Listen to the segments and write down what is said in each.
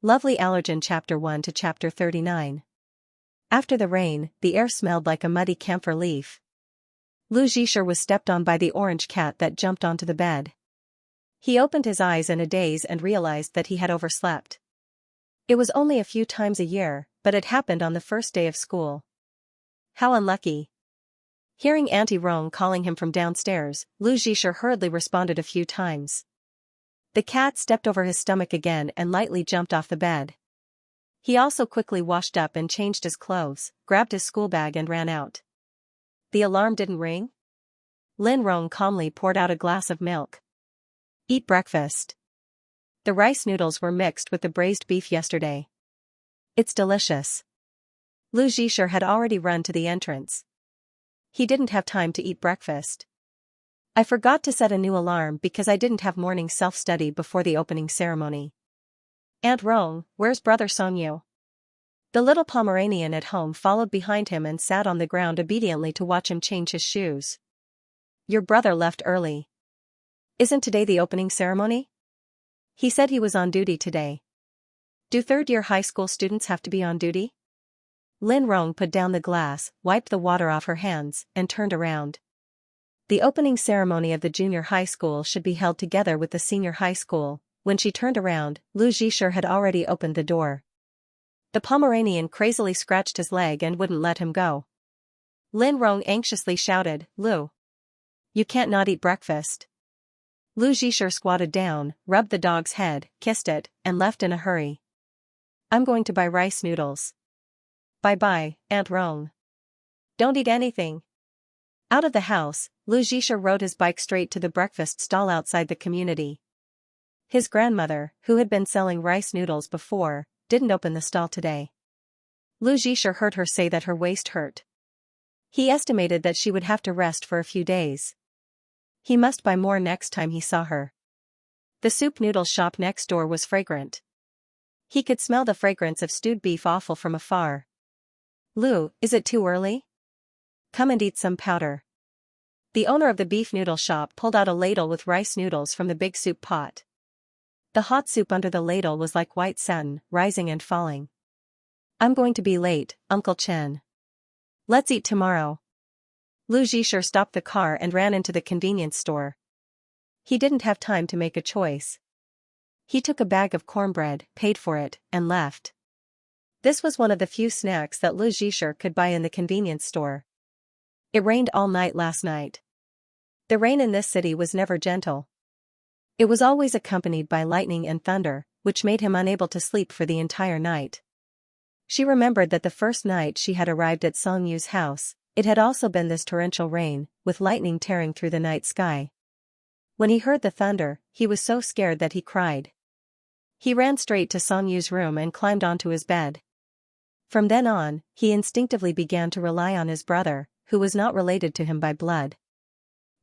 Lovely Allergen Chapter 1 to Chapter 39. After the rain, the air smelled like a muddy camphor leaf. Lu Zhisher was stepped on by the orange cat that jumped onto the bed. He opened his eyes in a daze and realized that he had overslept. It was only a few times a year, but it happened on the first day of school. How unlucky. Hearing Auntie Rong calling him from downstairs, Lu Zhisher hurriedly responded a few times. The cat stepped over his stomach again and lightly jumped off the bed. He also quickly washed up and changed his clothes, grabbed his school bag and ran out. The alarm didn't ring? Lin Rong calmly poured out a glass of milk. Eat breakfast. The rice noodles were mixed with the braised beef yesterday. It's delicious. Lu Zhisher had already run to the entrance. He didn't have time to eat breakfast. I forgot to set a new alarm because I didn't have morning self-study before the opening ceremony. Aunt Rong, where's Brother Songyu? The little Pomeranian at home followed behind him and sat on the ground obediently to watch him change his shoes. Your brother left early. Isn't today the opening ceremony? He said he was on duty today. Do third-year high school students have to be on duty? Lin Rong put down the glass, wiped the water off her hands, and turned around. The opening ceremony of the junior high school should be held together with the senior high school. When she turned around, Lu Zhisher had already opened the door. The Pomeranian crazily scratched his leg and wouldn't let him go. Lin Rong anxiously shouted, Lu. You can't not eat breakfast. Lu Zhisher squatted down, rubbed the dog's head, kissed it, and left in a hurry. I'm going to buy rice noodles. Bye-bye, Aunt Rong. Don't eat anything. Out of the house, Lu Zhisher rode his bike straight to the breakfast stall outside the community. His grandmother, who had been selling rice noodles before, didn't open the stall today. Lu Zhisher heard her say that her waist hurt. He estimated that she would have to rest for a few days. He must buy more next time he saw her. The soup noodle shop next door was fragrant. He could smell the fragrance of stewed beef offal from afar. Lu, is it too early? Come and eat some powder. The owner of the beef noodle shop pulled out a ladle with rice noodles from the big soup pot. The hot soup under the ladle was like white satin, rising and falling. I'm going to be late, Uncle Chen. Let's eat tomorrow. Lu Zhisher stopped the car and ran into the convenience store. He didn't have time to make a choice. He took a bag of cornbread, paid for it, and left. This was one of the few snacks that Lu Zhisher could buy in the convenience store. It rained all night last night. The rain in this city was never gentle. It was always accompanied by lightning and thunder, which made him unable to sleep for the entire night. She remembered that the first night she had arrived at Songyu's house, it had also been this torrential rain, with lightning tearing through the night sky. When he heard the thunder, he was so scared that he cried. He ran straight to Songyu's room and climbed onto his bed. From then on, he instinctively began to rely on his brother, who was not related to him by blood.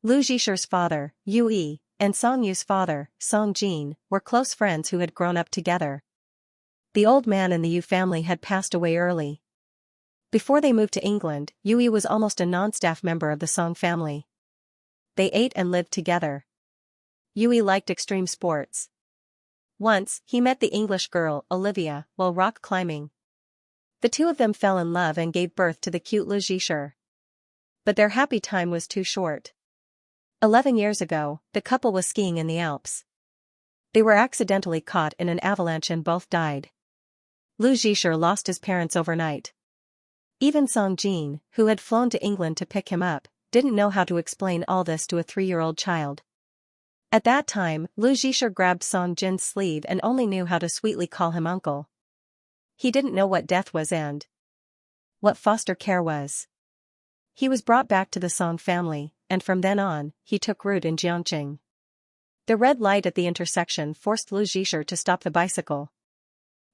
Lu Zhisher's father, Yue, and Songyu's father, Songjin, were close friends who had grown up together. The old man in the Yu family had passed away early. Before they moved to England, Yue was almost a non-staff member of the Song family. They ate and lived together. Yue liked extreme sports. Once, he met the English girl, Olivia, while rock climbing. The two of them fell in love and gave birth to the cute Lu Zhisher. But their happy time was too short. 11 years ago, the couple was skiing in the Alps. They were accidentally caught in an avalanche and both died. Lu Zhisher lost his parents overnight. Even Songjin, who had flown to England to pick him up, didn't know how to explain all this to a 3-year-old child. At that time, Lu Zhisher grabbed Songjin's sleeve and only knew how to sweetly call him uncle. He didn't know what death was and what foster care was. He was brought back to the Song family, and from then on, he took root in Xianxia. The red light at the intersection forced Lu Zhisher to stop the bicycle.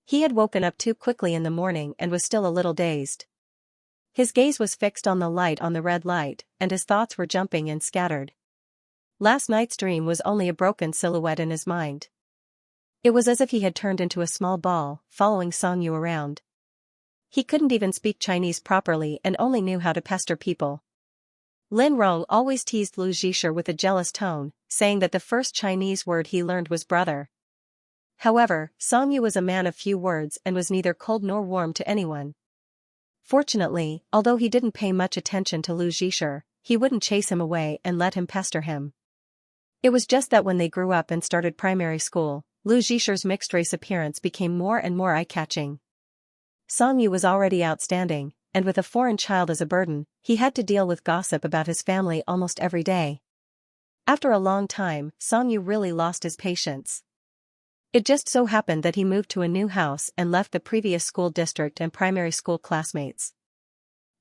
He had woken up too quickly in the morning and was still a little dazed. His gaze was fixed on the light on the red light, and his thoughts were jumping and scattered. Last night's dream was only a broken silhouette in his mind. It was as if he had turned into a small ball, following Songyu around. He couldn't even speak Chinese properly and only knew how to pester people. Lin Rong always teased Lu Zhisher with a jealous tone, saying that the first Chinese word he learned was brother. However, Songyu was a man of few words and was neither cold nor warm to anyone. Fortunately, although he didn't pay much attention to Lu Zhisher, he wouldn't chase him away and let him pester him. It was just that when they grew up and started primary school, Lu Zhisher's mixed-race appearance became more and more eye-catching. Songyu was already outstanding, and with a foreign child as a burden, he had to deal with gossip about his family almost every day. After a long time, Songyu really lost his patience. It just so happened that he moved to a new house and left the previous school district and primary school classmates.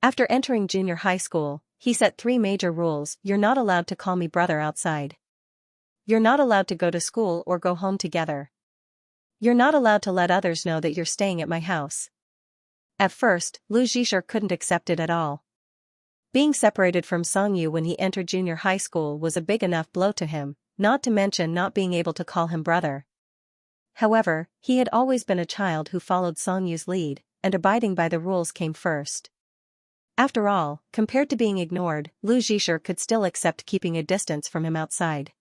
After entering junior high school, he set 3 major rules. You're not allowed to call me brother outside. You're not allowed to go to school or go home together. You're not allowed to let others know that you're staying at my house. At first, Lu Zhisher couldn't accept it at all. Being separated from Songyu when he entered junior high school was a big enough blow to him, not to mention not being able to call him brother. However, he had always been a child who followed Songyu's lead, and abiding by the rules came first. After all, compared to being ignored, Lu Zhisher could still accept keeping a distance from him outside.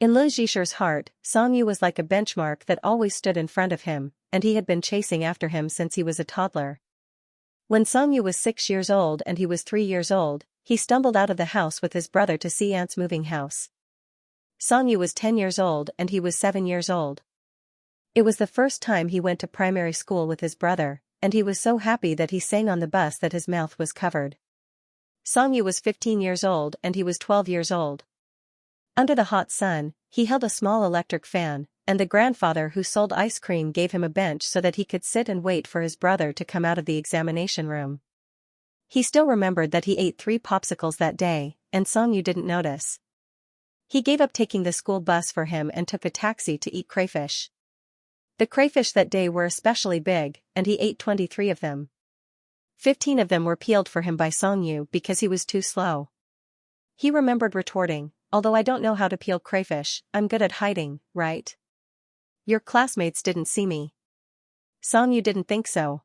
In Lu Zhisher's heart, Songyu was like a benchmark that always stood in front of him, and he had been chasing after him since he was a toddler. When Songyu was 6 years old and he was 3 years old, he stumbled out of the house with his brother to see Aunt's moving house. Songyu was 10 years old and he was 7 years old. It was the first time he went to primary school with his brother, and he was so happy that he sang on the bus that his mouth was covered. Songyu was 15 years old and he was 12 years old. Under the hot sun, he held a small electric fan, and the grandfather who sold ice cream gave him a bench so that he could sit and wait for his brother to come out of the examination room. He still remembered that he ate 3 popsicles that day, and Songyu didn't notice. He gave up taking the school bus for him and took a taxi to eat crayfish. The crayfish that day were especially big, and he ate 23 of them. 15 of them were peeled for him by Songyu because he was too slow. He remembered retorting, "Although I don't know how to peel crayfish, I'm good at hiding, right? Your classmates didn't see me." Songyu didn't think so.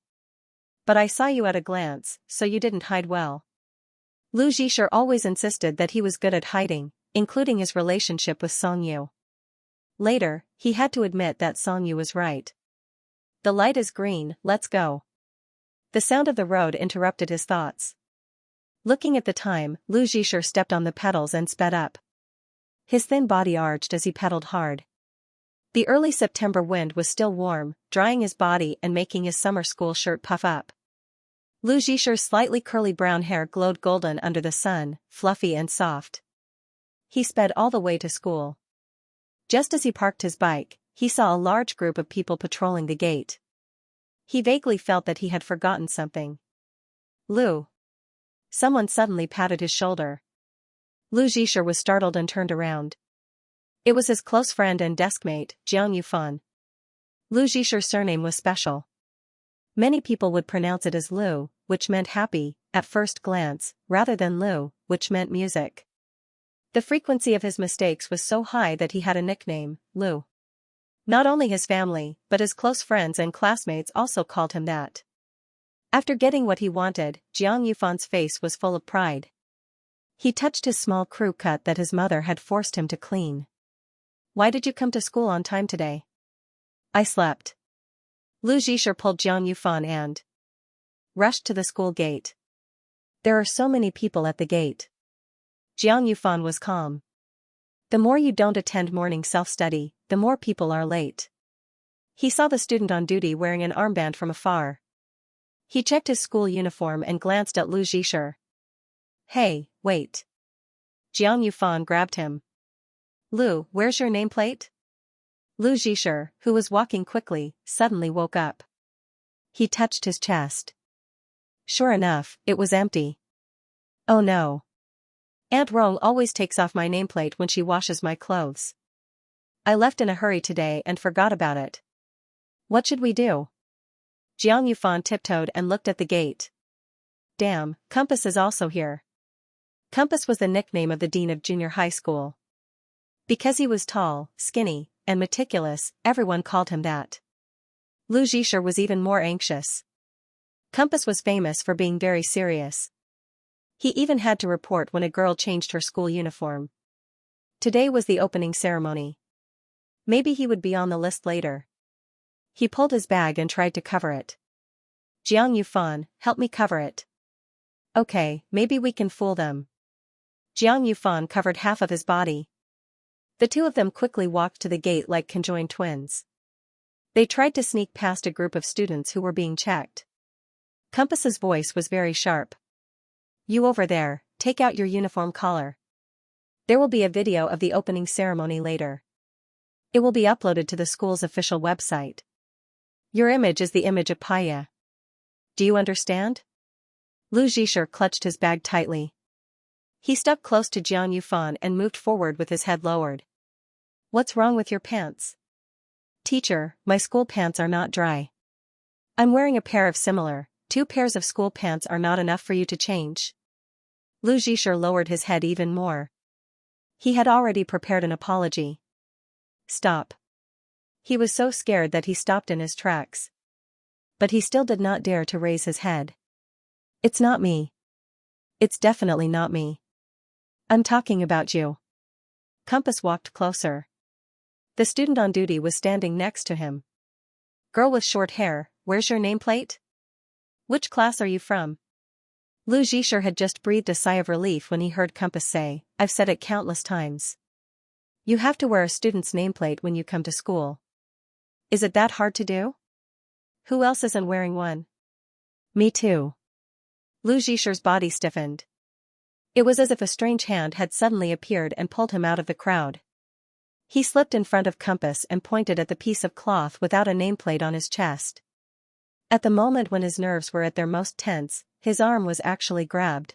"But I saw you at a glance, so you didn't hide well." Lu Zhisher always insisted that he was good at hiding, including his relationship with Songyu. Later, he had to admit that Songyu was right. "The light is green, let's go." The sound of the road interrupted his thoughts. Looking at the time, Lu Zhisher stepped on the pedals and sped up. His thin body arched as he pedaled hard. The early September wind was still warm, drying his body and making his summer school shirt puff up. Lu Zhisher's slightly curly brown hair glowed golden under the sun, fluffy and soft. He sped all the way to school. Just as he parked his bike, he saw a large group of people patrolling the gate. He vaguely felt that he had forgotten something. "Lu." Someone suddenly patted his shoulder. Lu Zhisher was startled and turned around. It was his close friend and deskmate, Jiang Yufan. Lu Zhisher's surname was special. Many people would pronounce it as Lu, which meant happy, at first glance, rather than Lu, which meant music. The frequency of his mistakes was so high that he had a nickname, Lu. Not only his family, but his close friends and classmates also called him that. After getting what he wanted, Jiang Yufan's face was full of pride. He touched his small crew cut that his mother had forced him to clean. "Why did you come to school on time today?" "I slept." Lu Zhisher pulled Jiang Yufan and rushed to the school gate. "There are so many people at the gate." Jiang Yufan was calm. "The more you don't attend morning self-study, the more people are late." He saw the student on duty wearing an armband from afar. He checked his school uniform and glanced at Lu Zhisher. "Hey, wait." Jiang Yufan grabbed him. "Lu, where's your nameplate?" Lu Zhisher, who was walking quickly, suddenly woke up. He touched his chest. Sure enough, it was empty. "Oh no. Aunt Rong always takes off my nameplate when she washes my clothes. I left in a hurry today and forgot about it. What should we do?" Jiang Yufan tiptoed and looked at the gate. "Damn, Compass is also here." Compass was the nickname of the dean of junior high school. Because he was tall, skinny, and meticulous, everyone called him that. Lu Zhisher was even more anxious. Compass was famous for being very serious. He even had to report when a girl changed her school uniform. Today was the opening ceremony. Maybe he would be on the list later. He pulled his bag and tried to cover it. Jiang Yufan, help me cover it. Okay, maybe we can fool them. Jiang Yufan covered half of his body. The two of them quickly walked to the gate like conjoined twins. They tried to sneak past a group of students who were being checked. Compass's voice was very sharp. You over there, take out your uniform collar. There will be a video of the opening ceremony later. It will be uploaded to the school's official website. Your image is the image of Paya. Do you understand? Lu Zhisher clutched his bag tightly. He stuck close to Jiang Yufan and moved forward with his head lowered. What's wrong with your pants? Teacher, my school pants are not dry. I'm wearing a pair of similar. 2 pairs of school pants are not enough for you to change. Lu Zhisher lowered his head even more. He had already prepared an apology. Stop. He was so scared that he stopped in his tracks. But he still did not dare to raise his head. It's not me. It's definitely not me. I'm talking about you. Compass walked closer. The student on duty was standing next to him. Girl with short hair, where's your nameplate? Which class are you from? Lu Zhisher had just breathed a sigh of relief when he heard Compass say, I've said it countless times. You have to wear a student's nameplate when you come to school. Is it that hard to do? Who else isn't wearing one? Me too. Lu Zhisher's body stiffened. It was as if a strange hand had suddenly appeared and pulled him out of the crowd. He slipped in front of Compass and pointed at the piece of cloth without a nameplate on his chest. At the moment when his nerves were at their most tense, his arm was actually grabbed.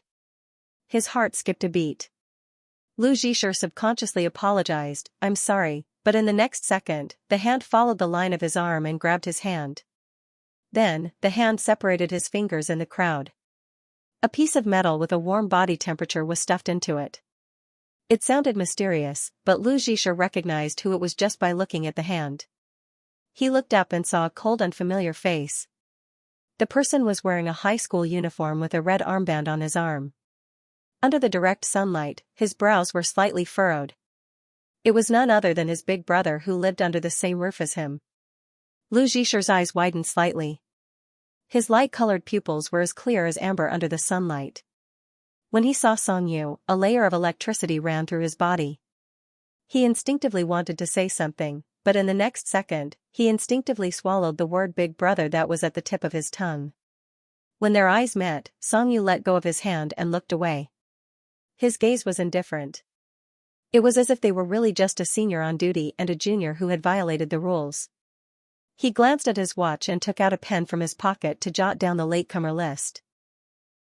His heart skipped a beat. Lu Zhisher subconsciously apologized, I'm sorry, but in the next second, the hand followed the line of his arm and grabbed his hand. Then, the hand separated his fingers in the crowd. A piece of metal with a warm body temperature was stuffed into it. It sounded mysterious, but Lu Zhisher recognized who it was just by looking at the hand. He looked up and saw a cold and familiar face. The person was wearing a high school uniform with a red armband on his arm. Under the direct sunlight, his brows were slightly furrowed. It was none other than his big brother who lived under the same roof as him. Lu Zhisher's eyes widened slightly. His light-colored pupils were as clear as amber under the sunlight. When he saw Song Yu, a layer of electricity ran through his body. He instinctively wanted to say something, but in the next second, he instinctively swallowed the word big brother that was at the tip of his tongue. When their eyes met, Song Yu let go of his hand and looked away. His gaze was indifferent. It was as if they were really just a senior on duty and a junior who had violated the rules. He glanced at his watch and took out a pen from his pocket to jot down the latecomer list.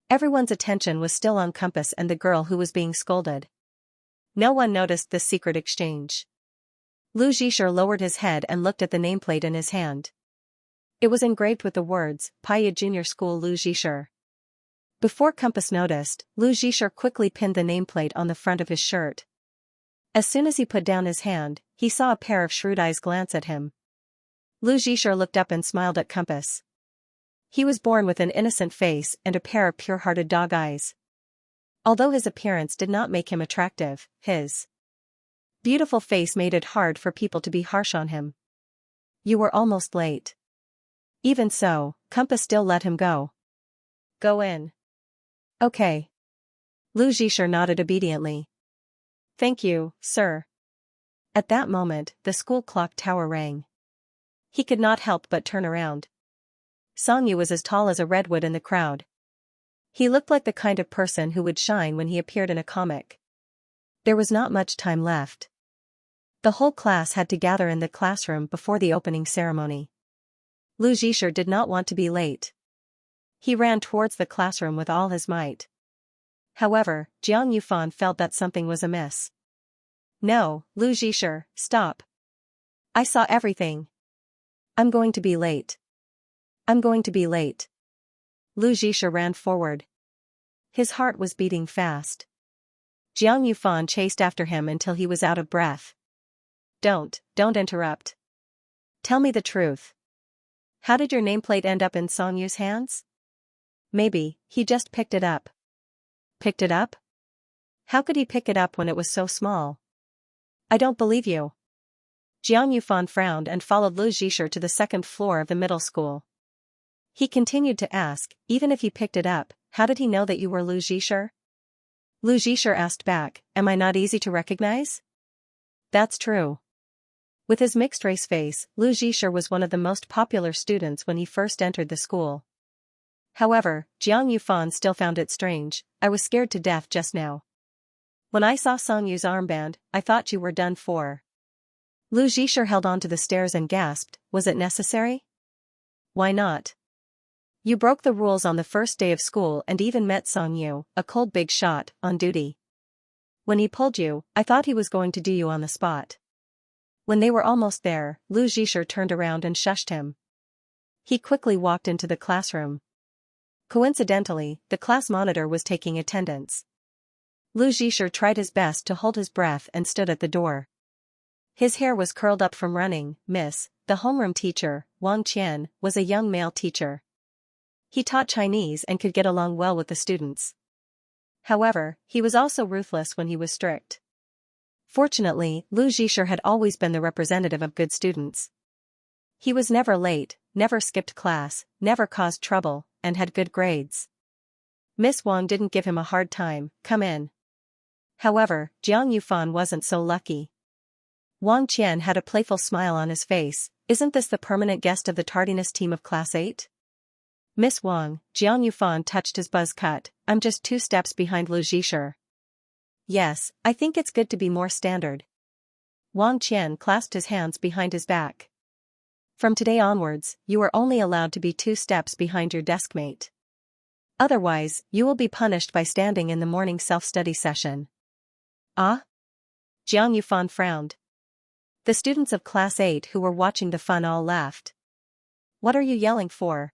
Everyone's attention was still on Compass and the girl who was being scolded. No one noticed this secret exchange. Lu Zhisher lowered his head and looked at the nameplate in his hand. It was engraved with the words, Paya Junior School Lu Zhisher. Before Compass noticed, Lu Zhisher quickly pinned the nameplate on the front of his shirt. As soon as he put down his hand, he saw a pair of shrewd eyes glance at him. Lu Zhisher looked up and smiled at Compass. He was born with an innocent face and a pair of pure-hearted dog eyes. Although his appearance did not make him attractive, his beautiful face made it hard for people to be harsh on him. You were almost late. Even so, Compass still let him go. Go in. Okay. Lu Zhisher nodded obediently. Thank you, sir. At that moment, the school clock tower rang. He could not help but turn around. Song Yu was as tall as a redwood in the crowd. He looked like the kind of person who would shine when he appeared in a comic. There was not much time left. The whole class had to gather in the classroom before the opening ceremony. Lu Zhisher did not want to be late. He ran towards the classroom with all his might. However, Jiang Yufan felt that something was amiss. No, Lu Zhisher, stop. I saw everything. I'm going to be late. I'm going to be late. Lu Zhisher ran forward. His heart was beating fast. Jiang Yufan chased after him until he was out of breath. Don't interrupt. Tell me the truth. How did your nameplate end up in Song Yu's hands? Maybe, he just picked it up. Picked it up? How could he pick it up when it was so small? I don't believe you. Jiang Yufan frowned and followed Lu Zhisher to the second floor of the middle school. He continued to ask, even if he picked it up, how did he know that you were Lu Zhisher? Lu Zhisher asked back, am I not easy to recognize? That's true. With his mixed-race face, Lu Zhisher was one of the most popular students when he first entered the school. However, Jiang Yufan still found it strange. I was scared to death just now. When I saw Song Yu's armband, I thought you were done for. Lu Zhisher held onto the stairs and gasped, was it necessary? Why not? You broke the rules on the first day of school and even met Song Yu, a cold big shot, on duty. When he pulled you, I thought he was going to do you on the spot. When they were almost there, Lu Zhisher turned around and shushed him. He quickly walked into the classroom. Coincidentally, the class monitor was taking attendance. Lu Zhisher tried his best to hold his breath and stood at the door. His hair was curled up from running. Miss, the homeroom teacher, Wang Qian, was a young male teacher. He taught Chinese and could get along well with the students. However, he was also ruthless when he was strict. Fortunately, Lu Zhisher had always been the representative of good students. He was never late, never skipped class, never caused trouble, and had good grades. Miss Wang didn't give him a hard time, come in. However, Jiang Yufan wasn't so lucky. Wang Qian had a playful smile on his face, isn't this the permanent guest of the tardiness team of Class 8? Miss Wang, Jiang Yufan touched his buzz cut, I'm just 2 steps behind Lu Zhisher. Yes, I think it's good to be more standard. Wang Qian clasped his hands behind his back. From today onwards, you are only allowed to be 2 steps behind your deskmate. Otherwise, you will be punished by standing in the morning self-study session. Ah? Jiang Yufan frowned. The students of Class 8 who were watching the fun all laughed. What are you yelling for?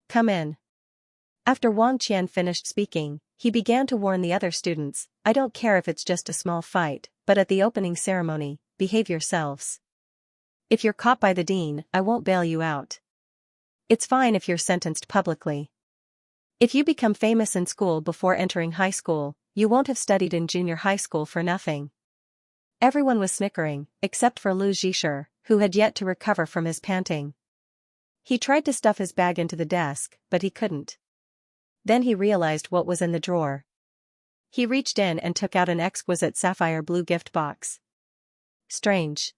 Come in. After Wang Qian finished speaking, he began to warn the other students, I don't care if it's just a small fight, but at the opening ceremony, behave yourselves. If you're caught by the dean, I won't bail you out. It's fine if you're sentenced publicly. If you become famous in school before entering high school, you won't have studied in junior high school for nothing. Everyone was snickering, except for Lu Zhisher, who had yet to recover from his panting. He tried to stuff his bag into the desk, but he couldn't. Then he realized what was in the drawer. He reached in and took out an exquisite sapphire blue gift box. Strange.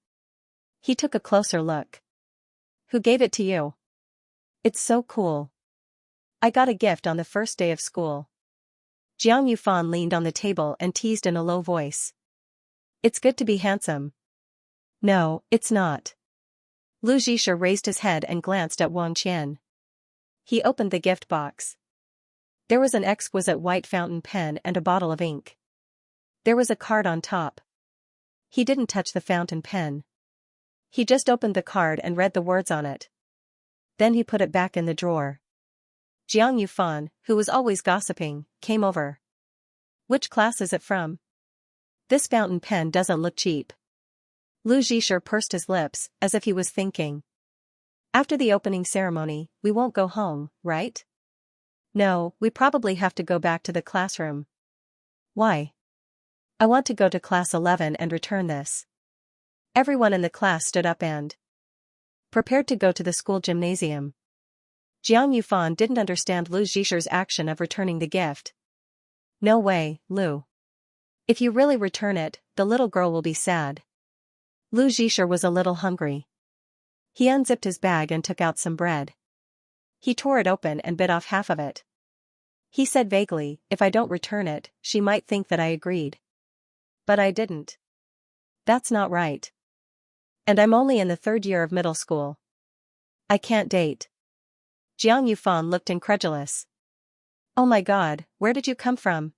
He took a closer look. Who gave it to you? It's so cool. I got a gift on the first day of school. Jiang Yufan leaned on the table and teased in a low voice. It's good to be handsome. No, it's not. Lu Zhisher raised his head and glanced at Wang Qian. He opened the gift box. There was an exquisite white fountain pen and a bottle of ink. There was a card on top. He didn't touch the fountain pen. He just opened the card and read the words on it. Then he put it back in the drawer. Jiang Yufan, who was always gossiping, came over. Which class is it from? This fountain pen doesn't look cheap. Lu Zhisher pursed his lips, as if he was thinking. After the opening ceremony, we won't go home, right? No, we probably have to go back to the classroom. Why? I want to go to class 11 and return this. Everyone in the class stood up and prepared to go to the school gymnasium. Jiang Yufan didn't understand Lu Zhisher's action of returning the gift. No way, Lu. If you really return it, the little girl will be sad. Lu Zhisher was a little hungry. He unzipped his bag and took out some bread. He tore it open and bit off half of it. He said vaguely, if I don't return it, she might think that I agreed. But I didn't. That's not right. And I'm only in the 3rd year of middle school. I can't date. Jiang Yufan looked incredulous. Oh my god, where did you come from?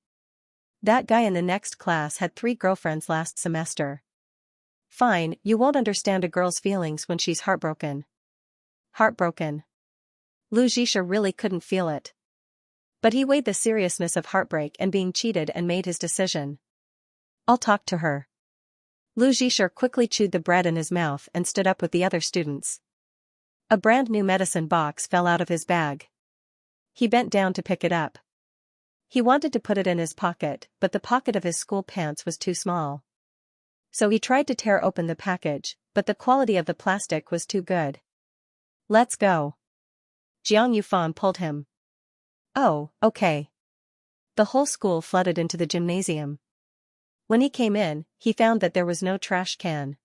That guy in the next class had 3 girlfriends last semester. Fine, you won't understand a girl's feelings when she's heartbroken. Heartbroken. Lu Zhisher really couldn't feel it. But he weighed the seriousness of heartbreak and being cheated and made his decision. I'll talk to her. Lu Zhisher quickly chewed the bread in his mouth and stood up with the other students. A brand new medicine box fell out of his bag. He bent down to pick it up. He wanted to put it in his pocket, but the pocket of his school pants was too small. So he tried to tear open the package, but the quality of the plastic was too good. Let's go. Jiang Yufan pulled him. Oh, okay. The whole school flooded into the gymnasium. When he came in, he found that there was no trash can.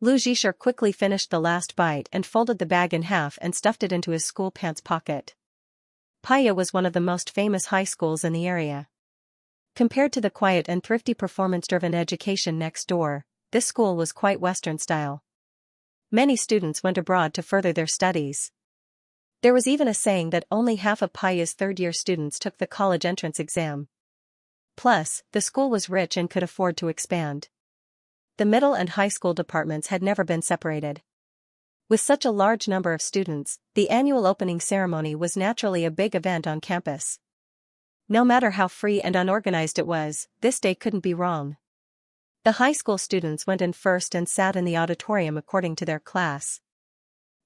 Lu Zhisher quickly finished the last bite and folded the bag in half and stuffed it into his school pants pocket. Paya was one of the most famous high schools in the area. Compared to the quiet and thrifty performance-driven education next door, this school was quite Western style. Many students went abroad to further their studies. There was even a saying that only half of Paya's third-year students took the college entrance exam. Plus, the school was rich and could afford to expand. The middle and high school departments had never been separated. With such a large number of students, the annual opening ceremony was naturally a big event on campus. No matter how free and unorganized it was, this day couldn't be wrong. The high school students went in first and sat in the auditorium according to their class.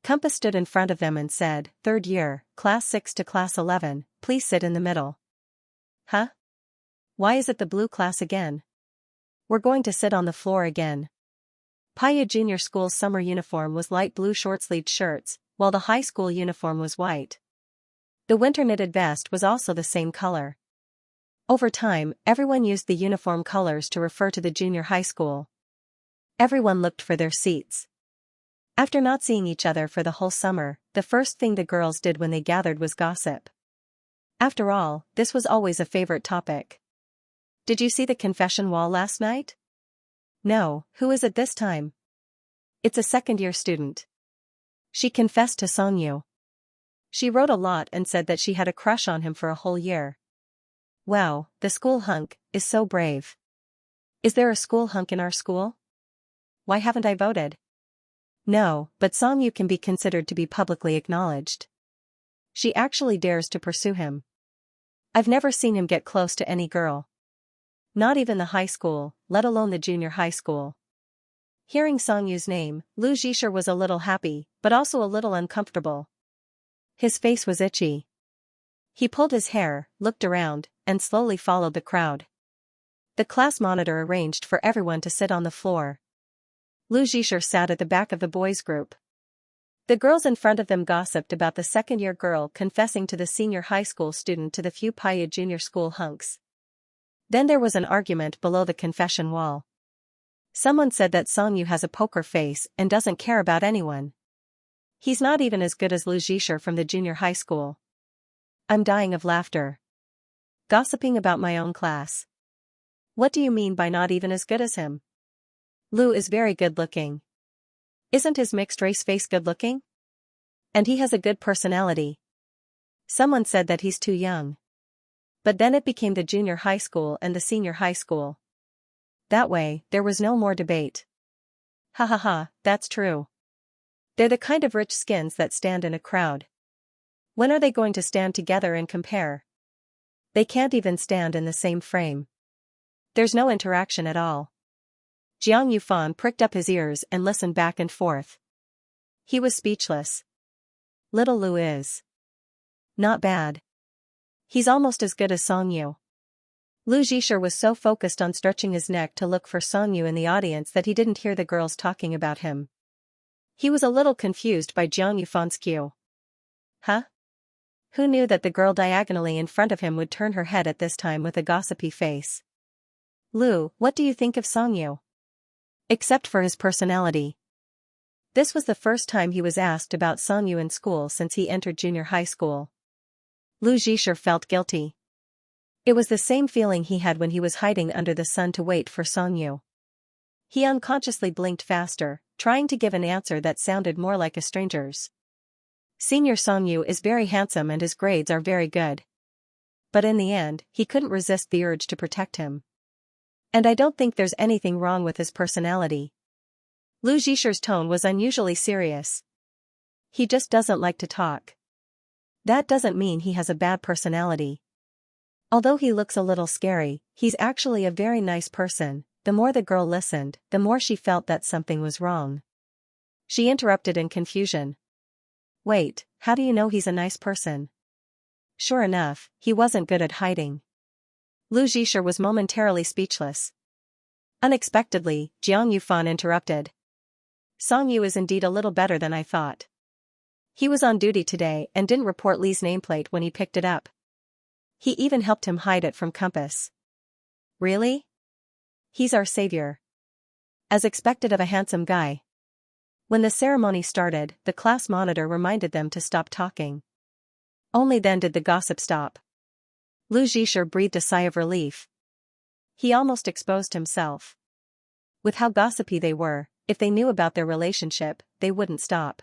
Compass stood in front of them and said, "Third year, class 6 to class 11, please sit in the middle." Huh? Why is it the blue class again? We're going to sit on the floor again. Paya Junior School's summer uniform was light blue short-sleeved shirts, while the high school uniform was white. The winter knitted vest was also the same color. Over time, everyone used the uniform colors to refer to the junior high school. Everyone looked for their seats. After not seeing each other for the whole summer, the first thing the girls did when they gathered was gossip. After all, this was always a favorite topic. Did you see the confession wall last night? No, who is it this time? It's a second-year student. She confessed to Songyu. She wrote a lot and said that she had a crush on him for a whole year. Wow, the school hunk is so brave. Is there a school hunk in our school? Why haven't I voted? No, but Songyu can be considered to be publicly acknowledged. She actually dares to pursue him. I've never seen him get close to any girl. Not even the high school, let alone the junior high school. Hearing Songyu's name, Lu Zhisher was a little happy, but also a little uncomfortable. His face was itchy. He pulled his hair, looked around, and slowly followed the crowd. The class monitor arranged for everyone to sit on the floor. Lu Zhisher sat at the back of the boys' group. The girls in front of them gossiped about the second-year girl confessing to the senior high school student to the few Paya Junior School hunks. Then there was an argument below the confession wall. Someone said that Songyu has a poker face and doesn't care about anyone. He's not even as good as Lu Zhisher from the junior high school. I'm dying of laughter. Gossiping about my own class. What do you mean by not even as good as him? Lu is very good-looking. Isn't his mixed-race face good-looking? And he has a good personality. Someone said that he's too young. But then it became the junior high school and the senior high school. That way, there was no more debate. Ha ha ha, that's true. They're the kind of rich skins that stand in a crowd. When are they going to stand together and compare? They can't even stand in the same frame. There's no interaction at all. Jiang Yufan pricked up his ears and listened back and forth. He was speechless. Little Lu is not bad. He's almost as good as Songyu. Lu Zhisher was so focused on stretching his neck to look for Songyu in the audience that he didn't hear the girls talking about him. He was a little confused by Jiang Yufan's cue. Huh? Who knew that the girl diagonally in front of him would turn her head at this time with a gossipy face? Lu, what do you think of Songyu? Except for his personality. This was the first time he was asked about Songyu in school since he entered junior high school. Lu Zhisher felt guilty. It was the same feeling he had when he was hiding under the sun to wait for Songyu. He unconsciously blinked faster, trying to give an answer that sounded more like a stranger's. Senior Songyu is very handsome and his grades are very good. But in the end, he couldn't resist the urge to protect him. And I don't think there's anything wrong with his personality. Lu Zhisher's tone was unusually serious. He just doesn't like to talk. That doesn't mean he has a bad personality. Although he looks a little scary, he's actually a very nice person. The more the girl listened, the more she felt that something was wrong. She interrupted in confusion. Wait, how do you know he's a nice person? Sure enough, he wasn't good at hiding. Lu Zhisher was momentarily speechless. Unexpectedly, Jiang Yufan interrupted. Song-yu is indeed a little better than I thought. He was on duty today and didn't report Lee's nameplate when he picked it up. He even helped him hide it from Compass. Really? He's our savior. As expected of a handsome guy. When the ceremony started, the class monitor reminded them to stop talking. Only then did the gossip stop. Lu Zhisher breathed a sigh of relief. He almost exposed himself. With how gossipy they were, if they knew about their relationship, they wouldn't stop.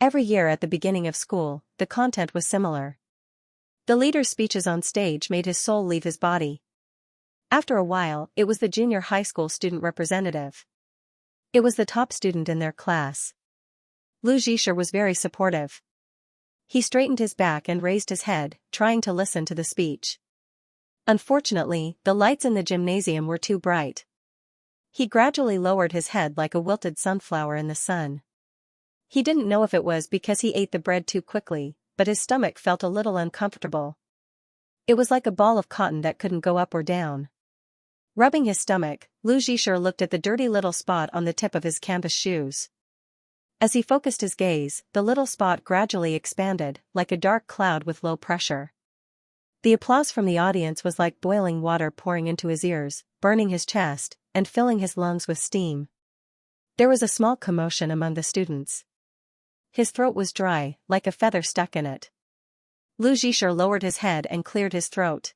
Every year at the beginning of school, the content was similar. The leader's speeches on stage made his soul leave his body. After a while, it was the junior high school student representative. It was the top student in their class. Lu Zhisher was very supportive. He straightened his back and raised his head, trying to listen to the speech. Unfortunately, the lights in the gymnasium were too bright. He gradually lowered his head like a wilted sunflower in the sun. He didn't know if it was because he ate the bread too quickly, but his stomach felt a little uncomfortable. It was like a ball of cotton that couldn't go up or down. Rubbing his stomach, Lu Zhisher looked at the dirty little spot on the tip of his canvas shoes. As he focused his gaze, the little spot gradually expanded, like a dark cloud with low pressure. The applause from the audience was like boiling water pouring into his ears, burning his chest, and filling his lungs with steam. There was a small commotion among the students. His throat was dry, like a feather stuck in it. Lu Zhisher lowered his head and cleared his throat.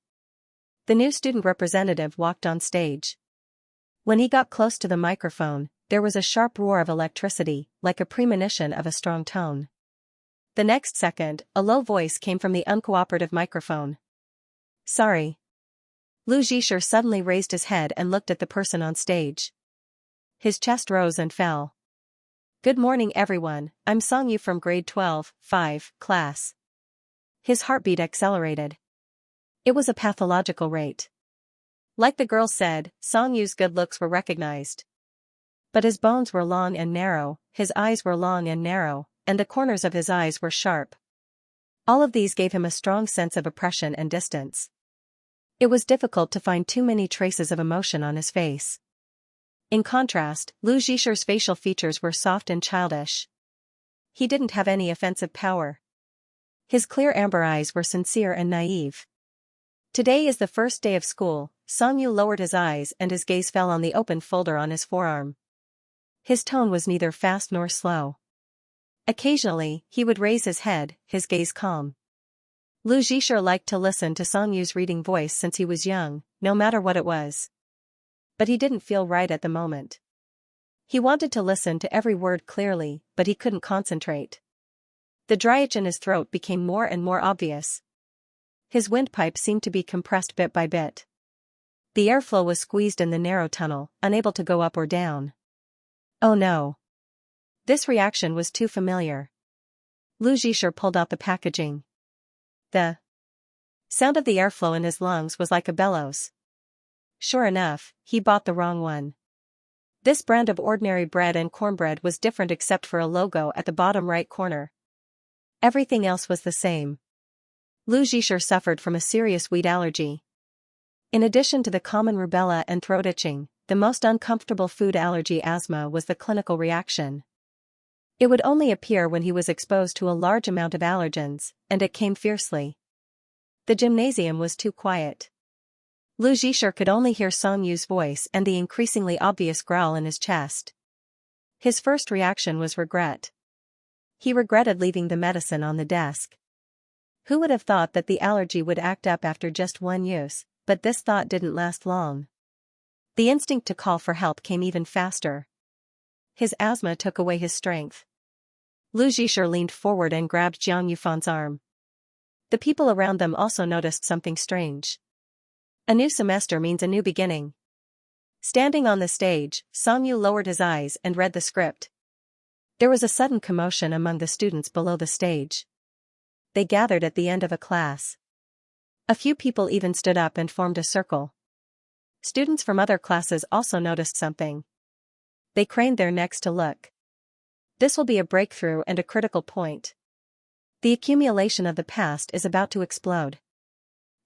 The new student representative walked on stage. When he got close to the microphone, there was a sharp roar of electricity, like a premonition of a strong tone. The next second, a low voice came from the uncooperative microphone. Sorry. Lu Zhisher suddenly raised his head and looked at the person on stage. His chest rose and fell. Good morning everyone, I'm Song-yu from grade 12, 5, class. His heartbeat accelerated. It was a pathological rate. Like the girl said, Song-yu's good looks were recognized. But his bones were long and narrow, his eyes were long and narrow, and the corners of his eyes were sharp. All of these gave him a strong sense of oppression and distance. It was difficult to find too many traces of emotion on his face. In contrast, Lu Zhisher's facial features were soft and childish. He didn't have any offensive power. His clear amber eyes were sincere and naive. Today is the first day of school. Song-yu lowered his eyes and his gaze fell on the open folder on his forearm. His tone was neither fast nor slow. Occasionally, he would raise his head, his gaze calm. Lu Zhisher liked to listen to Song-yu's reading voice since he was young, no matter what it was. But he didn't feel right at the moment. He wanted to listen to every word clearly, but he couldn't concentrate. The dry itch in his throat became more and more obvious. His windpipe seemed to be compressed bit by bit. The airflow was squeezed in the narrow tunnel, unable to go up or down. Oh no. This reaction was too familiar. Lu Zhisher pulled out the packaging. The sound of the airflow in his lungs was like a bellows. Sure enough, he bought the wrong one. This brand of ordinary bread and cornbread was different except for a logo at the bottom right corner. Everything else was the same. Lu Zhisher suffered from a serious wheat allergy. In addition to the common rubella and throat itching, the most uncomfortable food allergy asthma was the clinical reaction. It would only appear when he was exposed to a large amount of allergens, and it came fiercely. The gymnasium was too quiet. Lu Zhisher could only hear Song-yu's voice and the increasingly obvious growl in his chest. His first reaction was regret. He regretted leaving the medicine on the desk. Who would have thought that the allergy would act up after just one use, but this thought didn't last long. The instinct to call for help came even faster. His asthma took away his strength. Lu Zhisher leaned forward and grabbed Jiang Yufan's arm. The people around them also noticed something strange. A new semester means a new beginning. Standing on the stage, Song-yu lowered his eyes and read the script. There was a sudden commotion among the students below the stage. They gathered at the end of a class. A few people even stood up and formed a circle. Students from other classes also noticed something. They craned their necks to look. This will be a breakthrough and a critical point. The accumulation of the past is about to explode.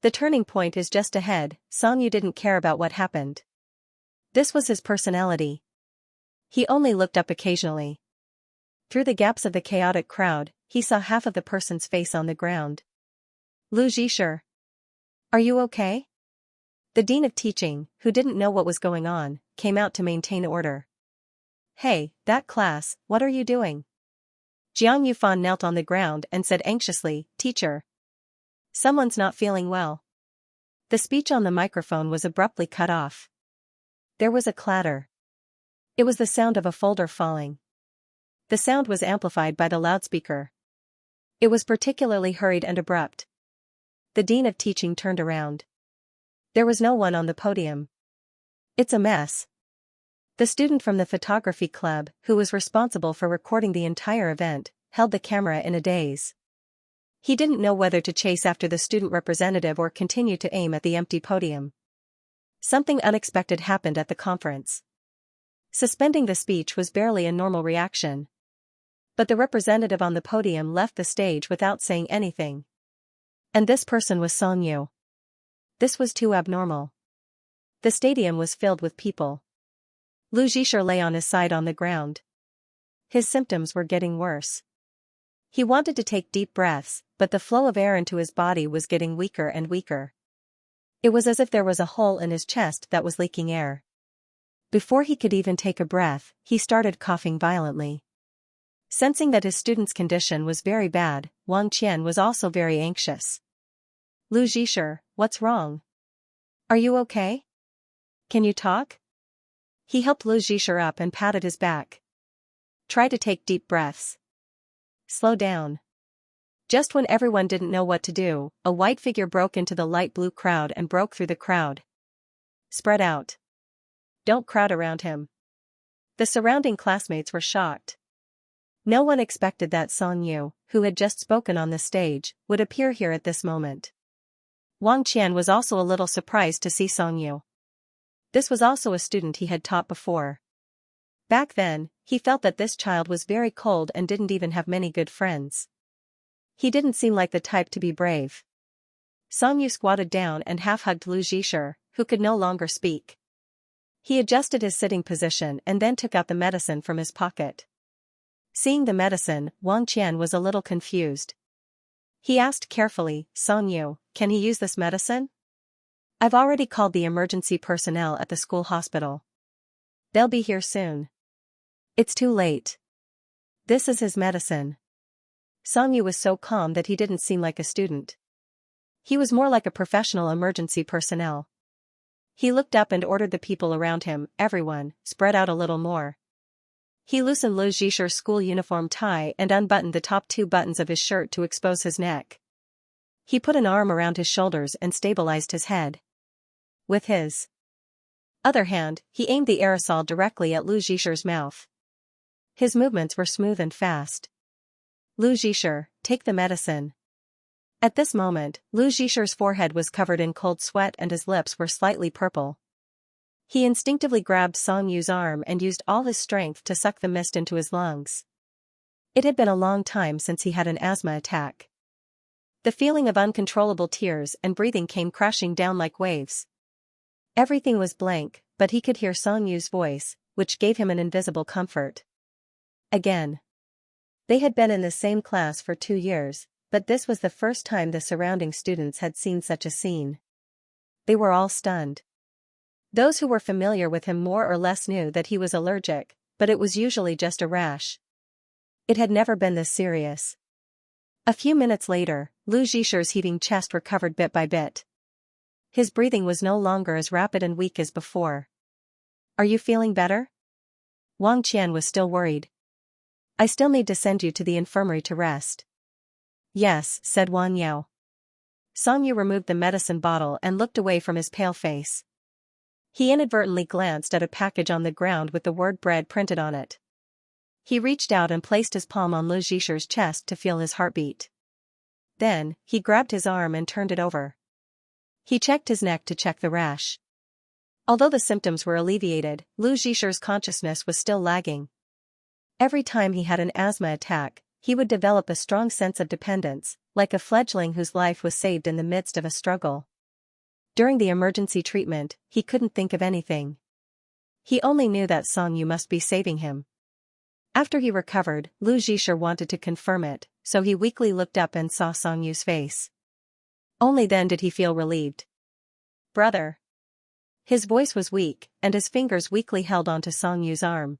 The turning point is just ahead. Song-yu didn't care about what happened. This was his personality. He only looked up occasionally. Through the gaps of the chaotic crowd, he saw half of the person's face on the ground. Lu Zhisher. Are you okay? The dean of teaching, who didn't know what was going on, came out to maintain order. Hey, that class, what are you doing? Jiang Yufan knelt on the ground and said anxiously, Teacher. Someone's not feeling well. The speech on the microphone was abruptly cut off. There was a clatter. It was the sound of a folder falling. The sound was amplified by the loudspeaker. It was particularly hurried and abrupt. The dean of teaching turned around. There was no one on the podium. It's a mess. The student from the photography club, who was responsible for recording the entire event, held the camera in a daze. He didn't know whether to chase after the student representative or continue to aim at the empty podium. Something unexpected happened at the conference. Suspending the speech was barely a normal reaction. But the representative on the podium left the stage without saying anything. And this person was Song Yu. This was too abnormal. The stadium was filled with people. Lu Zhisher lay on his side on the ground. His symptoms were getting worse. He wanted to take deep breaths, but the flow of air into his body was getting weaker and weaker. It was as if there was a hole in his chest that was leaking air. Before he could even take a breath, he started coughing violently. Sensing that his student's condition was very bad, Wang Qian was also very anxious. Lu Zhisher, what's wrong? Are you okay? Can you talk? He helped Lu Zhisher up and patted his back. Try to take deep breaths. Slow down. Just when everyone didn't know what to do, a white figure broke into the light blue crowd and broke through the crowd. Spread out. Don't crowd around him. The surrounding classmates were shocked. No one expected that Song Yu, who had just spoken on the stage, would appear here at this moment. Wang Qian was also a little surprised to see Song Yu. This was also a student he had taught before. Back then, he felt that this child was very cold and didn't even have many good friends. He didn't seem like the type to be brave. Song Yu squatted down and half-hugged Lu Zhisher, who could no longer speak. He adjusted his sitting position and then took out the medicine from his pocket. Seeing the medicine, Wang Qian was a little confused. He asked carefully, Song Yu, can he use this medicine? I've already called the emergency personnel at the school hospital. They'll be here soon. It's too late. This is his medicine. Song Yu was so calm that he didn't seem like a student. He was more like a professional emergency personnel. He looked up and ordered the people around him, everyone, spread out a little more. He loosened Lu Zhisher's school uniform tie and unbuttoned the top 2 buttons of his shirt to expose his neck. He put an arm around his shoulders and stabilized his head. With his other hand, he aimed the aerosol directly at Lu Zhisher's mouth. His movements were smooth and fast. Lu Zhisher, take the medicine. At this moment, Lu Zhisher's forehead was covered in cold sweat and his lips were slightly purple. He instinctively grabbed Song Yu's arm and used all his strength to suck the mist into his lungs. It had been a long time since he had an asthma attack. The feeling of uncontrollable tears and breathing came crashing down like waves. Everything was blank, but he could hear Song Yu's voice, which gave him an invisible comfort. Again. They had been in the same class for 2 years, but this was the first time the surrounding students had seen such a scene. They were all stunned. Those who were familiar with him more or less knew that he was allergic, but it was usually just a rash. It had never been this serious. A few minutes later, Lu Zhisher's heaving chest recovered bit by bit. His breathing was no longer as rapid and weak as before. Are you feeling better? Wang Qian was still worried. I still need to send you to the infirmary to rest. Yes, said Wang Yao. Song Yu removed the medicine bottle and looked away from his pale face. He inadvertently glanced at a package on the ground with the word bread printed on it. He reached out and placed his palm on Lu Zhisher's chest to feel his heartbeat. Then, he grabbed his arm and turned it over. He checked his neck to check the rash. Although the symptoms were alleviated, Lu Zhisher's consciousness was still lagging. Every time he had an asthma attack, he would develop a strong sense of dependence, like a fledgling whose life was saved in the midst of a struggle. During the emergency treatment, he couldn't think of anything. He only knew that Song Yu must be saving him. After he recovered, Lu Zhisher wanted to confirm it, so he weakly looked up and saw Song Yu's face. Only then did he feel relieved. "Brother." His voice was weak, and his fingers weakly held onto Song Yu's arm.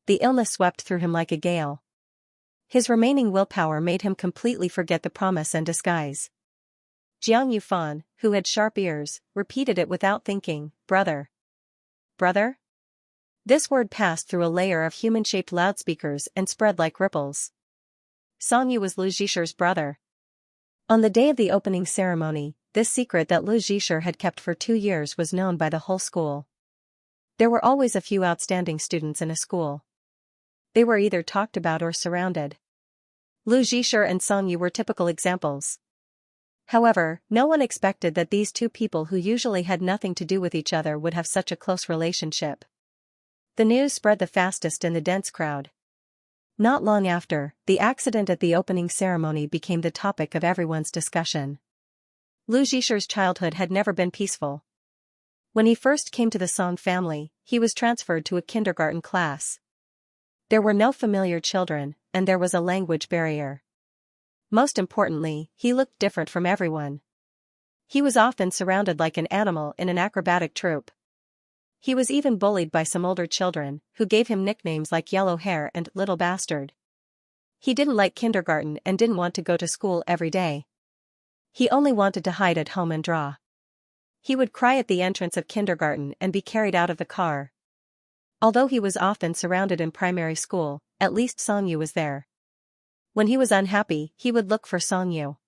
The illness swept through him like a gale. His remaining willpower made him completely forget the promise and disguise. Jiang Yufan, who had sharp ears, repeated it without thinking, "Brother." "Brother?" This word passed through a layer of human-shaped loudspeakers and spread like ripples. Song Yu was Lu Zhisher's brother. On the day of the opening ceremony, this secret that Lu Zhisher had kept for 2 years was known by the whole school. There were always a few outstanding students in a school. They were either talked about or surrounded. Lu Zhisher and Song Yu were typical examples. However, no one expected that these two people who usually had nothing to do with each other would have such a close relationship. The news spread the fastest in the dense crowd. Not long after, the accident at the opening ceremony became the topic of everyone's discussion. Lu Zhisher's childhood had never been peaceful. When he first came to the Song family, he was transferred to a kindergarten class. There were no familiar children, and there was a language barrier. Most importantly, he looked different from everyone. He was often surrounded like an animal in an acrobatic troupe. He was even bullied by some older children, who gave him nicknames like Yellow Hair and Little Bastard. He didn't like kindergarten and didn't want to go to school every day. He only wanted to hide at home and draw. He would cry at the entrance of kindergarten and be carried out of the car. Although he was often surrounded in primary school, at least Song Yu was there. When he was unhappy, he would look for Song Yu.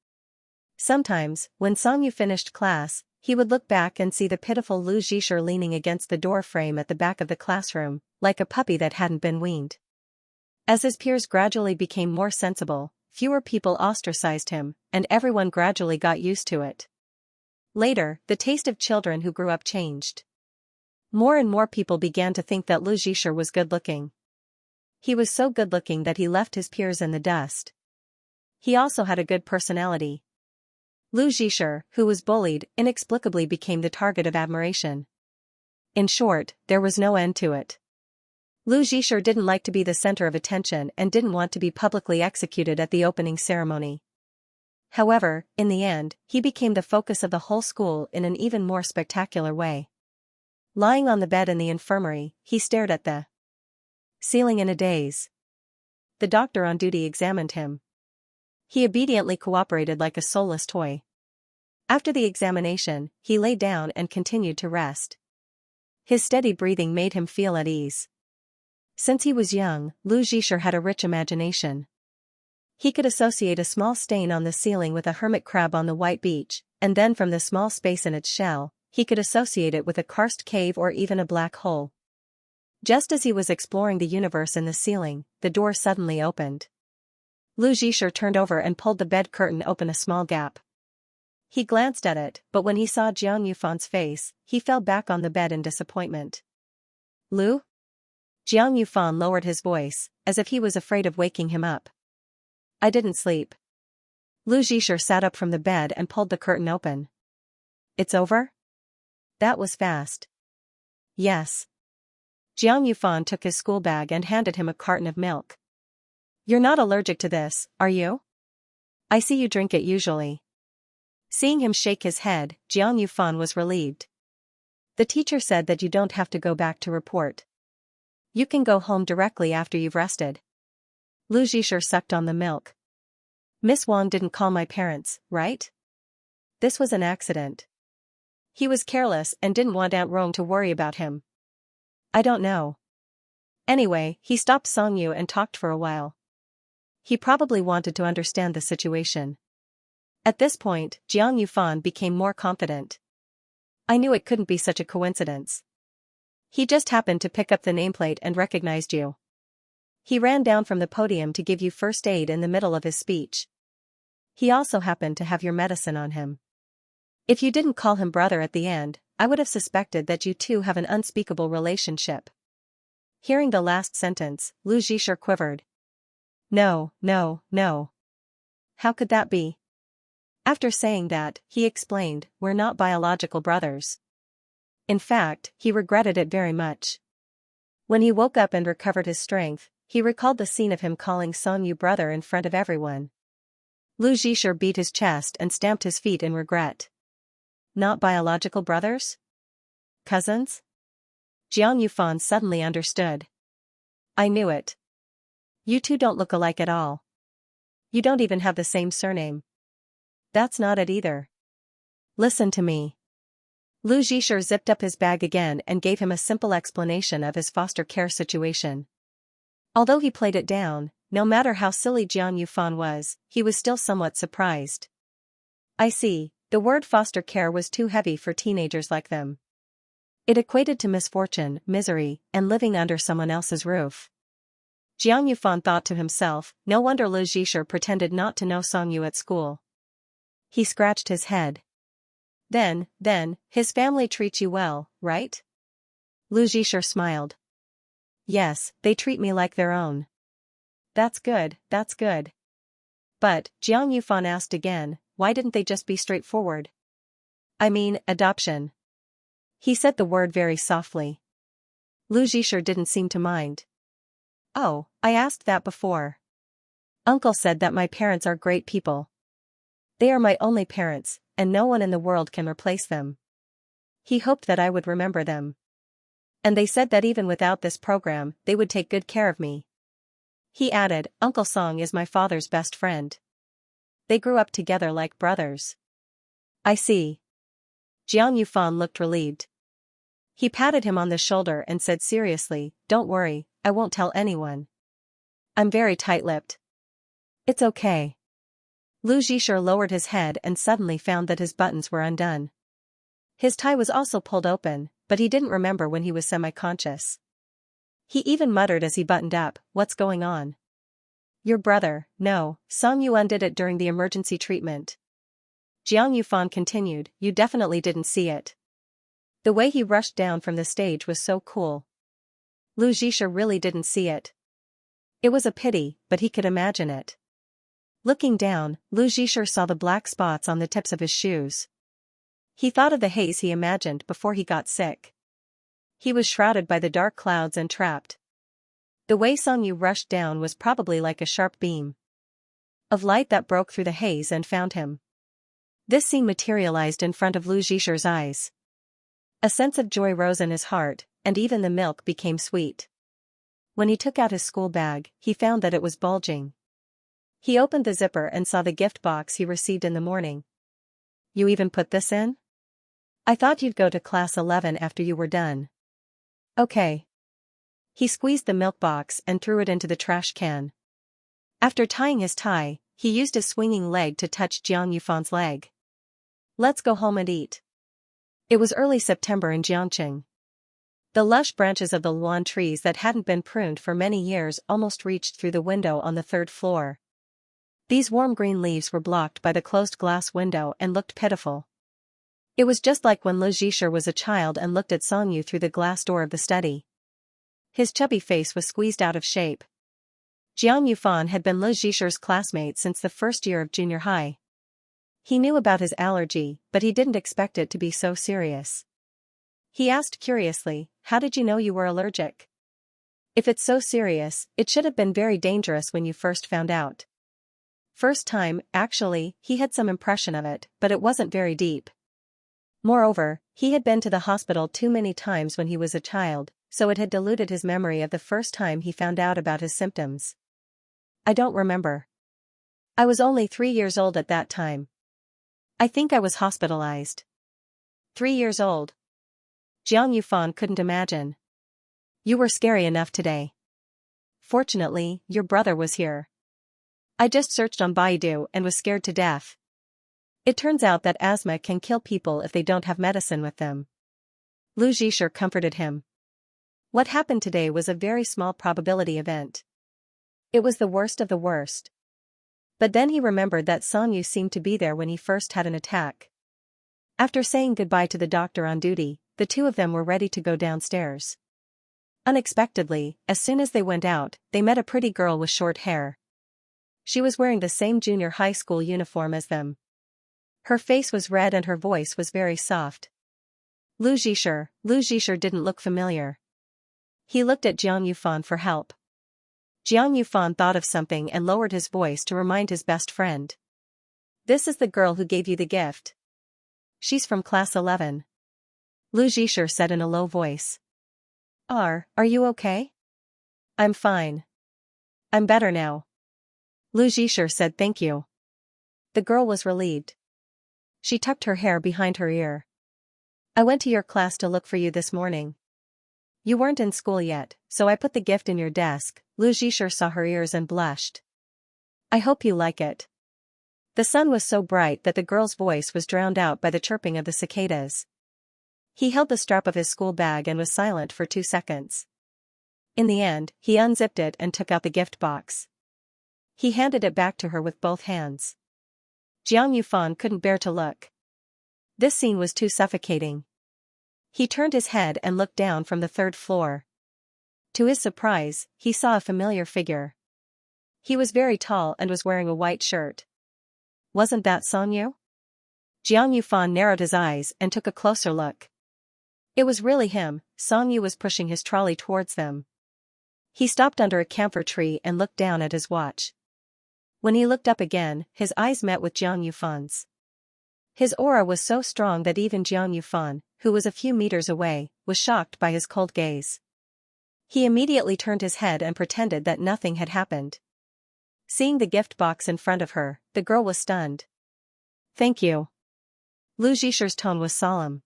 Sometimes, when Song Yu finished class, he would look back and see the pitiful Lu Zhisher leaning against the door frame at the back of the classroom, like a puppy that hadn't been weaned. As his peers gradually became more sensible, fewer people ostracized him, and everyone gradually got used to it. Later, the taste of children who grew up changed. More and more people began to think that Lu Zhisher was good-looking. He was so good-looking that he left his peers in the dust. He also had a good personality. Lu Zhisher, who was bullied, inexplicably became the target of admiration. In short, there was no end to it. Lu Zhisher didn't like to be the center of attention and didn't want to be publicly executed at the opening ceremony. However, in the end, he became the focus of the whole school in an even more spectacular way. Lying on the bed in the infirmary, he stared at the ceiling in a daze. The doctor on duty examined him. He obediently cooperated like a soulless toy. After the examination, he lay down and continued to rest. His steady breathing made him feel at ease. Since he was young, Lu Zhisher had a rich imagination. He could associate a small stain on the ceiling with a hermit crab on the white beach, and then from the small space in its shell, he could associate it with a karst cave or even a black hole. Just as he was exploring the universe in the ceiling, the door suddenly opened. Lu Zhisher turned over and pulled the bed curtain open a small gap. He glanced at it, but when he saw Jiang Yufan's face, he fell back on the bed in disappointment. "Lu?" Jiang Yufan lowered his voice, as if he was afraid of waking him up. "I didn't sleep." Lu Zhisher sat up from the bed and pulled the curtain open. "It's over?" "That was fast." "Yes." Jiang Yufan took his school bag and handed him a carton of milk. "You're not allergic to this, are you? I see you drink it usually." Seeing him shake his head, Jiang Yufan was relieved. "The teacher said that you don't have to go back to report. You can go home directly after you've rested." Lu Zhisher sucked on the milk. "Miss Wang didn't call my parents, right? This was an accident. He was careless and didn't want Aunt Rong to worry about him." "I don't know. Anyway, he stopped Song Yu and talked for a while. He probably wanted to understand the situation." At this point, Jiang Yufan became more confident. "I knew it couldn't be such a coincidence. He just happened to pick up the nameplate and recognized you. He ran down from the podium to give you first aid in the middle of his speech. He also happened to have your medicine on him. If you didn't call him brother at the end, I would have suspected that you two have an unspeakable relationship." Hearing the last sentence, Lu Zhisher quivered. No. How could that be?" After saying that, he explained, "We're not biological brothers." In fact, he regretted it very much. When he woke up and recovered his strength, he recalled the scene of him calling Song-yu brother in front of everyone. Lu Zhisher beat his chest and stamped his feet in regret. Not biological brothers? Cousins? Jiang Yufan suddenly understood. I knew it. You two don't look alike at all. You don't even have the same surname. That's not it either. Listen to me. Lu Zhisher zipped up his bag again and gave him a simple explanation of his foster care situation. Although he played it down, no matter how silly Jiang Yufan was, he was still somewhat surprised. I see, the word foster care was too heavy for teenagers like them. It equated to misfortune, misery, and living under someone else's roof. Jiang Yufan thought to himself, no wonder Lu Zhisher pretended not to know Song-yu at school. He scratched his head. Then, his family treats you well, right? Lu Zhisher smiled. Yes, they treat me like their own. That's good, that's good. But, Jiang Yufan asked again, why didn't they just be straightforward? I mean, adoption. He said the word very softly. Lu Zhisher didn't seem to mind. Oh, I asked that before. Uncle said that my parents are great people. They are my only parents, and no one in the world can replace them. He hoped that I would remember them. And they said that even without this program, they would take good care of me. He added, Uncle Song is my father's best friend. They grew up together like brothers. I see. Jiang Yufan looked relieved. He patted him on the shoulder and said seriously, don't worry, I won't tell anyone. I'm very tight-lipped. It's okay. Lu Zhisher lowered his head and suddenly found that his buttons were undone. His tie was also pulled open, but he didn't remember when he was semi-conscious. He even muttered as he buttoned up, what's going on? Your brother, no, Song-yu undid it during the emergency treatment. Jiang Yufan continued, you definitely didn't see it. The way he rushed down from the stage was so cool. Lu Zhisher really didn't see it. It was a pity, but he could imagine it. Looking down, Lu Zhisher saw the black spots on the tips of his shoes. He thought of the haze he imagined before he got sick. He was shrouded by the dark clouds and trapped. The way Song-yu rushed down was probably like a sharp beam of light that broke through the haze and found him. This scene materialized in front of Lu Zhisher's eyes. A sense of joy rose in his heart, and even the milk became sweet. When he took out his school bag, he found that it was bulging. He opened the zipper and saw the gift box he received in the morning. You even put this in? I thought you'd go to class 11 after you were done. Okay. He squeezed the milk box and threw it into the trash can. After tying his tie, he used his swinging leg to touch Jiang Yufan's leg. Let's go home and eat. It was early September in Jiangqing. The lush branches of the luan trees that hadn't been pruned for many years almost reached through the window on the third floor. These warm green leaves were blocked by the closed glass window and looked pitiful. It was just like when Lu Zhisher was a child and looked at Song-yu through the glass door of the study. His chubby face was squeezed out of shape. Jiang Yufan had been Lu Zhisher's classmate since the first year of junior high. He knew about his allergy, but he didn't expect it to be so serious. He asked curiously, how did you know you were allergic? If it's so serious, it should have been very dangerous when you first found out. First time, actually, he had some impression of it, but it wasn't very deep. Moreover, he had been to the hospital too many times when he was a child, so it had diluted his memory of the first time he found out about his symptoms. I don't remember. I was only 3 years old at that time. I think I was hospitalized. 3 years old. Jiang Yufan couldn't imagine. You were scary enough today. Fortunately, your brother was here. I just searched on Baidu and was scared to death. It turns out that asthma can kill people if they don't have medicine with them. Lu Zhisher comforted him. What happened today was a very small probability event. It was the worst of the worst. But then he remembered that Song-yu seemed to be there when he first had an attack. After saying goodbye to the doctor on duty, the two of them were ready to go downstairs. Unexpectedly, as soon as they went out, they met a pretty girl with short hair. She was wearing the same junior high school uniform as them. Her face was red and her voice was very soft. Lu Zhisher didn't look familiar. He looked at Jiang Yufan for help. Jiang Yufan thought of something and lowered his voice to remind his best friend. This is the girl who gave you the gift. She's from class 11. Lu Zhisher said in a low voice. Are you okay? I'm fine. I'm better now. Lu Zhisher said thank you. The girl was relieved. She tucked her hair behind her ear. I went to your class to look for you this morning. You weren't in school yet, so I put the gift in your desk. Lu Zhisher saw her ears and blushed. I hope you like it. The sun was so bright that the girl's voice was drowned out by the chirping of the cicadas. He held the strap of his school bag and was silent for 2 seconds. In the end, he unzipped it and took out the gift box. He handed it back to her with both hands. Jiang Yufan couldn't bear to look. This scene was too suffocating. He turned his head and looked down from the 3rd floor. To his surprise, he saw a familiar figure. He was very tall and was wearing a white shirt. Wasn't that Songyu? Jiang Yufan narrowed his eyes and took a closer look. It was really him. Songyu was pushing his trolley towards them. He stopped under a camphor tree and looked down at his watch. When he looked up again, his eyes met with Jiang Yufan's. His aura was so strong that even Jiang Yufan, who was a few meters away, was shocked by his cold gaze. He immediately turned his head and pretended that nothing had happened. Seeing the gift box in front of her, the girl was stunned. Thank you. Lu Zhisher's tone was solemn.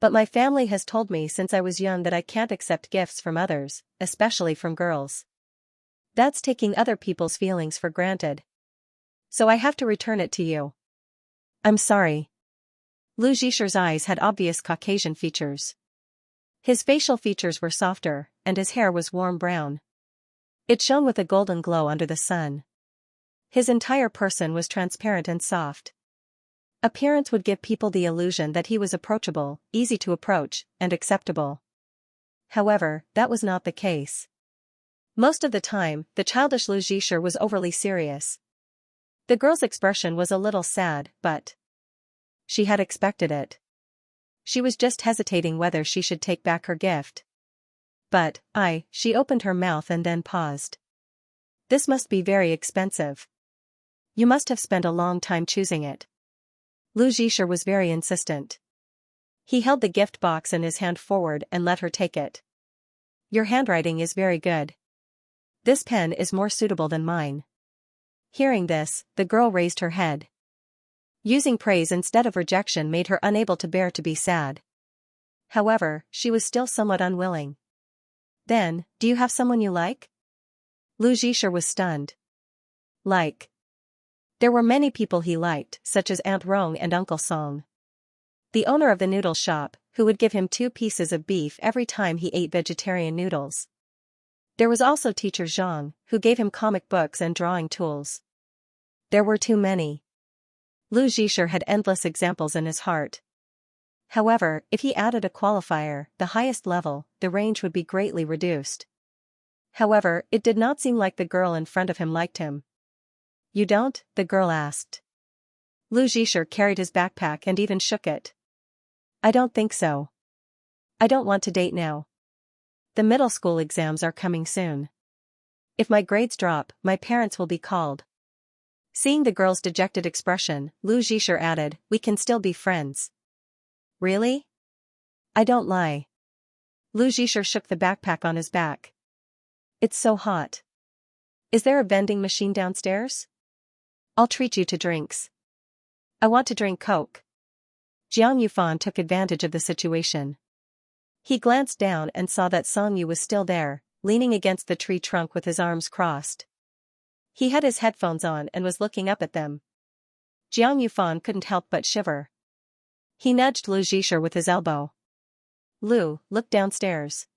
But my family has told me since I was young that I can't accept gifts from others, especially from girls. That's taking other people's feelings for granted. So I have to return it to you. I'm sorry. Lu Zhisher's eyes had obvious Caucasian features. His facial features were softer, and his hair was warm brown. It shone with a golden glow under the sun. His entire person was transparent and soft. Appearance would give people the illusion that he was approachable, easy to approach, and acceptable. However, that was not the case. Most of the time, the childish Lu Zhisher was overly serious. The girl's expression was a little sad, but she had expected it. She was just hesitating whether she should take back her gift. But, she opened her mouth and then paused. This must be very expensive. You must have spent a long time choosing it. Lu Zhisher was very insistent. He held the gift box in his hand forward and let her take it. Your handwriting is very good. This pen is more suitable than mine. Hearing this, the girl raised her head. Using praise instead of rejection made her unable to bear to be sad. However, she was still somewhat unwilling. Then, do you have someone you like? Lu Zhisher was stunned. Like. There were many people he liked, such as Aunt Rong and Uncle Song, the owner of the noodle shop, who would give him 2 pieces of beef every time he ate vegetarian noodles. There was also Teacher Zhang, who gave him comic books and drawing tools. There were too many. Lu Zhisher had endless examples in his heart. However, if he added a qualifier, the highest level, the range would be greatly reduced. However, it did not seem like the girl in front of him liked him. You don't? The girl asked. Lu Zhisher carried his backpack and even shook it. I don't think so. I don't want to date now. The middle school exams are coming soon. If my grades drop, my parents will be called. Seeing the girl's dejected expression, Lu Zhisher added, we can still be friends. Really? I don't lie. Lu Zhisher shook the backpack on his back. It's so hot. Is there a vending machine downstairs? I'll treat you to drinks. I want to drink Coke. Jiang Yufan took advantage of the situation. He glanced down and saw that Songyu was still there, leaning against the tree trunk with his arms crossed. He had his headphones on and was looking up at them. Jiang Yufan couldn't help but shiver. He nudged Lu Zhisher with his elbow. Lu, look downstairs.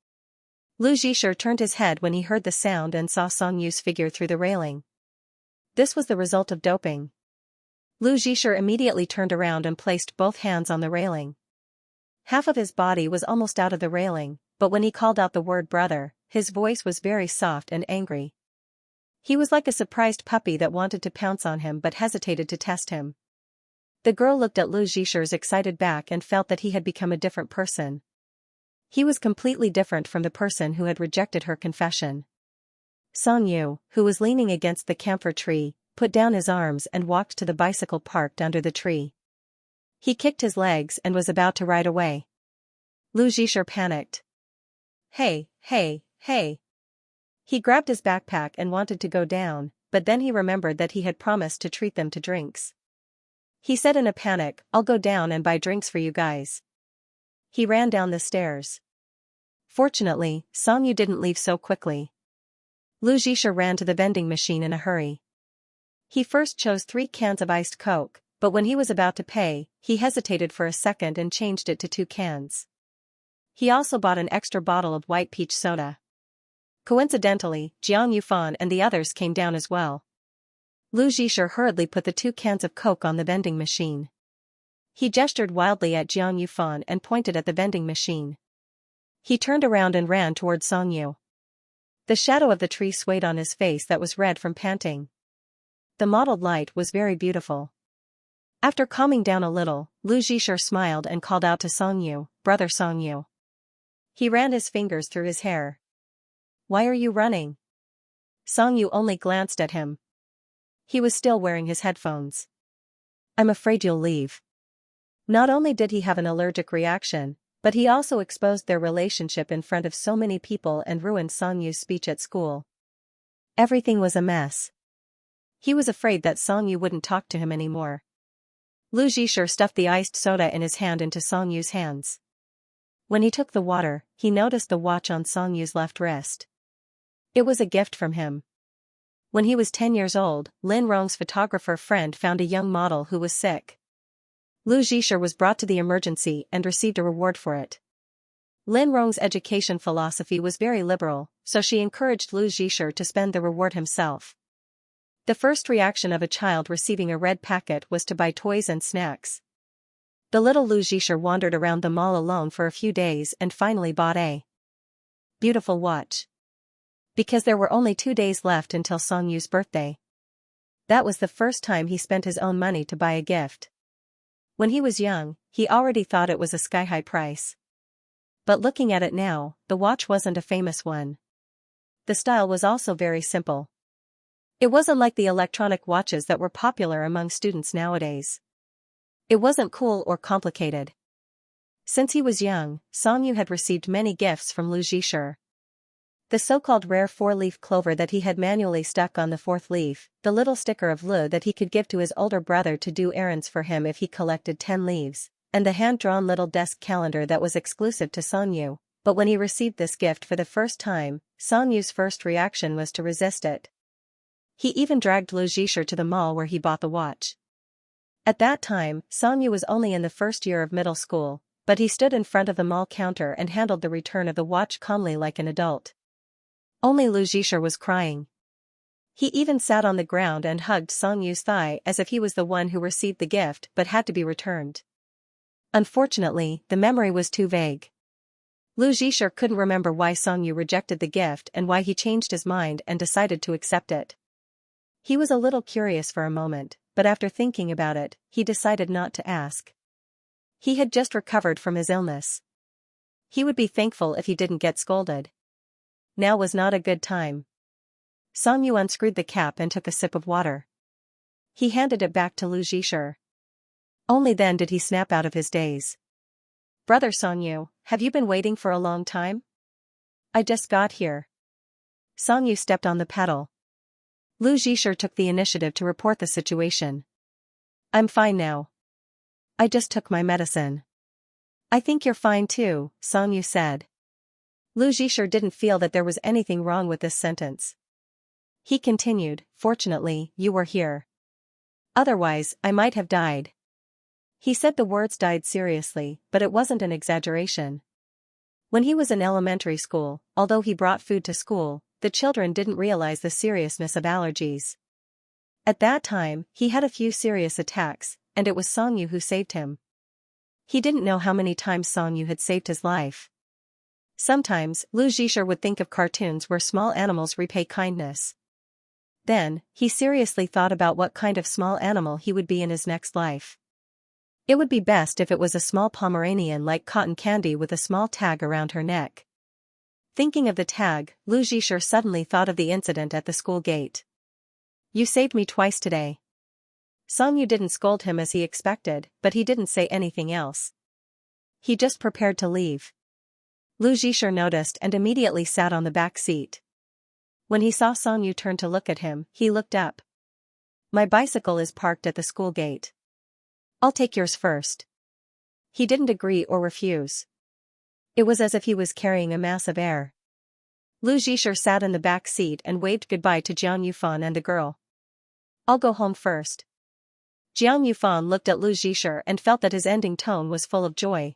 Lu Zhisher turned his head when he heard the sound and saw Songyu's figure through the railing. This was the result of doping. Lu Zhisher immediately turned around and placed both hands on the railing. Half of his body was almost out of the railing, but when he called out the word brother, his voice was very soft and angry. He was like a surprised puppy that wanted to pounce on him but hesitated to test him. The girl looked at Lu Zhisher's excited back and felt that he had become a different person. He was completely different from the person who had rejected her confession. Song Yu, who was leaning against the camphor tree, put down his arms and walked to the bicycle parked under the tree. He kicked his legs and was about to ride away. Lu Zhisher panicked. Hey, hey, hey. He grabbed his backpack and wanted to go down, but then he remembered that he had promised to treat them to drinks. He said in a panic, I'll go down and buy drinks for you guys. He ran down the stairs. Fortunately, Song Yu didn't leave so quickly. Lu Zhisher ran to the vending machine in a hurry. He first chose 3 cans of iced Coke, but when he was about to pay, he hesitated for a second and changed it to 2 cans. He also bought an extra bottle of white peach soda. Coincidentally, Jiang Yufan and the others came down as well. Lu Zhisher hurriedly put the 2 cans of Coke on the vending machine. He gestured wildly at Jiang Yufan and pointed at the vending machine. He turned around and ran toward Song Yu. The shadow of the tree swayed on his face that was red from panting. The mottled light was very beautiful. After calming down a little, Lu Zhisher smiled and called out to Song Yu, Brother Song Yu. He ran his fingers through his hair. Why are you running? Song Yu only glanced at him. He was still wearing his headphones. I'm afraid you'll leave. Not only did he have an allergic reaction, but he also exposed their relationship in front of so many people and ruined Song Yu's speech at school. Everything was a mess. He was afraid that Song Yu wouldn't talk to him anymore. Lu Zhisher stuffed the iced soda in his hand into Song Yu's hands. When he took the water, he noticed the watch on Song Yu's left wrist. It was a gift from him. When he was 10 years old, Lin Rong's photographer friend found a young model who was sick. Lu Zhisher was brought to the emergency and received a reward for it. Lin Rong's education philosophy was very liberal, so she encouraged Lu Zhisher to spend the reward himself. The first reaction of a child receiving a red packet was to buy toys and snacks. The little Lu Zhisher wandered around the mall alone for a few days and finally bought a beautiful watch. Because there were only 2 days left until Song Yu's birthday. That was the first time he spent his own money to buy a gift. When he was young, he already thought it was a sky-high price. But looking at it now, the watch wasn't a famous one. The style was also very simple. It wasn't like the electronic watches that were popular among students nowadays. It wasn't cool or complicated. Since he was young, Song Yu had received many gifts from Lu Zhisher. The so-called rare 4-leaf clover that he had manually stuck on the 4th leaf, the little sticker of Lu that he could give to his older brother to do errands for him if he collected 10 leaves, and the hand-drawn little desk calendar that was exclusive to Song Yu. But when he received this gift for the first time, Song Yu's first reaction was to resist it. He even dragged Lu Zhisher to the mall where he bought the watch. At that time, Song Yu was only in the first year of middle school, but he stood in front of the mall counter and handled the return of the watch calmly like an adult. Only Lu Zhisher was crying. He even sat on the ground and hugged Song Yu's thigh as if he was the one who received the gift but had to be returned. Unfortunately, the memory was too vague. Lu Zhisher couldn't remember why Song Yu rejected the gift and why he changed his mind and decided to accept it. He was a little curious for a moment, but after thinking about it, he decided not to ask. He had just recovered from his illness. He would be thankful if he didn't get scolded. Now was not a good time. Song Yu unscrewed the cap and took a sip of water. He handed it back to Lu Zhisher. Only then did he snap out of his daze. Brother Song Yu, have you been waiting for a long time? I just got here. Song Yu stepped on the pedal. Lu Zhisher took the initiative to report the situation. I'm fine now. I just took my medicine. I think you're fine too, Song Yu said. Lu Zhisher didn't feel that there was anything wrong with this sentence. He continued, fortunately, you were here. Otherwise, I might have died. He said the words died seriously, but it wasn't an exaggeration. When he was in elementary school, although he brought food to school, the children didn't realize the seriousness of allergies. At that time, he had a few serious attacks, and it was Song Yu who saved him. He didn't know how many times Song Yu had saved his life. Sometimes, Lu Zhisher would think of cartoons where small animals repay kindness. Then, he seriously thought about what kind of small animal he would be in his next life. It would be best if it was a small Pomeranian like cotton candy with a small tag around her neck. Thinking of the tag, Lu Zhisher suddenly thought of the incident at the school gate. You saved me twice today. Song Yu didn't scold him as he expected, but he didn't say anything else. He just prepared to leave. Lu Zhisher noticed and immediately sat on the back seat. When he saw Song Yu turn to look at him, he looked up. My bicycle is parked at the school gate. I'll take yours first. He didn't agree or refuse. It was as if he was carrying a mass of air. Lu Zhisher sat in the back seat and waved goodbye to Jiang Yufan and the girl. I'll go home first. Jiang Yufan looked at Lu Zhisher and felt that his ending tone was full of joy.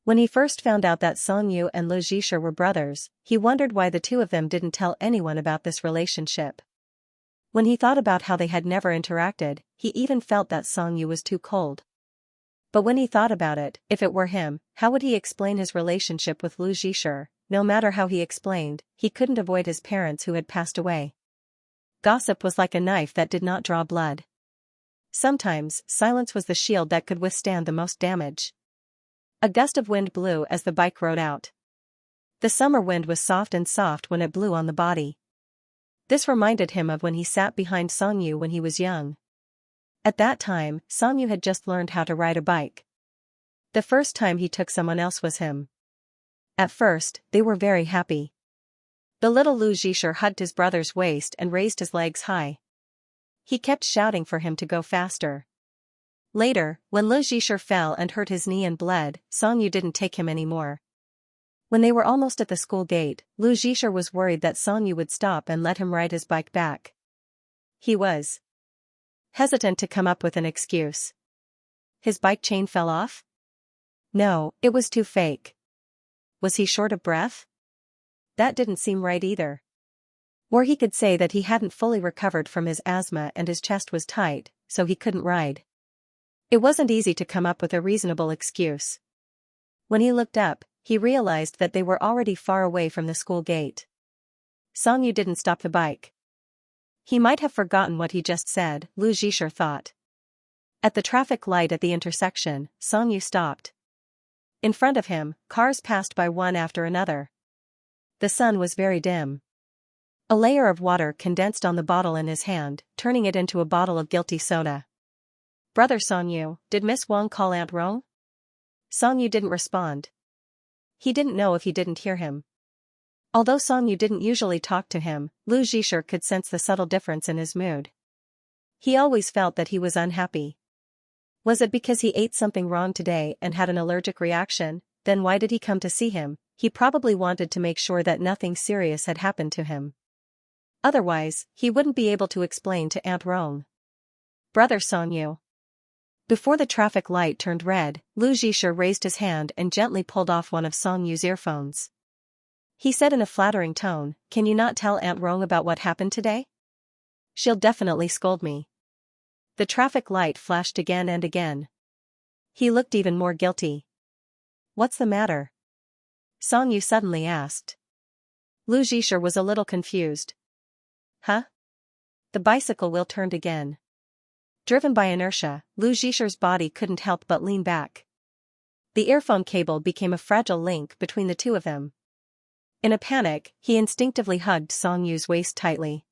When he first found out that Song Yu and Lu Zhisher were brothers, he wondered why the two of them didn't tell anyone about this relationship. When he thought about how they had never interacted, he even felt that Song Yu was too cold. But when he thought about it, if it were him, how would he explain his relationship with Lu Zhisher? No matter how he explained, he couldn't avoid his parents who had passed away. Gossip was like a knife that did not draw blood. Sometimes, silence was the shield that could withstand the most damage. A gust of wind blew as the bike rode out. The summer wind was soft when it blew on the body. This reminded him of when he sat behind Song Yu when he was young. At that time, Song Yu had just learned how to ride a bike. The first time he took someone else was him. At first, they were very happy. The little Lu Zhisher hugged his brother's waist and raised his legs high. He kept shouting for him to go faster. Later, when Lu Zhisher fell and hurt his knee and bled, Song Yu didn't take him anymore. When they were almost at the school gate, Lu Zhisher was worried that Song Yu would stop and let him ride his bike back. He was hesitant to come up with an excuse. His bike chain fell off? No, it was too fake. Was he short of breath? That didn't seem right either. Or he could say that he hadn't fully recovered from his asthma and his chest was tight, so he couldn't ride. It wasn't easy to come up with a reasonable excuse. When he looked up, he realized that they were already far away from the school gate. Song Yu didn't stop the bike. He might have forgotten what he just said, Lu Zhisher thought. At the traffic light at the intersection, Song Yu stopped. In front of him, cars passed by one after another. The sun was very dim. A layer of water condensed on the bottle in his hand, turning it into a bottle of guilty soda. Brother Song Yu, did Miss Wang call Aunt Rong? Song Yu didn't respond. He didn't know if he didn't hear him. Although Song Yu didn't usually talk to him, Lu Zhisher could sense the subtle difference in his mood. He always felt that he was unhappy. Was it because he ate something wrong today and had an allergic reaction? Then why did he come to see him? He probably wanted to make sure that nothing serious had happened to him. Otherwise, he wouldn't be able to explain to Aunt Rong. Brother Song Yu. Before the traffic light turned red, Lu Zhisher raised his hand and gently pulled off one of Song Yu's earphones. He said in a flattering tone, "Can you not tell Aunt Rong about what happened today? She'll definitely scold me." The traffic light flashed again and again. He looked even more guilty. What's the matter? Song Yu suddenly asked. Lu Zhisher was a little confused. Huh? The bicycle wheel turned again. Driven by inertia, Lu Zhisher's body couldn't help but lean back. The earphone cable became a fragile link between the two of them. In a panic, he instinctively hugged Song Yu's waist tightly.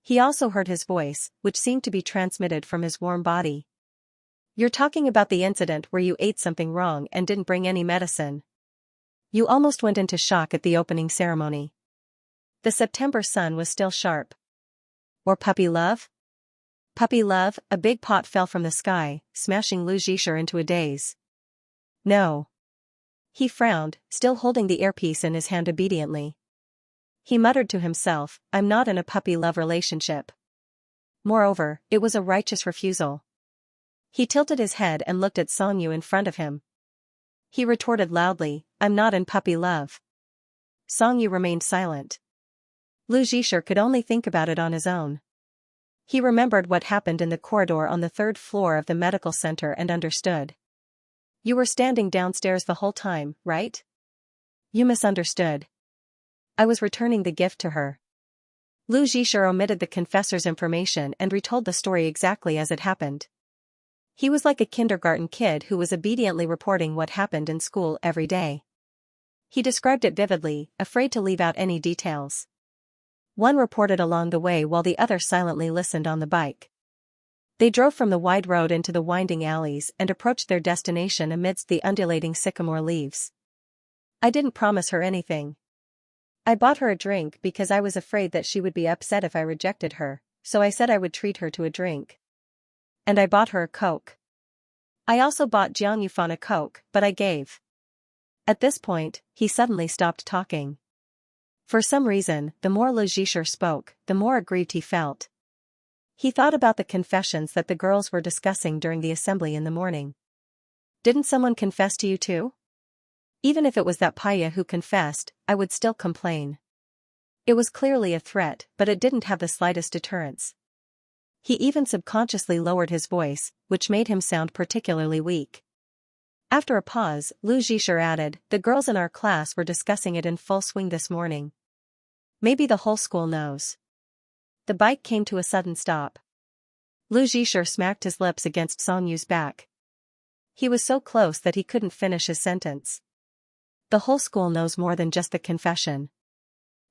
He also heard his voice, which seemed to be transmitted from his warm body. You're talking about the incident where you ate something wrong and didn't bring any medicine. You almost went into shock at the opening ceremony. The September sun was still sharp. Or puppy love? Puppy love, a big pot fell from the sky, smashing Lu Zhisher into a daze. No. He frowned, still holding the earpiece in his hand obediently. He muttered to himself, I'm not in a puppy love relationship. Moreover, it was a righteous refusal. He tilted his head and looked at Song Yu in front of him. He retorted loudly, I'm not in puppy love. Song Yu remained silent. Lu Zhisher could only think about it on his own. He remembered what happened in the corridor on the third floor of the medical center and understood. You were standing downstairs the whole time, right? You misunderstood. I was returning the gift to her. Lu Zhisher omitted the confessor's information and retold the story exactly as it happened. He was like a kindergarten kid who was obediently reporting what happened in school every day. He described it vividly, afraid to leave out any details. One reported along the way while the other silently listened on the bike. They drove from the wide road into the winding alleys and approached their destination amidst the undulating sycamore leaves. I didn't promise her anything. I bought her a drink because I was afraid that she would be upset if I rejected her, so I said I would treat her to a drink. And I bought her a Coke. I also bought Xianxia a Coke, but I gave. At this point, he suddenly stopped talking. For some reason, the more Lu Zhisher spoke, the more aggrieved he felt. He thought about the confessions that the girls were discussing during the assembly in the morning. Didn't someone confess to you too? Even if it was that Paya who confessed, I would still complain. It was clearly a threat, but it didn't have the slightest deterrence. He even subconsciously lowered his voice, which made him sound particularly weak. After a pause, Lu Zhisher added, "The girls in our class were discussing it in full swing this morning. Maybe the whole school knows." The bike came to a sudden stop. Lu Zhisher smacked his lips against Song Yu's back. He was so close that he couldn't finish his sentence. The whole school knows more than just the confession.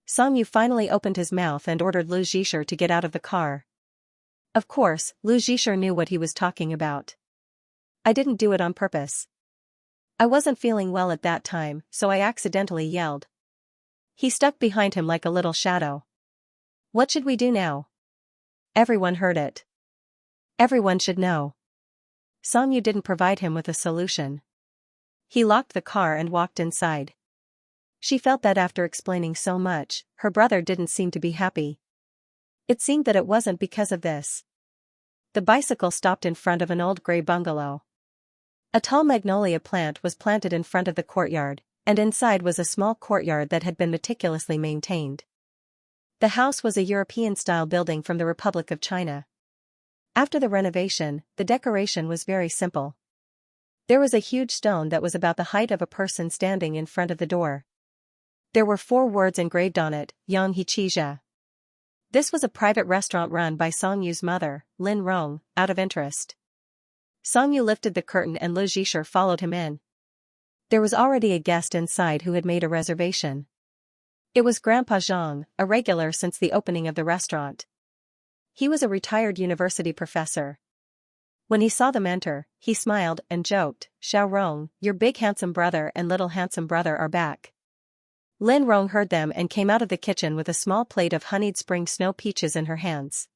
Song Yu finally opened his mouth and ordered Lu Zhisher to get out of the car. Of course, Lu Zhisher knew what he was talking about. I didn't do it on purpose. I wasn't feeling well at that time, so I accidentally yelled. He stuck behind him like a little shadow. What should we do now? Everyone heard it. Everyone should know. Song Yu didn't provide him with a solution. He locked the car and walked inside. She felt that after explaining so much, her brother didn't seem to be happy. It seemed that it wasn't because of this. The bicycle stopped in front of an old gray bungalow. A tall magnolia plant was planted in front of the courtyard, and inside was a small courtyard that had been meticulously maintained. The house was a European-style building from the Republic of China. After the renovation, the decoration was very simple. There was a huge stone that was about the height of a person standing in front of the door. There were 4 words engraved on it, Yang Xianxia. This was a private restaurant run by Song Yu's mother, Lin Rong, out of interest. Song Yu lifted the curtain and Lu Zhisher followed him in. There was already a guest inside who had made a reservation. It was Grandpa Zhang, a regular since the opening of the restaurant. He was a retired university professor. When he saw them enter, he smiled and joked, "Xiao Rong, your big handsome brother and little handsome brother are back." Lin Rong heard them and came out of the kitchen with a small plate of honeyed spring snow peaches in her hands.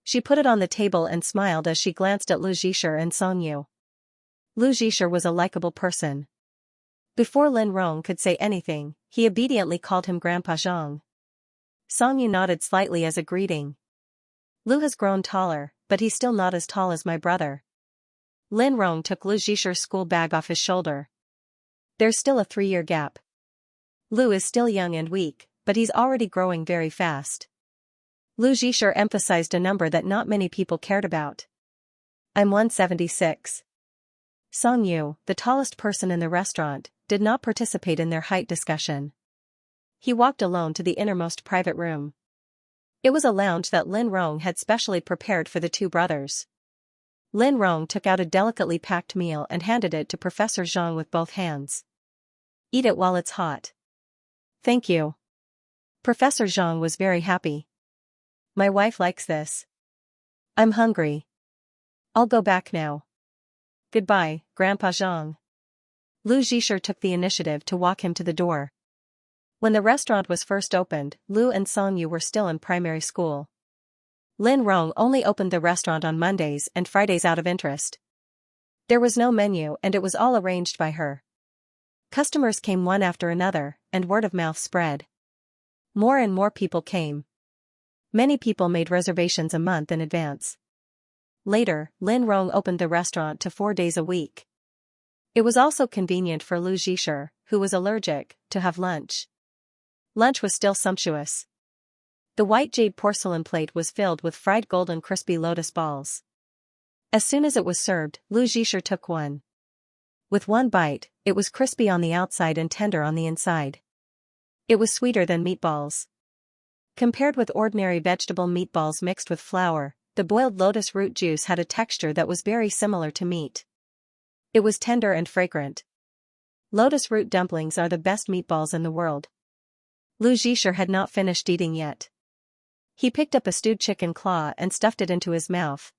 She put it on the table and smiled as she glanced at Lu Zhisher and Song Yu. Lu Zhisher was a likable person. Before Lin Rong could say anything, he obediently called him Grandpa Zhang. Song Yu nodded slightly as a greeting. Lu has grown taller, but he's still not as tall as my brother. Lin Rong took Lu Zhisher's school bag off his shoulder. There's still a 3-year gap. Lu is still young and weak, but he's already growing very fast. Lu Zhisher emphasized a number that not many people cared about. I'm 176. Song Yu, the tallest person in the restaurant, did not participate in their height discussion. He walked alone to the innermost private room. It was a lounge that Lin Rong had specially prepared for the 2 brothers. Lin Rong took out a delicately packed meal and handed it to Professor Zhang with both hands. Eat it while it's hot. Thank you. Professor Zhang was very happy. My wife likes this. I'm hungry. I'll go back now. Goodbye, Grandpa Zhang. Lu Zhisher took the initiative to walk him to the door. When the restaurant was first opened, Lu and Song Yu were still in primary school. Lin Rong only opened the restaurant on Mondays and Fridays out of interest. There was no menu and it was all arranged by her. Customers came one after another, and word of mouth spread. More and more people came. Many people made reservations a month in advance. Later, Lin Rong opened the restaurant to 4 days a week. It was also convenient for Lu Zhisher, who was allergic, to have lunch. Lunch was still sumptuous. The white jade porcelain plate was filled with fried golden crispy lotus balls. As soon as it was served, Lu Zhisher took one. With one bite, it was crispy on the outside and tender on the inside. It was sweeter than meatballs. Compared with ordinary vegetable meatballs mixed with flour, The boiled lotus root juice had a texture that was very similar to meat. It was tender and fragrant. Lotus root dumplings are the best meatballs in the world. Lu Zhisher had not finished eating yet. He picked up a stewed chicken claw and stuffed it into his mouth.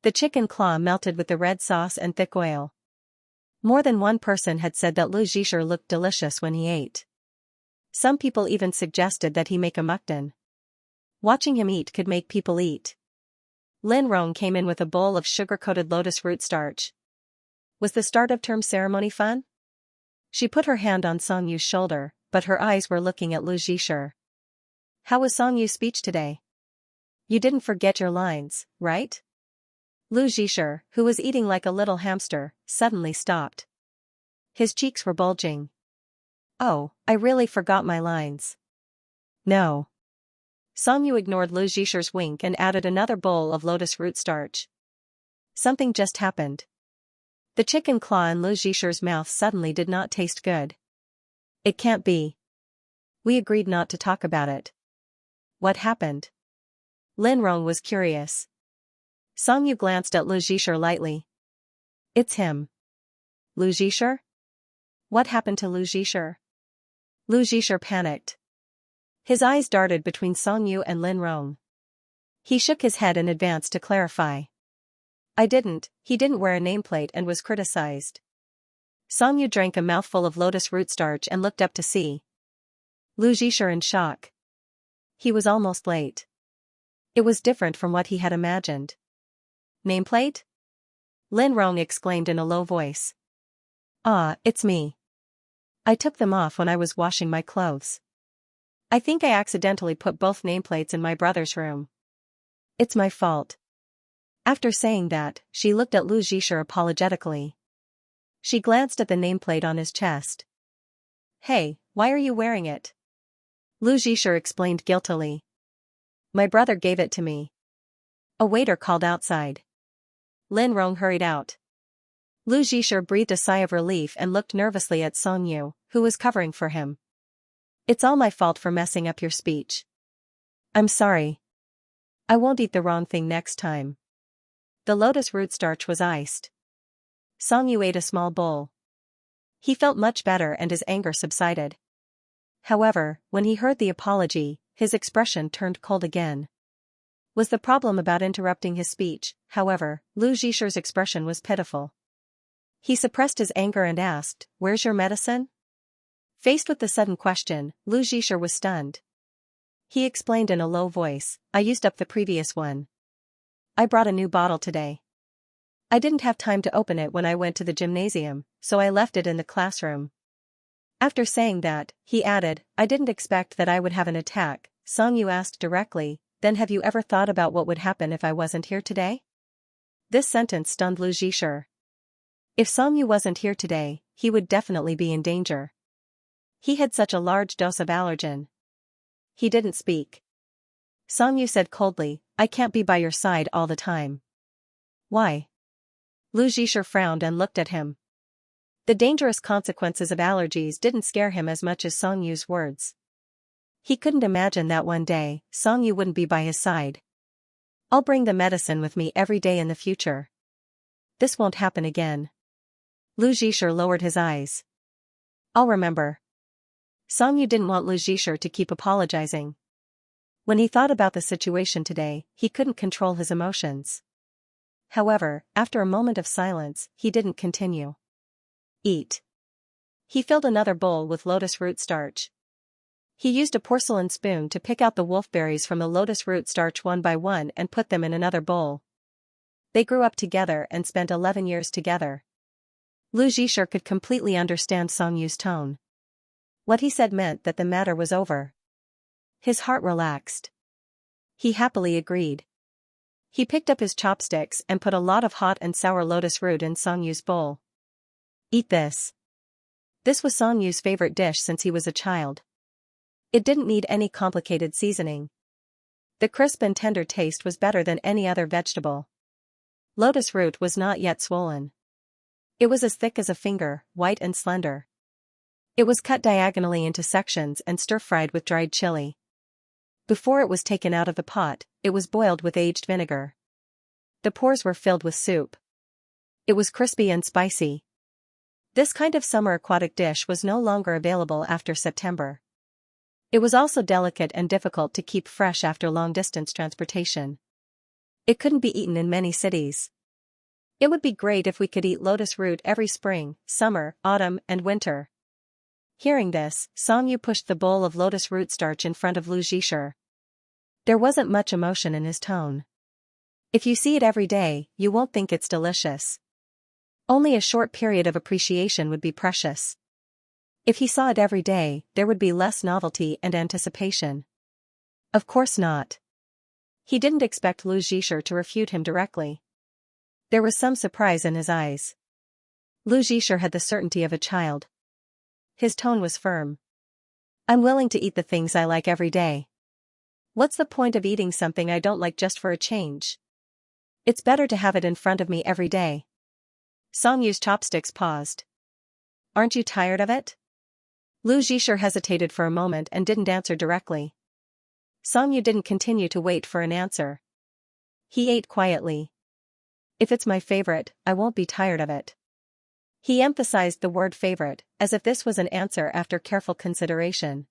The chicken claw melted with the red sauce and thick oil. More than one person had said that Lu Zhisher looked delicious when he ate. Some people even suggested that he make a mukbang. Watching him eat could make people eat. Lin Rong came in with a bowl of sugar-coated lotus root starch. Was the start of term ceremony fun? She put her hand on Song Yu's shoulder, but her eyes were looking at Lu Zhisher. How was Song Yu's speech today? You didn't forget your lines, right? Lu Zhisher, who was eating like a little hamster, suddenly stopped. His cheeks were bulging. Oh, I really forgot my lines. No. Song Yu ignored Lu Zhisher's wink and added another bowl of lotus root starch. Something just happened. The chicken claw in Lu Zhisher's mouth suddenly did not taste good. It can't be. We agreed not to talk about it. What happened? Lin Rong was curious. Song Yu glanced at Lu Zhisher lightly. It's him. Lu Zhisher? What happened to Lu Zhisher? Lu Zhisher panicked. His eyes darted between Song Yu and Lin Rong. He shook his head in advance to clarify. He didn't wear a nameplate and was criticized. Song Yu drank a mouthful of lotus root starch and looked up to see Lu Zhisher in shock. He was almost late. It was different from what he had imagined. Nameplate? Lin Rong exclaimed in a low voice. Ah, it's me. I took them off when I was washing my clothes. I think I accidentally put both nameplates in my brother's room. It's my fault. After saying that, she looked at Lu Zhisher apologetically. She glanced at the nameplate on his chest. Hey, why are you wearing it? Lu Zhisher explained guiltily. My brother gave it to me. A waiter called outside. Lin Rong hurried out. Lu Zhisher breathed a sigh of relief and looked nervously at Song Yu, who was covering for him. It's all my fault for messing up your speech. I'm sorry. I won't eat the wrong thing next time. The lotus root starch was iced. Song Yu ate a small bowl. He felt much better and his anger subsided. However, when he heard the apology, his expression turned cold again. Was the problem about interrupting his speech? However, Lu Zhisher's expression was pitiful. He suppressed his anger and asked, "Where's your medicine?" Faced with the sudden question, Lu Zhisher was stunned. He explained in a low voice, I used up the previous one. I brought a new bottle today. I didn't have time to open it when I went to the gymnasium, so I left it in the classroom. After saying that, he added, I didn't expect that I would have an attack. Song Yu asked directly, then have you ever thought about what would happen if I wasn't here today? This sentence stunned Lu Zhisher. If Song Yu wasn't here today, he would definitely be in danger. He had such a large dose of Allergen. He didn't speak. Song Yu said coldly, I can't be by your side all the time. Why? Lu Zhisher frowned and looked at him. The dangerous consequences of allergies didn't scare him as much as Song Yu's words. He couldn't imagine that one day, Song Yu wouldn't be by his side. I'll bring the medicine with me every day in the future. This won't happen again. Lu Zhisher lowered his eyes. I'll remember. Song Yu didn't want Lu Zhisher to keep apologizing. When he thought about the situation today, he couldn't control his emotions. However, after a moment of silence, he didn't continue. Eat. He filled another bowl with lotus root starch. He used a porcelain spoon to pick out the wolfberries from the lotus root starch one by one and put them in another bowl. They grew up together and spent 11 years together. Lu Zhisher could completely understand Song Yu's tone. What he said meant that the matter was over. His heart relaxed. He happily agreed. He picked up his chopsticks and put a lot of hot and sour lotus root in Song Yu's bowl. Eat this. This was Song Yu's favorite dish since he was a child. It didn't need any complicated seasoning. The crisp and tender taste was better than any other vegetable. Lotus root was not yet swollen. It was as thick as a finger, white and slender. It was cut diagonally into sections and stir-fried with dried chili. Before it was taken out of the pot, it was boiled with aged vinegar. The pores were filled with soup. It was crispy and spicy. This kind of summer aquatic dish was no longer available after September. It was also delicate and difficult to keep fresh after long-distance transportation. It couldn't be eaten in many cities. It would be great if we could eat lotus root every spring, summer, autumn, and winter. Hearing this, Songyu pushed the bowl of lotus root starch in front of Lu Zhisher. There wasn't much emotion in his tone. If you see it every day, you won't think it's delicious. Only a short period of appreciation would be precious. If he saw it every day, there would be less novelty and anticipation. Of course not. He didn't expect Lu Zhisher to refute him directly. There was some surprise in his eyes. Lu Zhisher had the certainty of a child. His tone was firm. I'm willing to eat the things I like every day. What's the point of eating something I don't like just for a change? It's better to have it in front of me every day. Songyu's chopsticks paused. Aren't you tired of it? Lu Zhisher hesitated for a moment and didn't answer directly. Songyu didn't continue to wait for an answer. He ate quietly. If it's my favorite, I won't be tired of it. He emphasized the word favorite, as if this was an answer after careful consideration.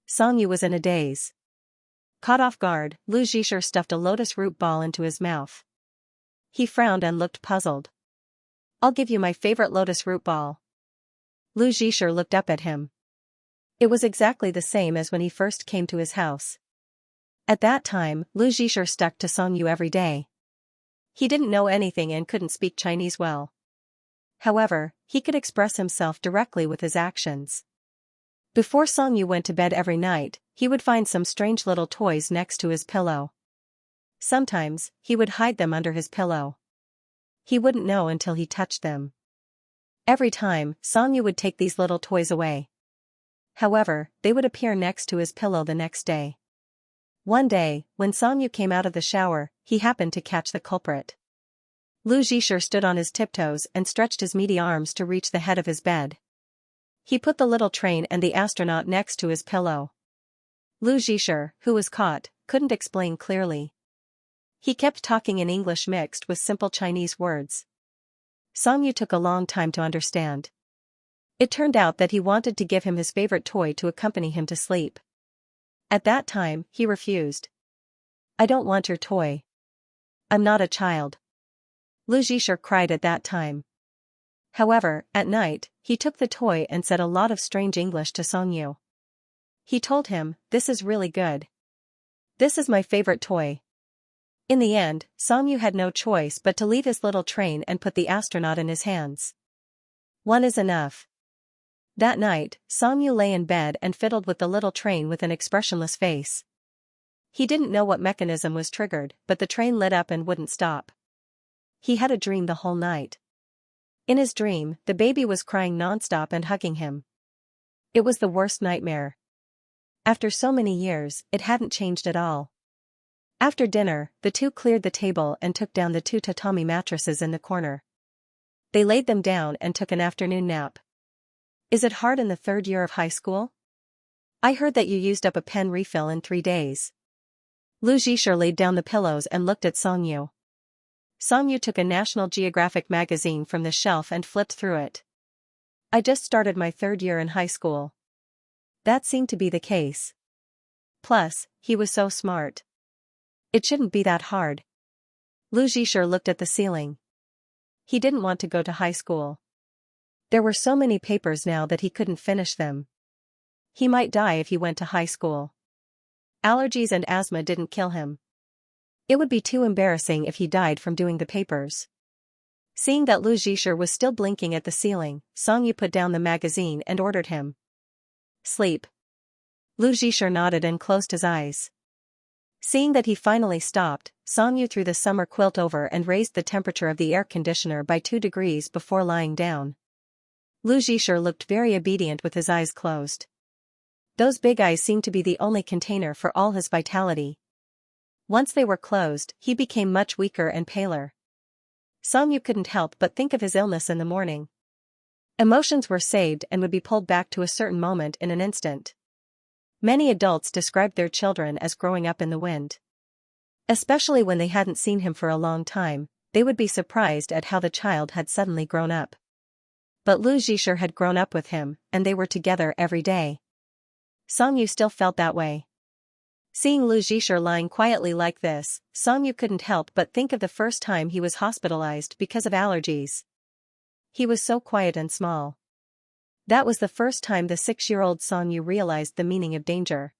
Songyu was in a daze. Caught off guard, Lu Zhisher stuffed a lotus root ball into his mouth. He frowned and looked puzzled. I'll give you my favorite lotus root ball. Lu Zhisher looked up at him. It was exactly the same as when he first came to his house. At that time, Lu Zhisher stuck to Songyu every day. He didn't know anything and couldn't speak Chinese well. However, he could express himself directly with his actions. Before Songyu went to bed every night, he would find some strange little toys next to his pillow. Sometimes, he would hide them under his pillow. He wouldn't know until he touched them. Every time, Songyu would take these little toys away. However, they would appear next to his pillow the next day. One day, when Songyu came out of the shower, he happened to catch the culprit. Lu Zhisher stood on his tiptoes and stretched his meaty arms to reach the head of his bed. He put the little train and the astronaut next to his pillow. Lu Zhisher, who was caught, couldn't explain clearly. He kept talking in English mixed with simple Chinese words. Songyu took a long time to understand. It turned out that he wanted to give him his favorite toy to accompany him to sleep. At that time, he refused. I don't want your toy. I'm not a child. Lu Zhisher cried at that time. However, at night, he took the toy and said a lot of strange English to Songyu. He told him, this is really good. This is my favorite toy. In the end, Songyu had no choice but to leave his little train and put the astronaut in his hands. One is enough. That night, Songyu lay in bed and fiddled with the little train with an expressionless face. He didn't know what mechanism was triggered, but the train lit up and wouldn't stop. He had a dream the whole night. In his dream, the baby was crying nonstop and hugging him. It was the worst nightmare. After so many years, it hadn't changed at all. After dinner, the two cleared the table and took down the two tatami mattresses in the corner. They laid them down and took an afternoon nap. Is it hard in the third year of high school? I heard that you used up a pen refill in 3 days. Lu Zhisher laid down the pillows and looked at Songyu. Songyu took a National Geographic magazine from the shelf and flipped through it. I just started my 3rd year in high school. That seemed to be the case. Plus, he was so smart. It shouldn't be that hard. Lu Zhisher looked at the ceiling. He didn't want to go to high school. There were so many papers now that he couldn't finish them. He might die if he went to high school. Allergies and asthma didn't kill him. It would be too embarrassing if he died from doing the papers. Seeing that Lu Zhisher was still blinking at the ceiling, Songyu put down the magazine and ordered him. Sleep. Lu Zhisher nodded and closed his eyes. Seeing that he finally stopped, Songyu threw the summer quilt over and raised the temperature of the air conditioner by 2 degrees before lying down. Lu Zhisher looked very obedient with his eyes closed. Those big eyes seemed to be the only container for all his vitality. Once they were closed, he became much weaker and paler. Songyu couldn't help but think of his illness in the morning. Emotions were saved and would be pulled back to a certain moment in an instant. Many adults described their children as growing up in the wind. Especially when they hadn't seen him for a long time, they would be surprised at how the child had suddenly grown up. But Lu Zhisher had grown up with him, and they were together every day. Songyu still felt that way. Seeing Lu Zhisher lying quietly like this, Songyu couldn't help but think of the first time he was hospitalized because of allergies. He was so quiet and small. That was the first time the 6-year-old Songyu realized the meaning of danger.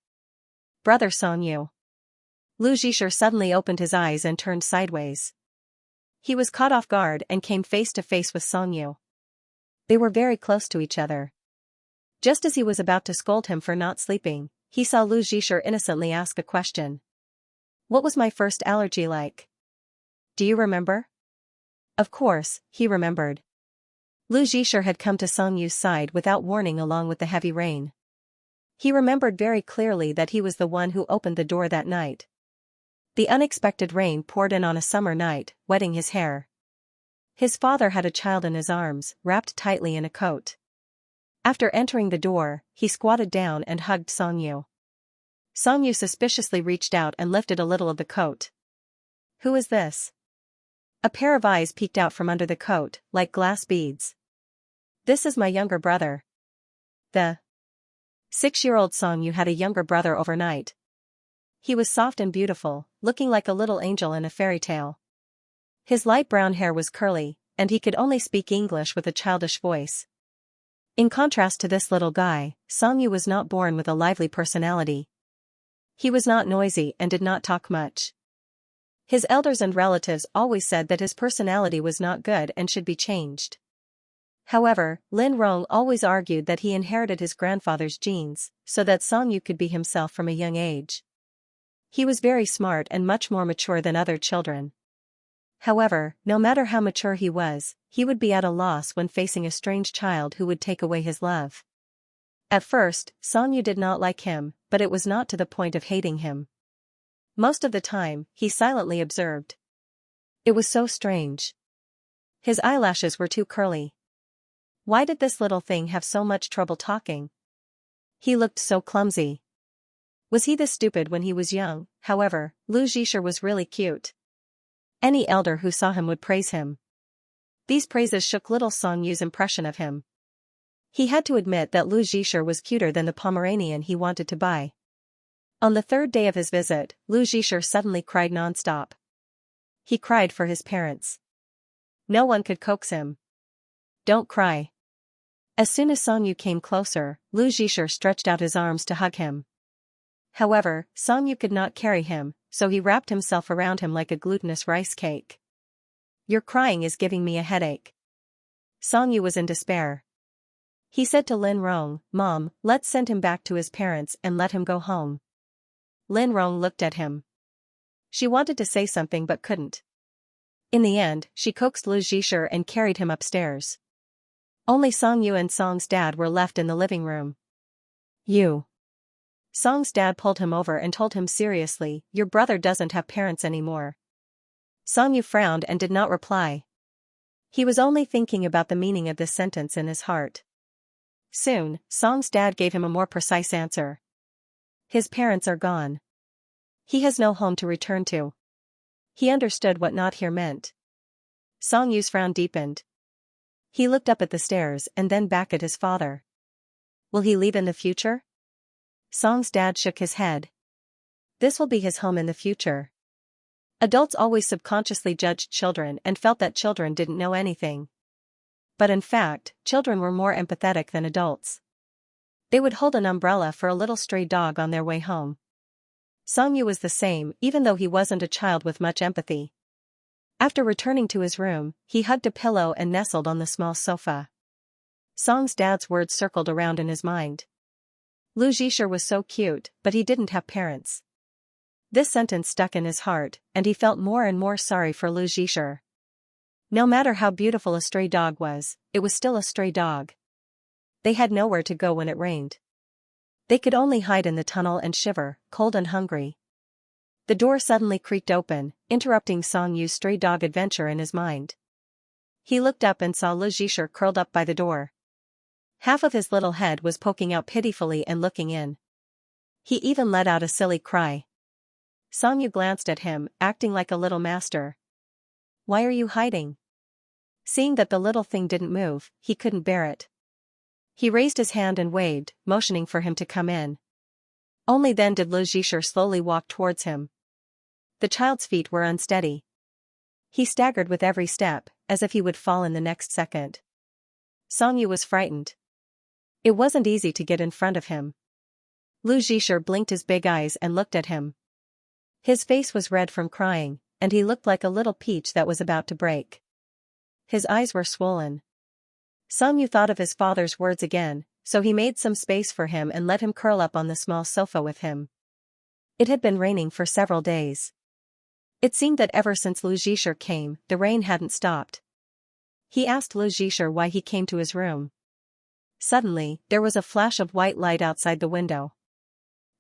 Brother Songyu. Lu Zhisher suddenly opened his eyes and turned sideways. He was caught off guard and came face to face with Songyu. They were very close to each other. Just as he was about to scold him for not sleeping, he saw Lu Zhisher innocently ask a question. What was my first allergy like? Do you remember? Of course, he remembered. Lu Zhisher had come to Songyu's side without warning along with the heavy rain. He remembered very clearly that he was the one who opened the door that night. The unexpected rain poured in on a summer night, wetting his hair. His father had a child in his arms, wrapped tightly in a coat. After entering the door, he squatted down and hugged Songyu. Songyu suspiciously reached out and lifted a little of the coat. Who is this? A pair of eyes peeked out from under the coat, like glass beads. This is my younger brother. The 6-year-old Songyu had a younger brother overnight. He was soft and beautiful, looking like a little angel in a fairy tale. His light brown hair was curly, and he could only speak English with a childish voice. In contrast to this little guy, Songyu was not born with a lively personality. He was not noisy and did not talk much. His elders and relatives always said that his personality was not good and should be changed. However, Lin Rong always argued that he inherited his grandfather's genes, so that Songyu could be himself from a young age. He was very smart and much more mature than other children. However, no matter how mature he was, he would be at a loss when facing a strange child who would take away his love. At first, Songyu did not like him, but it was not to the point of hating him. Most of the time, he silently observed. It was so strange. His eyelashes were too curly. Why did this little thing have so much trouble talking? He looked so clumsy. Was he this stupid when he was young? However, Lu Zhisher was really cute. Any elder who saw him would praise him. These praises shook little Songyu's impression of him. He had to admit that Lu Zhisher was cuter than the Pomeranian he wanted to buy. On the third day of his visit, Lu Zhisher suddenly cried non-stop. He cried for his parents. No one could coax him. Don't cry. As soon as Songyu came closer, Lu Zhisher stretched out his arms to hug him. However, Songyu could not carry him, so he wrapped himself around him like a glutinous rice cake. Your crying is giving me a headache. Songyu was in despair. He said to Lin Rong, Mom, let's send him back to his parents and let him go home. Lin Rong looked at him. She wanted to say something but couldn't. In the end, she coaxed Lu Zhisher and carried him upstairs. Only Songyu and Song's dad were left in the living room. You. Song's dad pulled him over and told him seriously, your brother doesn't have parents anymore. Songyu frowned and did not reply. He was only thinking about the meaning of this sentence in his heart. Soon, Song's dad gave him a more precise answer. His parents are gone. He has no home to return to. He understood what not here meant. Songyu's frown deepened. He looked up at the stairs and then back at his father. Will he leave in the future? Song's dad shook his head. This will be his home in the future. Adults always subconsciously judged children and felt that children didn't know anything. But in fact, children were more empathetic than adults. They would hold an umbrella for a little stray dog on their way home. Songyu was the same, even though he wasn't a child with much empathy. After returning to his room, he hugged a pillow and nestled on the small sofa. Song's dad's words circled around in his mind. Lu Zhisher was so cute, but he didn't have parents. This sentence stuck in his heart, and he felt more and more sorry for Lu Zhisher. No matter how beautiful a stray dog was, it was still a stray dog. They had nowhere to go when it rained. They could only hide in the tunnel and shiver, cold and hungry. The door suddenly creaked open, interrupting Songyu's stray dog adventure in his mind. He looked up and saw Lu Zhisher curled up by the door. Half of his little head was poking out pitifully and looking in. He even let out a silly cry. Songyu glanced at him, acting like a little master. Why are you hiding? Seeing that the little thing didn't move, he couldn't bear it. He raised his hand and waved, motioning for him to come in. Only then did Lu Zhisher slowly walk towards him. The child's feet were unsteady. He staggered with every step, as if he would fall in the next second. Songyu was frightened. It wasn't easy to get in front of him. Lu Zhisher blinked his big eyes and looked at him. His face was red from crying, and he looked like a little peach that was about to break. His eyes were swollen. Songyu thought of his father's words again, so he made some space for him and let him curl up on the small sofa with him. It had been raining for several days. It seemed that ever since Lu Zhisher came, the rain hadn't stopped. He asked Lu Zhisher why he came to his room. Suddenly, there was a flash of white light outside the window.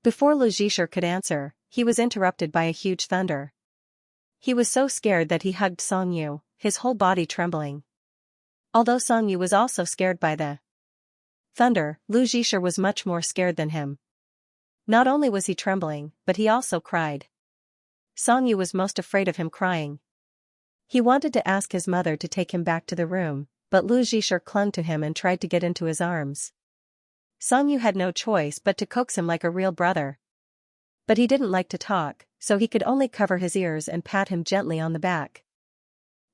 Before Lu Zhisher could answer, he was interrupted by a huge thunder. He was so scared that he hugged Songyu, his whole body trembling. Although Songyu was also scared by the thunder, Lu Zhisher was much more scared than him. Not only was he trembling, but he also cried. Songyu was most afraid of him crying. He wanted to ask his mother to take him back to the room, but Lu Zhisher clung to him and tried to get into his arms. Songyu had no choice but to coax him like a real brother. But he didn't like to talk, so he could only cover his ears and pat him gently on the back.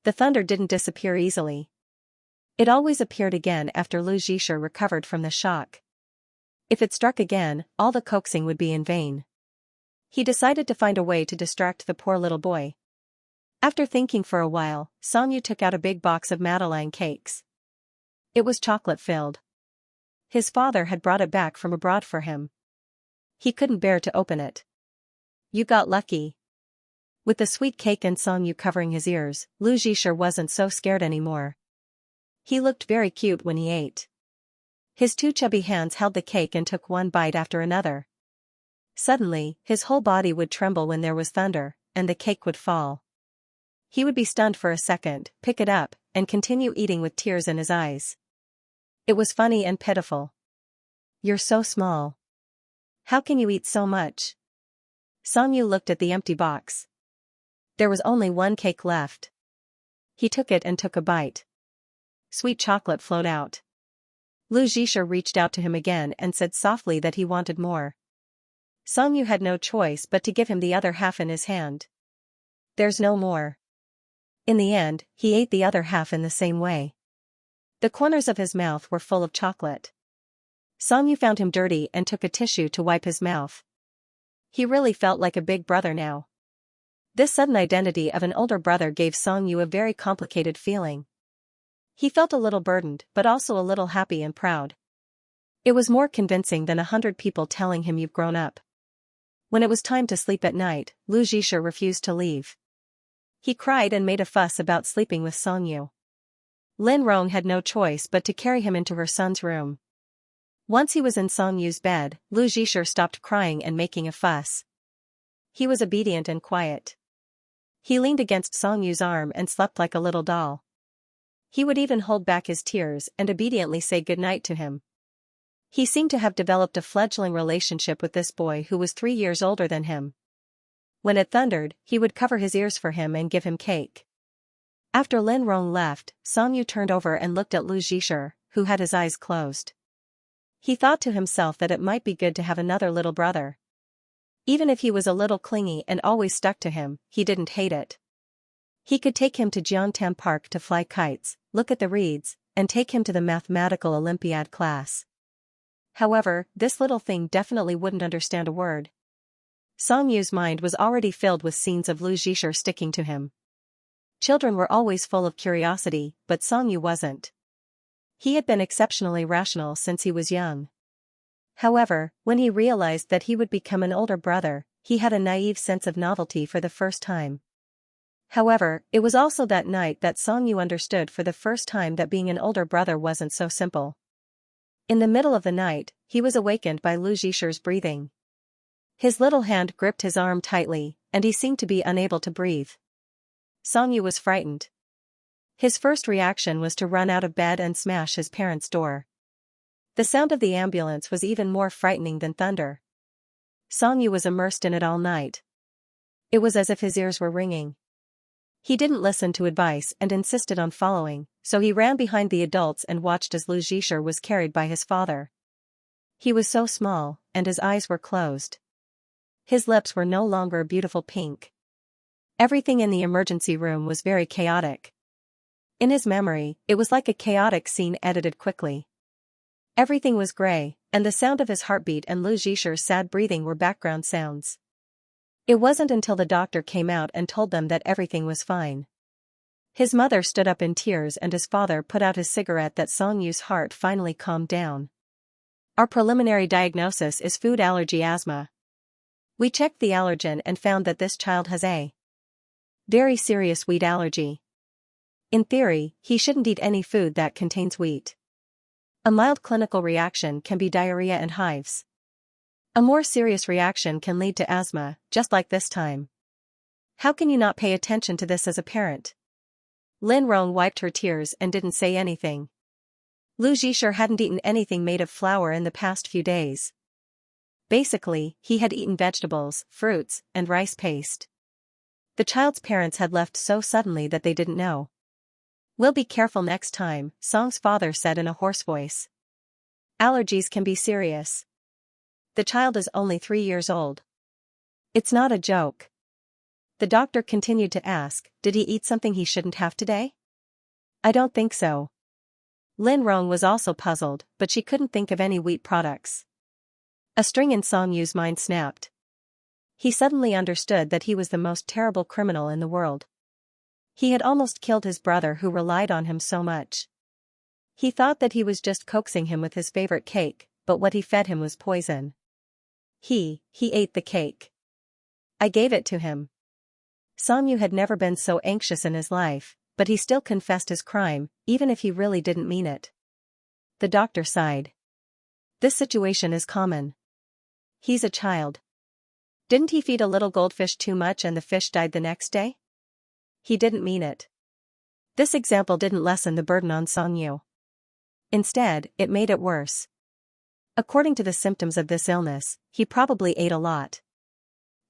The thunder didn't disappear easily. It always appeared again after Lu Zhisher recovered from the shock. If it struck again, all the coaxing would be in vain. He decided to find a way to distract the poor little boy. After thinking for a while, Songyu took out a big box of Madeleine cakes. It was chocolate-filled. His father had brought it back from abroad for him. He couldn't bear to open it. You got lucky. With the sweet cake and Songyu covering his ears, Lu Zhisher wasn't so scared anymore. He looked very cute when he ate. His two chubby hands held the cake and took one bite after another. Suddenly, his whole body would tremble when there was thunder, and the cake would fall. He would be stunned for a second, pick it up, and continue eating with tears in his eyes. It was funny and pitiful. You're so small. How can you eat so much? Songyu looked at the empty box. There was only one cake left. He took it and took a bite. Sweet chocolate flowed out. Lu Zhisher reached out to him again and said softly that he wanted more. Songyu had no choice but to give him the other half in his hand. There's no more. In the end, he ate the other half in the same way. The corners of his mouth were full of chocolate. Songyu found him dirty and took a tissue to wipe his mouth. He really felt like a big brother now. This sudden identity of an older brother gave Songyu a very complicated feeling. He felt a little burdened but also a little happy and proud. It was more convincing than 100 people telling him you've grown up. When it was time to sleep at night, Lu Zhisher refused to leave. He cried and made a fuss about sleeping with Songyu. Lin Rong had no choice but to carry him into her son's room. Once he was in Songyu's bed, Lu Zhisher stopped crying and making a fuss. He was obedient and quiet. He leaned against Songyu's arm and slept like a little doll. He would even hold back his tears and obediently say goodnight to him. He seemed to have developed a fledgling relationship with this boy who was 3 years older than him. When it thundered, he would cover his ears for him and give him cake. After Lin Rong left, Songyu turned over and looked at Lu Zhisher, who had his eyes closed. He thought to himself that it might be good to have another little brother. Even if he was a little clingy and always stuck to him, he didn't hate it. He could take him to Jiangtan Park to fly kites, look at the reeds, and take him to the mathematical Olympiad class. However, this little thing definitely wouldn't understand a word. Songyu's mind was already filled with scenes of Lu Zhisher sticking to him. Children were always full of curiosity, but Songyu wasn't. He had been exceptionally rational since he was young. However, when he realized that he would become an older brother, he had a naive sense of novelty for the first time. However, it was also that night that Songyu understood for the first time that being an older brother wasn't so simple. In the middle of the night, he was awakened by Lu Zhisher's breathing. His little hand gripped his arm tightly, and he seemed to be unable to breathe. Songyu was frightened. His first reaction was to run out of bed and smash his parents' door. The sound of the ambulance was even more frightening than thunder. Songyu was immersed in it all night. It was as if his ears were ringing. He didn't listen to advice and insisted on following, so he ran behind the adults and watched as Lu Zhisher was carried by his father. He was so small, and his eyes were closed. His lips were no longer a beautiful pink. Everything in the emergency room was very chaotic. In his memory, it was like a chaotic scene edited quickly. Everything was gray, and the sound of his heartbeat and Lu Zhisher's sad breathing were background sounds. It wasn't until the doctor came out and told them that everything was fine. His mother stood up in tears and his father put out his cigarette that Song Yu's heart finally calmed down. Our preliminary diagnosis is food allergy asthma. We checked the allergen and found that this child has a very serious wheat allergy. In theory, he shouldn't eat any food that contains wheat. A mild clinical reaction can be diarrhea and hives. A more serious reaction can lead to asthma, just like this time. How can you not pay attention to this as a parent? Lin Rong wiped her tears and didn't say anything. Lu Zhisher hadn't eaten anything made of flour in the past few days. Basically, he had eaten vegetables, fruits, and rice paste. The child's parents had left so suddenly that they didn't know. "We'll be careful next time," Song's father said in a hoarse voice. "Allergies can be serious. The child is only 3 years old. It's not a joke." The doctor continued to ask, "Did he eat something he shouldn't have today?" "I don't think so." Lin Rong was also puzzled, but she couldn't think of any wheat products. A string in Song Yu's mind snapped. He suddenly understood that he was the most terrible criminal in the world. He had almost killed his brother who relied on him so much. He thought that he was just coaxing him with his favorite cake, but what he fed him was poison. He ate the cake. I gave it to him. Song Yu had never been so anxious in his life, but he still confessed his crime, even if he really didn't mean it. The doctor sighed. This situation is common. He's a child. Didn't he feed a little goldfish too much and the fish died the next day? He didn't mean it. This example didn't lessen the burden on Song Yu. Instead, it made it worse. According to the symptoms of this illness, he probably ate a lot.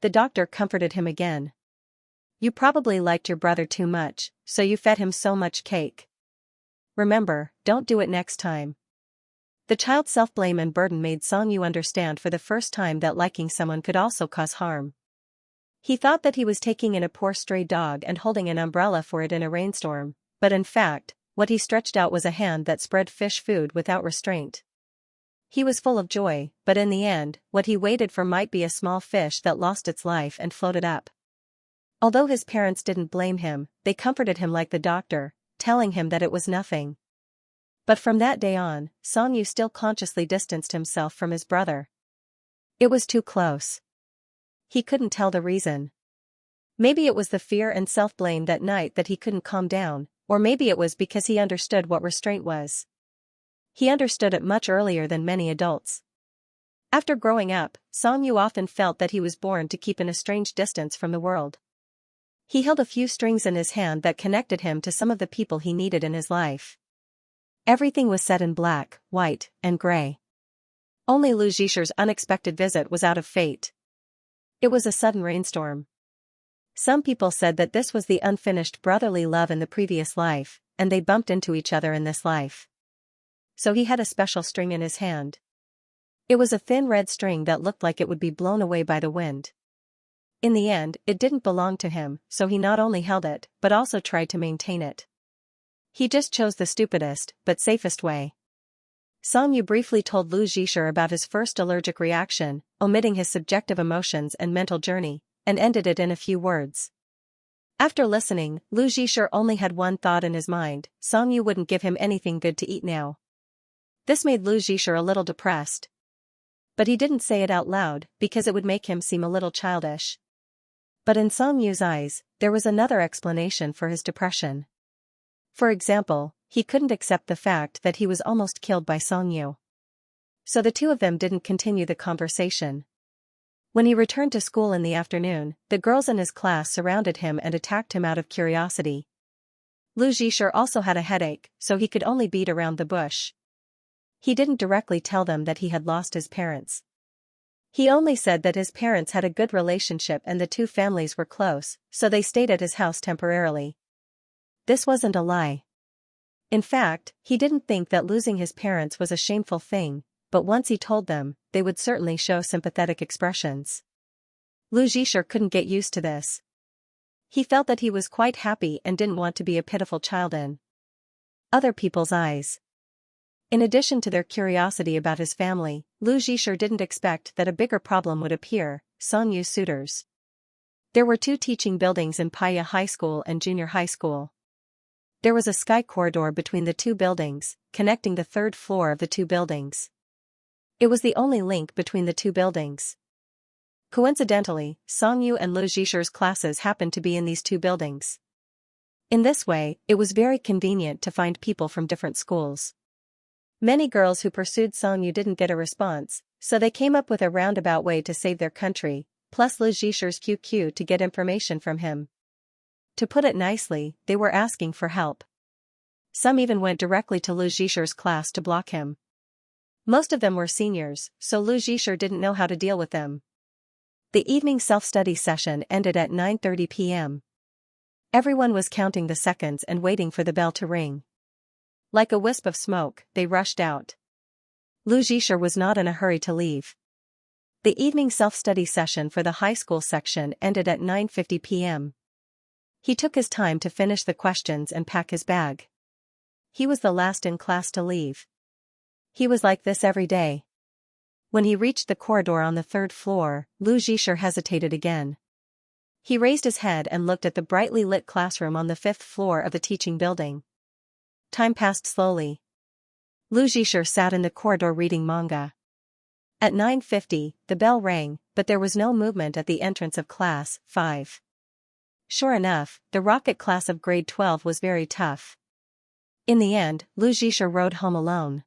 The doctor comforted him again. You probably liked your brother too much, so you fed him so much cake. Remember, don't do it next time. The child's self-blame and burden made Song Yu understand for the first time that liking someone could also cause harm. He thought that he was taking in a poor stray dog and holding an umbrella for it in a rainstorm, but in fact, what he stretched out was a hand that spread fish food without restraint. He was full of joy, but in the end, what he waited for might be a small fish that lost its life and floated up. Although his parents didn't blame him, they comforted him like the doctor, telling him that it was nothing. But from that day on, Song Yu still consciously distanced himself from his brother. It was too close. He couldn't tell the reason. Maybe it was the fear and self-blame that night that he couldn't calm down, or maybe it was because he understood what restraint was. He understood it much earlier than many adults. After growing up, Song Yu often felt that he was born to keep an estranged distance from the world. He held a few strings in his hand that connected him to some of the people he needed in his life. Everything was set in black, white, and gray. Only Lu Zhisher's unexpected visit was out of fate. It was a sudden rainstorm. Some people said that this was the unfinished brotherly love in the previous life, and they bumped into each other in this life. So he had a special string in his hand. It was a thin red string that looked like it would be blown away by the wind. In the end, it didn't belong to him, so he not only held it, but also tried to maintain it. He just chose the stupidest, but safest way. Song Yu briefly told Lu Zhisher about his first allergic reaction, omitting his subjective emotions and mental journey, and ended it in a few words. After listening, Lu Zhisher only had one thought in his mind: Song Yu wouldn't give him anything good to eat now. This made Lu Zhisher a little depressed. But he didn't say it out loud, because it would make him seem a little childish. But in Song Yu's eyes, there was another explanation for his depression. For example, he couldn't accept the fact that he was almost killed by Song Yu. So the two of them didn't continue the conversation. When he returned to school in the afternoon, the girls in his class surrounded him and attacked him out of curiosity. Lu Zhisher also had a headache, so he could only beat around the bush. He didn't directly tell them that he had lost his parents. He only said that his parents had a good relationship and the two families were close, so they stayed at his house temporarily. This wasn't a lie. In fact, he didn't think that losing his parents was a shameful thing, but once he told them, they would certainly show sympathetic expressions. Lu Zhisher couldn't get used to this. He felt that he was quite happy and didn't want to be a pitiful child in other people's eyes. In addition to their curiosity about his family, Lu Zhisher didn't expect that a bigger problem would appear: Songyu's suitors. There were two teaching buildings in Paya High School and Junior High School. There was a sky corridor between the two buildings, connecting the third floor of the two buildings. It was the only link between the two buildings. Coincidentally, Songyu and Lu Zhisher's classes happened to be in these two buildings. In this way, it was very convenient to find people from different schools. Many girls who pursued Songyu didn't get a response, so they came up with a roundabout way to save their country, plus Lu Zhisher's QQ to get information from him. To put it nicely, they were asking for help. Some even went directly to Lu Zhisher's class to block him. Most of them were seniors, so Lu Zhisher didn't know how to deal with them. The evening self-study session ended at 9:30 p.m. Everyone was counting the seconds and waiting for the bell to ring. Like a wisp of smoke, they rushed out. Lu Zhisher was not in a hurry to leave. The evening self-study session for the high school section ended at 9:50 p.m. He took his time to finish the questions and pack his bag. He was the last in class to leave. He was like this every day. When he reached the corridor on the third floor, Lu Zhisher hesitated again. He raised his head and looked at the brightly lit classroom on the fifth floor of the teaching building. Time passed slowly. Lu Zhisher sat in the corridor reading manga. At 9:50, the bell rang, but there was no movement at the entrance of class 5. Sure enough, the rocket class of grade 12 was very tough. In the end, Lu Zhisher rode home alone.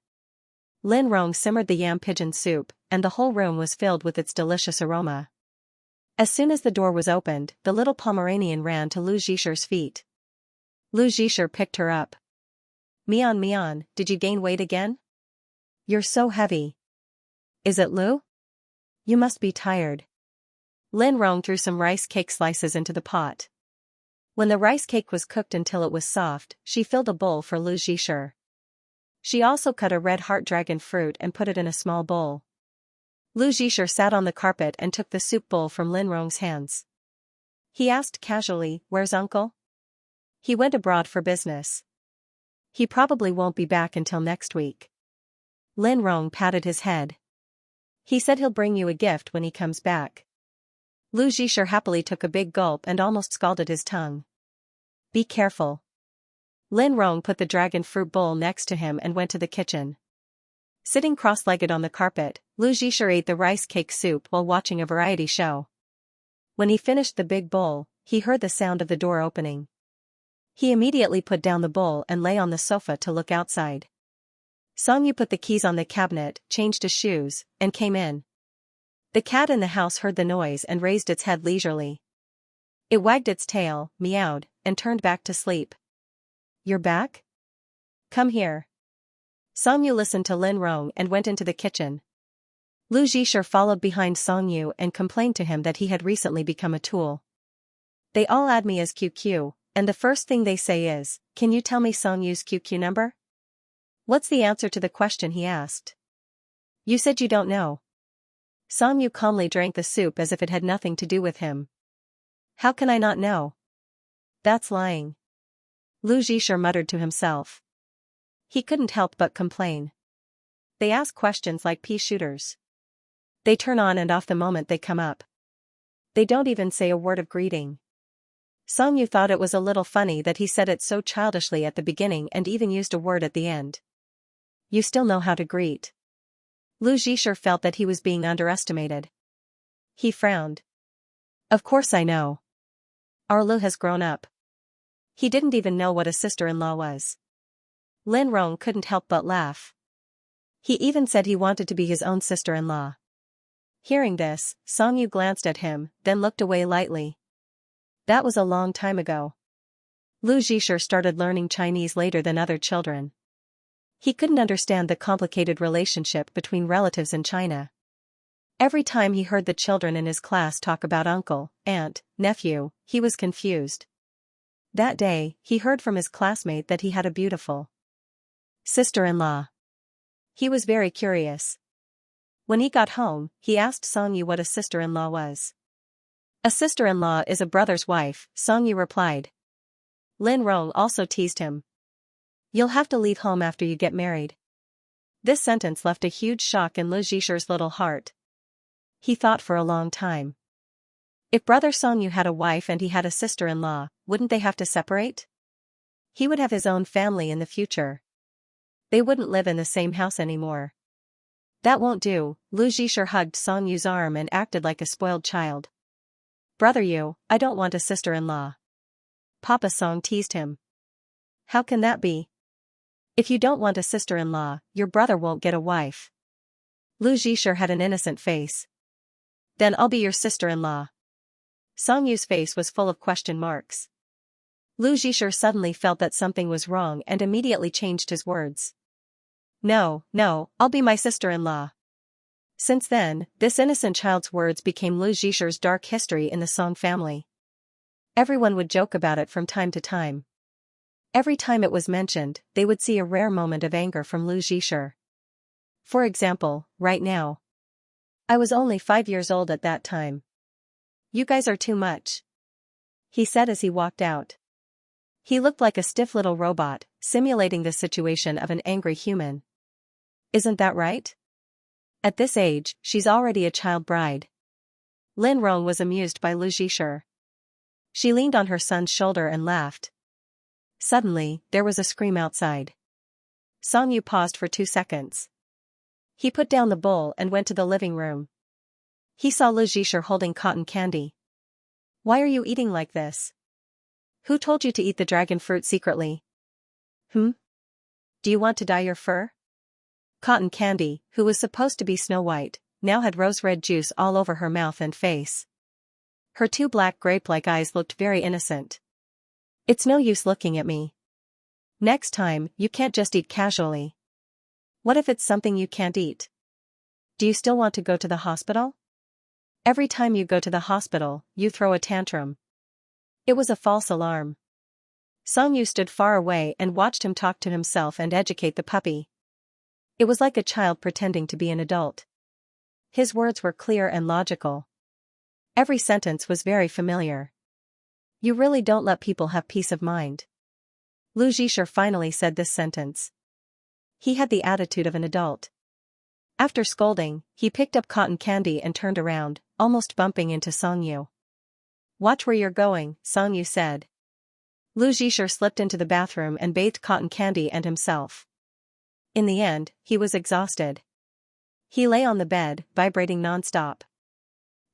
Lin Rong simmered the yam pigeon soup, and the whole room was filled with its delicious aroma. As soon as the door was opened, the little Pomeranian ran to Lu Zhisher's feet. Lu Zhisher picked her up. "Mian Mian, did you gain weight again? You're so heavy." "Is it Lu? You must be tired." Lin Rong threw some rice cake slices into the pot. When the rice cake was cooked until it was soft, she filled a bowl for Lu Zhisher. She also cut a red heart dragon fruit and put it in a small bowl. Lu Zhisher sat on the carpet and took the soup bowl from Lin Rong's hands. He asked casually, "Where's Uncle?" "He went abroad for business. He probably won't be back until next week." Lin Rong patted his head. "He said he'll bring you a gift when he comes back." Lu Zhisher happily took a big gulp and almost scalded his tongue. "Be careful." Lin Rong put the dragon fruit bowl next to him and went to the kitchen. Sitting cross-legged on the carpet, Lu Zhisher ate the rice cake soup while watching a variety show. When he finished the big bowl, he heard the sound of the door opening. He immediately put down the bowl and lay on the sofa to look outside. Songyu put the keys on the cabinet, changed his shoes, and came in. The cat in the house heard the noise and raised its head leisurely. It wagged its tail, meowed, and turned back to sleep. "You're back? Come here." Songyu listened to Lin Rong and went into the kitchen. Lu Zhisher followed behind Songyu and complained to him that he had recently become a tool. "They all add me as QQ, and the first thing they say is, 'Can you tell me Songyu's QQ number?' What's the answer to the question?" he asked. "You said you don't know." Songyu calmly drank the soup as if it had nothing to do with him. "How can I not know? That's lying." Lu Zhisher muttered to himself. He couldn't help but complain. They ask questions like pea shooters. They turn on and off the moment they come up. They don't even say a word of greeting. Songyu thought it was a little funny that he said it so childishly at the beginning and even used a word at the end. "You still know how to greet." Lu Zhisher felt that he was being underestimated. He frowned. "Of course I know. Our Lu has grown up." He didn't even know what a sister-in-law was. Lin Rong couldn't help but laugh. He even said he wanted to be his own sister-in-law. Hearing this, Songyu glanced at him, then looked away lightly. That was a long time ago. Lu Zhisher started learning Chinese later than other children. He couldn't understand the complicated relationship between relatives in China. Every time he heard the children in his class talk about uncle, aunt, nephew, he was confused. That day, he heard from his classmate that he had a beautiful sister-in-law. He was very curious. When he got home, he asked Songyu what a sister-in-law was. A sister-in-law is a brother's wife, Songyu replied. Lin Rong also teased him. You'll have to leave home after you get married. This sentence left a huge shock in Lu Zhisher's little heart. He thought for a long time. If brother Songyu had a wife and he had a sister-in-law, wouldn't they have to separate? He would have his own family in the future. They wouldn't live in the same house anymore. That won't do, Lu Zhisher hugged Songyu's arm and acted like a spoiled child. Brother Yu, I don't want a sister-in-law. Papa Song teased him. How can that be? If you don't want a sister-in-law, your brother won't get a wife. Lu Zhisher had an innocent face. Then I'll be your sister-in-law. Songyu's face was full of question marks. Lu Zhisher suddenly felt that something was wrong and immediately changed his words. No, I'll be my sister-in-law. Since then, this innocent child's words became Lu Zhisher's dark history in the Song family. Everyone would joke about it from time to time. Every time it was mentioned, they would see a rare moment of anger from Lu Zhisher. For example, right now. I was only 5 years old at that time. You guys are too much, he said as he walked out. He looked like a stiff little robot, simulating the situation of an angry human. Isn't that right? At this age, she's already a child bride. Lin Rong was amused by Lu Zhisher. She leaned on her son's shoulder and laughed. Suddenly, there was a scream outside. Songyu paused for 2 seconds. He put down the bowl and went to the living room. He saw Lu Zhisher holding cotton candy. Why are you eating like this? Who told you to eat the dragon fruit secretly? Do you want to dye your fur? Cotton Candy, who was supposed to be Snow White, now had rose-red juice all over her mouth and face. Her 2 black grape-like eyes looked very innocent. It's no use looking at me. Next time, you can't just eat casually. What if it's something you can't eat? Do you still want to go to the hospital? Every time you go to the hospital, you throw a tantrum. It was a false alarm. Songyu stood far away and watched him talk to himself and educate the puppy. It was like a child pretending to be an adult. His words were clear and logical. Every sentence was very familiar. You really don't let people have peace of mind. Lu Zhisher finally said this sentence. He had the attitude of an adult. After scolding, he picked up cotton candy and turned around, almost bumping into Songyu. Watch where you're going, Songyu said. Lu Zhisher slipped into the bathroom and bathed cotton candy and himself. In the end, he was exhausted. He lay on the bed, vibrating non-stop.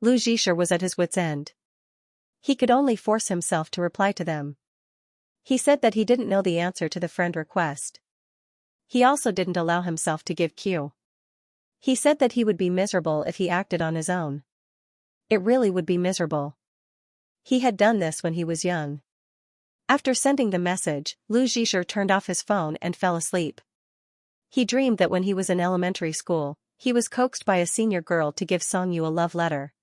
Lu Zhisher was at his wit's end. He could only force himself to reply to them. He said that he didn't know the answer to the friend request. He also didn't allow himself to give cue. He said that he would be miserable if he acted on his own. It really would be miserable. He had done this when he was young. After sending the message, Lu Zhisher turned off his phone and fell asleep. He dreamed that when he was in elementary school, he was coaxed by a senior girl to give Songyu a love letter.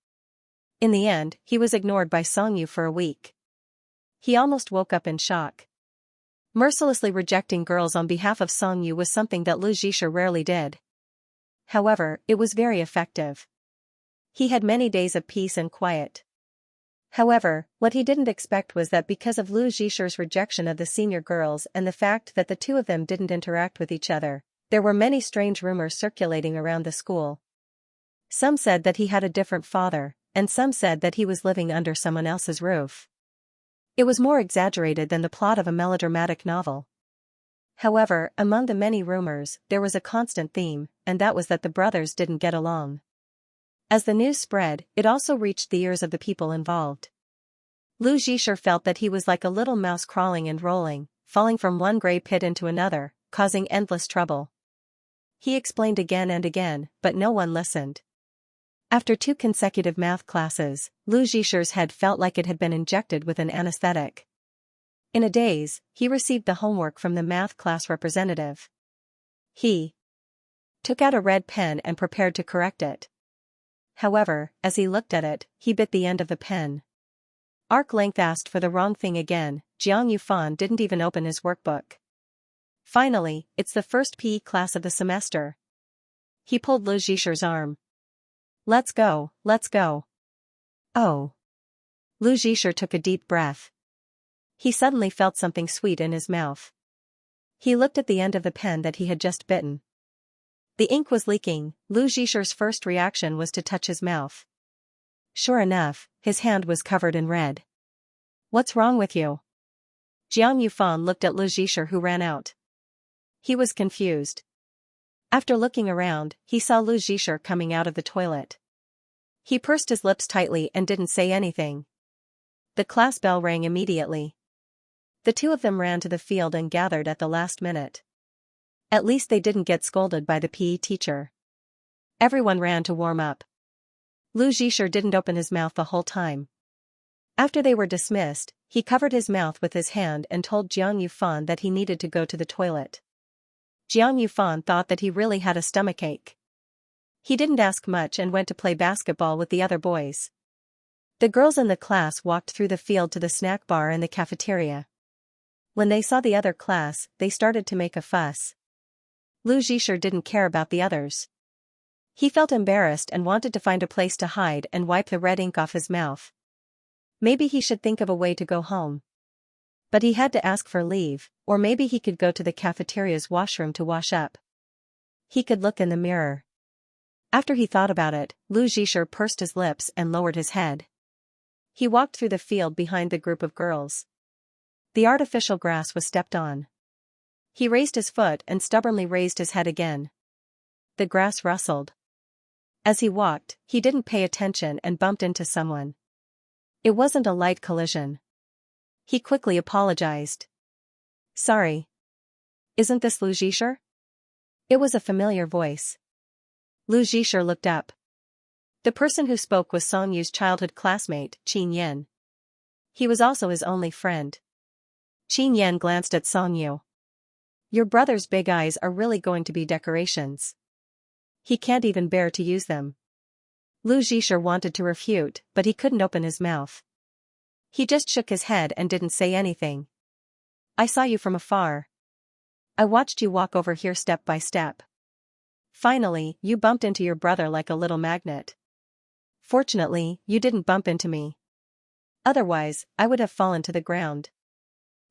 In the end, he was ignored by Songyu for a week. He almost woke up in shock. Mercilessly rejecting girls on behalf of Songyu was something that Lu Zhisher rarely did. However, it was very effective. He had many days of peace and quiet. However, what he didn't expect was that because of Lu Zhisher's rejection of the senior girls and the fact that the two of them didn't interact with each other, there were many strange rumors circulating around the school. Some said that he had a different father, and some said that he was living under someone else's roof. It was more exaggerated than the plot of a melodramatic novel. However, among the many rumors, there was a constant theme, and that was that the brothers didn't get along. As the news spread, it also reached the ears of the people involved. Lu Zhisher felt that he was like a little mouse crawling and rolling, falling from one gray pit into another, causing endless trouble. He explained again and again, but no one listened. After 2 consecutive math classes, Lu Zhisher's head felt like it had been injected with an anesthetic. In a daze, he received the homework from the math class representative. He took out a red pen and prepared to correct it. However, as he looked at it, he bit the end of the pen. Arc length asked for the wrong thing again. Jiang Yufan didn't even open his workbook. Finally, it's the first PE class of the semester. He pulled Lu Zhisher's arm. Let's go, let's go. Oh. Lu Zhisher took a deep breath. He suddenly felt something sweet in his mouth. He looked at the end of the pen that he had just bitten. The ink was leaking. Lu Zhisher's first reaction was to touch his mouth. Sure enough, his hand was covered in red. What's wrong with you? Jiang Yufan looked at Lu Zhisher, who ran out. He was confused. After looking around, he saw Lu Zhisher coming out of the toilet. He pursed his lips tightly and didn't say anything. The class bell rang immediately. The two of them ran to the field and gathered at the last minute. At least they didn't get scolded by the PE teacher. Everyone ran to warm up. Lu Zhisher didn't open his mouth the whole time. After they were dismissed, he covered his mouth with his hand and told Jiang Yufan that he needed to go to the toilet. Jiang Yufan thought that he really had a stomachache. He didn't ask much and went to play basketball with the other boys. The girls in the class walked through the field to the snack bar in the cafeteria. When they saw the other class, they started to make a fuss. Lu Zhisher didn't care about the others. He felt embarrassed and wanted to find a place to hide and wipe the red ink off his mouth. Maybe he should think of a way to go home. But he had to ask for leave, or maybe he could go to the cafeteria's washroom to wash up. He could look in the mirror. After he thought about it, Lu Zhisher pursed his lips and lowered his head. He walked through the field behind the group of girls. The artificial grass was stepped on. He raised his foot and stubbornly raised his head again. The grass rustled. As he walked, he didn't pay attention and bumped into someone. It wasn't a light collision. He quickly apologized. Sorry. Isn't this Lu Zhisher? It was a familiar voice. Lu Zhisher looked up. The person who spoke was Song Yu's childhood classmate, Qin Yan. He was also his only friend. Qin Yan glanced at Song Yu. Your brother's big eyes are really going to be decorations. He can't even bear to use them. Lu Zhisher wanted to refute, but he couldn't open his mouth. He just shook his head and didn't say anything. I saw you from afar. I watched you walk over here step by step. Finally, you bumped into your brother like a little magnet. Fortunately, you didn't bump into me. Otherwise, I would have fallen to the ground.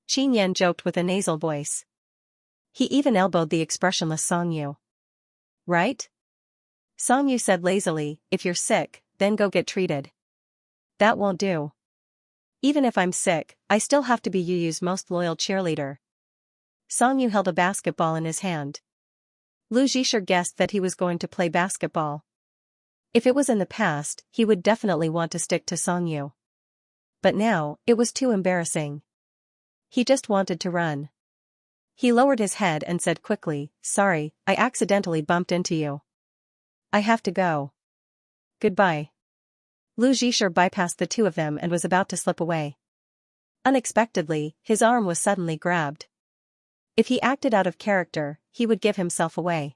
Qin Yan joked with a nasal voice. He even elbowed the expressionless Song Yu. Right? Song Yu said lazily, if you're sick, then go get treated. That won't do. Even if I'm sick, I still have to be Yu Yu's most loyal cheerleader. Song Yu held a basketball in his hand. Lu Zhisher guessed that he was going to play basketball. If it was in the past, he would definitely want to stick to Song Yu. But now, it was too embarrassing. He just wanted to run. He lowered his head and said quickly, sorry, I accidentally bumped into you. I have to go. Goodbye. Lu Zhisher bypassed the two of them and was about to slip away. Unexpectedly, his arm was suddenly grabbed. If he acted out of character, he would give himself away.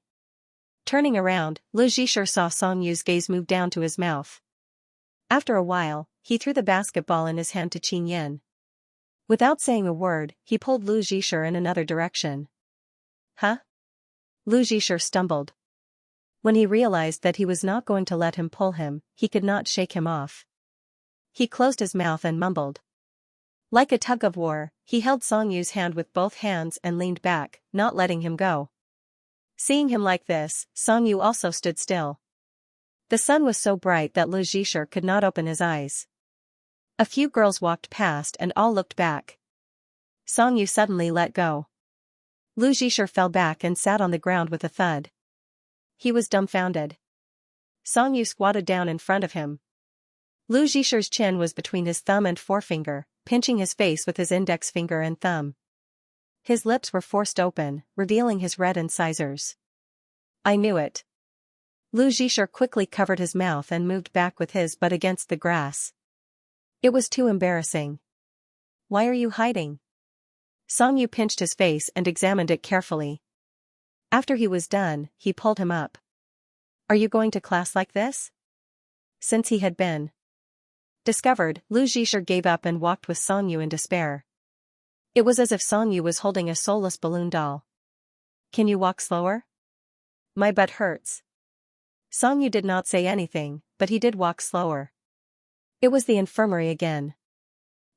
Turning around, Lu Zhisher saw Song Yu's gaze move down to his mouth. After a while, he threw the basketball in his hand to Qin Yan. Without saying a word, he pulled Lu Zhisher in another direction. Huh? Lu Zhisher stumbled. When he realized that he was not going to let him pull him, he could not shake him off. He closed his mouth and mumbled. Like a tug-of-war, he held Song Yu's hand with both hands and leaned back, not letting him go. Seeing him like this, Song Yu also stood still. The sun was so bright that Lu Zhisher could not open his eyes. A few girls walked past and all looked back. Song Yu suddenly let go. Lu Zhisher fell back and sat on the ground with a thud. He was dumbfounded. Song Yu squatted down in front of him. Lu Zhisher's chin was between his thumb and forefinger, pinching his face with his index finger and thumb. His lips were forced open, revealing his red incisors. I knew it. Lu Zhisher quickly covered his mouth and moved back with his butt against the grass. It was too embarrassing. Why are you hiding? Song Yu pinched his face and examined it carefully. After he was done, he pulled him up. Are you going to class like this? since he had been discovered, Lu Zhisher gave up and walked with Song Yu in despair. It was as if Song Yu was holding a soulless balloon doll. Can you walk slower? My butt hurts. Song Yu did not say anything, but he did walk slower. It was the infirmary again.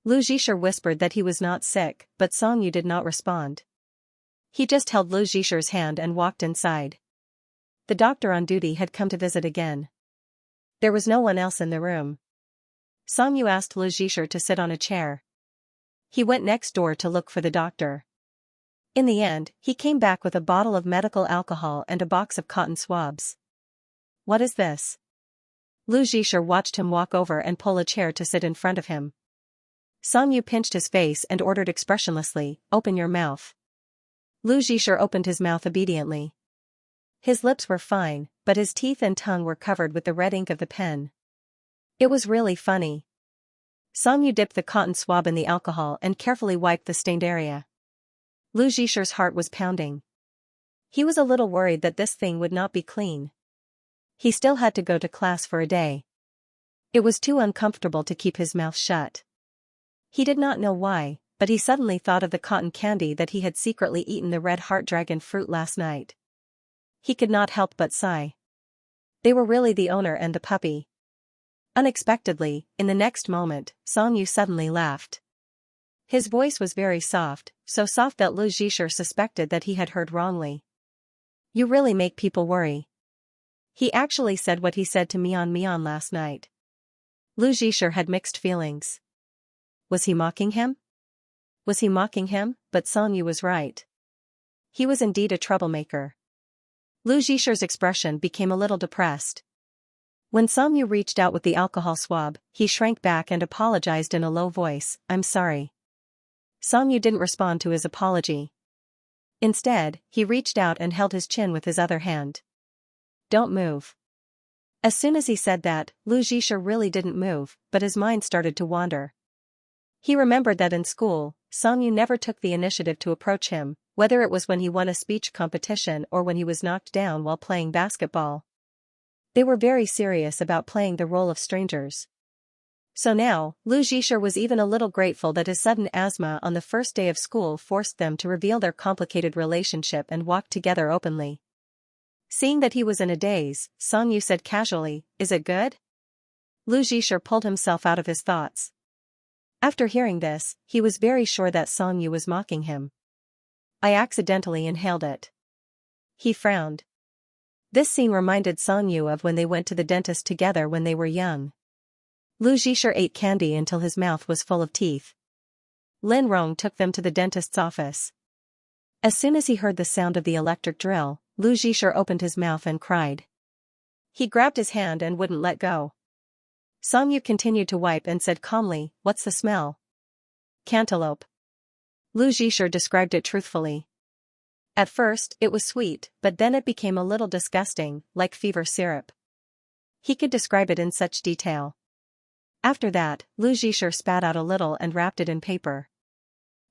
Lu Zhisher whispered that he was not sick, but Song Yu did not respond. He just held Lu Zhisher's hand and walked inside. The doctor on duty had come to visit again. There was no one else in the room. Song Yu asked Lu Zhisher to sit on a chair. He went next door to look for the doctor. In the end, he came back with a bottle of medical alcohol and a box of cotton swabs. What is this? Lu Zhisher watched him walk over and pull a chair to sit in front of him. Song Yu pinched his face and ordered expressionlessly, "Open your mouth." Lu Zhisher opened his mouth obediently. His lips were fine, but his teeth and tongue were covered with the red ink of the pen. It was really funny. Song Yu dipped the cotton swab in the alcohol and carefully wiped the stained area. Lu Zhisher's heart was pounding. He was a little worried that this thing would not be clean. He still had to go to class for a day. It was too uncomfortable to keep his mouth shut. He did not know why, but he suddenly thought of the cotton candy that he had secretly eaten, the red heart dragon fruit, last night. He could not help but sigh. They were really the owner and the puppy. Unexpectedly, in the next moment, Song Yu suddenly laughed. His voice was very soft, so soft that Lu Zhisher suspected that he had heard wrongly. You really make people worry. He actually said what he said to Mian last night. Lu Zhisher had mixed feelings. Was he mocking him? But Song Yu was right. He was indeed a troublemaker. Lu Zhisher's expression became a little depressed. When Song Yu reached out with the alcohol swab, he shrank back and apologized in a low voice, "I'm sorry." Song Yu didn't respond to his apology. Instead, he reached out and held his chin with his other hand. Don't move. As soon as he said that, Lu Zhisher really didn't move, but his mind started to wander. He remembered that in school, Song Yu never took the initiative to approach him, whether it was when he won a speech competition or when he was knocked down while playing basketball. They were very serious about playing the role of strangers. So now, Lu Zhisher was even a little grateful that his sudden asthma on the first day of school forced them to reveal their complicated relationship and walk together openly. Seeing that he was in a daze, Song Yu said casually, "Is it good?" Lu Zhisher pulled himself out of his thoughts. After hearing this, he was very sure that Song Yu was mocking him. I accidentally inhaled it. He frowned. This scene reminded Song Yu of when they went to the dentist together when they were young. Lu Zhisher ate candy until his mouth was full of teeth. Lin Rong took them to the dentist's office. As soon as he heard the sound of the electric drill, Lu Zhisher opened his mouth and cried. He grabbed his hand and wouldn't let go. Song Yu continued to wipe and said calmly, "What's the smell?" Cantaloupe. Lu Zhisher described it truthfully. At first, it was sweet, but then it became a little disgusting, like fever syrup. He could describe it in such detail. After that, Lu Zhisher spat out a little and wrapped it in paper.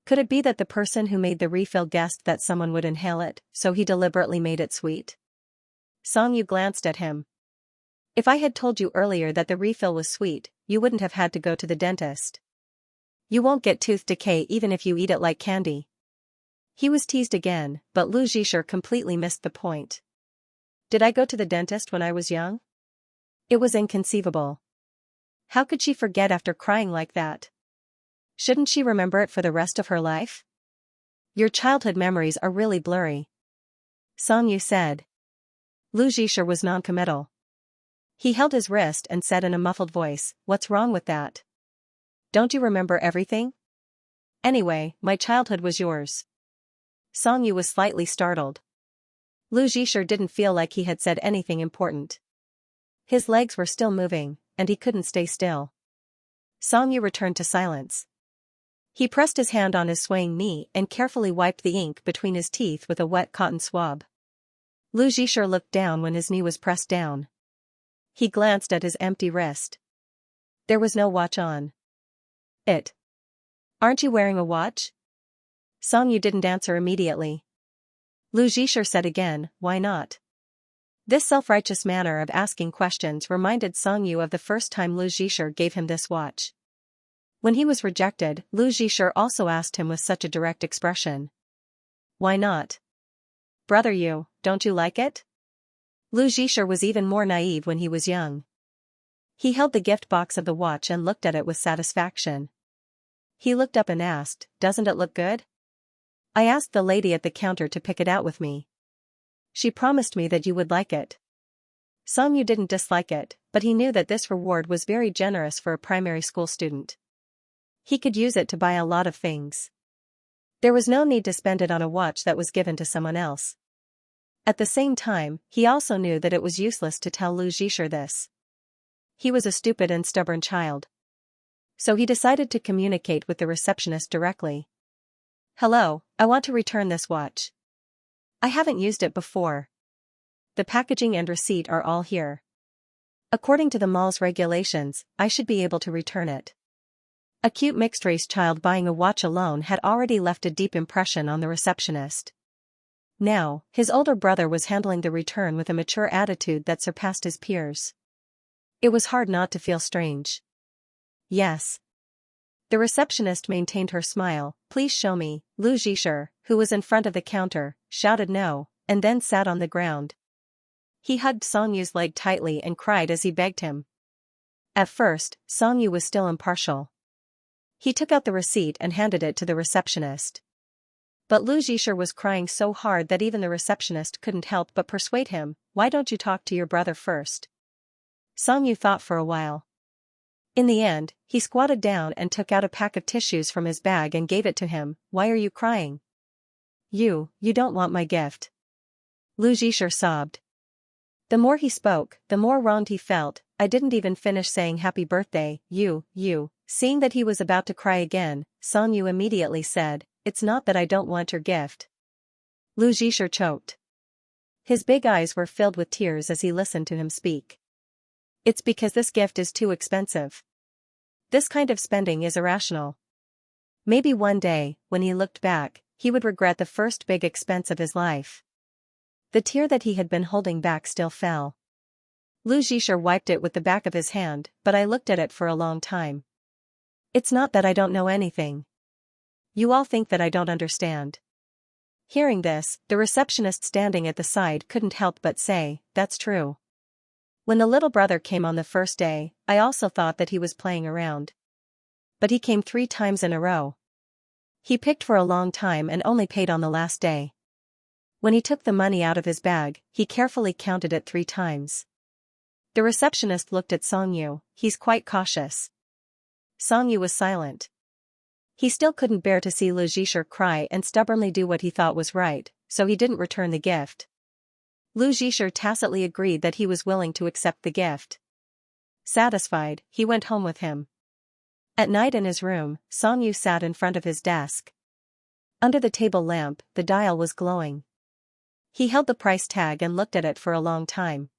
Could it be that the person who made the refill guessed that someone would inhale it, so he deliberately made it sweet? Song Yu glanced at him. If I had told you earlier that the refill was sweet, you wouldn't have had to go to the dentist. You won't get tooth decay even if you eat it like candy. He was teased again, but Lu Zhisher completely missed the point. Did I go to the dentist when I was young? It was inconceivable. How could she forget after crying like that? Shouldn't she remember it for the rest of her life? Your childhood memories are really blurry. Song Yu said. Lu Zhisher was noncommittal. He held his wrist and said in a muffled voice, "What's wrong with that? Don't you remember everything? Anyway, my childhood was yours." Song Yu was slightly startled. Lu Zhisher didn't feel like he had said anything important. His legs were still moving, and he couldn't stay still. Song Yu returned to silence. He pressed his hand on his swaying knee and carefully wiped the ink between his teeth with a wet cotton swab. Lu Zhisher looked down when his knee was pressed down. He glanced at his empty wrist. There was no watch on it. Aren't you wearing a watch? Song Yu didn't answer immediately. Lu Zhisher said again, "Why not?" This self-righteous manner of asking questions reminded Songyu of the first time Lu Zhisher gave him this watch. When he was rejected, Lu Zhisher also asked him with such a direct expression. Why not? Brother you, don't you like it? Lu Zhisher was even more naive when he was young. He held the gift box of the watch and looked at it with satisfaction. He looked up and asked, doesn't it look good? I asked the lady at the counter to pick it out with me. She promised me that you would like it. Songyu didn't dislike it, but he knew that this reward was very generous for a primary school student. He could use it to buy a lot of things. There was no need to spend it on a watch that was given to someone else. At the same time, he also knew that it was useless to tell Lu Zhisher this. He was a stupid and stubborn child. So he decided to communicate with the receptionist directly. Hello, I want to return this watch. I haven't used it before. The packaging and receipt are all here. According to the mall's regulations, I should be able to return it. A cute mixed-race child buying a watch alone had already left a deep impression on the receptionist. Now, his older brother was handling the return with a mature attitude that surpassed his peers. It was hard not to feel strange. Yes. The receptionist maintained her smile. Please show me. Lu Zhisher, who was in front of the counter, shouted no, and then sat on the ground. He hugged Songyu's leg tightly and cried as he begged him. At first, Songyu was still impartial. He took out the receipt and handed it to the receptionist. But Lu Zhisher was crying so hard that even the receptionist couldn't help but persuade him, why don't you talk to your brother first? Songyu thought for a while. In the end, he squatted down and took out a pack of tissues from his bag and gave it to him. Why are you crying? You don't want my gift. Lu Zhisher sobbed. The more he spoke, the more wronged he felt. I didn't even finish saying happy birthday, you. Seeing that he was about to cry again, Songyu immediately said, it's not that I don't want your gift. Lu Zhisher choked. His big eyes were filled with tears as he listened to him speak. It's because this gift is too expensive. This kind of spending is irrational. Maybe one day, when he looked back, he would regret the first big expense of his life. The tear that he had been holding back still fell. Lu Zhisher wiped it with the back of his hand, but I looked at it for a long time. It's not that I don't know anything. You all think that I don't understand. Hearing this, the receptionist standing at the side couldn't help but say, that's true. When the little brother came on the first day, I also thought that he was playing around. But he came 3 times in a row. He picked for a long time and only paid on the last day. When he took the money out of his bag, he carefully counted it 3 times. The receptionist looked at Songyu. He's quite cautious. Songyu was silent. He still couldn't bear to see Lu Zhisher cry and stubbornly do what he thought was right, so he didn't return the gift. Lu Zhisher tacitly agreed that he was willing to accept the gift. Satisfied, he went home with him. At night in his room, Songyu sat in front of his desk. Under the table lamp, the dial was glowing. He held the price tag and looked at it for a long time.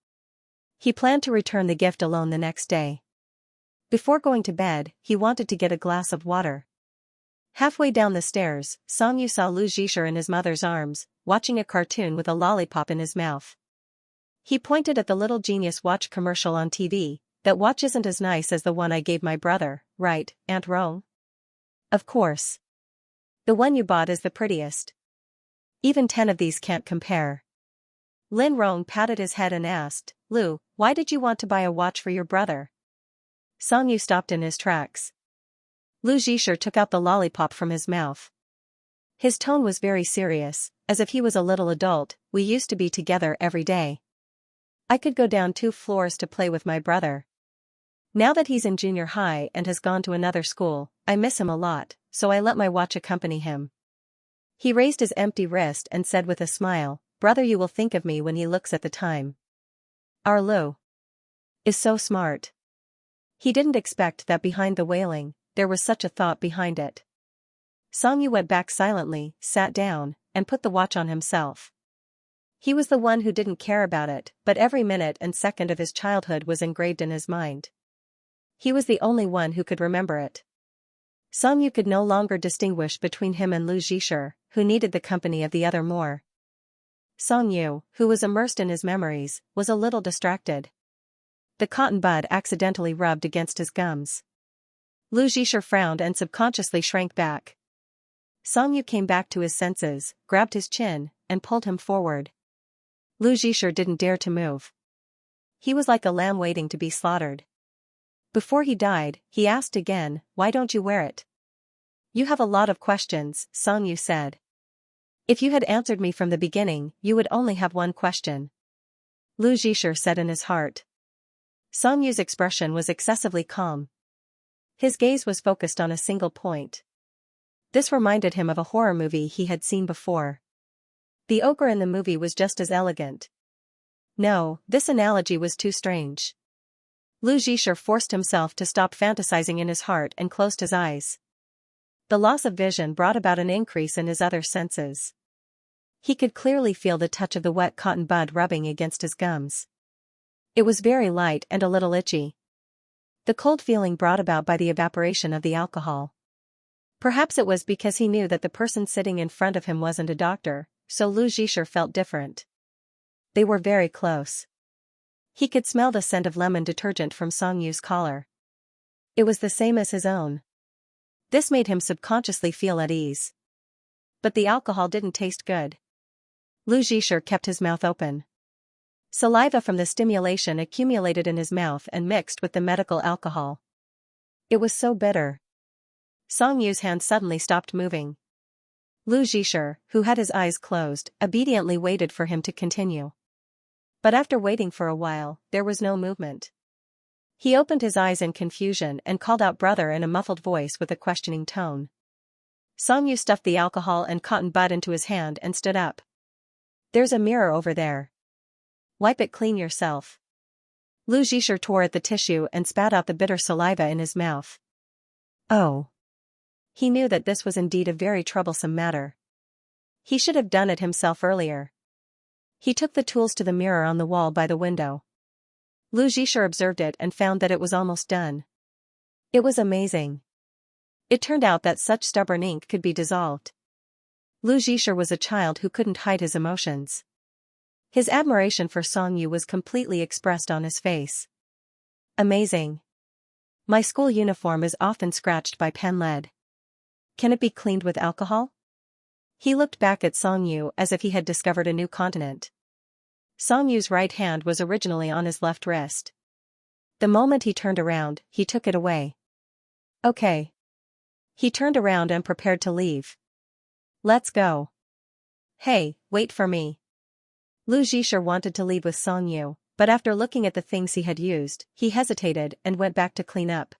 He planned to return the gift alone the next day. Before going to bed, he wanted to get a glass of water. Halfway down the stairs, Songyu saw Lu Zhisher in his mother's arms, watching a cartoon with a lollipop in his mouth. He pointed at the Little Genius watch commercial on TV. That watch isn't as nice as the one I gave my brother, right, Aunt Rong? Of course. The one you bought is the prettiest. Even 10 of these can't compare. Lin Rong patted his head and asked, Lu, why did you want to buy a watch for your brother? Songyu stopped in his tracks. Lu Zhisher took out the lollipop from his mouth. His tone was very serious, as if he was a little adult. We used to be together every day. I could go down 2 floors to play with my brother. Now that he's in junior high and has gone to another school, I miss him a lot, so I let my watch accompany him. He raised his empty wrist and said with a smile, Brother, you will think of me when he looks at the time. Our Lu is so smart. He didn't expect that behind the wailing, there was such a thought behind it. Songyu went back silently, sat down, and put the watch on himself. He was the one who didn't care about it, but every minute and second of his childhood was engraved in his mind. He was the only one who could remember it. Songyu could no longer distinguish between him and Lu Zhisher, who needed the company of the other more. Song Yu, who was immersed in his memories, was a little distracted. The cotton bud accidentally rubbed against his gums. Lu Zhisher frowned and subconsciously shrank back. Song Yu came back to his senses, grabbed his chin, and pulled him forward. Lu Zhisher didn't dare to move. He was like a lamb waiting to be slaughtered. Before he died, he asked again, "Why don't you wear it?" "You have a lot of questions," Song Yu said. "If you had answered me from the beginning, you would only have one question," Lu Zhisher said in his heart. Song Yu's expression was excessively calm. His gaze was focused on a single point. This reminded him of a horror movie he had seen before. The ogre in the movie was just as elegant. No, this analogy was too strange. Lu Zhisher forced himself to stop fantasizing in his heart and closed his eyes. The loss of vision brought about an increase in his other senses. He could clearly feel the touch of the wet cotton bud rubbing against his gums. It was very light and a little itchy. The cold feeling brought about by the evaporation of the alcohol. Perhaps it was because he knew that the person sitting in front of him wasn't a doctor, so Lu Zhisher felt different. They were very close. He could smell the scent of lemon detergent from Song Yu's collar. It was the same as his own. This made him subconsciously feel at ease. But the alcohol didn't taste good. Lu Zhisher kept his mouth open. Saliva from the stimulation accumulated in his mouth and mixed with the medical alcohol. It was so bitter. Song Yu's hand suddenly stopped moving. Lu Zhisher, who had his eyes closed, obediently waited for him to continue. But after waiting for a while, there was no movement. He opened his eyes in confusion and called out "brother" in a muffled voice with a questioning tone. Song Yu stuffed the alcohol and cotton bud into his hand and stood up. "There's a mirror over there. Wipe it clean yourself." Lu Zhisher tore at the tissue and spat out the bitter saliva in his mouth. Oh. He knew that this was indeed a very troublesome matter. He should have done it himself earlier. He took the tools to the mirror on the wall by the window. Lu Zhisher observed it and found that it was almost done. It was amazing. It turned out that such stubborn ink could be dissolved. Lu Zhisher was a child who couldn't hide his emotions. His admiration for Song Yu was completely expressed on his face. "Amazing. My school uniform is often scratched by pen lead. Can it be cleaned with alcohol?" He looked back at Song Yu as if he had discovered a new continent. Song Yu's right hand was originally on his left wrist. The moment he turned around, he took it away. "Okay." He turned around and prepared to leave. "Let's go." "Hey, wait for me." Lu Zhisher wanted to leave with Song Yu, but after looking at the things he had used, he hesitated and went back to clean up.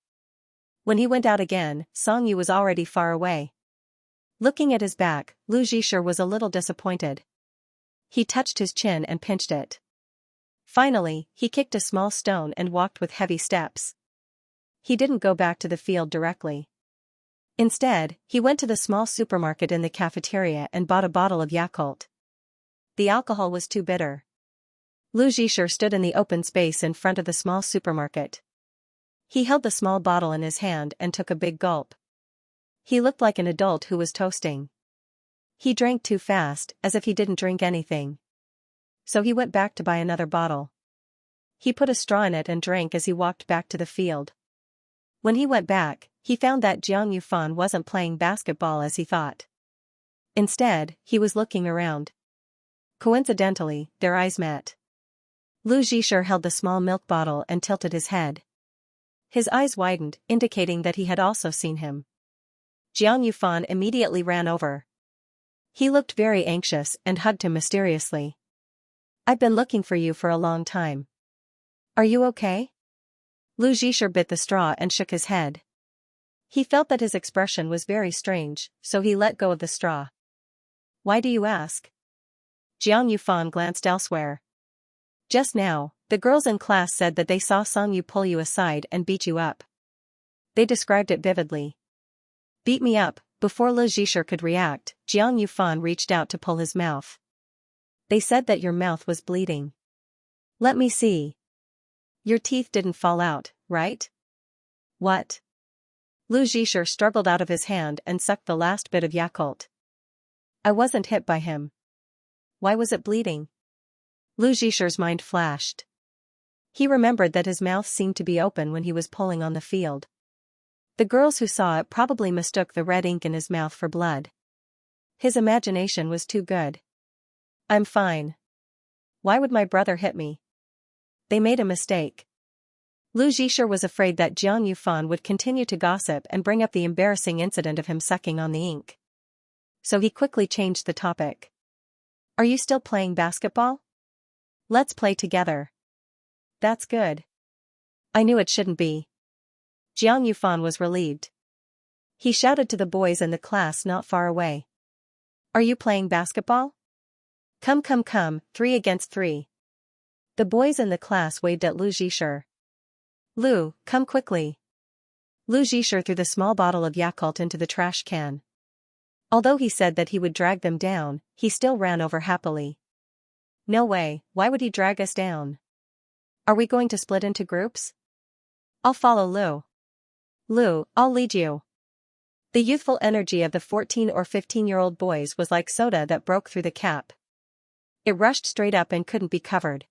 When he went out again, Song Yu was already far away. Looking at his back, Lu Zhisher was a little disappointed. He touched his chin and pinched it. Finally, he kicked a small stone and walked with heavy steps. He didn't go back to the field directly. Instead, he went to the small supermarket in the cafeteria and bought a bottle of Yakult. The alcohol was too bitter. Lu Zhisher stood in the open space in front of the small supermarket. He held the small bottle in his hand and took a big gulp. He looked like an adult who was toasting. He drank too fast, as if he didn't drink anything. So he went back to buy another bottle. He put a straw in it and drank as he walked back to the field. When he went back, he found that Jiang Yufan wasn't playing basketball as he thought. Instead, he was looking around. Coincidentally, their eyes met. Lu Zhisher held the small milk bottle and tilted his head. His eyes widened, indicating that he had also seen him. Jiang Yufan immediately ran over. He looked very anxious and hugged him mysteriously. "I've been looking for you for a long time. Are you okay?" Lu Zhisher bit the straw and shook his head. He felt that his expression was very strange, so he let go of the straw. "Why do you ask?" Jiang Yufan glanced elsewhere. "Just now, the girls in class said that they saw Song Yu pull you aside and beat you up. They described it vividly." "Beat me up?" Before Lu Zhisher could react, Jiang Yufan reached out to pull his mouth. "They said that your mouth was bleeding." "Let me see. Your teeth didn't fall out, right?" "What?" Lu Zhisher struggled out of his hand and sucked the last bit of Yakult. "I wasn't hit by him." Why was it bleeding? Lu Zhisher's mind flashed. He remembered that his mouth seemed to be open when he was pulling on the field. The girls who saw it probably mistook the red ink in his mouth for blood. His imagination was too good. I'm fine. Why would my brother hit me? They made a mistake. Lu Zhisher was afraid that Jiang Yufan would continue to gossip and bring up the embarrassing incident of him sucking on the ink. So he quickly changed the topic. Are you still playing basketball? Let's play together. That's good. I knew it shouldn't be. Jiang Yufan was relieved. He shouted to the boys in the class not far away. Are you playing basketball? Come, 3 against 3. The boys in the class waved at Lu Zhisher. Lu, come quickly. Lu Zhisher threw the small bottle of Yakult into the trash can. Although he said that he would drag them down, he still ran over happily. No way, why would he drag us down? Are we going to split into groups? I'll follow Lu. Lu, I'll lead you. The youthful energy of the 14 or 15-year-old boys was like soda that broke through the cap. It rushed straight up and couldn't be covered.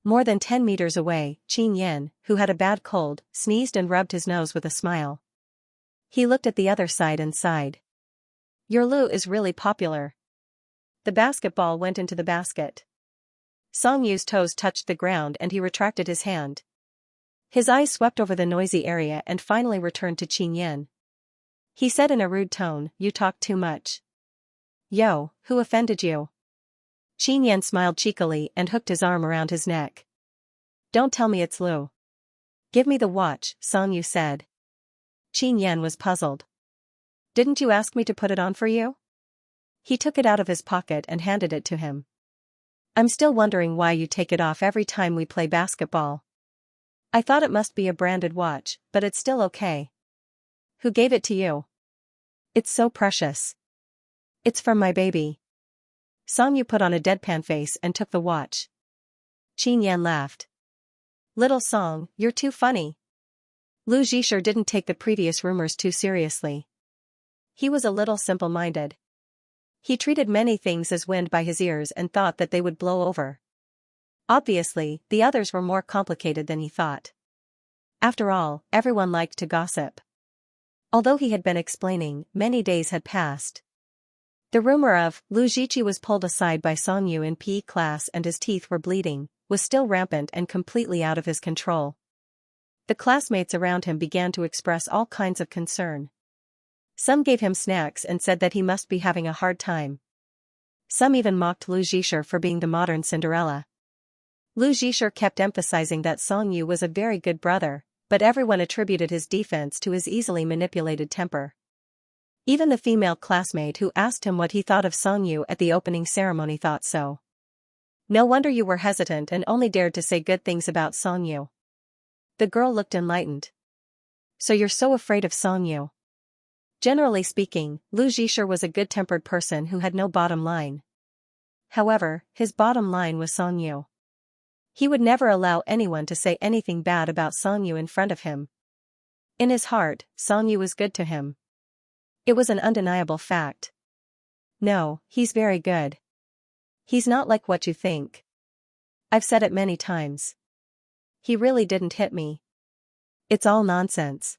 More than 10 meters away, Qin Yan, who had a bad cold, sneezed and rubbed his nose with a smile. He looked at the other side and sighed. Your Lu is really popular. The basketball went into the basket. Song Yu's toes touched the ground and he retracted his hand. His eyes swept over the noisy area and finally returned to Qin Yan. He said in a rude tone, you talk too much. Yo, who offended you? Qin Yan smiled cheekily and hooked his arm around his neck. Don't tell me it's Lu. Give me the watch, Song Yu said. Qin Yan was puzzled. Didn't you ask me to put it on for you? He took it out of his pocket and handed it to him. I'm still wondering why you take it off every time we play basketball. I thought it must be a branded watch, but it's still okay. Who gave it to you? It's so precious. It's from my baby. Song Yu put on a deadpan face and took the watch. Qin Yan laughed. Little Song, you're too funny. Lu Zhisher didn't take the previous rumors too seriously. He was a little simple-minded. He treated many things as wind by his ears and thought that they would blow over. Obviously, the others were more complicated than he thought. After all, everyone liked to gossip. Although he had been explaining, many days had passed. The rumor of Lu Zhiqi was pulled aside by Song Yu in PE class and his teeth were bleeding, was still rampant and completely out of his control. The classmates around him began to express all kinds of concern. Some gave him snacks and said that he must be having a hard time. Some even mocked Lu Zhisher for being the modern Cinderella. Lu Zhisher kept emphasizing that Song Yu was a very good brother, but everyone attributed his defense to his easily manipulated temper. Even the female classmate who asked him what he thought of Song Yu at the opening ceremony thought so. No wonder you were hesitant and only dared to say good things about Song Yu. The girl looked enlightened. So you're so afraid of Song Yu? Generally speaking, Lu Zhisher was a good-tempered person who had no bottom line. However, his bottom line was Song Yu. He would never allow anyone to say anything bad about Song Yu in front of him. In his heart, Song Yu was good to him. It was an undeniable fact. No, he's very good. He's not like what you think. I've said it many times. He really didn't hit me. It's all nonsense.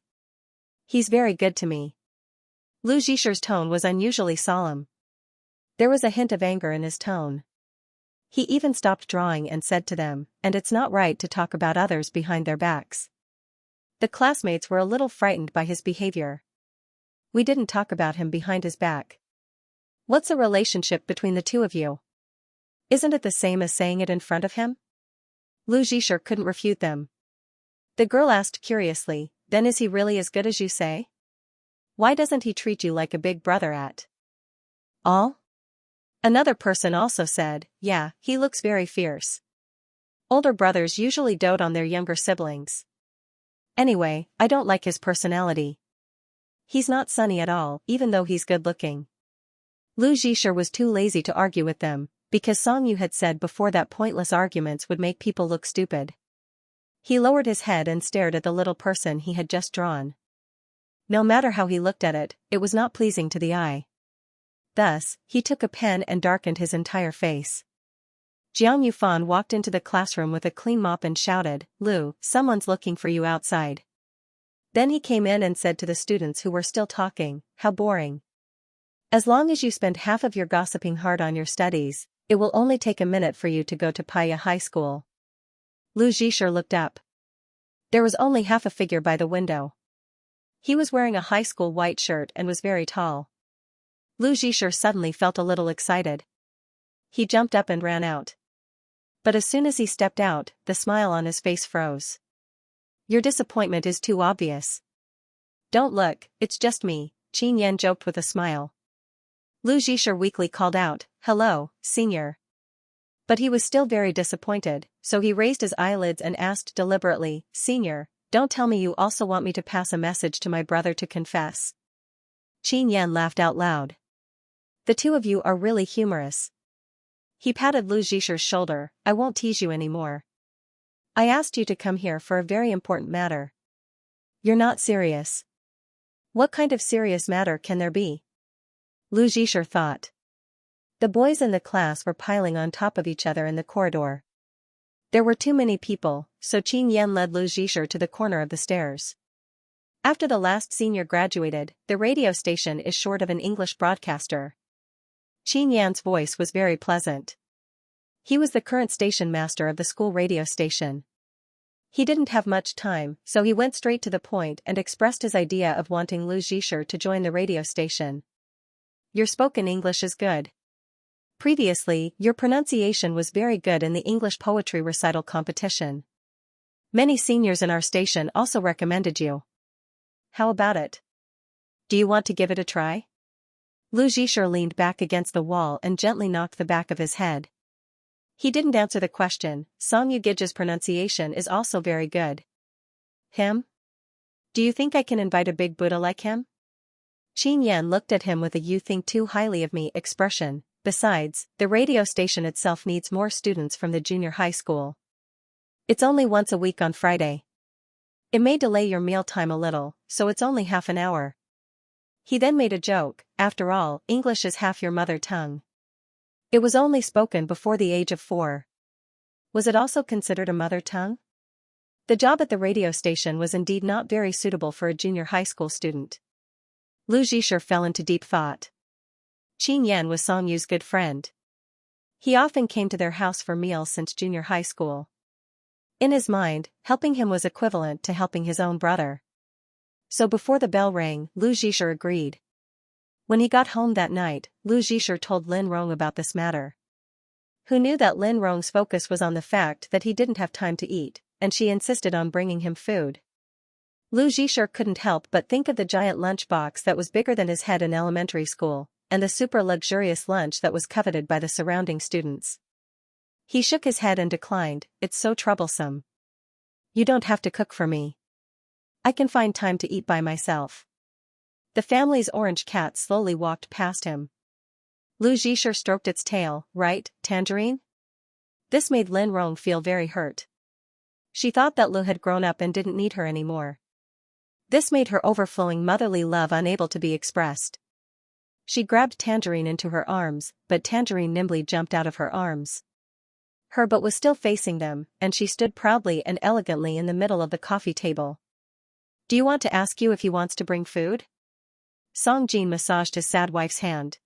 He's very good to me. Lu Zhisher's tone was unusually solemn. There was a hint of anger in his tone. He even stopped drawing and said to them, and it's not right to talk about others behind their backs. The classmates were a little frightened by his behavior. We didn't talk about him behind his back. What's the relationship between the two of you? Isn't it the same as saying it in front of him? Lu Zhisher couldn't refute them. The girl asked curiously, then is he really as good as you say? Why doesn't he treat you like a big brother at all? Another person also said, yeah, he looks very fierce. Older brothers usually dote on their younger siblings. Anyway, I don't like his personality. He's not sunny at all, even though he's good-looking. Lu Zhisher was too lazy to argue with them, because Song Yu had said before that pointless arguments would make people look stupid. He lowered his head and stared at the little person he had just drawn. No matter how he looked at it, it was not pleasing to the eye. Thus, he took a pen and darkened his entire face. Jiang Yufan walked into the classroom with a clean mop and shouted, "Lu, someone's looking for you outside." Then he came in and said to the students who were still talking, "How boring. As long as you spend half of your gossiping hard on your studies, it will only take a minute for you to go to Paya High School." Lu Zhisher looked up. There was only half a figure by the window. He was wearing a high school white shirt and was very tall. Lu Zhisher suddenly felt a little excited. He jumped up and ran out. But as soon as he stepped out, the smile on his face froze. "Your disappointment is too obvious." "Don't look, it's just me," Qin Yan joked with a smile. Lu Zhisher weakly called out, "Hello, senior." But he was still very disappointed, so he raised his eyelids and asked deliberately, "Senior, don't tell me you also want me to pass a message to my brother to confess?" Qin Yan laughed out loud. "The two of you are really humorous." He patted Lu Zhisher's shoulder, "I won't tease you anymore. I asked you to come here for a very important matter." "You're not serious." "What kind of serious matter can there be?" Lu Zhisher thought. The boys in the class were piling on top of each other in the corridor. There were too many people, so Qin Yan led Lu Zhisher to the corner of the stairs. After the last senior graduated, the radio station is short of an English broadcaster. Qin Yan's voice was very pleasant. He was the current station master of the school radio station. He didn't have much time, so he went straight to the point and expressed his idea of wanting Lu Zhisher to join the radio station. "Your spoken English is good. Previously, your pronunciation was very good in the English poetry recital competition. Many seniors in our station also recommended you. How about it? Do you want to give it a try?" Lu Zhisher leaned back against the wall and gently knocked the back of his head. He didn't answer the question. Song Yugij's pronunciation is also very good. "Him? Do you think I can invite a big Buddha like him?" Qin Yan looked at him with a "you think too highly of me" expression. Besides, the radio station itself needs more students from the junior high school. It's only once a week on Friday. It may delay your meal time a little, so it's only half an hour. He then made a joke, "After all, English is half your mother tongue. It was only spoken before the age of 4. Was it also considered a mother tongue?" The job at the radio station was indeed not very suitable for a junior high school student. Lu Zhisher fell into deep thought. Qin Yan was Song Yu's good friend. He often came to their house for meals since junior high school. In his mind, helping him was equivalent to helping his own brother. So before the bell rang, Lu Zhisher agreed. When he got home that night, Lu Zhisher told Lin Rong about this matter. Who knew that Lin Rong's focus was on the fact that he didn't have time to eat, and she insisted on bringing him food. Lu Zhisher couldn't help but think of the giant lunchbox that was bigger than his head in elementary school, and the super luxurious lunch that was coveted by the surrounding students. He shook his head and declined, "It's so troublesome. You don't have to cook for me. I can find time to eat by myself." The family's orange cat slowly walked past him. Lu Zhisher stroked its tail. "Right, Tangerine?" This made Lin Rong feel very hurt. She thought that Lu had grown up and didn't need her anymore. This made her overflowing motherly love unable to be expressed. She grabbed Tangerine into her arms, but Tangerine nimbly jumped out of her arms. Her butt was still facing them, and she stood proudly and elegantly in the middle of the coffee table. "Do you want to ask you if he wants to bring food?" Song Jin massaged his sad wife's hand.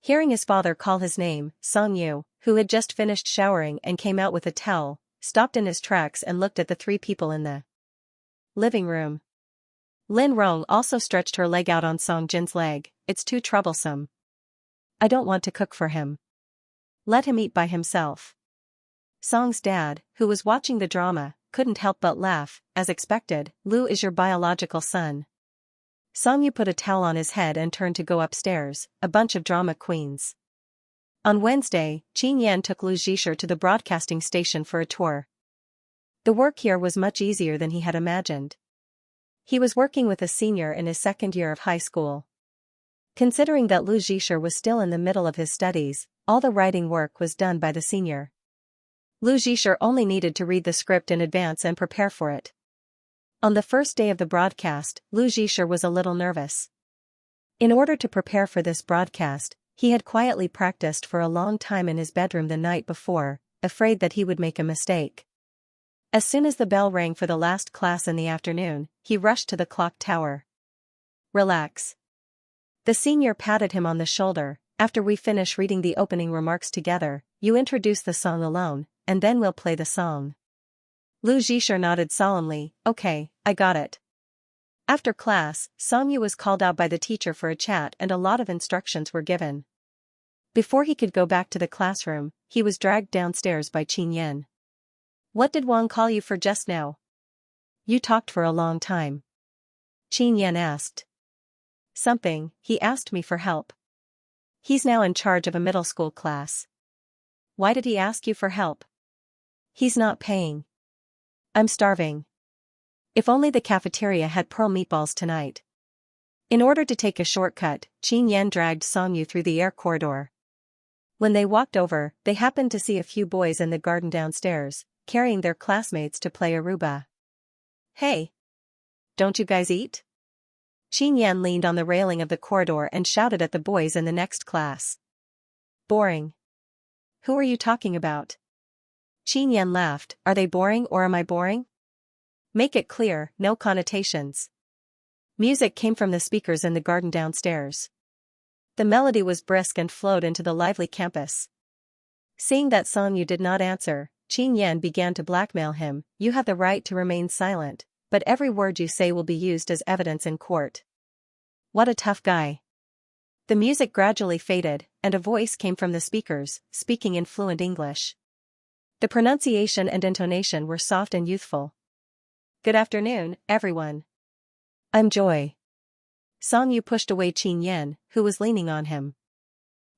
Hearing his father call his name, Song Yu, who had just finished showering and came out with a towel, stopped in his tracks and looked at the three people in the living room. Lin Rong also stretched her leg out on Song Jin's leg. "It's too troublesome. I don't want to cook for him. Let him eat by himself." Song's dad, who was watching the drama, couldn't help but laugh. "As expected, Lu is your biological son." Song Yu put a towel on his head and turned to go upstairs, a bunch of drama queens. On Wednesday, Qin Yan took Lu Zhisher to the broadcasting station for a tour. The work here was much easier than he had imagined. He was working with a senior in his second year of high school. Considering that Lu Zhisher was still in the middle of his studies, all the writing work was done by the senior. Lu Zhisher only needed to read the script in advance and prepare for it. On the first day of the broadcast, Lu Zhisher was a little nervous. In order to prepare for this broadcast, he had quietly practiced for a long time in his bedroom the night before, afraid that he would make a mistake. As soon as the bell rang for the last class in the afternoon, he rushed to the clock tower. Relax. The senior patted him on the shoulder. After we finish reading the opening remarks together, you introduce the song alone, and then we'll play the song. Lu Zhisher nodded solemnly. Okay, I got it. After class, Xianxia was called out by the teacher for a chat and a lot of instructions were given. Before he could go back to the classroom, he was dragged downstairs by Qin Yan. What did Wang call you for just now? You talked for a long time. Qin Yan asked. Something, he asked me for help. He's now in charge of a middle school class. Why did he ask you for help? He's not paying. I'm starving. If only the cafeteria had pearl meatballs tonight. In order to take a shortcut, Qin Yan dragged Xianxia through the air corridor. When they walked over, they happened to see a few boys in the garden downstairs, carrying their classmates to play Aruba. Hey! Don't you guys eat? Qin Yan leaned on the railing of the corridor and shouted at the boys in the next class. Boring. Who are you talking about? Qin Yan laughed. Are they boring or am I boring? Make it clear, no connotations. Music came from the speakers in the garden downstairs. The melody was brisk and flowed into the lively campus. Seeing that Xianxia did not answer, Qin Yan began to blackmail him. You have the right to remain silent, but every word you say will be used as evidence in court. What a tough guy. The music gradually faded, and a voice came from the speakers, speaking in fluent English. The pronunciation and intonation were soft and youthful. Good afternoon, everyone. I'm Joy. Xianxia pushed away Qin Yan, who was leaning on him.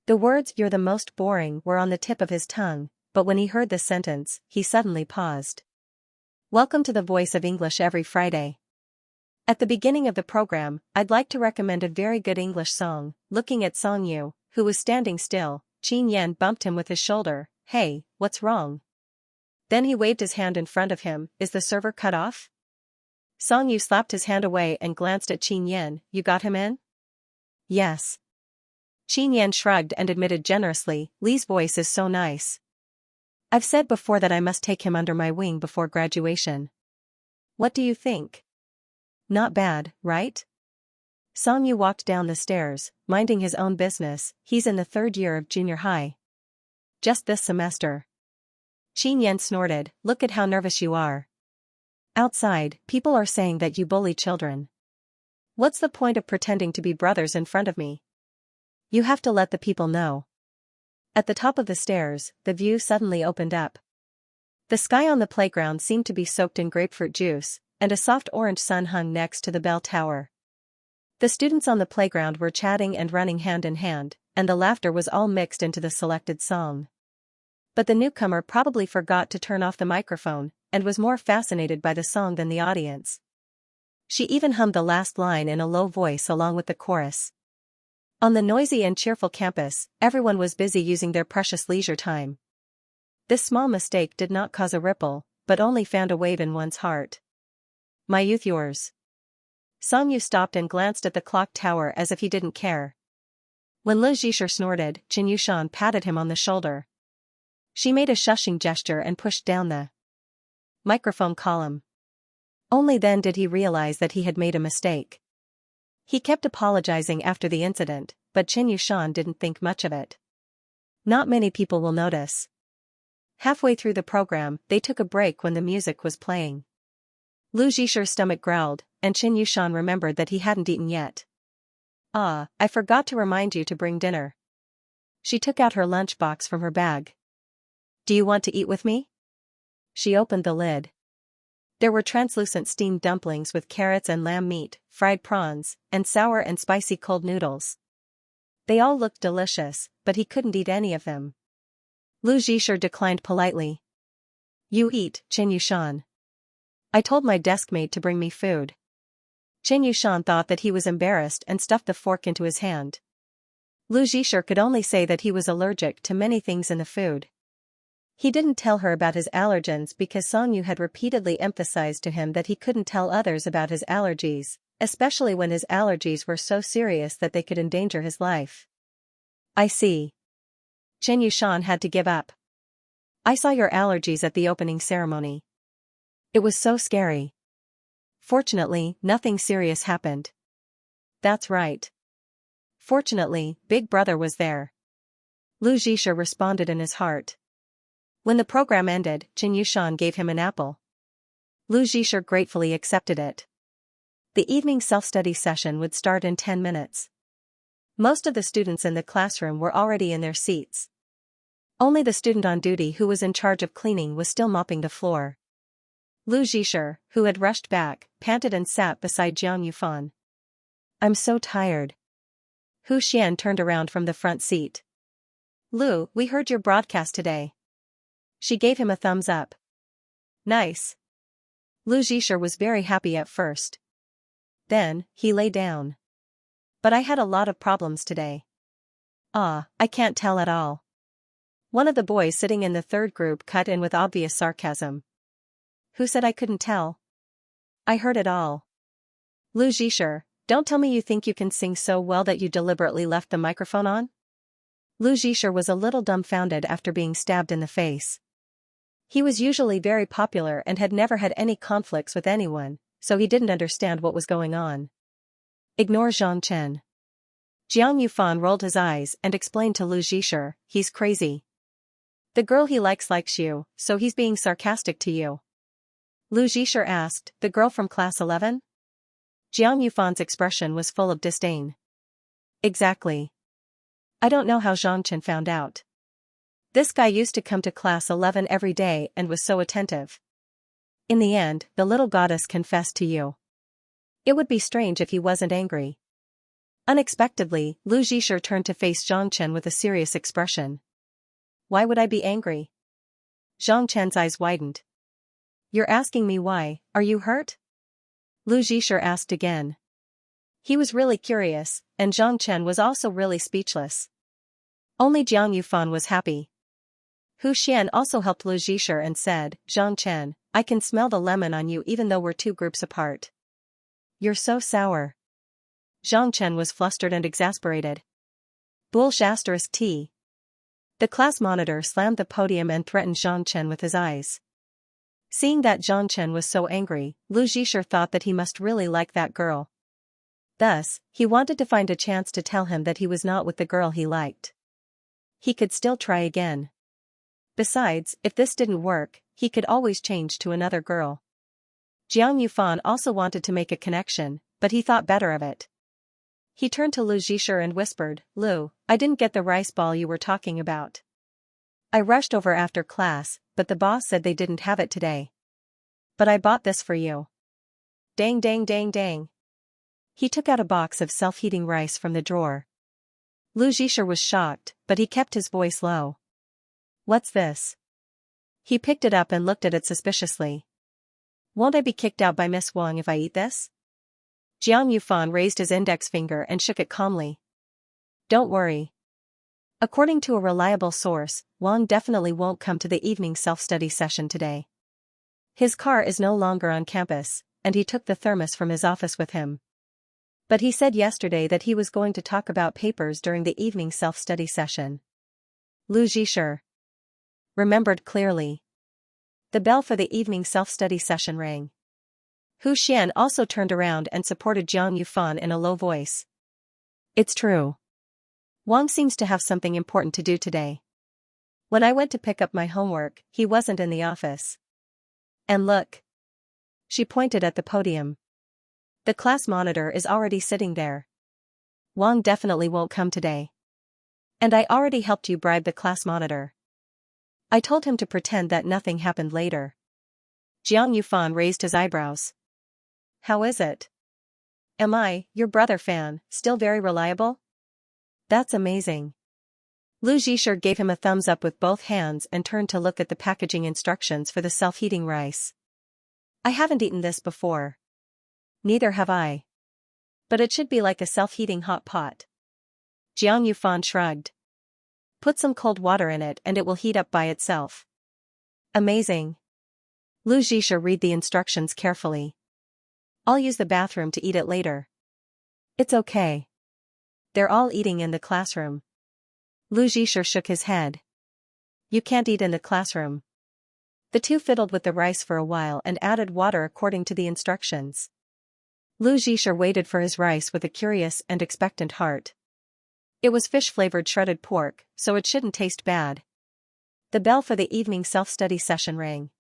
The words "you're the most boring" were on the tip of his tongue, but when he heard the sentence, he suddenly paused. Welcome to the Voice of English every Friday. At the beginning of the program, I'd like to recommend a very good English song. Looking at Xianxia, who was standing still, Qin Yan bumped him with his shoulder. Hey, what's wrong? Then he waved his hand in front of him. Is the server cut off? Xianxia slapped his hand away and glanced at Qin Yan. You got him in? Yes. Qin Yan shrugged and admitted generously, Li's voice is so nice. I've said before that I must take him under my wing before graduation. What do you think? Not bad, right? Xianxia walked down the stairs, minding his own business. He's in the 3rd year of junior high. Just this semester. Qin Yan snorted. Look at how nervous you are. Outside, people are saying that you bully children. What's the point of pretending to be brothers in front of me? You have to let the people know. At the top of the stairs, the view suddenly opened up. The sky on the playground seemed to be soaked in grapefruit juice, and a soft orange sun hung next to the bell tower. The students on the playground were chatting and running hand in hand, and the laughter was all mixed into the selected song. But the newcomer probably forgot to turn off the microphone, and was more fascinated by the song than the audience. She even hummed the last line in a low voice along with the chorus. On the noisy and cheerful campus, everyone was busy using their precious leisure time. This small mistake did not cause a ripple, but only fanned a wave in one's heart. My youth yours. Xianxia stopped and glanced at the clock tower as if he didn't care. When Lu Zhisher snorted, Jin Yushan patted him on the shoulder. She made a shushing gesture and pushed down the microphone column. Only then did he realize that he had made a mistake. He kept apologizing after the incident, but Qin Yushan didn't think much of it. Not many people will notice. Halfway through the program, they took a break when the music was playing. Lu Zhisher's stomach growled, and Qin Yushan remembered that he hadn't eaten yet. Ah, I forgot to remind you to bring dinner. She took out her lunchbox from her bag. Do you want to eat with me? She opened the lid. There were translucent steamed dumplings with carrots and lamb meat, fried prawns, and sour and spicy cold noodles. They all looked delicious, but he couldn't eat any of them. Lu Zhisher declined politely. You eat, Qin Yushan. I told my desk mate to bring me food. Qin Yushan thought that he was embarrassed and stuffed the fork into his hand. Lu Zhisher could only say that he was allergic to many things in the food. He didn't tell her about his allergens because Xianxia had repeatedly emphasized to him that he couldn't tell others about his allergies, especially when his allergies were so serious that they could endanger his life. I see. Chen Yushan had to give up. I saw your allergies at the opening ceremony. It was so scary. Fortunately, nothing serious happened. That's right. Fortunately, Big Brother was there. Lu Zhisha responded in his heart. When the program ended, Chen Yushan gave him an apple. Lu Zhisha gratefully accepted it. The evening self-study session would start in 10 minutes. Most of the students in the classroom were already in their seats. Only the student on duty who was in charge of cleaning was still mopping the floor. Lu Zhisha, who had rushed back, panted and sat beside Jiang Yufan. I'm so tired. Hu Xian turned around from the front seat. Lu, we heard your broadcast today. She gave him a thumbs up. Nice. Lu Zhisha was very happy at first. Then, he lay down. But I had a lot of problems today. Ah, I can't tell at all. One of the boys sitting in the third group cut in with obvious sarcasm. Who said I couldn't tell? I heard it all. Lu Zhisha, don't tell me you think you can sing so well that you deliberately left the microphone on? Lu Zhisha was a little dumbfounded after being stabbed in the face. He was usually very popular and had never had any conflicts with anyone, so he didn't understand what was going on. Ignore Zhang Chen. Jiang Yufan rolled his eyes and explained to Lu Zhisha, he's crazy. The girl he likes you, so he's being sarcastic to you. Lu Zhisha asked, the girl from class 11? Jiang Yufan's expression was full of disdain. Exactly. I don't know how Zhang Chen found out. This guy used to come to class 11 every day and was so attentive. In the end, the little goddess confessed to you. It would be strange if he wasn't angry. Unexpectedly, Lu Zhisha turned to face Zhang Chen with a serious expression. Why would I be angry? Zhang Chen's eyes widened. You're asking me why, are you hurt? Lu Zhisha asked again. He was really curious, and Zhang Chen was also really speechless. Only Jiang Yufan was happy. Hu Xian also helped Lu Zhisha and said, Zhang Chen, I can smell the lemon on you even though we're 2 groups apart. You're so sour. Zhang Chen was flustered and exasperated. Bullsh *T. The class monitor slammed the podium and threatened Zhang Chen with his eyes. Seeing that Zhang Chen was so angry, Lu Zhisha thought that he must really like that girl. Thus, he wanted to find a chance to tell him that he was not with the girl he liked. He could still try again. Besides, if this didn't work, he could always change to another girl. Jiang Yufan also wanted to make a connection, but he thought better of it. He turned to Lu Zhisha and whispered, Lu, I didn't get the rice ball you were talking about. I rushed over after class, but the boss said they didn't have it today. But I bought this for you. Dang dang dang dang. He took out a box of self-heating rice from the drawer. Lu Zhisha was shocked, but he kept his voice low. What's this? He picked it up and looked at it suspiciously. Won't I be kicked out by Miss Wang if I eat this? Jiang Yufan raised his index finger and shook it calmly. Don't worry. According to a reliable source, Wang definitely won't come to the evening self-study session today. His car is no longer on campus, and he took the thermos from his office with him. But he said yesterday that he was going to talk about papers during the evening self-study session. Lu Zhisha remembered clearly. The bell for the evening self-study session rang. Hu Xian also turned around and supported Jiang Yufan in a low voice. It's true. Wang seems to have something important to do today. When I went to pick up my homework, he wasn't in the office. And look. She pointed at the podium. The class monitor is already sitting there. Wang definitely won't come today. And I already helped you bribe the class monitor. I told him to pretend that nothing happened later. Jiang Yufan raised his eyebrows. How is it? Am I, your brother fan, still very reliable? That's amazing. Lu Zhisha gave him a thumbs up with both hands and turned to look at the packaging instructions for the self-heating rice. I haven't eaten this before. Neither have I. But it should be like a self-heating hot pot. Jiang Yufan shrugged. Put some cold water in it and it will heat up by itself. Amazing. Lu Zhisha read the instructions carefully. I'll use the bathroom to eat it later. It's okay. They're all eating in the classroom. Lu Zhisher shook his head. You can't eat in the classroom. The two fiddled with the rice for a while and added water according to the instructions. Lu Zhisher waited for his rice with a curious and expectant heart. It was fish-flavored shredded pork, so it shouldn't taste bad. The bell for the evening self-study session rang.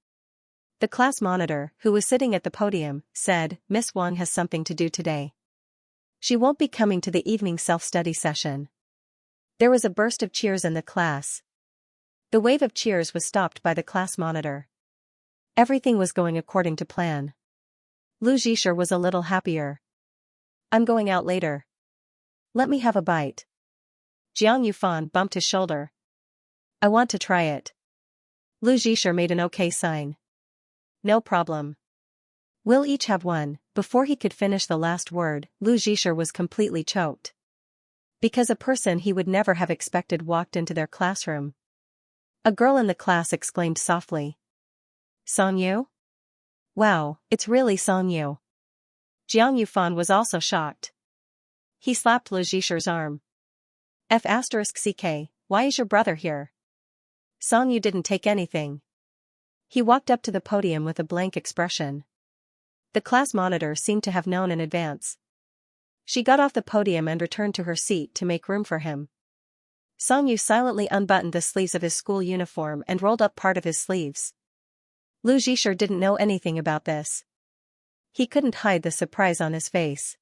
The class monitor, who was sitting at the podium, said, Miss Wang has something to do today. She won't be coming to the evening self-study session. There was a burst of cheers in the class. The wave of cheers was stopped by the class monitor. Everything was going according to plan. Lu Zhisher was a little happier. I'm going out later. Let me have a bite. Jiang Yufan bumped his shoulder. I want to try it. Lu Zhisher made an okay sign. No problem. We'll each have one. Before he could finish the last word, Lu Zhisher was completely choked. Because a person he would never have expected walked into their classroom. A girl in the class exclaimed softly. Song Yu? Wow, it's really Song Yu. Jiang Yufan was also shocked. He slapped Lu Zhisher's arm. F***ck, why is your brother here? Song Yu didn't take anything. He walked up to the podium with a blank expression. The class monitor seemed to have known in advance. She got off the podium and returned to her seat to make room for him. Song Yu silently unbuttoned the sleeves of his school uniform and rolled up part of his sleeves. Lu Zhisher didn't know anything about this. He couldn't hide the surprise on his face.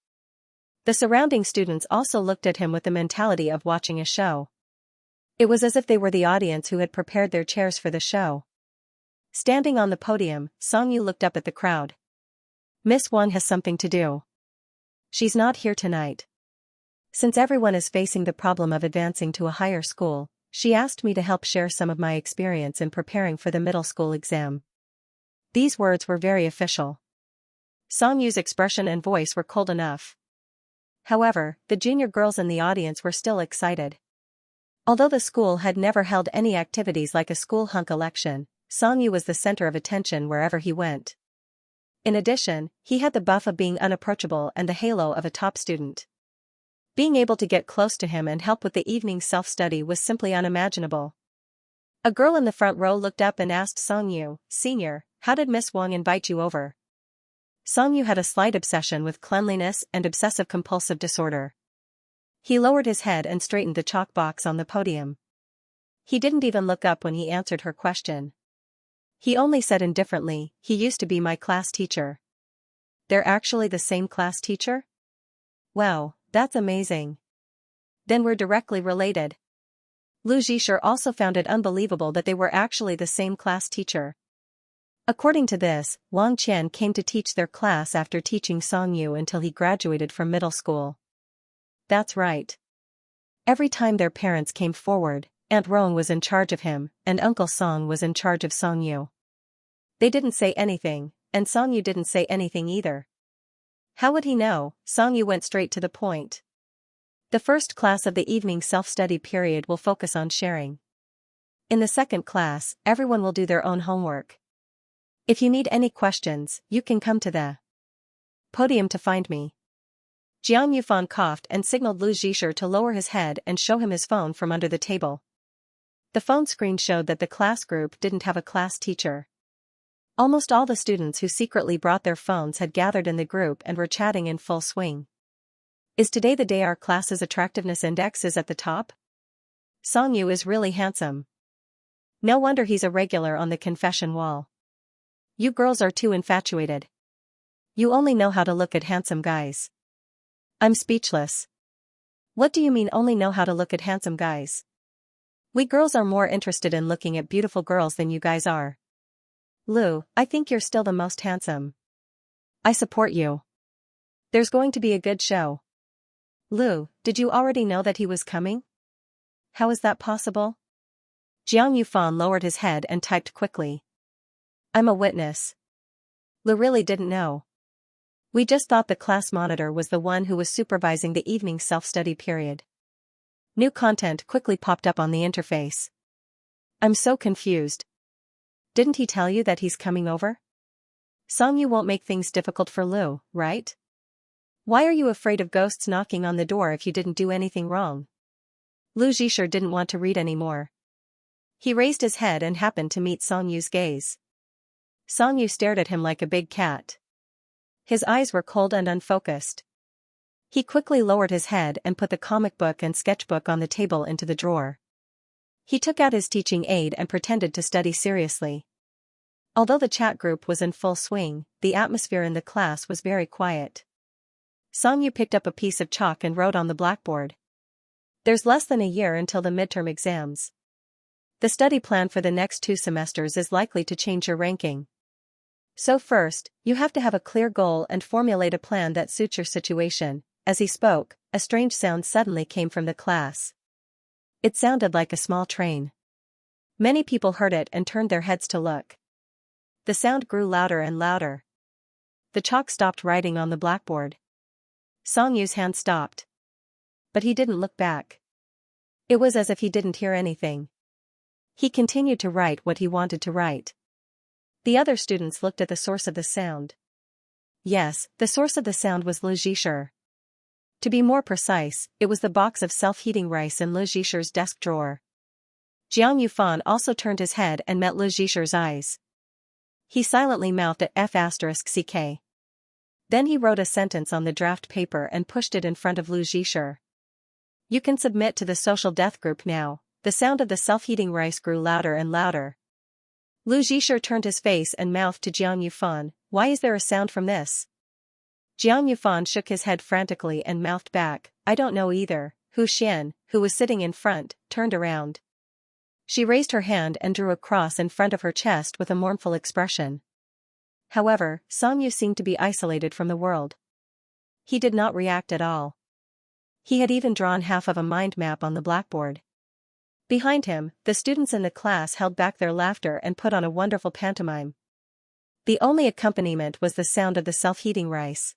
The surrounding students also looked at him with the mentality of watching a show. It was as if they were the audience who had prepared their chairs for the show. Standing on the podium, Song Yu looked up at the crowd. Miss Wang has something to do. She's not here tonight. Since everyone is facing the problem of advancing to a higher school, she asked me to help share some of my experience in preparing for the middle school exam. These words were very official. Song Yu's expression and voice were cold enough. However, the junior girls in the audience were still excited. Although the school had never held any activities like a school hunk election, Song Yu was the center of attention wherever he went. In addition, he had the buff of being unapproachable and the halo of a top student. Being able to get close to him and help with the evening self-study was simply unimaginable. A girl in the front row looked up and asked Song Yu, Senior, how did Miss Wang invite you over? Song Yu had a slight obsession with cleanliness and obsessive-compulsive disorder. He lowered his head and straightened the chalk box on the podium. He didn't even look up when he answered her question. He only said indifferently, he used to be my class teacher. They're actually the same class teacher? Wow, that's amazing. Then we're directly related. Lu Zhisher also found it unbelievable that they were actually the same class teacher. According to this, Wang Qian came to teach their class after teaching Song Yu until he graduated from middle school. That's right. Every time their parents came forward, Aunt Rong was in charge of him, and Uncle Song was in charge of Song Yu. They didn't say anything, and Song Yu didn't say anything either. How would he know? Song Yu went straight to the point. The first class of the evening self-study period will focus on sharing. In the second class, everyone will do their own homework. If you need any questions, you can come to the podium to find me. Jiang Yufan coughed and signaled Lu Zhisher to lower his head and show him his phone from under the table. The phone screen showed that the class group didn't have a class teacher. Almost all the students who secretly brought their phones had gathered in the group and were chatting in full swing. Is today the day our class's attractiveness index is at the top? Song Yu is really handsome. No wonder he's a regular on the confession wall. You girls are too infatuated. You only know how to look at handsome guys. I'm speechless. What do you mean only know how to look at handsome guys? We girls are more interested in looking at beautiful girls than you guys are. Lu, I think you're still the most handsome. I support you. There's going to be a good show. Lu, did you already know that he was coming? How is that possible? Jiang Yufan lowered his head and typed quickly. I'm a witness. Lu really didn't know. We just thought the class monitor was the one who was supervising the evening self-study period. New content quickly popped up on the interface. I'm so confused. Didn't he tell you that he's coming over? Songyu won't make things difficult for Lu, right? Why are you afraid of ghosts knocking on the door if you didn't do anything wrong? Lu Zhisher didn't want to read anymore. He raised his head and happened to meet Songyu's gaze. Songyu stared at him like a big cat. His eyes were cold and unfocused. He quickly lowered his head and put the comic book and sketchbook on the table into the drawer. He took out his teaching aid and pretended to study seriously. Although the chat group was in full swing, the atmosphere in the class was very quiet. Songyu picked up a piece of chalk and wrote on the blackboard. There's less than a year until the midterm exams. The study plan for the next 2 semesters is likely to change your ranking. So first, you have to have a clear goal and formulate a plan that suits your situation. As he spoke, a strange sound suddenly came from the class. It sounded like a small train. Many people heard it and turned their heads to look. The sound grew louder and louder. The chalk stopped writing on the blackboard. Songyu's hand stopped. But he didn't look back. It was as if he didn't hear anything. He continued to write what he wanted to write. The other students looked at the source of the sound. Yes, the source of the sound was Lu Zhisher. To be more precise, it was the box of self-heating rice in Lu Zhisher's desk drawer. Jiang Yufan also turned his head and met Lu Zhisher's eyes. He silently mouthed at F***ck. Then he wrote a sentence on the draft paper and pushed it in front of Lu Zhisher. You can submit to the social death group now. The sound of the self-heating rice grew louder and louder. Lu Zhisher turned his face and mouthed to Jiang Yufan, why is there a sound from this? Jiang Yufan shook his head frantically and mouthed back, I don't know either. Hu Xian, who was sitting in front, turned around. She raised her hand and drew a cross in front of her chest with a mournful expression. However, Songyu seemed to be isolated from the world. He did not react at all. He had even drawn half of a mind map on the blackboard. Behind him, the students in the class held back their laughter and put on a wonderful pantomime. The only accompaniment was the sound of the self-heating rice.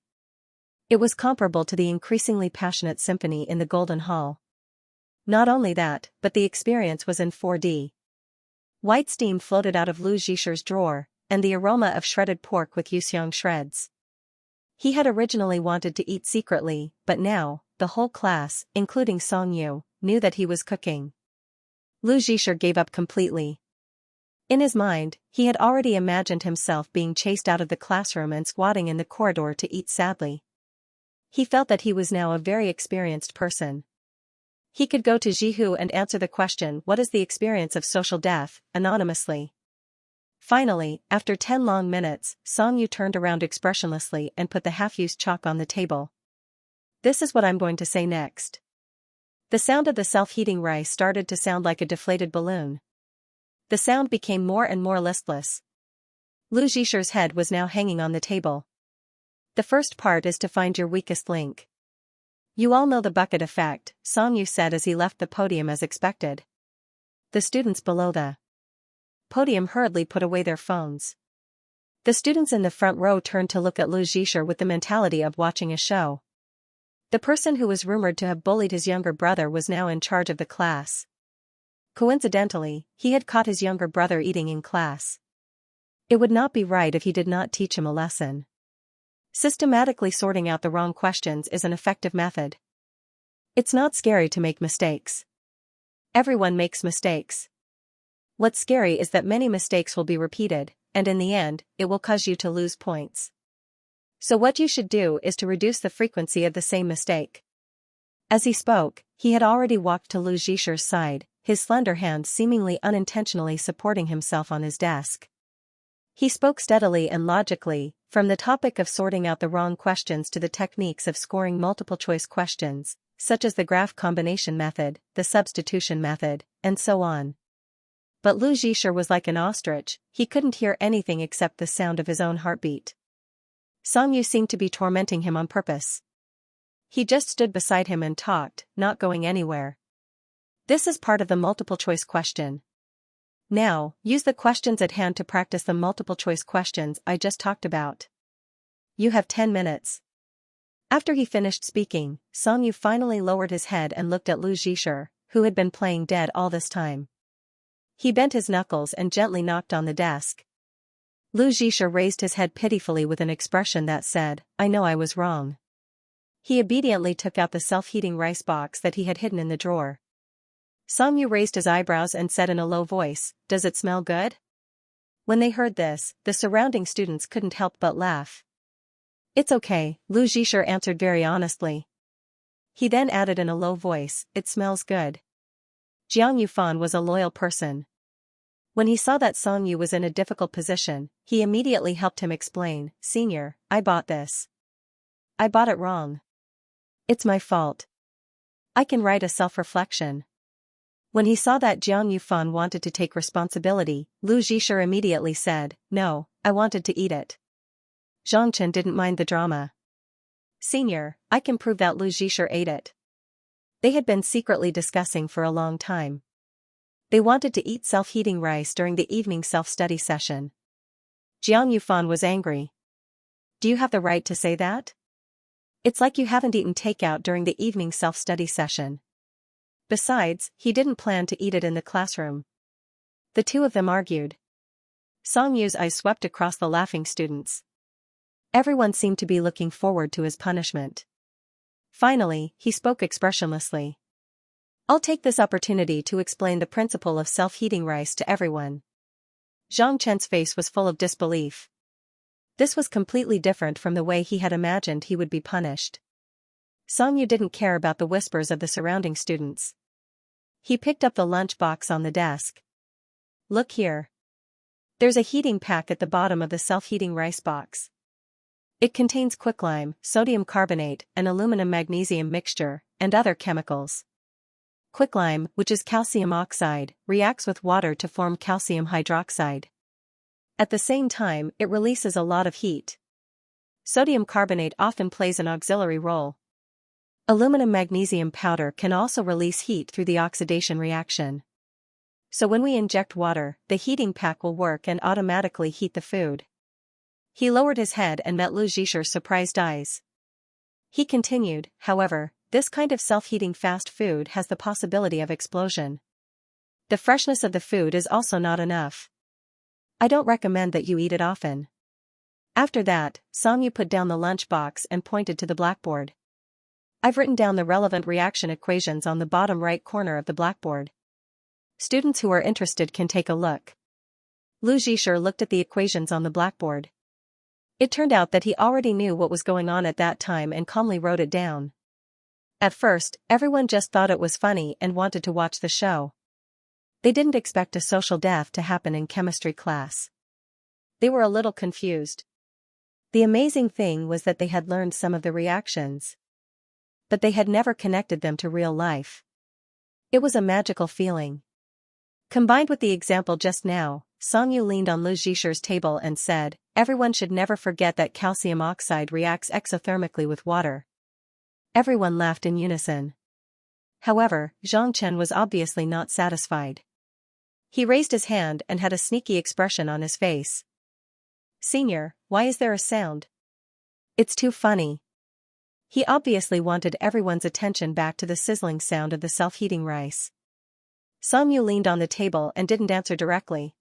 It was comparable to the increasingly passionate symphony in the Golden Hall. Not only that, but the experience was in 4D. White steam floated out of Lu Zhisher's drawer, and the aroma of shredded pork with Yuxiang shreds. He had originally wanted to eat secretly, but now, the whole class, including Songyu, knew that he was cooking. Lu Zhisher gave up completely. In his mind, he had already imagined himself being chased out of the classroom and squatting in the corridor to eat sadly. He felt that he was now a very experienced person. He could go to Jihu and answer the question, what is the experience of social death, anonymously. Finally, after 10 long minutes, Songyu turned around expressionlessly and put the half-used chalk on the table. This is what I'm going to say next. The sound of the self-heating rice started to sound like a deflated balloon. The sound became more and more listless. Lu Zhisher's head was now hanging on the table. The first part is to find your weakest link. You all know the bucket effect, Songyu said as he left the podium as expected. The students below the podium hurriedly put away their phones. The students in the front row turned to look at Lu Zhisher with the mentality of watching a show. The person who was rumored to have bullied his younger brother was now in charge of the class. Coincidentally, he had caught his younger brother eating in class. It would not be right if he did not teach him a lesson. Systematically sorting out the wrong questions is an effective method. It's not scary to make mistakes. Everyone makes mistakes. What's scary is that many mistakes will be repeated, and in the end, it will cause you to lose points. So what you should do is to reduce the frequency of the same mistake. As he spoke, he had already walked to Lu Zhisher's side, his slender hand seemingly unintentionally supporting himself on his desk. He spoke steadily and logically, from the topic of sorting out the wrong questions to the techniques of scoring multiple-choice questions, such as the graph combination method, the substitution method, and so on. But Lu Zhisher was like an ostrich, he couldn't hear anything except the sound of his own heartbeat. Songyu seemed to be tormenting him on purpose. He just stood beside him and talked, not going anywhere. This is part of the multiple-choice question. Now, use the questions at hand to practice the multiple-choice questions I just talked about. You have 10 minutes. After he finished speaking, Songyu finally lowered his head and looked at Lu Zhisher, who had been playing dead all this time. He bent his knuckles and gently knocked on the desk. Lu Zhisha raised his head pitifully with an expression that said, I know I was wrong. He obediently took out the self-heating rice box that he had hidden in the drawer. Song Yu raised his eyebrows and said in a low voice, Does it smell good? When they heard this, the surrounding students couldn't help but laugh. It's okay, Lu Zhisha answered very honestly. He then added in a low voice, It smells good. Jiang Yufan was a loyal person. When he saw that Song Yu was in a difficult position, he immediately helped him explain, Senior, I bought this. I bought it wrong. It's my fault. I can write a self-reflection. When he saw that Jiang Yufan wanted to take responsibility, Lu Zhisha immediately said, No, I wanted to eat it. Zhangchen didn't mind the drama. Senior, I can prove that Lu Zhisha ate it. They had been secretly discussing for a long time. They wanted to eat self-heating rice during the evening self-study session. Jiang Yufan was angry. Do you have the right to say that? It's like you haven't eaten takeout during the evening self-study session. Besides, he didn't plan to eat it in the classroom. The two of them argued. Song Yu's eyes swept across the laughing students. Everyone seemed to be looking forward to his punishment. Finally, he spoke expressionlessly. I'll take this opportunity to explain the principle of self-heating rice to everyone. Zhang Chen's face was full of disbelief. This was completely different from the way he had imagined he would be punished. Song Yu didn't care about the whispers of the surrounding students. He picked up the lunch box on the desk. Look here. There's a heating pack at the bottom of the self-heating rice box. It contains quicklime, sodium carbonate, an aluminum-magnesium mixture, and other chemicals. Quicklime, which is calcium oxide, reacts with water to form calcium hydroxide. At the same time, it releases a lot of heat. Sodium carbonate often plays an auxiliary role. Aluminum magnesium powder can also release heat through the oxidation reaction. So when we inject water, the heating pack will work and automatically heat the food. He lowered his head and met Lu Zhisha's surprised eyes. He continued, however, this kind of self-heating fast food has the possibility of explosion. The freshness of the food is also not enough. I don't recommend that you eat it often. After that, Song Yu put down the lunch box and pointed to the blackboard. I've written down the relevant reaction equations on the bottom right corner of the blackboard. Students who are interested can take a look. Lu Zhisha looked at the equations on the blackboard. It turned out that he already knew what was going on at that time and calmly wrote it down. At first, everyone just thought it was funny and wanted to watch the show. They didn't expect a social death to happen in chemistry class. They were a little confused. The amazing thing was that they had learned some of the reactions. But they had never connected them to real life. It was a magical feeling. Combined with the example just now, Song Yu leaned on Lu Zhisha's table and said, Everyone should never forget that calcium oxide reacts exothermically with water. Everyone laughed in unison. However, Zhang Chen was obviously not satisfied. He raised his hand and had a sneaky expression on his face. Senior, why is there a sound? It's too funny. He obviously wanted everyone's attention back to the sizzling sound of the self-heating rice. Song Yu leaned on the table and didn't answer directly.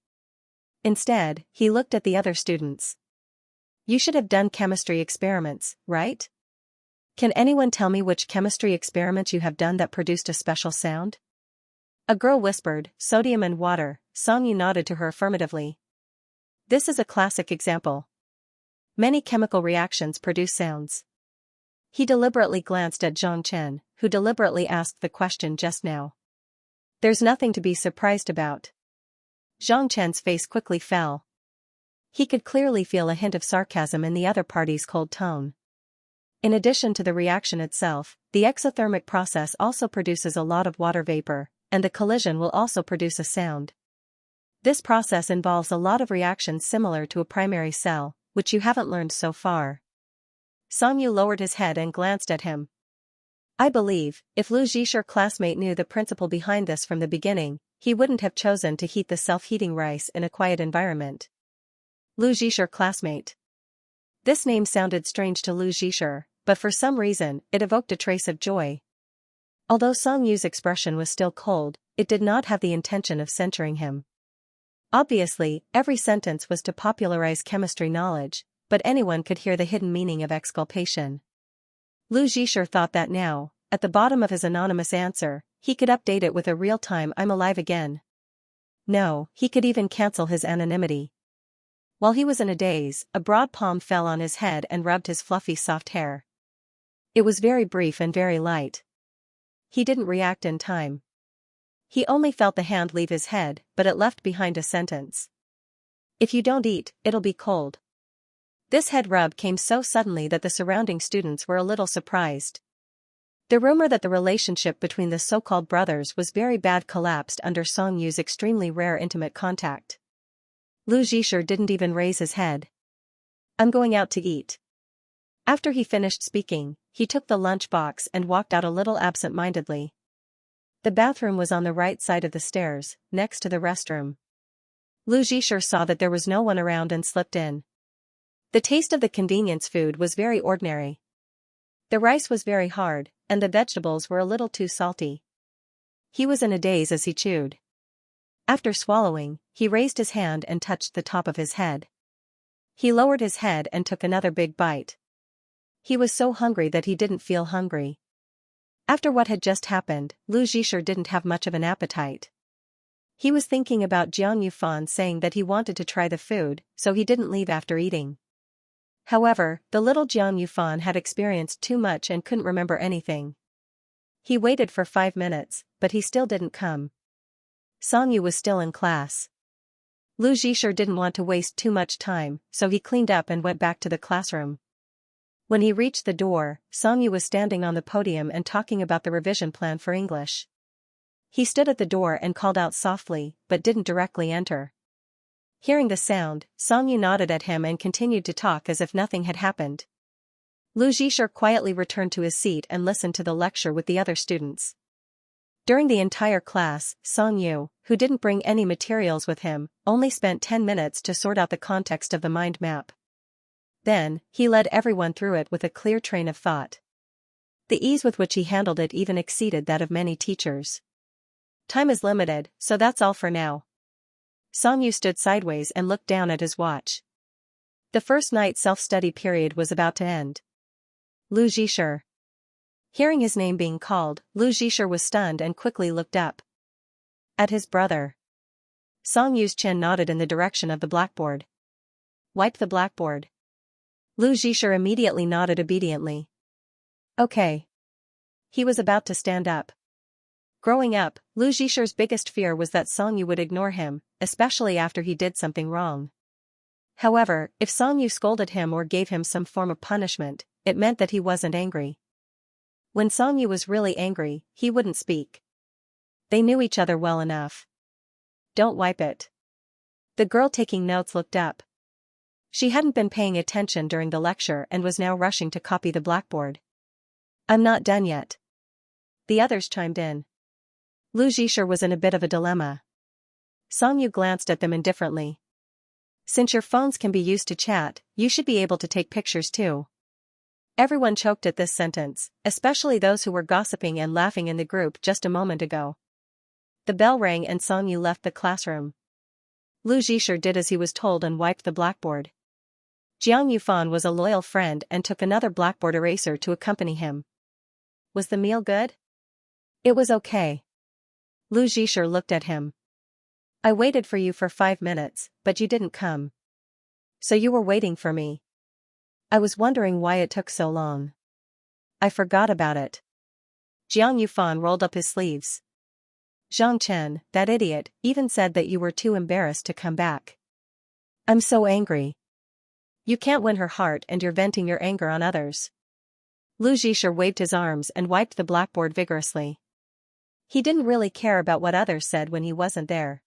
Instead, he looked at the other students. You should have done chemistry experiments, right? Can anyone tell me which chemistry experiments you have done that produced a special sound? A girl whispered, sodium and water. Song Yu nodded to her affirmatively. This is a classic example. Many chemical reactions produce sounds. He deliberately glanced at Zhang Chen, who deliberately asked the question just now. There's nothing to be surprised about. Zhang Chen's face quickly fell. He could clearly feel a hint of sarcasm in the other party's cold tone. In addition to the reaction itself, the exothermic process also produces a lot of water vapor, and the collision will also produce a sound. This process involves a lot of reactions similar to a primary cell, which you haven't learned so far. Song Yu lowered his head and glanced at him. I believe, if Lu Zhisha's classmate knew the principle behind this from the beginning, he wouldn't have chosen to heat the self-heating rice in a quiet environment. Lu Zhisha's classmate. This name sounded strange to Lu Zhisha, but for some reason, it evoked a trace of joy. Although Song Yu's expression was still cold, it did not have the intention of censuring him. Obviously, every sentence was to popularize chemistry knowledge, but anyone could hear the hidden meaning of exculpation. Lu Zhisher thought that now, at the bottom of his anonymous answer, he could update it with a real-time "I'm alive again." No, he could even cancel his anonymity. While he was in a daze, a broad palm fell on his head and rubbed his fluffy soft hair. It was very brief and very light. He didn't react in time. He only felt the hand leave his head, but it left behind a sentence. "If you don't eat, it'll be cold." This head rub came so suddenly that the surrounding students were a little surprised. The rumor that the relationship between the so-called brothers was very bad collapsed under Song Yu's extremely rare intimate contact. Lu Zhisher didn't even raise his head. "I'm going out to eat." After he finished speaking, he took the lunch box and walked out a little absent-mindedly. The bathroom was on the right side of the stairs, next to the restroom. Lu Zhisher saw that there was no one around and slipped in. The taste of the convenience food was very ordinary. The rice was very hard, and the vegetables were a little too salty. He was in a daze as he chewed. After swallowing, he raised his hand and touched the top of his head. He lowered his head and took another big bite. He was so hungry that he didn't feel hungry. After what had just happened, Lu Zhisher didn't have much of an appetite. He was thinking about Jiang Yufan saying that he wanted to try the food, so he didn't leave after eating. However, the little Jiang Yufan had experienced too much and couldn't remember anything. He waited for 5 minutes, but he still didn't come. Song Yu was still in class. Lu Zhisher didn't want to waste too much time, so he cleaned up and went back to the classroom. When he reached the door, Song Yu was standing on the podium and talking about the revision plan for English. He stood at the door and called out softly, but didn't directly enter. Hearing the sound, Song Yu nodded at him and continued to talk as if nothing had happened. Lu Zhisher quietly returned to his seat and listened to the lecture with the other students. During the entire class, Song Yu, who didn't bring any materials with him, only spent 10 minutes to sort out the context of the mind map. Then, he led everyone through it with a clear train of thought. The ease with which he handled it even exceeded that of many teachers. "Time is limited, so that's all for now." Song Yu stood sideways and looked down at his watch. The first night self-study period was about to end. Lu Zhisher. Hearing his name being called, Lu Zhisher was stunned and quickly looked up. At his brother. Song Yu's chin nodded in the direction of the blackboard. "Wipe the blackboard." Lu Zhisher immediately nodded obediently. "Okay." He was about to stand up. Growing up, Lu Zhisher's biggest fear was that Song Yu would ignore him, especially after he did something wrong. However, if Song Yu scolded him or gave him some form of punishment, it meant that he wasn't angry. When Song Yu was really angry, he wouldn't speak. They knew each other well enough. "Don't wipe it." The girl taking notes looked up. She hadn't been paying attention during the lecture and was now rushing to copy the blackboard. "I'm not done yet." The others chimed in. Lu Zhisher was in a bit of a dilemma. Song Yu glanced at them indifferently. "Since your phones can be used to chat, you should be able to take pictures too." Everyone choked at this sentence, especially those who were gossiping and laughing in the group just a moment ago. The bell rang and Song Yu left the classroom. Lu Zhisher did as he was told and wiped the blackboard. Jiang Yufan was a loyal friend and took another blackboard eraser to accompany him. "Was the meal good?" "It was okay." Lu Zhisher looked at him. "I waited for you for 5 minutes, but you didn't come." "So you were waiting for me?" "I was wondering why it took so long." "I forgot about it." Jiang Yufan rolled up his sleeves. "Zhang Chen, that idiot, even said that you were too embarrassed to come back." "I'm so angry." "You can't win her heart and you're venting your anger on others." Lu Zhisher waved his arms and wiped the blackboard vigorously. He didn't really care about what others said when he wasn't there.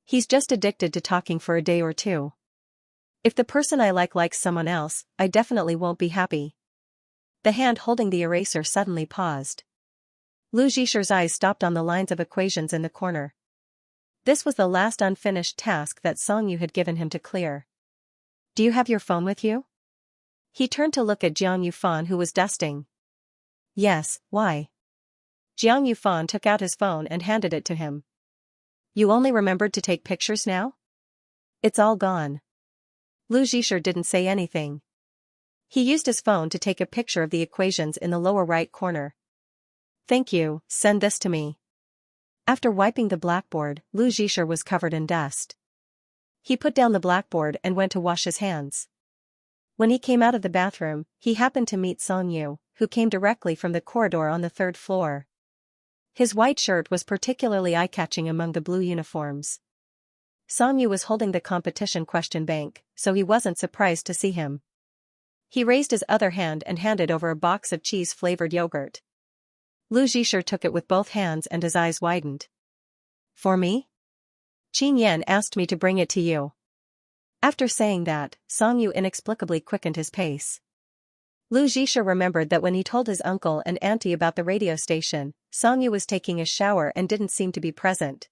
He's just addicted to talking for a day or two. If the person I like likes someone else, I definitely won't be happy. The hand holding the eraser suddenly paused. Lu Zhisher's eyes stopped on the lines of equations in the corner. This was the last unfinished task that Song Yu had given him to clear. "Do you have your phone with you?" He turned to look at Jiang Yufan who was dusting. "Yes, why?" Jiang Yufan took out his phone and handed it to him. "You only remembered to take pictures now?" It's all gone. Lu Zhisher didn't say anything. He used his phone to take a picture of the equations in the lower right corner. Thank you, send this to me. After wiping the blackboard, Lu Zhisher was covered in dust. He put down the blackboard and went to wash his hands. When he came out of the bathroom, he happened to meet Xianxia, who came directly from the corridor on the third floor. His white shirt was particularly eye-catching among the blue uniforms. Xianxia was holding the competition question bank, so he wasn't surprised to see him. He raised his other hand and handed over a box of cheese-flavored yogurt. Lu Zhisher took it with both hands and his eyes widened. For me? Qin Yan asked me to bring it to you. After saying that, Xianxia inexplicably quickened his pace. Lu Zhisher remembered that when he told his uncle and auntie about the radio station, Xianxia was taking a shower and didn't seem to be present.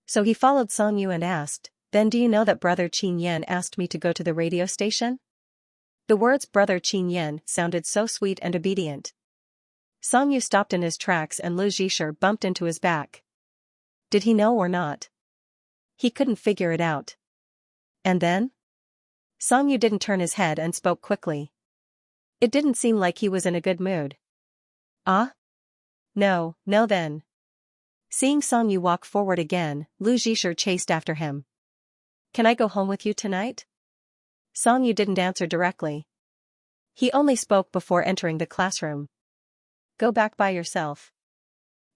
So he followed Xianxia and asked, "Then do you know that Brother Qin Yan asked me to go to the radio station?" The words Brother Qin Yan sounded so sweet and obedient. Xianxia stopped in his tracks and Lu Zhisher bumped into his back. Did he know or not? He couldn't figure it out. And then? Xianxia didn't turn his head and spoke quickly. It didn't seem like he was in a good mood. Ah? No then. Seeing Xianxia walk forward again, Lu Zhisher chased after him. Can I go home with you tonight? Xianxia didn't answer directly. He only spoke before entering the classroom. Go back by yourself.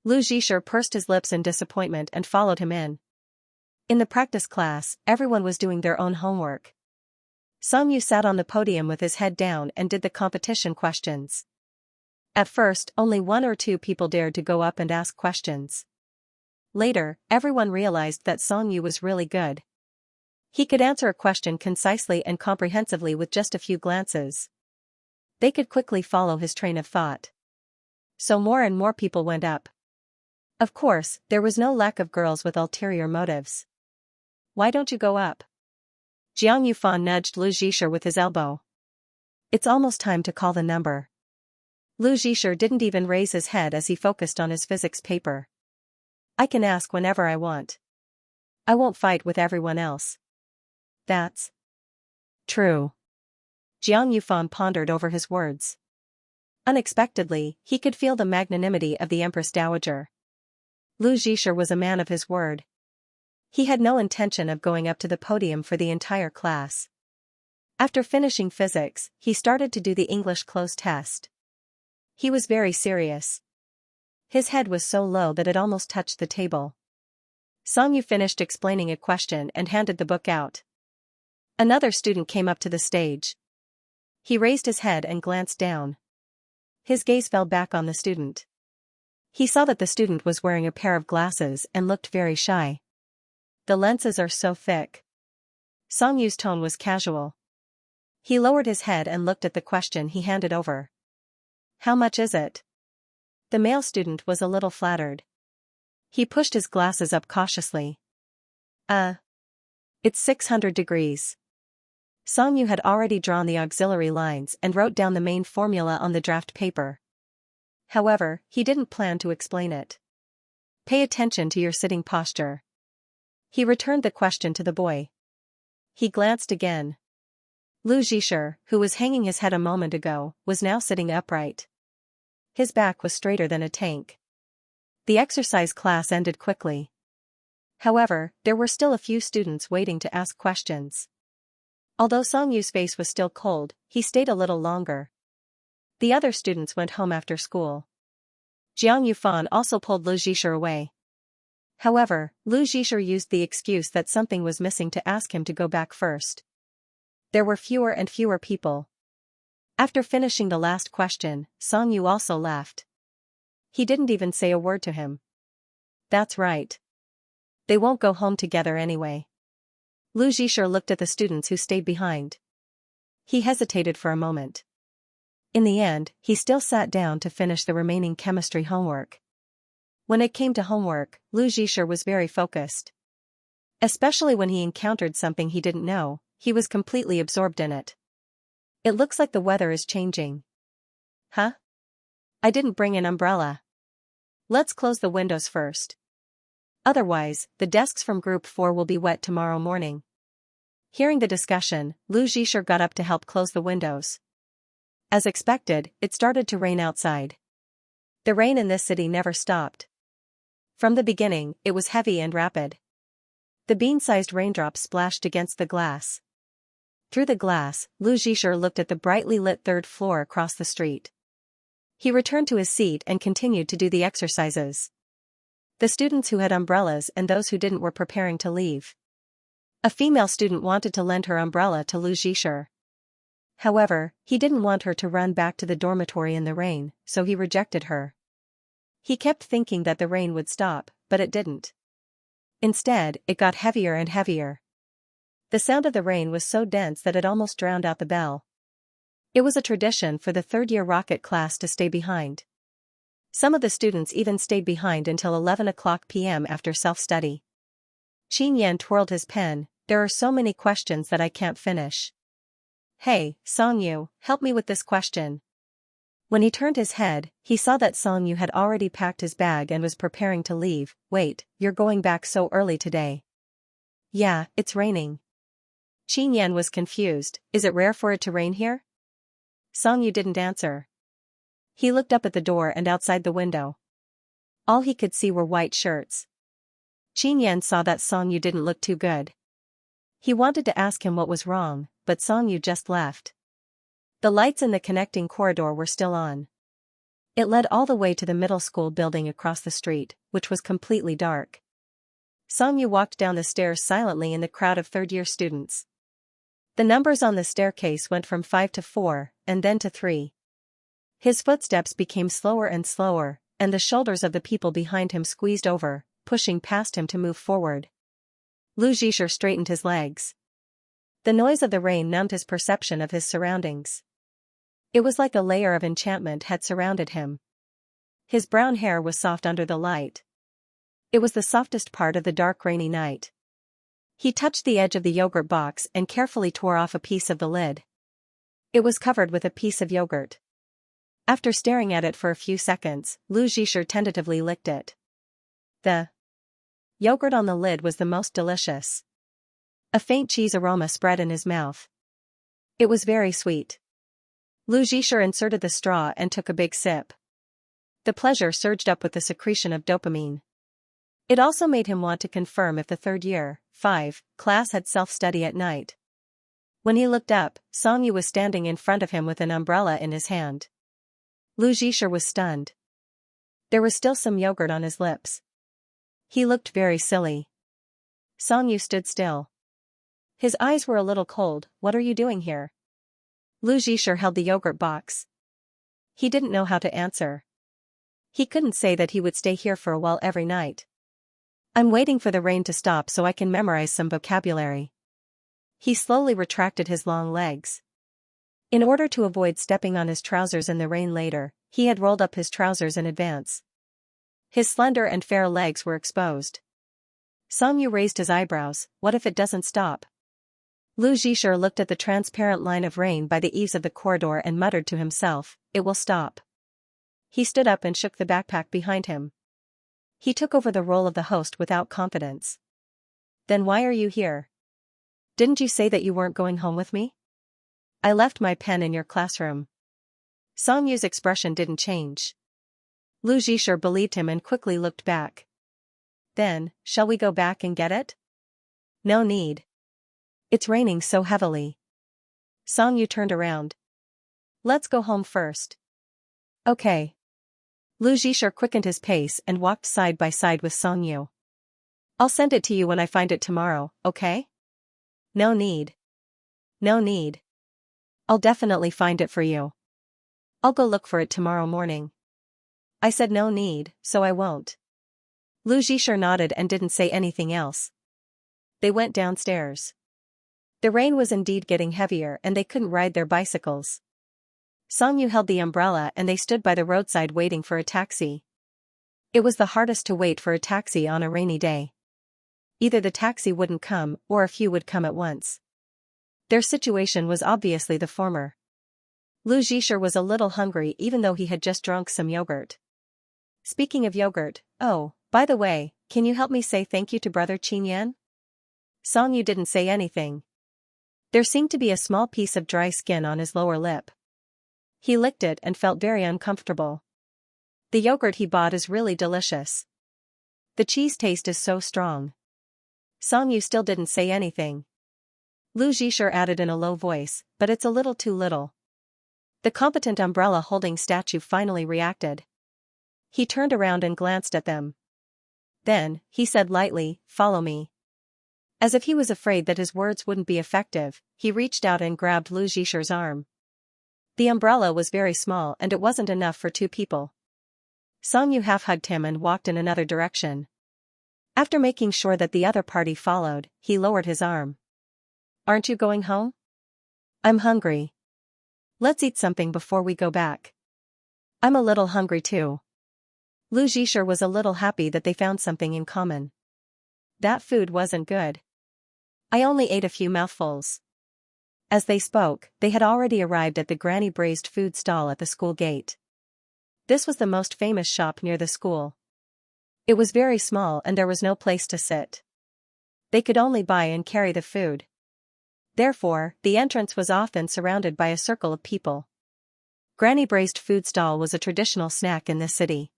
Lu Zhisher pursed his lips in disappointment and followed him in. In the practice class, everyone was doing their own homework. Xianxia sat on the podium with his head down and did the competition questions. At first, only 1 or 2 people dared to go up and ask questions. Later, everyone realized that Xianxia was really good. He could answer a question concisely and comprehensively with just a few glances. They could quickly follow his train of thought. So more and more people went up. Of course, there was no lack of girls with ulterior motives. Why don't you go up? Jiang Yufan nudged Lu Zhisher with his elbow. It's almost time to call the number. Lu Zhisher didn't even raise his head as he focused on his physics paper. I can ask whenever I want. I won't fight with everyone else. That's true. Jiang Yufan pondered over his words. Unexpectedly, he could feel the magnanimity of the Empress Dowager. Lu Zhisher was a man of his word. He had no intention of going up to the podium for the entire class. After finishing physics, he started to do the English close test. He was very serious. His head was so low that it almost touched the table. Xianxia finished explaining a question and handed the book out. Another student came up to the stage. He raised his head and glanced down. His gaze fell back on the student. He saw that the student was wearing a pair of glasses and looked very shy. The lenses are so thick. Xianxia's tone was casual. He lowered his head and looked at the question he handed over. How much is it? The male student was a little flattered. He pushed his glasses up cautiously. It's 600 degrees. Xianxia had already drawn the auxiliary lines and wrote down the main formula on the draft paper. However, he didn't plan to explain it. Pay attention to your sitting posture. He returned the question to the boy. He glanced again. Lu Zhisher, who was hanging his head a moment ago, was now sitting upright. His back was straighter than a tank. The exercise class ended quickly. However, there were still a few students waiting to ask questions. Although Xianxia's face was still cold, he stayed a little longer. The other students went home after school. Jiang Yufan also pulled Lu Zhisher away. However, Lu Zhisher used the excuse that something was missing to ask him to go back first. There were fewer and fewer people. After finishing the last question, Xianxia also left. He didn't even say a word to him. That's right. They won't go home together anyway. Lu Zhisher looked at the students who stayed behind. He hesitated for a moment. In the end, he still sat down to finish the remaining chemistry homework. When it came to homework, Lu Zhisher was very focused. Especially when he encountered something he didn't know, he was completely absorbed in it. It looks like the weather is changing. Huh? I didn't bring an umbrella. Let's close the windows first. Otherwise, the desks from Group 4 will be wet tomorrow morning. Hearing the discussion, Lu Zhisher got up to help close the windows. As expected, it started to rain outside. The rain in this city never stopped. From the beginning, it was heavy and rapid. The bean-sized raindrops splashed against the glass. Through the glass, Lu Zhisher looked at the brightly lit third floor across the street. He returned to his seat and continued to do the exercises. The students who had umbrellas and those who didn't were preparing to leave. A female student wanted to lend her umbrella to Lu Zhisher. However, he didn't want her to run back to the dormitory in the rain, so he rejected her. He kept thinking that the rain would stop, but it didn't. Instead, it got heavier and heavier. The sound of the rain was so dense that it almost drowned out the bell. It was a tradition for the third-year rocket class to stay behind. Some of the students even stayed behind until 11 p.m. after self-study. Xianxia twirled his pen. There are so many questions that I can't finish. Hey, Songyu, help me with this question. When he turned his head, he saw that Songyu had already packed his bag and was preparing to leave. Wait, you're going back so early today? Yeah, it's raining. Xianxia was confused. Is it rare for it to rain here? Songyu didn't answer. He looked up at the door and outside the window. All he could see were white shirts. Xianxia saw that Songyu didn't look too good. He wanted to ask him what was wrong, but Songyu just left. The lights in the connecting corridor were still on. It led all the way to the middle school building across the street, which was completely dark. Songyu walked down the stairs silently in the crowd of third-year students. The numbers on the staircase went from 5 to 4, and then to 3. His footsteps became slower and slower, and the shoulders of the people behind him squeezed over, pushing past him to move forward. Lu Zhisher straightened his legs. The noise of the rain numbed his perception of his surroundings. It was like a layer of enchantment had surrounded him. His brown hair was soft under the light. It was the softest part of the dark rainy night. He touched the edge of the yogurt box and carefully tore off a piece of the lid. It was covered with a piece of yogurt. After staring at it for a few seconds, Lu Zhisher tentatively licked it. The yogurt on the lid was the most delicious. A faint cheese aroma spread in his mouth. It was very sweet. Lu Zhisher inserted the straw and took a big sip. The pleasure surged up with the secretion of dopamine. It also made him want to confirm if the third year, 5, class had self-study at night. When he looked up, Songyu was standing in front of him with an umbrella in his hand. Lu Zhisher was stunned. There was still some yogurt on his lips. He looked very silly. Songyu stood still. His eyes were a little cold. What are you doing here? Lu Zhisher held the yogurt box. He didn't know how to answer. He couldn't say that he would stay here for a while every night. I'm waiting for the rain to stop so I can memorize some vocabulary. He slowly retracted his long legs. In order to avoid stepping on his trousers in the rain later, he had rolled up his trousers in advance. His slender and fair legs were exposed. Songyu raised his eyebrows. What if it doesn't stop? Lu Zhisher looked at the transparent line of rain by the eaves of the corridor and muttered to himself, it will stop. He stood up and shook the backpack behind him. He took over the role of the host without confidence. Then why are you here? Didn't you say that you weren't going home with me? I left my pen in your classroom. Songyu's expression didn't change. Lu Zhisher believed him and quickly looked back. Then, shall we go back and get it? No need. It's raining so heavily. Songyu turned around. Let's go home first. Okay. Lu Zhisher quickened his pace and walked side by side with Songyu. I'll send it to you when I find it tomorrow, okay? No need. No need. I'll definitely find it for you. I'll go look for it tomorrow morning. I said no need, so I won't. Lu Zhisher nodded and didn't say anything else. They went downstairs. The rain was indeed getting heavier and they couldn't ride their bicycles. Songyu held the umbrella and they stood by the roadside waiting for a taxi. It was the hardest to wait for a taxi on a rainy day. Either the taxi wouldn't come or a few would come at once. Their situation was obviously the former. Lu Zhisher was a little hungry even though he had just drunk some yogurt. Speaking of yogurt, oh, by the way, can you help me say thank you to Brother Qianyan? Songyu didn't say anything. There seemed to be a small piece of dry skin on his lower lip. He licked it and felt very uncomfortable. The yogurt he bought is really delicious. The cheese taste is so strong. Songyu still didn't say anything. Lu Zhisher added in a low voice, but it's a little too little. The competent umbrella-holding statue finally reacted. He turned around and glanced at them. Then, he said lightly, "Follow me." As if he was afraid that his words wouldn't be effective, he reached out and grabbed Lu Zhisher's arm. The umbrella was very small and it wasn't enough for two people. Songyu half-hugged him and walked in another direction. After making sure that the other party followed, he lowered his arm. "Aren't you going home?" "I'm hungry. Let's eat something before we go back." "I'm a little hungry too." Lu Zhisher was a little happy that they found something in common. "That food wasn't good. I only ate a few mouthfuls." As they spoke, they had already arrived at the granny braised food stall at the school gate. This was the most famous shop near the school. It was very small and there was no place to sit. They could only buy and carry the food. Therefore, the entrance was often surrounded by a circle of people. Granny braised food stall was a traditional snack in this city.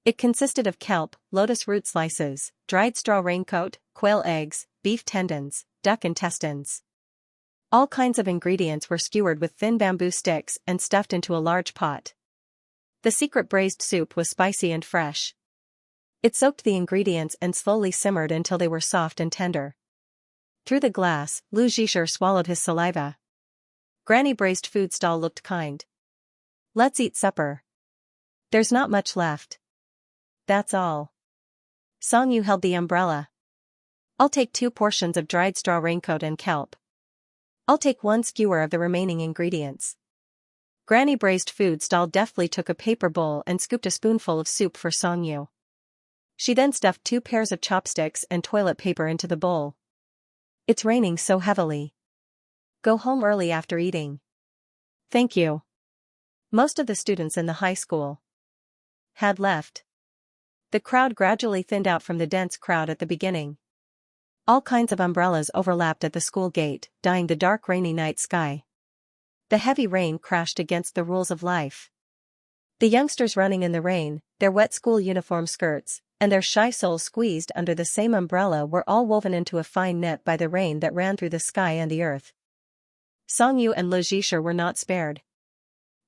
It consisted of kelp, lotus root slices, dried straw raincoat, quail eggs, beef tendons, duck intestines. All kinds of ingredients were skewered with thin bamboo sticks and stuffed into a large pot. The secret braised soup was spicy and fresh. It soaked the ingredients and slowly simmered until they were soft and tender. Through the glass, Lu Zhisher swallowed his saliva. Granny braised food stall looked kind. "Let's eat supper. There's not much left." "That's all." Songyu held the umbrella. "I'll take 2 portions of dried straw raincoat and kelp. I'll take 1 skewer of the remaining ingredients." Granny braised food stall deftly took a paper bowl and scooped a spoonful of soup for Songyu. She then stuffed 2 pairs of chopsticks and toilet paper into the bowl. "It's raining so heavily. Go home early after eating." "Thank you." Most of the students in the high school had left. The crowd gradually thinned out from the dense crowd at the beginning. All kinds of umbrellas overlapped at the school gate, dyeing the dark rainy night sky. The heavy rain crashed against the rules of life. The youngsters running in the rain, their wet school uniform skirts, and their shy souls squeezed under the same umbrella were all woven into a fine net by the rain that ran through the sky and the earth. Songyu and Lu Zhisher were not spared.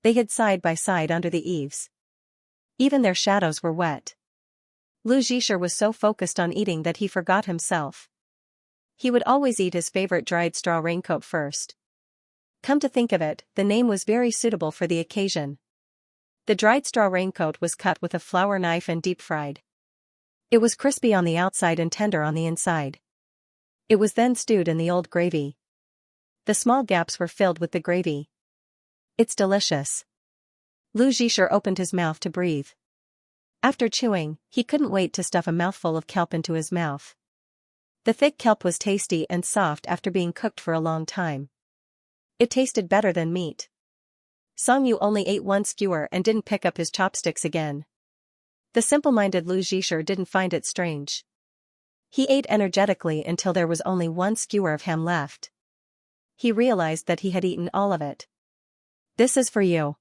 They hid side by side under the eaves. Even their shadows were wet. Lu Zhisher was so focused on eating that he forgot himself. He would always eat his favorite dried straw raincoat first. Come to think of it, the name was very suitable for the occasion. The dried straw raincoat was cut with a flour knife and deep-fried. It was crispy on the outside and tender on the inside. It was then stewed in the old gravy. The small gaps were filled with the gravy. "It's delicious." Lu Zhisher opened his mouth to breathe. After chewing, he couldn't wait to stuff a mouthful of kelp into his mouth. The thick kelp was tasty and soft after being cooked for a long time. It tasted better than meat. Songyu only ate 1 skewer and didn't pick up his chopsticks again. The simple-minded Lu Zhisher didn't find it strange. He ate energetically until there was only 1 skewer of ham left. He realized that he had eaten all of it. "This is for you."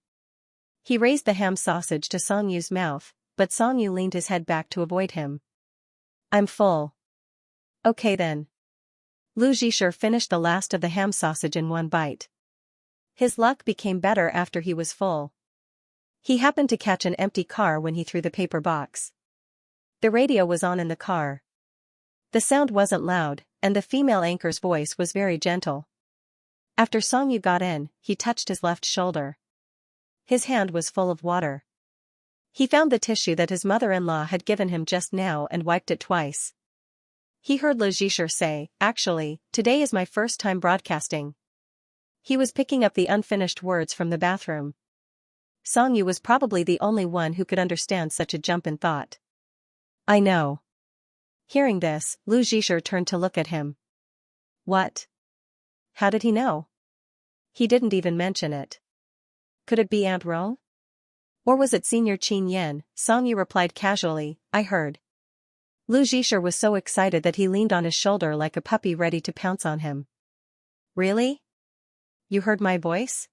He raised the ham sausage to Songyu's mouth, but Songyu leaned his head back to avoid him. "I'm full." "Okay then." Lu Zhisher finished the last of the ham sausage in 1 bite. His luck became better after he was full. He happened to catch an empty car when he threw the paper box. The radio was on in the car. The sound wasn't loud, and the female anchor's voice was very gentle. After Songyu got in, he touched his left shoulder. His hand was full of water. He found the tissue that his mother-in-law had given him just now and wiped it twice. He heard Lu Zhisher say, "Actually, today is my first time broadcasting." He was picking up the unfinished words from the bathroom. Songyu was probably the only one who could understand such a jump in thought. "I know." Hearing this, Lu Zhisher turned to look at him. "What? How did he know? He didn't even mention it. Could it be Aunt Ro? Or was it Senior Qin Yan?" Songyu replied casually, "I heard." Lu Zhisher was so excited that he leaned on his shoulder like a puppy ready to pounce on him. Really? You heard my voice?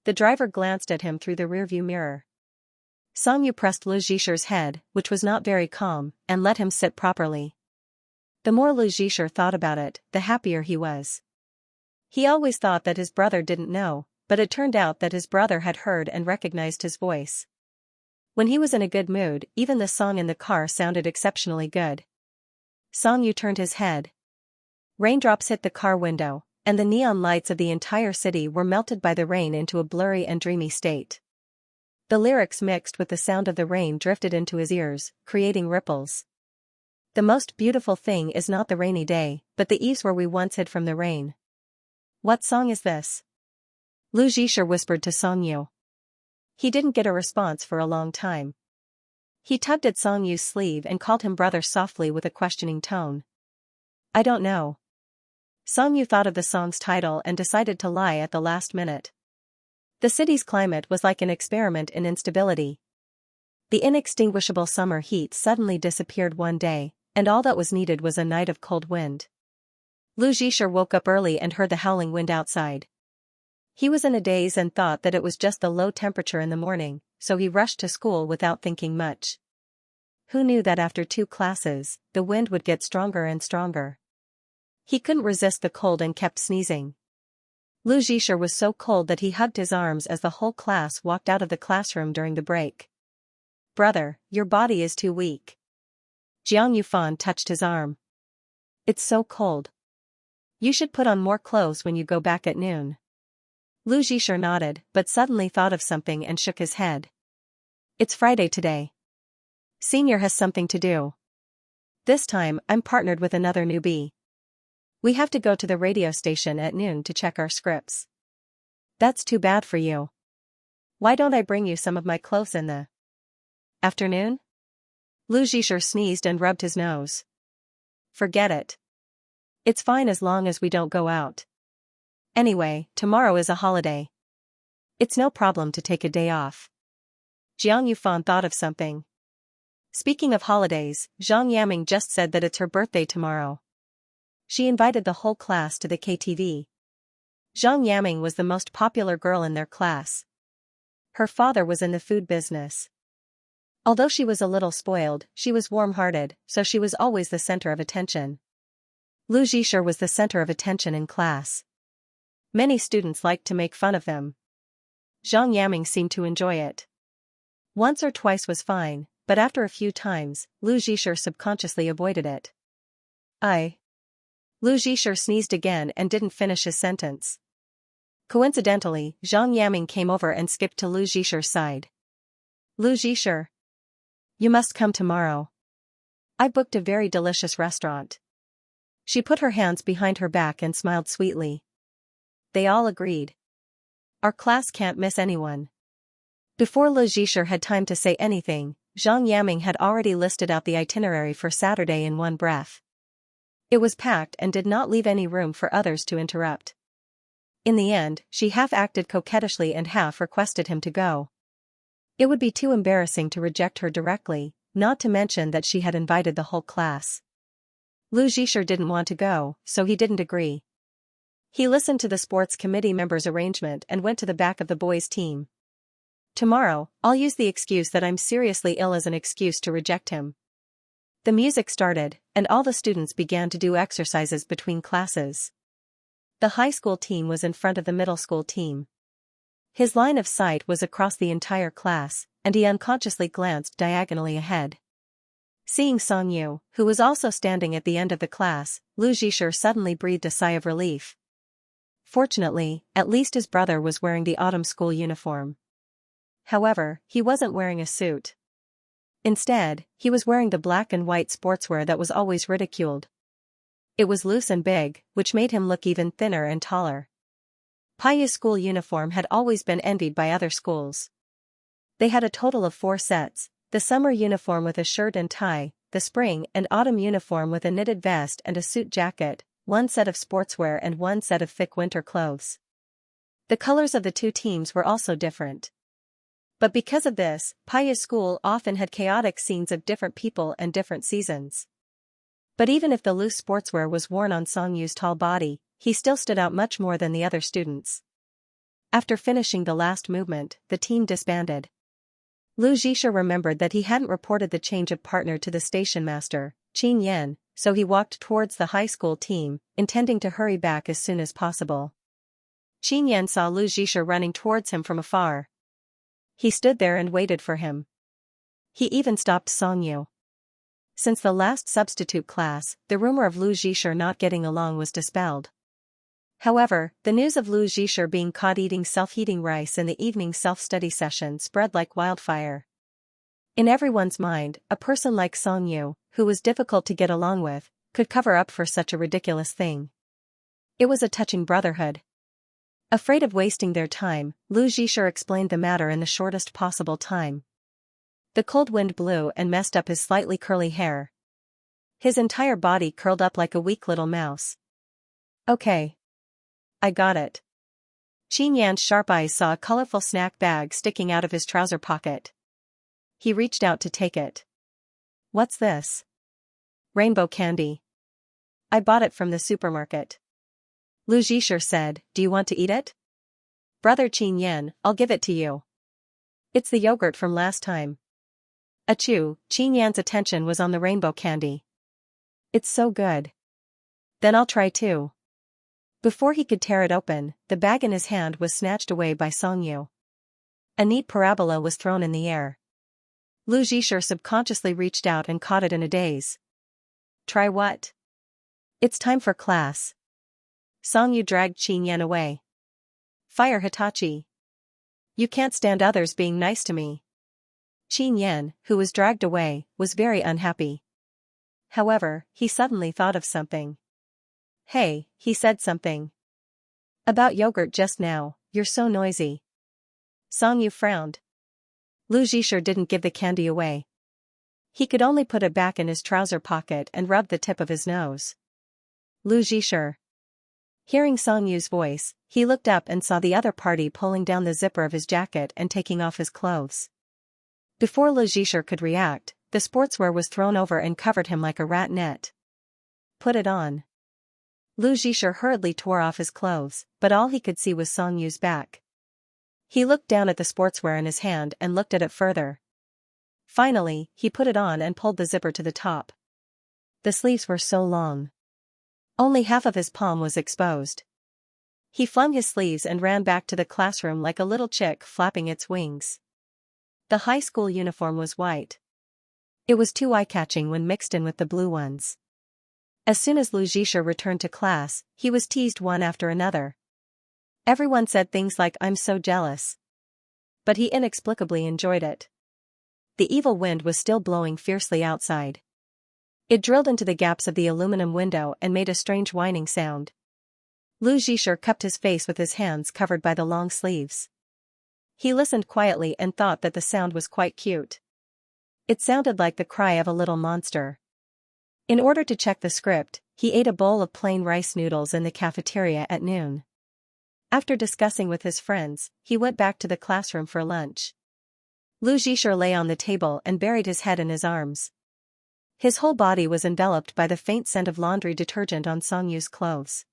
The driver glanced at him through the rearview mirror. Songyu pressed Lu Zhisher's head, which was not very calm, and let him sit properly. The more Lu Zhisher thought about it, the happier he was. He always thought that his brother didn't know, but it turned out that his brother had heard and recognized his voice. When he was in a good mood, even the song in the car sounded exceptionally good. Songyu turned his head. Raindrops hit the car window, and the neon lights of the entire city were melted by the rain into a blurry and dreamy state. The lyrics mixed with the sound of the rain drifted into his ears, creating ripples. The most beautiful thing is not the rainy day, but the eaves where we once hid from the rain. What song is this? Lu Zhisher whispered to Songyu. He didn't get a response for a long time. He tugged at Songyu's sleeve and called him brother softly with a questioning tone. I don't know. Songyu thought of the song's title and decided to lie at the last minute. The city's climate was like an experiment in instability. The inextinguishable summer heat suddenly disappeared one day, and all that was needed was a night of cold wind. Lu Zhisher woke up early and heard the howling wind outside. He was in a daze and thought that it was just the low temperature in the morning, so he rushed to school without thinking much. Who knew that after 2 classes, the wind would get stronger and stronger? He couldn't resist the cold and kept sneezing. Lu Zhisher was so cold that he hugged his arms as the whole class walked out of the classroom during the break. Brother, your body is too weak. Jiang Yufan touched his arm. It's so cold. You should put on more clothes when you go back at noon. Lu Zhisher nodded, but suddenly thought of something and shook his head. It's Friday today. Senior has something to do. This time, I'm partnered with another newbie. We have to go to the radio station at noon to check our scripts. That's too bad for you. Why don't I bring you some of my clothes in the afternoon? Lu Zhisher sneezed and rubbed his nose. Forget it. It's fine as long as we don't go out. Anyway, tomorrow is a holiday. It's no problem to take a day off. Jiang Yufan thought of something. Speaking of holidays, Zhang Yaming just said that it's her birthday tomorrow. She invited the whole class to the KTV. Zhang Yaming was the most popular girl in their class. Her father was in the food business. Although she was a little spoiled, she was warm-hearted, so she was always the center of attention. Lu Zhisher was the center of attention in class. Many students liked to make fun of them. Zhang Yaming seemed to enjoy it. Once or twice was fine, but after a few times, Lu Zhisher subconsciously avoided it. Lu Zhisher sneezed again and didn't finish his sentence. Coincidentally, Zhang Yaming came over and skipped to Lu Zhisher's side. Lu Zhisher. You must come tomorrow. I booked a very delicious restaurant. She put her hands behind her back and smiled sweetly. They all agreed. Our class can't miss anyone. Before Lu Zhisher had time to say anything, Zhang Yaming had already listed out the itinerary for Saturday in one breath. It was packed and did not leave any room for others to interrupt. In the end, she half acted coquettishly and half requested him to go. It would be too embarrassing to reject her directly, not to mention that she had invited the whole class. Lu Zhisher didn't want to go, so he didn't agree. He listened to the sports committee members' arrangement and went to the back of the boys' team. Tomorrow, I'll use the excuse that I'm seriously ill as an excuse to reject him. The music started, and all the students began to do exercises between classes. The high school team was in front of the middle school team. His line of sight was across the entire class, and he unconsciously glanced diagonally ahead. Seeing Songyu, who was also standing at the end of the class, Lu Zhisher suddenly breathed a sigh of relief. Fortunately, at least his brother was wearing the autumn school uniform. However, he wasn't wearing a suit. Instead, he was wearing the black and white sportswear that was always ridiculed. It was loose and big, which made him look even thinner and taller. Paiya's school uniform had always been envied by other schools. They had a total of 4 sets, the summer uniform with a shirt and tie, the spring and autumn uniform with a knitted vest and a suit jacket, 1 set of sportswear and 1 set of thick winter clothes. The colors of the 2 teams were also different. But because of this, Paiya's school often had chaotic scenes of different people and different seasons. But even if the loose sportswear was worn on Songyu's tall body, he still stood out much more than the other students. After finishing the last movement, the team disbanded. Lu Zhisha remembered that he hadn't reported the change of partner to the station master, Qin Yan, so he walked towards the high school team, intending to hurry back as soon as possible. Qin Yan saw Lu Zhisha running towards him from afar. He stood there and waited for him. He even stopped Song Yu. Since the last substitute class, the rumor of Lu Zhisha not getting along was dispelled. However, the news of Lu Zhisha being caught eating self-heating rice in the evening self-study session spread like wildfire. In everyone's mind, a person like Song Yu, who was difficult to get along with, could cover up for such a ridiculous thing. It was a touching brotherhood. Afraid of wasting their time, Lu Zhisha explained the matter in the shortest possible time. The cold wind blew and messed up his slightly curly hair. His entire body curled up like a weak little mouse. Okay. I got it. Qin Yan's sharp eyes saw a colorful snack bag sticking out of his trouser pocket. He reached out to take it. What's this? Rainbow candy. I bought it from the supermarket. Lu Zhisha said, do you want to eat it? Brother Qin Yan, I'll give it to you. It's the yogurt from last time. Achoo, Qin Yan's attention was on the rainbow candy. It's so good. Then I'll try too. Before he could tear it open, the bag in his hand was snatched away by Song Yu. A neat parabola was thrown in the air. Lu Zhisha subconsciously reached out and caught it in a daze. Try what? It's time for class. Song Yu dragged Qin Yan away. Fire Hitachi. You can't stand others being nice to me. Qin Yan, who was dragged away, was very unhappy. However, he suddenly thought of something. Hey, he said something about yogurt just now, you're so noisy. Song Yu frowned. Lu Zhisha didn't give the candy away. He could only put it back in his trouser pocket and rub the tip of his nose. Lu Zhisha. Hearing Song Yu's voice, he looked up and saw the other party pulling down the zipper of his jacket and taking off his clothes. Before Lu Zhisha could react, the sportswear was thrown over and covered him like a rat net. Put it on. Lu Zhisha hurriedly tore off his clothes, but all he could see was Song Yu's back. He looked down at the sportswear in his hand and looked at it further. Finally, he put it on and pulled the zipper to the top. The sleeves were so long. Only half of his palm was exposed. He flung his sleeves and ran back to the classroom like a little chick flapping its wings. The high school uniform was white. It was too eye-catching when mixed in with the blue ones. As soon as Lu Zhisha returned to class, he was teased one after another. Everyone said things like, I'm so jealous. But he inexplicably enjoyed it. The evil wind was still blowing fiercely outside. It drilled into the gaps of the aluminum window and made a strange whining sound. Lu Zhisha cupped his face with his hands covered by the long sleeves. He listened quietly and thought that the sound was quite cute. It sounded like the cry of a little monster. In order to check the script, he ate a bowl of plain rice noodles in the cafeteria at noon. After discussing with his friends, he went back to the classroom for lunch. Lu Zhisha lay on the table and buried his head in his arms. His whole body was enveloped by the faint scent of laundry detergent on Song Yu's clothes.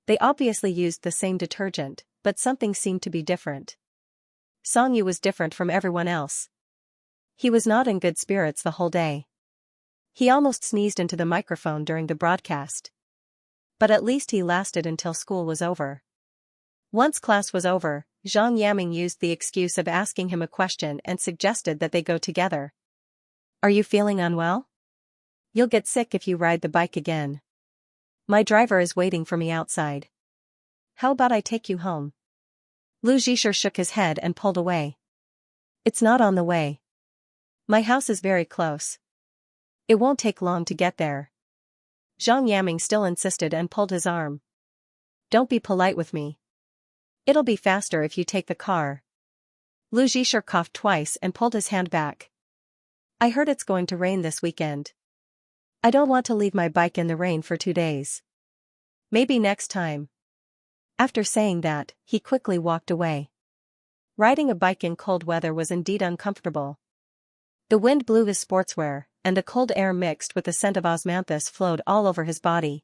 They obviously used the same detergent, but something seemed to be different. Song Yu was different from everyone else. He was not in good spirits the whole day. He almost sneezed into the microphone during the broadcast. But at least he lasted until school was over. Once class was over, Zhang Yaming used the excuse of asking him a question and suggested that they go together. Are you feeling unwell? You'll get sick if you ride the bike again. My driver is waiting for me outside. How about I take you home? Lu Zhisha shook his head and pulled away. It's not on the way. My house is very close. It won't take long to get there. Zhang Yaming still insisted and pulled his arm. Don't be polite with me. It'll be faster if you take the car. Lu Zhisha coughed twice and pulled his hand back. I heard it's going to rain this weekend. I don't want to leave my bike in the rain for 2 days. Maybe next time. After saying that, he quickly walked away. Riding a bike in cold weather was indeed uncomfortable. The wind blew his sportswear, and the cold air mixed with the scent of osmanthus flowed all over his body.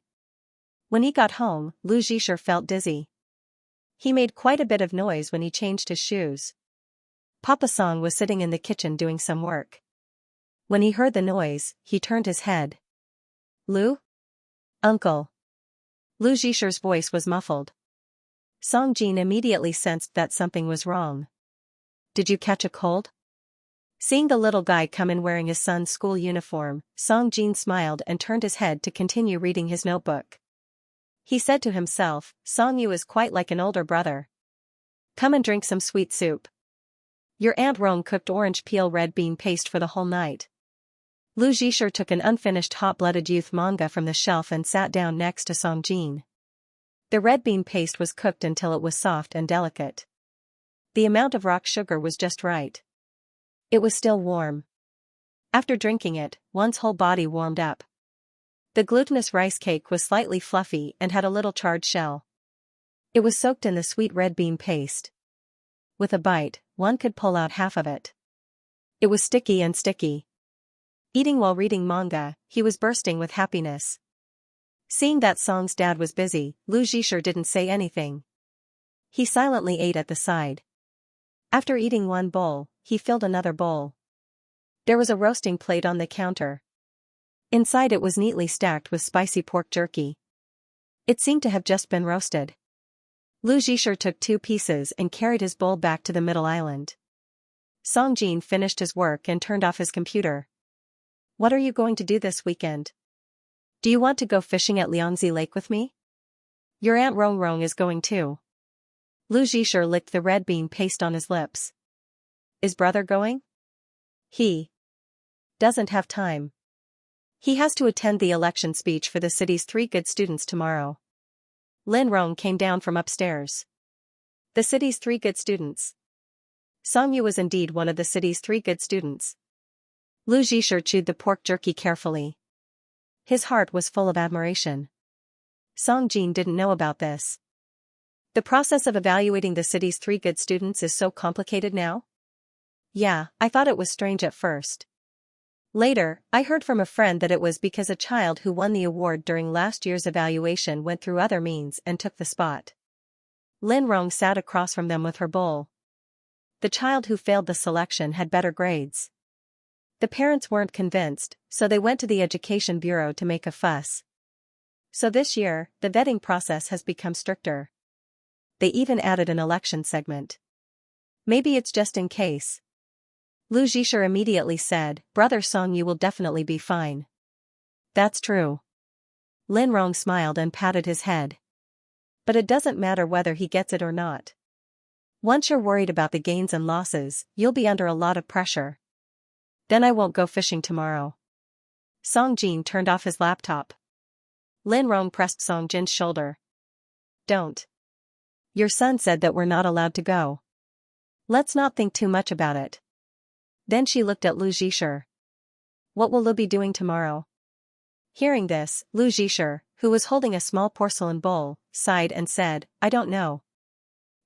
When he got home, Lu Zhisher felt dizzy. He made quite a bit of noise when he changed his shoes. Papa Song was sitting in the kitchen doing some work. When he heard the noise, he turned his head. Lu? Uncle. Lu Zhisher's voice was muffled. Song Jin immediately sensed that something was wrong. Did you catch a cold? Seeing the little guy come in wearing his son's school uniform, Song Jin smiled and turned his head to continue reading his notebook. He said to himself, Song Yu is quite like an older brother. Come and drink some sweet soup. Your Aunt Rong cooked orange peel red bean paste for the whole night. Lu Zhisher took an unfinished hot-blooded youth manga from the shelf and sat down next to Song Jin. The red bean paste was cooked until it was soft and delicate. The amount of rock sugar was just right. It was still warm. After drinking it, one's whole body warmed up. The glutinous rice cake was slightly fluffy and had a little charred shell. It was soaked in the sweet red bean paste. With a bite, one could pull out half of it. It was sticky and sticky. Eating while reading manga, he was bursting with happiness. Seeing that Song's dad was busy, Lu Zhisher didn't say anything. He silently ate at the side. After eating one bowl, he filled another bowl. There was a roasting plate on the counter. Inside it was neatly stacked with spicy pork jerky. It seemed to have just been roasted. Lu Zhisher took 2 pieces and carried his bowl back to the middle island. Song Jin finished his work and turned off his computer. What are you going to do this weekend? Do you want to go fishing at Liangzi Lake with me? Your Aunt Rong Rong is going too. Lu Zhisher licked the red bean paste on his lips. Is brother going? He doesn't have time. He has to attend the election speech for the city's 3 good students tomorrow. Lin Rong came down from upstairs. The city's 3 good students. Song Yu was indeed one of the city's 3 good students. Lu Zhisher chewed the pork jerky carefully. His heart was full of admiration. Song Jin didn't know about this. The process of evaluating the city's 3 good students is so complicated now? Yeah, I thought it was strange at first. Later, I heard from a friend that it was because a child who won the award during last year's evaluation went through other means and took the spot. Lin Rong sat across from them with her bowl. The child who failed the selection had better grades. The parents weren't convinced, so they went to the Education Bureau to make a fuss. So this year, the vetting process has become stricter. They even added an election segment. Maybe it's just in case. Lu Zhisher immediately said, Brother Song Yu will definitely be fine. That's true. Lin Rong smiled and patted his head. But it doesn't matter whether he gets it or not. Once you're worried about the gains and losses, you'll be under a lot of pressure. Then I won't go fishing tomorrow. Song Jin turned off his laptop. Lin Rong pressed Song Jin's shoulder. Don't. Your son said that we're not allowed to go. Let's not think too much about it. Then she looked at Lu Zhisher. What will Lu be doing tomorrow? Hearing this, Lu Zhisher, who was holding a small porcelain bowl, sighed and said, I don't know.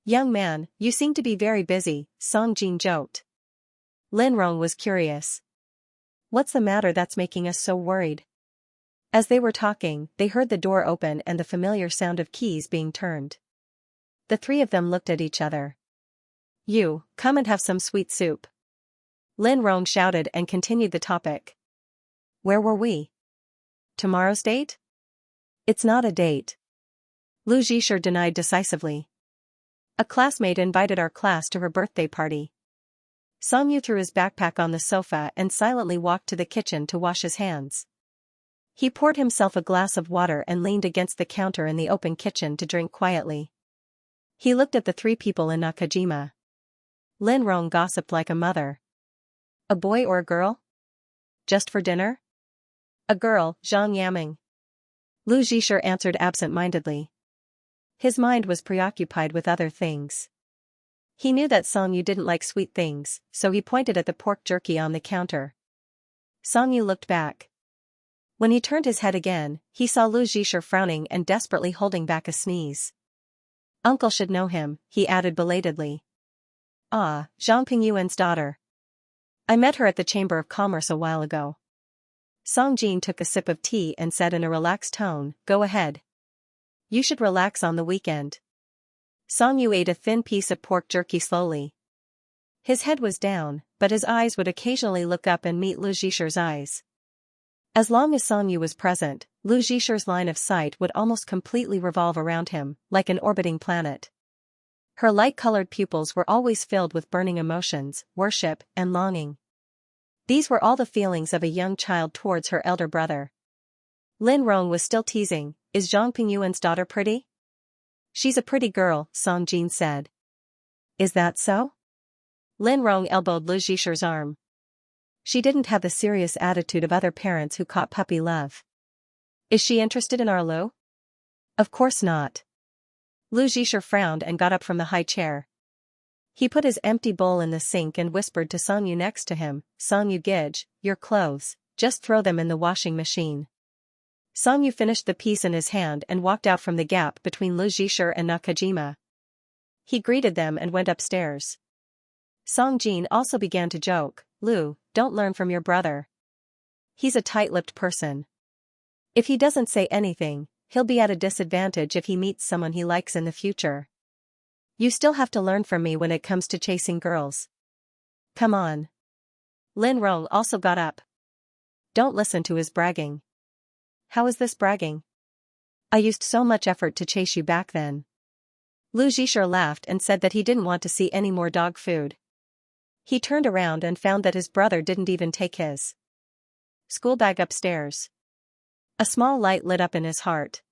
Young man, you seem to be very busy, Song Jin joked. Lin Rong was curious. What's the matter that's making us so worried? As they were talking, they heard the door open and the familiar sound of keys being turned. The 3 of them looked at each other. You, come and have some sweet soup. Lin Rong shouted and continued the topic. Where were we? Tomorrow's date? It's not a date. Lu Zhisher denied decisively. A classmate invited our class to her birthday party. Song Yu threw his backpack on the sofa and silently walked to the kitchen to wash his hands. He poured himself a glass of water and leaned against the counter in the open kitchen to drink quietly. He looked at the 3 people in Nakajima. Lin Rong gossiped like a mother. A boy or a girl? Just for dinner? A girl, Zhang Yaming. Lu Zhisher answered absent-mindedly. His mind was preoccupied with other things. He knew that Song Yu didn't like sweet things, so he pointed at the pork jerky on the counter. Song Yu looked back. When he turned his head again, he saw Lu Zhisher frowning and desperately holding back a sneeze. Uncle should know him, he added belatedly. Ah, Zhang Pingyuan's daughter. I met her at the Chamber of Commerce a while ago. Song Jin took a sip of tea and said in a relaxed tone, Go ahead. You should relax on the weekend. Songyu ate a thin piece of pork jerky slowly. His head was down, but his eyes would occasionally look up and meet Lu Zhisher's eyes. As long as Songyu was present, Lu Zhisher's line of sight would almost completely revolve around him, like an orbiting planet. Her light-colored pupils were always filled with burning emotions, worship, and longing. These were all the feelings of a young child towards her elder brother. Lin Rong was still teasing, "Is Zhang Pingyuan's daughter pretty?" "She's a pretty girl," Song Jin said. "Is that so?" Lin Rong elbowed Lu Zhisher's arm. She didn't have the serious attitude of other parents who caught puppy love. "Is she interested in our Lu?" "Of course not." Lu Zhisher frowned and got up from the high chair. He put his empty bowl in the sink and whispered to Songyu next to him, "Songyu Gij, your clothes, just throw them in the washing machine." Songyu finished the piece in his hand and walked out from the gap between Lu Zhisher and Nakajima. He greeted them and went upstairs. Song Jin also began to joke, "Lu, don't learn from your brother. He's a tight-lipped person. If he doesn't say anything, he'll be at a disadvantage if he meets someone he likes in the future. You still have to learn from me when it comes to chasing girls. Come on." Lin Rong also got up. "Don't listen to his bragging." "How is this bragging? I used so much effort to chase you back then." Lu Zhisher laughed and said that he didn't want to see any more dog food. He turned around and found that his brother didn't even take his school bag upstairs. A small light lit up in his heart.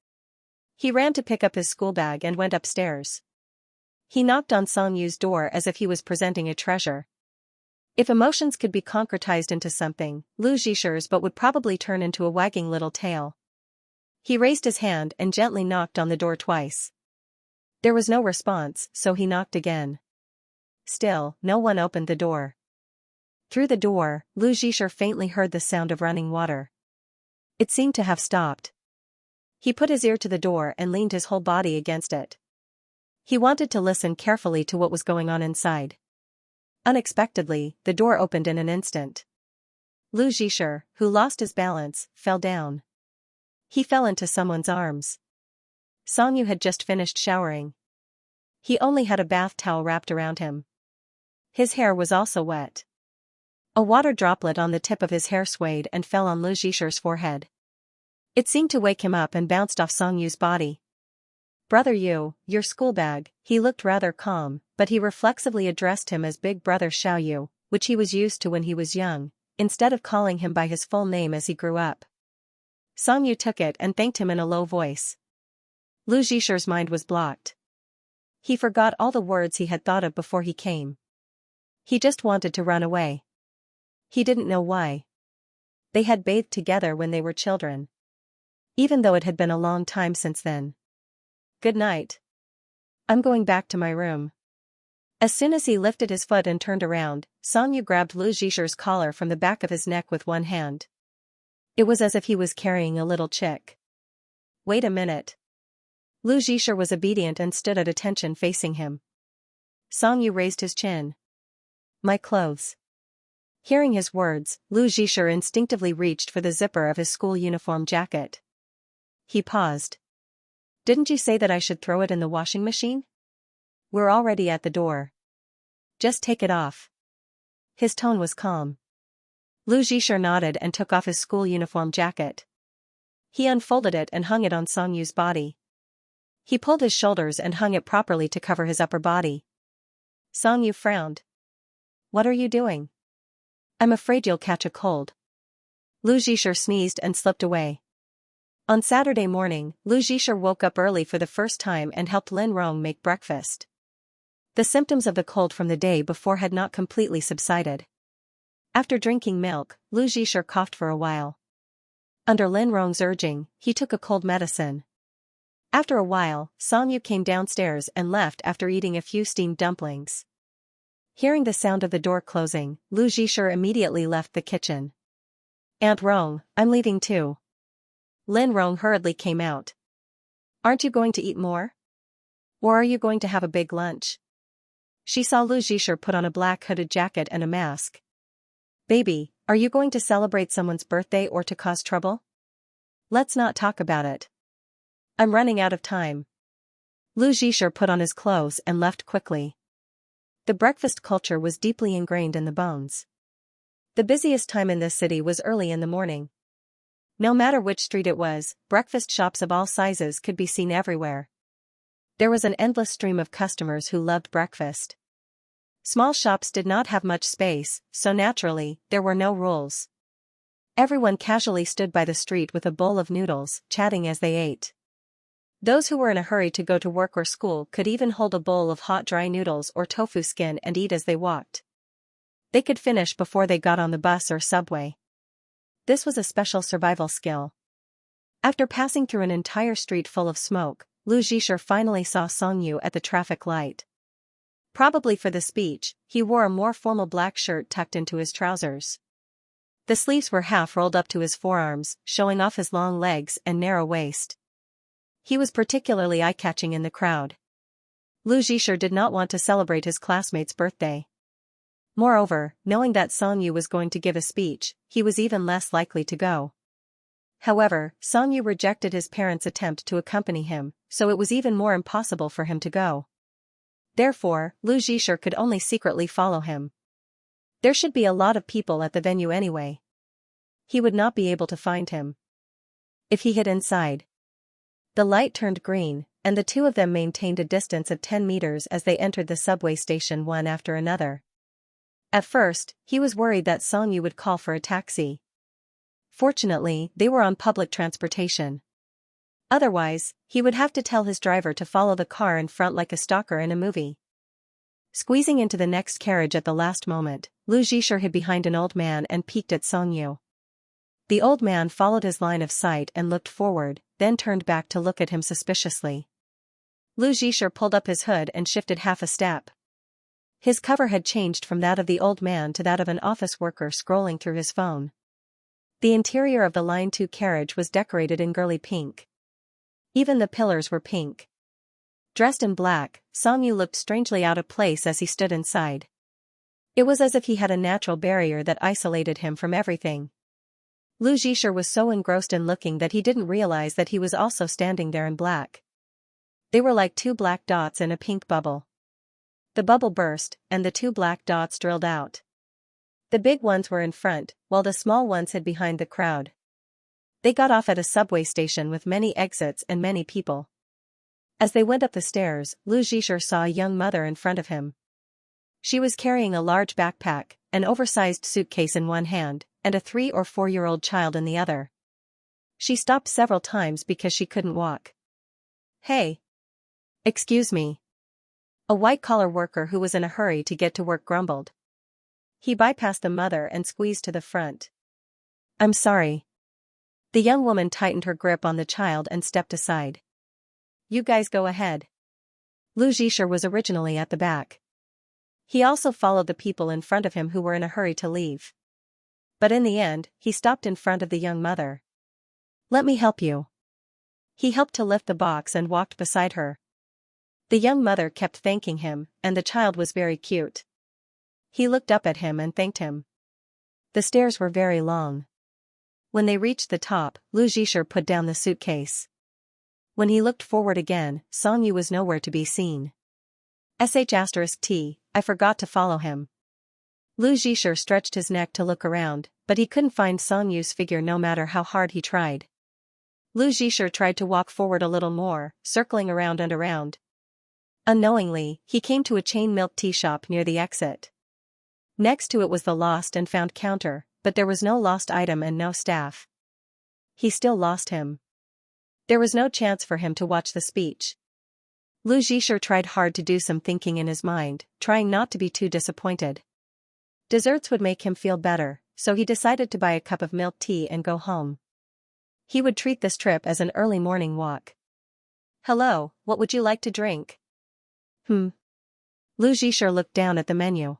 He ran to pick up his school bag and went upstairs. He knocked on Songyu's door as if he was presenting a treasure. If emotions could be concretized into something, Lu Zhisher's but would probably turn into a wagging little tail. He raised his hand and gently knocked on the door twice. There was no response, so he knocked again. Still, no one opened the door. Through the door, Lu Zhisher faintly heard the sound of running water. It seemed to have stopped. He put his ear to the door and leaned his whole body against it. He wanted to listen carefully to what was going on inside. Unexpectedly, the door opened in an instant. Lu Zhisher, who lost his balance, fell down. He fell into someone's arms. Songyu had just finished showering. He only had a bath towel wrapped around him. His hair was also wet. A water droplet on the tip of his hair swayed and fell on Lu Zhisher's forehead. It seemed to wake him up and bounced off Songyu's body. "Brother Yu, your school bag." He looked rather calm, but he reflexively addressed him as Big Brother Xiaoyu, which he was used to when he was young, instead of calling him by his full name as he grew up. Songyu took it and thanked him in a low voice. Lu Zhisher's mind was blocked. He forgot all the words he had thought of before he came. He just wanted to run away. He didn't know why. They had bathed together when they were children. Even though it had been a long time since then. "Good night. I'm going back to my room." As soon as he lifted his foot and turned around, Songyu grabbed Lu Zhisher's collar from the back of his neck with one hand. It was as if he was carrying a little chick. "Wait a minute." Lu Zhisher was obedient and stood at attention facing him. Songyu raised his chin. "My clothes." Hearing his words, Lu Zhisher instinctively reached for the zipper of his school uniform jacket. He paused. "Didn't you say that I should throw it in the washing machine? We're already at the door. Just take it off." His tone was calm. Lu Zhisher nodded and took off his school uniform jacket. He unfolded it and hung it on Songyu's body. He pulled his shoulders and hung it properly to cover his upper body. Songyu frowned. "What are you doing? I'm afraid you'll catch a cold." Lu Zhisher sneezed and slipped away. On Saturday morning, Lu Zhisher woke up early for the first time and helped Lin Rong make breakfast. The symptoms of the cold from the day before had not completely subsided. After drinking milk, Lu Zhisher coughed for a while. Under Lin Rong's urging, he took a cold medicine. After a while, Songyu came downstairs and left after eating a few steamed dumplings. Hearing the sound of the door closing, Lu Zhisher immediately left the kitchen. "Aunt Rong, I'm leaving too." Lin Rong hurriedly came out. "Aren't you going to eat more? Or are you going to have a big lunch?" She saw Lu Zhisher put on a black hooded jacket and a mask. "Baby, are you going to celebrate someone's birthday or to cause trouble? Let's not talk about it." I'm running out of time. Lu Zhisher put on his clothes and left quickly. The breakfast culture was deeply ingrained in the bones. The busiest time in this city was early in the morning. No matter which street it was, breakfast shops of all sizes could be seen everywhere. There was an endless stream of customers who loved breakfast. Small shops did not have much space, so naturally, there were no rules. Everyone casually stood by the street with a bowl of noodles, chatting as they ate. Those who were in a hurry to go to work or school could even hold a bowl of hot dry noodles or tofu skin and eat as they walked. They could finish before they got on the bus or subway. This was a special survival skill. After passing through an entire street full of smoke, Lu Zhisher finally saw Songyu at the traffic light. Probably for the speech, he wore a more formal black shirt tucked into his trousers. The sleeves were half rolled up to his forearms, showing off his long legs and narrow waist. He was particularly eye-catching in the crowd. Lu Zhisher did not want to celebrate his classmate's birthday. Moreover, knowing that Songyu was going to give a speech, he was even less likely to go. However, Songyu rejected his parents' attempt to accompany him, so it was even more impossible for him to go. Therefore, Lu Zhisher could only secretly follow him. There should be a lot of people at the venue anyway. He would not be able to find him if he hid inside. The light turned green, and the two of them maintained a distance of 10 meters as they entered the subway station one after another. At first, he was worried that Songyu would call for a taxi. Fortunately, they were on public transportation. Otherwise, he would have to tell his driver to follow the car in front like a stalker in a movie. Squeezing into the next carriage at the last moment, Lu Zhisher hid behind an old man and peeked at Songyu. The old man followed his line of sight and looked forward, then turned back to look at him suspiciously. Lu Zhisher pulled up his hood and shifted half a step. His cover had changed from that of the old man to that of an office worker scrolling through his phone. The interior of the Line 2 carriage was decorated in girly pink. Even the pillars were pink. Dressed in black, Songyu looked strangely out of place as he stood inside. It was as if he had a natural barrier that isolated him from everything. Lu Zhisher was so engrossed in looking that he didn't realize that he was also standing there in black. They were like two black dots in a pink bubble. The bubble burst, and the two black dots drilled out. The big ones were in front, while the small ones hid behind the crowd. They got off at a subway station with many exits and many people. As they went up the stairs, Lu Zhisher saw a young mother in front of him. She was carrying a large backpack, an oversized suitcase in one hand, and a 3- or 4-year-old child in the other. She stopped several times because she couldn't walk. "Hey. Excuse me." A white-collar worker who was in a hurry to get to work grumbled. He bypassed the mother and squeezed to the front. "I'm sorry." The young woman tightened her grip on the child and stepped aside. "You guys go ahead." Lu Zhisher was originally at the back. He also followed the people in front of him who were in a hurry to leave. But in the end, he stopped in front of the young mother. "Let me help you." He helped to lift the box and walked beside her. The young mother kept thanking him, and the child was very cute. He looked up at him and thanked him. The stairs were very long. When they reached the top, Lu Zhisher put down the suitcase. When he looked forward again, Songyu was nowhere to be seen. *T, I forgot to follow him. Lu Zhisher stretched his neck to look around, but he couldn't find Songyu's figure no matter how hard he tried. Lu Zhisher tried to walk forward a little more, circling around and around. Unknowingly, he came to a chain milk tea shop near the exit. Next to it was the lost and found counter, but there was no lost item and no staff. He still lost him. There was no chance for him to watch the speech. Lu Zhisher tried hard to do some thinking in his mind, trying not to be too disappointed. Desserts would make him feel better, so he decided to buy a cup of milk tea and go home. He would treat this trip as an early morning walk. "Hello, what would you like to drink?" Lu Zhisher looked down at the menu.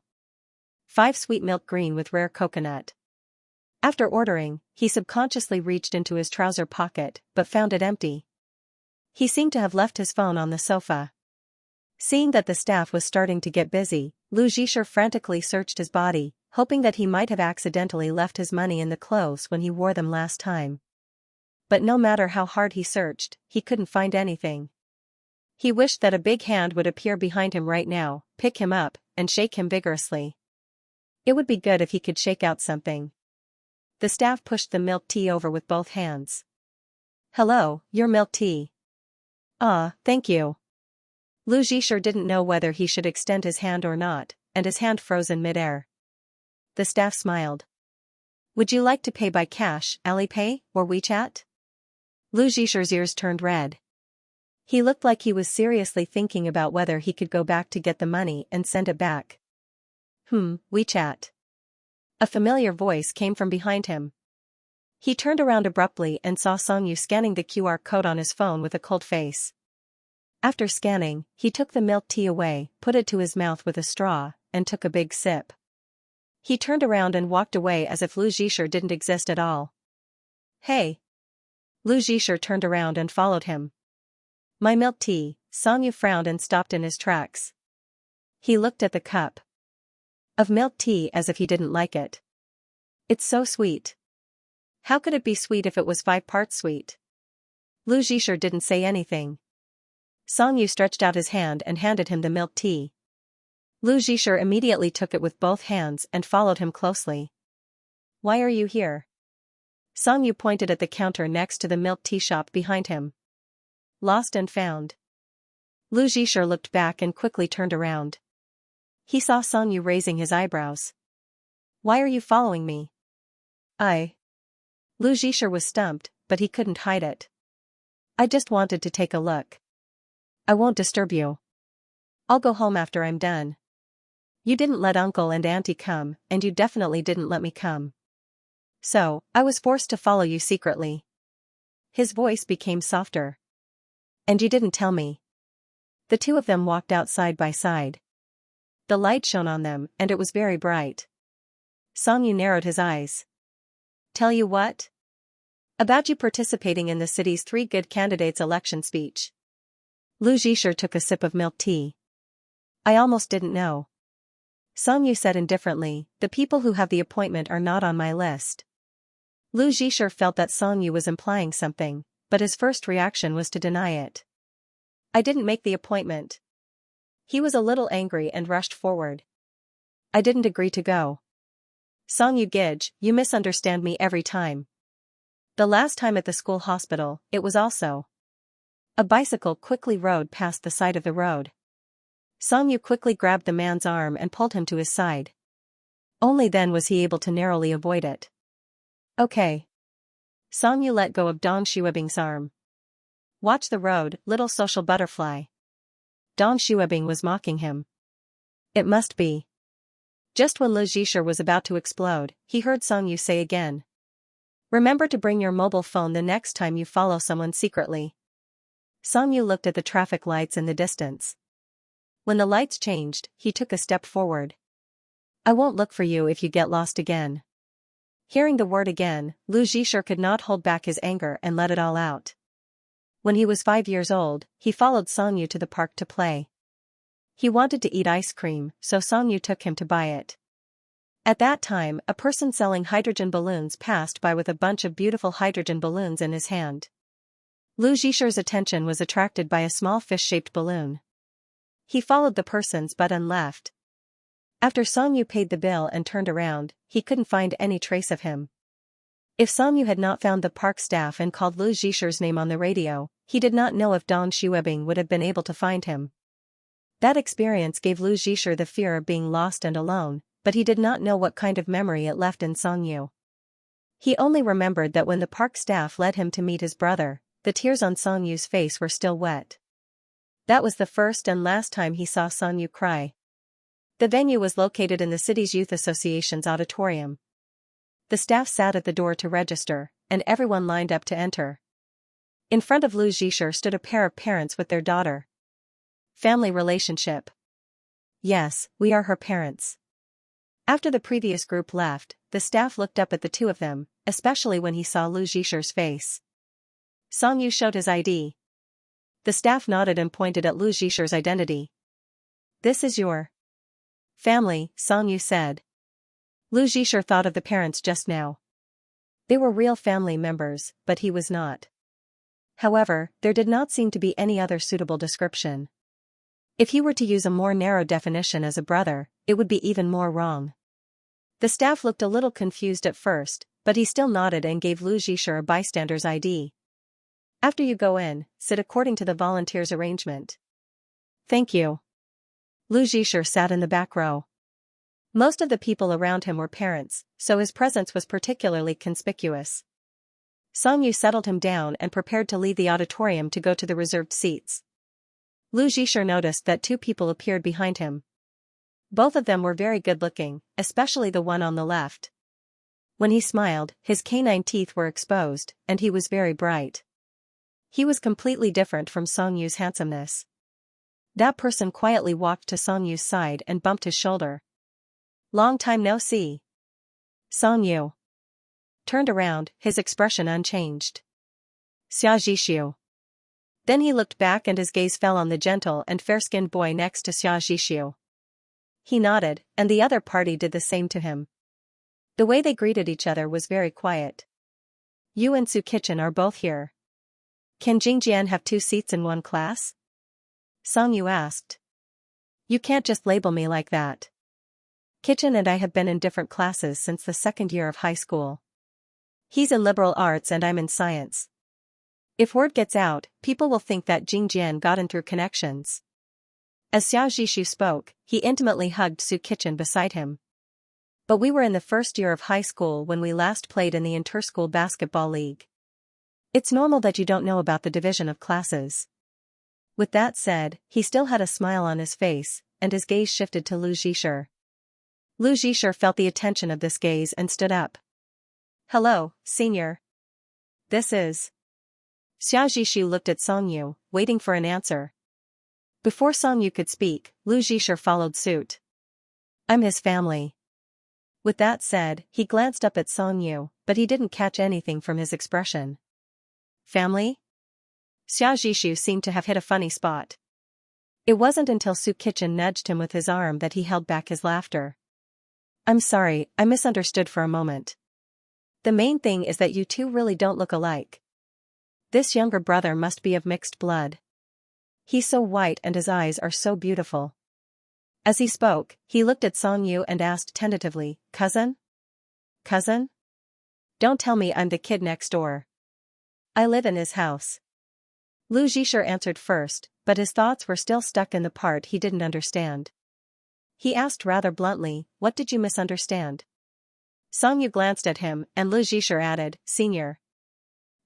5 sweet milk green with rare coconut. After ordering, he subconsciously reached into his trouser pocket, but found it empty. He seemed to have left his phone on the sofa. Seeing that the staff was starting to get busy, Lu Zhisher frantically searched his body, hoping that he might have accidentally left his money in the clothes when he wore them last time. but no matter how hard he searched, he couldn't find anything. He wished that a big hand would appear behind him right now, pick him up, and shake him vigorously. It would be good if he could shake out something. The staff pushed the milk tea over with both hands. "Hello, your milk tea." "Ah, thank you." Lu Zhisher didn't know whether he should extend his hand or not, and his hand froze in midair. The staff smiled. "Would you like to pay by cash, Alipay, or WeChat?" Lu Zhisher's ears turned red. He looked like he was seriously thinking about whether he could go back to get the money and send it back. WeChat. A familiar voice came from behind him. He turned around abruptly and saw Songyu scanning the QR code on his phone with a cold face. After scanning, he took the milk tea away, put it to his mouth with a straw, and took a big sip. He turned around and walked away as if Lu Zhisher didn't exist at all. "Hey!" Lu Zhisher turned around and followed him. "My milk tea." Songyu frowned and stopped in his tracks. He looked at the cup of milk tea as if he didn't like it. "It's so sweet." "How could it be sweet if it was 5 parts sweet?" Lu Zhisher didn't say anything. Songyu stretched out his hand and handed him the milk tea. Lu Zhisher immediately took it with both hands and followed him closely. "Why are you here?" Songyu pointed at the counter next to the milk tea shop behind him. "Lost and found." Lu Zhisher looked back and quickly turned around. He saw Songyu raising his eyebrows. "Why are you following me?" Lu Zhisher was stumped, but he couldn't hide it. "I just wanted to take a look." "I won't disturb you. I'll go home after I'm done." "You didn't let Uncle and Auntie come, and you definitely didn't let me come. So, I was forced to follow you secretly." His voice became softer. "And you didn't tell me." The two of them walked out side by side. The light shone on them, and it was very bright. Songyu narrowed his eyes. "Tell you what? About you participating in the city's 3 good candidates election speech." Lu Zhisher took a sip of milk tea. "I almost didn't know." Songyu said indifferently, "The people who have the appointment are not on my list." Lu Zhisher felt that Songyu was implying something, but his first reaction was to deny it. "I didn't make the appointment." He was a little angry and rushed forward. "I didn't agree to go." "Songyu Gij, you misunderstand me every time. The last time at the school hospital, it was also." A bicycle quickly rode past the side of the road. Songyu quickly grabbed the man's arm and pulled him to his side. Only then was he able to narrowly avoid it. "Okay." Songyu let go of Dong Xuebing's arm. "Watch the road, little social butterfly." Dong Xuebing was mocking him. "It must be." Just when Lu Zhisher was about to explode, he heard Songyu say again. "Remember to bring your mobile phone the next time you follow someone secretly." Songyu looked at the traffic lights in the distance. When the lights changed, he took a step forward. "I won't look for you if you get lost again." Hearing the word again, Lu Zhisher could not hold back his anger and let it all out. When he was 5 years old, he followed Songyu to the park to play. He wanted to eat ice cream, so Songyu took him to buy it. At that time, a person selling hydrogen balloons passed by with a bunch of beautiful hydrogen balloons in his hand. Lu Zhisher's attention was attracted by a small fish-shaped balloon. He followed the person's but and left. After Songyu paid the bill and turned around, he couldn't find any trace of him. If Songyu had not found the park staff and called Lu Zhisher's name on the radio, he did not know if Dong Xuebing would have been able to find him. That experience gave Lu Zhisher the fear of being lost and alone, but he did not know what kind of memory it left in Songyu. He only remembered that when the park staff led him to meet his brother, the tears on Songyu's face were still wet. That was the first and last time he saw Songyu cry. The venue was located in the city's youth association's auditorium. The staff sat at the door to register, and everyone lined up to enter. In front of Lu Zhisher stood a pair of parents with their daughter. Family relationship. Yes, we are her parents. After the previous group left, the staff looked up at the two of them, especially when he saw Lu Zhisher's face. Songyu showed his ID. The staff nodded and pointed at Lu Zhisher's identity. "This is your family," Songyu said. Lu Zhisher thought of the parents just now. They were real family members, but he was not. However, there did not seem to be any other suitable description. If he were to use a more narrow definition as a brother, it would be even more wrong. The staff looked a little confused at first, but he still nodded and gave Lu Zhisher a bystander's ID. After you go in, sit according to the volunteers' arrangement. Thank you. Lu Zhisher sat in the back row. Most of the people around him were parents, so his presence was particularly conspicuous. Song Yu settled him down and prepared to leave the auditorium to go to the reserved seats. Lu Zhisher noticed that two people appeared behind him. Both of them were very good-looking, especially the one on the left. When he smiled, his canine teeth were exposed, and he was very bright. He was completely different from Song Yu's handsomeness. That person quietly walked to Song Yu's side and bumped his shoulder. Long time no see. Song Yu turned around, his expression unchanged. Xia Zhishu. Then he looked back and his gaze fell on the gentle and fair-skinned boy next to Xia Zhishu. He nodded, and the other party did the same to him. The way they greeted each other was very quiet. You and Su Kitchen are both here. Can Jingjian have 2 seats in one class? Song Yu asked. You can't just label me like that. Kitchen and I have been in different classes since the 2nd year of high school. He's in liberal arts and I'm in science. If word gets out, people will think that Jingjian got in through connections. As Xiao Zhishu spoke, he intimately hugged Su Kitchen beside him. But we were in the 1st year of high school when we last played in the inter-school basketball league. It's normal that you don't know about the division of classes. With that said, he still had a smile on his face, and his gaze shifted to Lu Zhisher. Lu Zhisher felt the attention of this gaze and stood up. Hello, senior. This is. Xiao Zhishu looked at Song Yu, waiting for an answer. Before Song Yu could speak, Lu Zhisher followed suit. I'm his family. With that said, he glanced up at Song Yu, but he didn't catch anything from his expression. Family? Xiao Zhishu seemed to have hit a funny spot. It wasn't until Su Kitchen nudged him with his arm that he held back his laughter. I'm sorry, I misunderstood for a moment. The main thing is that you two really don't look alike. This younger brother must be of mixed blood. He's so white and his eyes are so beautiful. As he spoke, he looked at Song Yu and asked tentatively, Cousin? Cousin? Don't tell me I'm the kid next door. I live in his house. Lu Zhisher answered first, but his thoughts were still stuck in the part he didn't understand. He asked rather bluntly, what did you misunderstand? Song Yu glanced at him, and Lu Zhisher added, Senior.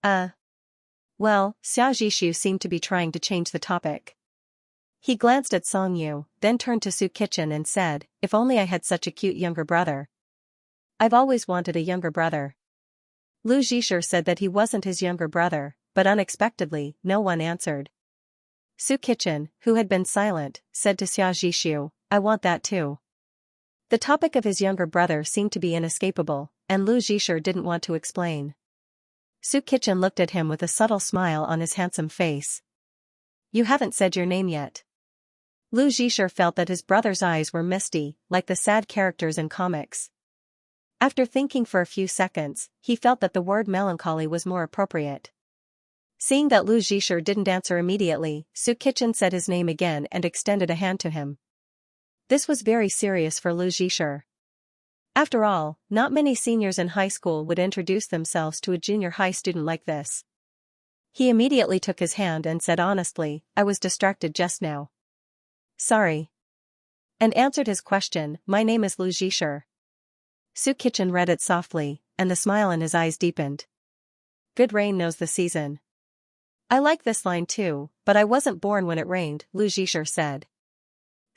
Well, Xiao Zhishu seemed to be trying to change the topic. He glanced at Song Yu, then turned to Su Kitchen and said, if only I had such a cute younger brother. I've always wanted a younger brother. Lu Zhisher said that he wasn't his younger brother, but unexpectedly, no one answered. Su Kitchen, who had been silent, said to Xiao Zhishu, I want that too. The topic of his younger brother seemed to be inescapable, and Lu Zhisher didn't want to explain. Su Kitchen looked at him with a subtle smile on his handsome face. You haven't said your name yet. Lu Zhisher felt that his brother's eyes were misty, like the sad characters in comics. After thinking for a few seconds, he felt that the word melancholy was more appropriate. Seeing that Lu Zhisher didn't answer immediately, Su Kitchen said his name again and extended a hand to him. This was very serious for Lu Zhisher. After all, not many seniors in high school would introduce themselves to a junior high student like this. He immediately took his hand and said honestly, I was distracted just now. Sorry. And answered his question, my name is Lu Zhisher. Su Kitchen read it softly, and the smile in his eyes deepened. Good rain knows the season. I like this line too, but I wasn't born when it rained, Lu Zhisher said.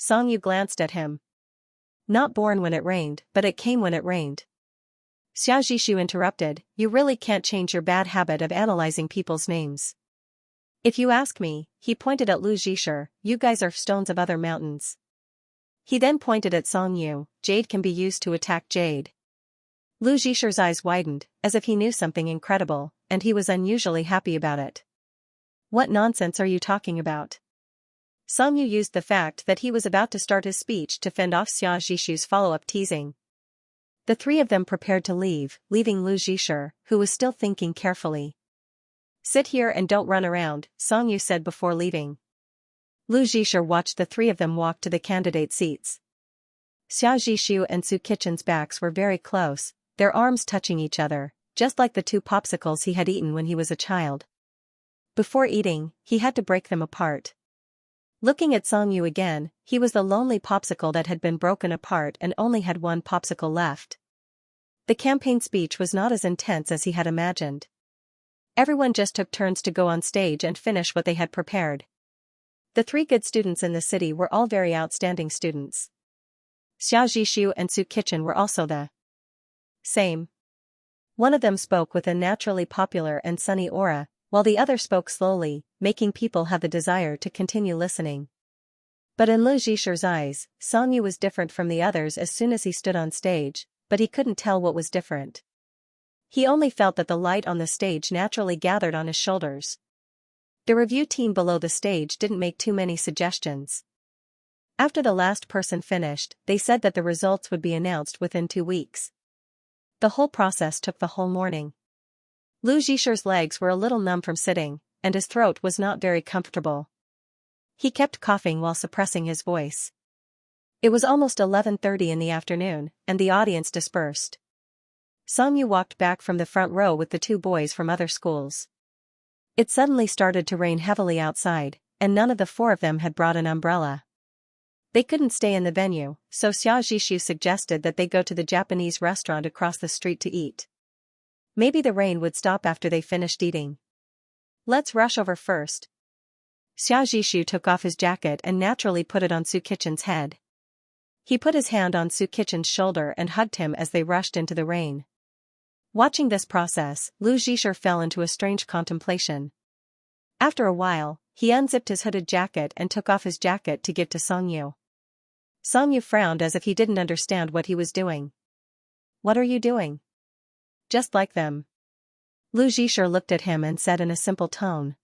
Song Yu glanced at him. Not born when it rained, but it came when it rained. Xiao Zhishu interrupted, you really can't change your bad habit of analyzing people's names. If you ask me, he pointed at Lu Zhisher, you guys are stones of other mountains. He then pointed at Song Yu, jade can be used to attack jade. Lu Zhisher's eyes widened, as if he knew something incredible, and he was unusually happy about it. What nonsense are you talking about? Song Yu used the fact that he was about to start his speech to fend off Xiao Zhishu's follow-up teasing. The three of them prepared to leave, leaving Lu Zhisher, who was still thinking carefully. "Sit here and don't run around," Song Yu said before leaving. Lu Zhisher watched the three of them walk to the candidate seats. Xia Zhishu and Su Kitchen's backs were very close, their arms touching each other, just like the two popsicles he had eaten when he was a child. Before eating, he had to break them apart. Looking at Song Yu again, he was the lonely popsicle that had been broken apart and only had one popsicle left. The campaign speech was not as intense as he had imagined. Everyone just took turns to go on stage and finish what they had prepared. The three good students in the city were all very outstanding students. Xia Zhishu and Su Kitchen were also the same. One of them spoke with a naturally popular and sunny aura, while the other spoke slowly, making people have the desire to continue listening. But in Lu Zhisher's eyes, Song Yu was different from the others as soon as he stood on stage, but he couldn't tell what was different. He only felt that the light on the stage naturally gathered on his shoulders. The review team below the stage didn't make too many suggestions. After the last person finished, they said that the results would be announced within 2 weeks. The whole process took the whole morning. Lu Zhisher's legs were a little numb from sitting, and his throat was not very comfortable. He kept coughing while suppressing his voice. It was almost 11:30 in the afternoon, and the audience dispersed. Song Yu walked back from the front row with the 2 boys from other schools. It suddenly started to rain heavily outside, and none of the 4 of them had brought an umbrella. They couldn't stay in the venue, so Xia Zhishu suggested that they go to the Japanese restaurant across the street to eat. Maybe the rain would stop after they finished eating. "Let's rush over first." Xia Zhishu took off his jacket and naturally put it on Su Kitchen's head. He put his hand on Su Kitchen's shoulder and hugged him as they rushed into the rain. Watching this process, Lu Zhisher fell into a strange contemplation. After a while, he unzipped his hooded jacket and took off his jacket to give to Song Yu. Song Yu frowned as if he didn't understand what he was doing. "What are you doing?" "Just like them." Lu Zhisher looked at him and said in a simple tone.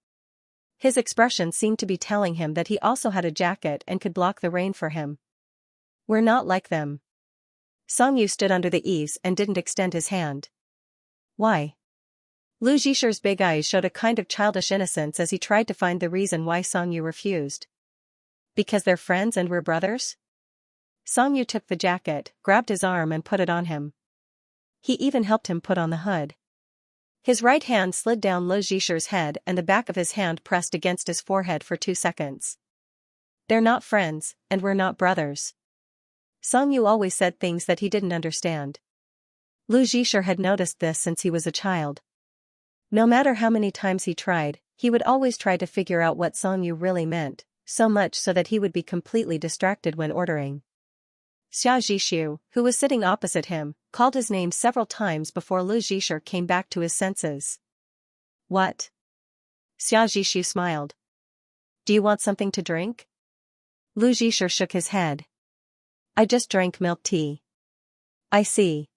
His expression seemed to be telling him that he also had a jacket and could block the rain for him. "We're not like them." Song Yu stood under the eaves and didn't extend his hand. "Why?" Lu Zhisher's big eyes showed a kind of childish innocence as he tried to find the reason why Song Yu refused. "Because they're friends and we're brothers?" Song Yu took the jacket, grabbed his arm and put it on him. He even helped him put on the hood. His right hand slid down Lu Zhisher's head and the back of his hand pressed against his forehead for 2 seconds. "They're not friends, and we're not brothers." Song Yu always said things that he didn't understand. Lu Zhisher had noticed this since he was a child. No matter how many times he tried, he would always try to figure out what Song Yu really meant, so much so that he would be completely distracted when ordering. Xia Zhishu, who was sitting opposite him, called his name several times before Lu Zhisher came back to his senses. "What?" Xia Zhishu smiled. "Do you want something to drink?" Lu Zhisher shook his head. "I just drank milk tea." "I see."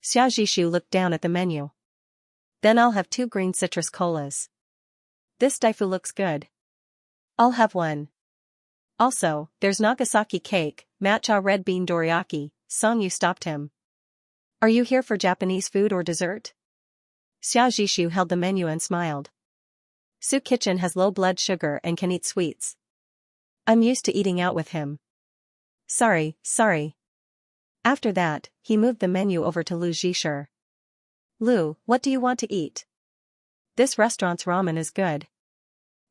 Xia Zhishu looked down at the menu. "Then I'll have 2 green citrus colas." "This daifu looks good." "I'll have 1. Also, there's Nagasaki cake, matcha red bean dorayaki." Song Yu stopped him. "Are you here for Japanese food or dessert?" Xia Zhishu held the menu and smiled. "Su Kitchen has low blood sugar and can eat sweets. I'm used to eating out with him." Sorry. After that, he moved the menu over to Lu Zhisher. "Lu, what do you want to eat? This restaurant's ramen is good."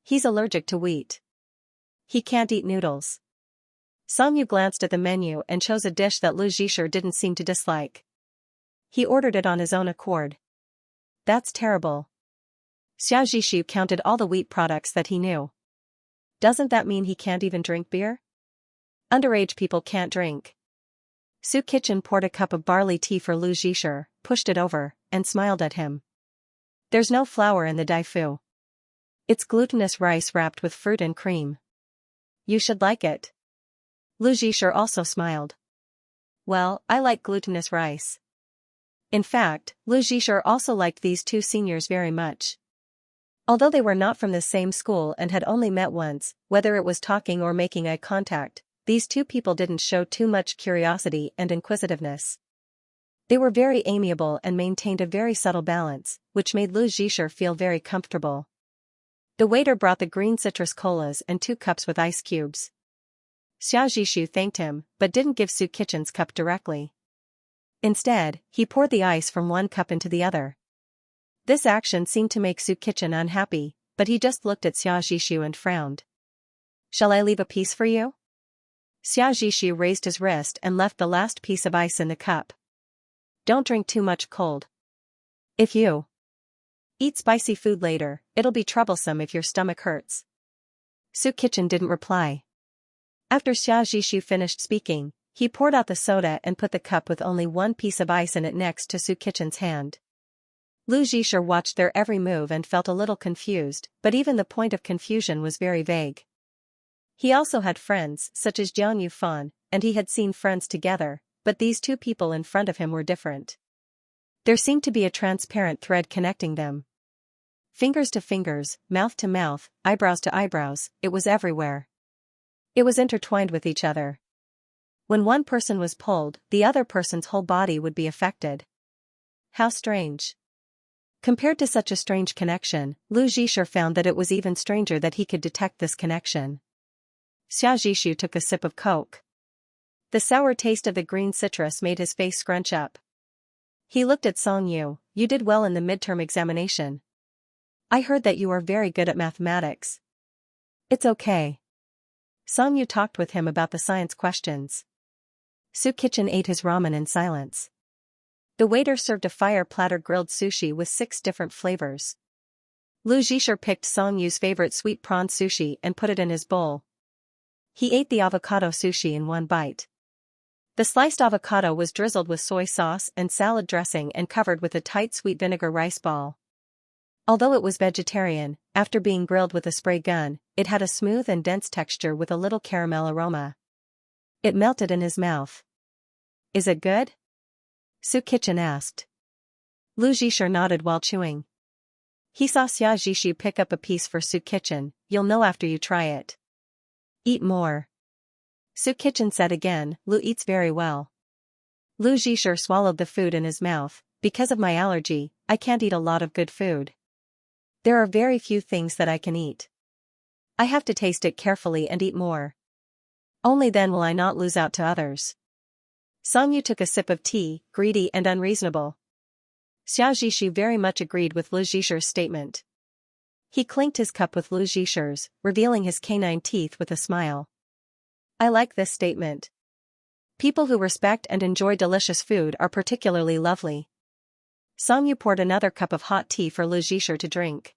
"He's allergic to wheat. He can't eat noodles." Song Yu glanced at the menu and chose a dish that Lu Zhisher didn't seem to dislike. He ordered it on his own accord. "That's terrible." Xia Zhishu counted all the wheat products that he knew. "Doesn't that mean he can't even drink beer?" "Underage people can't drink." Su Kitchen poured a cup of barley tea for Lu Zhisher, pushed it over, and smiled at him. "There's no flour in the daifu. It's glutinous rice wrapped with fruit and cream. You should like it." Lu Zhisher also smiled. "Well, I like glutinous rice." In fact, Lu Zhisher also liked these 2 seniors very much. Although they were not from the same school and had only met once, whether it was talking or making eye contact, these 2 people didn't show too much curiosity and inquisitiveness. They were very amiable and maintained a very subtle balance, which made Lu Zhisher feel very comfortable. The waiter brought the green citrus colas and 2 cups with ice cubes. Xia Zhishu thanked him, but didn't give Su Kitchen's cup directly. Instead, he poured the ice from one cup into the other. This action seemed to make Su Kitchen unhappy, but he just looked at Xia Zhishu and frowned. "Shall I leave a piece for you?" Xia Zhishu raised his wrist and left the last piece of ice in the cup. "Don't drink too much cold. If you eat spicy food later, it'll be troublesome if your stomach hurts." Su Kitchen didn't reply. After Xia Zhishu finished speaking, he poured out the soda and put the cup with only 1 piece of ice in it next to Su Kitchen's hand. Lu Zhisher watched their every move and felt a little confused, but even the point of confusion was very vague. He also had friends, such as Jiang Yufan, and he had seen friends together, but these 2 people in front of him were different. There seemed to be a transparent thread connecting them. Fingers to fingers, mouth to mouth, eyebrows to eyebrows, it was everywhere. It was intertwined with each other. When one person was pulled, the other person's whole body would be affected. How strange. Compared to such a strange connection, Lu Zhisher found that it was even stranger that he could detect this connection. Xia Zhishu took a sip of Coke. The sour taste of the green citrus made his face scrunch up. He looked at Song Yu. "You did well in the midterm examination. I heard that you are very good at mathematics." "It's okay." Song Yu talked with him about the science questions. Su Kitchen ate his ramen in silence. The waiter served a fire-platter grilled sushi with 6 different flavors. Lu Zhisher picked Song Yu's favorite sweet prawn sushi and put it in his bowl. He ate the avocado sushi in 1 bite. The sliced avocado was drizzled with soy sauce and salad dressing and covered with a tight sweet vinegar rice ball. Although it was vegetarian, after being grilled with a spray gun, it had a smooth and dense texture with a little caramel aroma. It melted in his mouth. "Is it good?" Su Kitchen asked. Lu Zhisher nodded while chewing. He saw Xia Zhishu pick up a piece for Su Kitchen. "You'll know after you try it." "Eat more." Su Kitchen said again. "Lu eats very well." Lu Zhisher swallowed the food in his mouth. "Because of my allergy, I can't eat a lot of good food. There are very few things that I can eat. I have to taste it carefully and eat more. Only then will I not lose out to others." Song Yu took a sip of tea, greedy and unreasonable. Xia Zhishu very much agreed with Lu Zhisher's statement. He clinked his cup with Lu Zhisher's, revealing his canine teeth with a smile. "I like this statement. People who respect and enjoy delicious food are particularly lovely." Song Yu poured another cup of hot tea for Lu Zhisher to drink.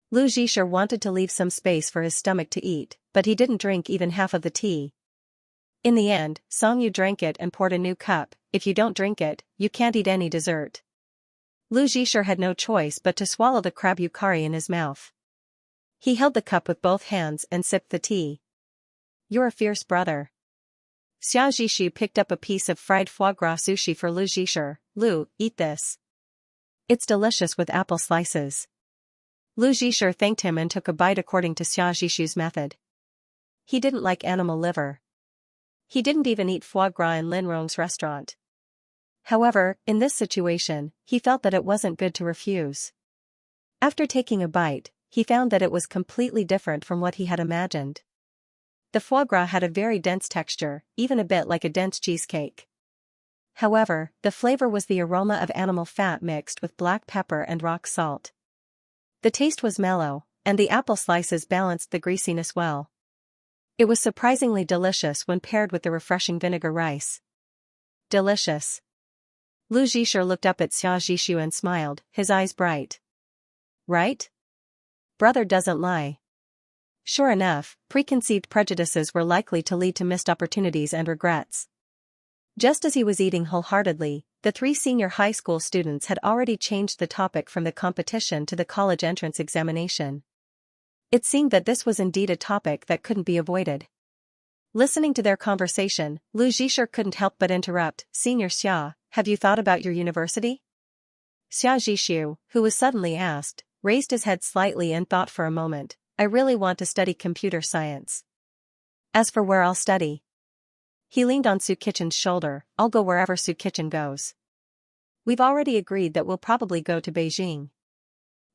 Lu Zhisher wanted to leave some space for his stomach to eat, but he didn't drink even half of the tea. In the end, Song Yu drank it and poured a new cup. "If you don't drink it, you can't eat any dessert." Lu Zhisher had no choice but to swallow the crab yukari in his mouth. He held the cup with both hands and sipped the tea. "You're a fierce brother." Xia Zhishu picked up a piece of fried foie gras sushi for Lu Zhisher. "Lu, eat this. It's delicious with apple slices." Lu Zhisher thanked him and took a bite according to Xia Zhishu's method. He didn't like animal liver. He didn't even eat foie gras in Lin Rong's restaurant. However, in this situation, he felt that it wasn't good to refuse. After taking a bite, he found that it was completely different from what he had imagined. The foie gras had a very dense texture, even a bit like a dense cheesecake. However, the flavor was the aroma of animal fat mixed with black pepper and rock salt. The taste was mellow, and the apple slices balanced the greasiness well. It was surprisingly delicious when paired with the refreshing vinegar rice. "Delicious." Lu Zhisher looked up at Xia Zhishu and smiled, his eyes bright. "Right? Brother doesn't lie." Sure enough, preconceived prejudices were likely to lead to missed opportunities and regrets. Just as he was eating wholeheartedly, the 3 senior high school students had already changed the topic from the competition to the college entrance examination. It seemed that this was indeed a topic that couldn't be avoided. Listening to their conversation, Lu Zhisher couldn't help but interrupt. "Senior Xia, have you thought about your university?" Xia Zhishu, who was suddenly asked, raised his head slightly and thought for a moment. "I really want to study computer science. As for where I'll study," he leaned on Su Kitchen's shoulder, "I'll go wherever Su Kitchen goes." We've already agreed that we'll probably go to Beijing.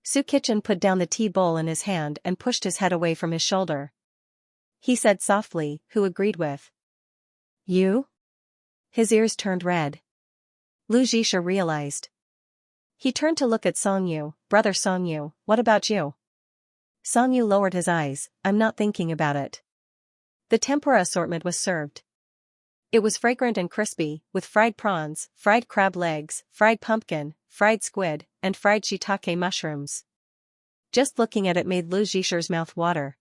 Su Kitchen put down the tea bowl in his hand and pushed his head away from his shoulder. He said softly, who agreed with you? His ears turned red. Lu Jisha realized. He turned to look at Songyu. Brother Songyu, what about you? Songyu lowered his eyes. I'm not thinking about it. The tempura assortment was served. It was fragrant and crispy, with fried prawns, fried crab legs, fried pumpkin, fried squid, and fried shiitake mushrooms. Just looking at it made Lu Jisha's mouth water.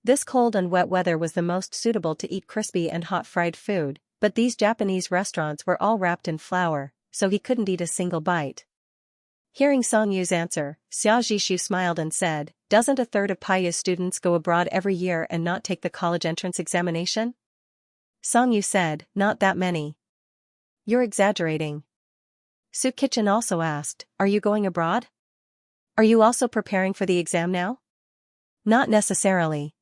This cold and wet weather was the most suitable to eat crispy and hot fried food, but these Japanese restaurants were all wrapped in flour, so he couldn't eat a single bite. Hearing Songyu's answer, Xiaojishu smiled and said, "Doesn't a third of Paya's students go abroad every year and not take the college entrance examination?" Songyu said, "Not that many." "You're exaggerating." Su Kitchen also asked, "Are you going abroad? Are you also preparing for the exam now?" "Not necessarily."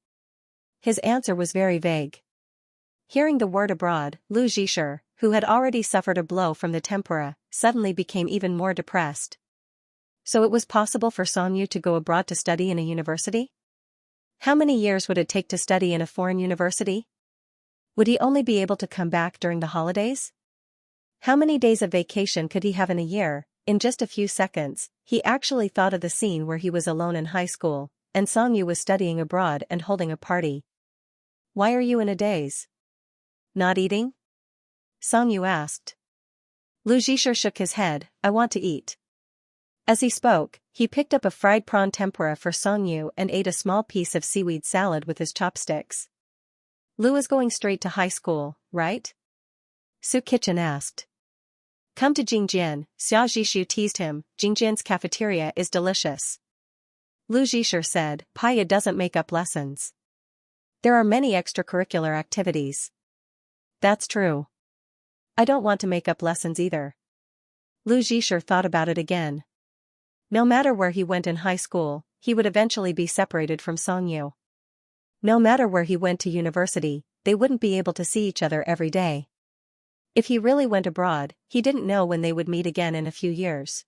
His answer was very vague. Hearing the word abroad, Lu Jisha, who had already suffered a blow from the tempura, suddenly became even more depressed. So it was possible for Songyu to go abroad to study in a university? How many years would it take to study in a foreign university? Would he only be able to come back during the holidays? How many days of vacation could he have in a year? In just a few seconds, he actually thought of the scene where he was alone in high school, and Songyu was studying abroad and holding a party. "Why are you in a daze? Not eating?" Songyu asked. Lu Jisha shook his head, "I want to eat." As he spoke, he picked up a fried prawn tempura for Songyu and ate a small piece of seaweed salad with his chopsticks. "Lu is going straight to high school, right?" Su Kitchen asked. "Come to Jingjian," Xiaojishu teased him. "Jingjian's cafeteria is delicious." Lu Jisha said, "Paya doesn't make up lessons. There are many extracurricular activities." "That's true. I don't want to make up lessons either." Lu Jisha thought about it again. No matter where he went in high school, he would eventually be separated from Songyu. No matter where he went to university, they wouldn't be able to see each other every day. If he really went abroad, he didn't know when they would meet again in a few years.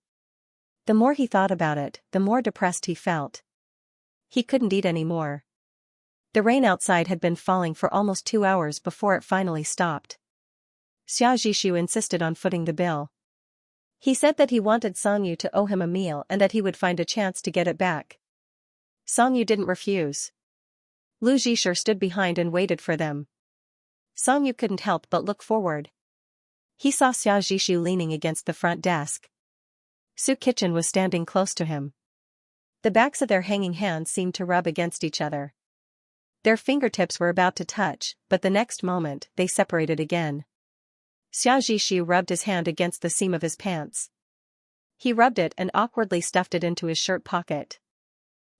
The more he thought about it, the more depressed he felt. He couldn't eat anymore. The rain outside had been falling for almost 2 hours before it finally stopped. Xiaojishu insisted on footing the bill. He said that he wanted Songyu to owe him a meal and that he would find a chance to get it back. Songyu didn't refuse. Lu Jisha stood behind and waited for them. Songyu couldn't help but look forward. He saw Xiaojishu leaning against the front desk. Su Kitchen was standing close to him. The backs of their hanging hands seemed to rub against each other. Their fingertips were about to touch, but the next moment, they separated again. Xiaojishu rubbed his hand against the seam of his pants. He rubbed it and awkwardly stuffed it into his shirt pocket.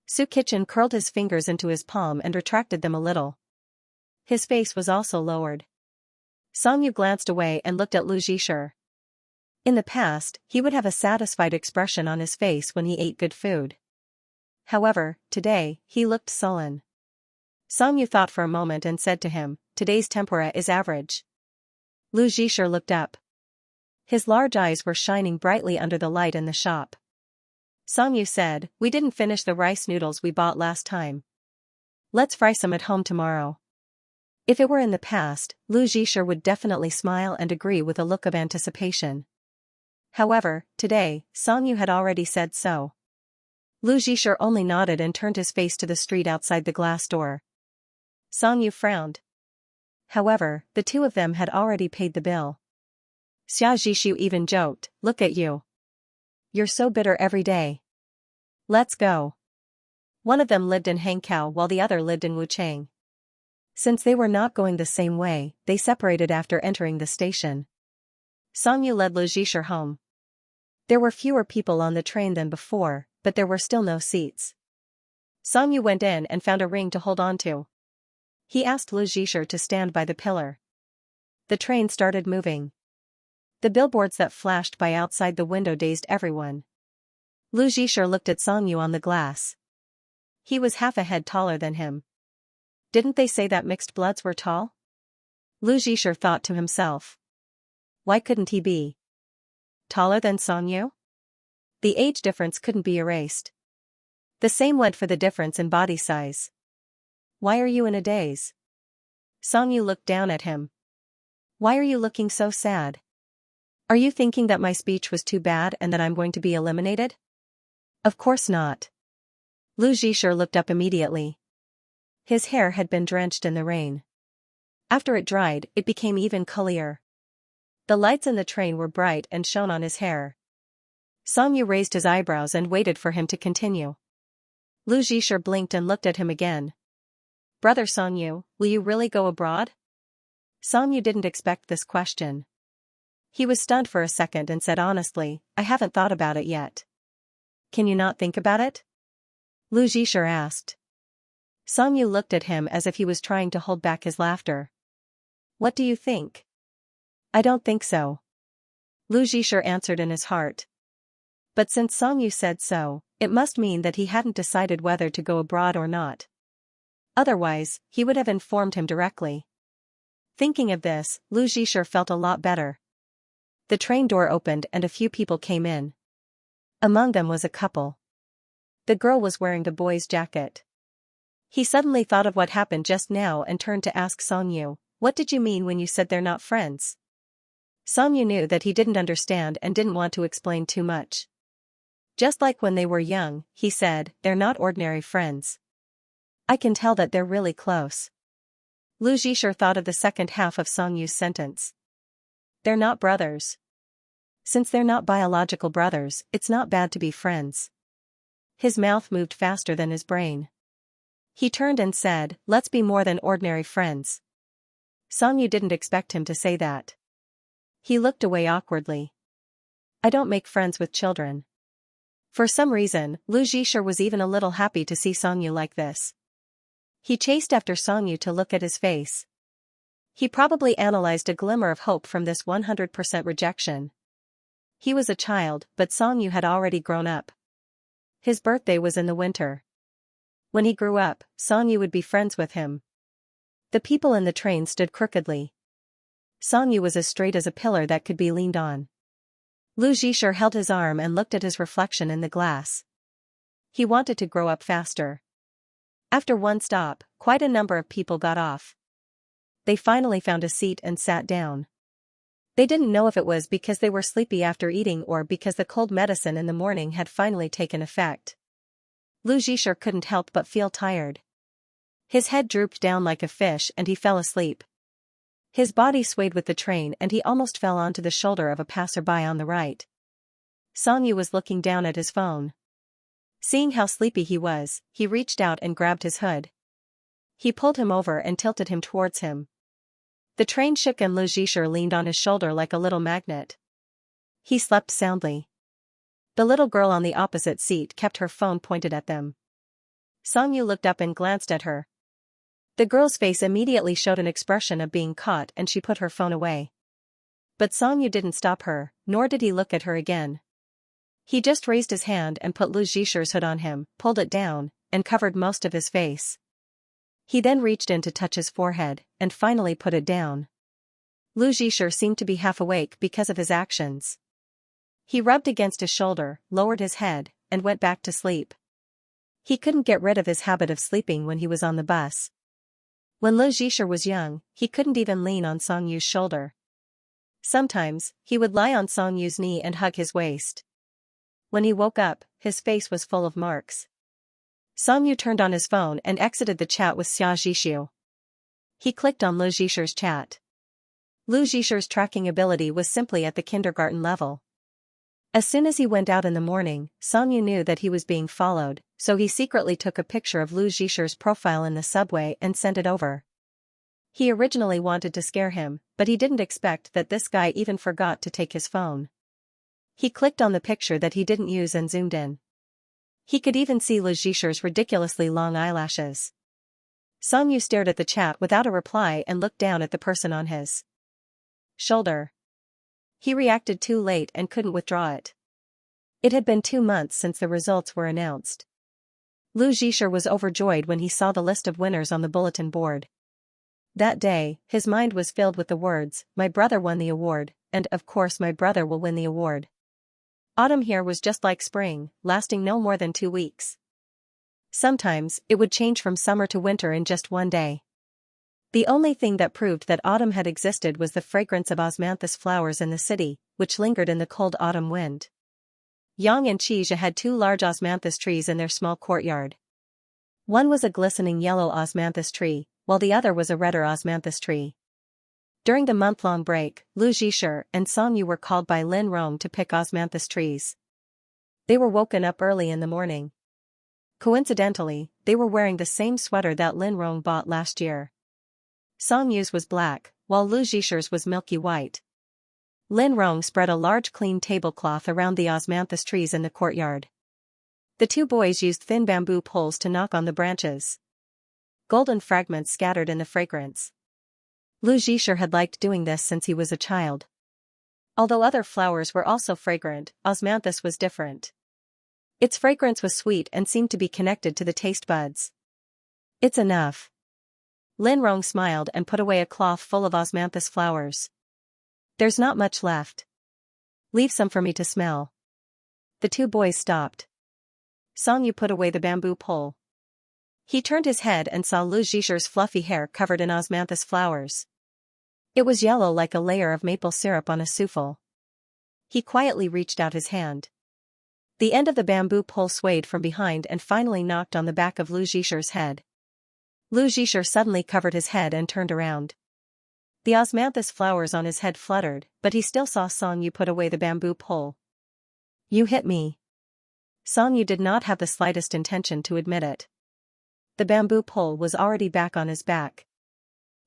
Su Kitchen curled his fingers into his palm and retracted them a little. His face was also lowered. Songyu glanced away and looked at Lu Jisha. In the past, he would have a satisfied expression on his face when he ate good food. However, today, he looked sullen. Songyu thought for a moment and said to him, "Today's tempura is average." Lu Jisha looked up. His large eyes were shining brightly under the light in the shop. Songyu said, "We didn't finish the rice noodles we bought last time. Let's fry some at home tomorrow." If it were in the past, Lu Jisha would definitely smile and agree with a look of anticipation. However, today, Songyu had already said so. Lu Jisha only nodded and turned his face to the street outside the glass door. Songyu frowned. However, the two of them had already paid the bill. Xiaojishu even joked, "Look at you. You're so bitter every day. Let's go." One of them lived in Hangzhou while the other lived in Wuchang. Since they were not going the same way, they separated after entering the station. Songyu led Lu Jisha home. There were fewer people on the train than before, but there were still no seats. Songyu went in and found a ring to hold on to. He asked Lu Jisha to stand by the pillar. The train started moving. The billboards that flashed by outside the window dazed everyone. Lu Jisha looked at Songyu on the glass. He was half a head taller than him. Didn't they say that mixed bloods were tall? Lu Jisha thought to himself. Why couldn't he be? taller than Songyu? The age difference couldn't be erased. The same went for the difference in body size. Why are you in a daze? Songyu looked down at him. Why are you looking so sad? Are you thinking that my speech was too bad and that I'm going to be eliminated? Of course not. Lu Zhisher looked up immediately. His hair had been drenched in the rain. After it dried, it became even clear. The lights in the train were bright and shone on his hair. Songyu raised his eyebrows and waited for him to continue. Lu Zhisher blinked and looked at him again. Brother Songyu, will you really go abroad? Songyu didn't expect this question. He was stunned for a second and said honestly, I haven't thought about it yet. Can you not think about it? Lu Zhisher asked. Songyu looked at him as if he was trying to hold back his laughter. What do you think? I don't think so. Lu Zhisher answered in his heart. But since Songyu said so, it must mean that he hadn't decided whether to go abroad or not. Otherwise, he would have informed him directly. Thinking of this, Lu Zhisher felt a lot better. The train door opened and a few people came in. Among them was a couple. The girl was wearing the boy's jacket. He suddenly thought of what happened just now and turned to ask Songyu, what did you mean when you said they're not friends? Songyu knew that he didn't understand and didn't want to explain too much. Just like when they were young, he said, they're not ordinary friends. I can tell that they're really close. Lu Zhisher thought of the second half of Songyu's sentence. They're not brothers. Since they're not biological brothers, it's not bad to be friends. His mouth moved faster than his brain. He turned and said, let's be more than ordinary friends. Songyu didn't expect him to say that. He looked away awkwardly. I don't make friends with children. For some reason, Lu Zhisher was even a little happy to see Songyu like this. He chased after Songyu to look at his face. He probably analyzed a glimmer of hope from this 100% rejection. He was a child, but Songyu had already grown up. His birthday was in the winter. When he grew up, Songyu would be friends with him. The people in the train stood crookedly. Songyu was as straight as a pillar that could be leaned on. Lu Zhisher held his arm and looked at his reflection in the glass. He wanted to grow up faster. After one stop, quite a number of people got off. They finally found a seat and sat down. They didn't know if it was because they were sleepy after eating or because the cold medicine in the morning had finally taken effect. Lu Zhisher couldn't help but feel tired. His head drooped down like a fish and he fell asleep. His body swayed with the train and he almost fell onto the shoulder of a passerby on the right. Songyu was looking down at his phone. Seeing how sleepy he was, he reached out and grabbed his hood. He pulled him over and tilted him towards him. The train shook and Lu Zhisher leaned on his shoulder like a little magnet. He slept soundly. The little girl on the opposite seat kept her phone pointed at them. Songyu looked up and glanced at her. The girl's face immediately showed an expression of being caught and she put her phone away. But Songyu didn't stop her, nor did he look at her again. He just raised his hand and put Lu Zhisher's hood on him, pulled it down, and covered most of his face. He then reached in to touch his forehead, and finally put it down. Lu Zhisher seemed to be half awake because of his actions. He rubbed against his shoulder, lowered his head, and went back to sleep. He couldn't get rid of his habit of sleeping when he was on the bus. When Lu Zhisher was young, he couldn't even lean on Songyu's shoulder. Sometimes, he would lie on Songyu's knee and hug his waist. When he woke up, his face was full of marks. Songyu turned on his phone and exited the chat with Xianxia. He clicked on Lu Zhisher's chat. Lu Zhisher's tracking ability was simply at the kindergarten level. As soon as he went out in the morning, Songyu knew that he was being followed, so he secretly took a picture of Lu Zhisher's profile in the subway and sent it over. He originally wanted to scare him, but he didn't expect that this guy even forgot to take his phone. He clicked on the picture that he didn't use and zoomed in. He could even see Lu Zhisher's ridiculously long eyelashes. Songyu stared at the chat without a reply and looked down at the person on his shoulder. He reacted too late and couldn't withdraw it. It had been 2 months since the results were announced. Lu Zhisher was overjoyed when he saw the list of winners on the bulletin board. That day, his mind was filled with the words, "My brother won the award, and of course my brother will win the award." Autumn here was just like spring, lasting no more than 2 weeks. Sometimes, it would change from summer to winter in just one day. The only thing that proved that autumn had existed was the fragrance of osmanthus flowers in the city, which lingered in the cold autumn wind. Yang and Xianxia had 2 large osmanthus trees in their small courtyard. One was a glistening yellow osmanthus tree, while the other was a redder osmanthus tree. During the month-long break, Lu Zhixia and Xianxia were called by Lin Rong to pick osmanthus trees. They were woken up early in the morning. Coincidentally, they were wearing the same sweater that Lin Rong bought last year. Xianxia's was black, while Lu Zhixia's was milky white. Lin Rong spread a large clean tablecloth around the osmanthus trees in the courtyard. The 2 boys used thin bamboo poles to knock on the branches. Golden fragments scattered in the fragrance. Lu Zhixia had liked doing this since he was a child. Although other flowers were also fragrant, osmanthus was different. Its fragrance was sweet and seemed to be connected to the taste buds. It's enough. Lin Rong smiled and put away a cloth full of osmanthus flowers. There's not much left. Leave some for me to smell. The 2 boys stopped. Xianxia put away the bamboo pole. He turned his head and saw Lu Zhixia's fluffy hair covered in osmanthus flowers. It was yellow like a layer of maple syrup on a souffle. He quietly reached out his hand. The end of the bamboo pole swayed from behind and finally knocked on the back of Lu Zhixia's head. Lu Zhixia suddenly covered his head and turned around. The osmanthus flowers on his head fluttered, but he still saw Xianxia put away the bamboo pole. You hit me. Xianxia did not have the slightest intention to admit it. The bamboo pole was already back on his back.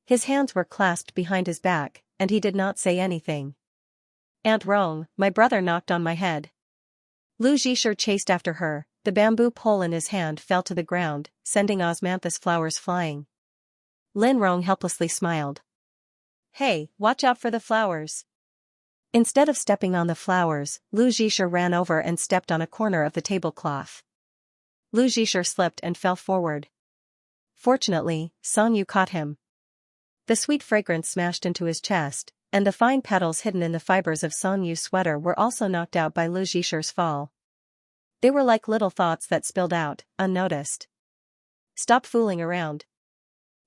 His hands were clasped behind his back, and he did not say anything. Aunt Rong, my brother knocked on my head. Lu Zhixia chased after her. The bamboo pole in his hand fell to the ground, sending osmanthus flowers flying. Lin Rong helplessly smiled. Hey, watch out for the flowers. Instead of stepping on the flowers, Lu Zhixia ran over and stepped on a corner of the tablecloth. Lu Zhixia slipped and fell forward. Fortunately, Xianxia caught him. The sweet fragrance smashed into his chest, and the fine petals hidden in the fibers of Xianxia's sweater were also knocked out by Lu Zhixia's fall. They were like little thoughts that spilled out, unnoticed. Stop fooling around.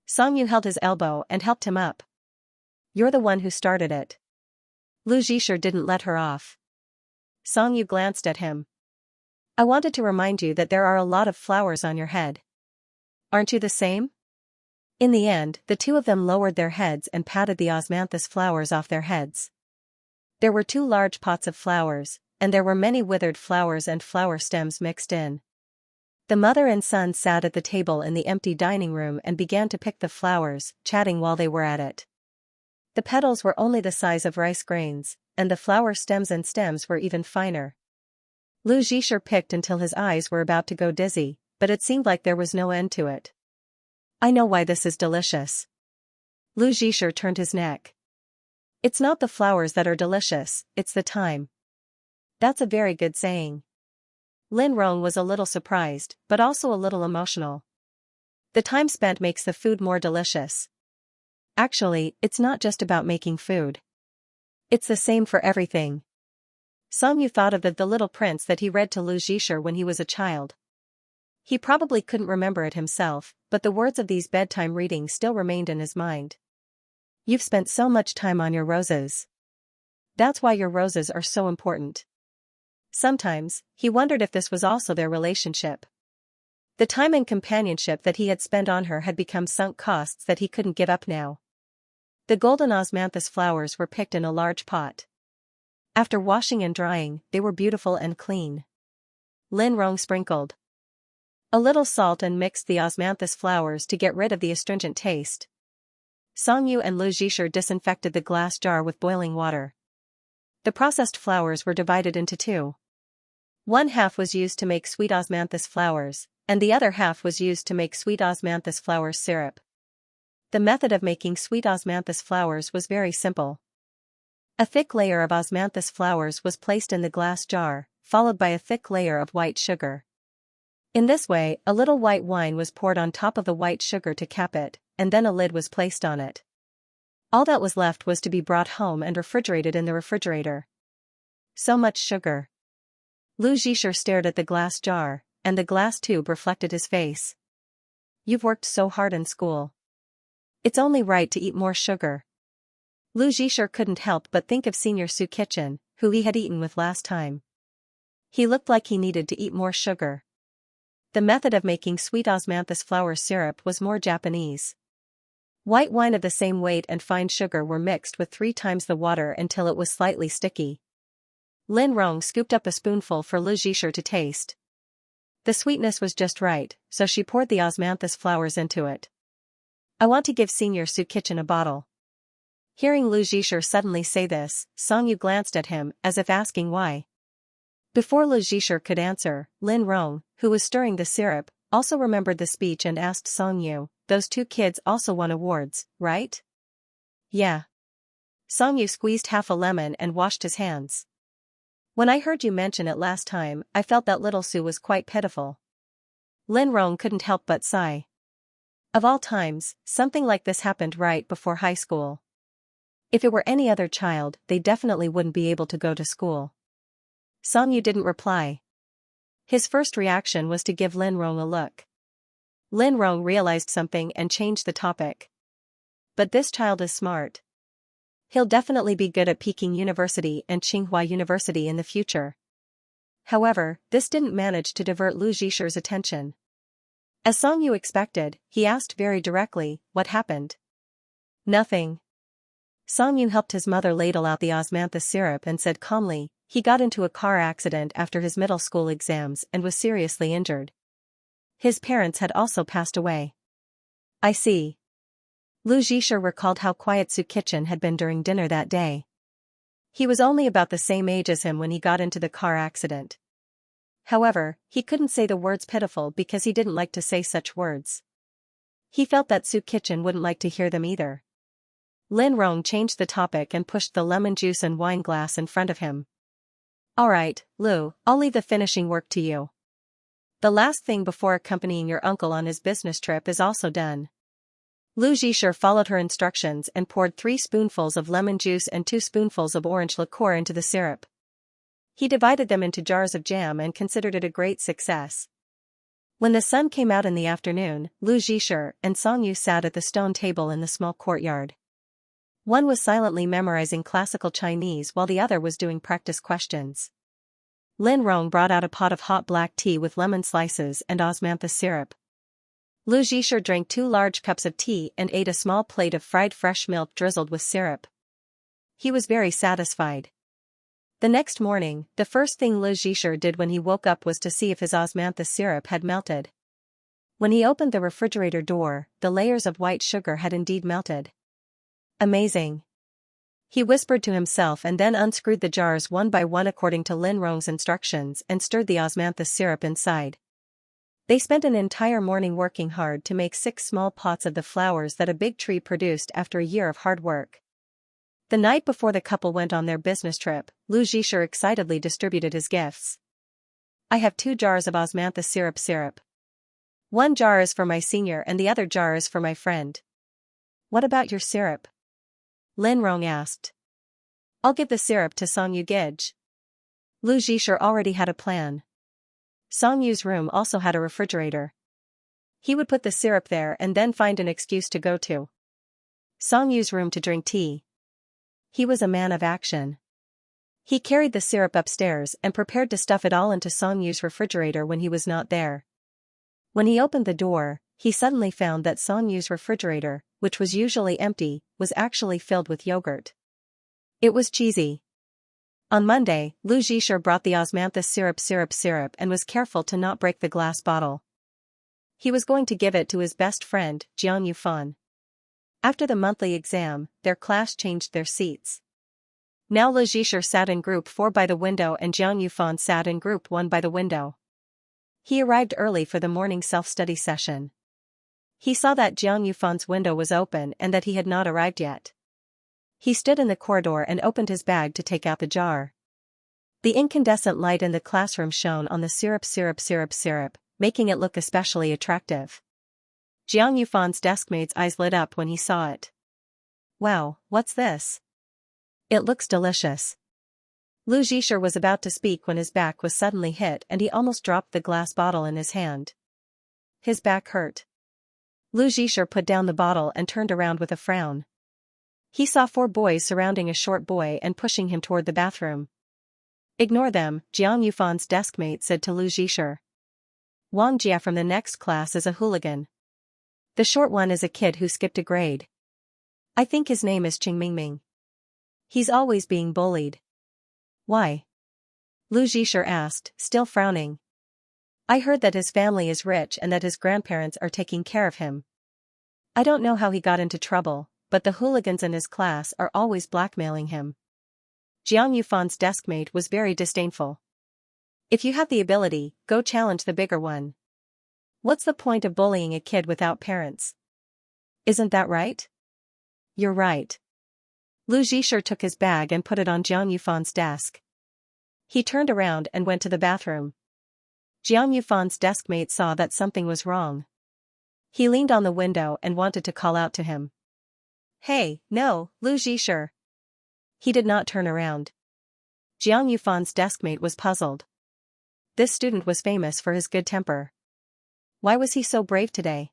Xianxia held his elbow and helped him up. You're the one who started it. Lu Zhixia didn't let her off. Xianxia glanced at him. I wanted to remind you that there are a lot of flowers on your head. Aren't you the same? In the end, the 2 of them lowered their heads and patted the osmanthus flowers off their heads. There were 2 large pots of flowers, and there were many withered flowers and flower stems mixed in. The mother and son sat at the table in the empty dining room and began to pick the flowers, chatting while they were at it. The petals were only the size of rice grains, and the flower stems were even finer. Lu Zhixia picked until his eyes were about to go dizzy, but it seemed like there was no end to it. I know why this is delicious. Lu Zhixia turned his neck. It's not the flowers that are delicious, it's the time. That's a very good saying. Lin Rong was a little surprised, but also a little emotional. The time spent makes the food more delicious. Actually, it's not just about making food. It's the same for everything. Xianxia thought of the Little Prince that he read to Lu Zhixia when he was a child. He probably couldn't remember it himself, but the words of these bedtime readings still remained in his mind. You've spent so much time on your roses. That's why your roses are so important. Sometimes, he wondered if this was also their relationship. The time and companionship that he had spent on her had become sunk costs that he couldn't give up now. The golden osmanthus flowers were picked in a large pot. After washing and drying, they were beautiful and clean. Lin Rong sprinkled a little salt and mixed the osmanthus flowers to get rid of the astringent taste. Xianxia and Lu Zhixia disinfected the glass jar with boiling water. The processed flowers were divided into 2. One half was used to make sweet osmanthus flowers, and the other half was used to make sweet osmanthus flowers syrup. The method of making sweet osmanthus flowers was very simple. A thick layer of osmanthus flowers was placed in the glass jar, followed by a thick layer of white sugar. In this way, a little white wine was poured on top of the white sugar to cap it, and then a lid was placed on it. All that was left was to be brought home and refrigerated in the refrigerator. So much sugar. Lu Zhisher stared at the glass jar, and the glass tube reflected his face. You've worked so hard in school. It's only right to eat more sugar. Lu Zhisher couldn't help but think of Senior Su Kitchen, who he had eaten with last time. He looked like he needed to eat more sugar. The method of making sweet osmanthus flower syrup was more Japanese. White wine of the same weight and fine sugar were mixed with 3 times the water until it was slightly sticky. Lin Rong scooped up a spoonful for Lu Zhisher to taste. The sweetness was just right, so she poured the osmanthus flowers into it. I want to give Senior Su Kitchen a bottle. Hearing Lu Zhisher suddenly say this, Song Yu glanced at him, as if asking why. Before Lu Zhisher could answer, Lin Rong, who was stirring the syrup, also remembered the speech and asked Song Yu, those 2 kids also won awards, right? Yeah. Song Yu squeezed half a lemon and washed his hands. When I heard you mention it last time, I felt that little Su was quite pitiful. Lin Rong couldn't help but sigh. Of all times, something like this happened right before high school. If it were any other child, they definitely wouldn't be able to go to school. Song Yu didn't reply. His first reaction was to give Lin Rong a look. Lin Rong realized something and changed the topic. But this child is smart. He'll definitely be good at Peking University and Tsinghua University in the future. However, this didn't manage to divert Lu Zhisher's attention. As Song Yu expected, he asked very directly, what happened? Nothing. Song Yu helped his mother ladle out the osmanthus syrup and said calmly, he got into a car accident after his middle school exams and was seriously injured. His parents had also passed away. I see. Lu Zhisher recalled how quiet Su Kitchen had been during dinner that day. He was only about the same age as him when he got into the car accident. However, he couldn't say the words pitiful because he didn't like to say such words. He felt that Su Kitchen wouldn't like to hear them either. Lin Rong changed the topic and pushed the lemon juice and wine glass in front of him. Alright, Lu, I'll leave the finishing work to you. The last thing before accompanying your uncle on his business trip is also done. Lu Zhisher followed her instructions and poured 3 spoonfuls of lemon juice and 2 spoonfuls of orange liqueur into the syrup. He divided them into jars of jam and considered it a great success. When the sun came out in the afternoon, Lu Zhisher and Song Yu sat at the stone table in the small courtyard. One was silently memorizing classical Chinese while the other was doing practice questions. Lin Rong brought out a pot of hot black tea with lemon slices and osmanthus syrup. Lu Zhisher drank 2 large cups of tea and ate a small plate of fried fresh milk drizzled with syrup. He was very satisfied. The next morning, the first thing Lu Zhisher did when he woke up was to see if his osmanthus syrup had melted. When he opened the refrigerator door, the layers of white sugar had indeed melted. Amazing. He whispered to himself and then unscrewed the jars one by one according to Lin Rong's instructions and stirred the osmanthus syrup inside. They spent an entire morning working hard to make 6 small pots of the flowers that a big tree produced after a year of hard work. The night before the couple went on their business trip, Lu Zhisher excitedly distributed his gifts. I have 2 jars of osmanthus syrup. 1 jar is for my senior and the other jar is for my friend. What about your syrup? Lin Rong asked. I'll give the syrup to Song Yu Gij. Lu Zhisher already had a plan. Song Yu's room also had a refrigerator. He would put the syrup there and then find an excuse to go to Song Yu's room to drink tea. He was a man of action. He carried the syrup upstairs and prepared to stuff it all into Song Yu's refrigerator when he was not there. When he opened the door, he suddenly found that Song Yu's refrigerator, which was usually empty, was actually filled with yogurt. It was cheesy. On Monday, Lu Zhisher brought the osmanthus syrup and was careful to not break the glass bottle. He was going to give it to his best friend, Jiang Yufan. After the monthly exam, their class changed their seats. Now Lu Zhisher sat in group 4 by the window and Jiang Yufan sat in group 1 by the window. He arrived early for the morning self-study session. He saw that Jiang Yufan's window was open and that he had not arrived yet. He stood in the corridor and opened his bag to take out the jar. The incandescent light in the classroom shone on the syrup, making it look especially attractive. Jiang Yufan's deskmate's eyes lit up when he saw it. Wow, what's this? It looks delicious. Lu Zhisher was about to speak when his back was suddenly hit and he almost dropped the glass bottle in his hand. His back hurt. Lu Zhisher put down the bottle and turned around with a frown. He saw 4 boys surrounding a short boy and pushing him toward the bathroom. "Ignore them," Jiang Yufan's deskmate said to Lu Zhisher. "Wang Jia from the next class is a hooligan. The short one is a kid who skipped a grade. I think his name is Qing Mingming. He's always being bullied." "Why?" Lu Zhisher asked, still frowning. "I heard that his family is rich and that his grandparents are taking care of him. I don't know how he got into trouble, but the hooligans in his class are always blackmailing him." Jiang Yufan's deskmate was very disdainful. "If you have the ability, go challenge the bigger one. What's the point of bullying a kid without parents? Isn't that right?" "You're right." Lu Zhisher took his bag and put it on Jiang Yufan's desk. He turned around and went to the bathroom. Jiang Yufan's deskmate saw that something was wrong. He leaned on the window and wanted to call out to him. "Hey, no, Lu Zhisher." He did not turn around. Jiang Yufan's deskmate was puzzled. This student was famous for his good temper. Why was he so brave today?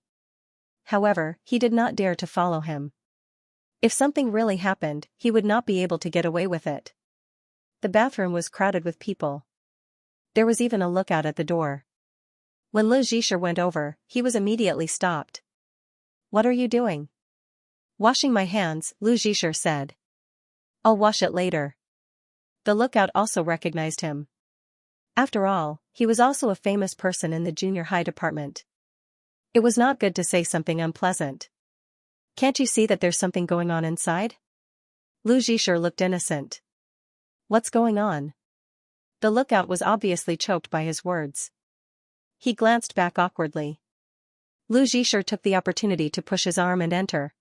However, he did not dare to follow him. If something really happened, he would not be able to get away with it. The bathroom was crowded with people. There was even a lookout at the door. When Lu Zhisher went over, he was immediately stopped. "What are you doing?" "Washing my hands," Lu Zhisher said. "I'll wash it later." The lookout also recognized him. After all, he was also a famous person in the junior high department. It was not good to say something unpleasant. "Can't you see that there's something going on inside?" Lu Zhisher looked innocent. "What's going on?" The lookout was obviously choked by his words. He glanced back awkwardly. Lu Zhisher took the opportunity to push his arm and enter.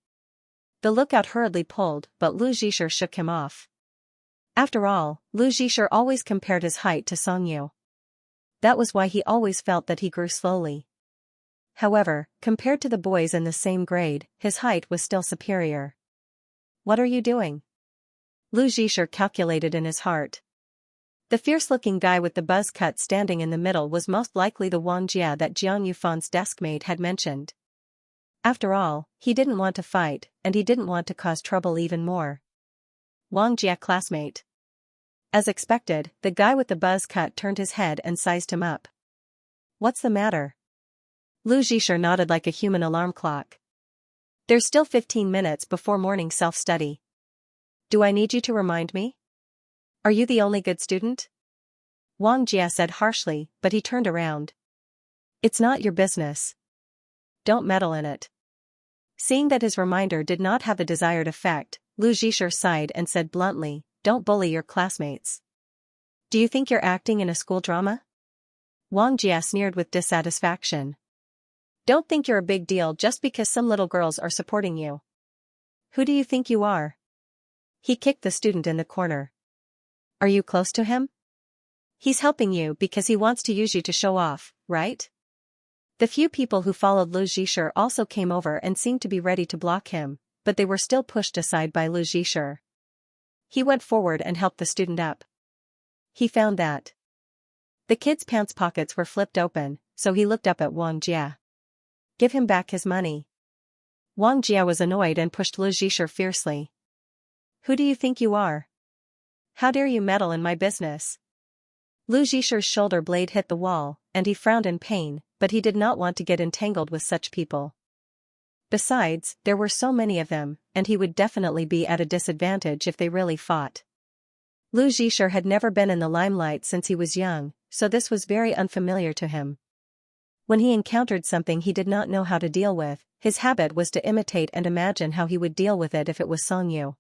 The lookout hurriedly pulled, but Lu Zhisher shook him off. After all, Lu Zhisher always compared his height to Song Yu. That was why he always felt that he grew slowly. However, compared to the boys in the same grade, his height was still superior. "What are you doing?" Lu Zhisher calculated in his heart. The fierce-looking guy with the buzz cut standing in the middle was most likely the Wang Jia that Jiang Yufan's deskmate had mentioned. After all, he didn't want to fight, and he didn't want to cause trouble even more. Wang Jia classmate. As expected, the guy with the buzz cut turned his head and sized him up. "What's the matter?" Lu Zhisher nodded like a human alarm clock. "There's still 15 minutes before morning self-study. Do I need you to remind me? Are you the only good student?" Wang Jia said harshly, but he turned around. "It's not your business. Don't meddle in it." Seeing that his reminder did not have the desired effect, Lu Zhisher sighed and said bluntly, "Don't bully your classmates. Do you think you're acting in a school drama?" Wang Jia sneered with dissatisfaction. "Don't think you're a big deal just because some little girls are supporting you. Who do you think you are?" He kicked the student in the corner. "Are you close to him? He's helping you because he wants to use you to show off, right?" The few people who followed Lu Zhisher also came over and seemed to be ready to block him, but they were still pushed aside by Lu Zhisher. He went forward and helped the student up. He found that the kid's pants pockets were flipped open, so he looked up at Wang Jia. "Give him back his money." Wang Jia was annoyed and pushed Lu Zhisher fiercely. "Who do you think you are? How dare you meddle in my business?" Lu Zhisher's shoulder blade hit the wall, and he frowned in pain, but he did not want to get entangled with such people. Besides, there were so many of them, and he would definitely be at a disadvantage if they really fought. Lu Zhisher had never been in the limelight since he was young, so this was very unfamiliar to him. When he encountered something he did not know how to deal with, his habit was to imitate and imagine how he would deal with it if it was Song Yu.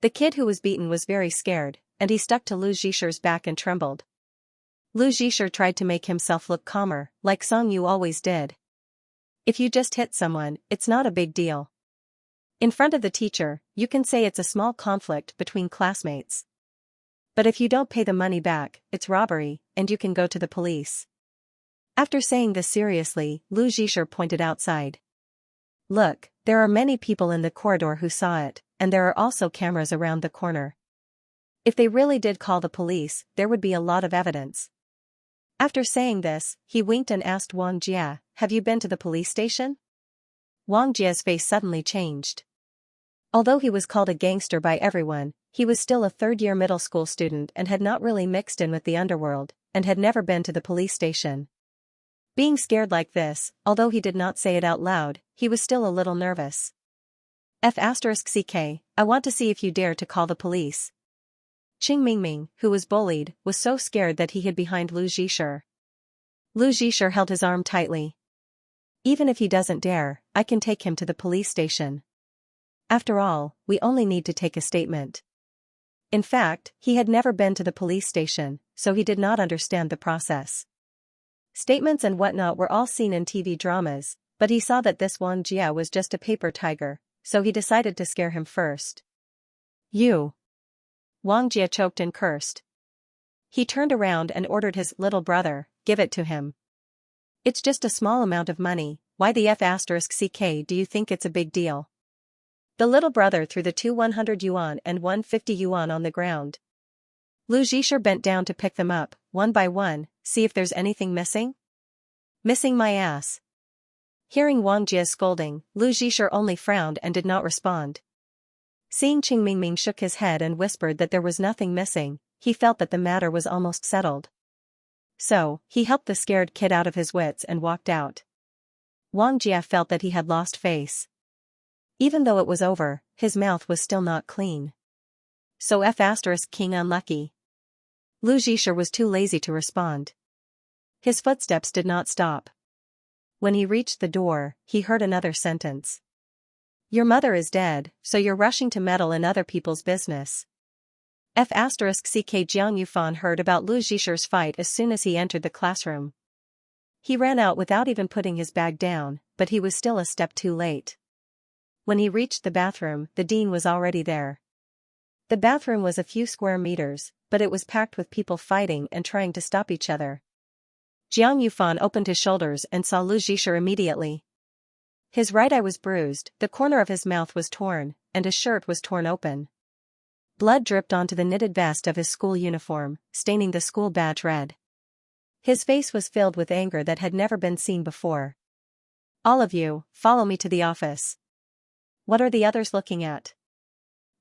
The kid who was beaten was very scared, and he stuck to Lu Zhisher's back and trembled. Lu Zhisher tried to make himself look calmer, like Song Yu always did. "If you just hit someone, it's not a big deal. In front of the teacher, you can say it's a small conflict between classmates. But if you don't pay the money back, it's robbery, and you can go to the police." After saying this seriously, Lu Zhisher pointed outside. "Look, there are many people in the corridor who saw it, and there are also cameras around the corner. If they really did call the police, there would be a lot of evidence. After saying this, he winked and asked Wang Jia, "Have you been to the police station?" Wang Jia's face suddenly changed. Although he was called a gangster by everyone, he was still a third-year middle school student and had not really mixed in with the underworld, and had never been to the police station. Being scared like this, although he did not say it out loud, he was still a little nervous. F***ck, I want to see if you dare to call the police. Qing Mingming, who was bullied, was so scared that he hid behind Lu Zhisher. Lu Zhisher held his arm tightly. Even if he doesn't dare, I can take him to the police station. After all, we only need to take a statement. In fact, he had never been to the police station, so he did not understand the process. Statements and whatnot were all seen in TV dramas, but he saw that this Wang Jia was just a paper tiger, so he decided to scare him first. "You!" Wang Jia choked and cursed. He turned around and ordered his little brother, "Give it to him. It's just a small amount of money, why the F***ck do you think it's a big deal?" The little brother threw the two 100 yuan and 150 yuan on the ground. Lu Zhisher bent down to pick them up, one by one, "See if there's anything missing?" "Missing my ass." Hearing Wang Jia's scolding, Lu Zhisher only frowned and did not respond. Seeing Qing Mingming shook his head and whispered that there was nothing missing, he felt that the matter was almost settled. So, he helped the scared kid out of his wits and walked out. Wang Jia felt that he had lost face. Even though it was over, his mouth was still not clean. So F***king unlucky. Lu Zhisher was too lazy to respond. His footsteps did not stop. When he reached the door, he heard another sentence. "Your mother is dead, so you're rushing to meddle in other people's business." F***ck Jiang Yufan heard about Lu Zhisher's fight as soon as he entered the classroom. He ran out without even putting his bag down, but he was still a step too late. When he reached the bathroom, the dean was already there. The bathroom was a few square meters, but it was packed with people fighting and trying to stop each other. Jiang Yufan opened his shoulders and saw Lu Zhisher immediately. His right eye was bruised, the corner of his mouth was torn, and his shirt was torn open. Blood dripped onto the knitted vest of his school uniform, staining the school badge red. His face was filled with anger that had never been seen before. "All of you, follow me to the office." "What are the others looking at?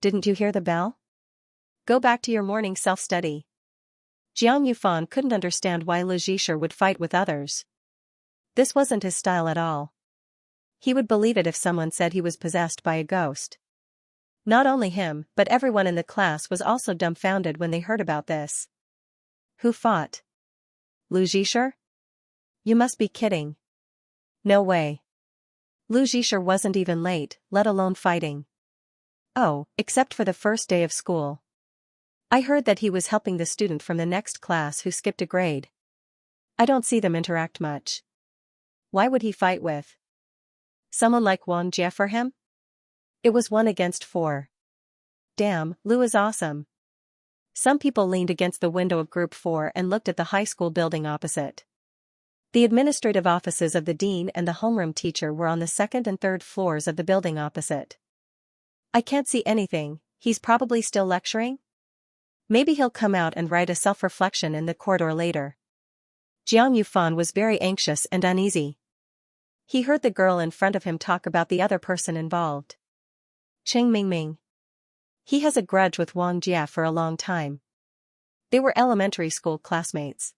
Didn't you hear the bell? Go back to your morning self-study." Jiang Yufan couldn't understand why Lu Zhisher would fight with others. This wasn't his style at all. He would believe it if someone said he was possessed by a ghost. Not only him, but everyone in the class was also dumbfounded when they heard about this. "Who fought? Lu Zhisher? You must be kidding." "No way. Lu Zhisher wasn't even late, let alone fighting." "Oh, except for the first day of school. I heard that he was helping the student from the next class who skipped a grade. I don't see them interact much. Why would he fight with someone like Wang Jia for him? It was 1 against 4. Damn, Lu is awesome." Some people leaned against the window of Group 4 and looked at the high school building opposite. The administrative offices of the dean and the homeroom teacher were on the second and third floors of the building opposite. "I can't see anything, he's probably still lecturing? Maybe he'll come out and write a self-reflection in the corridor later." Jiang Yufan was very anxious and uneasy. He heard the girl in front of him talk about the other person involved. Qing Mingming. He has a grudge with Wang Jia for a long time. They were elementary school classmates.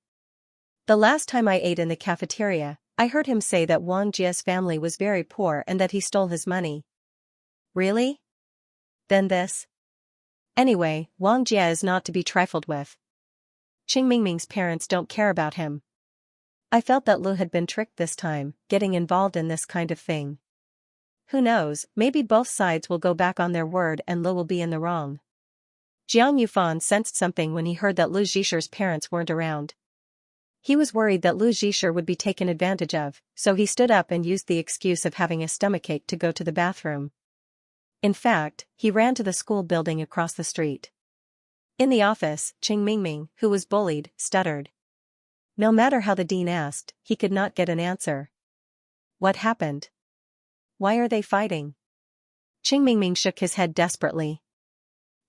The last time I ate in the cafeteria, I heard him say that Wang Jia's family was very poor and that he stole his money. Really? Then this? Anyway, Wang Jia is not to be trifled with. Qing Mingming's parents don't care about him. I felt that Lu had been tricked this time, getting involved in this kind of thing. Who knows, maybe both sides will go back on their word and Lu will be in the wrong. Jiang Yufan sensed something when he heard that Lu Zhisher's parents weren't around. He was worried that Lu Zhisher would be taken advantage of, so he stood up and used the excuse of having a stomachache to go to the bathroom. In fact, he ran to the school building across the street. In the office, Qing Mingming, who was bullied, stuttered. No matter how the dean asked, he could not get an answer. What happened? Why are they fighting? Qing Mingming shook his head desperately.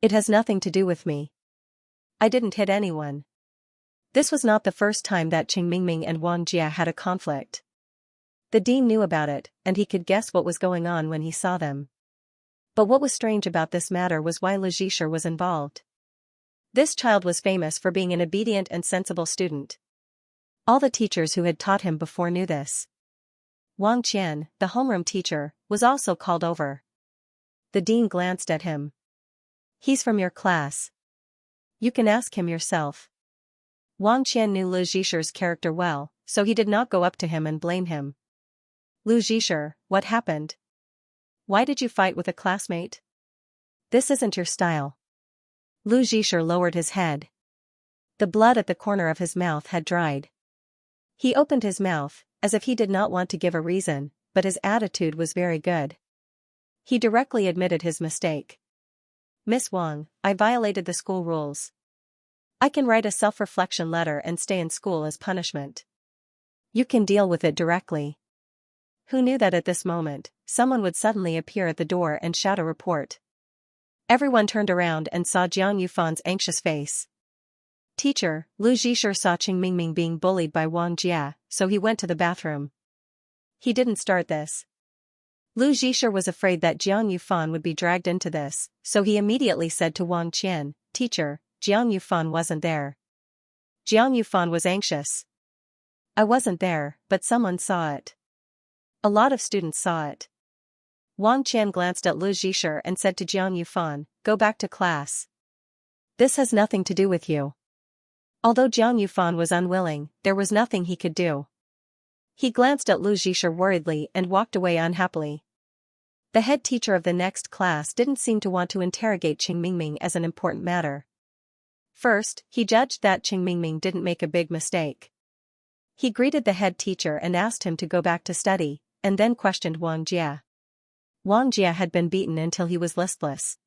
It has nothing to do with me. I didn't hit anyone. This was not the first time that Qing Mingming and Wang Jia had a conflict. The dean knew about it, and he could guess what was going on when he saw them. But what was strange about this matter was why Lu Zhisher was involved. This child was famous for being an obedient and sensible student. All the teachers who had taught him before knew this. Wang Qian, the homeroom teacher, was also called over. The dean glanced at him. He's from your class. You can ask him yourself. Wang Qian knew Lu Zhisher's character well, so he did not go up to him and blame him. Lu Zhisher, what happened? Why did you fight with a classmate? This isn't your style. Lu Zhisher lowered his head. The blood at the corner of his mouth had dried. He opened his mouth, as if he did not want to give a reason, but his attitude was very good. He directly admitted his mistake. Miss Wang, I violated the school rules. I can write a self-reflection letter and stay in school as punishment. You can deal with it directly. Who knew that at this moment, someone would suddenly appear at the door and shout a report? Everyone turned around and saw Jiang Yufan's anxious face. Teacher, Lu Zhisher saw Qing Mingming being bullied by Wang Jia, so he went to the bathroom. He didn't start this. Lu Zhisher was afraid that Jiang Yufan would be dragged into this, so he immediately said to Wang Qian, Teacher, Jiang Yufan wasn't there. Jiang Yufan was anxious. I wasn't there, but someone saw it. A lot of students saw it. Wang Qian glanced at Lu Zhisher and said to Jiang Yufan, Go back to class. This has nothing to do with you. Although Jiang Yufan was unwilling, there was nothing he could do. He glanced at Lu Zhisher worriedly and walked away unhappily. The head teacher of the next class didn't seem to want to interrogate Qing Mingming as an important matter. First, he judged that Qing Mingming didn't make a big mistake. He greeted the head teacher and asked him to go back to study, and then questioned Wang Jia. Wang Jia had been beaten until he was listless.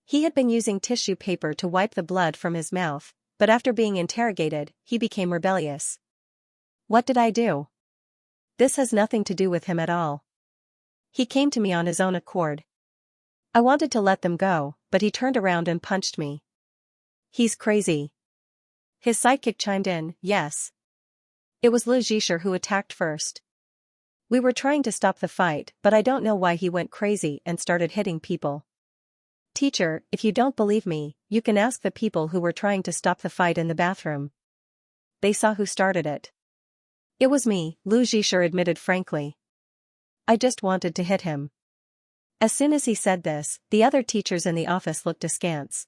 He had been using tissue paper to wipe the blood from his mouth, but after being interrogated, he became rebellious. What did I do? This has nothing to do with him at all. He came to me on his own accord. I wanted to let them go, but he turned around and punched me. He's crazy. His sidekick chimed in, Yes. It was Lu Zhisher who attacked first. We were trying to stop the fight, but I don't know why he went crazy and started hitting people. Teacher, if you don't believe me, you can ask the people who were trying to stop the fight in the bathroom. They saw who started it. It was me, Lu Zhisher admitted frankly. I just wanted to hit him. As soon as he said this, the other teachers in the office looked askance.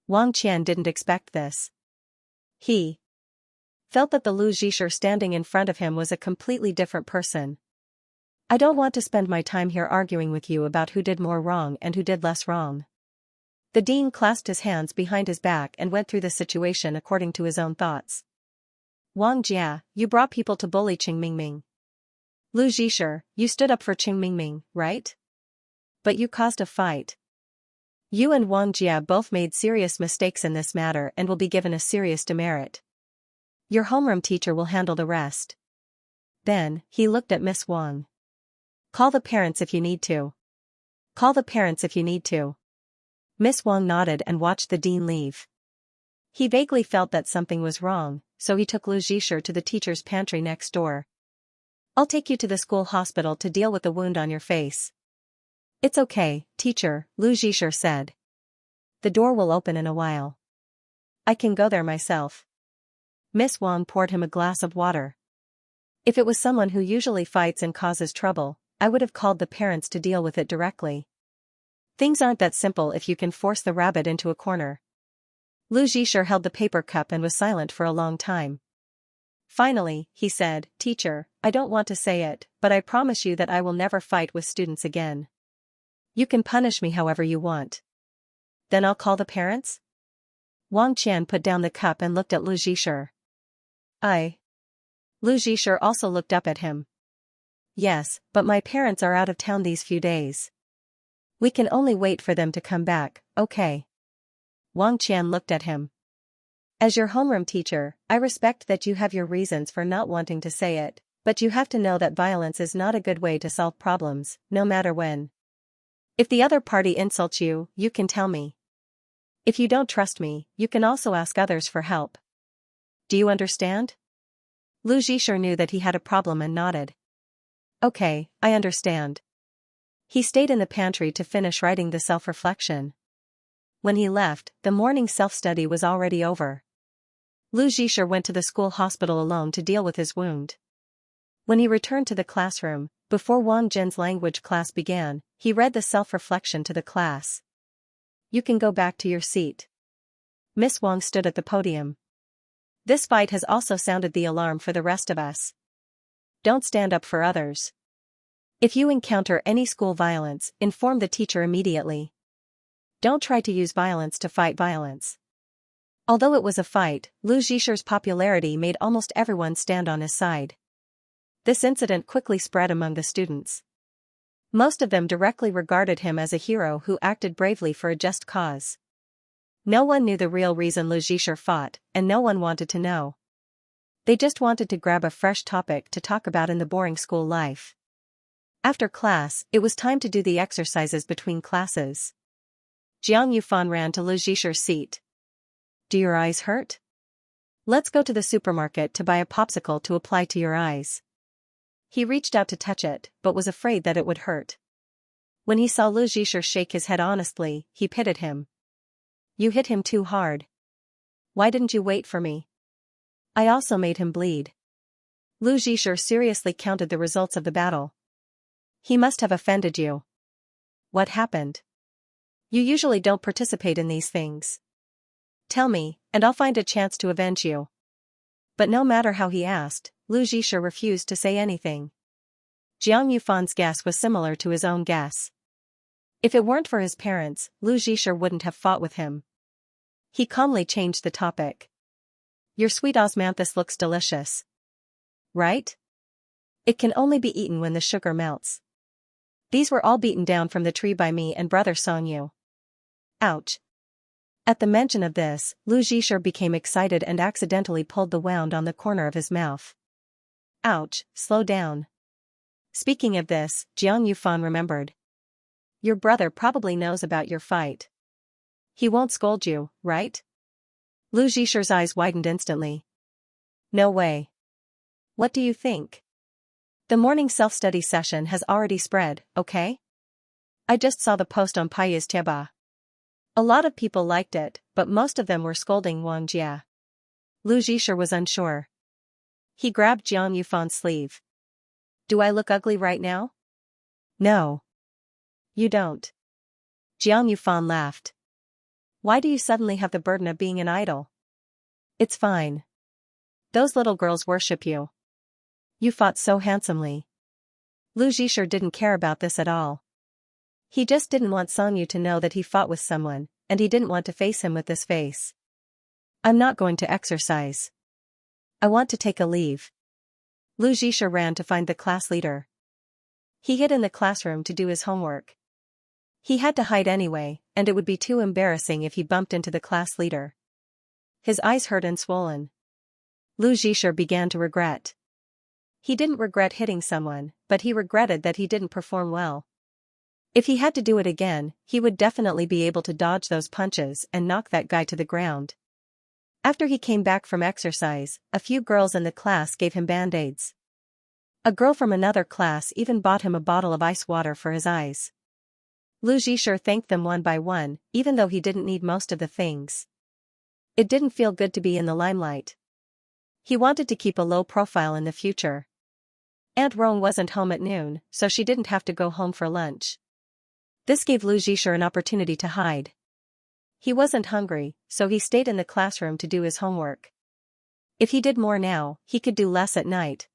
Wang Qian didn't expect this. He felt that the Lu Zhisher standing in front of him was a completely different person. I don't want to spend my time here arguing with you about who did more wrong and who did less wrong. The dean clasped his hands behind his back and went through the situation according to his own thoughts. Wang Jia, you brought people to bully Qing Mingming. Lu Zhisher, you stood up for Qing Mingming, right? But you caused a fight. You and Wang Jia both made serious mistakes in this matter and will be given a serious demerit. Your homeroom teacher will handle the rest. Then, he looked at Miss Wang. Call the parents if you need to. Call the parents if you need to. Miss Wang nodded and watched the dean leave. He vaguely felt that something was wrong, so he took Lu Zhisher to the teacher's pantry next door. I'll take you to the school hospital to deal with the wound on your face. It's okay, teacher, Lu Zhisher said. The door will open in a while. I can go there myself. Miss Wang poured him a glass of water. If it was someone who usually fights and causes trouble, I would have called the parents to deal with it directly. Things aren't that simple if you can force the rabbit into a corner. Lu Zhisher held the paper cup and was silent for a long time. Finally, he said, Teacher, I don't want to say it, but I promise you that I will never fight with students again. You can punish me however you want. Then I'll call the parents? Wang Qian put down the cup and looked at Lu Zhisher. Lu Zhisher also looked up at him. Yes, but my parents are out of town these few days. We can only wait for them to come back, okay? Wang Qian looked at him. As your homeroom teacher, I respect that you have your reasons for not wanting to say it, but you have to know that violence is not a good way to solve problems, no matter when. If the other party insults you, you can tell me. If you don't trust me, you can also ask others for help. Do you understand? Lu Zhisher knew that he had a problem and nodded. Okay, I understand. He stayed in the pantry to finish writing the self-reflection. When he left, the morning self-study was already over. Lu Zhisher went to the school hospital alone to deal with his wound. When he returned to the classroom, before Wang Jin's language class began, he read the self-reflection to the class. You can go back to your seat. Miss Wang stood at the podium. This fight has also sounded the alarm for the rest of us. Don't stand up for others. If you encounter any school violence, inform the teacher immediately. Don't try to use violence to fight violence. Although it was a fight, Lu Zhisher's popularity made almost everyone stand on his side. This incident quickly spread among the students. Most of them directly regarded him as a hero who acted bravely for a just cause. No one knew the real reason Lu Zhisher fought, and no one wanted to know. They just wanted to grab a fresh topic to talk about in the boring school life. After class, it was time to do the exercises between classes. Jiang Yufan ran to Lu Zhisher's seat. Do your eyes hurt? Let's go to the supermarket to buy a popsicle to apply to your eyes. He reached out to touch it, but was afraid that it would hurt. When he saw Lu Zhisher shake his head honestly, he pitied him. You hit him too hard. Why didn't you wait for me? I also made him bleed. Lu Zhisher seriously counted the results of the battle. He must have offended you. What happened? You usually don't participate in these things. Tell me, and I'll find a chance to avenge you. But no matter how he asked, Lu Zhisher refused to say anything. Jiang Yufan's guess was similar to his own guess. If it weren't for his parents, Lu Zhisher wouldn't have fought with him. He calmly changed the topic. Your sweet osmanthus looks delicious. Right? It can only be eaten when the sugar melts. These were all beaten down from the tree by me and brother Songyu. Ouch. At the mention of this, Lu Zhisher became excited and accidentally pulled the wound on the corner of his mouth. Ouch, slow down. Speaking of this, Jiang Yufan remembered. Your brother probably knows about your fight. He won't scold you, right? Lu Zhisher's eyes widened instantly. No way. What do you think? The morning self-study session has already spread, okay? I just saw the post on Pai's Tieba. A lot of people liked it, but most of them were scolding Wang Jia. Lu Zhisher was unsure. He grabbed Jiang Yufan's sleeve. Do I look ugly right now? No. You don't. Jiang Yufan laughed. Why do you suddenly have the burden of being an idol? It's fine. Those little girls worship you. You fought so handsomely. Lu Zhisher didn't care about this at all. He just didn't want Songyu to know that he fought with someone, and he didn't want to face him with this face. I'm not going to exercise. I want to take a leave. Lu Zhisher ran to find the class leader. He hid in the classroom to do his homework. He had to hide anyway, and it would be too embarrassing if he bumped into the class leader. His eyes hurt and swollen. Lu Zhisher began to regret. He didn't regret hitting someone, but he regretted that he didn't perform well. If he had to do it again, he would definitely be able to dodge those punches and knock that guy to the ground. After he came back from exercise, a few girls in the class gave him band-aids. A girl from another class even bought him a bottle of ice water for his eyes. Lu Zhisher thanked them one by one, even though he didn't need most of the things. It didn't feel good to be in the limelight. He wanted to keep a low profile in the future. Aunt Rong wasn't home at noon, so she didn't have to go home for lunch. This gave Lu Zhisher an opportunity to hide. He wasn't hungry, so he stayed in the classroom to do his homework. If he did more now, he could do less at night.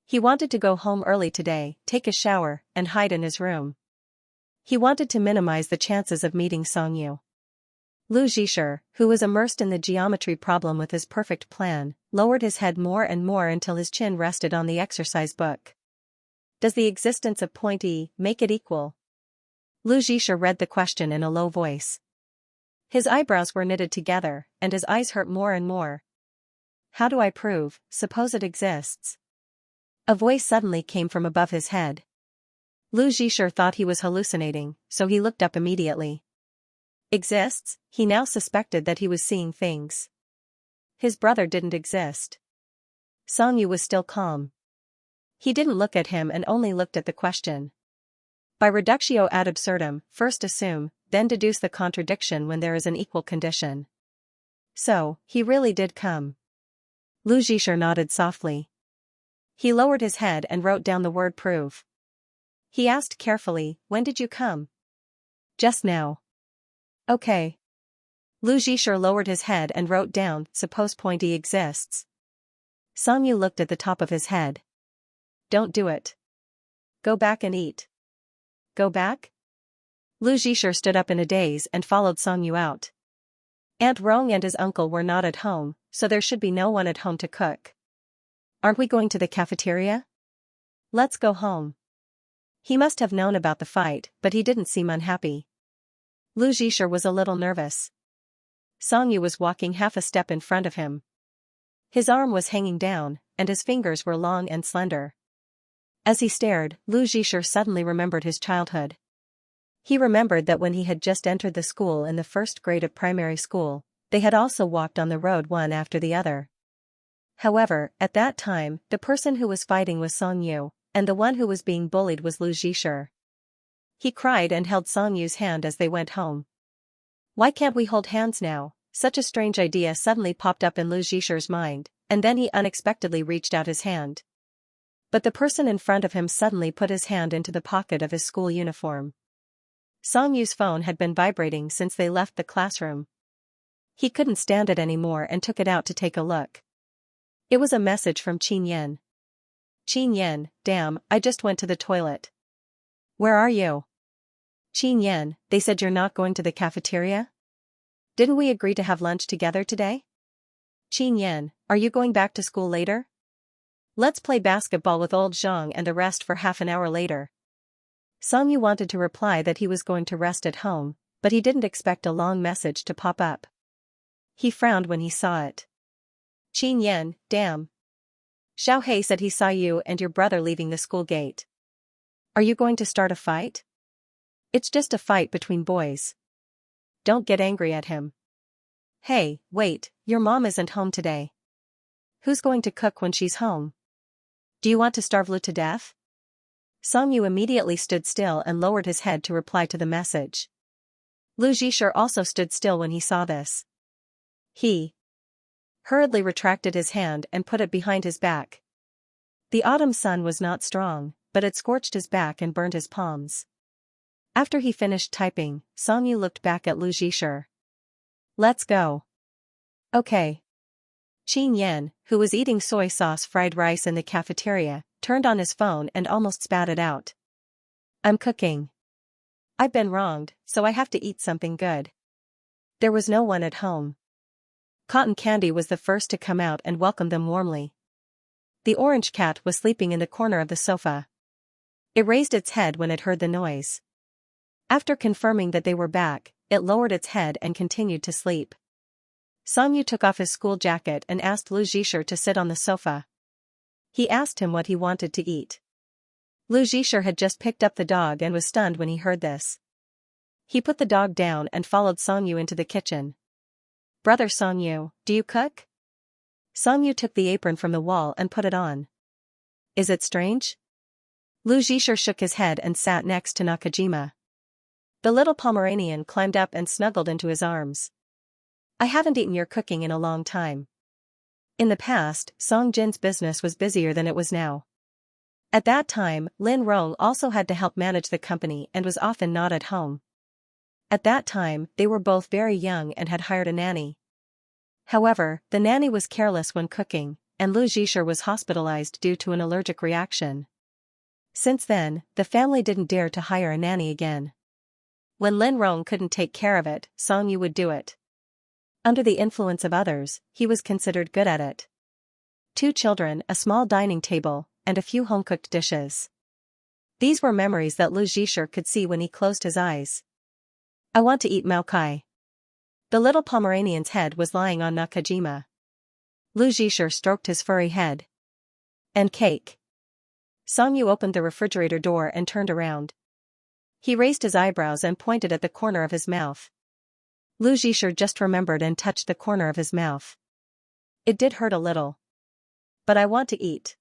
He wanted to go home early today, take a shower, and hide in his room. He wanted to minimize the chances of meeting Songyu. Lu Zhisher, who was immersed in the geometry problem with his perfect plan, lowered his head more and more until his chin rested on the exercise book. Does the existence of point E make it equal? Lu Zhisher read the question in a low voice. His eyebrows were knitted together, and his eyes hurt more and more. How do I prove, suppose it exists? A voice suddenly came from above his head. Lu Zhisher thought he was hallucinating, so he looked up immediately. Exists, he now suspected that he was seeing things. His brother didn't exist. Songyu was still calm. He didn't look at him and only looked at the question. By reductio ad absurdum, first assume, then deduce the contradiction when there is an equal condition. So, he really did come. Lu Zhisher nodded softly. He lowered his head and wrote down the word prove. He asked carefully, when did you come? Just now. Okay. Lu Zhisher lowered his head and wrote down, suppose pointy exists. Songyu looked at the top of his head. Don't do it. Go back and eat. Go back? Lu Zhisher stood up in a daze and followed Songyu out. Aunt Rong and his uncle were not at home, so there should be no one at home to cook. Aren't we going to the cafeteria? Let's go home. He must have known about the fight, but he didn't seem unhappy. Lu Zhisher was a little nervous. Songyu was walking half a step in front of him. His arm was hanging down, and his fingers were long and slender. As he stared, Lu Zhisher suddenly remembered his childhood. He remembered that when he had just entered the school in the first grade of primary school, they had also walked on the road one after the other. However, at that time, the person who was fighting was Songyu, and the one who was being bullied was Lu Zhisher. He cried and held Songyu's hand as they went home. Why can't we hold hands now? Such a strange idea suddenly popped up in Lu Zhisher's mind, and then he unexpectedly reached out his hand. But the person in front of him suddenly put his hand into the pocket of his school uniform. Songyu's phone had been vibrating since they left the classroom. He couldn't stand it anymore and took it out to take a look. It was a message from Xianxia. Xianxia, damn, I just went to the toilet. Where are you? Xianxia, they said you're not going to the cafeteria? Didn't we agree to have lunch together today? Xianxia, are you going back to school later? Let's play basketball with old Zhang and the rest for half an hour later. Songyu wanted to reply that he was going to rest at home, but he didn't expect a long message to pop up. He frowned when he saw it. Xianxia, damn. Xiaohei said he saw you and your brother leaving the school gate. Are you going to start a fight? It's just a fight between boys. Don't get angry at him. Hey, wait, your mom isn't home today. Who's going to cook when she's home? Do you want to starve Lu to death? Songyu immediately stood still and lowered his head to reply to the message. Lu Zhisher also stood still when he saw this. He hurriedly retracted his hand and put it behind his back. The autumn sun was not strong, but it scorched his back and burned his palms. After he finished typing, Songyu looked back at Lu Zhisher. Let's go. Okay. Xianxia, who was eating soy sauce fried rice in the cafeteria, turned on his phone and almost spat it out. I'm cooking. I've been wronged, so I have to eat something good. There was no one at home. Cotton Candy was the first to come out and welcome them warmly. The orange cat was sleeping in the corner of the sofa. It raised its head when it heard the noise. After confirming that they were back, it lowered its head and continued to sleep. Songyu took off his school jacket and asked Lu Zhisher to sit on the sofa. He asked him what he wanted to eat. Lu Zhisher had just picked up the dog and was stunned when he heard this. He put the dog down and followed Songyu into the kitchen. Brother Songyu, do you cook? Songyu took the apron from the wall and put it on. Is it strange? Lu Zhisher shook his head and sat next to Nakajima. The little Pomeranian climbed up and snuggled into his arms. I haven't eaten your cooking in a long time. In the past, Song Jin's business was busier than it was now. At that time, Lin Rong also had to help manage the company and was often not at home. At that time, they were both very young and had hired a nanny. However, the nanny was careless when cooking, and Lu Zhisher was hospitalized due to an allergic reaction. Since then, the family didn't dare to hire a nanny again. When Lin Rong couldn't take care of it, Songyu would do it. Under the influence of others, he was considered good at it. 2 children, a small dining table, and a few home-cooked dishes. These were memories that Lu Zhisher could see when he closed his eyes. I want to eat Maokai. The little Pomeranian's head was lying on Nakajima. Lu Zhisher stroked his furry head. And cake. Songyu opened the refrigerator door and turned around. He raised his eyebrows and pointed at the corner of his mouth. Lu Zhisher just remembered and touched the corner of his mouth. It did hurt a little. But I want to eat.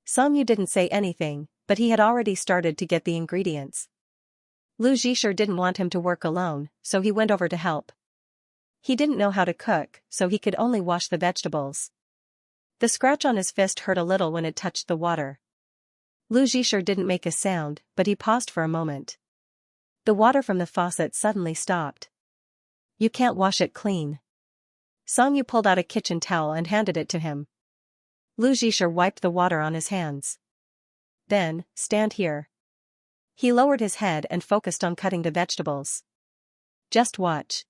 Song Yu didn't say anything, but he had already started to get the ingredients. Lu Zhisher didn't want him to work alone, so he went over to help. He didn't know how to cook, so he could only wash the vegetables. The scratch on his fist hurt a little when it touched the water. Lu Zhisher didn't make a sound, but he paused for a moment. The water from the faucet suddenly stopped. You can't wash it clean. Song Yu pulled out a kitchen towel and handed it to him. Lu Zhisher wiped the water on his hands. Then, stand here. He lowered his head and focused on cutting the vegetables. Just watch.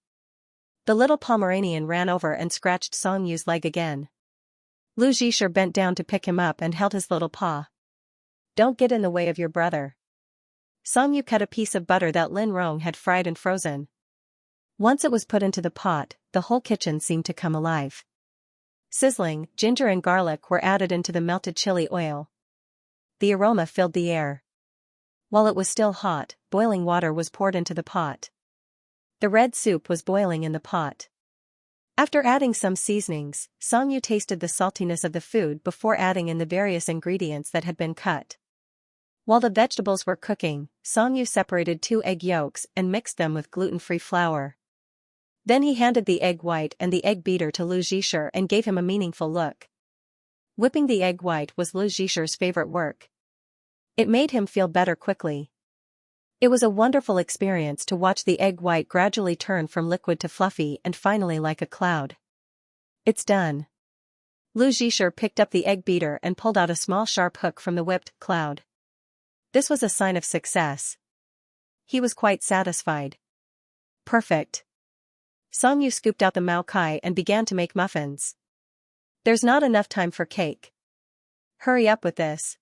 The little Pomeranian ran over and scratched Song Yu's leg again. Lu Zhisher bent down to pick him up and held his little paw. Don't get in the way of your brother. Song Yu cut a piece of butter that Lin Rong had fried and frozen. Once it was put into the pot, the whole kitchen seemed to come alive. Sizzling, ginger and garlic were added into the melted chili oil. The aroma filled the air. While it was still hot, boiling water was poured into the pot. The red soup was boiling in the pot. After adding some seasonings, Song Yu tasted the saltiness of the food before adding in the various ingredients that had been cut. While the vegetables were cooking, Song Yu separated 2 egg yolks and mixed them with gluten-free flour. Then he handed the egg white and the egg beater to Lu Zhisher and gave him a meaningful look. Whipping the egg white was Lu Zhisher's favorite work. It made him feel better quickly. It was a wonderful experience to watch the egg white gradually turn from liquid to fluffy and finally like a cloud. It's done. Lu Zhisher picked up the egg beater and pulled out a small sharp hook from the whipped cloud. This was a sign of success. He was quite satisfied. Perfect. Song Yu scooped out the mao kai and began to make muffins. There's not enough time for cake. Hurry up with this.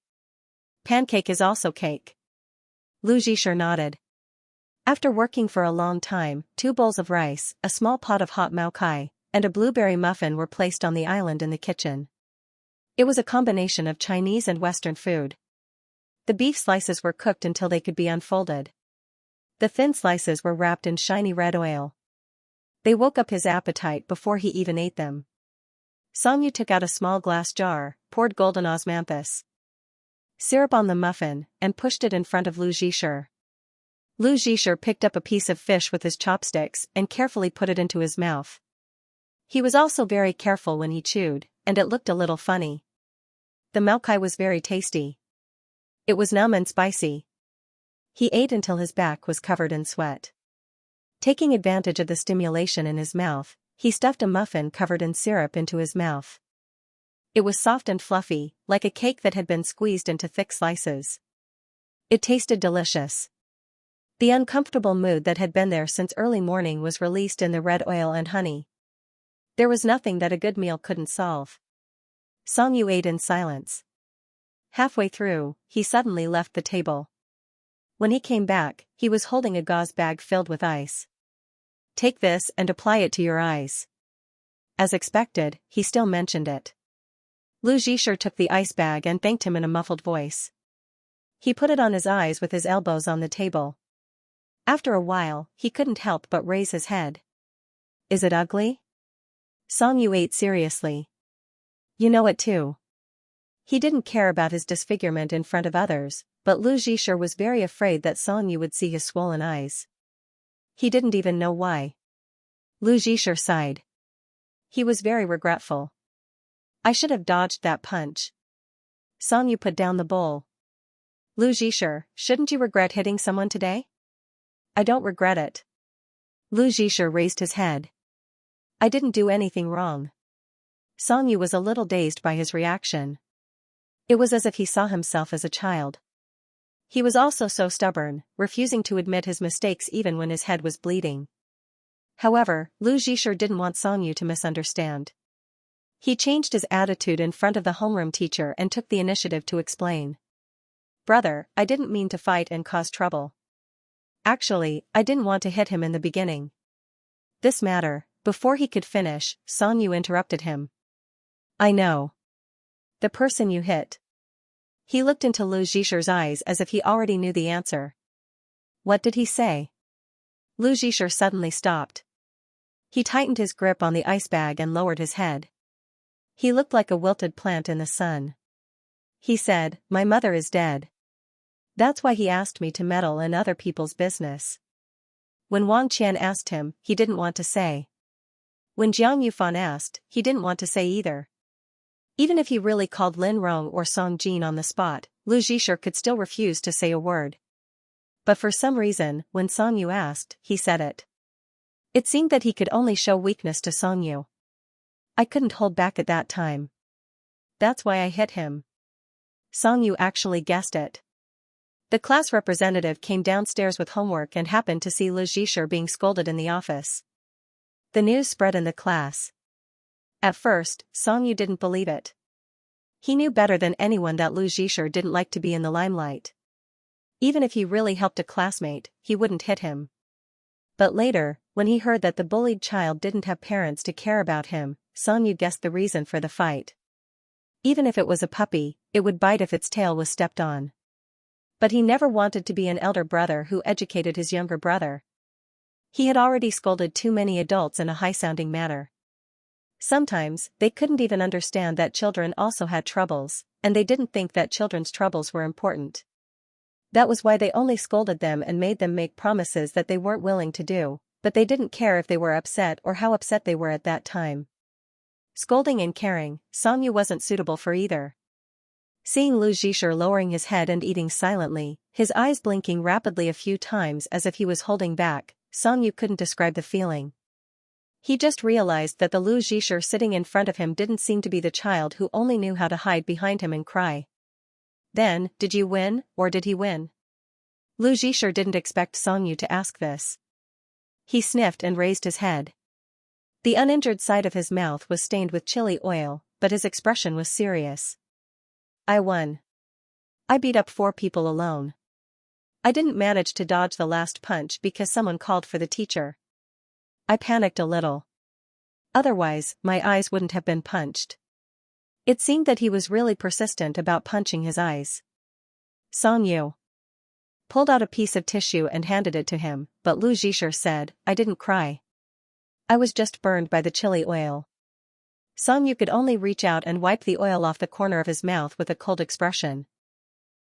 Pancake is also cake. Lu Zhisher nodded. After working for a long time, 2 bowls of rice, a small pot of hot mao kai, and a blueberry muffin were placed on the island in the kitchen. It was a combination of Chinese and Western food. The beef slices were cooked until they could be unfolded. The thin slices were wrapped in shiny red oil. They woke up his appetite before he even ate them. Song Yu took out a small glass jar, poured golden osmanthus syrup on the muffin, and pushed it in front of Lu Zhisher. Lu Zhisher picked up a piece of fish with his chopsticks and carefully put it into his mouth. He was also very careful when he chewed, and it looked a little funny. The mao kai was very tasty. It was numb and spicy. He ate until his back was covered in sweat. Taking advantage of the stimulation in his mouth, he stuffed a muffin covered in syrup into his mouth. It was soft and fluffy, like a cake that had been squeezed into thick slices. It tasted delicious. The uncomfortable mood that had been there since early morning was released in the red oil and honey. There was nothing that a good meal couldn't solve. Song Yu ate in silence. Halfway through, he suddenly left the table. When he came back, he was holding a gauze bag filled with ice. Take this and apply it to your eyes. As expected, he still mentioned it. Lu Zhisher took the ice bag and thanked him in a muffled voice. He put it on his eyes with his elbows on the table. After a while, he couldn't help but raise his head. Is it ugly? Song Yu ate seriously. You know it too. He didn't care about his disfigurement in front of others, but Lu Zhisher was very afraid that Song Yu would see his swollen eyes. He didn't even know why. Lu Zhisher sighed. He was very regretful. I should have dodged that punch. Song Yu put down the bowl. Lu Zhisher, shouldn't you regret hitting someone today? I don't regret it. Lu Zhisher raised his head. I didn't do anything wrong. Song Yu was a little dazed by his reaction. It was as if he saw himself as a child. He was also so stubborn, refusing to admit his mistakes even when his head was bleeding. However, Lu Zhisher didn't want Song Yu to misunderstand. He changed his attitude in front of the homeroom teacher and took the initiative to explain. Brother, I didn't mean to fight and cause trouble. Actually, I didn't want to hit him in the beginning. This matter, before he could finish, Song Yu interrupted him. I know. The person you hit. He looked into Lu Zhisher's eyes as if he already knew the answer. What did he say? Lu Zhisher suddenly stopped. He tightened his grip on the ice bag and lowered his head. He looked like a wilted plant in the sun. He said, "My mother is dead. That's why he asked me to meddle in other people's business." When Wang Qian asked him, he didn't want to say. When Jiang Yufan asked, he didn't want to say either. Even if he really called Lin Rong or Song Jin on the spot, Lu Zhisher could still refuse to say a word. But for some reason, when Song Yu asked, he said it. It seemed that he could only show weakness to Song Yu. "I couldn't hold back at that time. That's why I hit him." Song Yu actually guessed it. The class representative came downstairs with homework and happened to see Lu Zhisher being scolded in the office. The news spread in the class. At first, Song Yu didn't believe it. He knew better than anyone that Lu Zhisher didn't like to be in the limelight. Even if he really helped a classmate, he wouldn't hit him. But later, when he heard that the bullied child didn't have parents to care about him, Song Yu guessed the reason for the fight. Even if it was a puppy, it would bite if its tail was stepped on. But he never wanted to be an elder brother who educated his younger brother. He had already scolded too many adults in a high-sounding manner. Sometimes, they couldn't even understand that children also had troubles, and they didn't think that children's troubles were important. That was why they only scolded them and made them make promises that they weren't willing to do, but they didn't care if they were upset or how upset they were at that time. Scolding and caring, Song Yu wasn't suitable for either. Seeing Lu Zhisher lowering his head and eating silently, his eyes blinking rapidly a few times as if he was holding back, Song Yu couldn't describe the feeling. He just realized that the Lu Zhisher sitting in front of him didn't seem to be the child who only knew how to hide behind him and cry. Then, did you win, or did he win? Lu Zhisher didn't expect Song Yu to ask this. He sniffed and raised his head. The uninjured side of his mouth was stained with chili oil, but his expression was serious. "I won. I beat up 4 people alone. I didn't manage to dodge the last punch because someone called for the teacher. I panicked a little. Otherwise, my eyes wouldn't have been punched." It seemed that he was really persistent about punching his eyes. Song Yu pulled out a piece of tissue and handed it to him, but Lu Zhisher said, "I didn't cry. I was just burned by the chili oil." Song Yu could only reach out and wipe the oil off the corner of his mouth with a cold expression.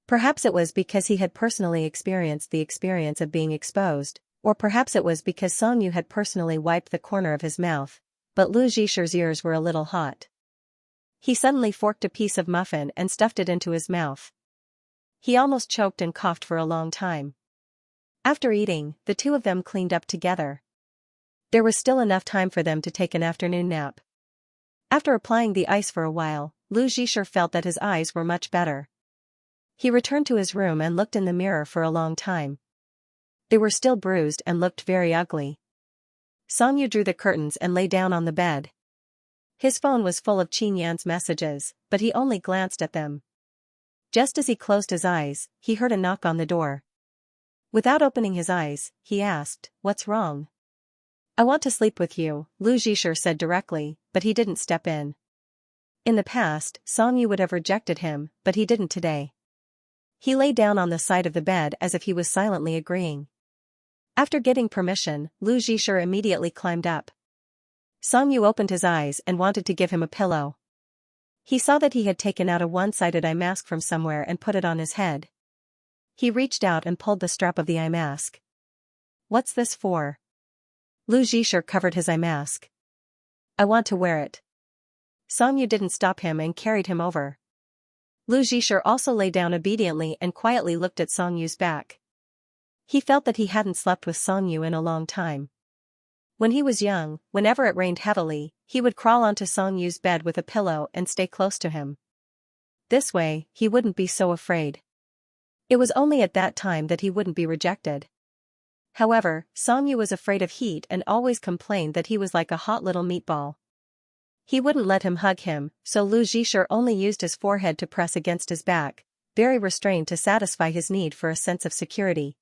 Perhaps it was because he had personally experienced the experience of being exposed, or perhaps it was because Song Yu had personally wiped the corner of his mouth, but Lu Zhisher's ears were a little hot. He suddenly forked a piece of muffin and stuffed it into his mouth. He almost choked and coughed for a long time. After eating, the two of them cleaned up together. There was still enough time for them to take an afternoon nap. After applying the ice for a while, Lu Zhisher felt that his eyes were much better. He returned to his room and looked in the mirror for a long time. They were still bruised and looked very ugly. Song Yu drew the curtains and lay down on the bed. His phone was full of Qin Yan's messages, but he only glanced at them. Just as he closed his eyes, he heard a knock on the door. Without opening his eyes, he asked, "What's wrong?" "I want to sleep with you," Lu Zhisher said directly, but he didn't step in. In the past, Song Yu would have rejected him, but he didn't today. He lay down on the side of the bed as if he was silently agreeing. After getting permission, Lu Zhisher immediately climbed up. Song Yu opened his eyes and wanted to give him a pillow. He saw that he had taken out a one-sided eye mask from somewhere and put it on his head. He reached out and pulled the strap of the eye mask. "What's this for?" Lu Zhisher covered his eye mask. "I want to wear it." Song Yu didn't stop him and carried him over. Lu Zhisher also lay down obediently and quietly looked at Song Yu's back. He felt that he hadn't slept with Song Yu in a long time. When he was young, whenever it rained heavily, he would crawl onto Song Yu's bed with a pillow and stay close to him. This way, he wouldn't be so afraid. It was only at that time that he wouldn't be rejected. However, Song Yu was afraid of heat and always complained that he was like a hot little meatball. He wouldn't let him hug him, so Lu Zhisher only used his forehead to press against his back, very restrained to satisfy his need for a sense of security.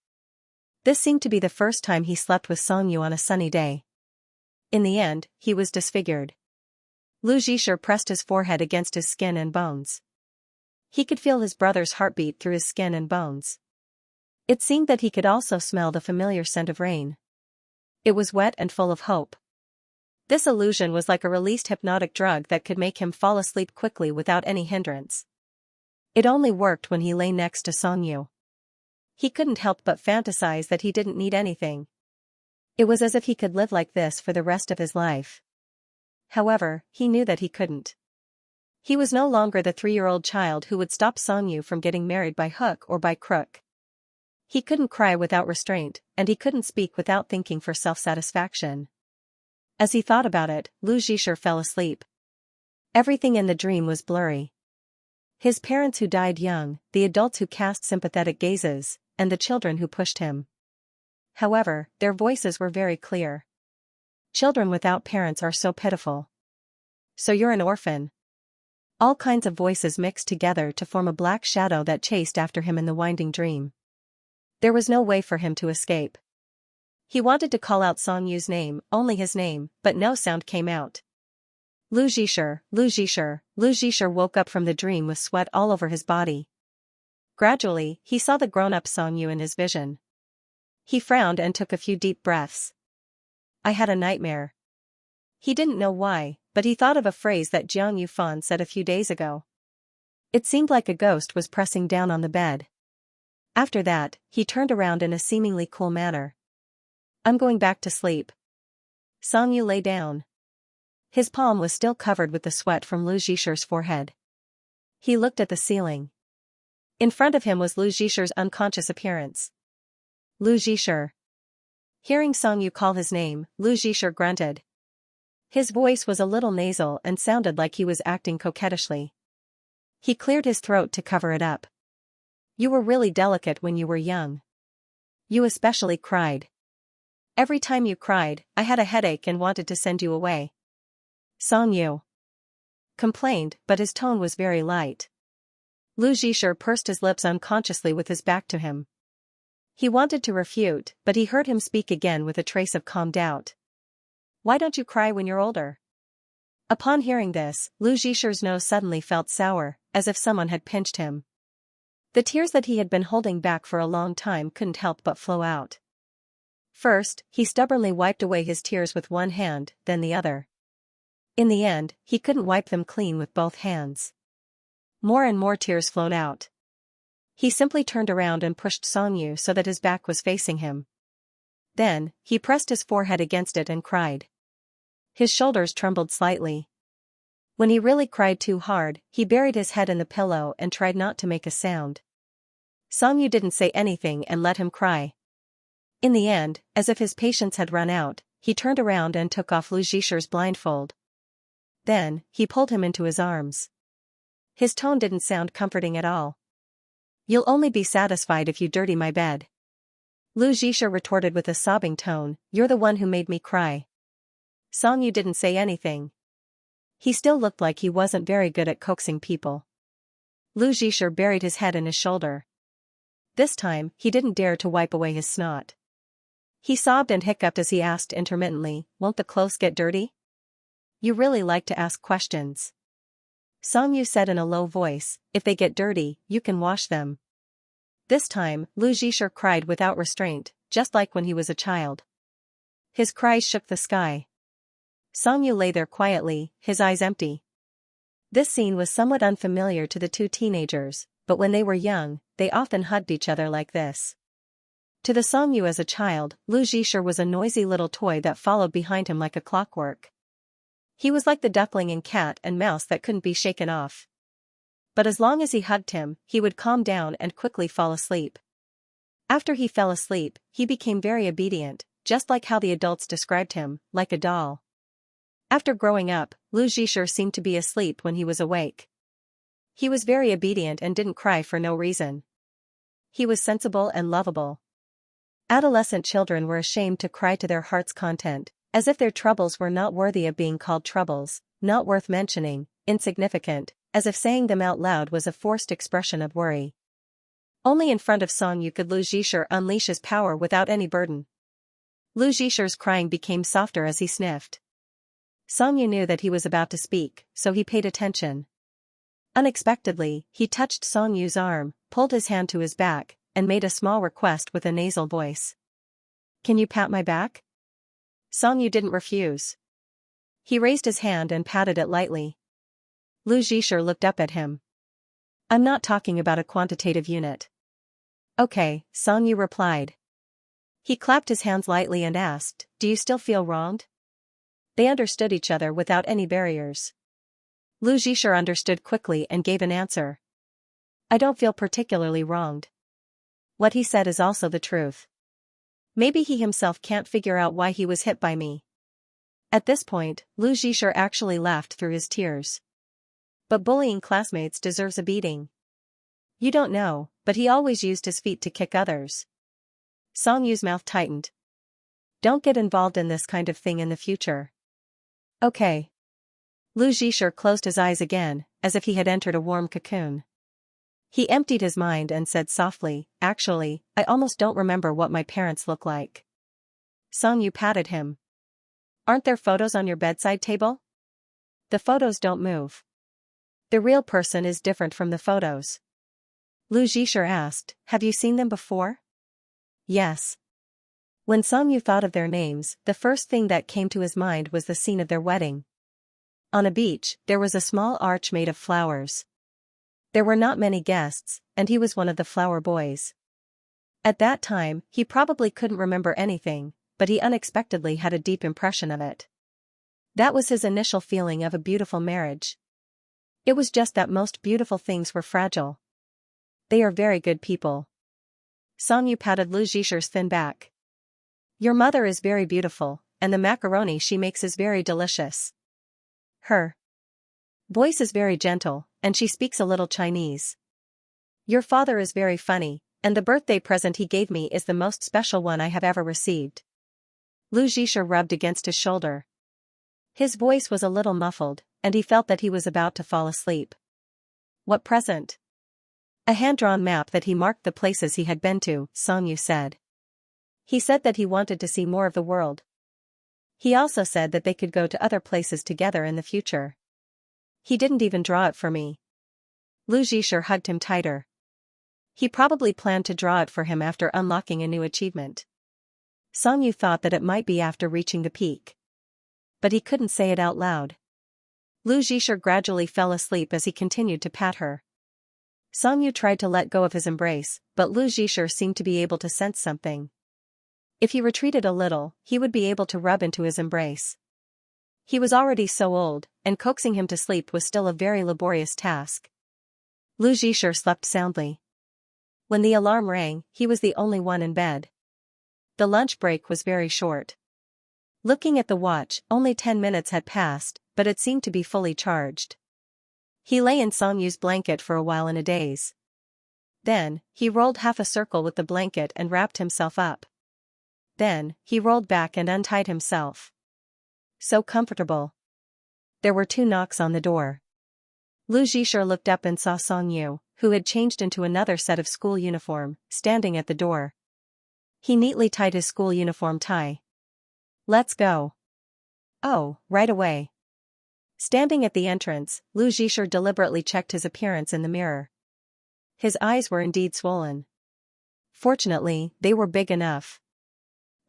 This seemed to be the first time he slept with Song Yu on a sunny day. In the end, he was disfigured. Lu Zhisher pressed his forehead against his skin and bones. He could feel his brother's heartbeat through his skin and bones. It seemed that he could also smell the familiar scent of rain. It was wet and full of hope. This illusion was like a released hypnotic drug that could make him fall asleep quickly without any hindrance. It only worked when he lay next to Songyu. He couldn't help but fantasize that he didn't need anything. It was as if he could live like this for the rest of his life. However, he knew that he couldn't. He was no longer the 3-year-old child who would stop Songyu from getting married by hook or by crook. He couldn't cry without restraint, and he couldn't speak without thinking for self-satisfaction. As he thought about it, Lu Zhisher fell asleep. Everything in the dream was blurry. His parents who died young, the adults who cast sympathetic gazes, and the children who pushed him. However, their voices were very clear. Children without parents are so pitiful. So you're an orphan. All kinds of voices mixed together to form a black shadow that chased after him in the winding dream. There was no way for him to escape. He wanted to call out Songyu's name, only his name, but no sound came out. Lu Zhisher, Lu Zhisher, Lu Zhisher woke up from the dream with sweat all over his body. Gradually, he saw the grown-up Songyu in his vision. He frowned and took a few deep breaths. I had a nightmare. He didn't know why, but he thought of a phrase that Jiang Yufan said a few days ago. It seemed like a ghost was pressing down on the bed. After that, he turned around in a seemingly cool manner. I'm going back to sleep. Songyu lay down. His palm was still covered with the sweat from Lu Zhisher's forehead. He looked at the ceiling. In front of him was Lu Zhisher's unconscious appearance. Lu Zhisher. Hearing Songyu call his name, Lu Zhisher grunted. His voice was a little nasal and sounded like he was acting coquettishly. He cleared his throat to cover it up. You were really delicate when you were young. You especially cried. Every time you cried, I had a headache and wanted to send you away. Songyu complained, but his tone was very light. Lu Zhisher pursed his lips unconsciously with his back to him. He wanted to refute, but he heard him speak again with a trace of calm doubt. Why don't you cry when you're older? Upon hearing this, Lu Zhisher's nose suddenly felt sour, as if someone had pinched him. The tears that he had been holding back for a long time couldn't help but flow out. First, he stubbornly wiped away his tears with one hand, then the other. In the end, he couldn't wipe them clean with both hands. More and more tears flowed out. He simply turned around and pushed Songyu so that his back was facing him. Then, he pressed his forehead against it and cried. His shoulders trembled slightly. When he really cried too hard, he buried his head in the pillow and tried not to make a sound. Songyu didn't say anything and let him cry. In the end, as if his patience had run out, he turned around and took off Lu Zhisher's blindfold. Then, he pulled him into his arms. His tone didn't sound comforting at all. You'll only be satisfied if you dirty my bed. Lu Zhisher retorted with a sobbing tone, you're the one who made me cry. Songyu didn't say anything. He still looked like he wasn't very good at coaxing people. Lu Zhisher buried his head in his shoulder. This time, he didn't dare to wipe away his snot. He sobbed and hiccuped as he asked intermittently, won't the clothes get dirty? You really like to ask questions. Songyu said in a low voice, if they get dirty, you can wash them. This time, Lu Zhisher cried without restraint, just like when he was a child. His cries shook the sky. Songyu lay there quietly, his eyes empty. This scene was somewhat unfamiliar to the two teenagers, but when they were young, they often hugged each other like this. To the Songyu as a child, Lu Zhisher was a noisy little toy that followed behind him like a clockwork. He was like the duckling in cat and mouse that couldn't be shaken off. But as long as he hugged him, he would calm down and quickly fall asleep. After he fell asleep, he became very obedient, just like how the adults described him, like a doll. After growing up, Lu Zhisher seemed to be asleep when he was awake. He was very obedient and didn't cry for no reason. He was sensible and lovable. Adolescent children were ashamed to cry to their heart's content, as if their troubles were not worthy of being called troubles, not worth mentioning, insignificant, as if saying them out loud was a forced expression of worry. Only in front of Songyu could Lu Zhisher unleash his power without any burden. Lu Zhisher's crying became softer as he sniffed. Songyu knew that he was about to speak, so he paid attention. Unexpectedly, he touched Songyu's arm, pulled his hand to his back, and made a small request with a nasal voice. Can you pat my back? Songyu didn't refuse. He raised his hand and patted it lightly. Lu Zhisher looked up at him. I'm not talking about a quantitative unit. Okay, Song Yu replied. He clapped his hands lightly and asked, do you still feel wronged? They understood each other without any barriers. Lu Zhisher understood quickly and gave an answer. I don't feel particularly wronged. What he said is also the truth. Maybe he himself can't figure out why he was hit by me. At this point, Lu Zhisher actually laughed through his tears. But bullying classmates deserves a beating. You don't know, but he always used his feet to kick others. Song Yu's mouth tightened. Don't get involved in this kind of thing in the future. Okay. Lu Zhisher closed his eyes again, as if he had entered a warm cocoon. He emptied his mind and said softly, actually, I almost don't remember what my parents look like. Song Yu patted him. Aren't there photos on your bedside table? The photos don't move. The real person is different from the photos. Lu Zhisher asked, have you seen them before? Yes. When Song Yu thought of their names, the first thing that came to his mind was the scene of their wedding. On a beach, there was a small arch made of flowers. There were not many guests, and he was one of the flower boys. At that time, he probably couldn't remember anything, but he unexpectedly had a deep impression of it. That was his initial feeling of a beautiful marriage. It was just that most beautiful things were fragile. They are very good people. Song Yu patted Lu Zhisher's thin back. Your mother is very beautiful, and the macaroni she makes is very delicious. Her voice is very gentle, and she speaks a little Chinese. Your father is very funny, and the birthday present he gave me is the most special one I have ever received. Lu Zhisher rubbed against his shoulder. His voice was a little muffled, and he felt that he was about to fall asleep. What present? A hand-drawn map that he marked the places he had been to, Song Yu said. He said that he wanted to see more of the world. He also said that they could go to other places together in the future. He didn't even draw it for me. Lu Zhisher hugged him tighter. He probably planned to draw it for him after unlocking a new achievement. Song Yu thought that it might be after reaching the peak. But he couldn't say it out loud. Lu Zhisher gradually fell asleep as he continued to pat her. Song Yu tried to let go of his embrace, but Lu Zhisher seemed to be able to sense something. If he retreated a little, he would be able to rub into his embrace. He was already so old, and coaxing him to sleep was still a very laborious task. Lu Zhisher slept soundly. When the alarm rang, he was the only one in bed. The lunch break was very short. Looking at the watch, only 10 minutes had passed, but it seemed to be fully charged. He lay in Song Yu's blanket for a while in a daze. Then, he rolled half a circle with the blanket and wrapped himself up. Then, he rolled back and untied himself. So comfortable. There were 2 knocks on the door. Lu Zhisher looked up and saw Song Yu, who had changed into another set of school uniform, standing at the door. He neatly tied his school uniform tie. Let's go. Oh, right away. Standing at the entrance, Lu Zhisher deliberately checked his appearance in the mirror. His eyes were indeed swollen. Fortunately, they were big enough.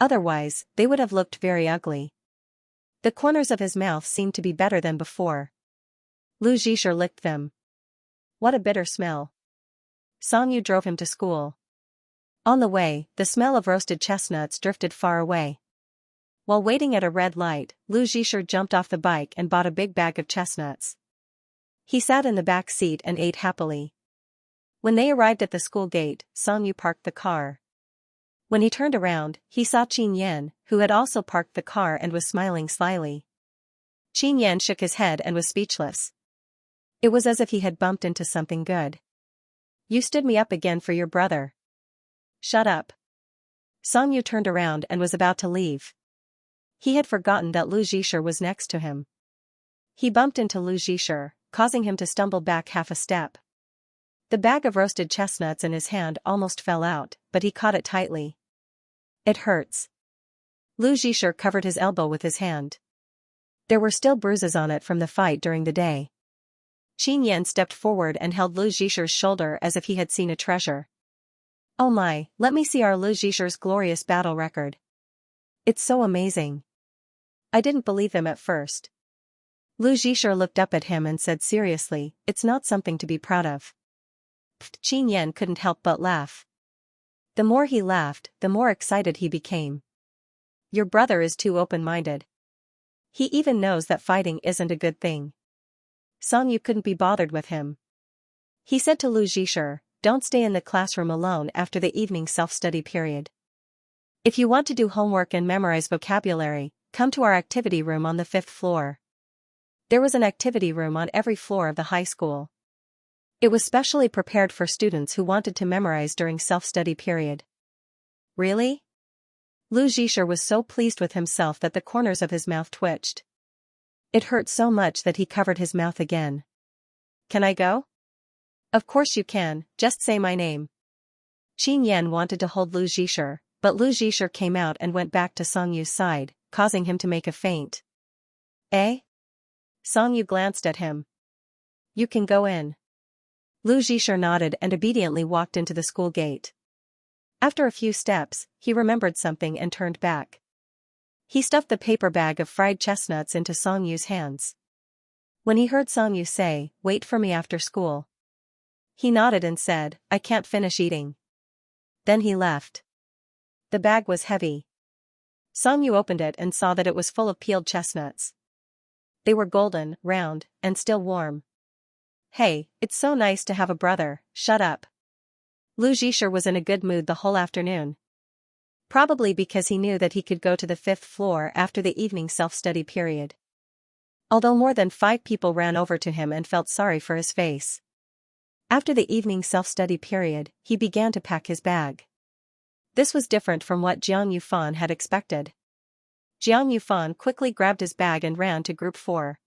Otherwise, they would have looked very ugly. The corners of his mouth seemed to be better than before. Lu Zhisher licked them. What a bitter smell. Song Yu drove him to school. On the way, the smell of roasted chestnuts drifted far away. While waiting at a red light, Lu Zhisher jumped off the bike and bought a big bag of chestnuts. He sat in the back seat and ate happily. When they arrived at the school gate, Song Yu parked the car. When he turned around, he saw Qin Yan, who had also parked the car and was smiling slyly. Qin Yan shook his head and was speechless. It was as if he had bumped into something good. You stood me up again for your brother. Shut up. Song Yu turned around and was about to leave. He had forgotten that Lu Zhisher was next to him. He bumped into Lu Zhisher, causing him to stumble back half a step. The bag of roasted chestnuts in his hand almost fell out, but he caught it tightly. It hurts. Lu Zhisher covered his elbow with his hand. There were still bruises on it from the fight during the day. Qin Yan stepped forward and held Lu Zhisher's shoulder as if he had seen a treasure. Oh my, let me see our Lu Zhisher's glorious battle record. It's so amazing. I didn't believe them at first. Lu Zhisher looked up at him and said seriously, "It's not something to be proud of." Qin Yan couldn't help but laugh. The more he laughed, the more excited he became. Your brother is too open-minded. He even knows that fighting isn't a good thing. Song Yu couldn't be bothered with him. He said to Lu Zhisher, "Don't stay in the classroom alone after the evening self-study period. If you want to do homework and memorize vocabulary, come to our activity room on the 5th floor." There was an activity room on every floor of the high school. It was specially prepared for students who wanted to memorize during self-study period. Really? Lu Zhisher was so pleased with himself that the corners of his mouth twitched. It hurt so much that he covered his mouth again. "Can I go?" "Of course you can, just say my name." Qin Yan wanted to hold Lu Zhisher, but Lu Zhisher came out and went back to Song Yu's side, causing him to make a feint. "Eh?" Song Yu glanced at him. "You can go in." Lu Zhisher nodded and obediently walked into the school gate. After a few steps, he remembered something and turned back. He stuffed the paper bag of fried chestnuts into Song Yu's hands. When he heard Song Yu say, "Wait for me after school," he nodded and said, "I can't finish eating." Then he left. The bag was heavy. Song Yu opened it and saw that it was full of peeled chestnuts. They were golden, round, and still warm. "Hey, it's so nice to have a brother, shut up." Lu Zhisher was in a good mood the whole afternoon. Probably because he knew that he could go to the 5th floor after the evening self-study period. Although more than 5 people ran over to him and felt sorry for his face. After the evening self-study period, he began to pack his bag. This was different from what Jiang Yufan had expected. Jiang Yufan quickly grabbed his bag and ran to Group 4.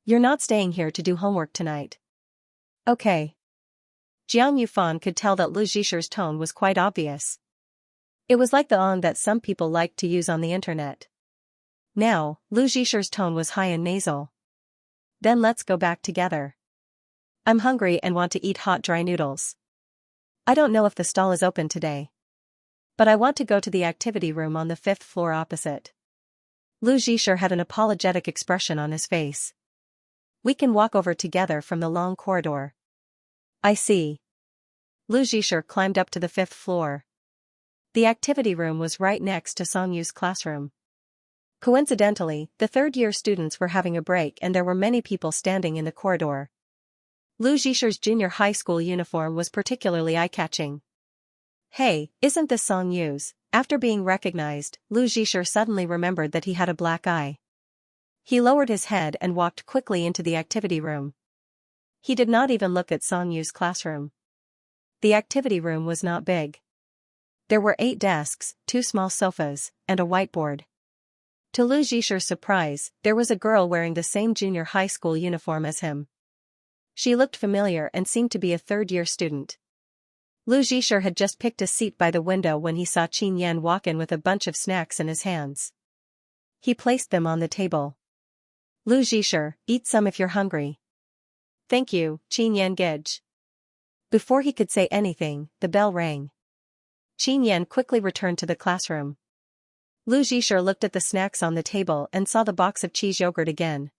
"You're not staying here to do homework tonight." "Okay." Jiang Yufan could tell that Lu Zhisher's tone was quite obvious. It was like the on that some people like to use on the internet. Now, Lu Zhisher's tone was high and nasal. "Then let's go back together. I'm hungry and want to eat hot dry noodles. I don't know if the stall is open today. But I want to go to the activity room on the 5th floor opposite." Lu Zhisher had an apologetic expression on his face. "We can walk over together from the long corridor." "I see." Lu Zhisher climbed up to the 5th floor. The activity room was right next to Song Yu's classroom. Coincidentally, the third-year students were having a break and there were many people standing in the corridor. Lu Zhisher's junior high school uniform was particularly eye-catching. "Hey, isn't this Song Yu's?" After being recognized, Lu Zhisher suddenly remembered that he had a black eye. He lowered his head and walked quickly into the activity room. He did not even look at Song Yu's classroom. The activity room was not big. There were 8 desks, 2 small sofas, and a whiteboard. To Lu Zhisher's surprise, there was a girl wearing the same junior high school uniform as him. She looked familiar and seemed to be a third-year student. Lu Zhisher had just picked a seat by the window when he saw Qin Yan walk in with a bunch of snacks in his hands. He placed them on the table. "Lu Zhisher, eat some if you're hungry." "Thank you, Qin Yan Gij." Before he could say anything, the bell rang. Qin Yan quickly returned to the classroom. Lu Zhisher looked at the snacks on the table and saw the box of cheese yogurt again.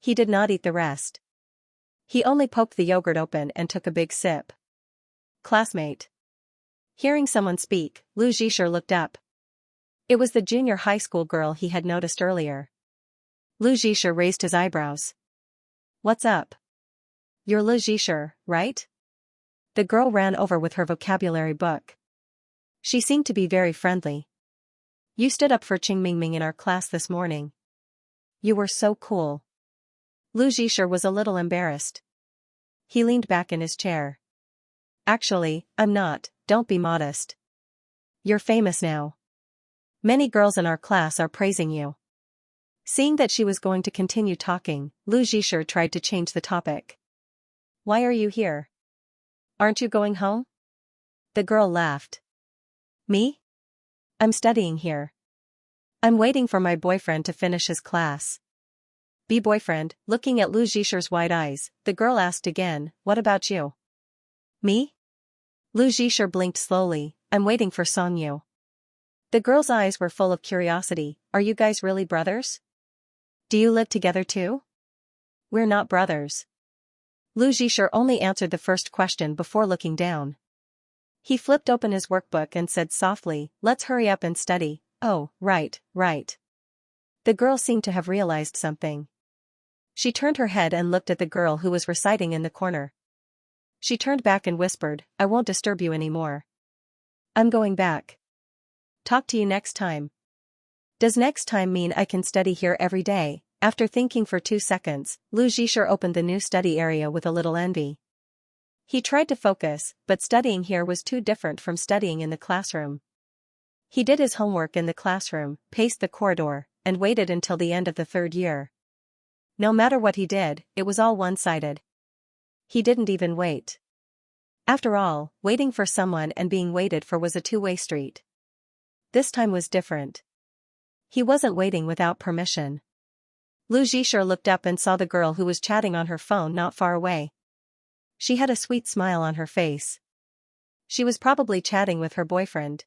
He did not eat the rest. He only poked the yogurt open and took a big sip. "Classmate." Hearing someone speak, Lu Zhisher looked up. It was the junior high school girl he had noticed earlier. Lu Zhisher raised his eyebrows. "What's up? You're Lu Zhisher, right?" The girl ran over with her vocabulary book. She seemed to be very friendly. "You stood up for Qingmingming in our class this morning. You were so cool." Lu Zhisher was a little embarrassed. He leaned back in his chair. "Actually, I'm not, don't be modest. You're famous now. Many girls in our class are praising you." Seeing that she was going to continue talking, Lu Zhisher tried to change the topic. "Why are you here? Aren't you going home?" The girl laughed. "Me? I'm studying here. I'm waiting for my boyfriend to finish his class." "Be boyfriend?" Looking at Lu Zhisher's wide eyes, the girl asked again, "What about you?" "Me?" Lu Zhisher blinked slowly, "I'm waiting for Song Yu." The girl's eyes were full of curiosity. "Are you guys really brothers? Do you live together too?" We're not brothers. Lu Zhisher only answered the first question before looking down. He flipped open his workbook and said softly, let's hurry up and study. Oh, right, right. The girl seemed to have realized something. She turned her head and looked at the girl who was reciting in the corner. She turned back and whispered, I won't disturb you anymore. I'm going back. Talk to you next time. Does next time mean I can study here every day? After thinking for 2 seconds, Lu Zhisher opened the new study area with a little envy. He tried to focus, but studying here was too different from studying in the classroom. He did his homework in the classroom, paced the corridor, and waited until the end of the 3rd year. No matter what he did, it was all one-sided. He didn't even wait. After all, waiting for someone and being waited for was a two-way street. This time was different. He wasn't waiting without permission. Lu Zhisher looked up and saw the girl who was chatting on her phone not far away. She had a sweet smile on her face. She was probably chatting with her boyfriend.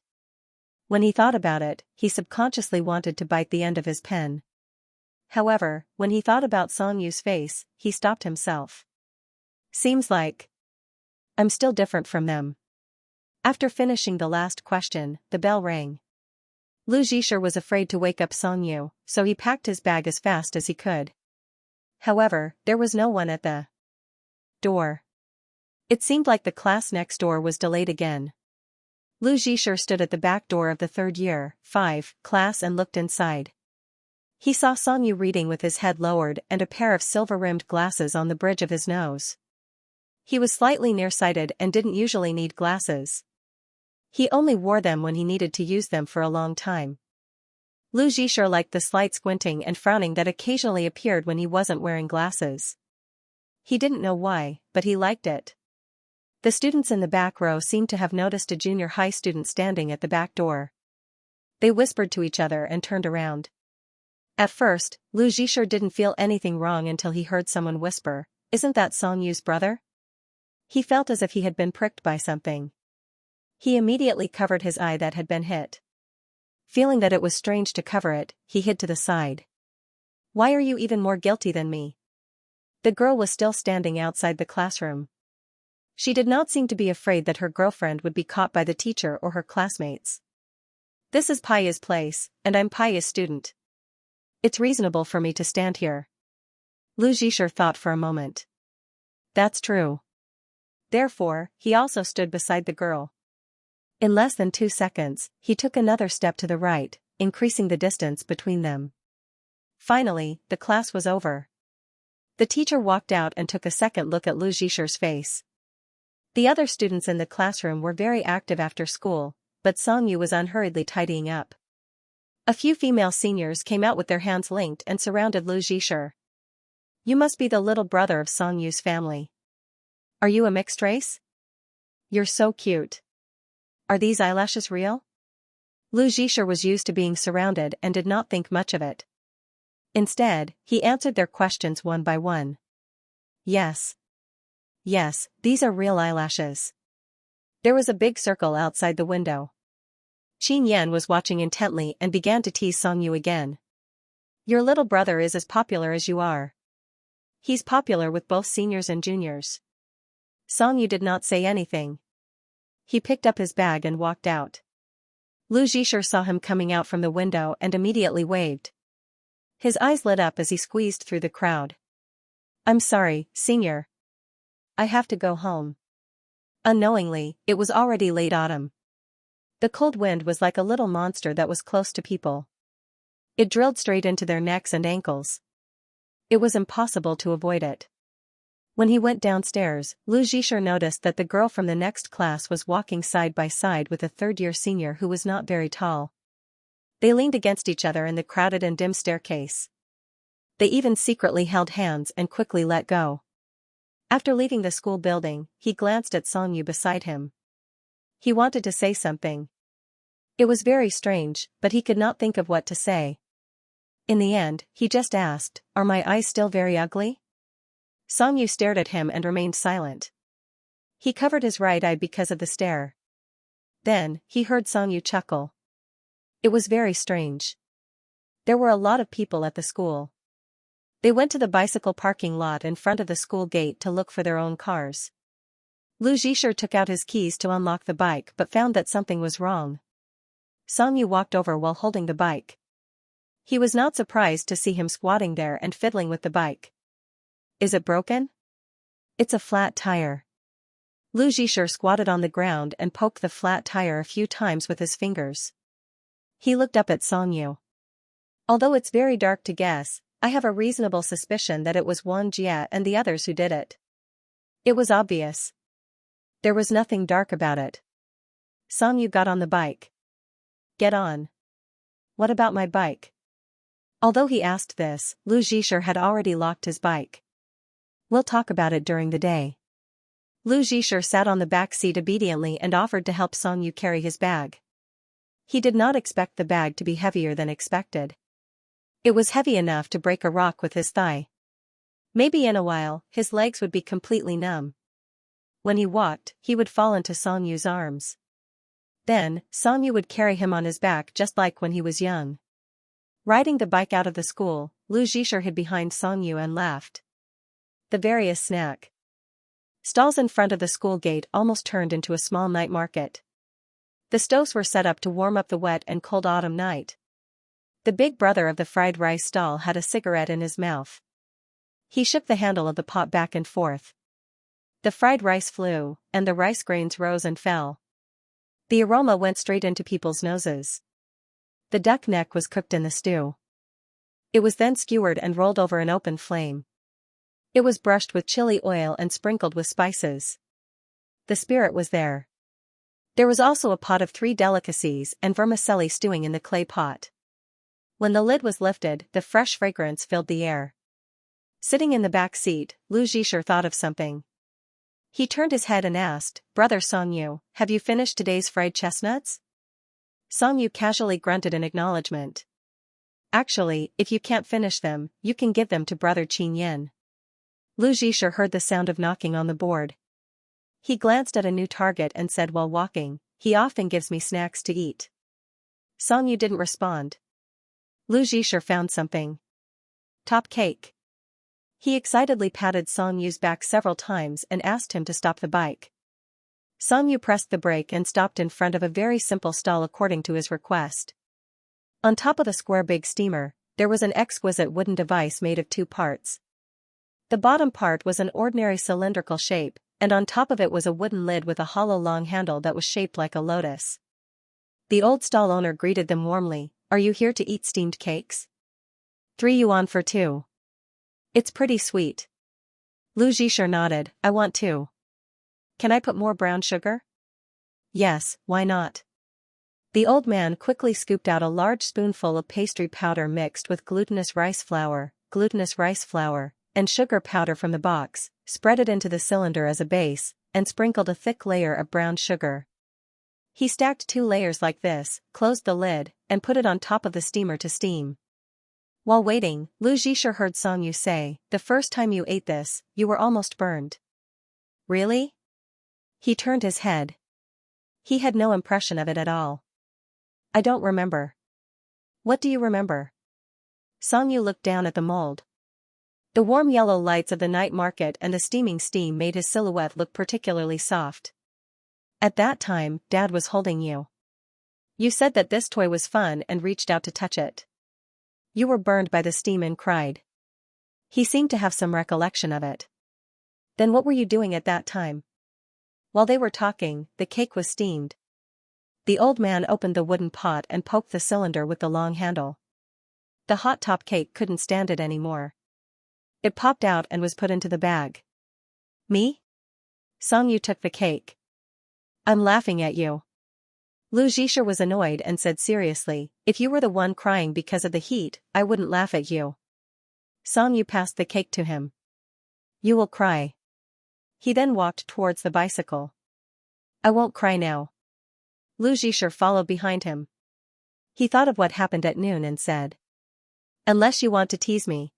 When he thought about it, he subconsciously wanted to bite the end of his pen. However, when he thought about Song Yu's face, he stopped himself. Seems like I'm still different from them. After finishing the last question, the bell rang. Lu Zhisher was afraid to wake up Song Yu, so he packed his bag as fast as he could. However, there was no one at the door. It seemed like the class next door was delayed again. Lu Zhisher stood at the back door of the 3rd year, 5, class and looked inside. He saw Song Yu reading with his head lowered and a pair of silver-rimmed glasses on the bridge of his nose. He was slightly nearsighted and didn't usually need glasses. He only wore them when he needed to use them for a long time. Lu Zhisher liked the slight squinting and frowning that occasionally appeared when he wasn't wearing glasses. He didn't know why, but he liked it. The students in the back row seemed to have noticed a junior high student standing at the back door. They whispered to each other and turned around. At first, Lu Zhisher didn't feel anything wrong until he heard someone whisper, "Isn't that Song Yu's brother?" He felt as if he had been pricked by something. He immediately covered his eye that had been hit. Feeling that it was strange to cover it, he hid to the side. "Why are you even more guilty than me?" The girl was still standing outside the classroom. She did not seem to be afraid that her girlfriend would be caught by the teacher or her classmates. "This is Paya's place, and I'm Paya's student. It's reasonable for me to stand here." Lu Zhisher thought for a moment. That's true. Therefore, he also stood beside the girl. In less than 2 seconds, he took another step to the right, increasing the distance between them. Finally, the class was over. The teacher walked out and took a second look at Lu Zhisher's face. The other students in the classroom were very active after school, but Song Yu was unhurriedly tidying up. A few female seniors came out with their hands linked and surrounded Lu Zhisher. "You must be the little brother of Song Yu's family. Are you a mixed race? You're so cute. Are these eyelashes real?" Lu Zhisher was used to being surrounded and did not think much of it. Instead, he answered their questions one by one. Yes. Yes, these are real eyelashes. There was a big circle outside the window. Qin Yan was watching intently and began to tease Song Yu again. "Your little brother is as popular as you are. He's popular with both seniors and juniors." Song Yu did not say anything. He picked up his bag and walked out. Lu Zhisher saw him coming out from the window and immediately waved. His eyes lit up as he squeezed through the crowd. "I'm sorry, senior. I have to go home." Unknowingly, it was already late autumn. The cold wind was like a little monster that was close to people. It drilled straight into their necks and ankles. It was impossible to avoid it. When he went downstairs, Lu Zhisher noticed that the girl from the next class was walking side by side with a 3rd-year senior who was not very tall. They leaned against each other in the crowded and dim staircase. They even secretly held hands and quickly let go. After leaving the school building, he glanced at Song Yu beside him. He wanted to say something. It was very strange, but he could not think of what to say. In the end, he just asked, "Are my eyes still very ugly?" Song Yu stared at him and remained silent. He covered his right eye because of the stare. Then, he heard Song Yu chuckle. It was very strange. There were a lot of people at the school. They went to the bicycle parking lot in front of the school gate to look for their own cars. Lu Zhisher took out his keys to unlock the bike but found that something was wrong. Songyu walked over while holding the bike. He was not surprised to see him squatting there and fiddling with the bike. Is it broken? It's a flat tire. Lu Zhisher squatted on the ground and poked the flat tire a few times with his fingers. He looked up at Songyu. Although it's very dark to guess, I have a reasonable suspicion that it was Wang Jie and the others who did it. It was obvious. There was nothing dark about it. Songyu got on the bike. Get on. What about my bike? Although he asked this, Lu Zhisher had already locked his bike. We'll talk about it during the day. Lu Zhisher sat on the back seat obediently and offered to help Songyu carry his bag. He did not expect the bag to be heavier than expected. It was heavy enough to break a rock with his thigh. Maybe in a while, his legs would be completely numb. When he walked, he would fall into Songyu's arms. Then, Songyu would carry him on his back just like when he was young. Riding the bike out of the school, Lu Zhisher hid behind Songyu and laughed. The various snack stalls in front of the school gate almost turned into a small night market. The stoves were set up to warm up the wet and cold autumn night. The big brother of the fried rice stall had a cigarette in his mouth. He shook the handle of the pot back and forth. The fried rice flew, and the rice grains rose and fell. The aroma went straight into people's noses. The duck neck was cooked in the stew. It was then skewered and rolled over an open flame. It was brushed with chili oil and sprinkled with spices. The spirit was there. There was also a pot of 3 delicacies and vermicelli stewing in the clay pot. When the lid was lifted, the fresh fragrance filled the air. Sitting in the back seat, Lu Zhisher thought of something. He turned his head and asked, Brother Songyu, have you finished today's fried chestnuts? Songyu casually grunted in acknowledgement. Actually, if you can't finish them, you can give them to Brother Qin Yin. Lu Zhisher heard the sound of knocking on the board. He glanced at a new target and said while walking, he often gives me snacks to eat. Songyu didn't respond. Lu Zhisher found something. Top cake. He excitedly patted Songyu's back several times and asked him to stop the bike. Songyu pressed the brake and stopped in front of a very simple stall according to his request. On top of the square big steamer, there was an exquisite wooden device made of 2 parts. The bottom part was an ordinary cylindrical shape, and on top of it was a wooden lid with a hollow long handle that was shaped like a lotus. The old stall owner greeted them warmly. Are you here to eat steamed cakes? 3 yuan for 2. It's pretty sweet. Lu Zhisher nodded. I want 2. Can I put more brown sugar? Yes, why not? The old man quickly scooped out a large spoonful of pastry powder mixed with glutinous rice flour, and sugar powder from the box, spread it into the cylinder as a base, and sprinkled a thick layer of brown sugar. He stacked 2 layers like this, closed the lid, and put it on top of the steamer to steam. While waiting, Lu Zhisher heard Songyu say, the first time you ate this, you were almost burned. Really? He turned his head. He had no impression of it at all. I don't remember. What do you remember? Songyu looked down at the mold. The warm yellow lights of the night market and the steaming steam made his silhouette look particularly soft. At that time, Dad was holding you. You said that this toy was fun and reached out to touch it. You were burned by the steam and cried. He seemed to have some recollection of it. Then what were you doing at that time? While they were talking, the cake was steamed. The old man opened the wooden pot and poked the cylinder with the long handle. The hot top cake couldn't stand it anymore. It popped out and was put into the bag. Me? Songyu took the cake. I'm laughing at you. Lu Zhisher was annoyed and said seriously, if you were the one crying because of the heat, I wouldn't laugh at you. Songyu passed the cake to him. You will cry. He then walked towards the bicycle. I won't cry now. Lu Zhisher followed behind him. He thought of what happened at noon and said. Unless you want to tease me.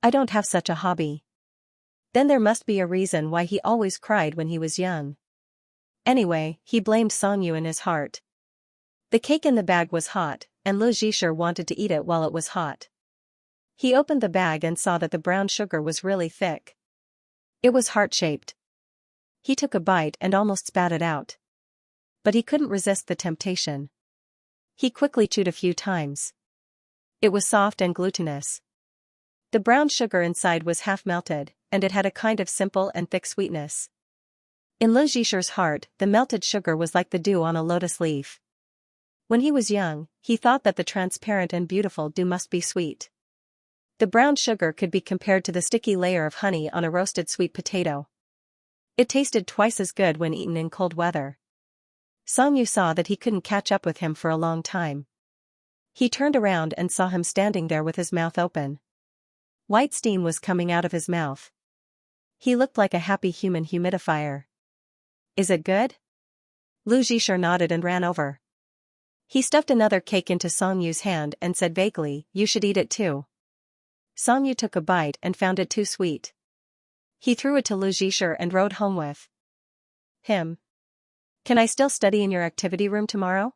I don't have such a hobby. Then there must be a reason why he always cried when he was young. Anyway, he blamed Songyu in his heart. The cake in the bag was hot, and Lu Zhisher wanted to eat it while it was hot. He opened the bag and saw that the brown sugar was really thick. It was heart-shaped. He took a bite and almost spat it out. But he couldn't resist the temptation. He quickly chewed a few times. It was soft and glutinous. The brown sugar inside was half melted, and it had a kind of simple and thick sweetness. In Lu Zhisher's heart, the melted sugar was like the dew on a lotus leaf. When he was young, he thought that the transparent and beautiful dew must be sweet. The brown sugar could be compared to the sticky layer of honey on a roasted sweet potato. It tasted twice as good when eaten in cold weather. Xianxia saw that he couldn't catch up with him for a long time. He turned around and saw him standing there with his mouth open. White steam was coming out of his mouth. He looked like a happy human humidifier. Is it good? Lu Zhisher nodded and ran over. He stuffed another cake into Xianxu's hand and said vaguely, "You should eat it too." Xianxia took a bite and found it too sweet. He threw it to Lu Zhisher and rode home with him. "Can I still study in your activity room tomorrow?"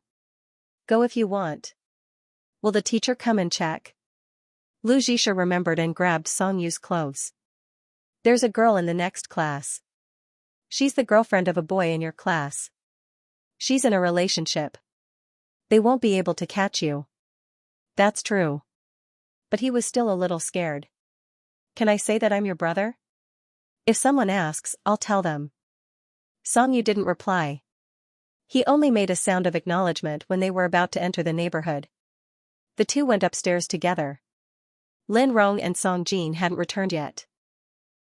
"Go if you want." "Will the teacher come and check?" Lu Zhisher remembered and grabbed Xianxu's clothes. "There's a girl in the next class. She's the girlfriend of a boy in your class. She's in a relationship. They won't be able to catch you." "That's true." But he was still a little scared. "Can I say that I'm your brother? If someone asks, I'll tell them." Xianxia didn't reply. He only made a sound of acknowledgement when they were about to enter the neighborhood. The two went upstairs together. Lin Rong and Song Jin hadn't returned yet.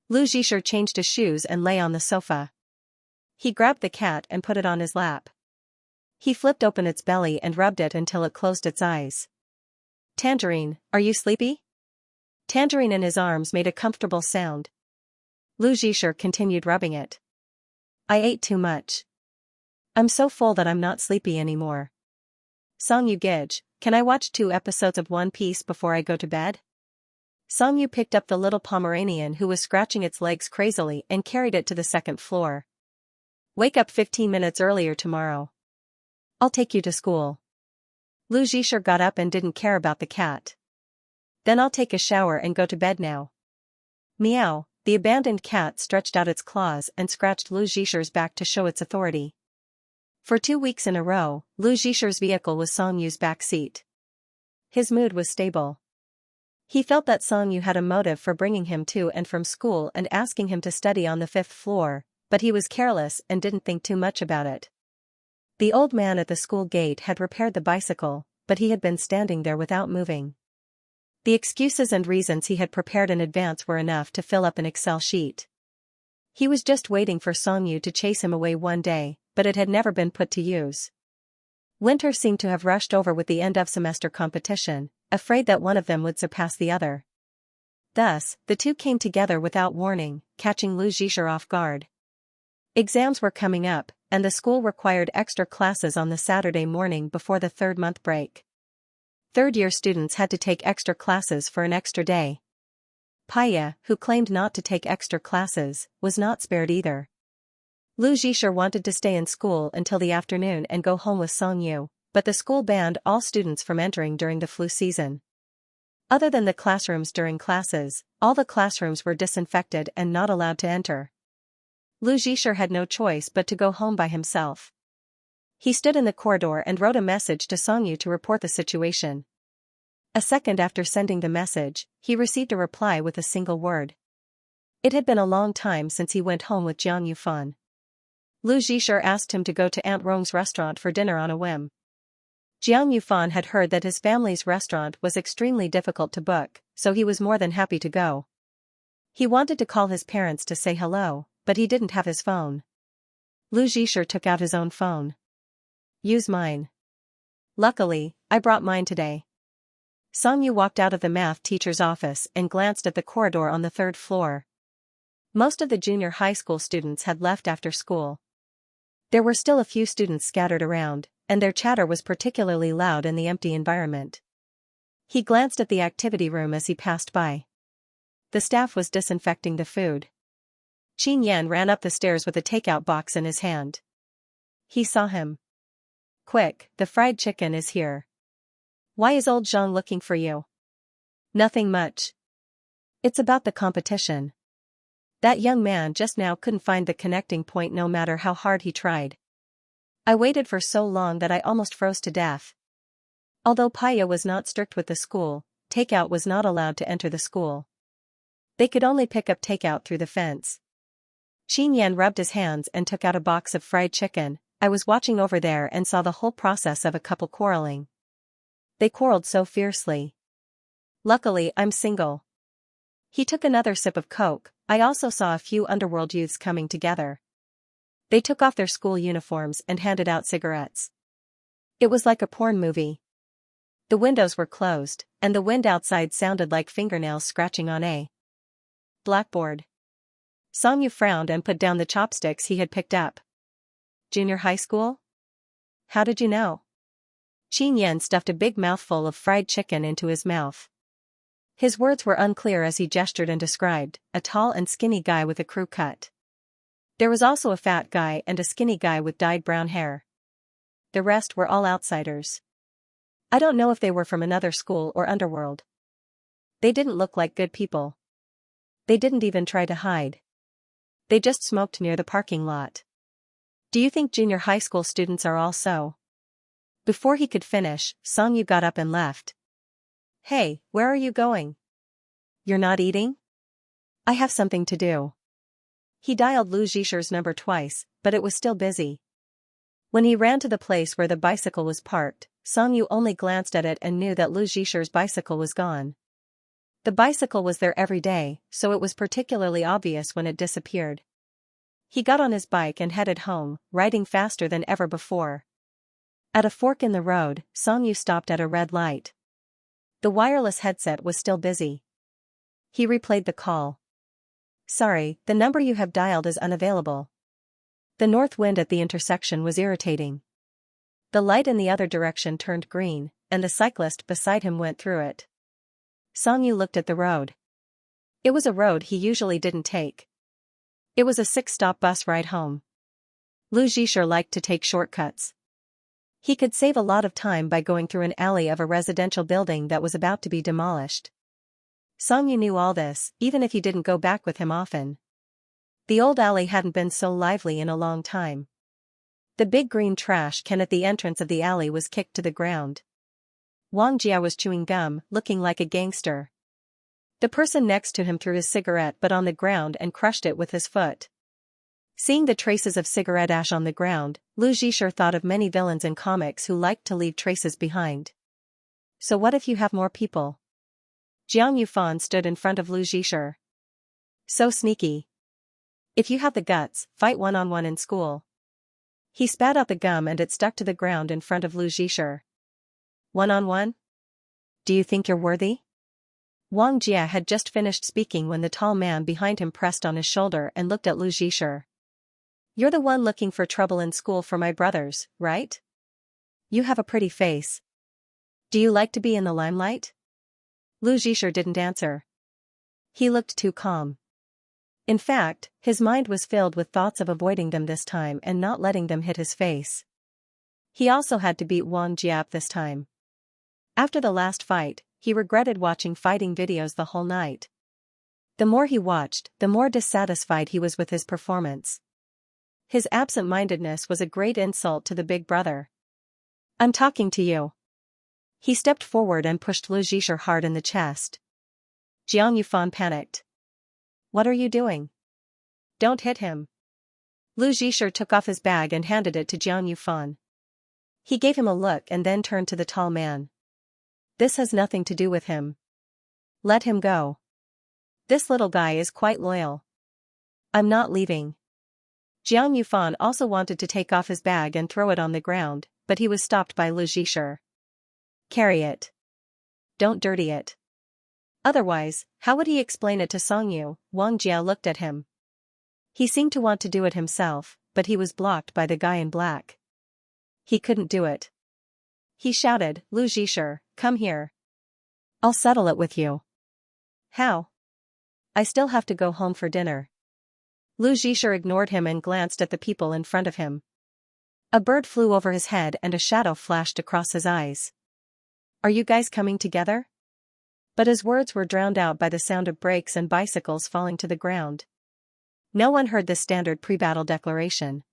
Lu Zhisher changed his shoes and lay on the sofa. He grabbed the cat and put it on his lap. He flipped open its belly and rubbed it until it closed its eyes. "Tangerine, are you sleepy?" Tangerine in his arms made a comfortable sound. Lu Zhisher continued rubbing it. "I ate too much. I'm so full that I'm not sleepy anymore." "Xianxia Gij, can I watch 2 episodes of One Piece before I go to bed?" Xianxia picked up the little Pomeranian who was scratching its legs crazily and carried it to the 2nd floor. "Wake up 15 minutes earlier tomorrow. I'll take you to school." Lu Zhisher got up and didn't care about the cat. "Then I'll take a shower and go to bed now." Meow, the abandoned cat stretched out its claws and scratched Lu Zhisher's back to show its authority. For 2 weeks in a row, Lu Zhisher's vehicle was Xianxu's back seat. His mood was stable. He felt that Xianxia had a motive for bringing him to and from school and asking him to study on the 5th floor, but he was careless and didn't think too much about it. The old man at the school gate had repaired the bicycle, but he had been standing there without moving. The excuses and reasons he had prepared in advance were enough to fill up an Excel sheet. He was just waiting for Xianxia to chase him away one day, but it had never been put to use. Winter seemed to have rushed over with the end-of-semester competition, afraid that one of them would surpass the other. Thus, the two came together without warning, catching Lu Zhisher off guard. Exams were coming up, and the school required extra classes on the Saturday morning before the 3rd-month break. Third-year students had to take extra classes for an extra day. Paya, who claimed not to take extra classes, was not spared either. Lu Zhisher wanted to stay in school until the afternoon and go home with Xianxia, but the school banned all students from entering during the flu season. Other than the classrooms during classes, all the classrooms were disinfected and not allowed to enter. Lu Zhisher had no choice but to go home by himself. He stood in the corridor and wrote a message to Xianxia to report the situation. A second after sending the message, he received a reply with a single word. It had been a long time since he went home with Jiang Yufan. Lu Zhisher asked him to go to Aunt Rong's restaurant for dinner on a whim. Jiang Yufan had heard that his family's restaurant was extremely difficult to book, so he was more than happy to go. He wanted to call his parents to say hello, but he didn't have his phone. Lu Zhisher took out his own phone. "Use mine." "Luckily, I brought mine today." Xianxia walked out of the math teacher's office and glanced at the corridor on the 3rd floor. Most of the junior high school students had left after school. There were still a few students scattered around, and their chatter was particularly loud in the empty environment. He glanced at the activity room as he passed by. The staff was disinfecting the food. Qin Yan ran up the stairs with a takeout box in his hand. He saw him. "Quick, the fried chicken is here." "Why is old Zhang looking for you?" Nothing much. It's about the competition. That young man just now couldn't find the connecting point no matter how hard he tried. I waited for so long that I almost froze to death. Although Paya was not strict with the school, takeout was not allowed to enter the school. They could only pick up takeout through the fence. Xianxia rubbed his hands and took out a box of fried chicken. I was watching over there and saw the whole process of a couple quarreling. They quarreled so fiercely. Luckily, I'm single. He took another sip of Coke. I also saw a few underworld youths coming together. They took off their school uniforms and handed out cigarettes. It was like a porn movie. The windows were closed, and the wind outside sounded like fingernails scratching on a blackboard. Xianxia frowned and put down the chopsticks he had picked up. Junior high school? How did you know? Xianxia stuffed a big mouthful of fried chicken into his mouth. His words were unclear as he gestured and described, a tall and skinny guy with a crew cut. There was also a fat guy and a skinny guy with dyed brown hair. The rest were all outsiders. I don't know if they were from another school or underworld. They didn't look like good people. They didn't even try to hide. They just smoked near the parking lot. Do you think junior high school students are all so? Before he could finish, Xianxia got up and left. Hey, where are you going? You're not eating? I have something to do. He dialed Lu Zhisher's number twice, but it was still busy. When he ran to the place where the bicycle was parked, Xianxia only glanced at it and knew that Lu Zhisher's bicycle was gone. The bicycle was there every day, so it was particularly obvious when it disappeared. He got on his bike and headed home, riding faster than ever before. At a fork in the road, Xianxia stopped at a red light. The wireless headset was still busy. He replayed the call. Sorry, the number you have dialed is unavailable. The north wind at the intersection was irritating. The light in the other direction turned green, and the cyclist beside him went through it. Xianxia looked at the road. It was a road he usually didn't take. It was a 6-stop bus ride home. Lu Zhisher liked to take shortcuts. He could save a lot of time by going through an alley of a residential building that was about to be demolished. Xianxia knew all this, even if he didn't go back with him often. The old alley hadn't been so lively in a long time. The big green trash can at the entrance of the alley was kicked to the ground. Wang Jia was chewing gum, looking like a gangster. The person next to him threw his cigarette butt on the ground and crushed it with his foot. Seeing the traces of cigarette ash on the ground, Lu Zhisher thought of many villains in comics who liked to leave traces behind. So what if you have more people? Jiang Yufan stood in front of Lu Zhisher. So sneaky. If you have the guts, fight one-on-one in school. He spat out the gum and it stuck to the ground in front of Lu Zhisher. One-on-one? Do you think you're worthy? Wang Jia had just finished speaking when the tall man behind him pressed on his shoulder and looked at Lu Zhisher. You're the one looking for trouble in school for my brothers, right? You have a pretty face. Do you like to be in the limelight? Lu Zhisher didn't answer. He looked too calm. In fact, his mind was filled with thoughts of avoiding them this time and not letting them hit his face. He also had to beat Wang Jia up this time. After the last fight, he regretted watching fighting videos the whole night. The more he watched, the more dissatisfied he was with his performance. His absent-mindedness was a great insult to the big brother. I'm talking to you. He stepped forward and pushed Lu Zhisher hard in the chest. Jiang Yufan panicked. What are you doing? Don't hit him. Lu Zhisher took off his bag and handed it to Jiang Yufan. He gave him a look and then turned to the tall man. This has nothing to do with him. Let him go. This little guy is quite loyal. I'm not leaving. Jiang Yufan also wanted to take off his bag and throw it on the ground, but he was stopped by Lu Zhisher. Carry it. Don't dirty it. Otherwise, how would he explain it to Xianxia? Wang Jia looked at him. He seemed to want to do it himself, but he was blocked by the guy in black. He couldn't do it. He shouted, Lu Zhisher, come here. I'll settle it with you. How? I still have to go home for dinner. Lu Zhisher ignored him and glanced at the people in front of him. A bird flew over his head and a shadow flashed across his eyes. Are you guys coming together? But his words were drowned out by the sound of brakes and bicycles falling to the ground. No one heard the standard pre-battle declaration.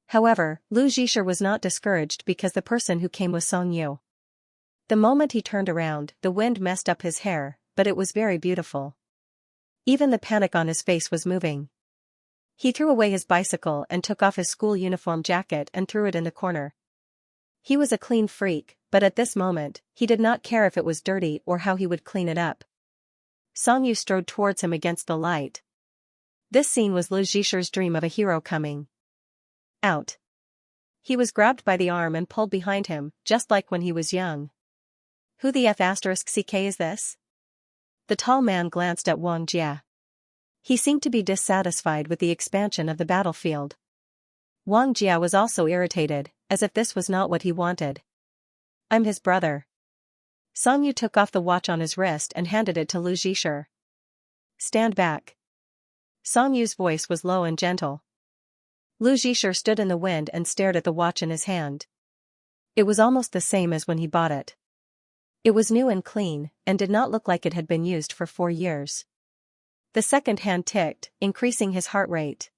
However, Lu Zhisher was not discouraged because the person who came was Song Yu. The moment he turned around, the wind messed up his hair, but it was very beautiful. Even the panic on his face was moving. He threw away his bicycle and took off his school uniform jacket and threw it in the corner. He was a clean freak, but at this moment, he did not care if it was dirty or how he would clean it up. Song Yu strode towards him against the light. This scene was Lu Zhisher's dream of a hero coming out. He was grabbed by the arm and pulled behind him, just like when he was young. Who the F***ck is this? The tall man glanced at Wang Jia. He seemed to be dissatisfied with the expansion of the battlefield. Wang Jia was also irritated, as if this was not what he wanted. I'm his brother. Song Yu took off the watch on his wrist and handed it to Lu Zhisher. Stand back. Song Yu's voice was low and gentle. Lu Zhisher stood in the wind and stared at the watch in his hand. It was almost the same as when he bought it. It was new and clean, and did not look like it had been used for 4 years. The second hand ticked, increasing his heart rate.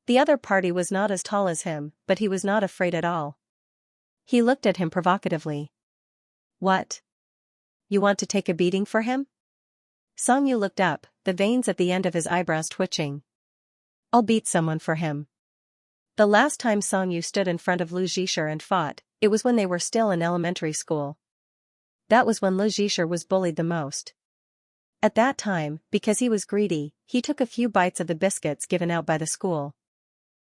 The other party was not as tall as him, but he was not afraid at all. He looked at him provocatively. What? You want to take a beating for him? Song Yu looked up, the veins at the end of his eyebrows twitching. I'll beat someone for him. The last time Song Yu stood in front of Lu Zhisher and fought, it was when they were still in elementary school. That was when Lu Zhisher was bullied the most. At that time, because he was greedy, he took a few bites of the biscuits given out by the school.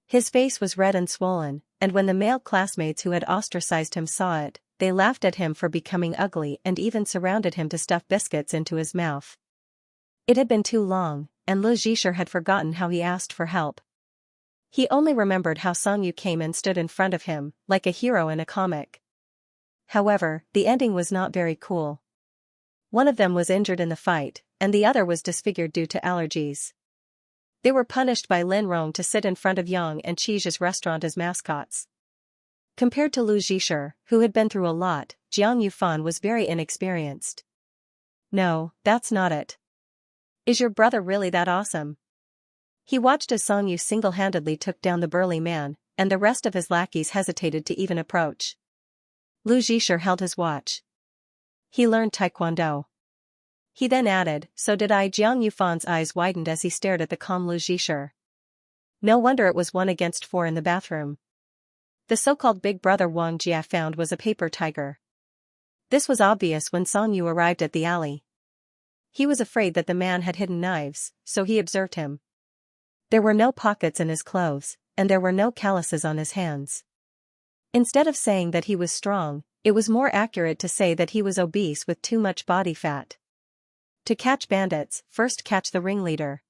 His face was red and swollen, and when the male classmates who had ostracized him saw it, they laughed at him for becoming ugly and even surrounded him to stuff biscuits into his mouth. It had been too long, and Lu Zhisher had forgotten how he asked for help. He only remembered how Song Yu came and stood in front of him, like a hero in a comic. However, the ending was not very cool. One of them was injured in the fight, and the other was disfigured due to allergies. They were punished by Lin Rong to sit in front of Yang and Qi's restaurant as mascots. Compared to Lu Zhisher, who had been through a lot, Jiang Yufan was very inexperienced. No, that's not it. Is your brother really that awesome? He watched as Song Yu single-handedly took down the burly man, and the rest of his lackeys hesitated to even approach. Lu Zhisher held his watch. He learned Taekwondo. He then added, so did I. Jiang Yufan's eyes widened as he stared at the calm Lu Zhisher. No wonder it was 1 against 4 in the bathroom. The so-called big brother Wang Jia found was a paper tiger. This was obvious when Song Yu arrived at the alley. He was afraid that the man had hidden knives, so he observed him. There were no pockets in his clothes, and there were no calluses on his hands. Instead of saying that he was strong, it was more accurate to say that he was obese with too much body fat. To catch bandits, first catch the ringleader.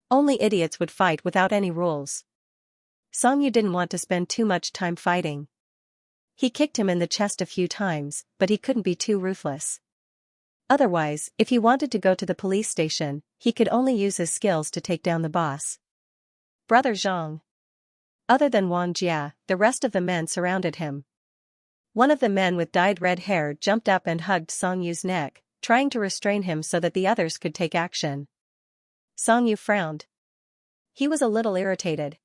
Only idiots would fight without any rules. Song Yu didn't want to spend too much time fighting. He kicked him in the chest a few times, but he couldn't be too ruthless. Otherwise, if he wanted to go to the police station, he could only use his skills to take down the boss. Brother Zhang. Other than Wang Jia, the rest of the men surrounded him. One of the men with dyed red hair jumped up and hugged Song Yu's neck, trying to restrain him so that the others could take action. Song Yu frowned. He was a little irritated.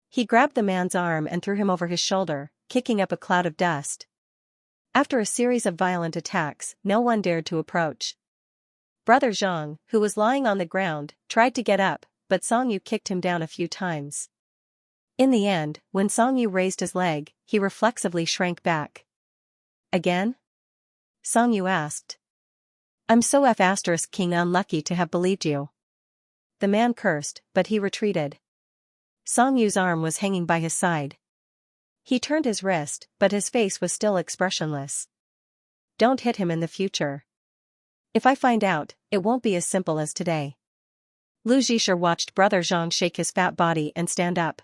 He grabbed the man's arm and threw him over his shoulder, kicking up a cloud of dust. After a series of violent attacks, no one dared to approach. Brother Zhang, who was lying on the ground, tried to get up, but Song Yu kicked him down a few times. In the end, when Song Yu raised his leg, he reflexively shrank back. Again? Song Yu asked. I'm so F***ing unlucky to have believed you. The man cursed, but he retreated. Song Yu's arm was hanging by his side. He turned his wrist, but his face was still expressionless. Don't hit him in the future. If I find out, it won't be as simple as today. Lu Zhisher watched Brother Zhang shake his fat body and stand up.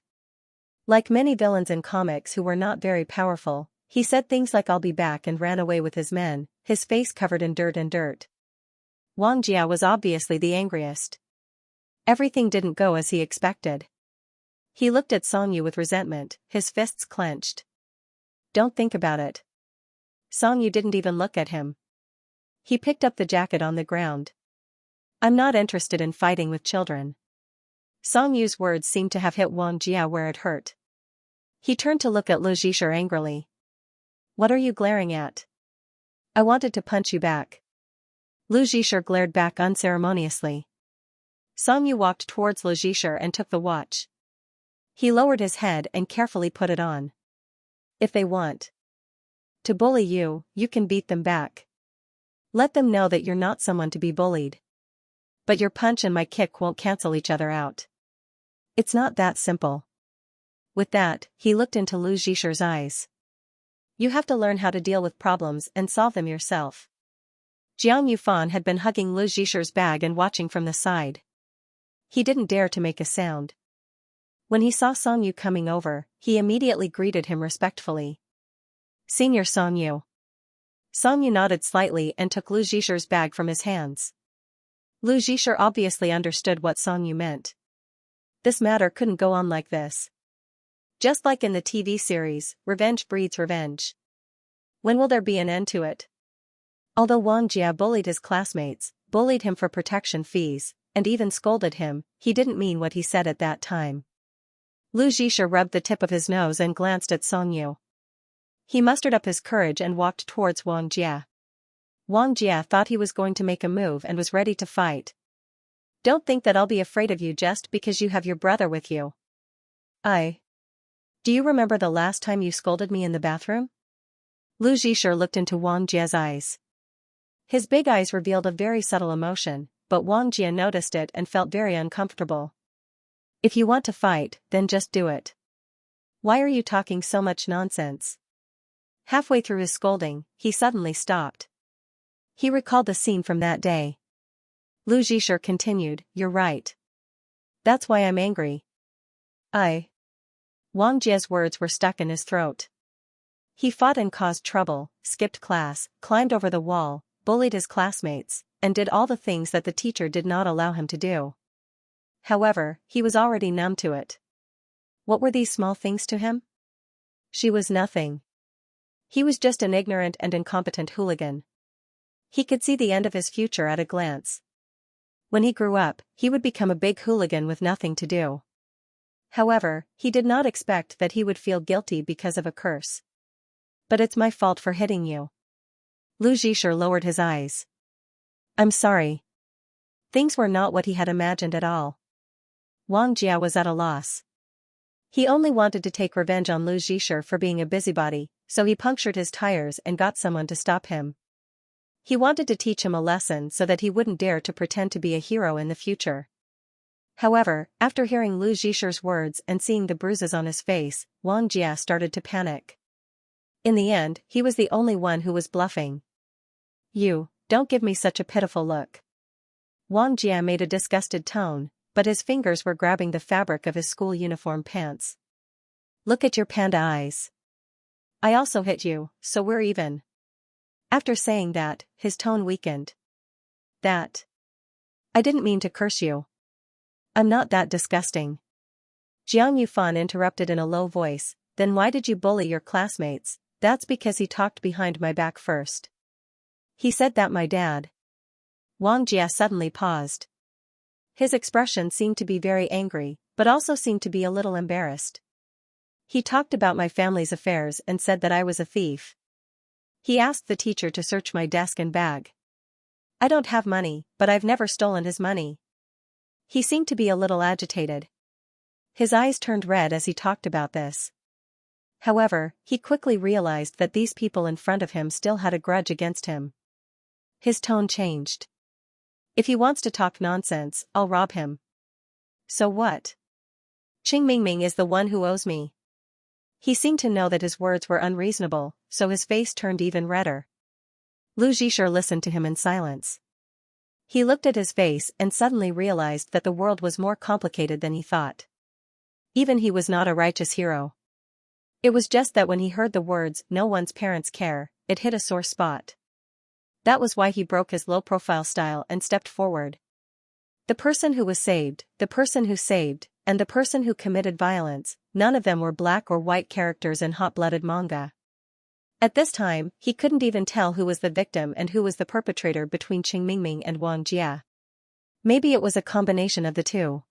Like many villains in comics who were not very powerful, he said things like I'll be back and ran away with his men, his face covered in dirt. Wang Jia was obviously the angriest. Everything didn't go as he expected. He looked at Song Yu with resentment, his fists clenched. Don't think about it. Song Yu didn't even look at him. He picked up the jacket on the ground. I'm not interested in fighting with children. Song Yu's words seemed to have hit Wang Jia where it hurt. He turned to look at Lu Zhisher angrily. What are you glaring at? I wanted to punch you back. Lu Zhisher glared back unceremoniously. Song Yu walked towards Lu Zhisher and took the watch. He lowered his head and carefully put it on. If they want to bully you, you can beat them back. Let them know that you're not someone to be bullied. But your punch and my kick won't cancel each other out. It's not that simple. With that, he looked into Lu Zhisher's eyes. You have to learn how to deal with problems and solve them yourself. Jiang Yufan had been hugging Lu Zhisher's bag and watching from the side. He didn't dare to make a sound. When he saw Song Yu coming over, he immediately greeted him respectfully. Senior Song Yu. Song Yu nodded slightly and took Lu Zhisher's bag from his hands. Lu Zhisher obviously understood what Song Yu meant. This matter couldn't go on like this. Just like in the TV series, revenge breeds revenge. When will there be an end to it? Although Wang Jia bullied his classmates, bullied him for protection fees, and even scolded him, he didn't mean what he said at that time. Lu Zhisher rubbed the tip of his nose and glanced at Song Yu. He mustered up his courage and walked towards Wang Jia. Wang Jia thought he was going to make a move and was ready to fight. Don't think that I'll be afraid of you just because you have your brother with you. Do you remember the last time you scolded me in the bathroom? Lu Zhisher looked into Wang Jia's eyes. His big eyes revealed a very subtle emotion, but Wang Jia noticed it and felt very uncomfortable. If you want to fight, then just do it. Why are you talking so much nonsense? Halfway through his scolding, he suddenly stopped. He recalled the scene from that day. Lu Zhisher continued, You're right. That's why I'm angry. Wang Jia's words were stuck in his throat. He fought and caused trouble, skipped class, climbed over the wall, bullied his classmates, and did all the things that the teacher did not allow him to do. However, he was already numb to it. What were these small things to him? She was nothing. He was just an ignorant and incompetent hooligan. He could see the end of his future at a glance. When he grew up, he would become a big hooligan with nothing to do. However, he did not expect that he would feel guilty because of a curse. But it's my fault for hitting you. Lu Zhisher lowered his eyes. I'm sorry. Things were not what he had imagined at all. Wang Jia was at a loss. He only wanted to take revenge on Lu Zhisher for being a busybody, so he punctured his tires and got someone to stop him. He wanted to teach him a lesson so that he wouldn't dare to pretend to be a hero in the future. However, after hearing Lu Zhisher's words and seeing the bruises on his face, Wang Jia started to panic. In the end, he was the only one who was bluffing. You, don't give me such a pitiful look. Wang Jia made a disgusted tone, but his fingers were grabbing the fabric of his school uniform pants. Look at your panda eyes. I also hit you, so we're even. After saying that, his tone weakened. I didn't mean to curse you. I'm not that disgusting. Jiang Yufan interrupted in a low voice, then why did you bully your classmates? That's because he talked behind my back first. He said that my dad. Wang Jia suddenly paused. His expression seemed to be very angry, but also seemed to be a little embarrassed. He talked about my family's affairs and said that I was a thief. He asked the teacher to search my desk and bag. I don't have money, but I've never stolen his money. He seemed to be a little agitated. His eyes turned red as he talked about this. However, he quickly realized that these people in front of him still had a grudge against him. His tone changed. If he wants to talk nonsense, I'll rob him. So what? Qing Mingming is the one who owes me. He seemed to know that his words were unreasonable, so his face turned even redder. Lu Zhisher listened to him in silence. He looked at his face and suddenly realized that the world was more complicated than he thought. Even he was not a righteous hero. It was just that when he heard the words, no one's parents care, it hit a sore spot. That was why he broke his low-profile style and stepped forward. The person who was saved, the person who saved, and the person who committed violence, none of them were black or white characters in hot-blooded manga. At this time, he couldn't even tell who was the victim and who was the perpetrator between Qingmingming and Wang Jia. Maybe it was a combination of the two.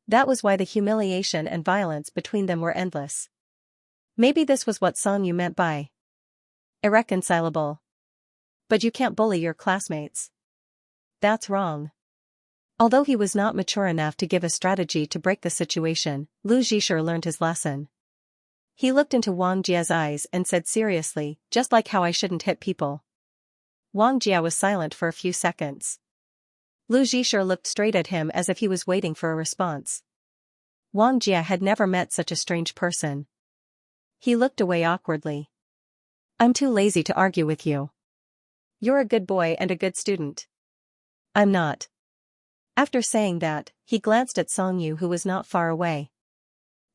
That was why the humiliation and violence between them were endless. Maybe this was what Song Yu meant by irreconcilable. But you can't bully your classmates. That's wrong. Although he was not mature enough to give a strategy to break the situation, Lu Zhisher learned his lesson. He looked into Wang Jia's eyes and said seriously, just like how I shouldn't hit people. Wang Jia was silent for a few seconds. Lu Zhisher looked straight at him as if he was waiting for a response. Wang Jia had never met such a strange person. He looked away awkwardly. I'm too lazy to argue with you. You're a good boy and a good student. I'm not. After saying that, he glanced at Song Yu, who was not far away.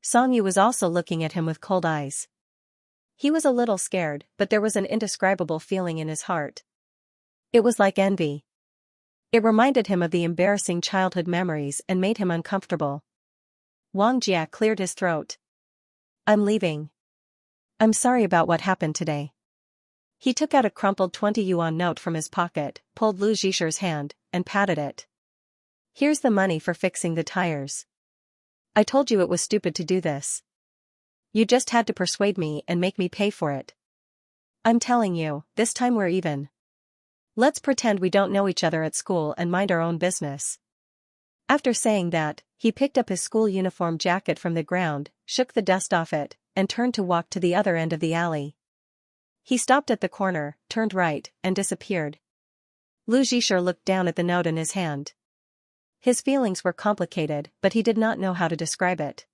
Song Yu was also looking at him with cold eyes. He was a little scared, but there was an indescribable feeling in his heart. It was like envy. It reminded him of the embarrassing childhood memories and made him uncomfortable. Wang Jia cleared his throat. I'm leaving. I'm sorry about what happened today. He took out a crumpled 20 yuan note from his pocket, pulled Lu Zhisher's hand, and patted it. Here's the money for fixing the tires. I told you it was stupid to do this. You just had to persuade me and make me pay for it. I'm telling you, this time we're even. Let's pretend we don't know each other at school and mind our own business. After saying that, he picked up his school uniform jacket from the ground, shook the dust off it, and turned to walk to the other end of the alley. He stopped at the corner, turned right, and disappeared. Lu Zhisher looked down at the note in his hand. His feelings were complicated, but he did not know how to describe it.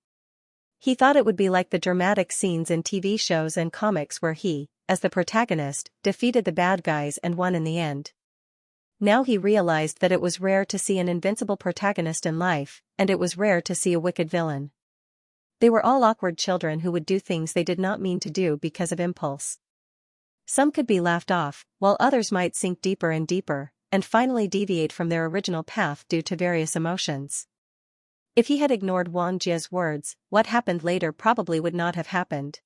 He thought it would be like the dramatic scenes in TV shows and comics where he, as the protagonist, defeated the bad guys and won in the end. Now he realized that it was rare to see an invincible protagonist in life, and it was rare to see a wicked villain. They were all awkward children who would do things they did not mean to do because of impulse. Some could be laughed off, while others might sink deeper and deeper, and finally deviate from their original path due to various emotions. If he had ignored Wang Jia's words, what happened later probably would not have happened.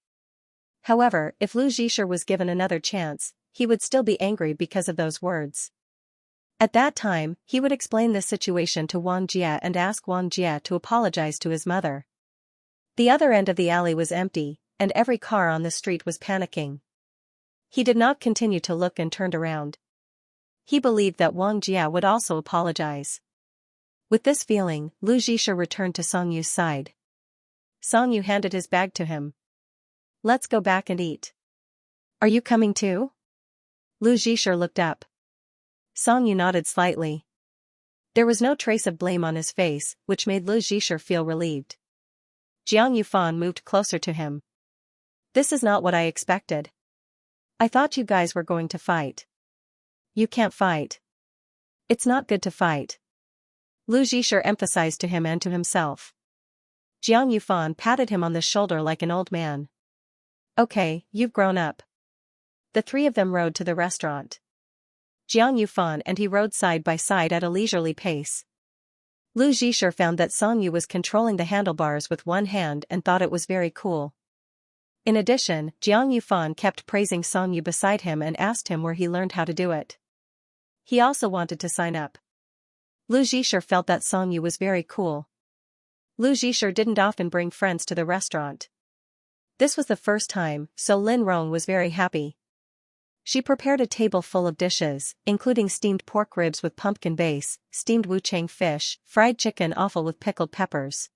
However, if Lu Zhisher was given another chance, he would still be angry because of those words. At that time, he would explain this situation to Wang Jia and ask Wang Jia to apologize to his mother. The other end of the alley was empty, and every car on the street was panicking. He did not continue to look and turned around. He believed that Wang Jia would also apologize. With this feeling, Lu Zhisher returned to Song Yu's side. Song Yu handed his bag to him. Let's go back and eat. Are you coming too? Lu Zhisher looked up. Song Yu nodded slightly. There was no trace of blame on his face, which made Lu Zhisher feel relieved. Jiang Yufan moved closer to him. This is not what I expected. I thought you guys were going to fight. You can't fight. It's not good to fight. Lu Zhisher emphasized to him and to himself. Jiang Yufan patted him on the shoulder like an old man. Okay, you've grown up. The three of them rode to the restaurant. Jiang Yufan and he rode side by side at a leisurely pace. Lu Zhisher found that Song Yu was controlling the handlebars with one hand and thought it was very cool. In addition, Jiang Yufan kept praising Song Yu beside him and asked him where he learned how to do it. He also wanted to sign up. Lu Zhisher felt that Song Yu was very cool. Lu Zhisher didn't often bring friends to the restaurant. This was the first time, so Lin Rong was very happy. She prepared a table full of dishes, including steamed pork ribs with pumpkin base, steamed wuchang fish, fried chicken offal with pickled peppers.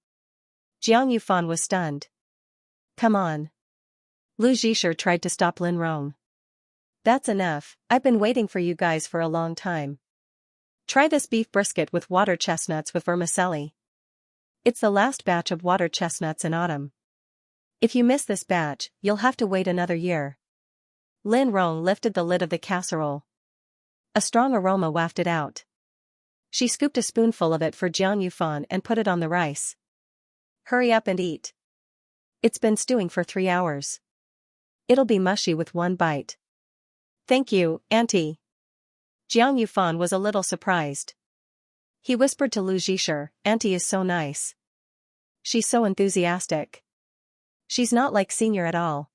Jiang Yufan was stunned. Come on. Lu Zhisher tried to stop Lin Rong. That's enough, I've been waiting for you guys for a long time. Try this beef brisket with water chestnuts with vermicelli. It's the last batch of water chestnuts in autumn. If you miss this batch, you'll have to wait another year. Lin Rong lifted the lid of the casserole. A strong aroma wafted out. She scooped a spoonful of it for Jiang Yufan and put it on the rice. Hurry up and eat. It's been stewing for 3 hours. It'll be mushy with one bite. Thank you, Auntie. Jiang Yufan was a little surprised. He whispered to Lu Zhisher, Auntie is so nice. She's so enthusiastic. She's not like Senior at all.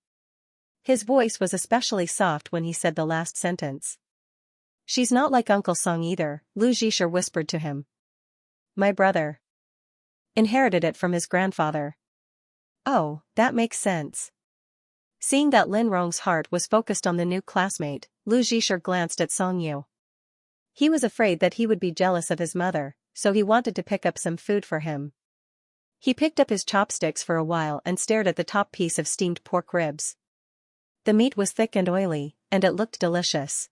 His voice was especially soft when he said the last sentence. She's not like Uncle Song either, Lu Zhisher whispered to him. My brother inherited it from his grandfather. Oh, that makes sense. Seeing that Lin Rong's heart was focused on the new classmate, Lu Zhisher glanced at Song Yu. He was afraid that he would be jealous of his mother, so he wanted to pick up some food for him. He picked up his chopsticks for a while and stared at the top piece of steamed pork ribs. The meat was thick and oily, and it looked delicious.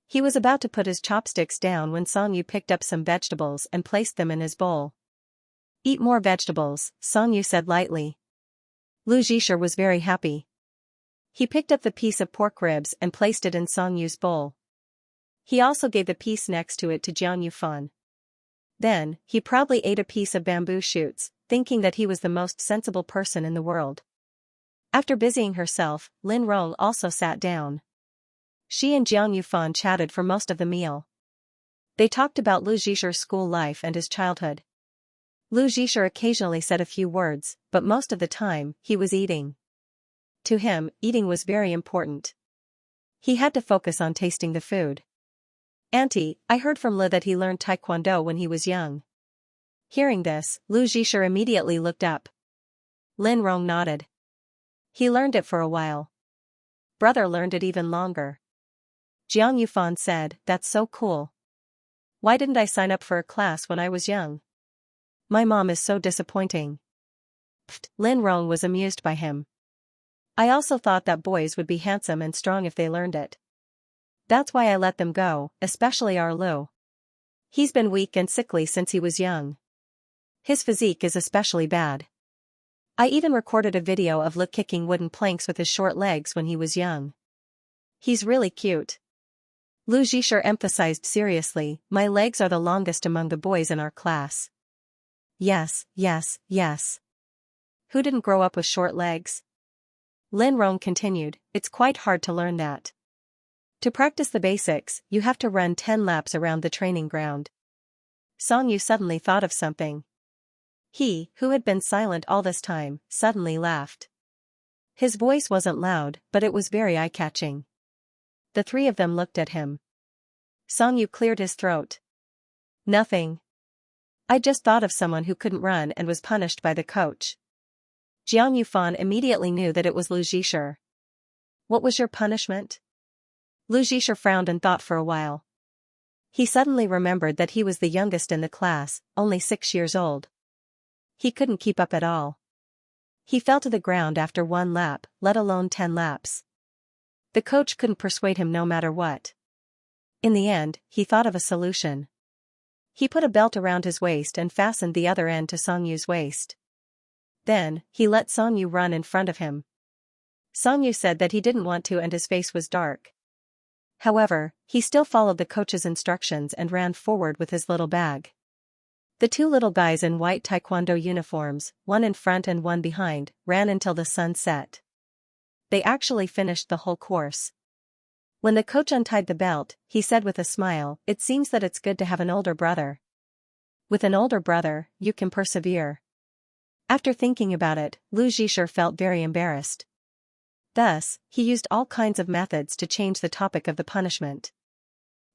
He was about to put his chopsticks down when Song Yu picked up some vegetables and placed them in his bowl. Eat more vegetables, Song Yu said lightly. Lu Zhisher was very happy. He picked up the piece of pork ribs and placed it in Song Yu's bowl. He also gave the piece next to it to Jiang Yufan. Then, he proudly ate a piece of bamboo shoots, thinking that he was the most sensible person in the world. After busying herself, Lin Rong also sat down. She and Jiang Yufan chatted for most of the meal. They talked about Lu Zhisher's school life and his childhood. Lu Zhisher occasionally said a few words, but most of the time, he was eating. To him, eating was very important. He had to focus on tasting the food. Auntie, I heard from Li that he learned Taekwondo when he was young. Hearing this, Lu Zhisher immediately looked up. Lin Rong nodded. He learned it for a while. Brother learned it even longer. Jiang Yufan said, that's so cool. Why didn't I sign up for a class when I was young? My mom is so disappointing. Pfft, Lin Rong was amused by him. I also thought that boys would be handsome and strong if they learned it. That's why I let them go, especially our Lu. He's been weak and sickly since he was young. His physique is especially bad. I even recorded a video of Lu kicking wooden planks with his short legs when he was young. He's really cute. Lu Zhisher emphasized seriously, my legs are the longest among the boys in our class. Yes, yes, yes. Who didn't grow up with short legs? Lin Rong continued, it's quite hard to learn that. To practice the basics, you have to run 10 laps around the training ground. Song Yu suddenly thought of something. He, who had been silent all this time, suddenly laughed. His voice wasn't loud, but it was very eye-catching. The three of them looked at him. Song Yu cleared his throat. Nothing. I just thought of someone who couldn't run and was punished by the coach. Jiang Yufan immediately knew that it was Lu Zhisher. What was your punishment? Lu Zhisher frowned and thought for a while. He suddenly remembered that he was the youngest in the class, only 6 years old. He couldn't keep up at all. He fell to the ground after 1 lap, let alone 10 laps. The coach couldn't persuade him no matter what. In the end, he thought of a solution. He put a belt around his waist and fastened the other end to Song Yu's waist. Then, he let Song Yu run in front of him. Song Yu said that he didn't want to and his face was dark. However, he still followed the coach's instructions and ran forward with his little bag. The 2 little guys in white taekwondo uniforms, one in front and one behind, ran until the sun set. They actually finished the whole course. When the coach untied the belt, he said with a smile, it seems that it's good to have an older brother. With an older brother, you can persevere. After thinking about it, Lu Zhisher felt very embarrassed. Thus, he used all kinds of methods to change the topic of the punishment.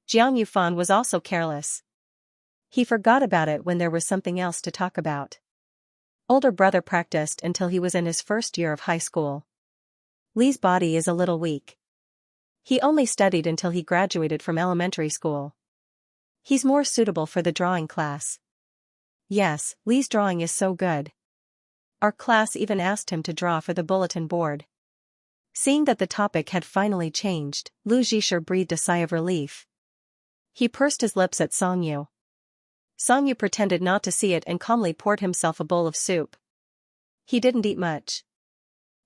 Jiang Yufan was also careless. He forgot about it when there was something else to talk about. Older brother practiced until he was in his first year of high school. Li's body is a little weak. He only studied until he graduated from elementary school. He's more suitable for the drawing class. Yes, Li's drawing is so good. Our class even asked him to draw for the bulletin board. Seeing that the topic had finally changed, Lu Zhisher breathed a sigh of relief. He pursed his lips at Song Yu. Song Yu pretended not to see it and calmly poured himself a bowl of soup. He didn't eat much.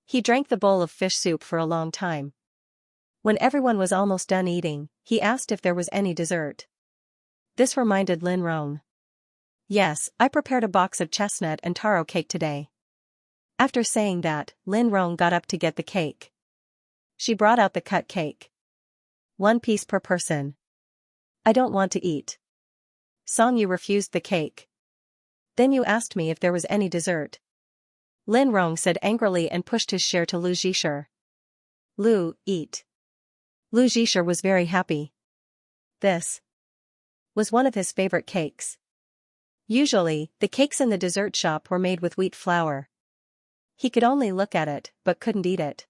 He drank the bowl of fish soup for a long time. When everyone was almost done eating, he asked if there was any dessert. This reminded Lin Rong. Yes, I prepared a box of chestnut and taro cake today. After saying that, Lin Rong got up to get the cake. She brought out the cut cake. 1 piece per person. I don't want to eat. Song Yu refused the cake. Then you asked me if there was any dessert. Lin Rong said angrily and pushed his share to Lu Zhisher. Lu, eat. Lu Zhisher was very happy. This was one of his favorite cakes. Usually, the cakes in the dessert shop were made with wheat flour. He could only look at it, but couldn't eat it.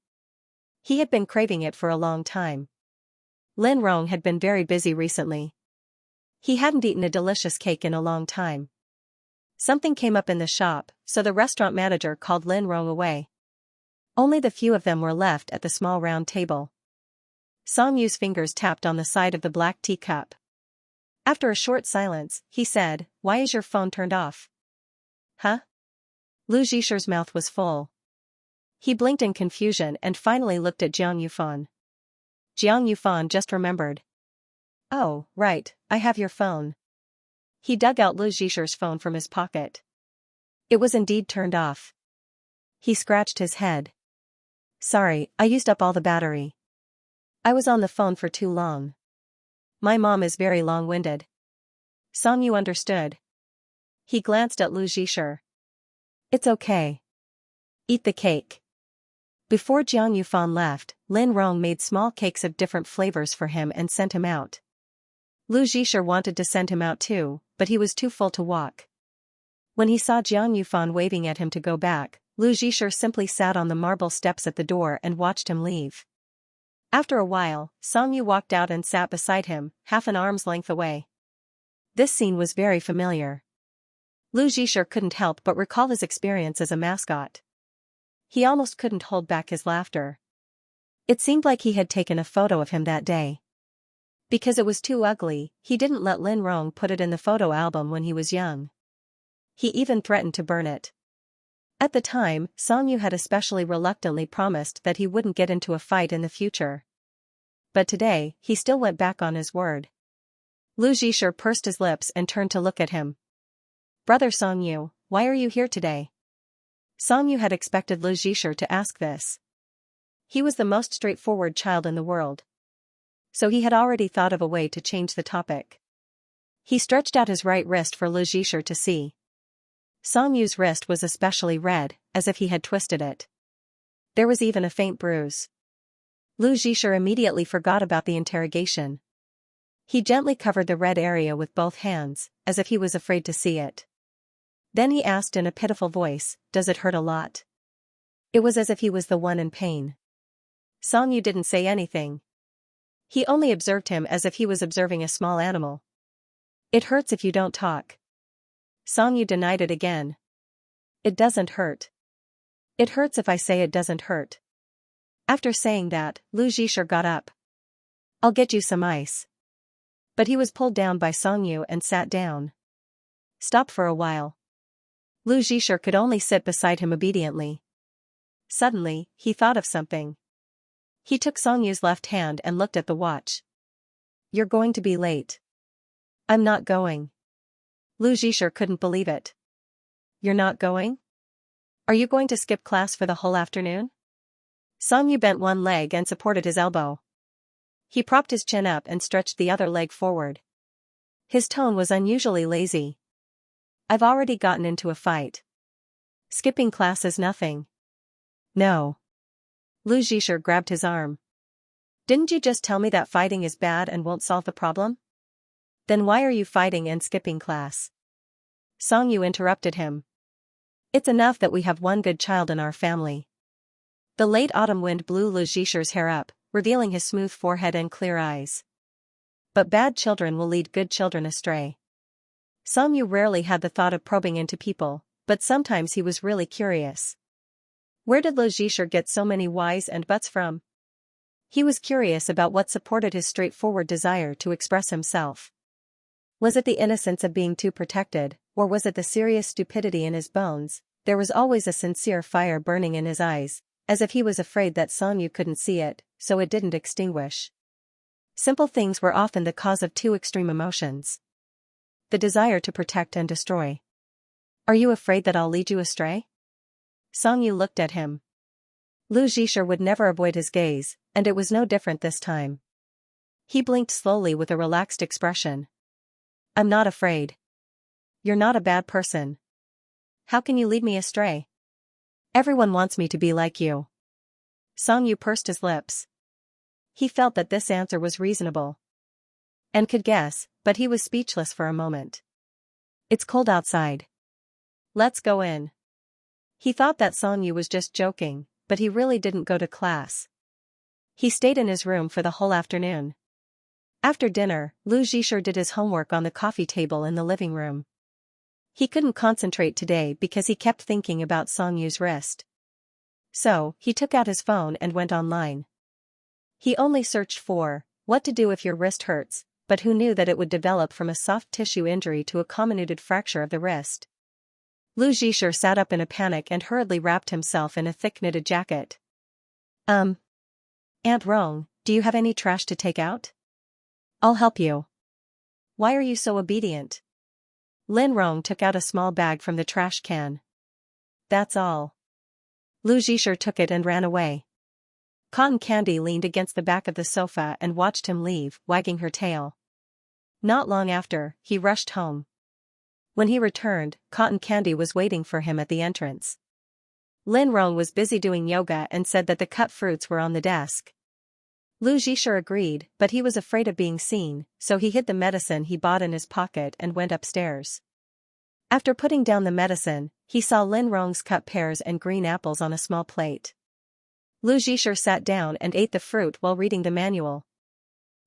He had been craving it for a long time. Lin Rong had been very busy recently. He hadn't eaten a delicious cake in a long time. Something came up in the shop, so the restaurant manager called Lin Rong away. Only the few of them were left at the small round table. Song Yu's fingers tapped on the side of the black teacup. After a short silence, he said, "Why is your phone turned off?" Huh? Lu Zhisher's mouth was full. He blinked in confusion and finally looked at Jiang Yufan. Jiang Yufan just remembered. "Oh, right, I have your phone." He dug out Lu Zhisher's phone from his pocket. It was indeed turned off. He scratched his head. "Sorry, I used up all the battery. I was on the phone for too long. My mom is very long-winded." Song Yu understood. He glanced at Lu Zhisher. "It's okay. Eat the cake." Before Jiang Yufan left, Lin Rong made small cakes of different flavors for him and sent him out. Lu Zhisher wanted to send him out too, but he was too full to walk. When he saw Jiang Yufan waving at him to go back, Lu Zhisher simply sat on the marble steps at the door and watched him leave. After a while, Song Yu walked out and sat beside him, half an arm's length away. This scene was very familiar. Lu Zhisher couldn't help but recall his experience as a mascot. He almost couldn't hold back his laughter. It seemed like he had taken a photo of him that day. Because it was too ugly, he didn't let Lin Rong put it in the photo album when he was young. He even threatened to burn it. At the time, Song Yu had especially reluctantly promised that he wouldn't get into a fight in the future. But today, he still went back on his word. Lu Zhisher pursed his lips and turned to look at him. "Brother Song Yu, why are you here today?" Song Yu had expected Lu Zhisher to ask this. He was the most straightforward child in the world. So he had already thought of a way to change the topic. He stretched out his right wrist for Lu Zhisher to see. Song Yu's wrist was especially red, as if he had twisted it. There was even a faint bruise. Lu Zhisher immediately forgot about the interrogation. He gently covered the red area with both hands, as if he was afraid to see it. Then he asked in a pitiful voice, "Does it hurt a lot?" It was as if he was the one in pain. Song Yu didn't say anything. He only observed him as if he was observing a small animal. "It hurts if you don't talk." Song Yu denied it again. "It doesn't hurt. It hurts if I say it doesn't hurt." After saying that, Lu Zhisher got up. "I'll get you some ice." But he was pulled down by Song Yu and sat down. "Stop for a while." Lu Zhisher could only sit beside him obediently. Suddenly, he thought of something. He took Song Yu's left hand and looked at the watch. "You're going to be late." "I'm not going." Lu Zhisher couldn't believe it. "You're not going? Are you going to skip class for the whole afternoon?" Song Yu bent one leg and supported his elbow. He propped his chin up and stretched the other leg forward. His tone was unusually lazy. "I've already gotten into a fight. Skipping class is nothing." "No." Lu Zhisher grabbed his arm. "Didn't you just tell me that fighting is bad and won't solve the problem? Then why are you fighting and skipping class?" Song Yu interrupted him. "It's enough that we have one good child in our family." The late autumn wind blew Lu Zhisher's hair up, revealing his smooth forehead and clear eyes. But bad children will lead good children astray. Song Yu rarely had the thought of probing into people, but sometimes he was really curious. Where did Lu Zhisher get so many whys and buts from? He was curious about what supported his straightforward desire to express himself. Was it the innocence of being too protected, or was it the serious stupidity in his bones? There was always a sincere fire burning in his eyes, as if he was afraid that Song Yu couldn't see it, so it didn't extinguish. Simple things were often the cause of two extreme emotions. The desire to protect and destroy. "Are you afraid that I'll lead you astray?" Song Yu looked at him. Lu Zhisher would never avoid his gaze, and it was no different this time. He blinked slowly with a relaxed expression. "I'm not afraid." "You're not a bad person. How can you lead me astray? Everyone wants me to be like you." Song Yu pursed his lips. He felt that this answer was reasonable. And could guess, but he was speechless for a moment. It's cold outside. Let's go in. He thought that Song Yu was just joking, but he really didn't go to class. He stayed in his room for the whole afternoon. After dinner, Lu Zhisher did his homework on the coffee table in the living room. He couldn't concentrate today because he kept thinking about Song Yu's wrist. So, he took out his phone and went online. He only searched for what to do if your wrist hurts, but who knew that it would develop from a soft tissue injury to a comminuted fracture of the wrist. Lu Zhisher sat up in a panic and hurriedly wrapped himself in a thick knitted jacket. Aunt Rong, do you have any trash to take out? I'll help you. Why are you so obedient? Lin Rong took out a small bag from the trash can. That's all. Lu Zhisher took it and ran away. Cotton Candy leaned against the back of the sofa and watched him leave, wagging her tail. Not long after, he rushed home. When he returned, Cotton Candy was waiting for him at the entrance. Lin Rong was busy doing yoga and said that the cut fruits were on the desk. Lu Zhisher agreed, but he was afraid of being seen, so he hid the medicine he bought in his pocket and went upstairs. After putting down the medicine, he saw Lin Rong's cut pears and green apples on a small plate. Lu Zhisher sat down and ate the fruit while reading the manual.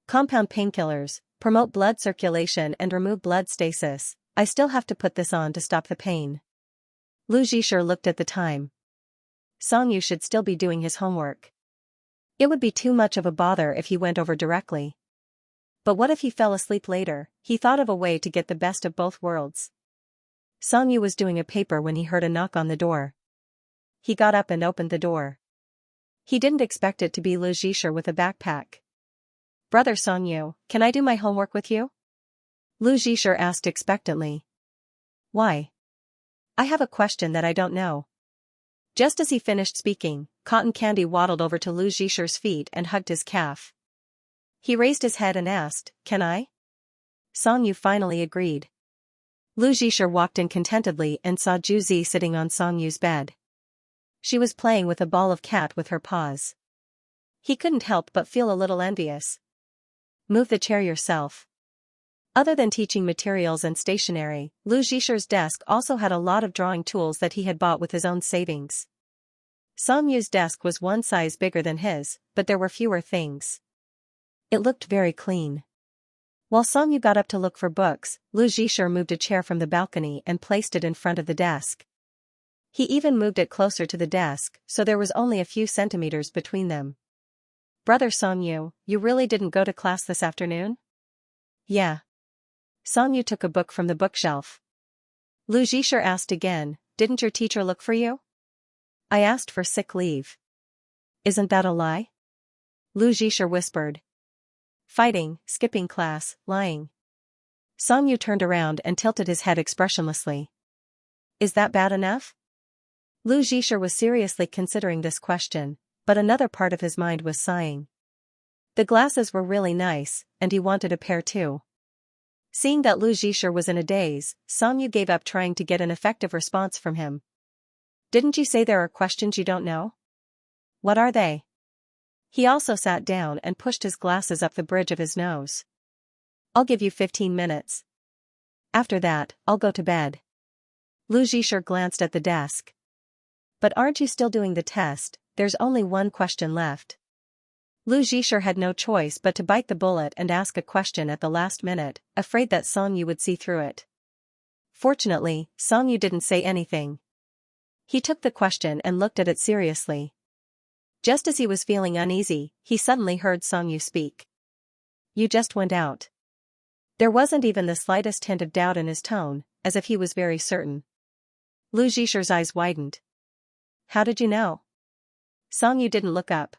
Compound painkillers, promote blood circulation and remove blood stasis. I still have to put this on to stop the pain. Lu Zhisher looked at the time. Song Yu should still be doing his homework. It would be too much of a bother if he went over directly. But what if he fell asleep later? He thought of a way to get the best of both worlds. Song Yu was doing a paper when he heard a knock on the door. He got up and opened the door. He didn't expect it to be Lu Zhisher with a backpack. Brother Song Yu, can I do my homework with you? Lu Zhisher asked expectantly. Why? I have a question that I don't know. Just as he finished speaking, Cotton Candy waddled over to Lu Zhisher's feet and hugged his calf. He raised his head and asked, Can I? Song Yu finally agreed. Lu Zhisher walked in contentedly and saw Juzi sitting on Song Yu's bed. She was playing with a ball of cat with her paws. He couldn't help but feel a little envious. Move the chair yourself. Other than teaching materials and stationery, Lu Zhisher's desk also had a lot of drawing tools that he had bought with his own savings. Song Yu's desk was one size bigger than his, but there were fewer things. It looked very clean. While Song Yu got up to look for books, Lu Zhisher moved a chair from the balcony and placed it in front of the desk. He even moved it closer to the desk, so there was only a few centimeters between them. Brother Song Yu, you really didn't go to class this afternoon? Yeah. Song Yu took a book from the bookshelf. Lu Zhisher asked again, Didn't your teacher look for you? I asked for sick leave. Isn't that a lie? Lu Zhisher whispered. Fighting, skipping class, lying. Song Yu turned around and tilted his head expressionlessly. Is that bad enough? Lu Zhisher was seriously considering this question, but another part of his mind was sighing. The glasses were really nice, and he wanted a pair too. Seeing that Lu Zhisher was in a daze, Song Yu gave up trying to get an effective response from him. Didn't you say there are questions you don't know? What are they? He also sat down and pushed his glasses up the bridge of his nose. I'll give you 15 minutes. After that, I'll go to bed. Lu Zhisher glanced at the desk. But aren't you still doing the test? There's only one question left. Lu Zhisher had no choice but to bite the bullet and ask a question at the last minute, afraid that Song Yu would see through it. Fortunately, Song Yu didn't say anything. He took the question and looked at it seriously. Just as he was feeling uneasy, he suddenly heard Song Yu speak. You just went out. There wasn't even the slightest hint of doubt in his tone, as if he was very certain. Lu Zhisher's eyes widened. How did you know? Song Yu didn't look up.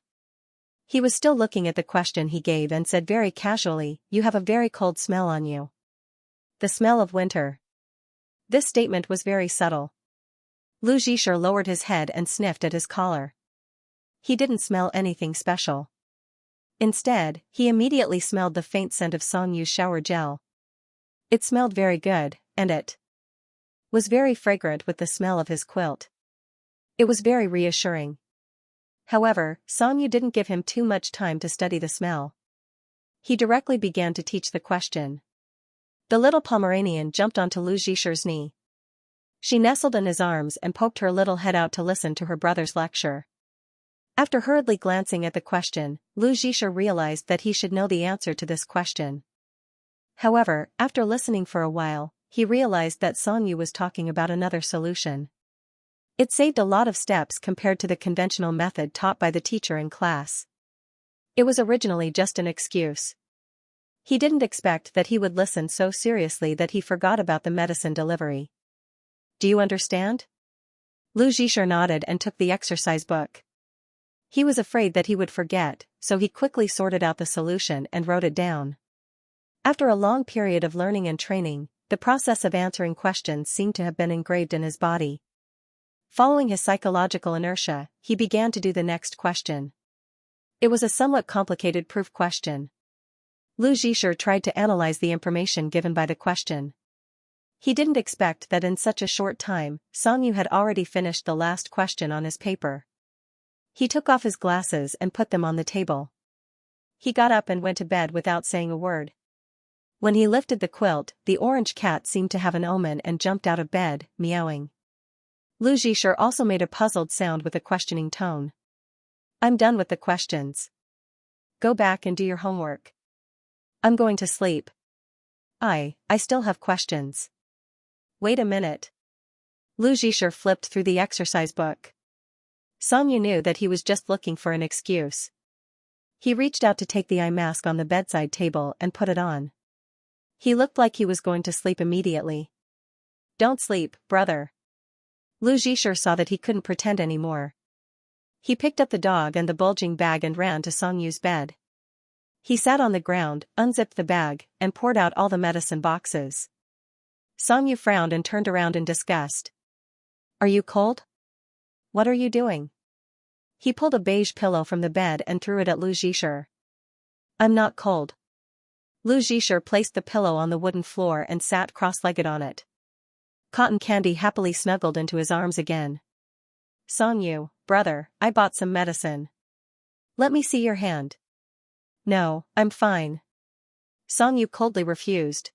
He was still looking at the question he gave and said very casually, You have a very cold smell on you. The smell of winter. This statement was very subtle. Lu Zhisher lowered his head and sniffed at his collar. He didn't smell anything special. Instead, he immediately smelled the faint scent of Song Yu's shower gel. It smelled very good, and it was very fragrant with the smell of his quilt. It was very reassuring. However, Song didn't give him too much time to study the smell. He directly began to teach the question. The little Pomeranian jumped onto Lu Zhisher's knee. She nestled in his arms and poked her little head out to listen to her brother's lecture. After hurriedly glancing at the question, Lu Zhisher realized that he should know the answer to this question. However, after listening for a while, he realized that Song Yu was talking about another solution. It saved a lot of steps compared to the conventional method taught by the teacher in class. It was originally just an excuse. He didn't expect that he would listen so seriously that he forgot about the medicine delivery. Do you understand? Lu Zhisher nodded and took the exercise book. He was afraid that he would forget, so he quickly sorted out the solution and wrote it down. After a long period of learning and training, the process of answering questions seemed to have been engraved in his body. Following his psychological inertia, he began to do the next question. It was a somewhat complicated proof question. Lu Zhisher tried to analyze the information given by the question. He didn't expect that in such a short time, Song Yu had already finished the last question on his paper. He took off his glasses and put them on the table. He got up and went to bed without saying a word. When he lifted the quilt, the orange cat seemed to have an omen and jumped out of bed, meowing. Lu Zhisher also made a puzzled sound with a questioning tone. I'm done with the questions. Go back and do your homework. I'm going to sleep. I still have questions. Wait a minute. Lu Zhisher flipped through the exercise book. Song Yu knew that he was just looking for an excuse. He reached out to take the eye mask on the bedside table and put it on. He looked like he was going to sleep immediately. Don't sleep, brother. Lu Zhisher saw that he couldn't pretend anymore. He picked up the dog and the bulging bag and ran to Song Yu's bed. He sat on the ground, unzipped the bag, and poured out all the medicine boxes. Song Yu frowned and turned around in disgust. Are you cold? What are you doing? He pulled a beige pillow from the bed and threw it at Lu Zhisher. I'm not cold. Lu Zhisher placed the pillow on the wooden floor and sat cross-legged on it. Cotton Candy happily snuggled into his arms again. Song Yu, brother, I bought some medicine. Let me see your hand. No, I'm fine. Song Yu coldly refused.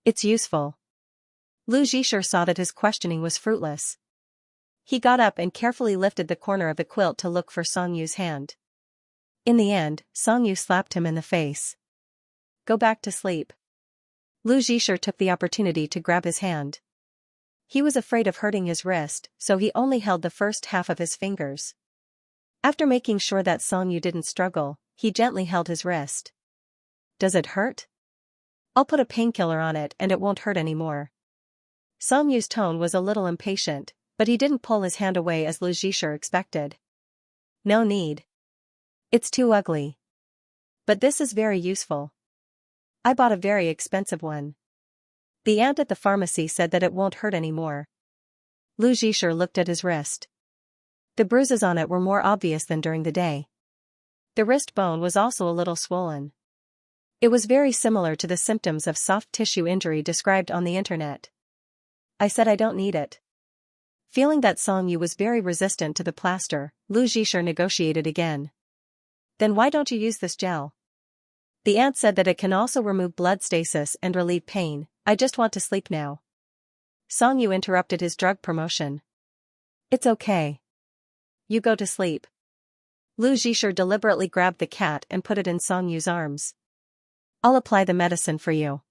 It's useful. Lu Zhisher saw that his questioning was fruitless. He got up and carefully lifted the corner of the quilt to look for Song Yu's hand. In the end, Song Yu slapped him in the face. Go back to sleep. Lu Zhisher took the opportunity to grab his hand. He was afraid of hurting his wrist, so he only held the first half of his fingers. After making sure that Song Yu didn't struggle, he gently held his wrist. Does it hurt? I'll put a painkiller on it and it won't hurt anymore. Song Yu's tone was a little impatient, but he didn't pull his hand away as Lu Zhisher expected. No need. It's too ugly. But this is very useful. I bought a very expensive one. The aunt at the pharmacy said that it won't hurt anymore. Lu Zhisher looked at his wrist. The bruises on it were more obvious than during the day. The wrist bone was also a little swollen. It was very similar to the symptoms of soft tissue injury described on the internet. I said I don't need it. Feeling that Song Yu was very resistant to the plaster, Lu Zhisher negotiated again. Then why don't you use this gel? The aunt said that it can also remove blood stasis and relieve pain. I just want to sleep now. Song Yu interrupted his drug promotion. It's okay. You go to sleep. Lu Zhisher deliberately grabbed the cat and put it in Song Yu's arms. I'll apply the medicine for you.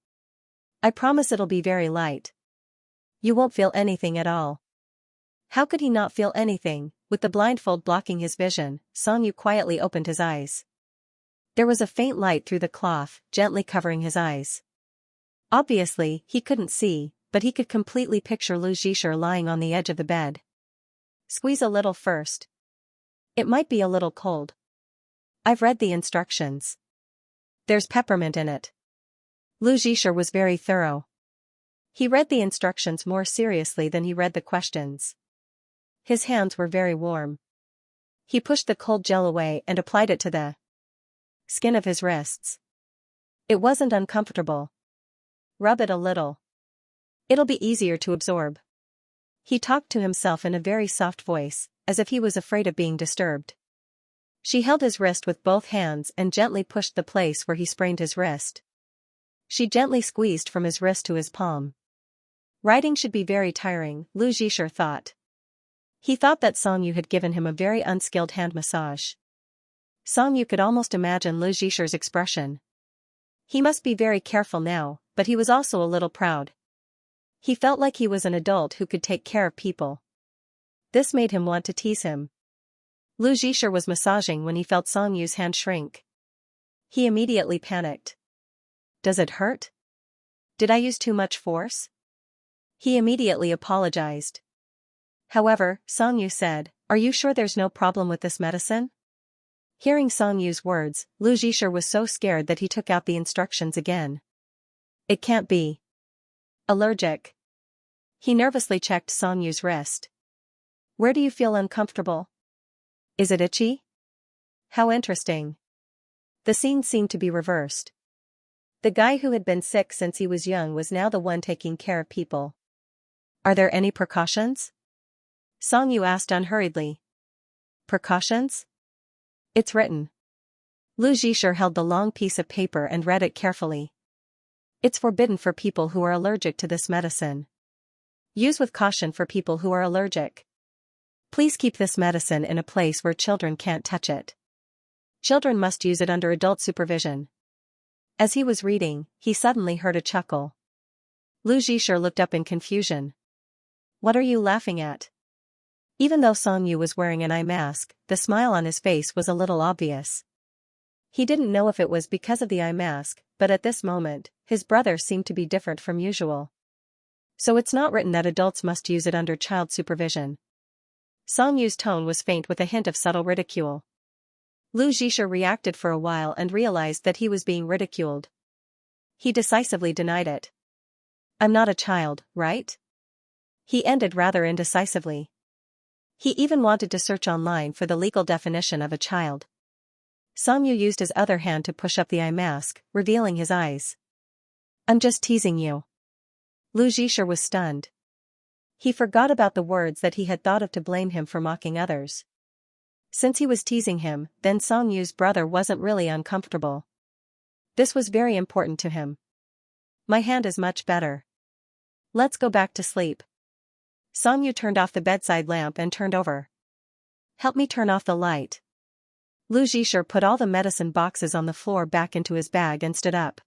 I promise it'll be very light. You won't feel anything at all. How could he not feel anything? With the blindfold blocking his vision, Song Yu quietly opened his eyes. There was a faint light through the cloth, gently covering his eyes. Obviously, he couldn't see, but he could completely picture Lu Zhisher lying on the edge of the bed. Squeeze a little first. It might be a little cold. I've read the instructions. There's peppermint in it. Lu Zhisher was very thorough. He read the instructions more seriously than he read the questions. His hands were very warm. He pushed the cold gel away and applied it to the skin of his wrists. It wasn't uncomfortable. Rub it a little. It'll be easier to absorb. He talked to himself in a very soft voice, as if he was afraid of being disturbed. She held his wrist with both hands and gently pushed the place where he sprained his wrist. She gently squeezed from his wrist to his palm. Writing should be very tiring, Lu Zhisher thought. He thought that Song Yu had given him a very unskilled hand massage. Song Yu could almost imagine Lu Zhisher's expression. He must be very careful now, but he was also a little proud. He felt like he was an adult who could take care of people. This made him want to tease him. Lu Zhisher was massaging when he felt Song Yu's hand shrink. He immediately panicked. Does it hurt? Did I use too much force? He immediately apologized. However, Song Yu said, "Are you sure there's no problem with this medicine?" Hearing Song Yu's words, Lu Zhisher was so scared that he took out the instructions again. It can't be. Allergic. He nervously checked Song Yu's wrist. Where do you feel uncomfortable? Is it itchy? How interesting. The scene seemed to be reversed. The guy who had been sick since he was young was now the one taking care of people. Are there any precautions? Song Yu asked unhurriedly. Precautions? It's written. Lu Zhisher held the long piece of paper and read it carefully. It's forbidden for people who are allergic to this medicine. Use with caution for people who are allergic. Please keep this medicine in a place where children can't touch it. Children must use it under adult supervision. As he was reading, he suddenly heard a chuckle. Lu Zhisher looked up in confusion. What are you laughing at? Even though Song Yu was wearing an eye mask, the smile on his face was a little obvious. He didn't know if it was because of the eye mask, but at this moment, his brother seemed to be different from usual. So it's not written that adults must use it under child supervision. Song Yu's tone was faint with a hint of subtle ridicule. Lu Zhisher reacted for a while and realized that he was being ridiculed. He decisively denied it. I'm not a child, right? He ended rather indecisively. He even wanted to search online for the legal definition of a child. Song Yu used his other hand to push up the eye mask, revealing his eyes. I'm just teasing you. Lu Zhisher was stunned. He forgot about the words that he had thought of to blame him for mocking others. Since he was teasing him, then Song Yu's brother wasn't really uncomfortable. This was very important to him. My hand is much better. Let's go back to sleep. Song Yu turned off the bedside lamp and turned over. Help me turn off the light. Lu Zhisher put all the medicine boxes on the floor back into his bag and stood up.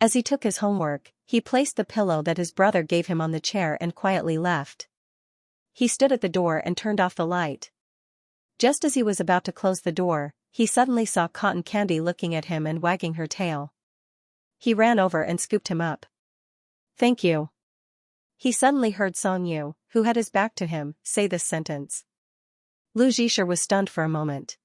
As he took his homework, he placed the pillow that his brother gave him on the chair and quietly left. He stood at the door and turned off the light. Just as he was about to close the door, he suddenly saw Cotton Candy looking at him and wagging her tail. He ran over and scooped him up. Thank you. He suddenly heard Song Yu, who had his back to him, say this sentence. Lu Zhisher was stunned for a moment.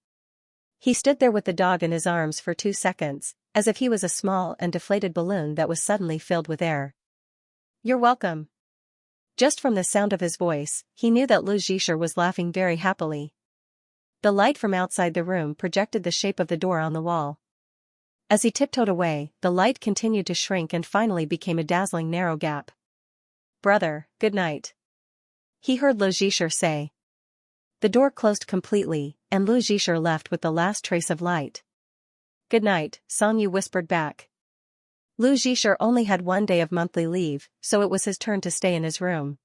He stood there with the dog in his arms for 2 seconds, as if he was a small and deflated balloon that was suddenly filled with air. You're welcome. Just from the sound of his voice, he knew that Lu Zhisher was laughing very happily. The light from outside the room projected the shape of the door on the wall. As he tiptoed away, the light continued to shrink and finally became a dazzling narrow gap. Brother, good night. He heard Lu Zhisher say. The door closed completely, and Lu Zhisher left with the last trace of light. Good night, Song Yu whispered back. Lu Zhisher only had 1 day of monthly leave, so it was his turn to stay in his room.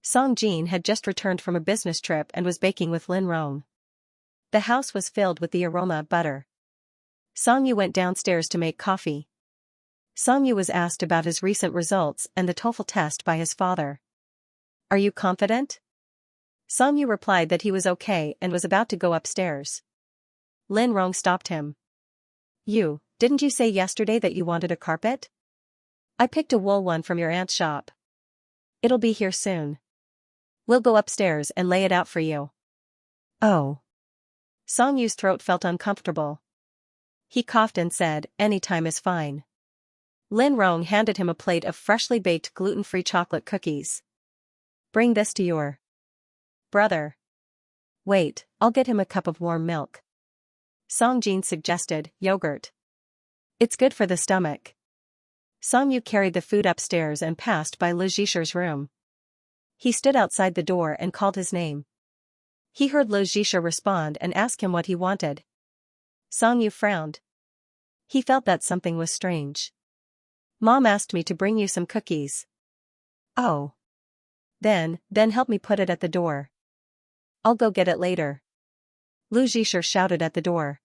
Song Jin had just returned from a business trip and was baking with Lin Rong. The house was filled with the aroma of butter. Song Yu went downstairs to make coffee. Song Yu was asked about his recent results and the TOEFL test by his father. Are you confident? Song Yu replied that he was okay and was about to go upstairs. Lin Rong stopped him. Didn't you say yesterday that you wanted a carpet? I picked a wool one from your aunt's shop. It'll be here soon. We'll go upstairs and lay it out for you. Oh. Song Yu's throat felt uncomfortable. He coughed and said, any time is fine. Lin Rong handed him a plate of freshly baked gluten-free chocolate cookies. Bring this to your brother. Wait, I'll get him a cup of warm milk. Song Jin suggested, yogurt. It's good for the stomach. Song Yu carried the food upstairs and passed by Lu Zhisher's room. He stood outside the door and called his name. He heard Lu Zhisha respond and ask him what he wanted. Song Yu frowned. He felt that something was strange. Mom asked me to bring you some cookies. Oh. Then help me put it at the door. I'll go get it later. Lu Zhisha shouted at the door.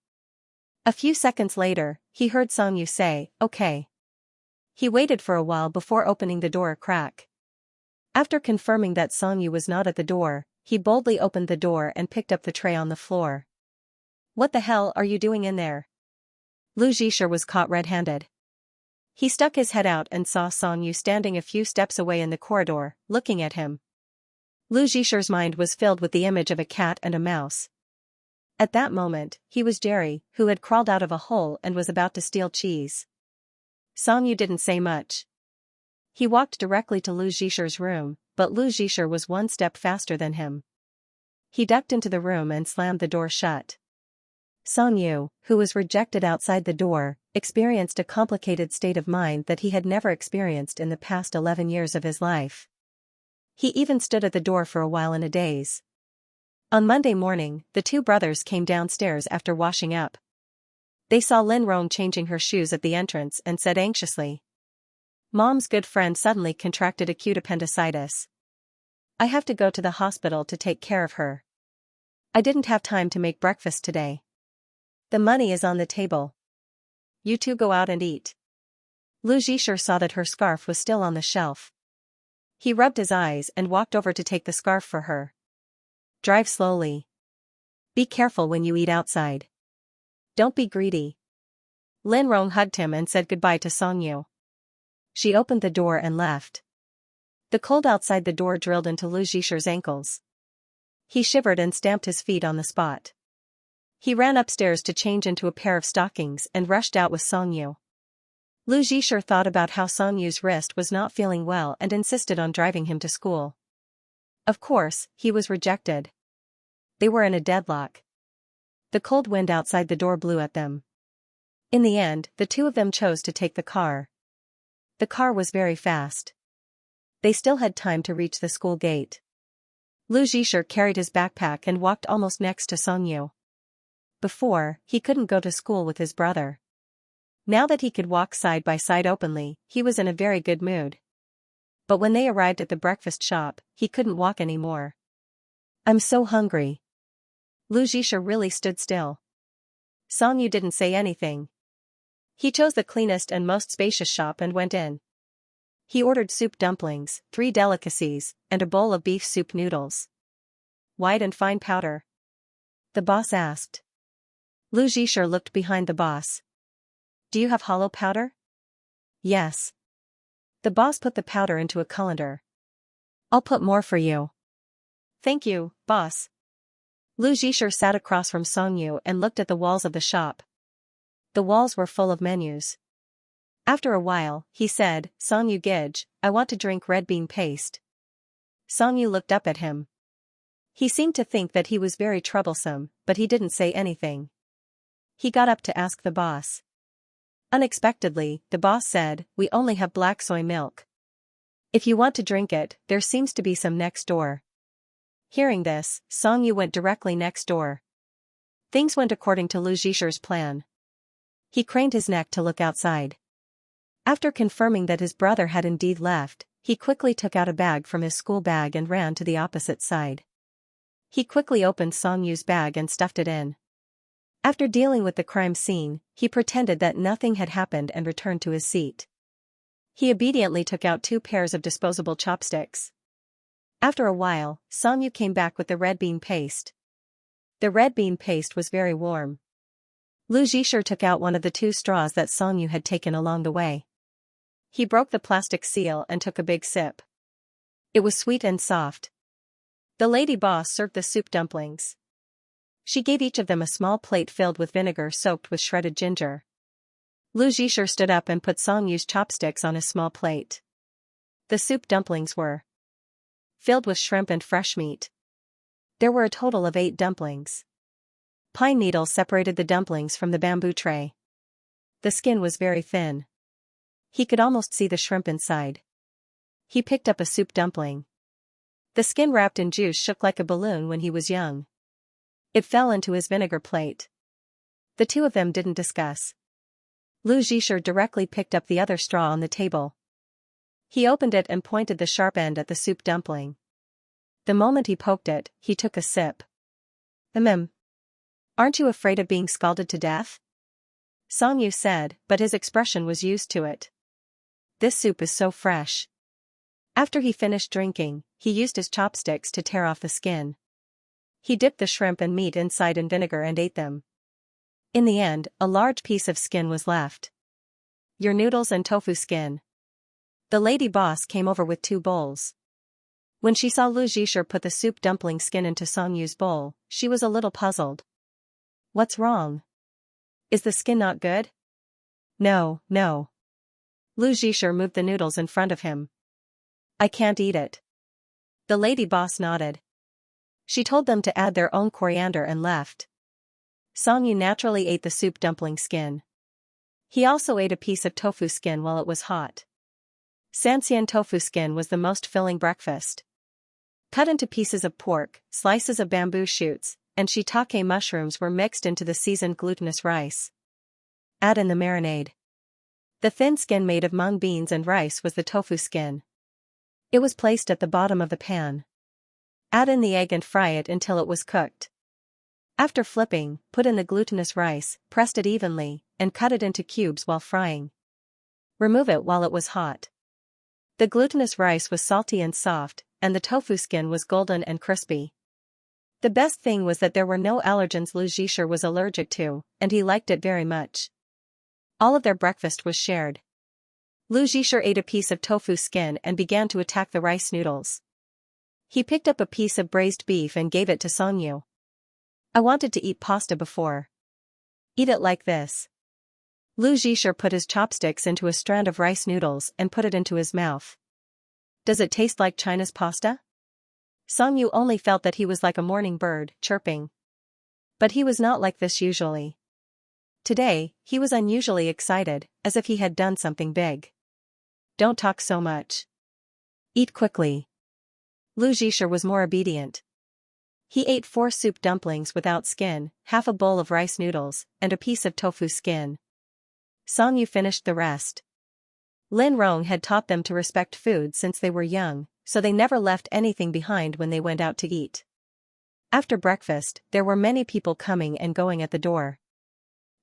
A few seconds later, he heard Song Yu say, okay. He waited for a while before opening the door a crack. After confirming that Song Yu was not at the door, he boldly opened the door and picked up the tray on the floor. What the hell are you doing in there? Lu Zhisha was caught red-handed. He stuck his head out and saw Song Yu standing a few steps away in the corridor, looking at him. Lu Zhisha's mind was filled with the image of a cat and a mouse. At that moment, he was Jerry, who had crawled out of a hole and was about to steal cheese. Song Yu didn't say much. He walked directly to Lu Zhisha's room, but Lu Zhisha was one step faster than him. He ducked into the room and slammed the door shut. Song Yu, who was rejected outside the door, experienced a complicated state of mind that he had never experienced in the past 11 years of his life. He even stood at the door for a while in a daze. On Monday morning, the two brothers came downstairs after washing up. They saw Lin Rong changing her shoes at the entrance and said anxiously, Mom's good friend suddenly contracted acute appendicitis. I have to go to the hospital to take care of her. I didn't have time to make breakfast today. The money is on the table. You two go out and eat. Lu Zhisha saw that her scarf was still on the shelf. He rubbed his eyes and walked over to take the scarf for her. Drive slowly. Be careful when you eat outside. Don't be greedy. Lin Rong hugged him and said goodbye to Song Yu. She opened the door and left. The cold outside the door drilled into Lu Zhisha's ankles. He shivered and stamped his feet on the spot. He ran upstairs to change into a pair of stockings and rushed out with Song Yu. Lu Zhisha thought about how Song Yu's wrist was not feeling well and insisted on driving him to school. Of course, he was rejected. They were in a deadlock. The cold wind outside the door blew at them. In the end, the two of them chose to take the car. The car was very fast. They still had time to reach the school gate. Lu Zhisha carried his backpack and walked almost next to Song Yu. Before, he couldn't go to school with his brother. Now that he could walk side by side openly, he was in a very good mood. But when they arrived at the breakfast shop, he couldn't walk anymore. I'm so hungry. Lu Zhisha really stood still. Song Yu didn't say anything. He chose the cleanest and most spacious shop and went in. He ordered soup dumplings, 3 delicacies, and a bowl of beef soup noodles. White and fine powder? The boss asked. Lu Zhisha looked behind the boss. Do you have hollow powder? Yes. The boss put the powder into a colander. I'll put more for you. Thank you, boss. Lu Zhisha sat across from Song Yu and looked at the walls of the shop. The walls were full of menus. After a while, he said, Song Yu Gij, I want to drink red bean paste. Song Yu looked up at him. He seemed to think that he was very troublesome, but he didn't say anything. He got up to ask the boss. Unexpectedly, the boss said, we only have black soy milk. If you want to drink it, there seems to be some next door. Hearing this, Song Yu went directly next door. Things went according to Lu Zhisha's plan. He craned his neck to look outside. After confirming that his brother had indeed left, he quickly took out a bag from his school bag and ran to the opposite side. He quickly opened Song Yu's bag and stuffed it in. After dealing with the crime scene, he pretended that nothing had happened and returned to his seat. He obediently took out 2 pairs of disposable chopsticks. After a while, Song Yu came back with the red bean paste. The red bean paste was very warm. Lu Zhisha took out one of the 2 straws that Song Yu had taken along the way. He broke the plastic seal and took a big sip. It was sweet and soft. The lady boss served the soup dumplings. She gave each of them a small plate filled with vinegar soaked with shredded ginger. Lu Zhisha stood up and put Song Yu's chopsticks on his small plate. The soup dumplings were filled with shrimp and fresh meat. There were a total of 8 dumplings. Pine needles separated the dumplings from the bamboo tray. The skin was very thin. He could almost see the shrimp inside. He picked up a soup dumpling. The skin wrapped in juice shook like a balloon when he was young. It fell into his vinegar plate. The two of them didn't discuss. Lu Zhisher directly picked up the other straw on the table. He opened it and pointed the sharp end at the soup dumpling. The moment he poked it, he took a sip. Aren't you afraid of being scalded to death? Song Yu said, but his expression was used to it. This soup is so fresh. After he finished drinking, he used his chopsticks to tear off the skin. He dipped the shrimp and meat inside in vinegar and ate them. In the end, a large piece of skin was left. Your noodles and tofu skin. The lady boss came over with 2 bowls. When she saw Lu Zhisher put the soup dumpling skin into Song Yu's bowl, she was a little puzzled. What's wrong? Is the skin not good? No. Lu Zhisher moved the noodles in front of him. I can't eat it. The lady boss nodded. She told them to add their own coriander and left. Song Yu naturally ate the soup dumpling skin. He also ate a piece of tofu skin while it was hot. Xianxia tofu skin was the most filling breakfast. Cut into pieces of pork, slices of bamboo shoots, and shiitake mushrooms were mixed into the seasoned glutinous rice. Add in the marinade. The thin skin made of mung beans and rice was the tofu skin. It was placed at the bottom of the pan. Add in the egg and fry it until it was cooked. After flipping, put in the glutinous rice, pressed it evenly, and cut it into cubes while frying. Remove it while it was hot. The glutinous rice was salty and soft, and the tofu skin was golden and crispy. The best thing was that there were no allergens Lu Zhisher was allergic to, and he liked it very much. All of their breakfast was shared. Lu Zhisher ate a piece of tofu skin and began to attack the rice noodles. He picked up a piece of braised beef and gave it to Song Yu. I wanted to eat pasta before. Eat it like this. Lu Zhisher put his chopsticks into a strand of rice noodles and put it into his mouth. Does it taste like China's pasta? Song Yu only felt that he was like a morning bird, chirping. But he was not like this usually. Today, he was unusually excited, as if he had done something big. Don't talk so much. Eat quickly. Lu Zhisher was more obedient. He ate 4 soup dumplings without skin, half a bowl of rice noodles, and a piece of tofu skin. Song Yu finished the rest. Lin Rong had taught them to respect food since they were young, so they never left anything behind when they went out to eat. After breakfast, there were many people coming and going at the door.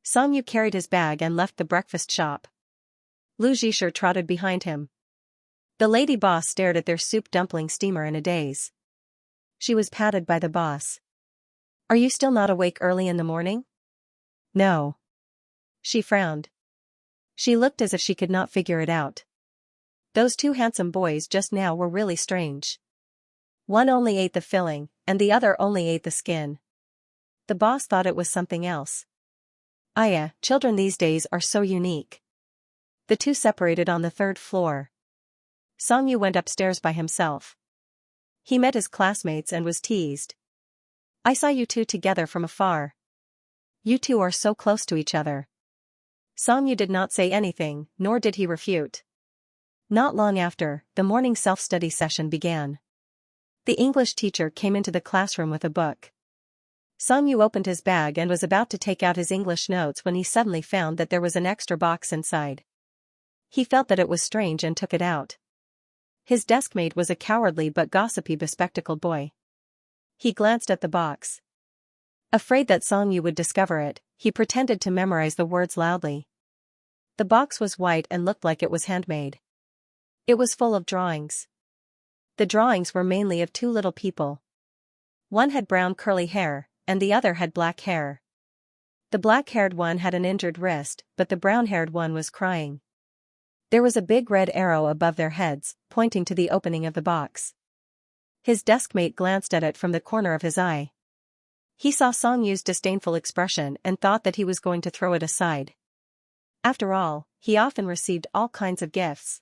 Song Yu carried his bag and left the breakfast shop. Lu Zhisher trotted behind him. The lady boss stared at their soup dumpling steamer in a daze. She was patted by the boss. Are you still not awake early in the morning? No. She frowned. She looked as if she could not figure it out. Those 2 handsome boys just now were really strange. One only ate the filling, and the other only ate the skin. The boss thought it was something else. Children these days are so unique. The 2 separated on the 3rd floor. Song Yu went upstairs by himself. He met his classmates and was teased. I saw you 2 together from afar. You 2 are so close to each other. Song Yu did not say anything, nor did he refute. Not long after, the morning self-study session began. The English teacher came into the classroom with a book. Song Yu opened his bag and was about to take out his English notes when he suddenly found that there was an extra box inside. He felt that it was strange and took it out. His deskmate was a cowardly but gossipy bespectacled boy. He glanced at the box. Afraid that Song Yu would discover it, he pretended to memorize the words loudly. The box was white and looked like it was handmade. It was full of drawings. The drawings were mainly of 2 little people. One had brown curly hair, and the other had black hair. The black-haired one had an injured wrist, but the brown-haired one was crying. There was a big red arrow above their heads, pointing to the opening of the box. His deskmate glanced at it from the corner of his eye. He saw Song Yu's disdainful expression and thought that he was going to throw it aside. After all, he often received all kinds of gifts.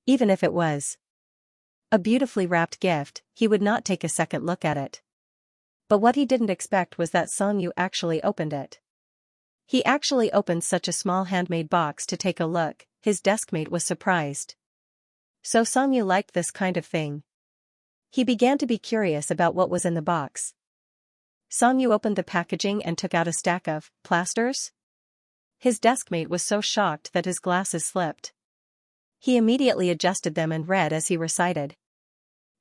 Even if it was a beautifully wrapped gift, he would not take a second look at it. But what he didn't expect was that Song Yu actually opened it. He actually opened such a small handmade box to take a look. His deskmate was surprised. So Song Yu liked this kind of thing. He began to be curious about what was in the box. Songyu opened the packaging and took out a stack of plasters. His deskmate was so shocked that his glasses slipped. He immediately adjusted them and read as he recited.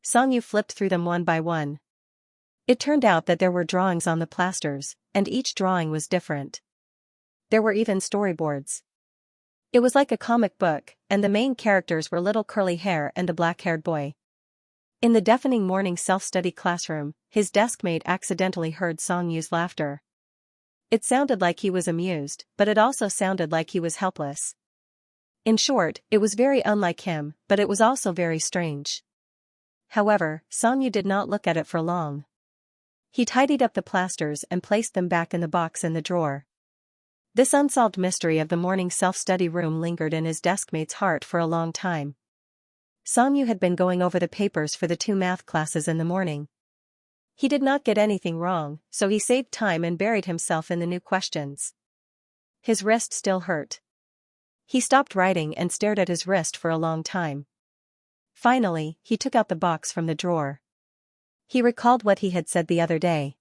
Songyu flipped through them one by one. It turned out that there were drawings on the plasters, and each drawing was different. There were even storyboards. It was like a comic book, and the main characters were little curly hair and a black-haired boy. In the deafening morning self-study classroom, his deskmate accidentally heard Songyu's laughter. It sounded like he was amused, but it also sounded like he was helpless. In short, it was very unlike him, but it was also very strange. However, Songyu did not look at it for long. He tidied up the plasters and placed them back in the box in the drawer. This unsolved mystery of the morning self-study room lingered in his deskmate's heart for a long time. Songyu had been going over the papers for the 2 math classes in the morning. He did not get anything wrong, so he saved time and buried himself in the new questions. His wrist still hurt. He stopped writing and stared at his wrist for a long time. Finally, he took out the box from the drawer. He recalled what he had said the other day.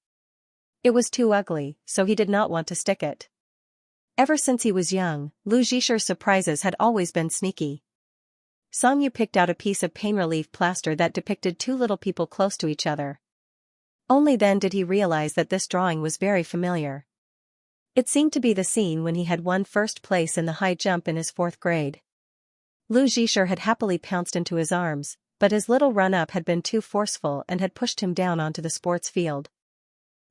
It was too ugly, so he did not want to stick it. Ever since he was young, Lu Zhisher's surprises had always been sneaky. Songyu picked out a piece of pain relief plaster that depicted 2 little people close to each other. Only then did he realize that this drawing was very familiar. It seemed to be the scene when he had won first place in the high jump in his 4th grade. Lu Zhisher had happily pounced into his arms, but his little run-up had been too forceful and had pushed him down onto the sports field.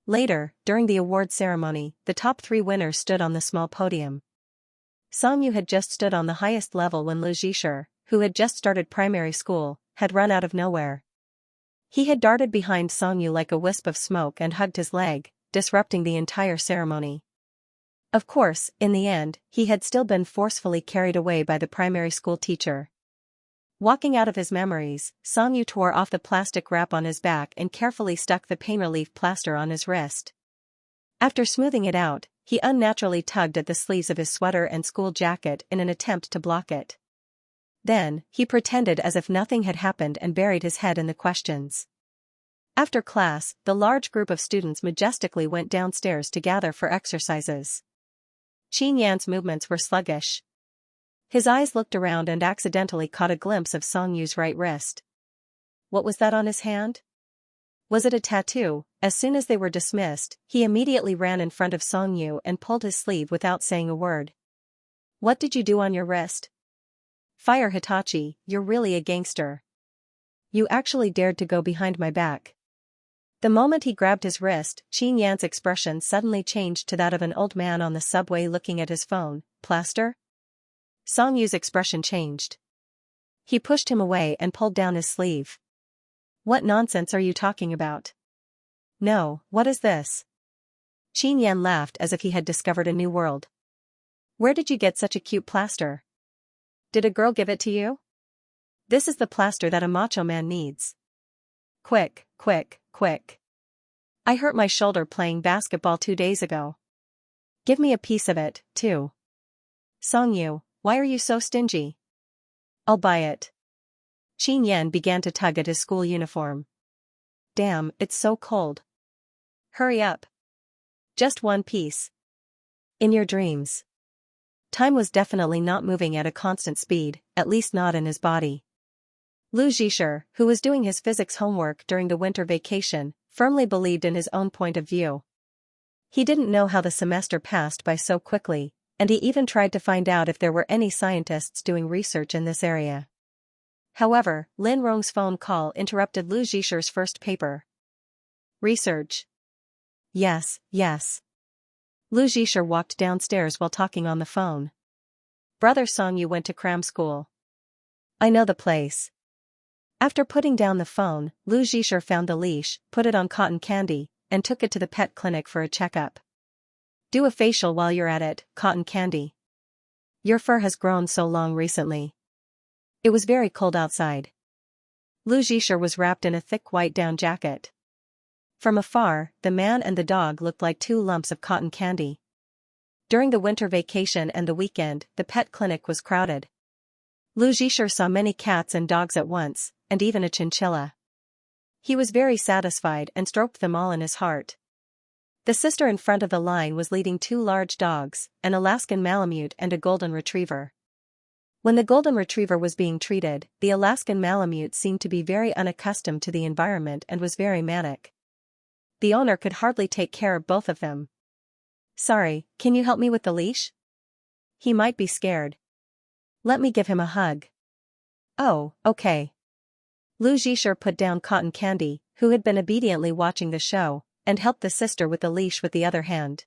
Later, during the award ceremony, the top 3 winners stood on the small podium. Songyu had just stood on the highest level when Lu Zhisher, who had just started primary school, had run out of nowhere. He had darted behind Songyu like a wisp of smoke and hugged his leg, disrupting the entire ceremony. Of course, in the end, he had still been forcefully carried away by the primary school teacher. Walking out of his memories, Songyu tore off the plastic wrap on his back and carefully stuck the pain relief plaster on his wrist. After smoothing it out, he unnaturally tugged at the sleeves of his sweater and school jacket in an attempt to block it. Then, he pretended as if nothing had happened and buried his head in the questions. After class, the large group of students majestically went downstairs to gather for exercises. Xianxia's movements were sluggish. His eyes looked around and accidentally caught a glimpse of Songyu's right wrist. What was that on his hand? Was it a tattoo? As soon as they were dismissed, he immediately ran in front of Songyu and pulled his sleeve without saying a word. What did you do on your wrist? Fire Hitachi, you're really a gangster. You actually dared to go behind my back. The moment he grabbed his wrist, Xianxia's expression suddenly changed to that of an old man on the subway looking at his phone. Plaster? Songyu's expression changed. He pushed him away and pulled down his sleeve. What nonsense are you talking about? No, what is this? Xianxia laughed as if he had discovered a new world. Where did you get such a cute plaster? Did a girl give it to you? This is the plaster that a macho man needs. Quick, quick, quick. I hurt my shoulder playing basketball 2 days ago. Give me a piece of it, too. Songyu, why are you so stingy? I'll buy it. Xianxia began to tug at his school uniform. Damn, it's so cold. Hurry up. Just 1 piece. In your dreams. Time was definitely not moving at a constant speed, at least not in his body. Lu Zhisher, who was doing his physics homework during the winter vacation, firmly believed in his own point of view. He didn't know how the semester passed by so quickly, and he even tried to find out if there were any scientists doing research in this area. However, Lin Rong's phone call interrupted Lu Zhisher's first paper. Research. Yes, yes. Lu Zhisher walked downstairs while talking on the phone. Brother Songyu went to cram school. I know the place. After putting down the phone, Lu Zhisher found the leash, put it on cotton candy, and took it to the pet clinic for a checkup. Do a facial while you're at it, cotton candy. Your fur has grown so long recently. It was very cold outside. Lu Zhisher was wrapped in a thick white down jacket. From afar, the man and the dog looked like 2 lumps of cotton candy. During the winter vacation and the weekend, the pet clinic was crowded. Lu Zhisher saw many cats and dogs at once, and even a chinchilla. He was very satisfied and stroked them all in his heart. The sister in front of the line was leading two large dogs, an Alaskan Malamute and a Golden Retriever. When the Golden Retriever was being treated, the Alaskan Malamute seemed to be very unaccustomed to the environment and was very manic. The owner could hardly take care of both of them. "Sorry, can you help me with the leash? He might be scared. Let me give him a hug." "Oh, okay." Lu Zhisher put down Cotton Candy, who had been obediently watching the show, and helped the sister with the leash with the other hand.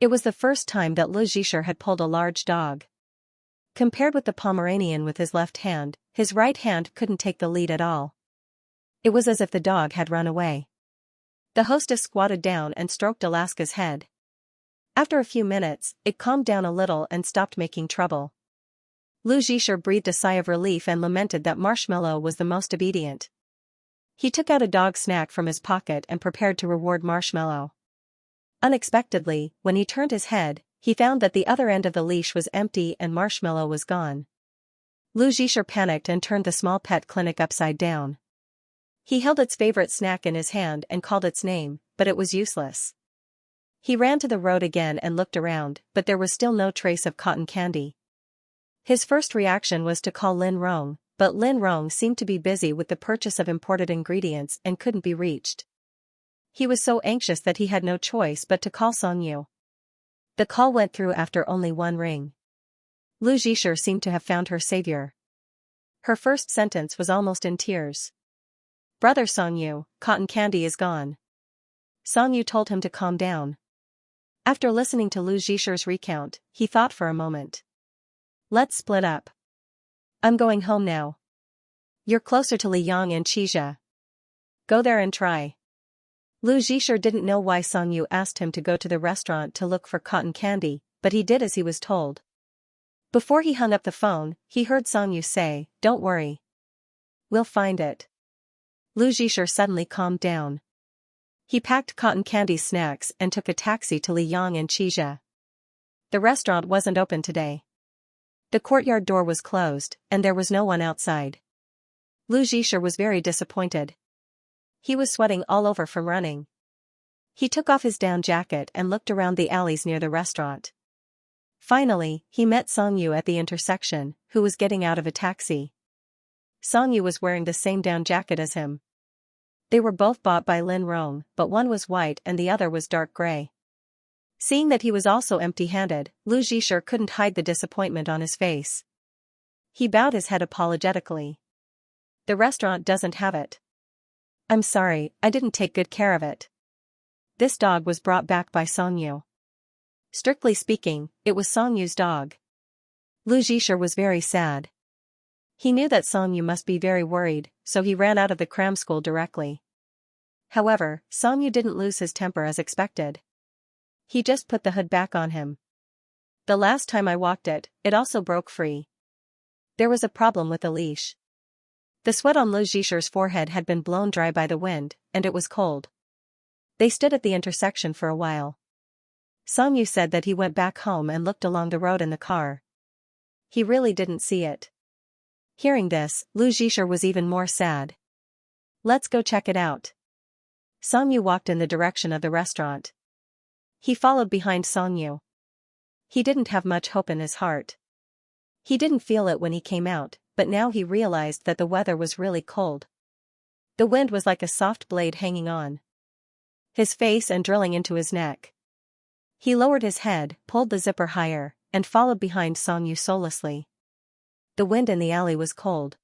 It was the first time that Lu Zhisher had pulled a large dog. Compared with the Pomeranian with his left hand, his right hand couldn't take the lead at all. It was as if the dog had run away. The hostess squatted down and stroked Alaska's head. After a few minutes, it calmed down a little and stopped making trouble. Lu Zhisher breathed a sigh of relief and lamented that Marshmallow was the most obedient. He took out a dog snack from his pocket and prepared to reward Marshmallow. Unexpectedly, when he turned his head, he found that the other end of the leash was empty and Marshmallow was gone. Lu Zhisher panicked and turned the small pet clinic upside down. He held its favorite snack in his hand and called its name, but it was useless. He ran to the road again and looked around, but there was still no trace of Cotton Candy. His first reaction was to call Lin Rong, but Lin Rong seemed to be busy with the purchase of imported ingredients and couldn't be reached. He was so anxious that he had no choice but to call Song Yu. The call went through after only one ring. Lu Zhisher seemed to have found her savior. Her first sentence was almost in tears. "Brother Song Yu, Cotton Candy is gone." Song Yu told him to calm down. After listening to Lu Zhisher's recount, he thought for a moment. "Let's split up. I'm going home now. You're closer to Liang and Xianxia. Go there and try." Lu Zhisher didn't know why Song Yu asked him to go to the restaurant to look for Cotton Candy, but he did as he was told. Before he hung up the phone, he heard Song Yu say, "Don't worry. We'll find it." Lu Zhisher suddenly calmed down. He packed Cotton Candy's snacks and took a taxi to Liang and Xianxia. The restaurant wasn't open today. The courtyard door was closed, and there was no one outside. Lu Zhisher was very disappointed. He was sweating all over from running. He took off his down jacket and looked around the alleys near the restaurant. Finally, he met Song Yu at the intersection, who was getting out of a taxi. Song Yu was wearing the same down jacket as him. They were both bought by Lin Rong, but one was white and the other was dark gray. Seeing that he was also empty-handed, Lu Zhisher couldn't hide the disappointment on his face. He bowed his head apologetically. "The restaurant doesn't have it. I'm sorry, I didn't take good care of it." This dog was brought back by Song Yu. Strictly speaking, it was Song Yu's dog. Lu Zhisher was very sad. He knew that Song Yu must be very worried, so he ran out of the cram school directly. However, Song Yu didn't lose his temper as expected. He just put the hood back on him. "The last time I walked it, it also broke free. There was a problem with the leash." The sweat on Lu Zhisher's forehead had been blown dry by the wind, and it was cold. They stood at the intersection for a while. Song Yu said that he went back home and looked along the road in the car. He really didn't see it. Hearing this, Lu Zhisher was even more sad. "Let's go check it out." Song Yu walked in the direction of the restaurant. He followed behind Song Yu. He didn't have much hope in his heart. He didn't feel it when he came out, but now he realized that the weather was really cold. The wind was like a soft blade hanging on his face and drilling into his neck. He lowered his head, pulled the zipper higher, and followed behind Song Yu soullessly. The wind in the alley was cold.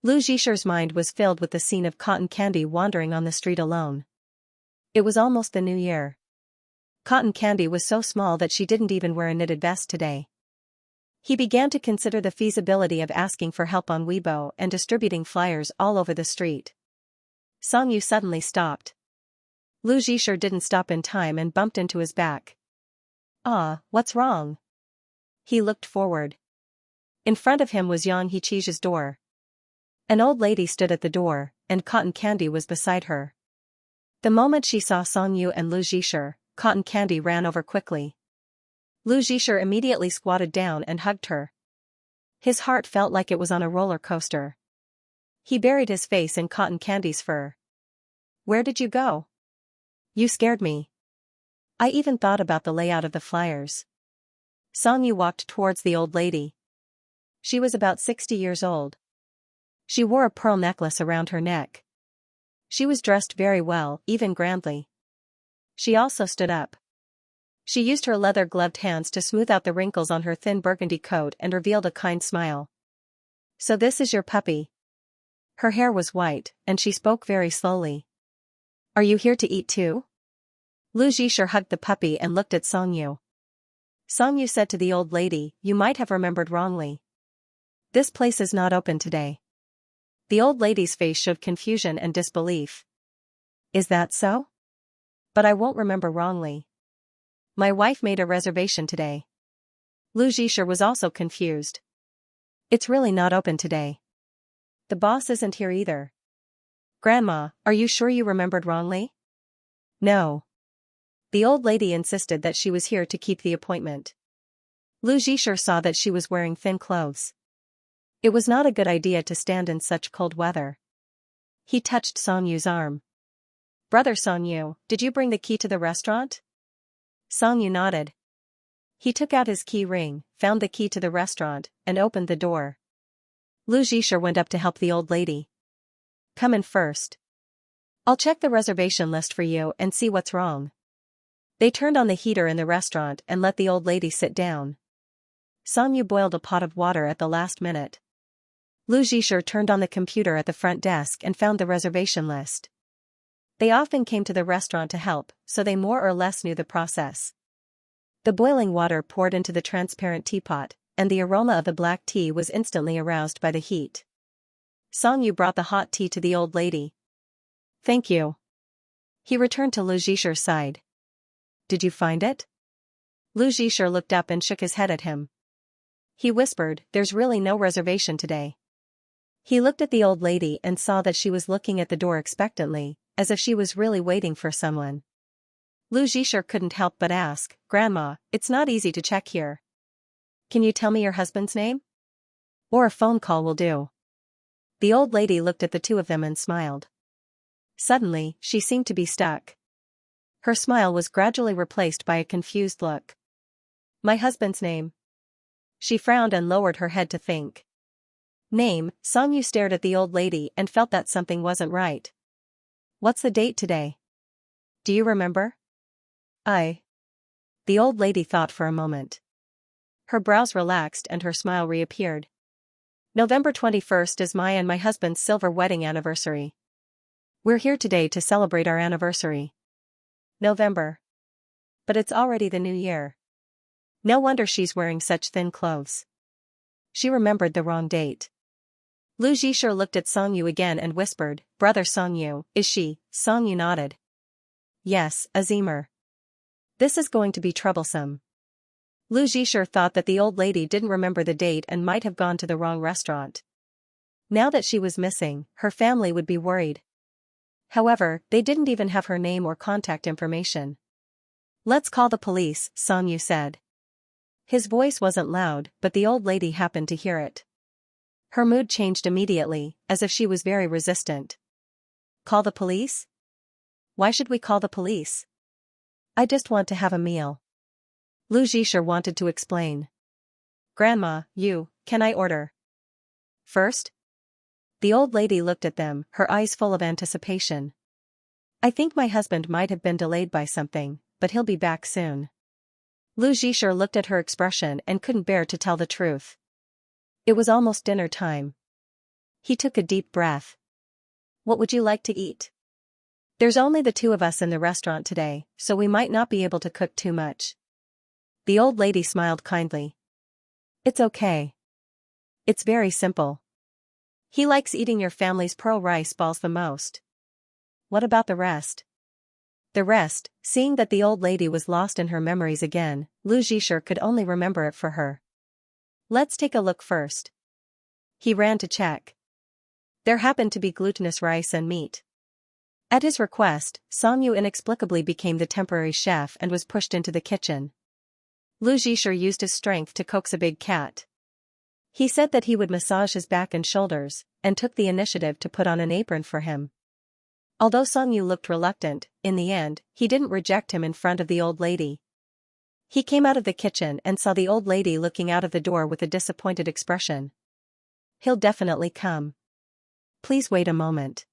Lu Zhisher's mind was filled with the scene of Cotton Candy wandering on the street alone. It was almost the new year. Cotton Candy was so small that she didn't even wear a knitted vest today. He began to consider the feasibility of asking for help on Weibo and distributing flyers all over the street. Song Yu suddenly stopped. Lu Zhisher didn't stop in time and bumped into his back. "Ah, what's wrong?" He looked forward. In front of him was Yang Heqi's door. An old lady stood at the door, and Cotton Candy was beside her. The moment she saw Song Yu and Lu Zhisher, Cotton Candy ran over quickly. Lu Zhisher immediately squatted down and hugged her. His heart felt like it was on a roller coaster. He buried his face in Cotton Candy's fur. "Where did you go? You scared me." I even thought about the layout of the flyers. Xianxia walked towards the old lady. She was about 60 years old. She wore a pearl necklace around her neck. She was dressed very well, even grandly. She also stood up. She used her leather-gloved hands to smooth out the wrinkles on her thin burgundy coat and revealed a kind smile. So this is your puppy. Her hair was white, and she spoke very slowly. Are you here to eat too? Lu Zhisher hugged the puppy and looked at Xianxia. Xianxia said to the old lady, you might have remembered wrongly. This place is not open today. The old lady's face showed confusion and disbelief. Is that so? But I won't remember wrongly. My wife made a reservation today. Lu Zhisher was also confused. It's really not open today. The boss isn't here either. Grandma, are you sure you remembered wrongly? No. The old lady insisted that she was here to keep the appointment. Lu Zhisher saw that she was wearing thin clothes. It was not a good idea to stand in such cold weather. He touched Xianxu's arm. Brother Xianxu, did you bring the key to the restaurant? Xianxu nodded. He took out his key ring, found the key to the restaurant, and opened the door. Lu Zhisher went up to help the old lady. Come in first. I'll check the reservation list for you and see what's wrong. They turned on the heater in the restaurant and let the old lady sit down. Xianxu boiled a pot of water at the last minute. Lu Zhisher turned on the computer at the front desk and found the reservation list. They often came to the restaurant to help, so they more or less knew the process. The boiling water poured into the transparent teapot, and the aroma of the black tea was instantly aroused by the heat. Xianxu brought the hot tea to the old lady. Thank you. He returned to Lu Zhisher's side. Did you find it? Lu Zhisher looked up and shook his head at him. He whispered, there's really no reservation today. He looked at the old lady and saw that she was looking at the door expectantly, as if she was really waiting for someone. Lu Zhisher couldn't help but ask, Grandma, it's not easy to check here. Can you tell me your husband's name? Or a phone call will do. The old lady looked at the two of them and smiled. Suddenly, she seemed to be stuck. Her smile was gradually replaced by a confused look. My husband's name. She frowned and lowered her head to think. Name, Xianxu stared at the old lady and felt that something wasn't right. What's the date today? Do you remember? The old lady thought for a moment. Her brows relaxed and her smile reappeared. November 21st is my and my husband's silver wedding anniversary. We're here today to celebrate our anniversary. November. But it's already the new year. No wonder she's wearing such thin clothes. She remembered the wrong date. Lu Zhisher looked at Xianxu again and whispered, Brother Xianxu, is she? Xianxu nodded. Yes, Azimir. This is going to be troublesome. Lu Zhisher thought that the old lady didn't remember the date and might have gone to the wrong restaurant. Now that she was missing, her family would be worried. However, they didn't even have her name or contact information. Let's call the police, Xianxu said. His voice wasn't loud, but the old lady happened to hear it. Her mood changed immediately, as if she was very resistant. Call the police? Why should we call the police? I just want to have a meal. Lu Zhisher wanted to explain. Grandma, can I order? First? The old lady looked at them, her eyes full of anticipation. I think my husband might have been delayed by something, but he'll be back soon. Lu Zhisher looked at her expression and couldn't bear to tell the truth. It was almost dinner time. He took a deep breath. What would you like to eat? There's only the two of us in the restaurant today, so we might not be able to cook too much. The old lady smiled kindly. It's okay. It's very simple. He likes eating your family's pearl rice balls the most. What about the rest? The rest, seeing that the old lady was lost in her memories again, Lu Zhisher could only remember it for her. Let's take a look first. He ran to check. There happened to be glutinous rice and meat. At his request, Xianxu inexplicably became the temporary chef and was pushed into the kitchen. Lu Zhisher used his strength to coax a big cat. He said that he would massage his back and shoulders, and took the initiative to put on an apron for him. Although Song-yu looked reluctant, in the end, he didn't reject him in front of the old lady. He came out of the kitchen and saw the old lady looking out of the door with a disappointed expression. "He'll definitely come. Please wait a moment."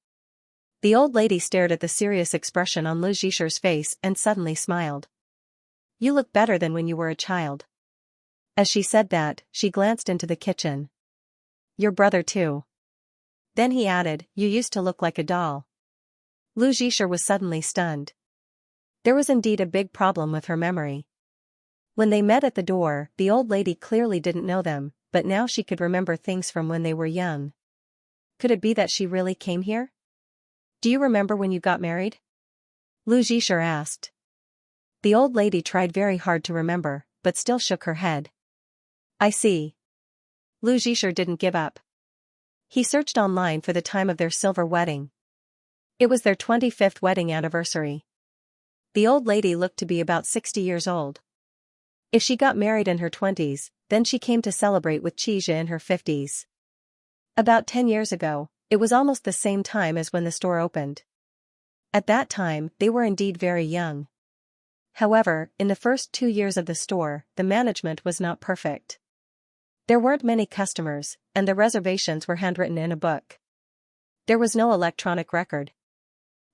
The old lady stared at the serious expression on Lu Zhisher's face and suddenly smiled. "You look better than when you were a child." As she said that, she glanced into the kitchen. "Your brother too." Then he added, "You used to look like a doll." Lu Zhisher was suddenly stunned. There was indeed a big problem with her memory. When they met at the door, the old lady clearly didn't know them, but now she could remember things from when they were young. Could it be that she really came here? "Do you remember when you got married?" Lu Zhisher asked. The old lady tried very hard to remember, but still shook her head. "I see." Lu Zhisher didn't give up. He searched online for the time of their silver wedding. It was their 25th wedding anniversary. The old lady looked to be about 60 years old. If she got married in her 20s, then she came to celebrate with Xianxia in her 50s. About 10 years ago, it was almost the same time as when the store opened. At that time, they were indeed very young. However, in the first 2 years of the store, the management was not perfect. There weren't many customers, and the reservations were handwritten in a book. There was no electronic record.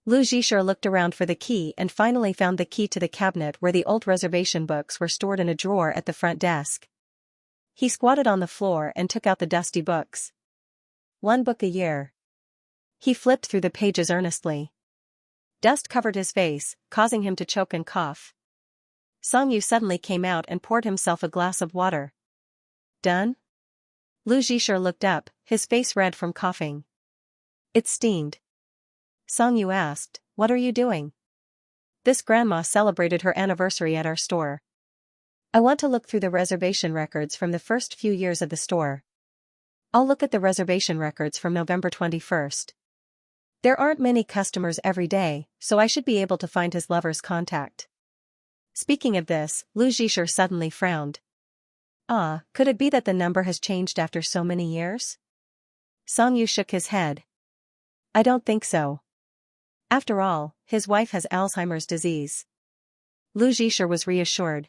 Lu Zhisher looked around for the key and finally found the key to the cabinet where the old reservation books were stored in a drawer at the front desk. He squatted on the floor and took out the dusty books. 1 book a year. He flipped through the pages earnestly. Dust covered his face, causing him to choke and cough. Song-yu suddenly came out and poured himself a glass of water. "Done?" Lu Zhisher looked up, his face red from coughing. "It steamed." Song-yu asked, "What are you doing?" "This grandma celebrated her anniversary at our store. I want to look through the reservation records from the first few years of the store. I'll look at the reservation records from November 21st. There aren't many customers every day, so I should be able to find his lover's contact." Speaking of this, Lu Zhisher suddenly frowned. Could it be that the number has changed after so many years? Song-yu shook his head. "I don't think so. After all, his wife has Alzheimer's disease." Lu Zhisher was reassured.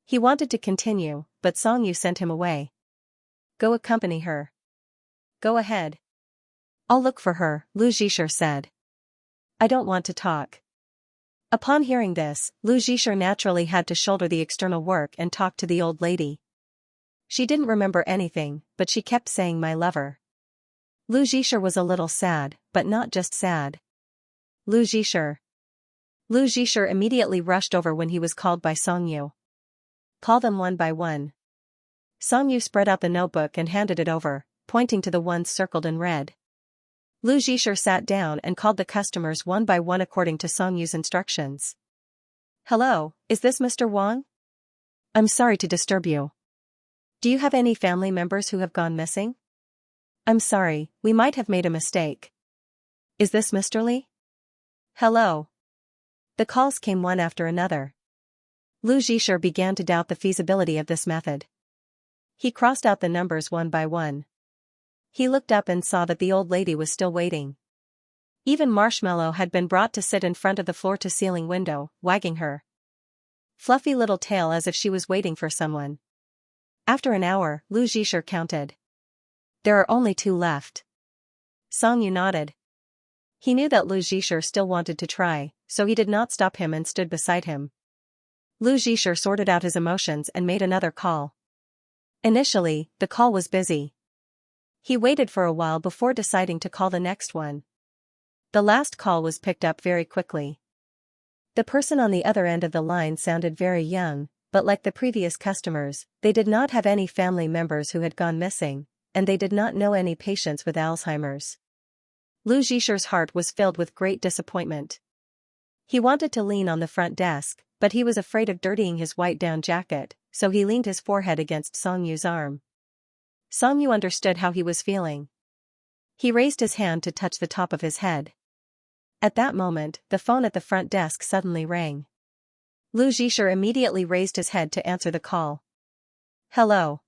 He wanted to continue, but Song-yu sent him away. "Go accompany her." "Go ahead." "I'll look for her," Lu Zhisher said. "I don't want to talk." Upon hearing this, Lu Zhisher naturally had to shoulder the external work and talk to the old lady. She didn't remember anything, but she kept saying "my lover." Lu Zhisher was a little sad, but not just sad. "Lu Zhisher." Lu Zhisher immediately rushed over when he was called by Song-yu. "Call them one by one." Song-yu spread out the notebook and handed it over, pointing to the ones circled in red. Lu Zhisher sat down and called the customers one by one according to Song-yu's instructions. "Hello, is this Mr. Wang? I'm sorry to disturb you. Do you have any family members who have gone missing? I'm sorry, we might have made a mistake. Is this Mr. Li? Hello." The calls came one after another. Lu Zhisher began to doubt the feasibility of this method. He crossed out the numbers one by one. He looked up and saw that the old lady was still waiting. Even Marshmallow had been brought to sit in front of the floor-to-ceiling window, wagging her fluffy little tail as if she was waiting for someone. After an hour, Lu Zhisher counted. "There are only 2 left." Song-yu nodded. He knew that Lu Zhisher still wanted to try, so he did not stop him and stood beside him. Lu Zhisher sorted out his emotions and made another call. Initially, the call was busy. He waited for a while before deciding to call the next one. The last call was picked up very quickly. The person on the other end of the line sounded very young, but like the previous customers, they did not have any family members who had gone missing, and they did not know any patients with Alzheimer's. Lu Zhisher's heart was filled with great disappointment. He wanted to lean on the front desk, but he was afraid of dirtying his white down jacket, so he leaned his forehead against Song-yu's arm. Song-yu understood how he was feeling. He raised his hand to touch the top of his head. At that moment, the phone at the front desk suddenly rang. Lu Zhisher immediately raised his head to answer the call. "Hello."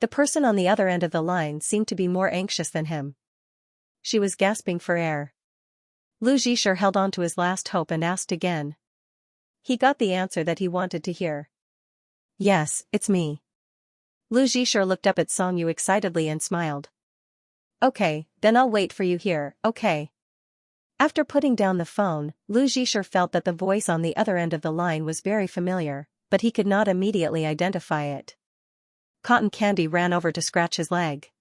The person on the other end of the line seemed to be more anxious than him. She was gasping for air. Lu Zhisher held on to his last hope and asked again. He got the answer that he wanted to hear. Yes, it's me. Lu Zhisher looked up at Song Yu excitedly and smiled. Okay, then I'll wait for you here, okay. After putting down the phone, Lu Zhisher felt that the voice on the other end of the line was very familiar, but he could not immediately identify it. Cotton Candy ran over to scratch his leg.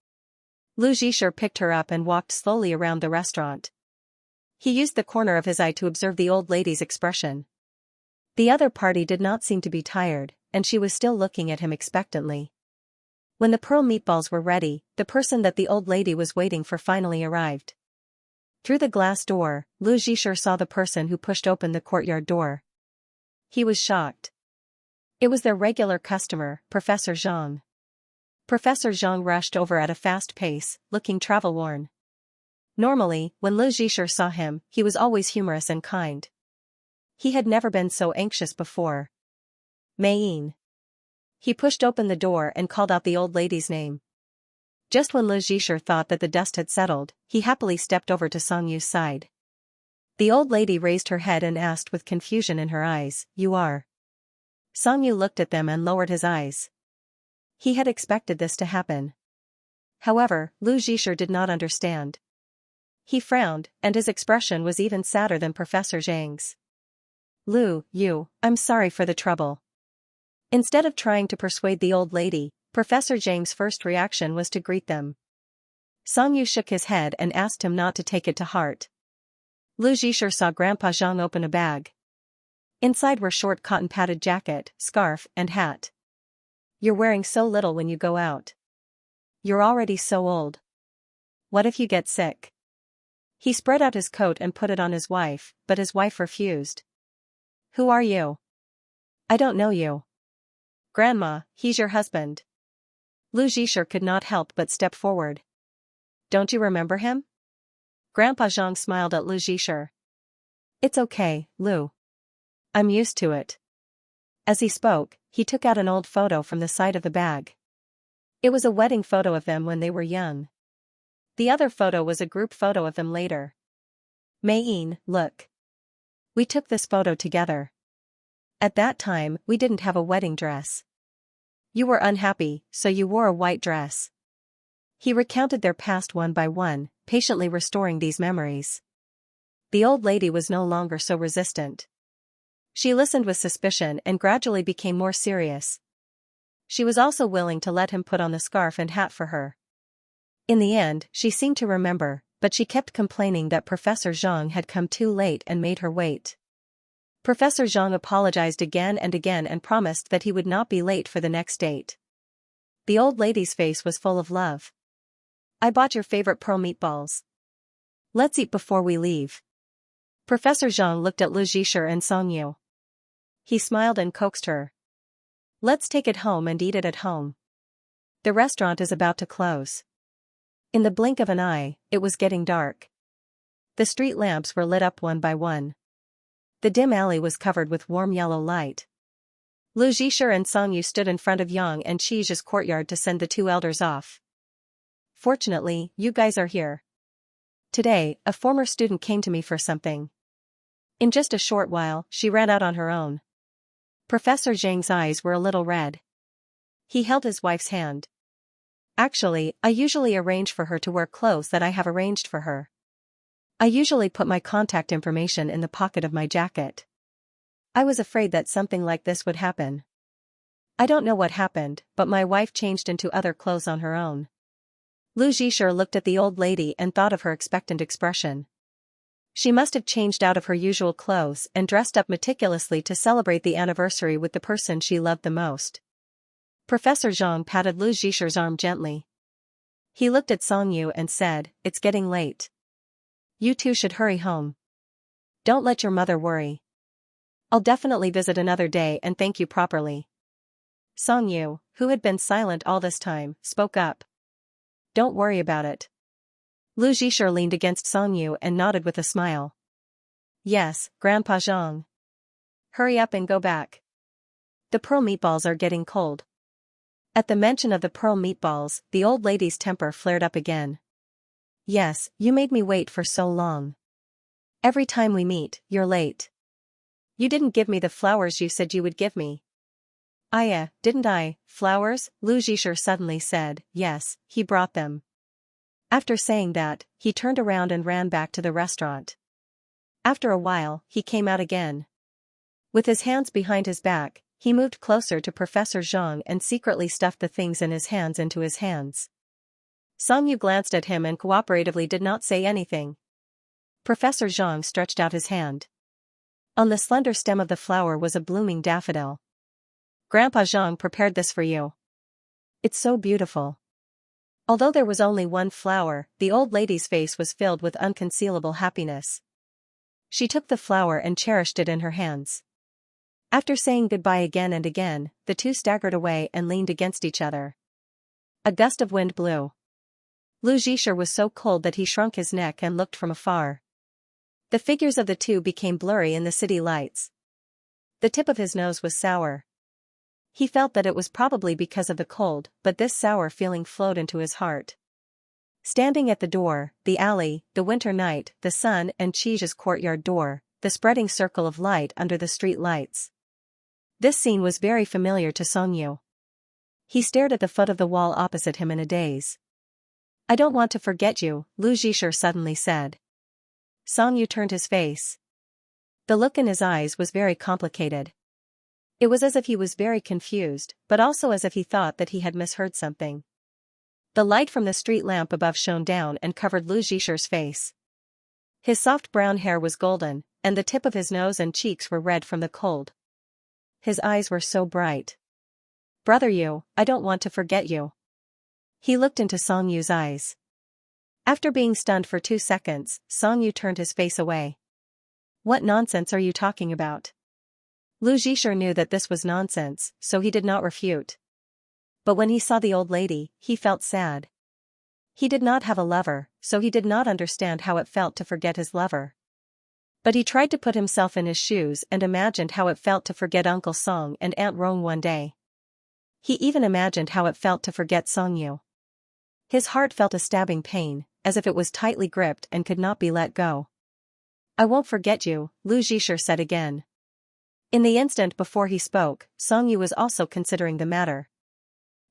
Lu Zhisher picked her up and walked slowly around the restaurant. He used the corner of his eye to observe the old lady's expression. The other party did not seem to be tired, and she was still looking at him expectantly. When the pearl meatballs were ready, the person that the old lady was waiting for finally arrived. Through the glass door, Lu Zhisher saw the person who pushed open the courtyard door. He was shocked. It was their regular customer, Professor Zhang. Professor Zhang rushed over at a fast pace, looking travel-worn. Normally, when Lu Zhisher saw him, he was always humorous and kind. He had never been so anxious before. Mei. He pushed open the door and called out the old lady's name. Just when Lu Zhisher thought that the dust had settled, he happily stepped over to Song Yu's side. The old lady raised her head and asked with confusion in her eyes, "You are?" Song Yu looked at them and lowered his eyes. He had expected this to happen. However, Lu Zhisher did not understand. He frowned, and his expression was even sadder than Professor Zhang's. Lu, I'm sorry for the trouble. Instead of trying to persuade the old lady, Professor Zhang's first reaction was to greet them. Song Yu shook his head and asked him not to take it to heart. Lu Zhisher saw Grandpa Zhang open a bag. Inside were short cotton-padded jacket, scarf, and hat. You're wearing so little when you go out. You're already so old. What if you get sick? He spread out his coat and put it on his wife, but his wife refused. Who are you? I don't know you. Grandma, he's your husband. Lu Zhisher could not help but step forward. Don't you remember him? Grandpa Zhang smiled at Lu Zhisher. It's okay, Lu. I'm used to it. As he spoke, he took out an old photo from the side of the bag. It was a wedding photo of them when they were young. The other photo was a group photo of them later. Mei, look. We took this photo together. At that time, we didn't have a wedding dress. You were unhappy, so you wore a white dress. He recounted their past one by one, patiently restoring these memories. The old lady was no longer so resistant. She listened with suspicion and gradually became more serious. She was also willing to let him put on the scarf and hat for her. In the end, she seemed to remember, but she kept complaining that Professor Zhang had come too late and made her wait. Professor Zhang apologized again and promised that he would not be late for the next date. The old lady's face was full of love. I bought your favorite pearl meatballs. Let's eat before we leave. Professor Zhang looked at Lu Zhisher and Song Yu. He smiled and coaxed her. Let's take it home and eat it at home. The restaurant is about to close. In the blink of an eye, it was getting dark. The street lamps were lit up one by one. The dim alley was covered with warm yellow light. Lu Zhisher and Song Yu stood in front of Yang and Qi's courtyard to send the two elders off. Fortunately, you guys are here. Today, a former student came to me for something. In just a short while, she ran out on her own. Professor Zhang's eyes were a little red. He held his wife's hand. Actually, I usually arrange for her to wear clothes that I have arranged for her. I usually put my contact information in the pocket of my jacket. I was afraid that something like this would happen. I don't know what happened, but my wife changed into other clothes on her own. Lu Zhisher looked at the old lady and thought of her expectant expression. She must have changed out of her usual clothes and dressed up meticulously to celebrate the anniversary with the person she loved the most. Professor Zhang patted Lu Zhisher's arm gently. He looked at Song Yu and said, "It's getting late. You two should hurry home. Don't let your mother worry. I'll definitely visit another day and thank you properly." Song Yu, who had been silent all this time, spoke up. Don't worry about it. Lu Zhisher leaned against Song Yu and nodded with a smile. Yes, Grandpa Zhang. Hurry up and go back. The pearl meatballs are getting cold. At the mention of the pearl meatballs, the old lady's temper flared up again. Yes, you made me wait for so long. Every time we meet, you're late. You didn't give me the flowers you said you would give me. Didn't I? Flowers? Lu Zhisher suddenly said. Yes, he brought them. After saying that, he turned around and ran back to the restaurant. After a while, he came out again. With his hands behind his back, he moved closer to Professor Zhang and secretly stuffed the things in his hands into his hands. Song Yu glanced at him and cooperatively did not say anything. Professor Zhang stretched out his hand. On the slender stem of the flower was a blooming daffodil. Grandpa Zhang prepared this for you. It's so beautiful. Although there was only one flower, the old lady's face was filled with unconcealable happiness. She took the flower and cherished it in her hands. After saying goodbye again and again, the two staggered away and leaned against each other. A gust of wind blew. Lu Zhisher was so cold that he shrunk his neck and looked from afar. The figures of the two became blurry in the city lights. The tip of his nose was sour. He felt that it was probably because of the cold, but this sour feeling flowed into his heart. Standing at the door, the alley, the winter night, the sun and Qi's courtyard door, the spreading circle of light under the street lights. This scene was very familiar to Song Yu. He stared at the foot of the wall opposite him in a daze. I don't want to forget you, Lu Zhisher suddenly said. Song Yu turned his face. The look in his eyes was very complicated. It was as if he was very confused, but also as if he thought that he had misheard something. The light from the street lamp above shone down and covered Lu Zhisher's face. His soft brown hair was golden, and the tip of his nose and cheeks were red from the cold. His eyes were so bright. Brother Yu, I don't want to forget you. He looked into Song Yu's eyes. After being stunned for 2 seconds, Song Yu turned his face away. What nonsense are you talking about? Lu Zhisher knew that this was nonsense, so he did not refute. But when he saw the old lady, he felt sad. He did not have a lover, so he did not understand how it felt to forget his lover. But he tried to put himself in his shoes and imagined how it felt to forget Uncle Song and Aunt Rong one day. He even imagined how it felt to forget Song Yu. His heart felt a stabbing pain, as if it was tightly gripped and could not be let go. I won't forget you, Lu Zhisher said again. In the instant before he spoke, Song Yu was also considering the matter.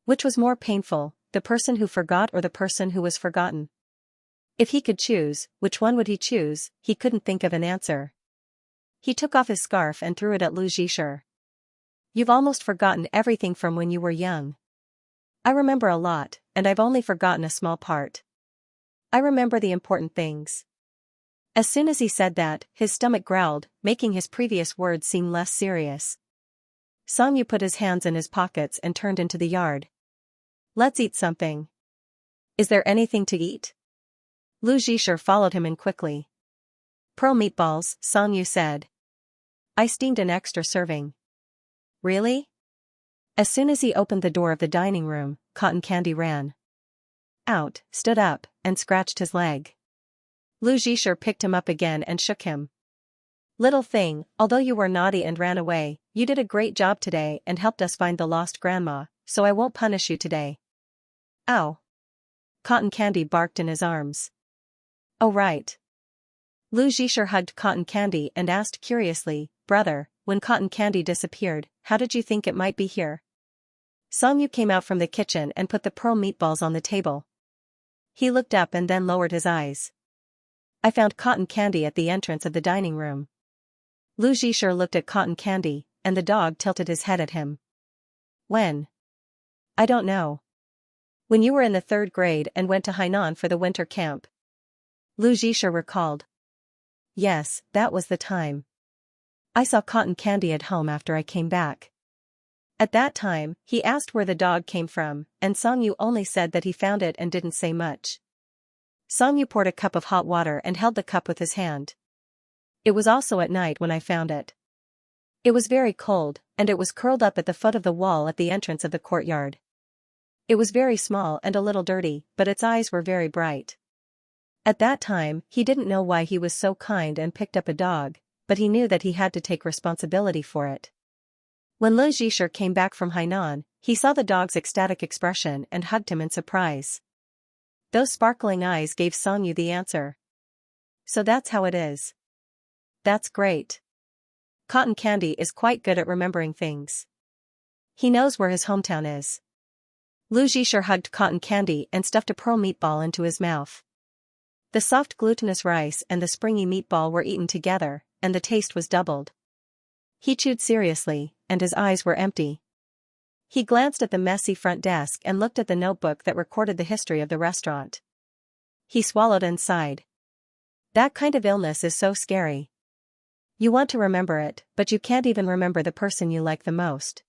Which was more painful, the person who forgot or the person who was forgotten? If he could choose, which one would he choose? He couldn't think of an answer. He took off his scarf and threw it at Lu Zhisher. You've almost forgotten everything from when you were young. I remember a lot, and I've only forgotten a small part. I remember the important things. As soon as he said that, his stomach growled, making his previous words seem less serious. Song Yu put his hands in his pockets and turned into the yard. Let's eat something. Is there anything to eat? Lu Zhisher followed him in quickly. Pearl meatballs, Song Yu said. I steamed an extra serving. Really? As soon as he opened the door of the dining room, Cotton Candy ran out, stood up, and scratched his leg. Lu Zhisher picked him up again and shook him. Little thing, although you were naughty and ran away, you did a great job today and helped us find the lost grandma, so I won't punish you today. Ow! Cotton Candy barked in his arms. Oh right. Lu Zhisher hugged Cotton Candy and asked curiously, Brother, when Cotton Candy disappeared, how did you think it might be here? Song Yu came out from the kitchen and put the pearl meatballs on the table. He looked up and then lowered his eyes. I found Cotton Candy at the entrance of the dining room. Lu Zhisher looked at Cotton Candy, and the dog tilted his head at him. When? I don't know. When you were in the 3rd grade and went to Hainan for the winter camp. Lu Zhisher recalled. Yes, that was the time. I saw Cotton Candy at home after I came back. At that time, he asked where the dog came from, and Song Yu only said that he found it and didn't say much. Song Yu poured a cup of hot water and held the cup with his hand. It was also at night when I found it. It was very cold, and it was curled up at the foot of the wall at the entrance of the courtyard. It was very small and a little dirty, but its eyes were very bright. At that time, he didn't know why he was so kind and picked up a dog, but he knew that he had to take responsibility for it. When Lu Zhisher came back from Hainan, he saw the dog's ecstatic expression and hugged him in surprise. Those sparkling eyes gave Song Yu the answer. So that's how it is. That's great. Cotton Candy is quite good at remembering things. He knows where his hometown is. Lu Zhisher hugged Cotton Candy and stuffed a pearl meatball into his mouth. The soft glutinous rice and the springy meatball were eaten together, and the taste was doubled. He chewed seriously, and his eyes were empty. He glanced at the messy front desk and looked at the notebook that recorded the history of the restaurant. He swallowed and sighed. That kind of illness is so scary. You want to remember it, but you can't even remember the person you like the most.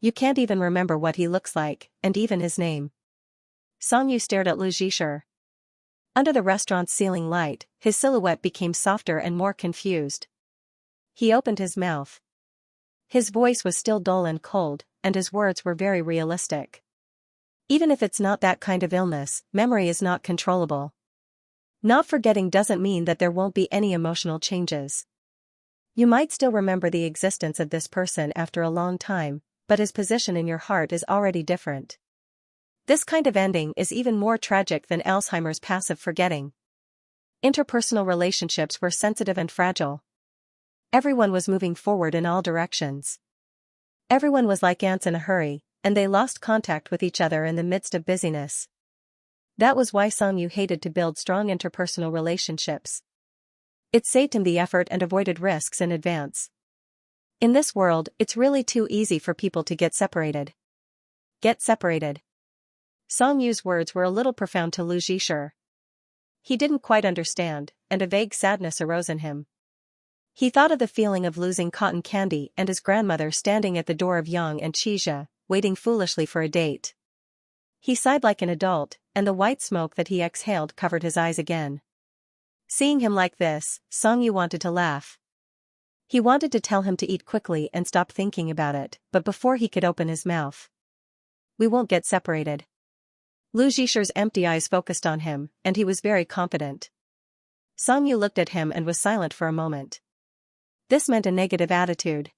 You can't even remember what he looks like, and even his name. Song-yu stared at Lu Zhisher. Under the restaurant's ceiling light, his silhouette became softer and more confused. He opened his mouth. His voice was still dull and cold, and his words were very realistic. Even if it's not that kind of illness, memory is not controllable. Not forgetting doesn't mean that there won't be any emotional changes. You might still remember the existence of this person after a long time, but his position in your heart is already different. This kind of ending is even more tragic than Alzheimer's passive forgetting. Interpersonal relationships were sensitive and fragile. Everyone was moving forward in all directions. Everyone was like ants in a hurry, and they lost contact with each other in the midst of busyness. That was why Song-yu hated to build strong interpersonal relationships. It saved him the effort and avoided risks in advance. In this world, it's really too easy for people to get separated. Get separated. Song-yu's words were a little profound to Lu Zhisher. He didn't quite understand, and a vague sadness arose in him. He thought of the feeling of losing Cotton Candy and his grandmother standing at the door of Yang and Xianxia, waiting foolishly for a date. He sighed like an adult, and the white smoke that he exhaled covered his eyes again. Seeing him like this, Song-yu wanted to laugh. He wanted to tell him to eat quickly and stop thinking about it, but before he could open his mouth. We won't get separated. Lu Zhisher's empty eyes focused on him, and he was very confident. Song-yu looked at him and was silent for a moment. This meant a negative attitude.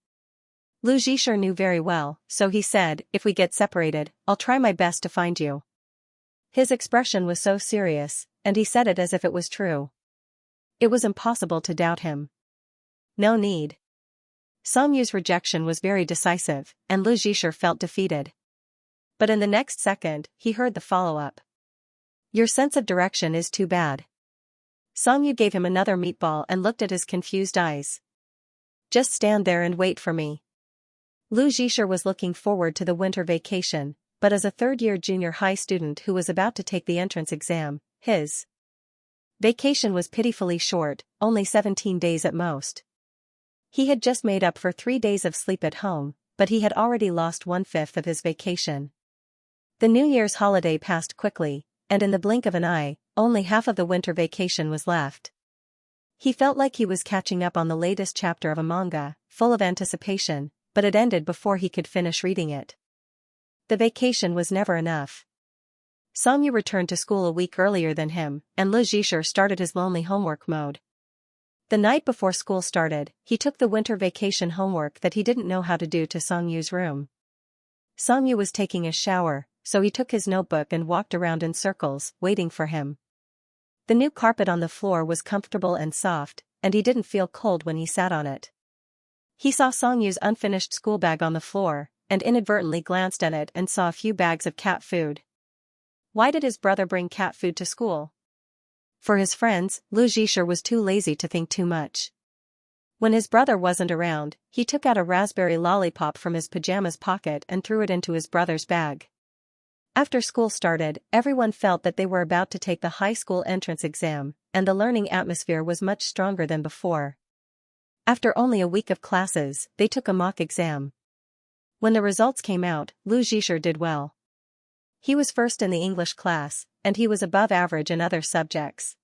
Lu Zhisher knew very well, so he said, "If we get separated, I'll try my best to find you." His expression was so serious, and he said it as if it was true. It was impossible to doubt him. No need. Song-yu's rejection was very decisive, and Lu Zhisher felt defeated. But in the next second, he heard the follow-up. Your sense of direction is too bad. Song-yu gave him another meatball and looked at his confused eyes. Just stand there and wait for me. Lu Zhisher was looking forward to the winter vacation, but as a third-year junior high student who was about to take the entrance exam, his vacation was pitifully short, only 17 days at most. He had just made up for 3 days of sleep at home, but he had already lost 1/5 of his vacation. The New Year's holiday passed quickly, and in the blink of an eye, only half of the winter vacation was left. He felt like he was catching up on the latest chapter of a manga, full of anticipation, but it ended before he could finish reading it. The vacation was never enough. Song-yu returned to school a week earlier than him, and Lu Zhisher started his lonely homework mode. The night before school started, he took the winter vacation homework that he didn't know how to do to Song-yu's room. Song-yu was taking a shower, so he took his notebook and walked around in circles, waiting for him. The new carpet on the floor was comfortable and soft, and he didn't feel cold when he sat on it. He saw Song-yu's unfinished school bag on the floor, and inadvertently glanced at it and saw a few bags of cat food. Why did his brother bring cat food to school? For his friends, Lu Zhisher was too lazy to think too much. When his brother wasn't around, he took out a raspberry lollipop from his pajamas pocket and threw it into his brother's bag. After school started, everyone felt that they were about to take the high school entrance exam, and the learning atmosphere was much stronger than before. After only a week of classes, they took a mock exam. When the results came out, Lu Zhisher did well. He was first in the English class, and he was above average in other subjects.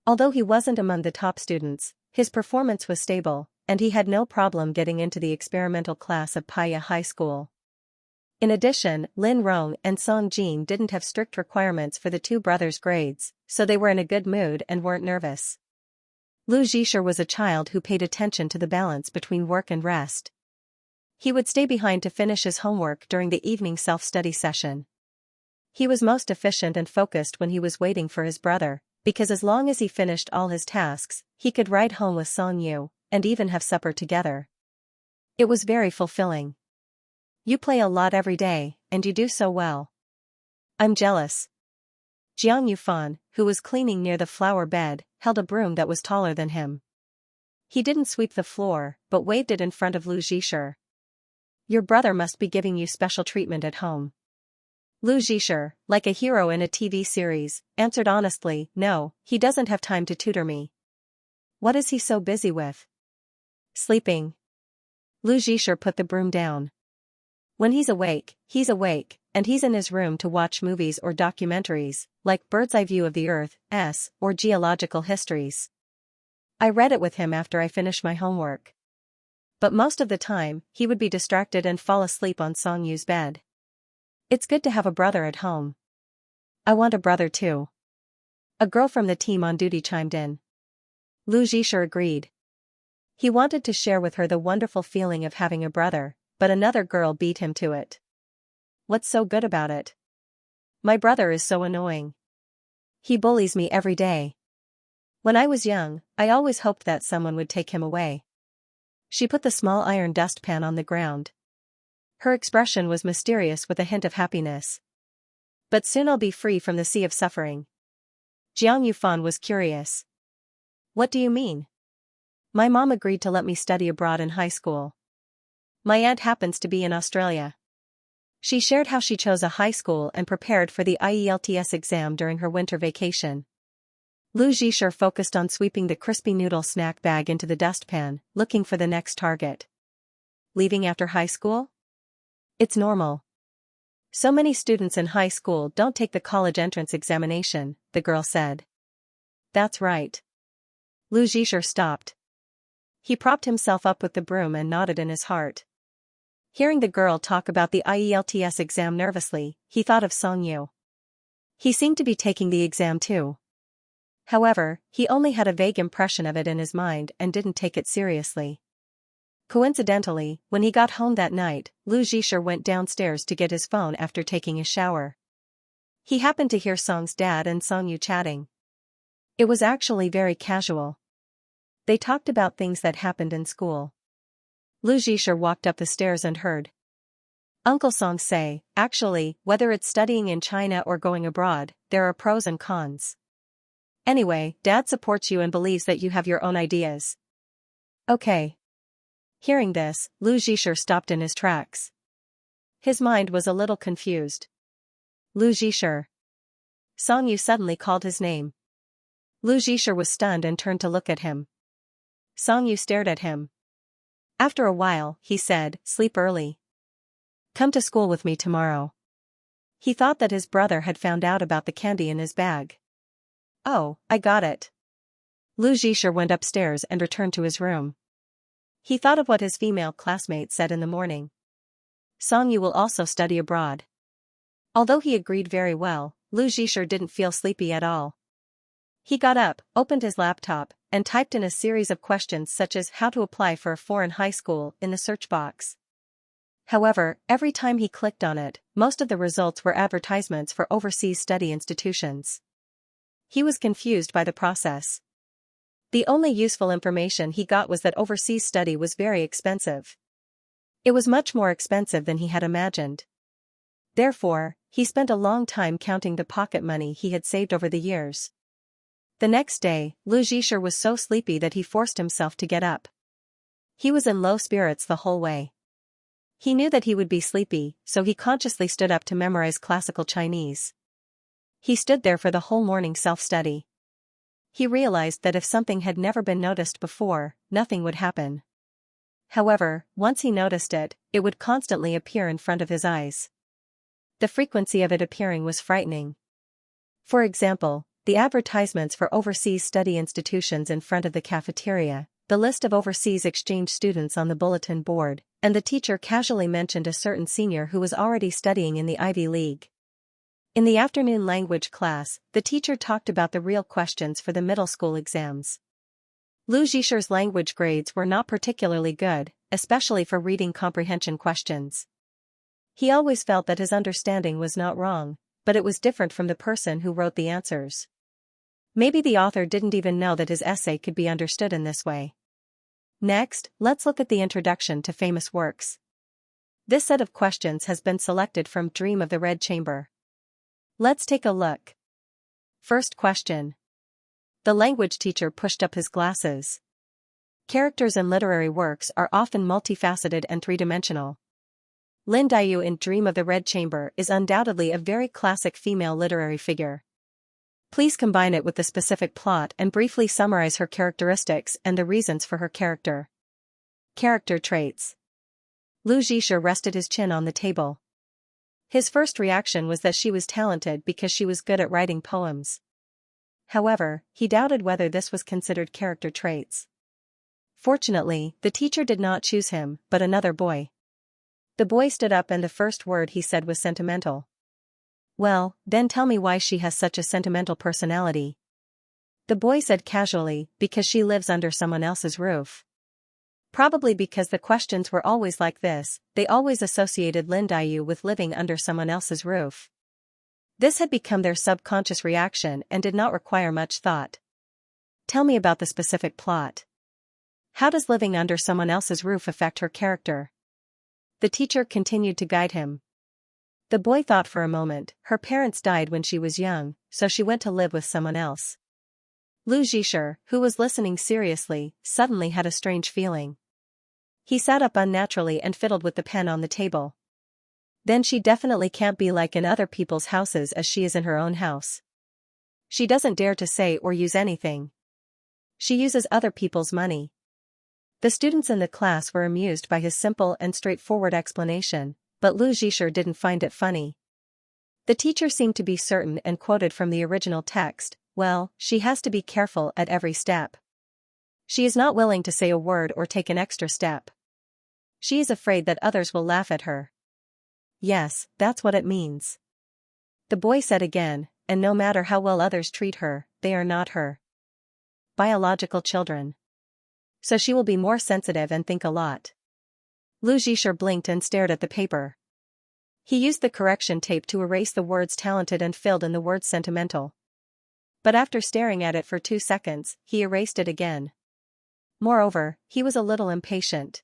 Although he wasn't among the top students, his performance was stable, and he had no problem getting into the experimental class of Paya High School. In addition, Lin Rong and Song Jin didn't have strict requirements for the two brothers' grades, so they were in a good mood and weren't nervous. Lu Zhisher was a child who paid attention to the balance between work and rest. He would stay behind to finish his homework during the evening self-study session. He was most efficient and focused when he was waiting for his brother, because as long as he finished all his tasks, he could ride home with Song Yu, and even have supper together. It was very fulfilling. You play a lot every day, and you do so well. I'm jealous. Jiang Yufan, who was cleaning near the flower bed, held a broom that was taller than him. He didn't sweep the floor, but waved it in front of Lu Zhisher. Your brother must be giving you special treatment at home. Lu Zhisher, like a hero in a TV series, answered honestly, no, he doesn't have time to tutor me. What is he so busy with? Sleeping. Lu Zhisher put the broom down. When he's awake, and he's in his room to watch movies or documentaries, like Bird's Eye View of the Earth, or geological histories. I read it with him after I finish my homework. But most of the time, he would be distracted and fall asleep on Song Yu's bed. It's good to have a brother at home. I want a brother too. A girl from the team on duty chimed in. Lu Zhisher agreed. He wanted to share with her the wonderful feeling of having a brother, but another girl beat him to it. What's so good about it? My brother is so annoying. He bullies me every day. When I was young, I always hoped that someone would take him away. She put the small iron dustpan on the ground. Her expression was mysterious with a hint of happiness. But soon I'll be free from the sea of suffering. Jiang Yufan was curious. What do you mean? My mom agreed to let me study abroad in high school. My aunt happens to be in Australia. She shared how she chose a high school and prepared for the IELTS exam during her winter vacation. Lu Zhisher focused on sweeping the crispy noodle snack bag into the dustpan, looking for the next target. Leaving after high school? It's normal. So many students in high school don't take the college entrance examination, the girl said. That's right. Lu Zhisher stopped. He propped himself up with the broom and nodded in his heart. Hearing the girl talk about the IELTS exam nervously, he thought of Song Yu. He seemed to be taking the exam too. However, he only had a vague impression of it in his mind and didn't take it seriously. Coincidentally, when he got home that night, Lu Zhisher went downstairs to get his phone after taking a shower. He happened to hear Song's dad and Song Yu chatting. It was actually very casual. They talked about things that happened in school. Lu Zhisher walked up the stairs and heard Uncle Song say, actually, whether it's studying in China or going abroad, there are pros and cons. Anyway, Dad supports you and believes that you have your own ideas. Okay. Hearing this, Lu Zhisher stopped in his tracks. His mind was a little confused. Lu Zhisher. Song Yu suddenly called his name. Lu Zhisher was stunned and turned to look at him. Song Yu stared at him. After a while, he said, sleep early. Come to school with me tomorrow. He thought that his brother had found out about the candy in his bag. Oh, I got it. Lu Zhisher went upstairs and returned to his room. He thought of what his female classmate said in the morning. Song Yu will also study abroad. Although he agreed very well, Lu Zhisher didn't feel sleepy at all. He got up, opened his laptop, and typed in a series of questions such as how to apply for a foreign high school in the search box. However, every time he clicked on it, most of the results were advertisements for overseas study institutions. He was confused by the process. The only useful information he got was that overseas study was very expensive. It was much more expensive than he had imagined. Therefore, he spent a long time counting the pocket money he had saved over the years. The next day, Lu Zhisher was so sleepy that he forced himself to get up. He was in low spirits the whole way. He knew that he would be sleepy, so he consciously stood up to memorize classical Chinese. He stood there for the whole morning self-study. He realized that if something had never been noticed before, nothing would happen. However, once he noticed it, it would constantly appear in front of his eyes. The frequency of it appearing was frightening. For example, the advertisements for overseas study institutions in front of the cafeteria, the list of overseas exchange students on the bulletin board, and the teacher casually mentioned a certain senior who was already studying in the Ivy League. In the afternoon language class, the teacher talked about the real questions for the middle school exams. Lu Zhisher's language grades were not particularly good, especially for reading comprehension questions. He always felt that his understanding was not wrong, but it was different from the person who wrote the answers. Maybe the author didn't even know that his essay could be understood in this way. Next, let's look at the introduction to famous works. This set of questions has been selected from Dream of the Red Chamber. Let's take a look. First question. The language teacher pushed up his glasses. Characters in literary works are often multifaceted and three-dimensional. Lin Daiyu in Dream of the Red Chamber is undoubtedly a very classic female literary figure. Please combine it with the specific plot and briefly summarize her characteristics and the reasons for her character. Character traits. Lu Zixia rested his chin on the table. His first reaction was that she was talented because she was good at writing poems. However, he doubted whether this was considered character traits. Fortunately, the teacher did not choose him, but another boy. The boy stood up and the first word he said was sentimental. Well, then tell me why she has such a sentimental personality. The boy said casually, because she lives under someone else's roof. Probably because the questions were always like this, they always associated Lin Daiyu with living under someone else's roof. This had become their subconscious reaction and did not require much thought. Tell me about the specific plot. How does living under someone else's roof affect her character? The teacher continued to guide him. The boy thought for a moment. Her parents died when she was young, so she went to live with someone else. Lu Zixia, who was listening seriously, suddenly had a strange feeling. He sat up unnaturally and fiddled with the pen on the table. Then she definitely can't be like in other people's houses as she is in her own house. She doesn't dare to say or use anything. She uses other people's money. The students in the class were amused by his simple and straightforward explanation, but Lu Zixia didn't find it funny. The teacher seemed to be certain and quoted from the original text, well, she has to be careful at every step. She is not willing to say a word or take an extra step. She is afraid that others will laugh at her. Yes, that's what it means. The boy said again, and no matter how well others treat her, they are not her biological children. So she will be more sensitive and think a lot. Lu Zixia blinked and stared at the paper. He used the correction tape to erase the words talented and filled in the word sentimental. But after staring at it for 2 seconds, he erased it again. Moreover, he was a little impatient.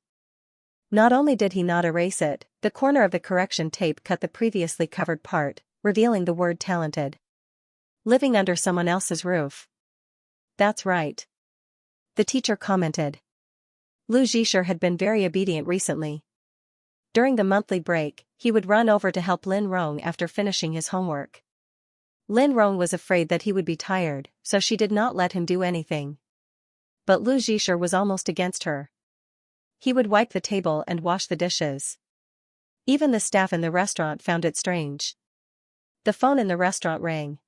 Not only did he not erase it, the corner of the correction tape cut the previously covered part, revealing the word talented. Living under someone else's roof. That's right. The teacher commented. Lu Zixia had been very obedient recently. During the monthly break, he would run over to help Lin Rong after finishing his homework. Lin Rong was afraid that he would be tired, so she did not let him do anything. But Lu Zixia was almost against her. He would wipe the table and wash the dishes. Even the staff in the restaurant found it strange. The phone in the restaurant rang.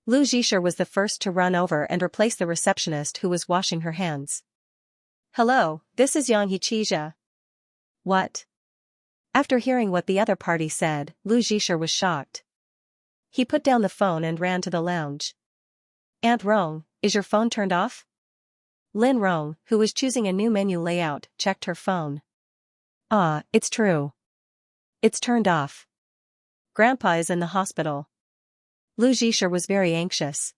Lu Zixia was the first to run over and replace the receptionist who was washing her hands. Hello, this is Xianxia. What? After hearing what the other party said, Lu Zixia was shocked. He put down the phone and ran to the lounge. Aunt Rong, is your phone turned off? Lin Rong, who was choosing a new menu layout, checked her phone. Ah, it's true. It's turned off. Grandpa is in the hospital. Lu Zixia was very anxious.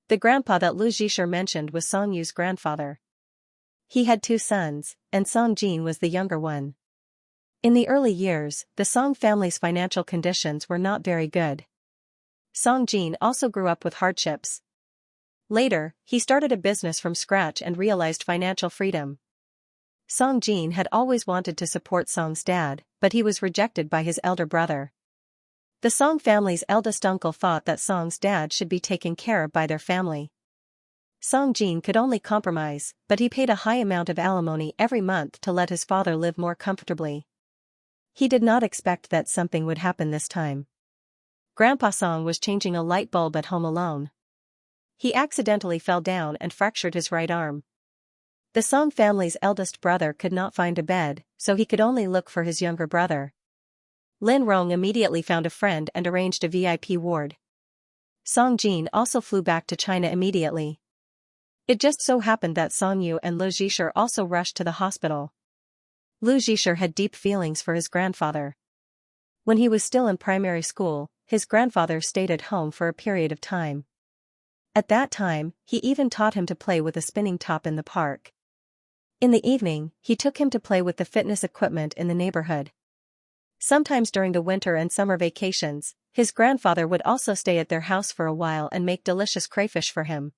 The grandpa that Lu Zixia mentioned was Song Yu's grandfather. He had 2 sons, and Song Jin was the younger one. In the early years, the Song family's financial conditions were not very good. Song Jin also grew up with hardships. Later, he started a business from scratch and realized financial freedom. Song Jin had always wanted to support Song's dad, but he was rejected by his elder brother. The Song family's eldest uncle thought that Song's dad should be taken care of by their family. Song Jin could only compromise, but he paid a high amount of alimony every month to let his father live more comfortably. He did not expect that something would happen this time. Grandpa Song was changing a light bulb at home alone. He accidentally fell down and fractured his right arm. The Song family's eldest brother could not find a bed, so he could only look for his younger brother. Lin Rong immediately found a friend and arranged a VIP ward. Song Jin also flew back to China immediately. It just so happened that Song Yu and Lu Zixia also rushed to the hospital. Lu Zixia had deep feelings for his grandfather. When he was still in primary school, his grandfather stayed at home for a period of time. At that time, he even taught him to play with a spinning top in the park. In the evening, he took him to play with the fitness equipment in the neighborhood. Sometimes during the winter and summer vacations, his grandfather would also stay at their house for a while and make delicious crayfish for him.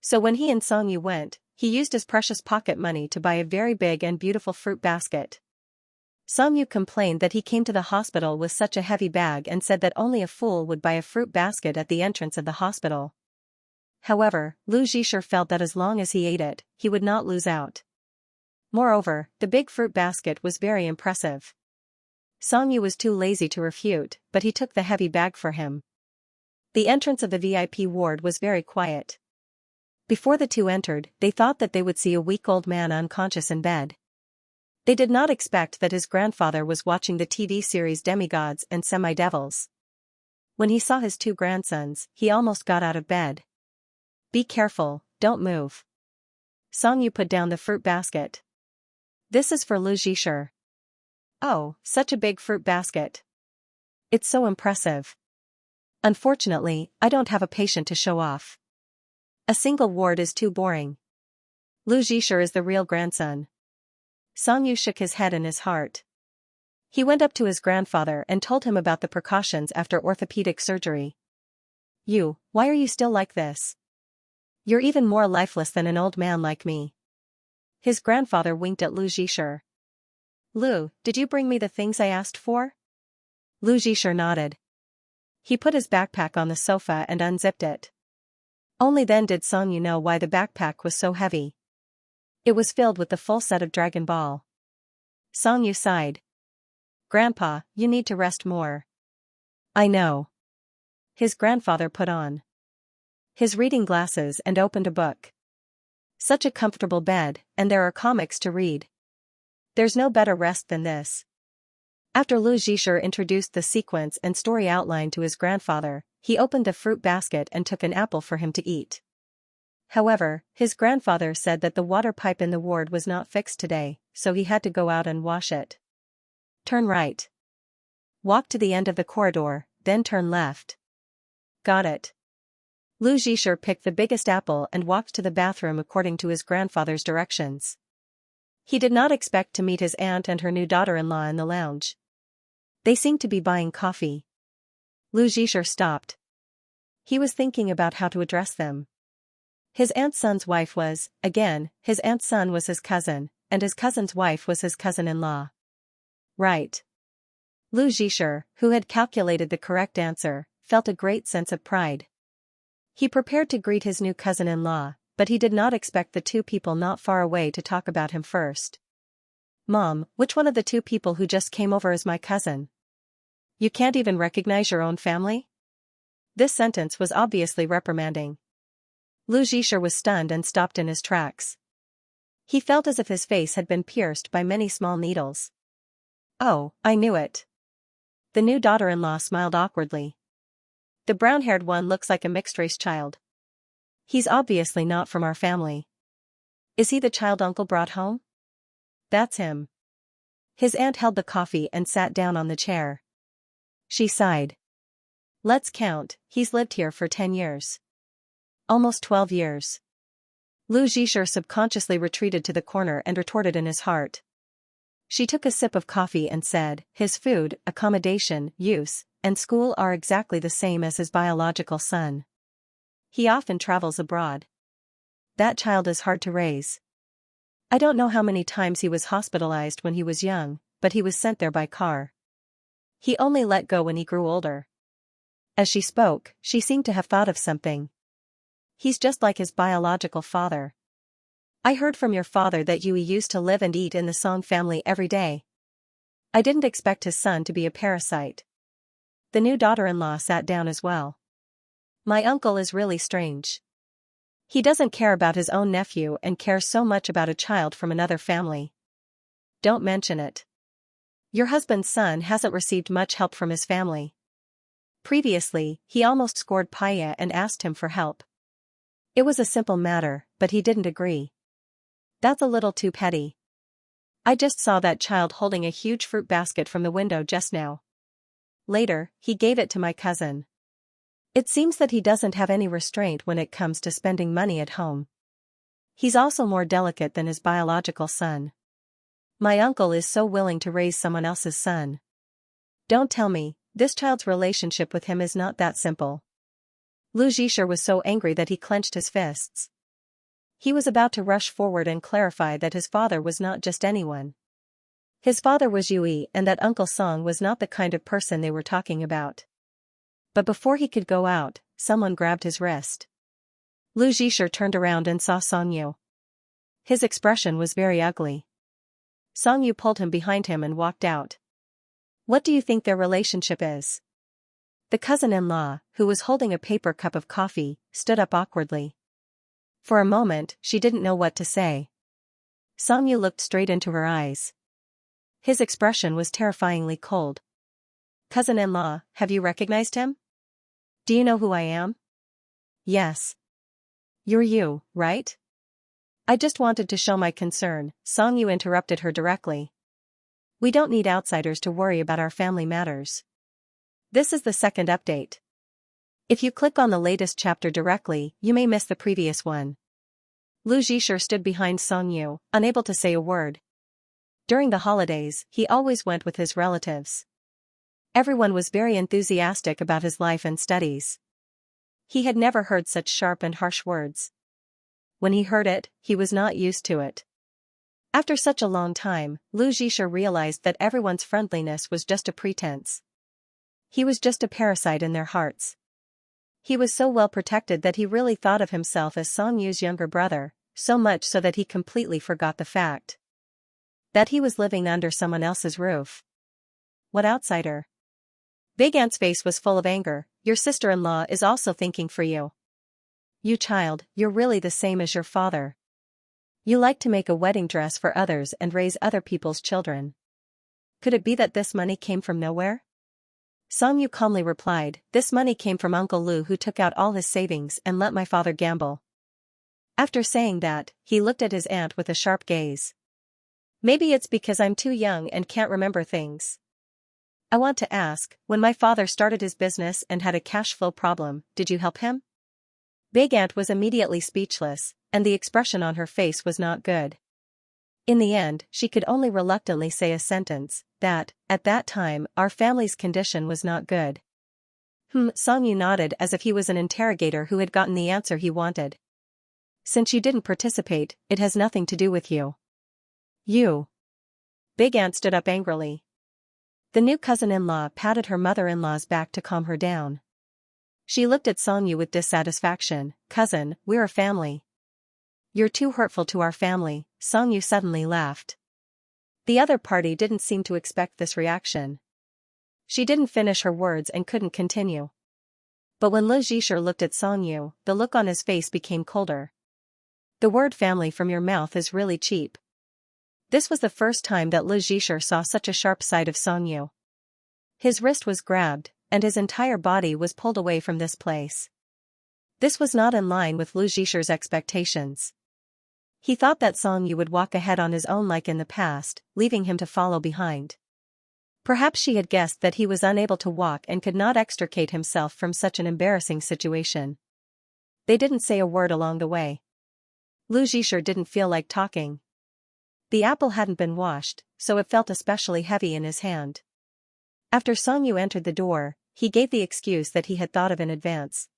So when he and Xianxia went, he used his precious pocket money to buy a very big and beautiful fruit basket. Xianxia complained that he came to the hospital with such a heavy bag and said that only a fool would buy a fruit basket at the entrance of the hospital. However, Lu Zhisher felt that as long as he ate it, he would not lose out. Moreover, the big fruit basket was very impressive. Xianxia was too lazy to refute, but he took the heavy bag for him. The entrance of the VIP ward was very quiet. Before the two entered, they thought that they would see a weak old man unconscious in bed. They did not expect that his grandfather was watching the TV series Demigods and Semi-Devils. When he saw his two grandsons, he almost got out of bed. "Be careful, don't move." Xianxia put down the fruit basket. "This is for Lu Zhisher." "Oh, such a big fruit basket. It's so impressive. Unfortunately, I don't have a patient to show off. A single ward is too boring. Lu Zhisher is the real grandson." Xianxia shook his head in his heart. He went up to his grandfather and told him about the precautions after orthopedic surgery. Why are you still like this? You're even more lifeless than an old man like me." His grandfather winked at Lu Zhisher. "Lu, did you bring me the things I asked for?" Lu Zhisher nodded. He put his backpack on the sofa and unzipped it. Only then did Xianxia know why the backpack was so heavy. It was filled with the full set of Dragon Ball. Xianxia sighed. "Grandpa, you need to rest more." "I know." His grandfather put on his reading glasses and opened a book. Such a comfortable bed, and there are comics to read. There's no better rest than this. After Lu Zhisher introduced the sequence and story outline to his grandfather, he opened the fruit basket and took an apple for him to eat. However, his grandfather said that the water pipe in the ward was not fixed today, so he had to go out and wash it. "Turn right. Walk to the end of the corridor, then turn left." "Got it." Lu Zhisher picked the biggest apple and walked to the bathroom according to his grandfather's directions. He did not expect to meet his aunt and her new daughter-in-law in the lounge. They seemed to be buying coffee. Lu Zhisher stopped. He was thinking about how to address them. His aunt's son's wife was, again, his aunt's son was his cousin, and his cousin's wife was his cousin-in-law. Right. Lu Zhisher, who had calculated the correct answer, felt a great sense of pride. He prepared to greet his new cousin-in-law, but he did not expect the two people not far away to talk about him first. "Mom, which one of the two people who just came over is my cousin? You can't even recognize your own family?" This sentence was obviously reprimanding. Lu Zhisher was stunned and stopped in his tracks. He felt as if his face had been pierced by many small needles. "Oh, I knew it." The new daughter-in-law smiled awkwardly. "The brown-haired one looks like a mixed-race child. He's obviously not from our family. Is he the child Uncle brought home?" "That's him." His aunt held the coffee and sat down on the chair. She sighed. "Let's count, he's lived here for 10 years. Almost 12 years. Lu Zhisher subconsciously retreated to the corner and retorted in his heart. She took a sip of coffee and said, "His food, accommodation, use, and school are exactly the same as his biological son. He often travels abroad. That child is hard to raise. I don't know how many times he was hospitalized when he was young, but he was sent there by car. He only let go when he grew older." As she spoke, she seemed to have thought of something. "He's just like his biological father. I heard from your father that he used to live and eat in the Song family every day. I didn't expect his son to be a parasite." The new daughter-in-law sat down as well. "My uncle is really strange. He doesn't care about his own nephew and cares so much about a child from another family. Don't mention it. Your husband's son hasn't received much help from his family. Previously, he almost scored Paya and asked him for help. It was a simple matter, but he didn't agree. That's a little too petty. I just saw that child holding a huge fruit basket from the window just now. Later, he gave it to my cousin. It seems that he doesn't have any restraint when it comes to spending money at home. He's also more delicate than his biological son. My uncle is so willing to raise someone else's son. Don't tell me, this child's relationship with him is not that simple. Lu Zhisher was so angry that he clenched his fists. He was about to rush forward and clarify that his father was not just anyone. His father was Yui and that Uncle Song was not the kind of person they were talking about. But before he could go out, someone grabbed his wrist. Lu Zhisher turned around and saw Song Yu. His expression was very ugly. Song Yu pulled him behind him and walked out. What do you think their relationship is? The cousin-in-law, who was holding a paper cup of coffee, stood up awkwardly. For a moment, she didn't know what to say. Song Yu looked straight into her eyes. His expression was terrifyingly cold. Cousin-in-law, have you recognized him? Do you know who I am? Yes. You're you, right? I just wanted to show my concern, Song Yu interrupted her directly. We don't need outsiders to worry about our family matters. This is the second update. If you click on the latest chapter directly, you may miss the previous one. Lu Zhisher stood behind Song Yu, unable to say a word. During the holidays, he always went with his relatives. Everyone was very enthusiastic about his life and studies. He had never heard such sharp and harsh words. When he heard it, he was not used to it. After such a long time, Lu Zhisher realized that everyone's friendliness was just a pretense. He was just a parasite in their hearts. He was so well protected that he really thought of himself as Song Yu's younger brother, so much so that he completely forgot the fact that he was living under someone else's roof. What outsider? Big Ant's face was full of anger. Your sister-in-law is also thinking for you. You child, you're really the same as your father. You like to make a wedding dress for others and raise other people's children. Could it be that this money came from nowhere? Song Yu calmly replied, this money came from Uncle Lu, who took out all his savings and let my father gamble. After saying that, he looked at his aunt with a sharp gaze. Maybe it's because I'm too young and can't remember things. I want to ask, when my father started his business and had a cash flow problem, did you help him? Big Aunt was immediately speechless, and the expression on her face was not good. In the end, she could only reluctantly say a sentence, that, at that time, our family's condition was not good. Song Yu nodded as if he was an interrogator who had gotten the answer he wanted. Since you didn't participate, it has nothing to do with you. You. Big Aunt stood up angrily. The new cousin-in-law patted her mother-in-law's back to calm her down. She looked at Song Yu with dissatisfaction. Cousin, we're a family. You're too hurtful to our family, Song Yu suddenly laughed. The other party didn't seem to expect this reaction. She didn't finish her words and couldn't continue. But when Lu Zhisher looked at Song Yu, the look on his face became colder. The word family from your mouth is really cheap. This was the first time that Lu Zhisher saw such a sharp side of Song Yu. His wrist was grabbed, and his entire body was pulled away from this place. This was not in line with Lu Zhisher's expectations. He thought that Song Yu would walk ahead on his own like in the past, leaving him to follow behind. Perhaps she had guessed that he was unable to walk and could not extricate himself from such an embarrassing situation. They didn't say a word along the way. Lu Zhisher didn't feel like talking. The apple hadn't been washed, so it felt especially heavy in his hand. After Song Yu entered the door, he gave the excuse that he had thought of in advance.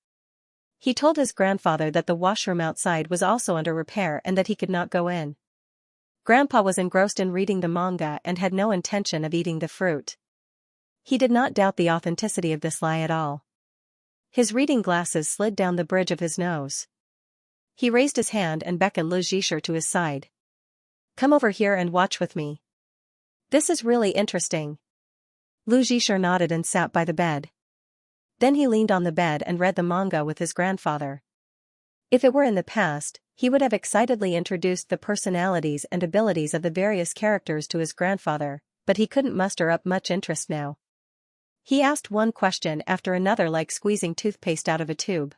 He told his grandfather that the washroom outside was also under repair and that he could not go in. Grandpa was engrossed in reading the manga and had no intention of eating the fruit. He did not doubt the authenticity of this lie at all. His reading glasses slid down the bridge of his nose. He raised his hand and beckoned Lu Zhisher to his side. Come over here and watch with me. This is really interesting. Lu Zhisher nodded and sat by the bed. Then he leaned on the bed and read the manga with his grandfather. If it were in the past, he would have excitedly introduced the personalities and abilities of the various characters to his grandfather, but he couldn't muster up much interest now. He asked one question after another like squeezing toothpaste out of a tube.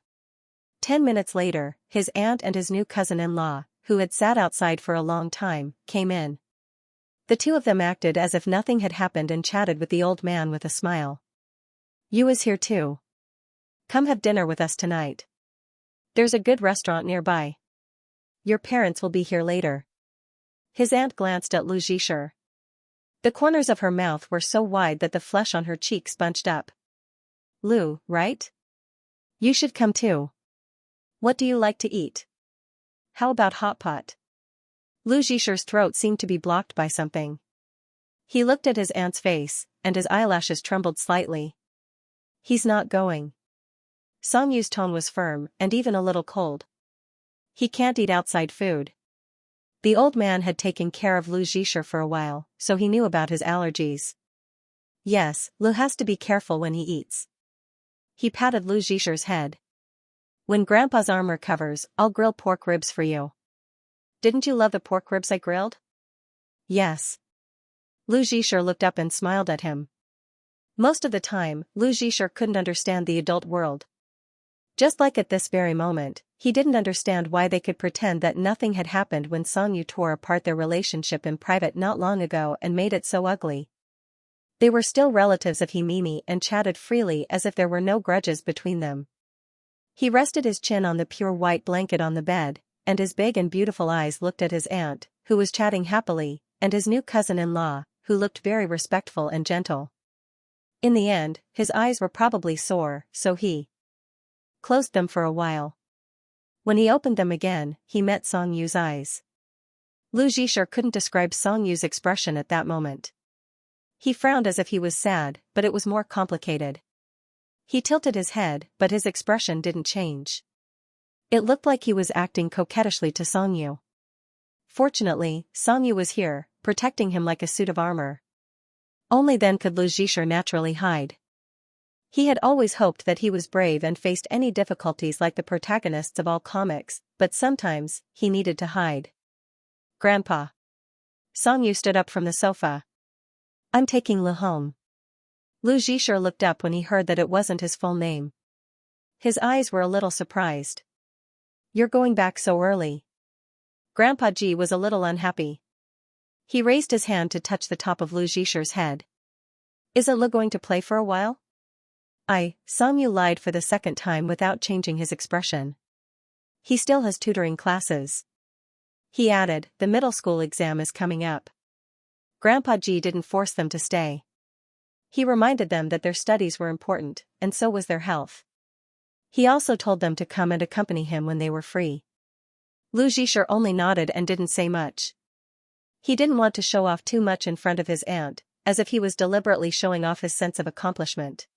10 minutes later, his aunt and his new cousin-in-law, who had sat outside for a long time, came in. The two of them acted as if nothing had happened and chatted with the old man with a smile. You is here too. Come have dinner with us tonight. There's a good restaurant nearby. Your parents will be here later. His aunt glanced at Lu Zhisher. The corners of her mouth were so wide that the flesh on her cheeks bunched up. Lu, right? You should come too. What do you like to eat? How about hot pot? Lu Zhisher's throat seemed to be blocked by something. He looked at his aunt's face, and his eyelashes trembled slightly. He's not going. Song Yu's tone was firm, and even a little cold. He can't eat outside food. The old man had taken care of Lu Zhisher for a while, so he knew about his allergies. Yes, Lu has to be careful when he eats. He patted Lu Zhisher's head. When Grandpa's arm recovers, I'll grill pork ribs for you. Didn't you love the pork ribs I grilled? Yes. Lu Zhisher looked up and smiled at him. Most of the time, Lu Zhisher couldn't understand the adult world. Just like at this very moment, he didn't understand why they could pretend that nothing had happened when Song Yu tore apart their relationship in private not long ago and made it so ugly. They were still relatives of Mimi and chatted freely as if there were no grudges between them. He rested his chin on the pure white blanket on the bed, and his big and beautiful eyes looked at his aunt, who was chatting happily, and his new cousin-in-law, who looked very respectful and gentle. In the end, his eyes were probably sore, so he closed them for a while. When he opened them again, he met Song Yu's eyes. Lu Zhisher couldn't describe Song Yu's expression at that moment. He frowned as if he was sad, but it was more complicated. He tilted his head, but his expression didn't change. It looked like he was acting coquettishly to Song Yu. Fortunately, Song Yu was here, protecting him like a suit of armor. Only then could Lu Zhisher naturally hide. He had always hoped that he was brave and faced any difficulties like the protagonists of all comics, but sometimes, he needed to hide. Grandpa. Song Yu stood up from the sofa. I'm taking Lu home. Lu Zhisher looked up when he heard that it wasn't his full name. His eyes were a little surprised. You're going back so early. Grandpa Ji was a little unhappy. He raised his hand to touch the top of Lu Zhisher's head. Isn't Lu going to play for a while? Song Yu lied for the second time without changing his expression. He still has tutoring classes. He added, the middle school exam is coming up. Grandpa Ji didn't force them to stay. He reminded them that their studies were important, and so was their health. He also told them to come and accompany him when they were free. Lu Zhisher only nodded and didn't say much. He didn't want to show off too much in front of his aunt, as if he was deliberately showing off his sense of accomplishment.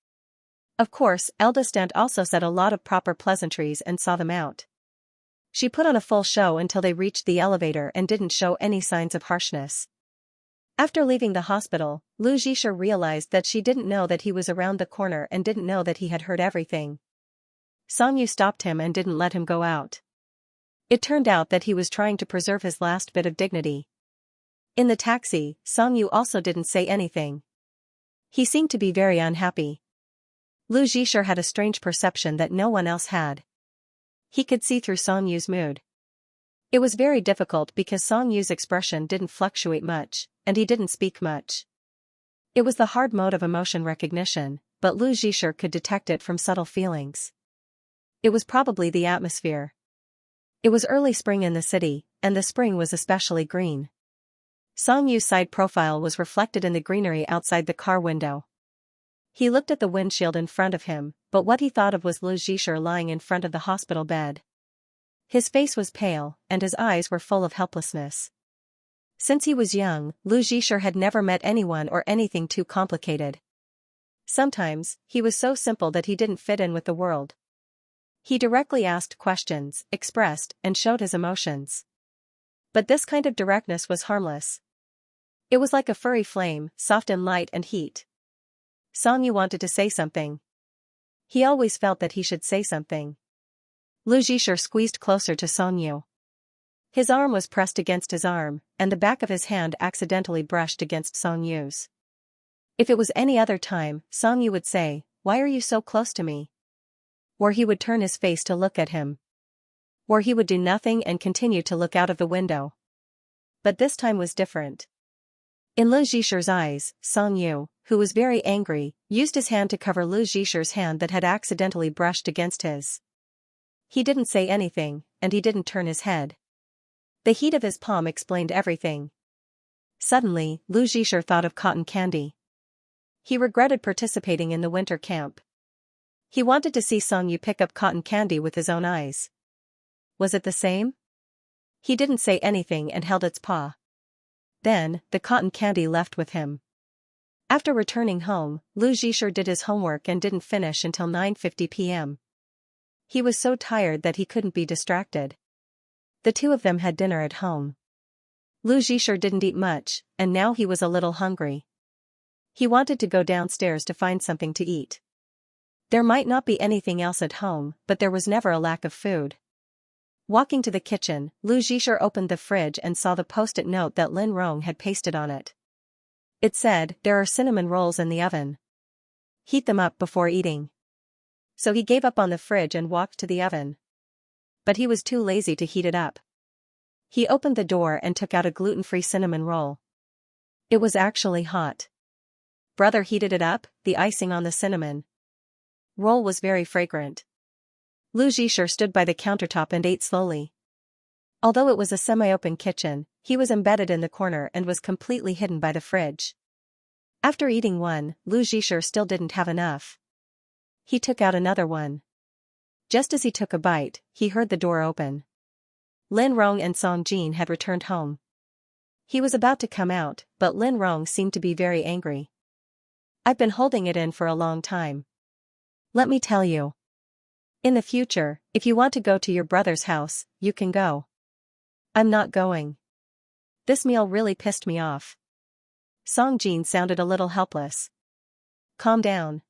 Of course, eldest aunt also said a lot of proper pleasantries and saw them out. She put on a full show until they reached the elevator and didn't show any signs of harshness. After leaving the hospital, Lu Zhisher realized that she didn't know that he was around the corner and didn't know that he had heard everything. Song Yu stopped him and didn't let him go out. It turned out that he was trying to preserve his last bit of dignity. In the taxi, Song Yu also didn't say anything. He seemed to be very unhappy. Lu Zhisher had a strange perception that no one else had. He could see through Song Yu's mood. It was very difficult because Song Yu's expression didn't fluctuate much, and he didn't speak much. It was the hard mode of emotion recognition, but Lu Zhisher could detect it from subtle feelings. It was probably the atmosphere. It was early spring in the city, and the spring was especially green. Song Yu's side profile was reflected in the greenery outside the car window. He looked at the windshield in front of him, but what he thought of was Lu Zhisher lying in front of the hospital bed. His face was pale, and his eyes were full of helplessness. Since he was young, Lu Zhisher had never met anyone or anything too complicated. Sometimes, he was so simple that he didn't fit in with the world. He directly asked questions, expressed, and showed his emotions. But this kind of directness was harmless. It was like a furry flame, soft in light and heat. Song Yu wanted to say something. He always felt that he should say something. Lu Zhisher squeezed closer to Song Yu. His arm was pressed against his arm, and the back of his hand accidentally brushed against Song Yu's. If it was any other time, Song Yu would say, "Why are you so close to me?" Or he would turn his face to look at him. Or he would do nothing and continue to look out of the window. But this time was different. In Lu Zhisher's eyes, Song Yu, who was very angry, used his hand to cover Lu Zhisher's hand that had accidentally brushed against his. He didn't say anything, and he didn't turn his head. The heat of his palm explained everything. Suddenly, Lu Zhisher thought of cotton candy. He regretted participating in the winter camp. He wanted to see Song Yu pick up cotton candy with his own eyes. Was it the same? He didn't say anything and held its paw. Then, the cotton candy left with him. After returning home, Lu Zhisher did his homework and didn't finish until 9:50 p.m. He was so tired that he couldn't be distracted. The two of them had dinner at home. Lu Zhisher didn't eat much, and now he was a little hungry. He wanted to go downstairs to find something to eat. There might not be anything else at home, but there was never a lack of food. Walking to the kitchen, Lu Zhisher opened the fridge and saw the post-it note that Lin Rong had pasted on it. It said, "There are cinnamon rolls in the oven. Heat them up before eating." So he gave up on the fridge and walked to the oven. But he was too lazy to heat it up. He opened the door and took out a gluten-free cinnamon roll. It was actually hot. Brother heated it up, the icing on the cinnamon roll was very fragrant. Lu Zhisher stood by the countertop and ate slowly. Although it was a semi-open kitchen, he was embedded in the corner and was completely hidden by the fridge. After eating one, Lu Zhisher still didn't have enough. He took out another one. Just as he took a bite, he heard the door open. Lin Rong and Song Jin had returned home. He was about to come out, but Lin Rong seemed to be very angry. "I've been holding it in for a long time. Let me tell you. In the future, if you want to go to your brother's house, you can go. I'm not going. This meal really pissed me off." Song Jin sounded a little helpless. "Calm down.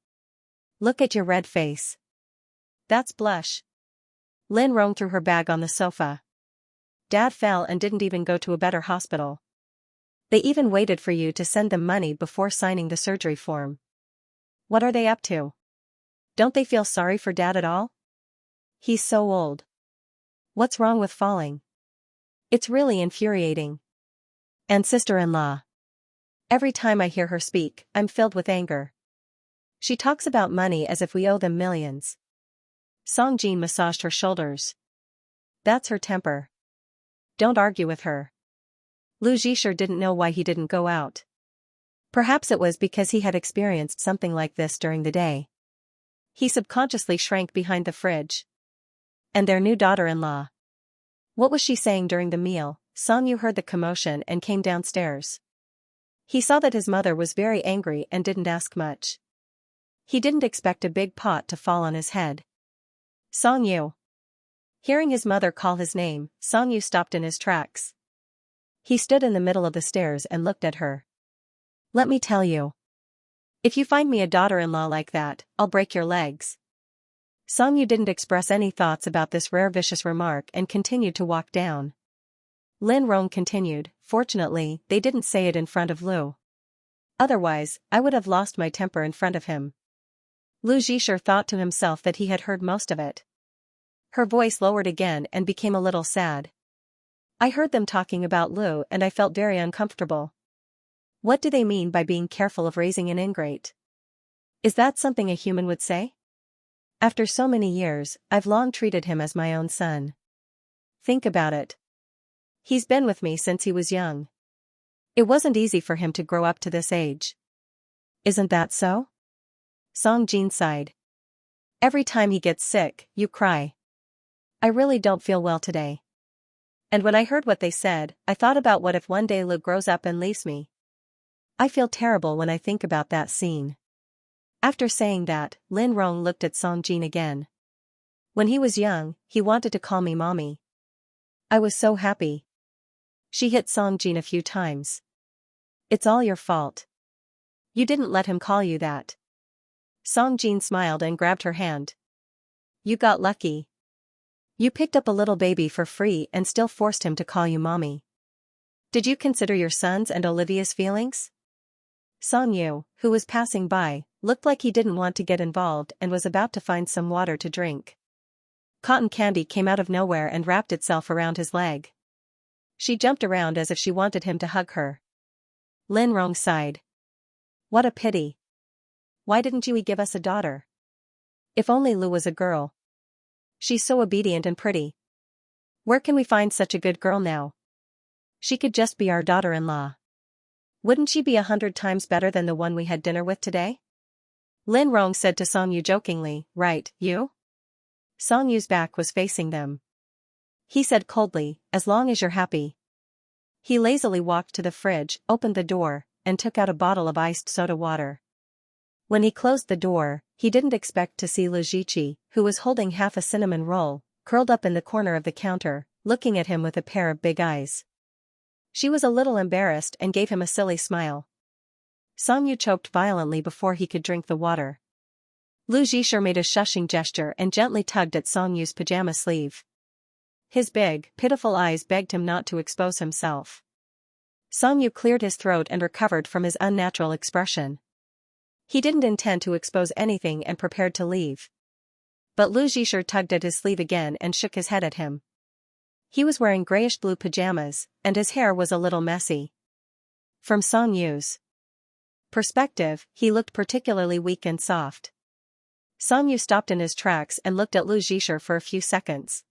Look at your red face. That's blush." Lin Rong threw her bag on the sofa. "Dad fell and didn't even go to a better hospital. They even waited for you to send them money before signing the surgery form. What are they up to? Don't they feel sorry for Dad at all? He's so old. What's wrong with falling? It's really infuriating. And sister-in-law. Every time I hear her speak, I'm filled with anger. She talks about money as if we owe them millions." Song Jin massaged her shoulders. "That's her temper. Don't argue with her." Lu Zhisher didn't know why he didn't go out. Perhaps it was because he had experienced something like this during the day. He subconsciously shrank behind the fridge. And their new daughter-in-law. What was she saying during the meal? Song Yu heard the commotion and came downstairs. He saw that his mother was very angry and didn't ask much. He didn't expect a big pot to fall on his head. "Song Yu." Hearing his mother call his name, Song Yu stopped in his tracks. He stood in the middle of the stairs and looked at her. "Let me tell you. If you find me a daughter-in-law like that, I'll break your legs." Song Yu didn't express any thoughts about this rare vicious remark and continued to walk down. Lin Rong continued, "Fortunately, they didn't say it in front of Lu. Otherwise, I would have lost my temper in front of him." Lu Zhisher thought to himself that he had heard most of it. Her voice lowered again and became a little sad. "I heard them talking about Lu and I felt very uncomfortable. What do they mean by being careful of raising an ingrate? Is that something a human would say? After so many years, I've long treated him as my own son. Think about it. He's been with me since he was young. It wasn't easy for him to grow up to this age. Isn't that so?" Song Jin sighed. "Every time he gets sick, you cry. I really don't feel well today. And when I heard what they said, I thought about what if one day Lu grows up and leaves me. I feel terrible when I think about that scene." After saying that, Lin Rong looked at Song Jin again. "When he was young, he wanted to call me mommy. I was so happy." She hit Song Jin a few times. "It's all your fault. You didn't let him call you that." Song Jin smiled and grabbed her hand. "You got lucky. You picked up a little baby for free and still forced him to call you mommy. Did you consider your son's and Olivia's feelings?" Song Yu, who was passing by, looked like he didn't want to get involved and was about to find some water to drink. Cotton candy came out of nowhere and wrapped itself around his leg. She jumped around as if she wanted him to hug her. Lin Rong sighed. What a pity. Why didn't you give us a daughter? If only Lu was a girl. She's so obedient and pretty. Where can we find such a good girl now? She could just be our daughter-in-law. Wouldn't she be 100 times better than the one we had dinner with today? Lin Rong said to Song Yu jokingly, right, you? Song Yu's back was facing them. He said coldly, as long as you're happy. He lazily walked to the fridge, opened the door, and took out a bottle of iced soda water. When he closed the door, he didn't expect to see Lu Ziqi, who was holding half a cinnamon roll, curled up in the corner of the counter, looking at him with a pair of big eyes. She was a little embarrassed and gave him a silly smile. Song Yu choked violently before he could drink the water. Lu Ziqi made a shushing gesture and gently tugged at Song Yu's pajama sleeve. His big, pitiful eyes begged him not to expose himself. Song Yu cleared his throat and recovered from his unnatural expression. He didn't intend to expose anything and prepared to leave. But Lu Ziqi tugged at his sleeve again and shook his head at him. He was wearing grayish-blue pajamas, and his hair was a little messy. From Song Yu's perspective, he looked particularly weak and soft. Song Yu stopped in his tracks and looked at Lu Ziqi for a few seconds.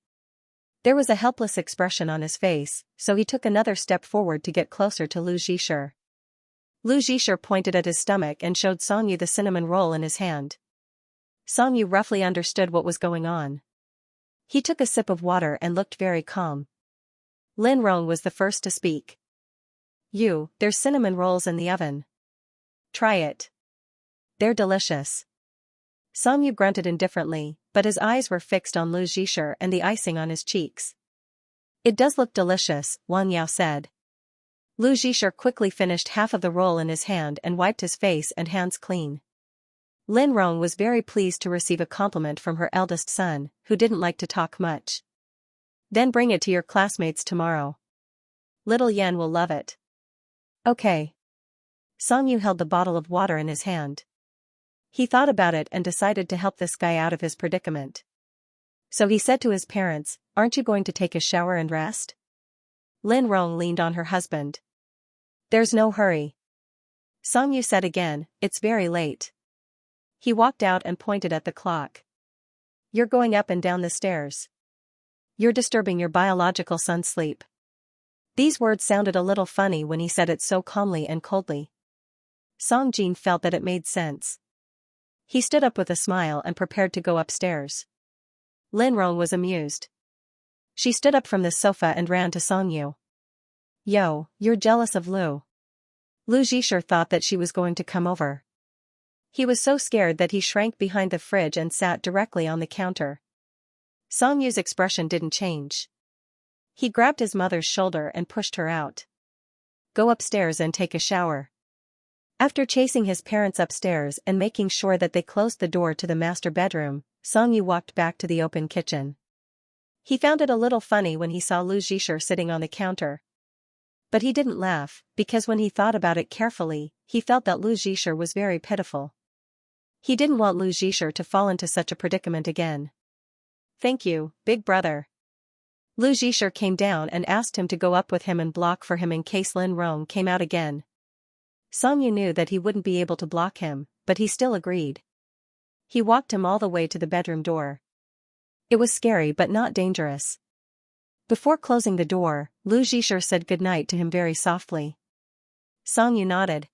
There was a helpless expression on his face, so he took another step forward to get closer to Lu Ziqi. Lu Ziqi pointed at his stomach and showed Song Yu the cinnamon roll in his hand. Song Yu roughly understood what was going on. He took a sip of water and looked very calm. Lin Rong was the first to speak. There's cinnamon rolls in the oven. Try it. They're delicious. Song Yu grunted indifferently, but his eyes were fixed on Lu Ziqi and the icing on his cheeks. It does look delicious, Wang Yao said. Lu Ziqi quickly finished half of the roll in his hand and wiped his face and hands clean. Lin Rong was very pleased to receive a compliment from her eldest son, who didn't like to talk much. Then bring it to your classmates tomorrow. Little Yan will love it. Okay. Song Yu held the bottle of water in his hand. He thought about it and decided to help this guy out of his predicament. So he said to his parents, aren't you going to take a shower and rest? Lin Rong leaned on her husband. There's no hurry. Song Yu said again, it's very late. He walked out and pointed at the clock. You're going up and down the stairs. You're disturbing your biological son's sleep. These words sounded a little funny when he said it so calmly and coldly. Song Jin felt that it made sense. He stood up with a smile and prepared to go upstairs. Lin Rong was amused. She stood up from the sofa and ran to Song Yu. Yo, you're jealous of Lu. Lu Ziqi thought that she was going to come over. He was so scared that he shrank behind the fridge and sat directly on the counter. Song Yu's expression didn't change. He grabbed his mother's shoulder and pushed her out. Go upstairs and take a shower. After chasing his parents upstairs and making sure that they closed the door to the master bedroom, Song Yu walked back to the open kitchen. He found it a little funny when he saw Lu Ziqi sitting on the counter. But he didn't laugh, because when he thought about it carefully, he felt that Lu Ziqi was very pitiful. He didn't want Lu Ziqi to fall into such a predicament again. Thank you, big brother. Lu Ziqi came down and asked him to go up with him and block for him in case Lin Rong came out again. Song Yu knew that he wouldn't be able to block him, but he still agreed. He walked him all the way to the bedroom door. It was scary but not dangerous. Before closing the door, Lu Ziqi said goodnight to him very softly. Song Yu nodded.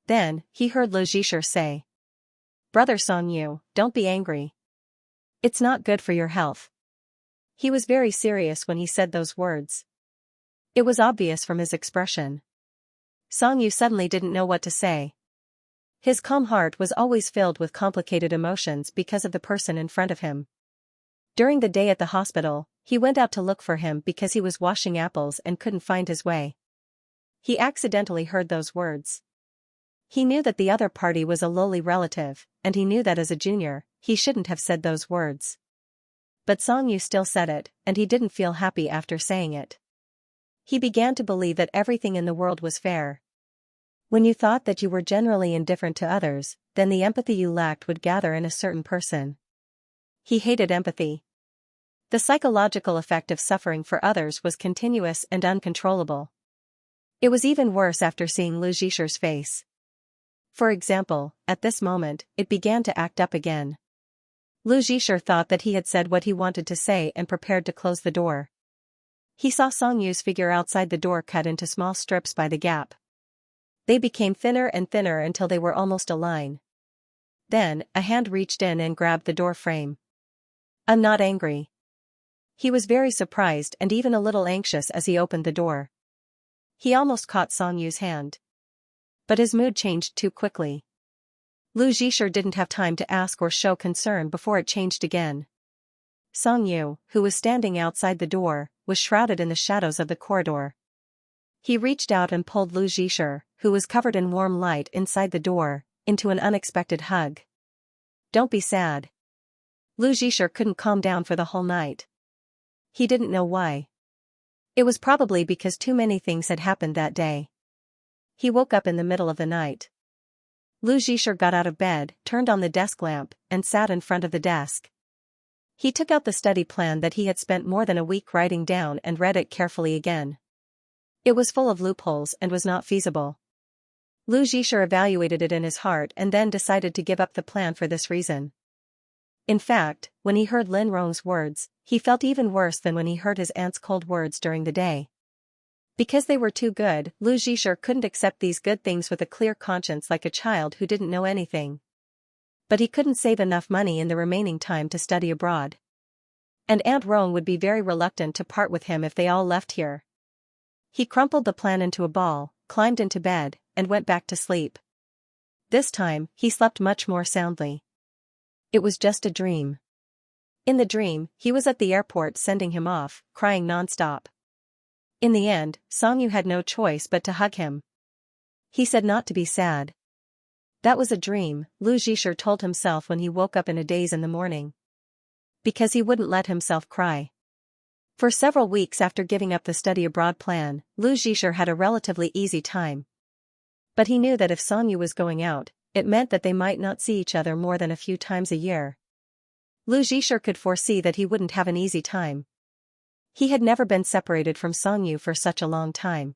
Then, he heard Lu Ziqi say, Brother Song Yu, don't be angry. It's not good for your health. He was very serious when he said those words. It was obvious from his expression. Song Yu suddenly didn't know what to say. His calm heart was always filled with complicated emotions because of the person in front of him. During the day at the hospital, he went out to look for him because he was washing apples and couldn't find his way. He accidentally heard those words. He knew that the other party was a lowly relative, and he knew that as a junior, he shouldn't have said those words. But Song Yu still said it, and he didn't feel happy after saying it. He began to believe that everything in the world was fair. When you thought that you were generally indifferent to others, then the empathy you lacked would gather in a certain person. He hated empathy. The psychological effect of suffering for others was continuous and uncontrollable. It was even worse after seeing Lu Ziqi's face. For example, at this moment, it began to act up again. Lu Zhisher thought that he had said what he wanted to say and prepared to close the door. He saw Song Yu's figure outside the door cut into small strips by the gap. They became thinner and thinner until they were almost a line. Then, a hand reached in and grabbed the door frame. "I'm not angry." He was very surprised and even a little anxious as he opened the door. He almost caught Song Yu's hand. But his mood changed too quickly. Lu Zhisher didn't have time to ask or show concern before it changed again. Song Yu, who was standing outside the door, was shrouded in the shadows of the corridor. He reached out and pulled Lu Zhisher, who was covered in warm light inside the door, into an unexpected hug. "Don't be sad." Lu Zhisher couldn't calm down for the whole night. He didn't know why. It was probably because too many things had happened that day. He woke up in the middle of the night. Lu Zhisher got out of bed, turned on the desk lamp, and sat in front of the desk. He took out the study plan that he had spent more than a week writing down and read it carefully again. It was full of loopholes and was not feasible. Lu Zhisher evaluated it in his heart and then decided to give up the plan for this reason. In fact, when he heard Lin Rong's words, he felt even worse than when he heard his aunt's cold words during the day. Because they were too good, Lu Zhisher couldn't accept these good things with a clear conscience like a child who didn't know anything. But he couldn't save enough money in the remaining time to study abroad. And Aunt Rong would be very reluctant to part with him if they all left here. He crumpled the plan into a ball, climbed into bed, and went back to sleep. This time, he slept much more soundly. It was just a dream. In the dream, he was at the airport sending him off, crying non-stop. In the end, Song Yu had no choice but to hug him. He said not to be sad. That was a dream, Lu Zhisher told himself when he woke up in a daze in the morning. Because he wouldn't let himself cry. For several weeks after giving up the study abroad plan, Lu Zhisher had a relatively easy time. But he knew that if Song Yu was going out, it meant that they might not see each other more than a few times a year. Lu Zhisher could foresee that he wouldn't have an easy time. He had never been separated from Song Yu for such a long time.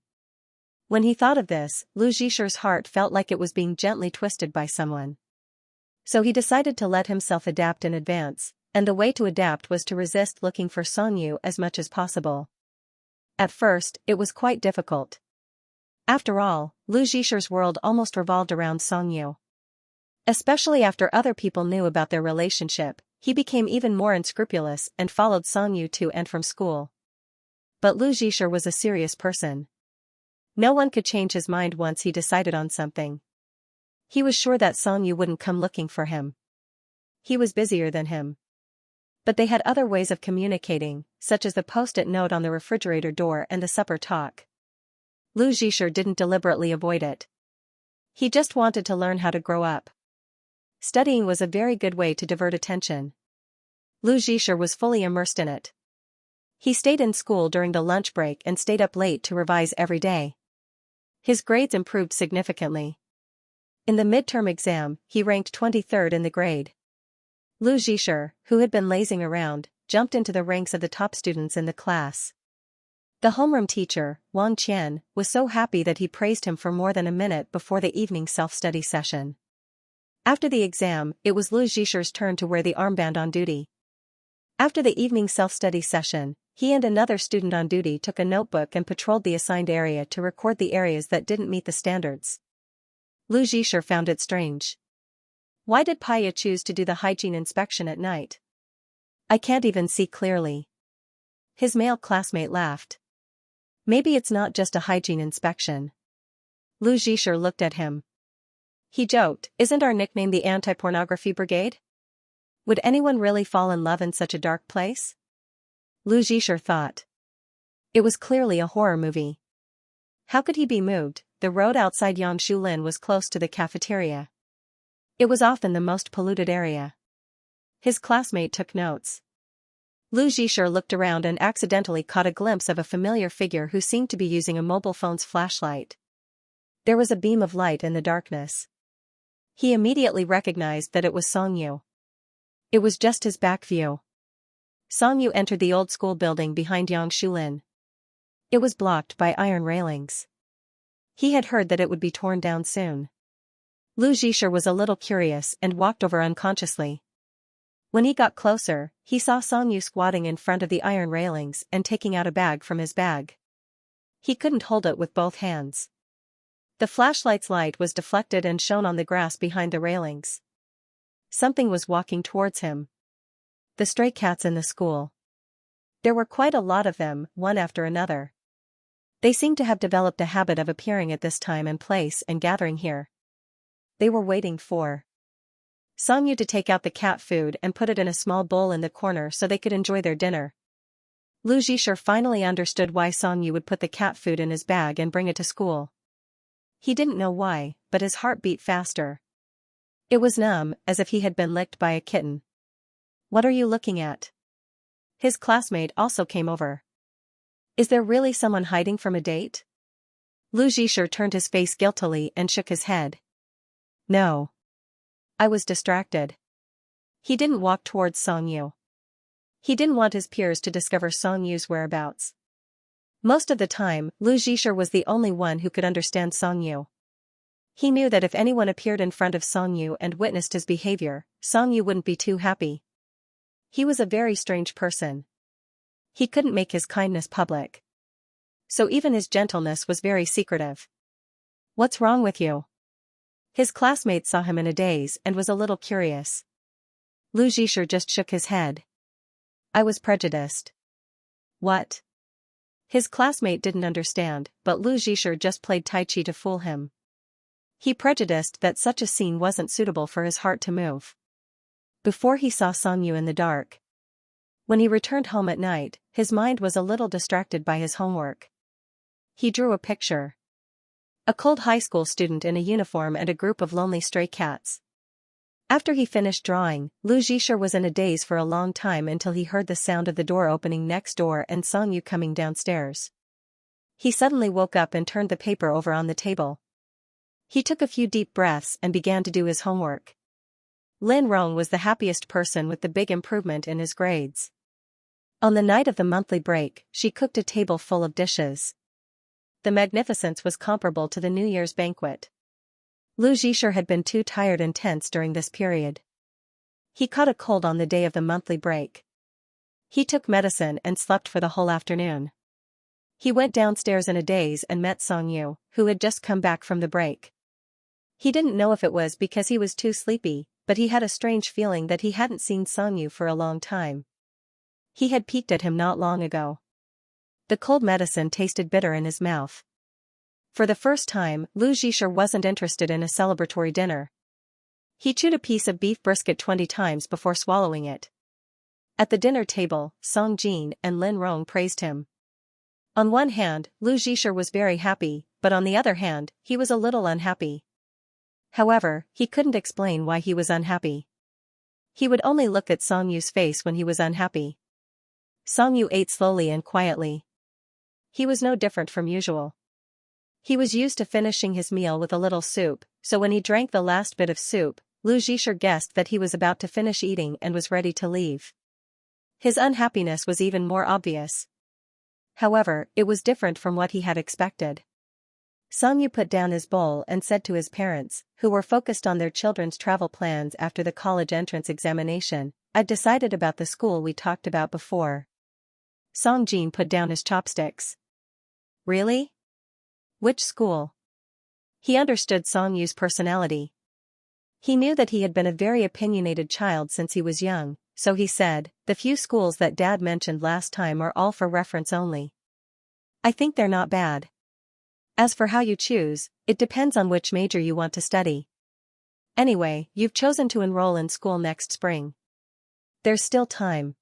When he thought of this, Lu Zhisher's heart felt like it was being gently twisted by someone. So he decided to let himself adapt in advance, and the way to adapt was to resist looking for Song Yu as much as possible. At first, it was quite difficult. After all, Lu Zhisher's world almost revolved around Song Yu. Especially after other people knew about their relationship, he became even more unscrupulous and followed Song Yu to and from school. But Lu Zhisher was a serious person. No one could change his mind once he decided on something. He was sure that Song Yu wouldn't come looking for him. He was busier than him. But they had other ways of communicating, such as the post-it note on the refrigerator door and the supper talk. Lu Zhisher didn't deliberately avoid it. He just wanted to learn how to grow up. Studying was a very good way to divert attention. Lu Zhisher was fully immersed in it. He stayed in school during the lunch break and stayed up late to revise every day. His grades improved significantly. In the midterm exam, he ranked 23rd in the grade. Lu Zhisher, who had been lazing around, jumped into the ranks of the top students in the class. The homeroom teacher, Wang Qian, was so happy that he praised him for more than a minute before the evening self-study session. After the exam, it was Lu Zhisher's turn to wear the armband on duty. After the evening self-study session, he and another student on duty took a notebook and patrolled the assigned area to record the areas that didn't meet the standards. Lu Zhisher found it strange. Why did Paya choose to do the hygiene inspection at night? I can't even see clearly. His male classmate laughed. Maybe it's not just a hygiene inspection. Lu Zhisher looked at him. He joked, isn't our nickname the Anti-Pornography Brigade? Would anyone really fall in love in such a dark place? Lu Zhisher thought. It was clearly a horror movie. How could he be moved? The road outside Yangshuilin was close to the cafeteria. It was often the most polluted area. His classmate took notes. Lu Zhisher looked around and accidentally caught a glimpse of a familiar figure who seemed to be using a mobile phone's flashlight. There was a beam of light in the darkness. He immediately recognized that it was Song Yu. It was just his back view. Song Yu entered the old school building behind Yangshuilin. It was blocked by iron railings. He had heard that it would be torn down soon. Lu Zhisher was a little curious and walked over unconsciously. When he got closer, he saw Song Yu squatting in front of the iron railings and taking out a bag from his bag. He couldn't hold it with both hands. The flashlight's light was deflected and shone on the grass behind the railings. Something was walking towards him. The stray cats in the school. There were quite a lot of them, one after another. They seemed to have developed a habit of appearing at this time and place and gathering here. They were waiting for Song Yu to take out the cat food and put it in a small bowl in the corner so they could enjoy their dinner. Lu Zhisher finally understood why Song Yu would put the cat food in his bag and bring it to school. He didn't know why, but his heart beat faster. It was numb, as if he had been licked by a kitten. "What are you looking at?" His classmate also came over. "Is there really someone hiding from a date?" Lu Zhisher turned his face guiltily and shook his head. "No. I was distracted." He didn't walk towards Song Yu. He didn't want his peers to discover Song Yu's whereabouts. Most of the time, Lu Zhisher was the only one who could understand Song Yu. He knew that if anyone appeared in front of Song Yu and witnessed his behavior, Song Yu wouldn't be too happy. He was a very strange person. He couldn't make his kindness public. So even his gentleness was very secretive. "What's wrong with you?" His classmate saw him in a daze and was a little curious. Lu Zhisher just shook his head. "I was prejudiced." "What?" His classmate didn't understand, but Lu Zhisher just played Tai Chi to fool him. He prejudiced that such a scene wasn't suitable for his heart to move. Before he saw Song Yu in the dark. When he returned home at night, his mind was a little distracted by his homework. He drew a picture. A cold high school student in a uniform and a group of lonely stray cats. After he finished drawing, Lu Zhisher was in a daze for a long time until he heard the sound of the door opening next door and Song Yu coming downstairs. He suddenly woke up and turned the paper over on the table. He took a few deep breaths and began to do his homework. Lin Rong was the happiest person with the big improvement in his grades. On the night of the monthly break, she cooked a table full of dishes. The magnificence was comparable to the New Year's banquet. Lu Zhisher had been too tired and tense during this period. He caught a cold on the day of the monthly break. He took medicine and slept for the whole afternoon. He went downstairs in a daze and met Song Yu, who had just come back from the break. He didn't know if it was because he was too sleepy, but he had a strange feeling that he hadn't seen Song Yu for a long time. He had peeked at him not long ago. The cold medicine tasted bitter in his mouth. For the first time, Lu Zhisher wasn't interested in a celebratory dinner. He chewed a piece of beef brisket 20 times before swallowing it. At the dinner table, Song Jin and Lin Rong praised him. On one hand, Lu Zhisher was very happy, but on the other hand, he was a little unhappy. However, he couldn't explain why he was unhappy. He would only look at Song Yu's face when he was unhappy. Song Yu ate slowly and quietly. He was no different from usual. He was used to finishing his meal with a little soup, so when he drank the last bit of soup, Lu Zhisher guessed that he was about to finish eating and was ready to leave. His unhappiness was even more obvious. However, it was different from what he had expected. Song Yu put down his bowl and said to his parents, who were focused on their children's travel plans after the college entrance examination, "I'd decided about the school we talked about before." Song Jin put down his chopsticks. "Really? Which school?" He understood Song Yu's personality. He knew that he had been a very opinionated child since he was young, so he said, "The few schools that Dad mentioned last time are all for reference only. I think they're not bad. As for how you choose, it depends on which major you want to study. Anyway, you've chosen to enroll in school next spring. There's still time."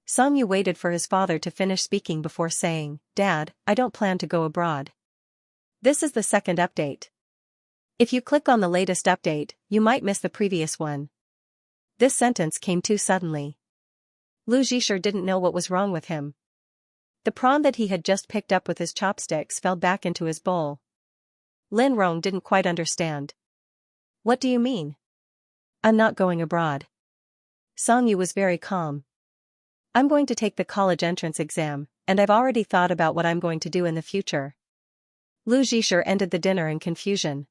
Song Yu waited for his father to finish speaking before saying, "Dad, I don't plan to go abroad. This is the second update. If you click on the latest update, you might miss the previous one." This sentence came too suddenly. Lu Zhisher didn't know what was wrong with him. The prawn that he had just picked up with his chopsticks fell back into his bowl. Lin Rong didn't quite understand. "What do you mean?" "I'm not going abroad." Song Yu was very calm. "I'm going to take the college entrance exam, and I've already thought about what I'm going to do in the future." Lu Zhisher ended the dinner in confusion.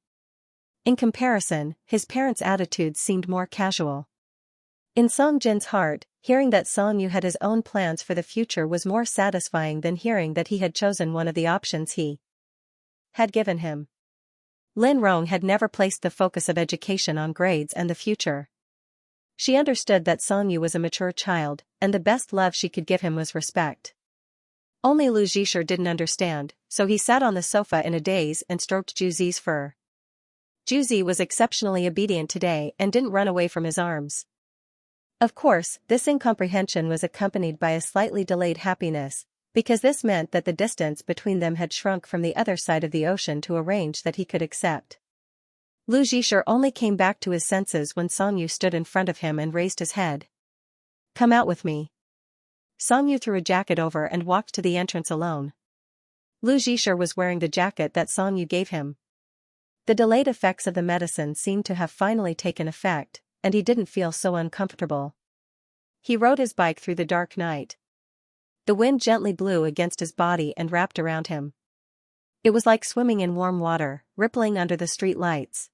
In comparison, his parents' attitudes seemed more casual. In Song Jin's heart, hearing that Song Yu had his own plans for the future was more satisfying than hearing that he had chosen one of the options he had given him. Lin Rong had never placed the focus of education on grades and the future. She understood that Song Yu was a mature child, and the best love she could give him was respect. Only Lu Zhisher didn't understand, so he sat on the sofa in a daze and stroked Juzi's fur. Juzi was exceptionally obedient today and didn't run away from his arms. Of course, this incomprehension was accompanied by a slightly delayed happiness, because this meant that the distance between them had shrunk from the other side of the ocean to a range that he could accept. Lu Zhisher only came back to his senses when Song Yu stood in front of him and raised his head. "Come out with me." Song Yu threw a jacket over and walked to the entrance alone. Lu Zhisher was wearing the jacket that Song Yu gave him. The delayed effects of the medicine seemed to have finally taken effect, and he didn't feel so uncomfortable. He rode his bike through the dark night. The wind gently blew against his body and wrapped around him. It was like swimming in warm water, rippling under the street lights.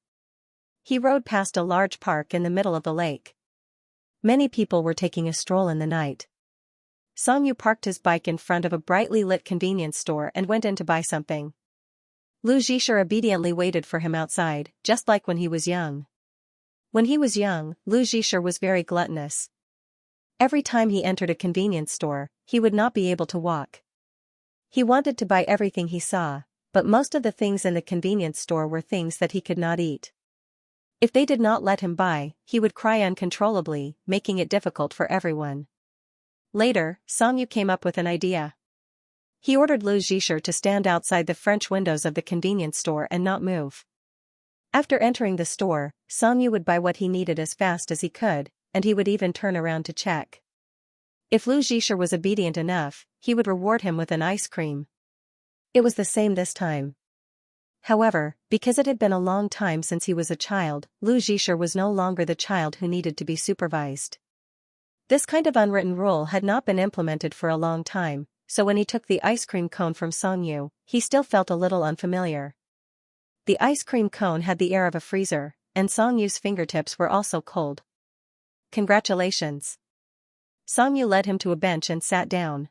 He rode past a large park in the middle of the lake. Many people were taking a stroll in the night. Song Yu parked his bike in front of a brightly lit convenience store and went in to buy something. Lu Zhisher obediently waited for him outside, just like when he was young. When he was young, Lu Zhisher was very gluttonous. Every time he entered a convenience store, he would not be able to walk. He wanted to buy everything he saw, but most of the things in the convenience store were things that he could not eat. If they did not let him buy, he would cry uncontrollably, making it difficult for everyone. Later, Song Yu came up with an idea. He ordered Lu Zhisher to stand outside the French windows of the convenience store and not move. After entering the store, Song Yu would buy what he needed as fast as he could, and he would even turn around to check. If Lu Zhisher was obedient enough, he would reward him with an ice cream. It was the same this time. However, because it had been a long time since he was a child, Lu Zhisher was no longer the child who needed to be supervised. This kind of unwritten rule had not been implemented for a long time, so when he took the ice cream cone from Song Yu, he still felt a little unfamiliar. The ice cream cone had the air of a freezer, and Song Yu's fingertips were also cold. "Congratulations." Song Yu led him to a bench and sat down.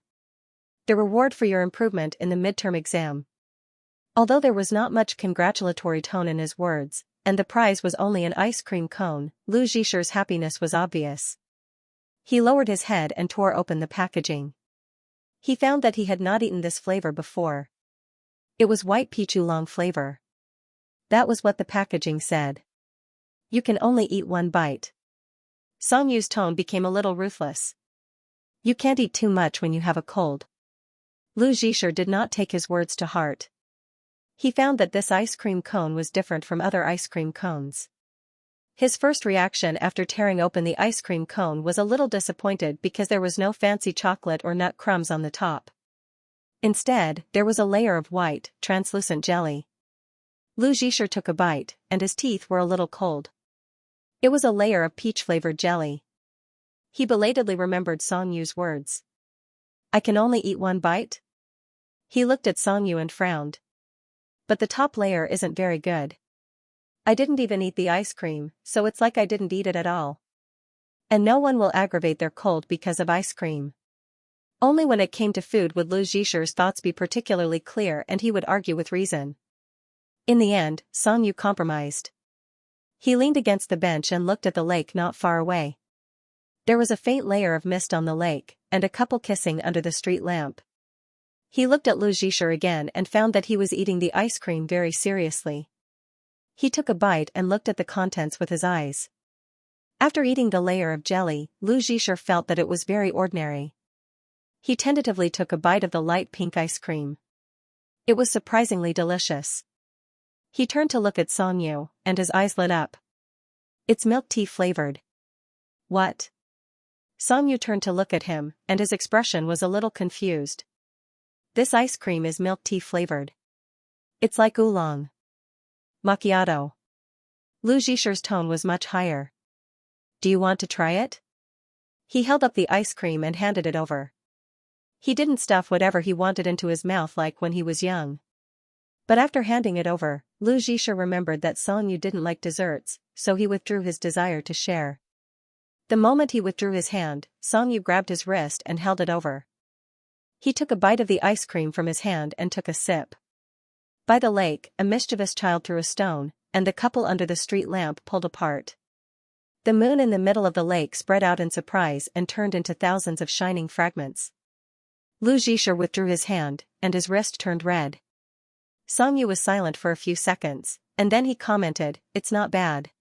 "The reward for your improvement in the midterm exam." Although there was not much congratulatory tone in his words, and the prize was only an ice cream cone, Lu Zhisher's happiness was obvious. He lowered his head and tore open the packaging. He found that he had not eaten this flavor before. It was white peach oolong flavor. That was what the packaging said. "You can only eat one bite." Song Yu's tone became a little ruthless. "You can't eat too much when you have a cold." Lu Zhisher did not take his words to heart. He found that this ice cream cone was different from other ice cream cones. His first reaction after tearing open the ice cream cone was a little disappointed because there was no fancy chocolate or nut crumbs on the top. Instead, there was a layer of white, translucent jelly. Lu Zhisher took a bite, and his teeth were a little cold. It was a layer of peach-flavored jelly. He belatedly remembered Song Yu's words. "I can only eat one bite?" He looked at Song Yu and frowned. "But the top layer isn't very good. I didn't even eat the ice cream, so it's like I didn't eat it at all. And no one will aggravate their cold because of ice cream." Only when it came to food would Lu Zhisher's thoughts be particularly clear and he would argue with reason. In the end, Song Yu compromised. He leaned against the bench and looked at the lake not far away. There was a faint layer of mist on the lake, and a couple kissing under the street lamp. He looked at Lu Zhisher again and found that he was eating the ice cream very seriously. He took a bite and looked at the contents with his eyes. After eating the layer of jelly, Lu Zhisher felt that it was very ordinary. He tentatively took a bite of the light pink ice cream. It was surprisingly delicious. He turned to look at Song Yu, and his eyes lit up. "It's milk tea flavored." "What?" Song Yu turned to look at him, and his expression was a little confused. "This ice cream is milk tea flavored. It's like oolong macchiato." Lu Zhisher's tone was much higher. "Do you want to try it?" He held up the ice cream and handed it over. He didn't stuff whatever he wanted into his mouth like when he was young. But after handing it over, Lu Zhisha remembered that Song Yu didn't like desserts, so he withdrew his desire to share. The moment he withdrew his hand, Song Yu grabbed his wrist and held it over. He took a bite of the ice cream from his hand and took a sip. By the lake, a mischievous child threw a stone, and the couple under the street lamp pulled apart. The moon in the middle of the lake spread out in surprise and turned into thousands of shining fragments. Lu Zhisha withdrew his hand, and his wrist turned red. Song Yu was silent for a few seconds, and then he commented, "It's not bad."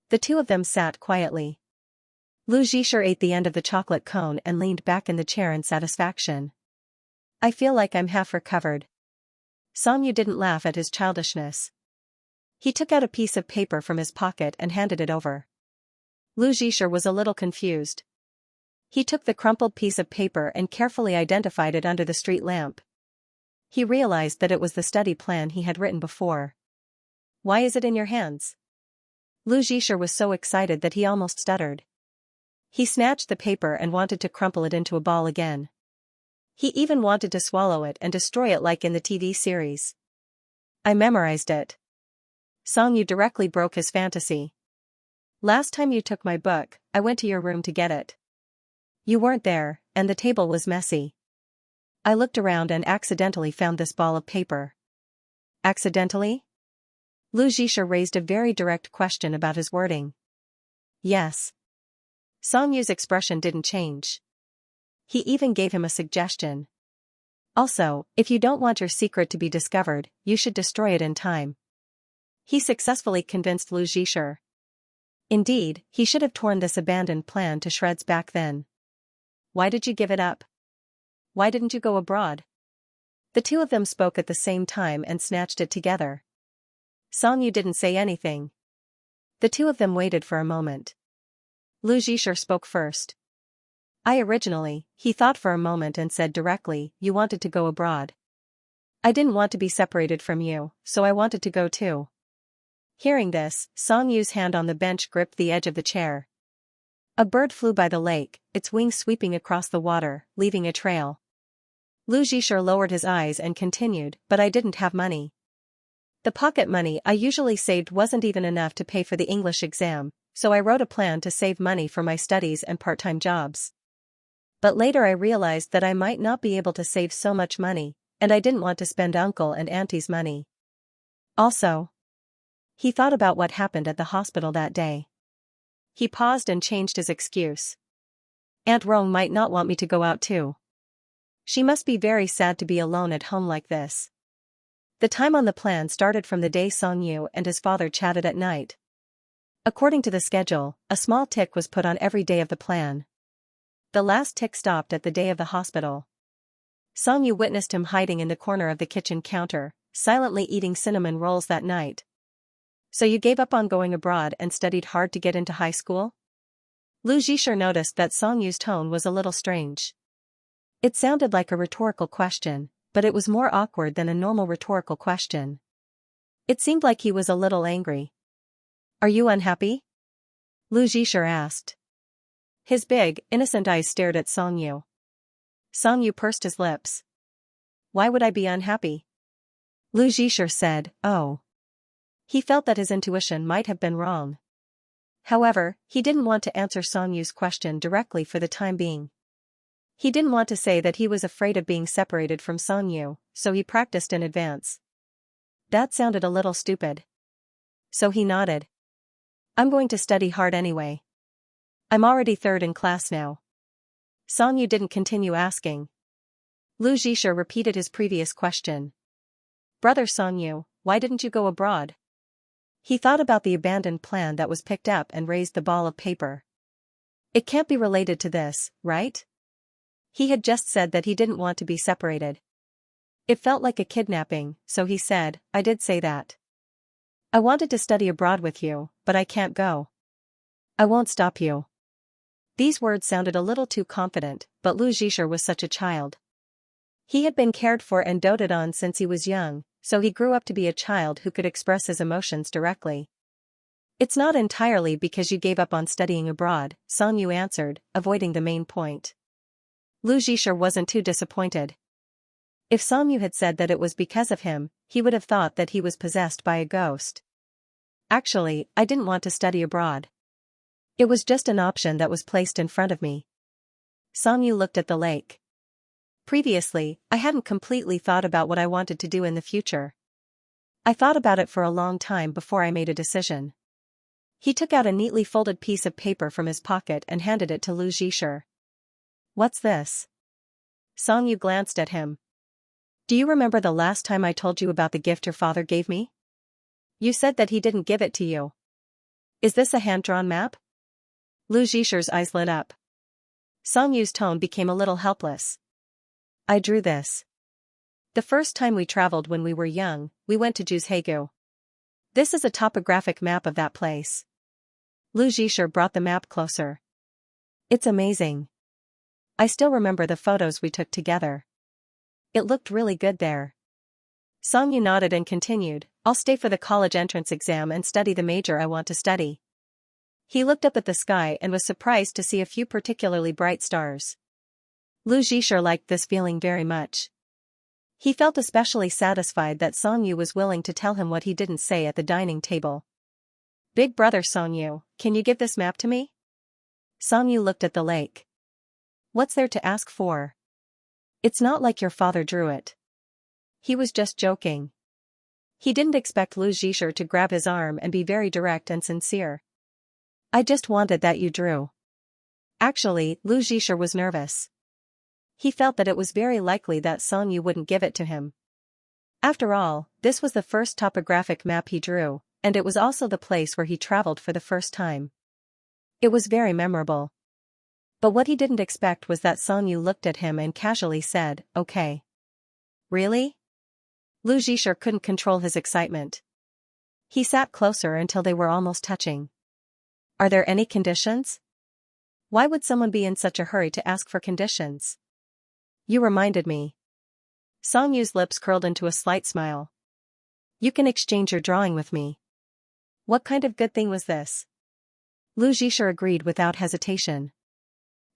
The two of them sat quietly. Lu Zhisha ate the end of the chocolate cone and leaned back in the chair in satisfaction. "I feel like I'm half recovered." Song Yu didn't laugh at his childishness. He took out a piece of paper from his pocket and handed it over. Lu Zhisha was a little confused. He took the crumpled piece of paper and carefully identified it under the street lamp. He realized that it was the study plan he had written before. "Why is it in your hands?" Lu Zhisha was so excited that he almost stuttered. He snatched the paper and wanted to crumple it into a ball again. He even wanted to swallow it and destroy it like in the TV series. "I memorized it." Song Yu directly broke his fantasy. "Last time you took my book, I went to your room to get it. You weren't there, and the table was messy. I looked around and accidentally found this ball of paper." "Accidentally?" Lu Zhisha raised a very direct question about his wording. "Yes." Song Yu's expression didn't change. He even gave him a suggestion. "Also, if you don't want your secret to be discovered, you should destroy it in time." He successfully convinced Lu Zhisha. Indeed, he should have torn this abandoned plan to shreds back then. "Why did you give it up? Why didn't you go abroad?" The two of them spoke at the same time and snatched it together. Song Yu didn't say anything. The two of them waited for a moment. Lu Zhisha spoke first. He thought for a moment and said directly, "You wanted to go abroad. I didn't want to be separated from you, so I wanted to go too." Hearing this, Song Yu's hand on the bench gripped the edge of the chair. A bird flew by the lake, its wings sweeping across the water, leaving a trail. Lu Zhisha lowered his eyes and continued, "But I didn't have money. The pocket money I usually saved wasn't even enough to pay for the English exam, so I wrote a plan to save money for my studies and part-time jobs. But later I realized that I might not be able to save so much money, and I didn't want to spend uncle and auntie's money. Also," he thought about what happened at the hospital that day. He paused and changed his excuse. "Aunt Rome might not want me to go out too. She must be very sad to be alone at home like this." The time on the plan started from the day Song Yu and his father chatted at night. According to the schedule, a small tick was put on every day of the plan. The last tick stopped at the day of the hospital. Song Yu witnessed him hiding in the corner of the kitchen counter, silently eating cinnamon rolls that night. "So you gave up on going abroad and studied hard to get into high school?" Lu Zhisha noticed that Song Yu's tone was a little strange. It sounded like a rhetorical question, but it was more awkward than a normal rhetorical question. It seemed like he was a little angry. "Are you unhappy?" Lu Zhisha asked. His big, innocent eyes stared at Song Yu. Song Yu pursed his lips. "Why would I be unhappy?" Lu Zhisha said, "Oh." He felt that his intuition might have been wrong. However, he didn't want to answer Song Yu's question directly for the time being. He didn't want to say that he was afraid of being separated from Song Yu, so he practiced in advance. That sounded a little stupid. So he nodded. "I'm going to study hard anyway. I'm already third in class now." Song Yu didn't continue asking. Lu Zhisha repeated his previous question. "Brother Song Yu, why didn't you go abroad?" He thought about the abandoned plan that was picked up and raised the ball of paper. It can't be related to this, right? He had just said that he didn't want to be separated. It felt like a kidnapping, so he said, "I did say that. I wanted to study abroad with you, but I can't go. I won't stop you." These words sounded a little too confident, but Lu Zhisha was such a child. He had been cared for and doted on since he was young, so he grew up to be a child who could express his emotions directly. "It's not entirely because you gave up on studying abroad," Song Yu answered, avoiding the main point. Lu Zhisha wasn't too disappointed. If Song Yu had said that it was because of him, he would have thought that he was possessed by a ghost. Actually, I didn't want to study abroad. It was just an option that was placed in front of me. Songyu looked at the lake. Previously, I hadn't completely thought about what I wanted to do in the future. I thought about it for a long time before I made a decision. He took out a neatly folded piece of paper from his pocket and handed it to Lu Zhisher. What's this? Songyu glanced at him. Do you remember the last time I told you about the gift your father gave me? You said that he didn't give it to you. Is this a hand-drawn map? Lu Zhisher's eyes lit up. Songyu's tone became a little helpless. I drew this. The first time we traveled when we were young, we went to Juzhaegu. This is a topographic map of that place. Lu Zhisher brought the map closer. It's amazing. I still remember the photos we took together. It looked really good there. Songyu nodded and continued, I'll stay for the college entrance exam and study the major I want to study. He looked up at the sky and was surprised to see a few particularly bright stars. Lu Zhisher liked this feeling very much. He felt especially satisfied that Songyu was willing to tell him what he didn't say at the dining table. Big brother Songyu, can you give this map to me? Songyu looked at the lake. What's there to ask for? It's not like your father drew it. He was just joking. He didn't expect Lu Zhisher to grab his arm and be very direct and sincere. I just wanted that you drew. Actually, Lu Zhisher was nervous. He felt that it was very likely that Songyu wouldn't give it to him. After all, this was the first topographic map he drew, and it was also the place where he traveled for the first time. It was very memorable. But what he didn't expect was that Songyu looked at him and casually said, okay. Really? Lu Zhisher couldn't control his excitement. He sat closer until they were almost touching. Are there any conditions? Why would someone be in such a hurry to ask for conditions? You reminded me. Songyu's lips curled into a slight smile. You can exchange your drawing with me. What kind of good thing was this? Lu Zhisher agreed without hesitation.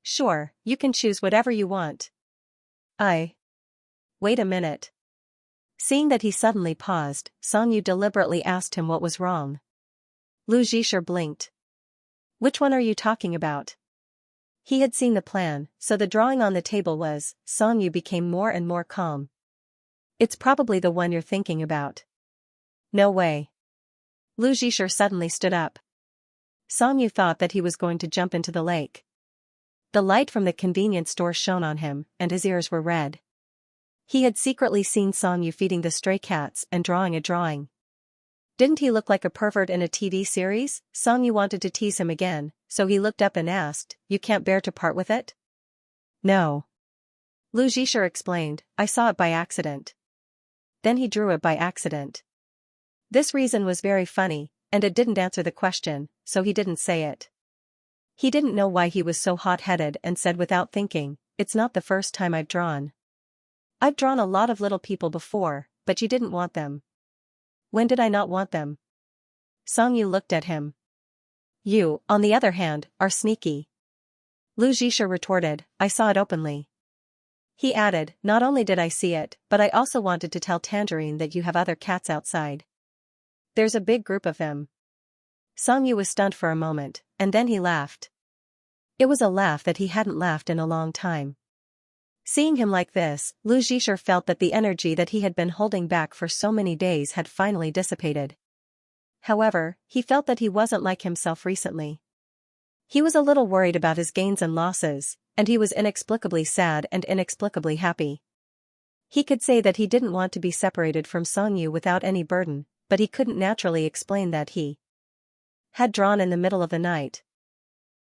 Sure, you can choose whatever you want. Wait a minute. Seeing that he suddenly paused, Songyu deliberately asked him what was wrong. Lu Zhisher blinked. Which one are you talking about? He had seen the plan, so the drawing on the table was. Songyu became more and more calm. It's probably the one you're thinking about. No way. Lu Zhisher suddenly stood up. Songyu thought that he was going to jump into the lake. The light from the convenience store shone on him, and his ears were red. He had secretly seen Songyu feeding the stray cats and drawing a drawing. Didn't he look like a pervert in a TV series? Songyu wanted to tease him again, so he looked up and asked, You can't bear to part with it? No. Lu Zhisher explained, I saw it by accident. Then he drew it by accident. This reason was very funny, and it didn't answer the question, so he didn't say it. He didn't know why he was so hot-headed and said without thinking, It's not the first time I've drawn. I've drawn a lot of little people before, but you didn't want them. When did I not want them? Songyu looked at him. You, on the other hand, are sneaky. Lu Zhisher retorted, I saw it openly. He added, Not only did I see it, but I also wanted to tell Tangerine that you have other cats outside. There's a big group of them. Songyu was stunned for a moment, and then he laughed. It was a laugh that he hadn't laughed in a long time. Seeing him like this, Lu Zhisher felt that the energy that he had been holding back for so many days had finally dissipated. However, he felt that he wasn't like himself recently. He was a little worried about his gains and losses, and he was inexplicably sad and inexplicably happy. He could say that he didn't want to be separated from Songyu without any burden, but he couldn't naturally explain that he had drawn in the middle of the night.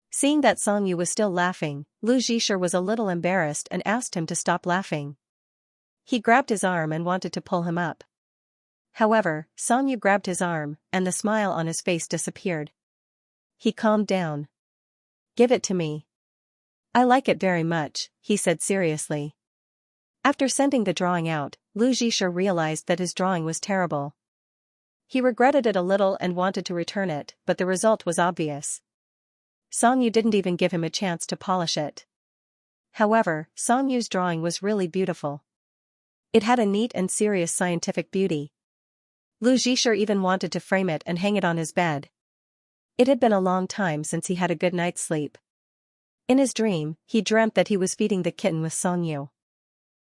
Seeing that Songyu was still laughing, Lu Zhisher was a little embarrassed and asked him to stop laughing. He grabbed his arm and wanted to pull him up. However, Songyu grabbed his arm, and the smile on his face disappeared. He calmed down. Give it to me. I like it very much, he said seriously. After sending the drawing out, Lu Zhisher realized that his drawing was terrible. He regretted it a little and wanted to return it, but the result was obvious. Songyu didn't even give him a chance to polish it. However, Songyu's drawing was really beautiful. It had a neat and serious scientific beauty, Lu Zhisher even wanted to frame it and hang it on his bed. It had been a long time since he had a good night's sleep. In his dream, he dreamt that he was feeding the kitten with Songyu.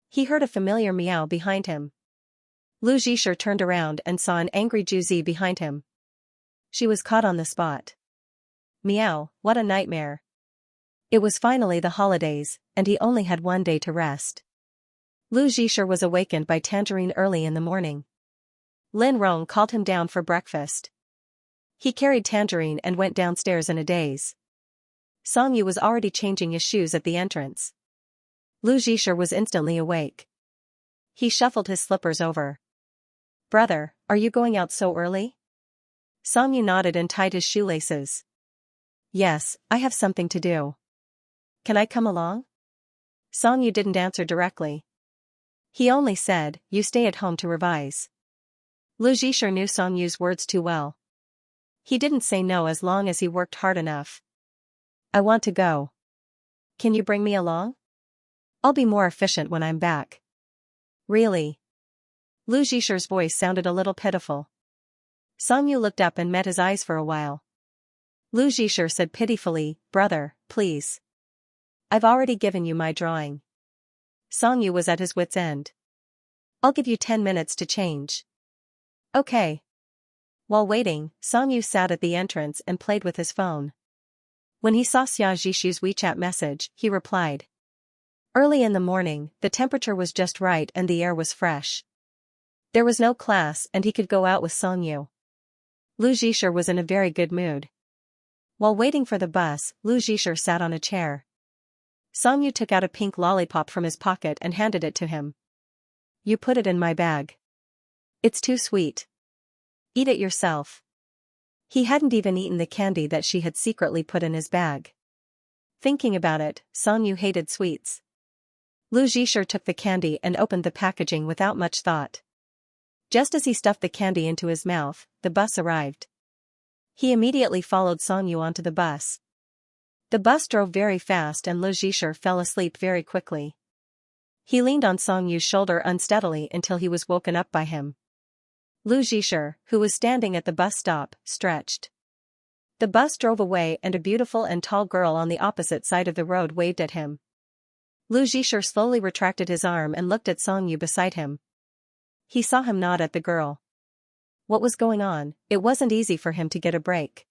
He heard a familiar meow behind him. Lu Zhisher turned around and saw an angry Juzi behind him. She was caught on the spot. Meow, what a nightmare. It was finally the holidays, and he only had one day to rest. Lu Zhisher was awakened by Tangerine early in the morning. Lin Rong called him down for breakfast. He carried Tangerine and went downstairs in a daze. Songyu was already changing his shoes at the entrance. Lu Zhisher was instantly awake. He shuffled his slippers over. "Brother, are you going out so early?" Songyu nodded and tied his shoelaces. "Yes, I have something to do. Can I come along?" Songyu didn't answer directly. He only said, "You stay at home to revise." Lu Zhisher knew Songyu's words too well. He didn't say no as long as he worked hard enough. "I want to go. Can you bring me along? I'll be more efficient when I'm back." "Really?" Lu Zhisher's voice sounded a little pitiful. Songyu looked up and met his eyes for a while. Lu Zhisher said pitifully, "Brother, please. I've already given you my drawing." Songyu was at his wit's end. "I'll give you 10 minutes to change." "Okay." While waiting, Songyu sat at the entrance and played with his phone. When he saw Xia Zhishu's WeChat message, he replied. Early in the morning, the temperature was just right and the air was fresh. There was no class and he could go out with Songyu. Lu Zhisher was in a very good mood. While waiting for the bus, Lu Zhisher sat on a chair. Songyu took out a pink lollipop from his pocket and handed it to him. "You put it in my bag. It's too sweet. Eat it yourself." He hadn't even eaten the candy that she had secretly put in his bag. Thinking about it, Songyu hated sweets. Lu Zhisher took the candy and opened the packaging without much thought. Just as he stuffed the candy into his mouth, the bus arrived. He immediately followed Songyu onto the bus. The bus drove very fast and Lu Zhisher fell asleep very quickly. He leaned on Songyu's shoulder unsteadily until he was woken up by him. Lu Zhisher, who was standing at the bus stop, stretched. The bus drove away and a beautiful and tall girl on the opposite side of the road waved at him. Lu Zhisher slowly retracted his arm and looked at Songyu beside him. He saw him nod at the girl. What was going on? It wasn't easy for him to get a break.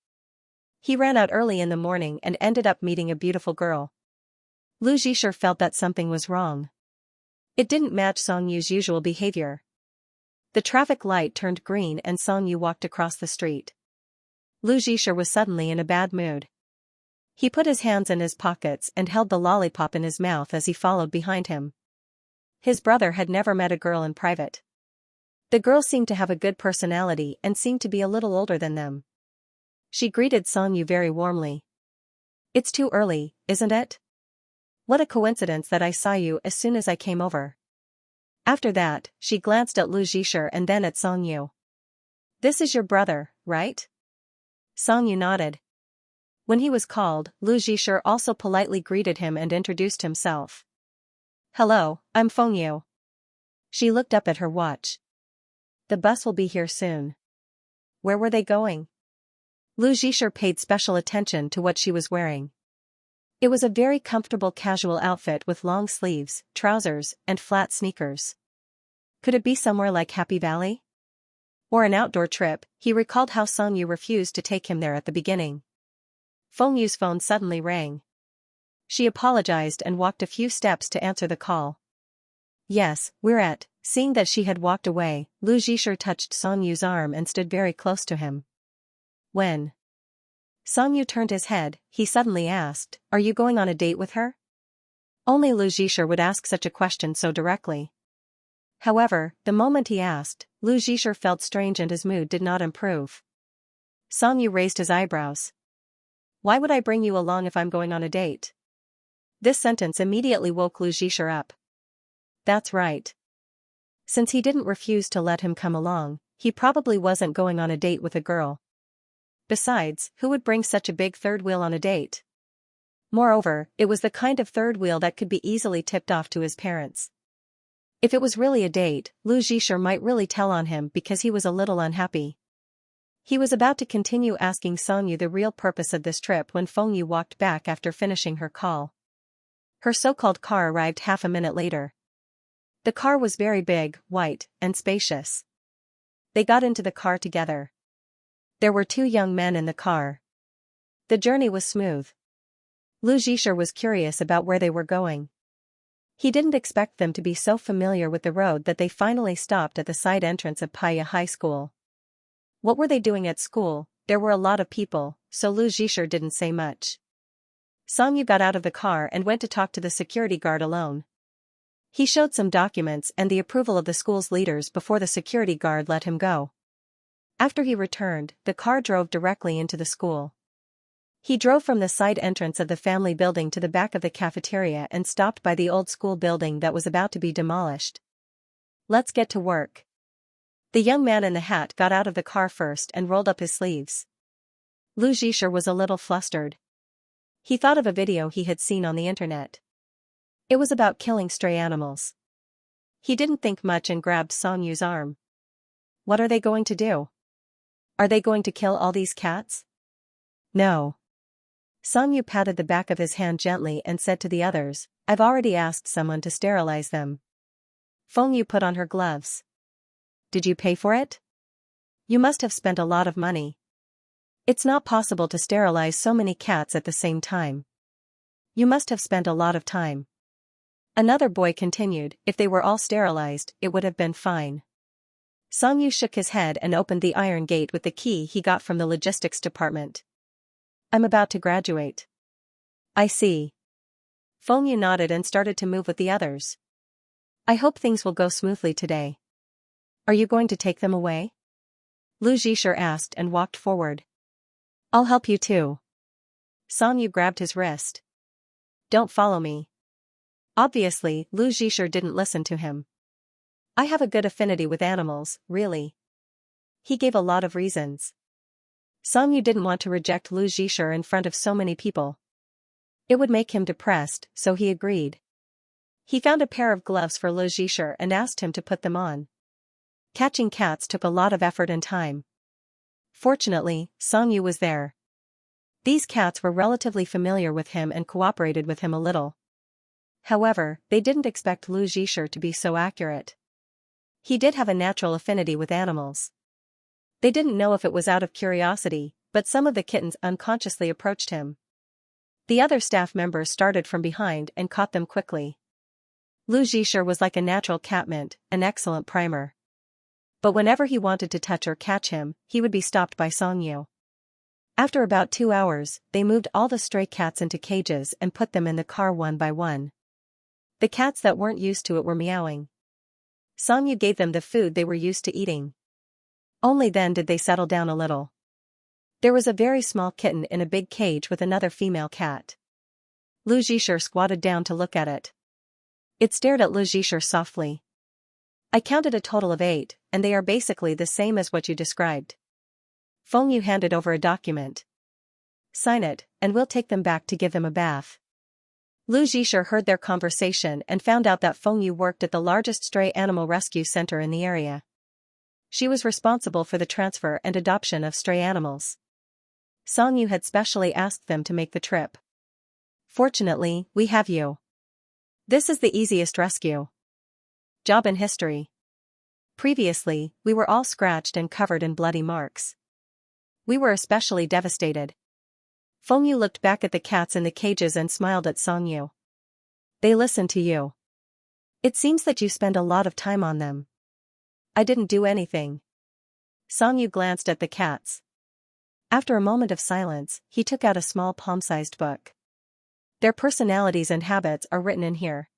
He ran out early in the morning and ended up meeting a beautiful girl. Lu Zhisher felt that something was wrong. It didn't match Songyu's usual behavior. The traffic light turned green and Songyu walked across the street. Lu Zhisher was suddenly in a bad mood. He put his hands in his pockets and held the lollipop in his mouth as he followed behind him. His brother had never met a girl in private. The girl seemed to have a good personality and seemed to be a little older than them. She greeted Songyu very warmly. "It's too early, isn't it? What a coincidence that I saw you as soon as I came over." After that, she glanced at Lu Zhisher and then at Songyu. "This is your brother, right?" Songyu nodded. When he was called, Lu Zhisher also politely greeted him and introduced himself. "Hello, I'm Fengyu." She looked up at her watch. "The bus will be here soon." Where were they going? Lu Zhisher paid special attention to what she was wearing. It was a very comfortable casual outfit with long sleeves, trousers, and flat sneakers. Could it be somewhere like Happy Valley? Or an outdoor trip? He recalled how Songyu refused to take him there at the beginning. Fengyu's phone suddenly rang. She apologized and walked a few steps to answer the call. "Yes, we're at." Seeing that she had walked away, Lu Zhisher touched Songyu's arm and stood very close to him. "When?" Songyu turned his head, he suddenly asked, "Are you going on a date with her?" Only Lu Zhisher would ask such a question so directly. However, the moment he asked, Lu Zhisher felt strange and his mood did not improve. Songyu raised his eyebrows. "Why would I bring you along if I'm going on a date?" This sentence immediately woke Lu Zhisher up. That's right. Since he didn't refuse to let him come along, he probably wasn't going on a date with a girl. Besides, who would bring such a big third wheel on a date? Moreover, it was the kind of third wheel that could be easily tipped off to his parents. If it was really a date, Lu Zhisher might really tell on him because he was a little unhappy. He was about to continue asking Songyu the real purpose of this trip when Fengyu walked back after finishing her call. Her so-called car arrived half a minute later. The car was very big, white, and spacious. They got into the car together. There were two young men in the car. The journey was smooth. Lu Zhisher was curious about where they were going. He didn't expect them to be so familiar with the road that they finally stopped at the side entrance of Paya High School. What were they doing at school? There were a lot of people, so Lu Zhisher didn't say much. Songyu got out of the car and went to talk to the security guard alone. He showed some documents and the approval of the school's leaders before the security guard let him go. After he returned, the car drove directly into the school. He drove from the side entrance of the family building to the back of the cafeteria and stopped by the old school building that was about to be demolished. Let's get to work. The young man in the hat got out of the car first and rolled up his sleeves. Lu Zhisher was a little flustered. He thought of a video he had seen on the internet. It was about killing stray animals. He didn't think much and grabbed Songyu's arm. What are they going to do? Are they going to kill all these cats? No. Songyu patted the back of his hand gently and said to the others, I've already asked someone to sterilize them. Fengyu put on her gloves. Did you pay for it? You must have spent a lot of money. It's not possible to sterilize so many cats at the same time. You must have spent a lot of time. Another boy continued, if they were all sterilized, it would have been fine. Songyu shook his head and opened the iron gate with the key he got from the logistics department. I'm about to graduate. I see. Fengyu nodded and started to move with the others. I hope things will go smoothly today. Are you going to take them away? Lu Zhisher asked and walked forward. I'll help you too. Songyu grabbed his wrist. Don't follow me. Obviously, Lu Zhisher didn't listen to him. I have a good affinity with animals, really. He gave a lot of reasons. Songyu didn't want to reject Lu Zhisher in front of so many people. It would make him depressed, so he agreed. He found a pair of gloves for Lu Zhisher and asked him to put them on. Catching cats took a lot of effort and time. Fortunately, Songyu was there. These cats were relatively familiar with him and cooperated with him a little. However, they didn't expect Lu Zhisher to be so accurate. He did have a natural affinity with animals. They didn't know if it was out of curiosity, but some of the kittens unconsciously approached him. The other staff members started from behind and caught them quickly. Lu Zhisher was like a natural catmint, an excellent primer. But whenever he wanted to touch or catch him, he would be stopped by Songyu. After about 2 hours, they moved all the stray cats into cages and put them in the car one by one. The cats that weren't used to it were meowing. Songyu gave them the food they were used to eating. Only then did they settle down a little. There was a very small kitten in a big cage with another female cat. Lu Zhisher squatted down to look at it. It stared at Lu Zhisher softly. I counted a total of 8, and they are basically the same as what you described. Fengyu handed over a document. Sign it, and we'll take them back to give them a bath. Lu Zhisher heard their conversation and found out that Fengyu worked at the largest stray animal rescue center in the area. She was responsible for the transfer and adoption of stray animals. Songyu had specially asked them to make the trip. Fortunately, we have you. This is the easiest rescue job in history. Previously, we were all scratched and covered in bloody marks. We were especially devastated. Fengyu looked back at the cats in the cages and smiled at Songyu. They listen to you. It seems that you spend a lot of time on them. I didn't do anything. Songyu glanced at the cats. After a moment of silence, he took out a small palm-sized book. Their personalities and habits are written in here.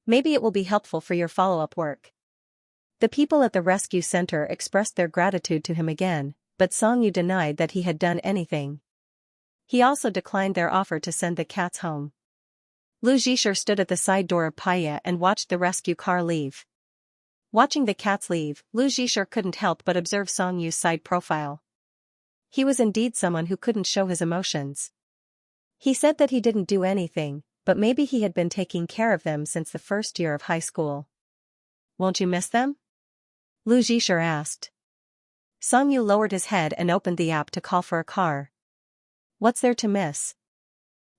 Maybe it will be helpful for your follow-up work. The people at the rescue center expressed their gratitude to him again, but Songyu denied that he had done anything. He also declined their offer to send the cats home. Lu Zhisher stood at the side door of Paya and watched the rescue car leave. Watching the cats leave, Lu Zhisher couldn't help but observe Songyu's side profile. He was indeed someone who couldn't show his emotions. He said that he didn't do anything, but maybe he had been taking care of them since the first year of high school. won't you miss them? Lu Zhisher asked. Song Yu lowered his head and opened the app to call for a car. What's there to miss?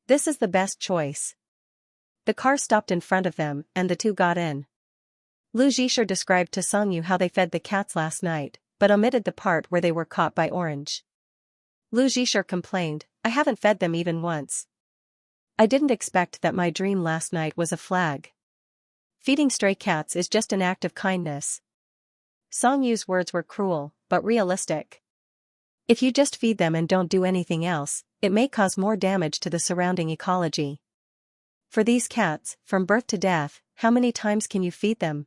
This is the best choice. The car stopped in front of them, and the two got in. Lu Zhisher described to Song Yu how they fed the cats last night, but omitted the part where they were caught by Orange. Lu Zhisher complained, I haven't fed them even once. I didn't expect that. My dream last night was a flag. Feeding stray cats is just an act of kindness. Song Yu's words were cruel, but realistic. If you just feed them and don't do anything else, it may cause more damage to the surrounding ecology. For these cats, from birth to death, how many times can you feed them?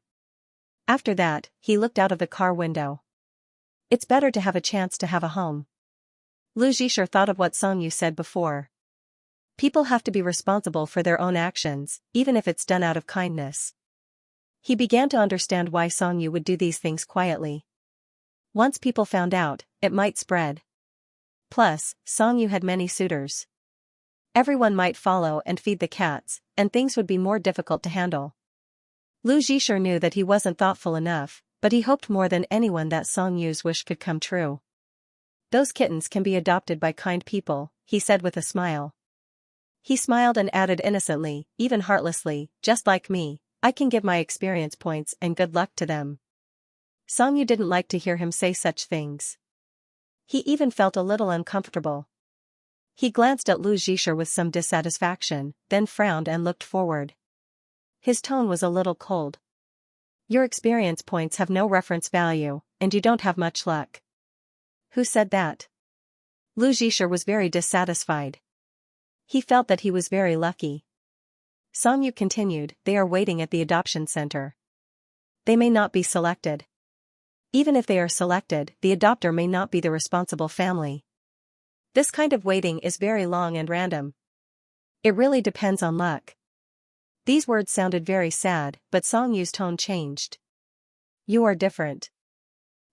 After that, he looked out of the car window. It's better to have a chance to have a home. Lu Zhisher thought of what Song Yu said before. People have to be responsible for their own actions, even if it's done out of kindness. He began to understand why Song Yu would do these things quietly. Once people found out, it might spread. Plus, Song Yu had many suitors. Everyone might follow and feed the cats, and things would be more difficult to handle. Lu Zhisher knew that he wasn't thoughtful enough, but he hoped more than anyone that Song Yu's wish could come true. Those kittens can be adopted by kind people, he said with a smile. He smiled and added innocently, even heartlessly, just like me, I can give my experience points and good luck to them. Song Yu didn't like to hear him say such things. He even felt a little uncomfortable. He glanced at Lu Zhisher with some dissatisfaction, then frowned and looked forward. His tone was a little cold. Your experience points have no reference value, and you don't have much luck. Who said that? Lu Zhisher was very dissatisfied. He felt that he was very lucky. Song Yu continued, they are waiting at the adoption center. They may not be selected. Even if they are selected, the adopter may not be the responsible family. This kind of waiting is very long and random. It really depends on luck. These words sounded very sad, but Song Yu's tone changed. You are different.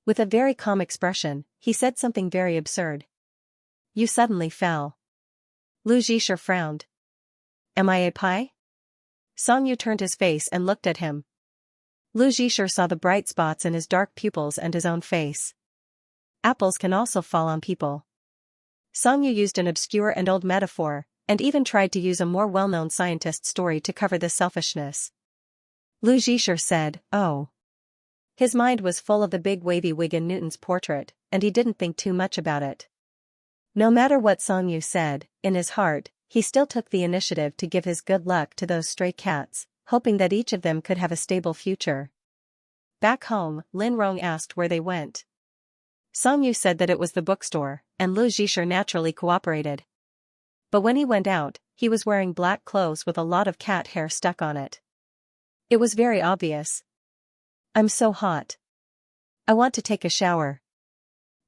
With a very calm expression, he said something very absurd. You suddenly fell. Lu Zhisher frowned. Am I a pie? Song Yu turned his face and looked at him. Lu Zhisher saw the bright spots in his dark pupils and his own face. Apples can also fall on people. Song Yu used an obscure and old metaphor, and even tried to use a more well-known scientist story to cover this selfishness. Lu Zhisher said, oh. His mind was full of the big wavy wig in Newton's portrait, and he didn't think too much about it. No matter what Song Yu said, in his heart, he still took the initiative to give his good luck to those stray cats, hoping that each of them could have a stable future. Back home, Lin Rong asked where they went. Song Yu said that it was the bookstore, and Lu Zhisher naturally cooperated. But when he went out, he was wearing black clothes with a lot of cat hair stuck on it. It was very obvious. I'm so hot. I want to take a shower.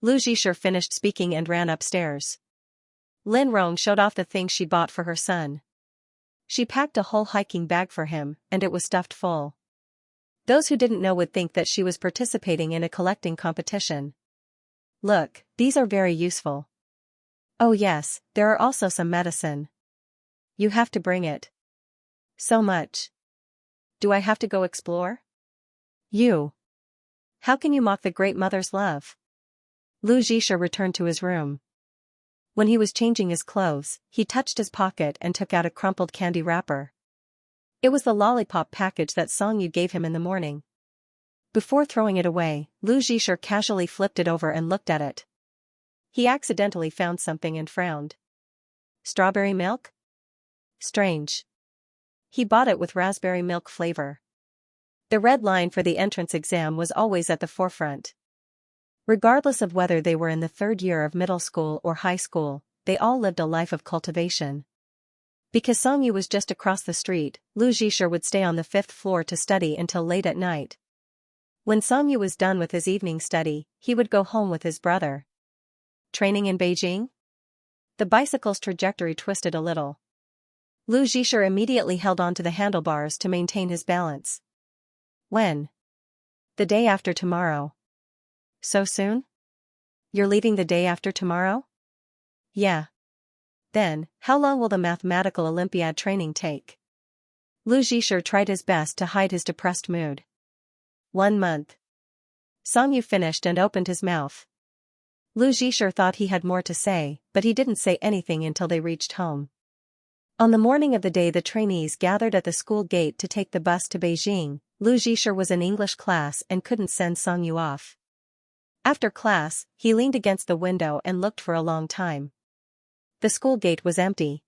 Lu Zhisher finished speaking and ran upstairs. Lin Rong showed off the things she bought for her son. She packed a whole hiking bag for him, and it was stuffed full. Those who didn't know would think that she was participating in a collecting competition. Look, these are very useful. Oh yes, there are also some medicine. You have to bring it. So much. Do I have to go explore? You. How can you mock the great mother's love? Lu Zhisher returned to his room. When he was changing his clothes, he touched his pocket and took out a crumpled candy wrapper. It was the lollipop package that Song Yu gave him in the morning. Before throwing it away, Lu Zhisher casually flipped it over and looked at it. He accidentally found something and frowned. Strawberry milk? Strange. He bought it with raspberry milk flavor. The red line for the entrance exam was always at the forefront. Regardless of whether they were in the third year of middle school or high school, they all lived a life of cultivation. Because Song Yu was just across the street, Lu Zhisher would stay on the 5th floor to study until late at night. When Song Yu was done with his evening study, he would go home with his brother. Training in Beijing? The bicycle's trajectory twisted a little. Lu Zhisher immediately held onto the handlebars to maintain his balance. When? The day after tomorrow. So soon? You're leaving the day after tomorrow? Yeah. Then, how long will the mathematical Olympiad training take? Lu Zhisher tried his best to hide his depressed mood. 1 month. Song Yu finished and opened his mouth. Lu Zhisher thought he had more to say, but he didn't say anything until they reached home. On the morning of the day the trainees gathered at the school gate to take the bus to Beijing, Lu Zhisher was in English class and couldn't send Song Yu off. After class, he leaned against the window and looked for a long time. The school gate was empty.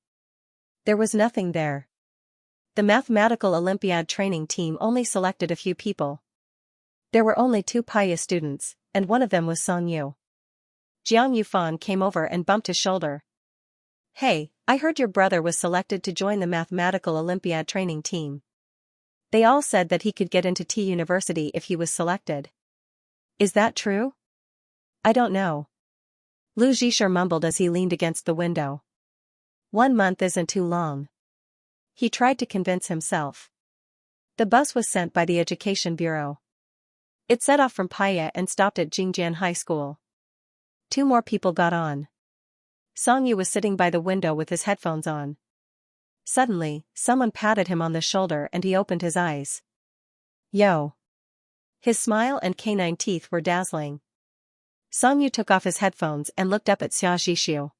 There was nothing there. The mathematical Olympiad training team only selected a few people. There were only 2 pious students, and one of them was Song Yu. Jiang Yufan came over and bumped his shoulder. "Hey, I heard your brother was selected to join the mathematical Olympiad training team. They all said that he could get into T University if he was selected. Is that true?" "I don't know." Lu Zhisher mumbled as he leaned against the window. 1 month isn't too long. He tried to convince himself. The bus was sent by the Education Bureau. It set off from Paya and stopped at Jingjian High School. 2 more people got on. Song Yu was sitting by the window with his headphones on. Suddenly, someone patted him on the shoulder and he opened his eyes. "Yo." His smile and canine teeth were dazzling. Song Yu took off his headphones and looked up at Xia Zhishu.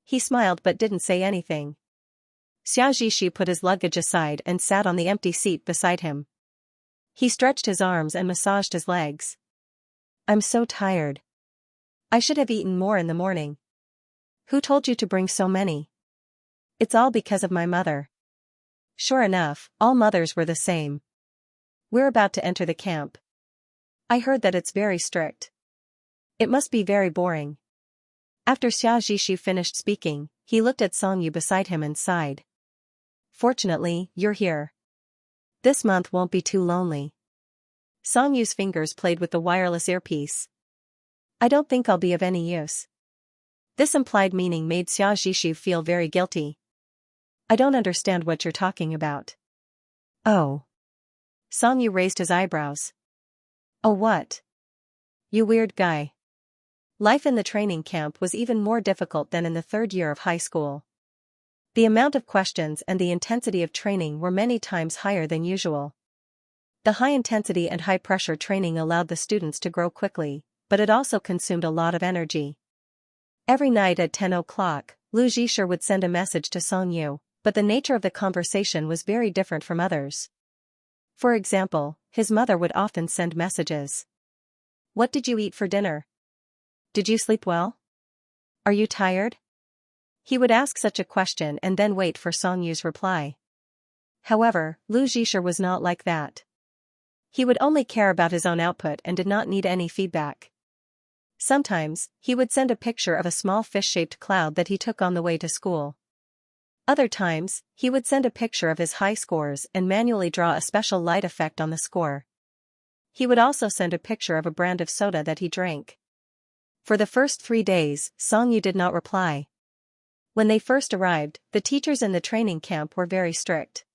He smiled but didn't say anything. Xia Zhishu put his luggage aside and sat on the empty seat beside him. He stretched his arms and massaged his legs. "I'm so tired. I should have eaten more in the morning." "Who told you to bring so many?" "It's all because of my mother." Sure enough, all mothers were the same. "We're about to enter the camp. I heard that it's very strict. It must be very boring." After Xia Zhishu finished speaking, he looked at Song Yu beside him and sighed. "Fortunately, you're here. This month won't be too lonely." Song Yu's fingers played with the wireless earpiece. "I don't think I'll be of any use." This implied meaning made Xia Zhishu feel very guilty. "I don't understand what you're talking about." "Oh." Song Yu raised his eyebrows. "Oh what? You weird guy." Life in the training camp was even more difficult than in the 3rd year of high school. The amount of questions and the intensity of training were many times higher than usual. The high-intensity and high-pressure training allowed the students to grow quickly, but it also consumed a lot of energy. Every night at 10 o'clock, Lu Zhisher would send a message to Song Yu, but the nature of the conversation was very different from others. For example, his mother would often send messages. "What did you eat for dinner? Did you sleep well? Are you tired?" He would ask such a question and then wait for Song Yu's reply. However, Lu Zhisher was not like that. He would only care about his own output and did not need any feedback. Sometimes, he would send a picture of a small fish-shaped cloud that he took on the way to school. Other times, he would send a picture of his high scores and manually draw a special light effect on the score. He would also send a picture of a brand of soda that he drank. For the first 3 days, Song Yu did not reply. When they first arrived, the teachers in the training camp were very strict.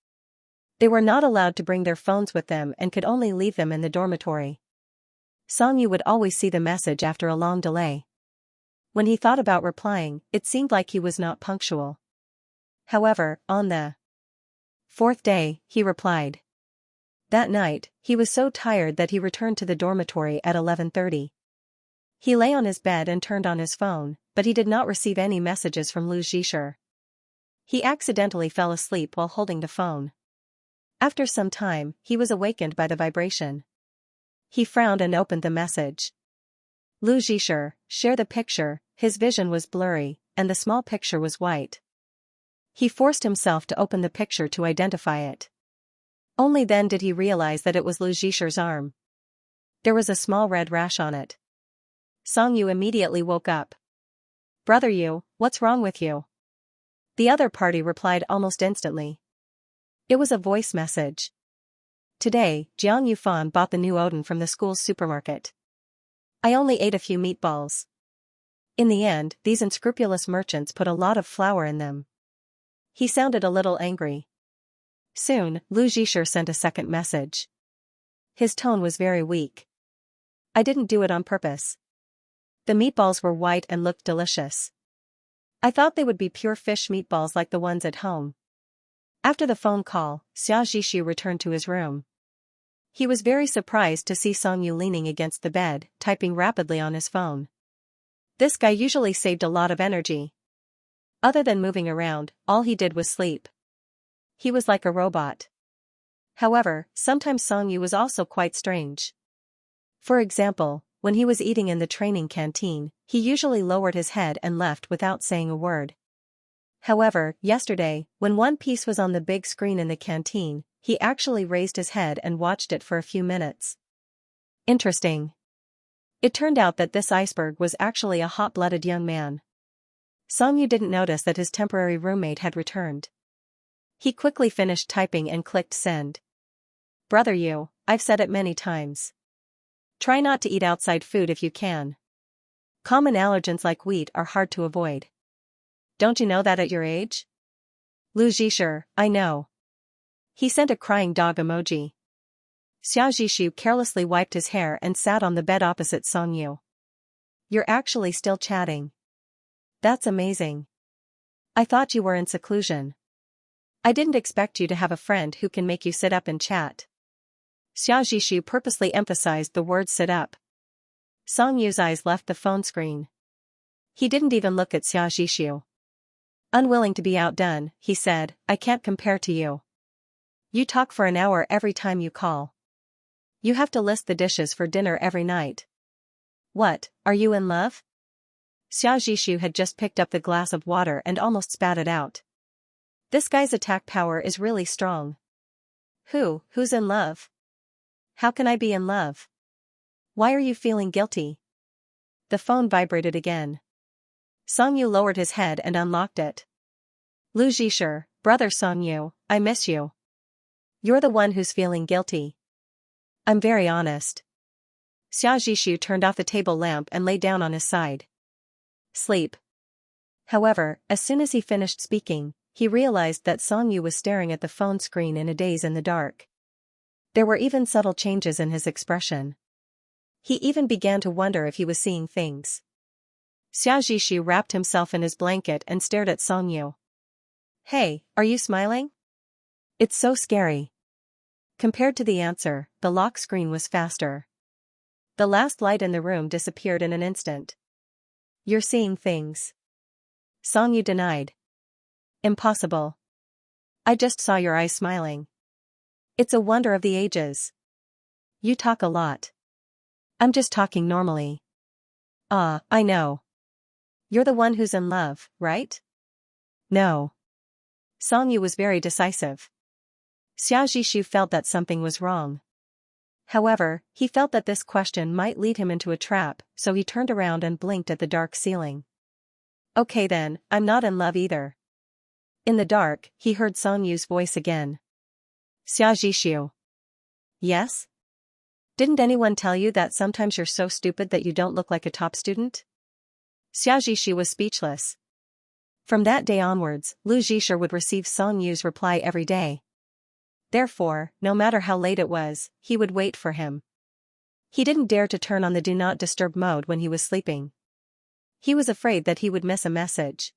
They were not allowed to bring their phones with them and could only leave them in the dormitory. Song Yu would always see the message after a long delay. When he thought about replying, it seemed like he was not punctual. However, on the 4th day, he replied. That night, he was so tired that he returned to the dormitory at 11:30. He lay on his bed and turned on his phone, but he did not receive any messages from Lu Zhisher. He accidentally fell asleep while holding the phone. After some time, he was awakened by the vibration. He frowned and opened the message. Lu Zhisher, share the picture. His vision was blurry, and the small picture was white. He forced himself to open the picture to identify it. Only then did he realize that it was Lu Zhisher's arm. There was a small red rash on it. Song Yu immediately woke up. Brother Yu, what's wrong with you? The other party replied almost instantly. It was a voice message. Today, Jiang Yufan bought the new Odin from the school's supermarket. I only ate a few meatballs. In the end, these unscrupulous merchants put a lot of flour in them. He sounded a little angry. Soon, Lu Zhisher sent a second message. His tone was very weak. I didn't do it on purpose. The meatballs were white and looked delicious. I thought they would be pure fish meatballs like the ones at home. After the phone call, Xia Zhishu returned to his room. He was very surprised to see Song Yu leaning against the bed, typing rapidly on his phone. This guy usually saved a lot of energy. Other than moving around, all he did was sleep. He was like a robot. However, sometimes Song Yu was also quite strange. For example, when he was eating in the training canteen, he usually lowered his head and left without saying a word. However, yesterday, when One Piece was on the big screen in the canteen, he actually raised his head and watched it for a few minutes. Interesting. It turned out that this iceberg was actually a hot-blooded young man. Song Yu didn't notice that his temporary roommate had returned. He quickly finished typing and clicked send. Brother Yu, I've said it many times. Try not to eat outside food if you can. Common allergens like wheat are hard to avoid. Don't you know that at your age? Xianxia, I know. He sent a crying dog emoji. Xianxia carelessly wiped his hair and sat on the bed opposite Song Yu. You're actually still chatting. That's amazing. I thought you were in seclusion. I didn't expect you to have a friend who can make you sit up and chat. Xianxia purposely emphasized the word sit up. Song Yu's eyes left the phone screen. He didn't even look at Xianxia. Unwilling to be outdone, he said, I can't compare to you. You talk for an hour every time you call. You have to list the dishes for dinner every night. What, are you in love? Xianxia had just picked up the glass of water and almost spat it out. This guy's attack power is really strong. Who's in love? How can I be in love? Why are you feeling guilty? The phone vibrated again. Song Yu lowered his head and unlocked it. Xianxia, brother Song Yu, I miss you. You're the one who's feeling guilty. I'm very honest. Xianxia turned off the table lamp and lay down on his side. Sleep. However, as soon as he finished speaking, he realized that Song Yu was staring at the phone screen in a daze in the dark. There were even subtle changes in his expression. He even began to wonder if he was seeing things. Xianxia wrapped himself in his blanket and stared at Song Yu. Hey, are you smiling? It's so scary. Compared to the answer, the lock screen was faster. The last light in the room disappeared in an instant. You're seeing things. Song Yu denied. Impossible. I just saw your eyes smiling. It's a wonder of the ages. You talk a lot. I'm just talking normally. I know. You're the one who's in love, right? No. Song Yu was very decisive. Xianxia felt that something was wrong. However, he felt that this question might lead him into a trap, so he turned around and blinked at the dark ceiling. Okay then, I'm not in love either. In the dark, he heard Song Yu's voice again. Xianxia. Yes? Didn't anyone tell you that sometimes you're so stupid that you don't look like a top student? Xianxia was speechless. From that day onwards, Xianxia would receive Song Yu's reply every day. Therefore, no matter how late it was, he would wait for him. He didn't dare to turn on the do not disturb mode when he was sleeping. He was afraid that he would miss a message.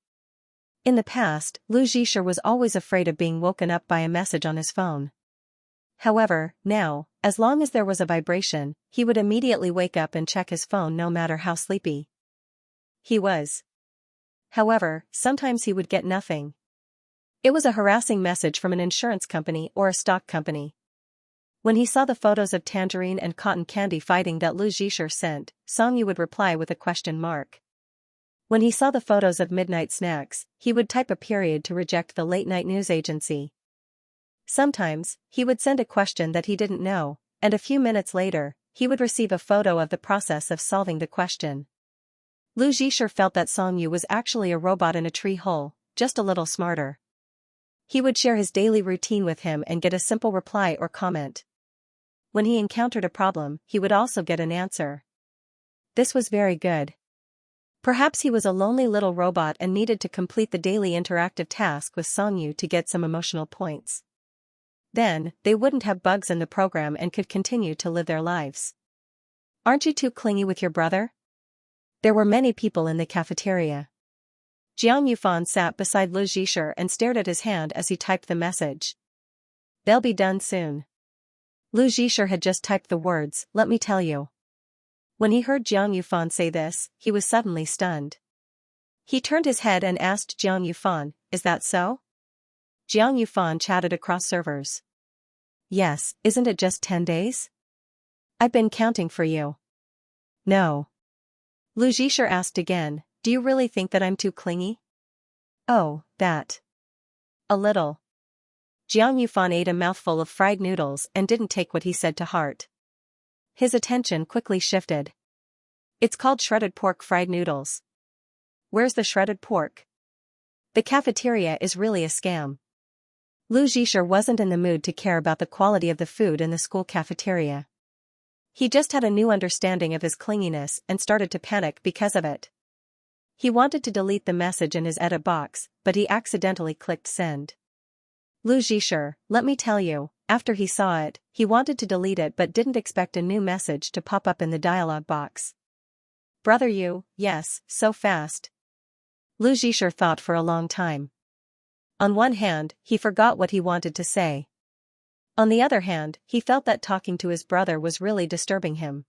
In the past, Xianxia was always afraid of being woken up by a message on his phone. However, now, as long as there was a vibration, he would immediately wake up and check his phone no matter how sleepy he was. However, sometimes he would get nothing. It was a harassing message from an insurance company or a stock company. When he saw the photos of Tangerine and Cotton Candy fighting that Xianxia sent, Song Yu would reply with a question mark. When he saw the photos of Midnight Snacks, he would type a period to reject the late-night news agency. Sometimes, he would send a question that he didn't know, and a few minutes later, he would receive a photo of the process of solving the question. Xianxia felt that Song Yu was actually a robot in a tree hole, just a little smarter. He would share his daily routine with him and get a simple reply or comment. When he encountered a problem, he would also get an answer. This was very good. Perhaps he was a lonely little robot and needed to complete the daily interactive task with Song Yu to get some emotional points. Then, they wouldn't have bugs in the program and could continue to live their lives. Aren't you too clingy with your brother? There were many people in the cafeteria. Jiang Yufan sat beside Xianxia and stared at his hand as he typed the message. They'll be done soon. Lu Zhisher had just typed the words, "Let me tell you." When he heard Jiang Yufan say this, he was suddenly stunned. He turned his head and asked Jiang Yufan, "Is that so?" Jiang Yufan chatted across servers. "Yes, isn't it just 10 days? I've been counting for you." "No." Lu Zhisher asked again, "Do you really think that I'm too clingy?" "Oh, that. A little." Jiang Yufan ate a mouthful of fried noodles and didn't take what he said to heart. His attention quickly shifted. "It's called shredded pork fried noodles. Where's the shredded pork? The cafeteria is really a scam." Lu Zhisher wasn't in the mood to care about the quality of the food in the school cafeteria. He just had a new understanding of his clinginess and started to panic because of it. He wanted to delete the message in his edit box, but he accidentally clicked send. Lu Zhisher, let me tell you, after he saw it, he wanted to delete it but didn't expect a new message to pop up in the dialog box. "Brother you, yes, so fast." Lu Zhisher thought for a long time. On one hand, he forgot what he wanted to say. On the other hand, he felt that talking to his brother was really disturbing him.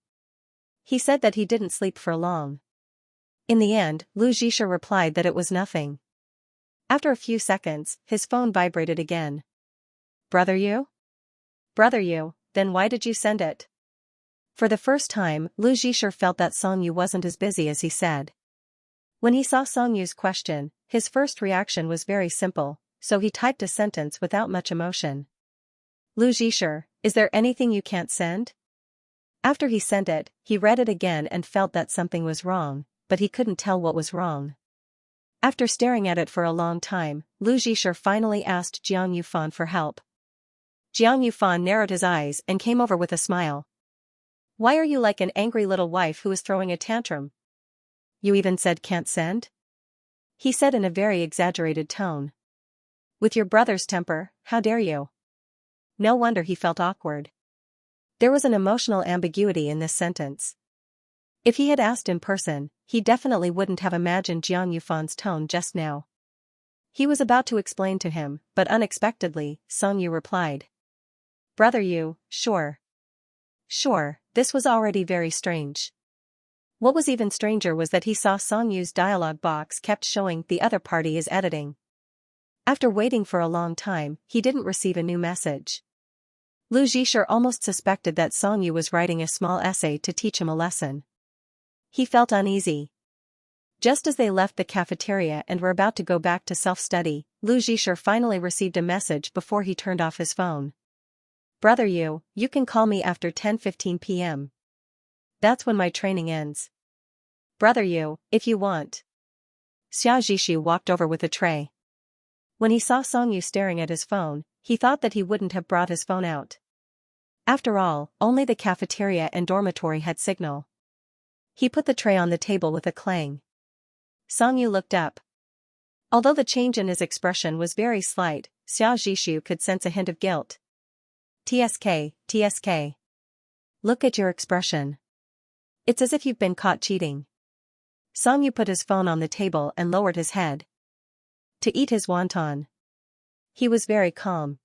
He said that he didn't sleep for long. In the end, Lu Zhisher replied that it was nothing. After a few seconds, his phone vibrated again. "Brother you? Brother you, then why did you send it?" For the first time, Lu Zhisher felt that Songyu wasn't as busy as he said. When he saw Songyu's question, his first reaction was very simple, so he typed a sentence without much emotion. "Lu Zhisher, is there anything you can't send?" After he sent it, he read it again and felt that something was wrong, but he couldn't tell what was wrong. After staring at it for a long time, Lu Zhisher finally asked Jiang Yufan for help. Jiang Yufan narrowed his eyes and came over with a smile. "Why are you like an angry little wife who is throwing a tantrum? You even said can't send?" He said in a very exaggerated tone. "With your brother's temper, how dare you?" No wonder he felt awkward. There was an emotional ambiguity in this sentence. If he had asked in person, he definitely wouldn't have imagined Jiang Yufan's tone just now. He was about to explain to him, but unexpectedly, Songyu replied. "Brother you, sure. Sure, this was already very strange." What was even stranger was that he saw Songyu's dialog box kept showing "the other party is editing." After waiting for a long time, he didn't receive a new message. Lu Zhisher almost suspected that Songyu was writing a small essay to teach him a lesson. He felt uneasy. Just as they left the cafeteria and were about to go back to self-study, Lu Zhisher finally received a message before he turned off his phone. "Brother you can call me after 10:15 p.m. That's when my training ends. Brother you, if you want." Xianxia walked over with a tray. When he saw Songyu staring at his phone, he thought that he wouldn't have brought his phone out. After all, only the cafeteria and dormitory had signal. He put the tray on the table with a clang. Songyu looked up. Although the change in his expression was very slight, Xiao could sense a hint of guilt. TSK. Look at your expression. It's as if you've been caught cheating." Songyu put his phone on the table and lowered his head to eat his wonton. He was very calm.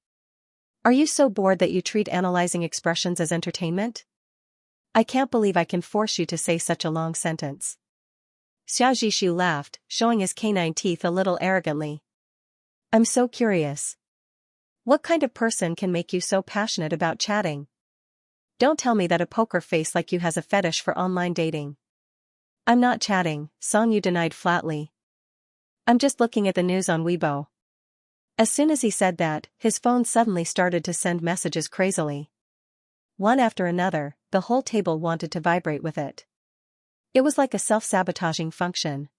"Are you so bored that you treat analyzing expressions as entertainment? I can't believe I can force you to say such a long sentence." Xiao laughed, showing his canine teeth a little arrogantly. "I'm so curious. What kind of person can make you so passionate about chatting? Don't tell me that a poker face like you has a fetish for online dating." "I'm not chatting," Songyu denied flatly. "I'm just looking at the news on Weibo." As soon as he said that, his phone suddenly started to send messages crazily. One after another, the whole table wanted to vibrate with it. It was like a self-sabotaging function.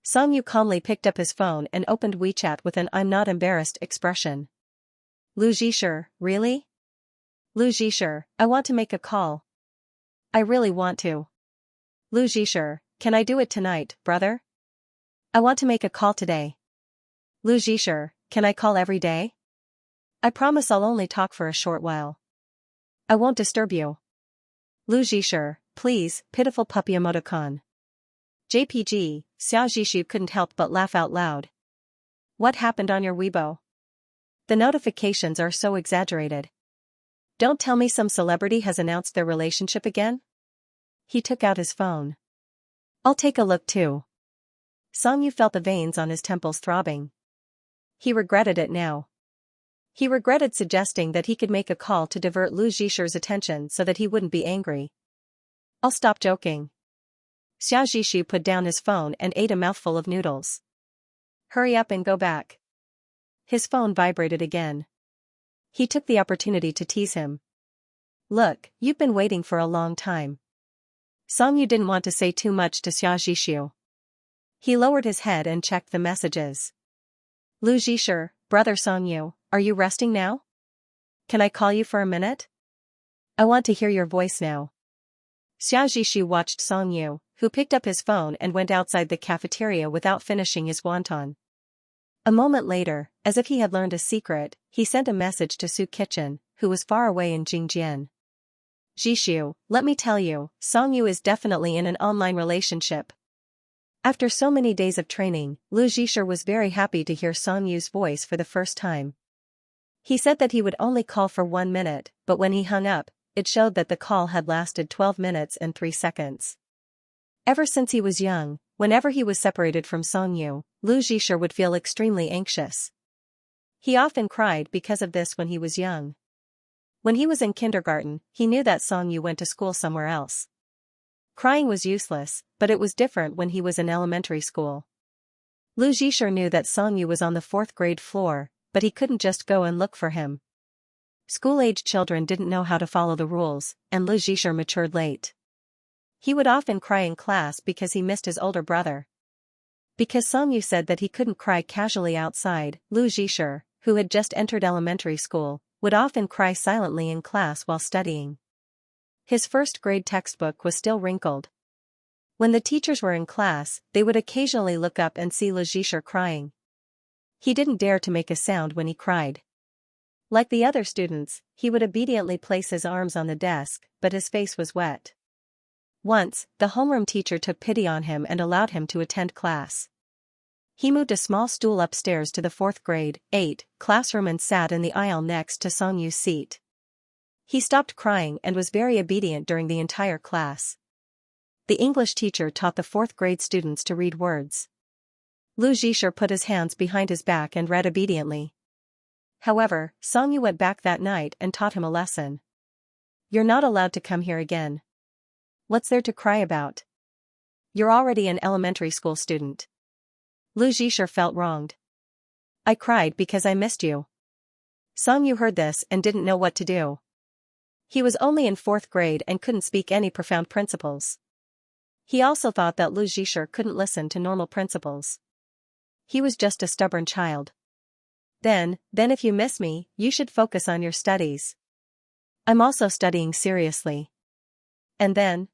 Songyu calmly picked up his phone and opened WeChat with an "I'm not embarrassed" expression. "Lu Zhisher, really? Lu Zhisher, I want to make a call. I really want to. Lu Zhisher, can I do it tonight, brother? I want to make a call today. Lu Zhisher, can I call every day? I promise I'll only talk for a short while. I won't disturb you. Lu Zhisher, please, pitiful puppy emoticon." JPG, Xiao couldn't help but laugh out loud. "What happened on your Weibo? The notifications are so exaggerated. Don't tell me some celebrity has announced their relationship again? He took out his phone. I'll take a look too. Songyu felt the veins on his temples throbbing. He regretted it now. He regretted suggesting that he could make a call to divert Lu Zhisher's attention so that he wouldn't be angry. I'll stop joking. Xia Zhishu put down his phone and ate a mouthful of noodles. Hurry up and go back. His phone vibrated again. He took the opportunity to tease him. Look, you've been waiting for a long time. Songyu didn't want to say too much to Xia Zhishu. He lowered his head and checked the messages. Lu Zhisher, brother Songyu, are you resting now? Can I call you for a minute? I want to hear your voice now. Xia Zhishu watched Songyu, who picked up his phone and went outside the cafeteria without finishing his wonton. A moment later, as if he had learned a secret, he sent a message to Su Kitchen, who was far away in Jingjian. Zhishu, let me tell you, Songyu is definitely in an online relationship. After so many days of training, Lu Zhisher was very happy to hear Songyu's voice for the first time. He said that he would only call for 1 minute, but when he hung up, it showed that the call had lasted 12 minutes and 3 seconds. Ever since he was young, whenever he was separated from Songyu, Lu Zhisher would feel extremely anxious. He often cried because of this when he was young. When he was in kindergarten, he knew that Songyu went to school somewhere else. Crying was useless, but it was different when he was in elementary school. Lu Zhisher knew that Songyu was on the 4th grade floor, but he couldn't just go and look for him. School-age children didn't know how to follow the rules, and Lu Zhisher matured late. He would often cry in class because he missed his older brother. Because Songyu said that he couldn't cry casually outside, Lu Zhisher, who had just entered elementary school, would often cry silently in class while studying. His 1st grade textbook was still wrinkled. When the teachers were in class, they would occasionally look up and see Lu Zhisher crying. He didn't dare to make a sound when he cried. Like the other students, he would obediently place his arms on the desk, but his face was wet. Once, the homeroom teacher took pity on him and allowed him to attend class. He moved a small stool upstairs to the 4th grade, 8, classroom and sat in the aisle next to Songyu's seat. He stopped crying and was very obedient during the entire class. The English teacher taught the 4th grade students to read words. Lu Zhisher put his hands behind his back and read obediently. However, Songyu went back that night and taught him a lesson. You're not allowed to come here again. What's there to cry about? You're already an elementary school student. Lu Zhisher felt wronged. I cried because I missed you. Songyu heard this and didn't know what to do. He was only in 4th grade and couldn't speak any profound principles. He also thought that Lu Zhisher couldn't listen to normal principles. He was just a stubborn child. Then if you miss me, you should focus on your studies. I'm also studying seriously. And then?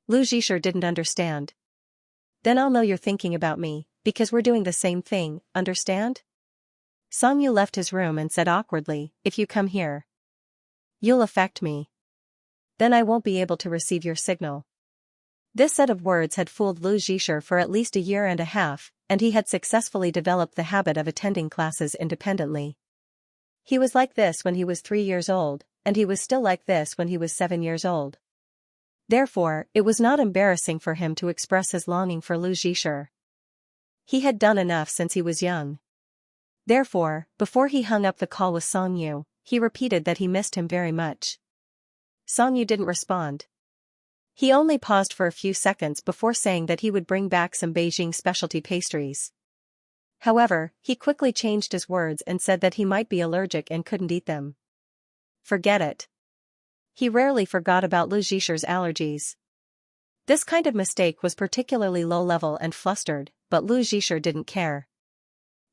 Lu Zhisher didn't understand. Then I'll know you're thinking about me, because we're doing the same thing, understand? Songyu left his room and said awkwardly, if you come here, you'll affect me. Then I won't be able to receive your signal. This set of words had fooled Lu Zhisher for at least a year and a half, and he had successfully developed the habit of attending classes independently. He was like this when he was 3 years old, and he was still like this when he was 7 years old. Therefore, it was not embarrassing for him to express his longing for Lu Zhisher. He had done enough since he was young. Therefore, before he hung up the call with Songyu, he repeated that he missed him very much. Songyu didn't respond. He only paused for a few seconds before saying that he would bring back some Beijing specialty pastries. However, he quickly changed his words and said that he might be allergic and couldn't eat them. Forget it. He rarely forgot about Lu Zhisher's allergies. This kind of mistake was particularly low-level and flustered, but Lu Zhisher didn't care.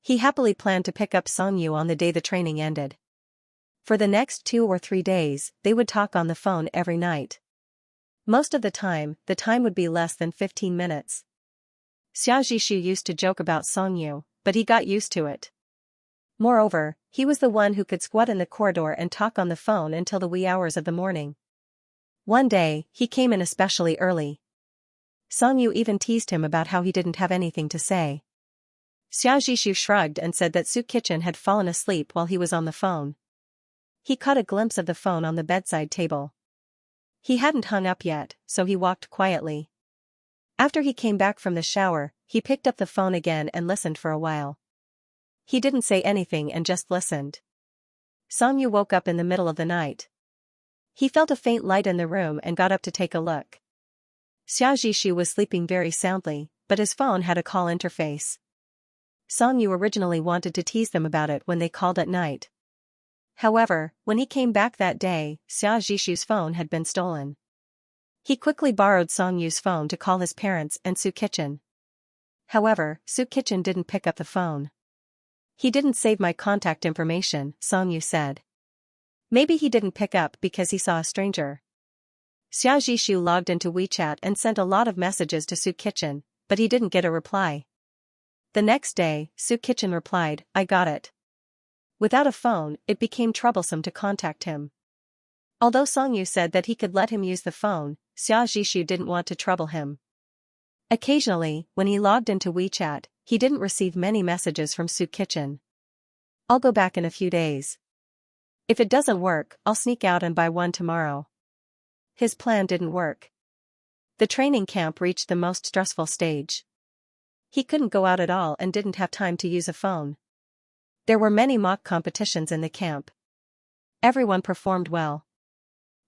He happily planned to pick up Songyu on the day the training ended. For the next 2 or 3 days, they would talk on the phone every night. Most of the time would be less than 15 minutes. Xia Zhishu used to joke about Songyu, but he got used to it. Moreover, he was the one who could squat in the corridor and talk on the phone until the wee hours of the morning. One day, he came in especially early. Songyu even teased him about how he didn't have anything to say. Xia Zhishu shrugged and said that Su Kitchen had fallen asleep while he was on the phone. He caught a glimpse of the phone on the bedside table. He hadn't hung up yet, so he walked quietly. After he came back from the shower, he picked up the phone again and listened for a while. He didn't say anything and just listened. Songyu woke up in the middle of the night. He felt a faint light in the room and got up to take a look. Xiaoxishu was sleeping very soundly, but his phone had a call interface. Songyu originally wanted to tease them about it when they called at night. However, when he came back that day, Xiaoxishu's phone had been stolen. He quickly borrowed Songyu's phone to call his parents and Su Kitchen. However, Su Kitchen didn't pick up the phone. "He didn't save my contact information," Songyu said. Maybe he didn't pick up because he saw a stranger. Xiaoxishu logged into WeChat and sent a lot of messages to Su Kitchen, but he didn't get a reply. The next day, Su Kitchen replied, "I got it." Without a phone, it became troublesome to contact him. Although Songyu said that he could let him use the phone, Xiaoxishu didn't want to trouble him. Occasionally, when he logged into WeChat, he didn't receive many messages from Su Kitchen. "I'll go back in a few days. If it doesn't work, I'll sneak out and buy one tomorrow." His plan didn't work. The training camp reached the most stressful stage. He couldn't go out at all and didn't have time to use a phone. There were many mock competitions in the camp. Everyone performed well.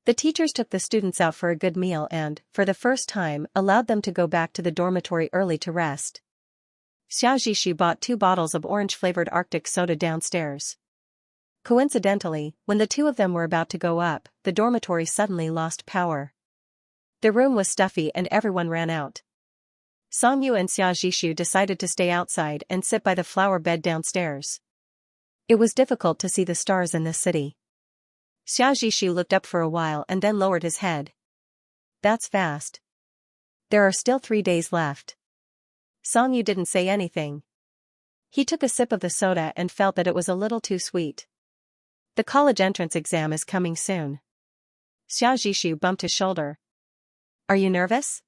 The teachers took the students out for a good meal and, for the first time, allowed them to go back to the dormitory early to rest. Xiaoxishu bought 2 bottles of orange-flavored Arctic soda downstairs. Coincidentally, when the two of them were about to go up, the dormitory suddenly lost power. The room was stuffy and everyone ran out. Songyu and Xiaoxishu decided to stay outside and sit by the flower bed downstairs. It was difficult to see the stars in this city. Xiaoxishu looked up for a while and then lowered his head. "That's fast. There are still 3 days left." Songyu didn't say anything. He took a sip of the soda and felt that it was a little too sweet. "The college entrance exam is coming soon." Xiaoxishu bumped his shoulder. "Are you nervous?"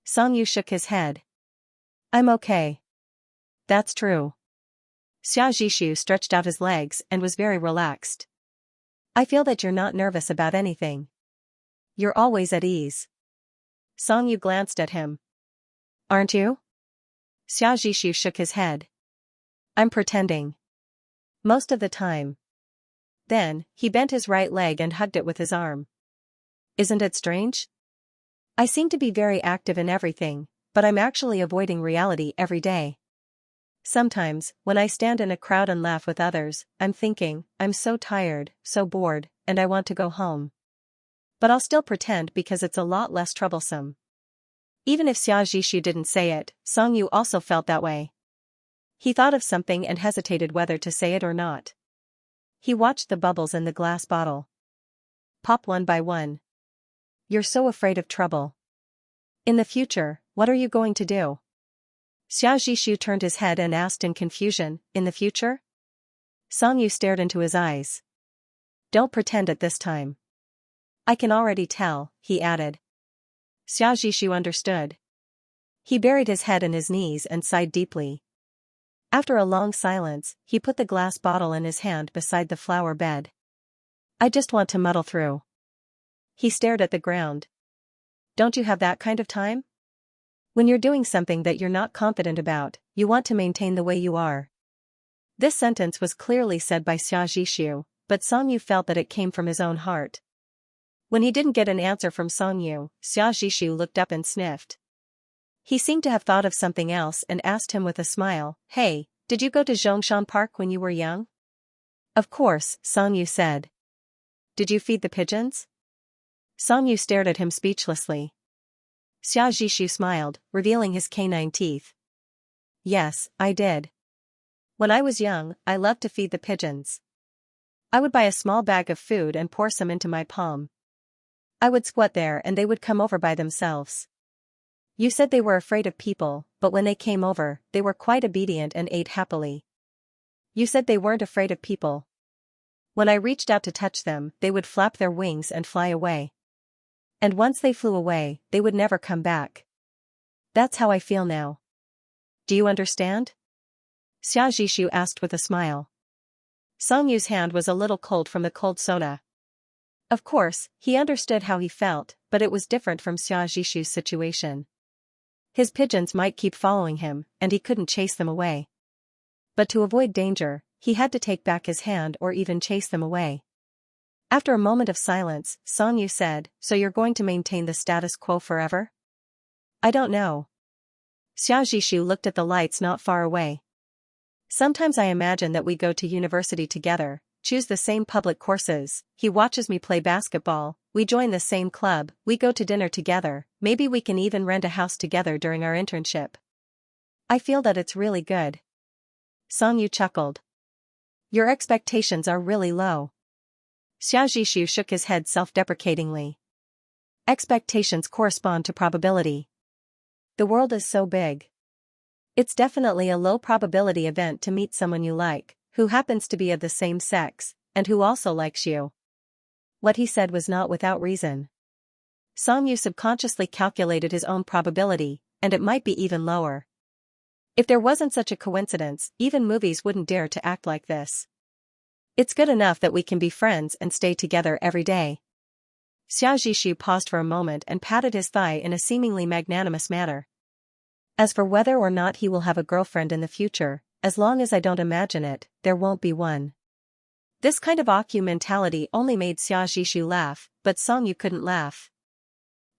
Songyu shook his head. "I'm okay." "That's true." Xiaoxishu stretched out his legs and was very relaxed. "I feel that you're not nervous about anything. You're always at ease." Songyu glanced at him. "Aren't you?" Xiaoxishu shook his head. "I'm pretending. Most of the time." Then, he bent his right leg and hugged it with his arm. "Isn't it strange? I seem to be very active in everything, but I'm actually avoiding reality every day. Sometimes, when I stand in a crowd and laugh with others, I'm thinking, I'm so tired, so bored, and I want to go home. But I'll still pretend because it's a lot less troublesome." Even if Xiaoxishu didn't say it, Songyu also felt that way. He thought of something and hesitated whether to say it or not. He watched the bubbles in the glass bottle pop one by one. "You're so afraid of trouble. In the future, what are you going to do?" Xiaoxishu turned his head and asked in confusion, "In the future?" Songyu stared into his eyes. "Don't pretend at this time. I can already tell," he added. Xiaoxishu understood. He buried his head in his knees and sighed deeply. After a long silence, he put the glass bottle in his hand beside the flower bed. "I just want to muddle through." He stared at the ground. "Don't you have that kind of time? When you're doing something that you're not confident about, you want to maintain the way you are." This sentence was clearly said by Xiaoxishu, but Songyu felt that it came from his own heart. When he didn't get an answer from Songyu, Xiaoxishu looked up and sniffed. He seemed to have thought of something else and asked him with a smile, "Hey, did you go to Zhongshan Park when you were young?" "Of course," Songyu said. "Did you feed the pigeons?" Songyu stared at him speechlessly. Xiaoxishu smiled, revealing his canine teeth. "Yes, I did. When I was young, I loved to feed the pigeons. I would buy a small bag of food and pour some into my palm. I would squat there and they would come over by themselves. You said they were afraid of people, but when they came over, they were quite obedient and ate happily. You said they weren't afraid of people. When I reached out to touch them, they would flap their wings and fly away. And once they flew away, they would never come back. That's how I feel now. Do you understand?" Xiaoxishu asked with a smile. Songyu's hand was a little cold from the cold soda. Of course, he understood how he felt, but it was different from Xia Zhishu's situation. His pigeons might keep following him, and he couldn't chase them away. But to avoid danger, he had to take back his hand or even chase them away. After a moment of silence, Songyu said, "So you're going to maintain the status quo forever?" "I don't know." Xia Zhishu looked at the lights not far away. "Sometimes I imagine that we go to university together, choose the same public courses, he watches me play basketball, we join the same club, we go to dinner together, maybe we can even rent a house together during our internship. I feel that it's really good." Songyu chuckled. "Your expectations are really low." Xia Zhishu shook his head self-deprecatingly. Expectations correspond to probability. The world is so big. It's definitely a low probability event to meet someone you like, who happens to be of the same sex, and who also likes you. What he said was not without reason. Songyu subconsciously calculated his own probability, and it might be even lower. If there wasn't such a coincidence, even movies wouldn't dare to act like this. It's good enough that we can be friends and stay together every day. Xia Zhishu paused for a moment and patted his thigh in a seemingly magnanimous manner. As for whether or not he will have a girlfriend in the future, as long as I don't imagine it, there won't be one. This kind of Akyu mentality only made Xia Zhishu laugh, but Songyu couldn't laugh.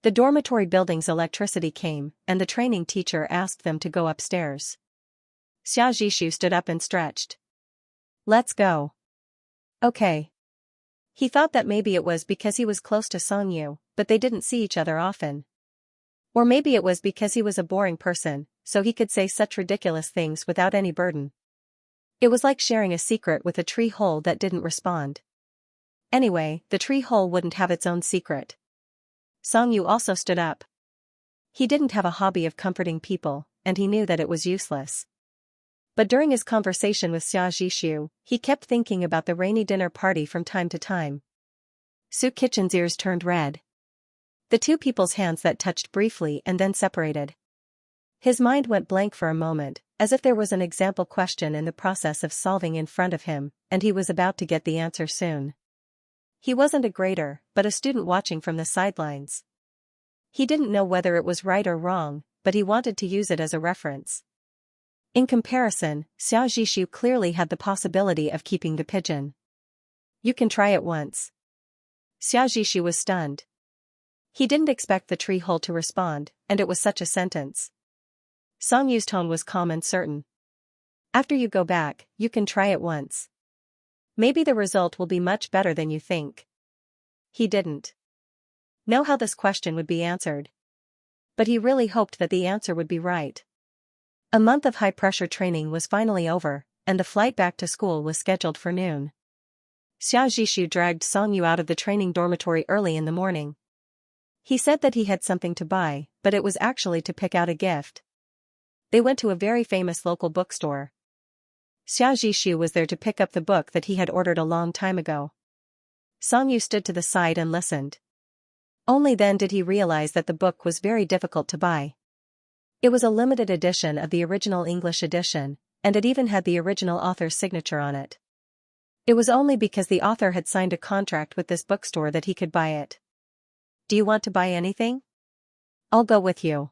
The dormitory building's electricity came, and the training teacher asked them to go upstairs. Xia Zhishu stood up and stretched. "Let's go." "Okay." He thought that maybe it was because he was close to Songyu, but they didn't see each other often. Or maybe it was because he was a boring person, so he could say such ridiculous things without any burden. It was like sharing a secret with a tree hole that didn't respond. Anyway, the tree hole wouldn't have its own secret. Songyu also stood up. He didn't have a hobby of comforting people, and he knew that it was useless. But during his conversation with Xia Zhishu, he kept thinking about the rainy dinner party from time to time. Su Kitchen's ears turned red. The two people's hands that touched briefly and then separated. His mind went blank for a moment, as if there was an example question in the process of solving in front of him, and he was about to get the answer soon. He wasn't a grader, but a student watching from the sidelines. He didn't know whether it was right or wrong, but he wanted to use it as a reference. In comparison, Xia Zhishu clearly had the possibility of keeping the pigeon. "You can try it once." Xia Zhishu was stunned. He didn't expect the tree hole to respond, and it was such a sentence. Songyu's tone was calm and certain. "After you go back, you can try it once. Maybe the result will be much better than you think." He didn't know how this question would be answered. But he really hoped that the answer would be right. A month of high-pressure training was finally over, and the flight back to school was scheduled for noon. Xia Zhishu dragged Songyu out of the training dormitory early in the morning. He said that he had something to buy, but it was actually to pick out a gift. They went to a very famous local bookstore. Xia Zhishu was there to pick up the book that he had ordered a long time ago. Songyu stood to the side and listened. Only then did he realize that the book was very difficult to buy. It was a limited edition of the original English edition, and it even had the original author's signature on it. It was only because the author had signed a contract with this bookstore that he could buy it. "Do you want to buy anything? I'll go with you."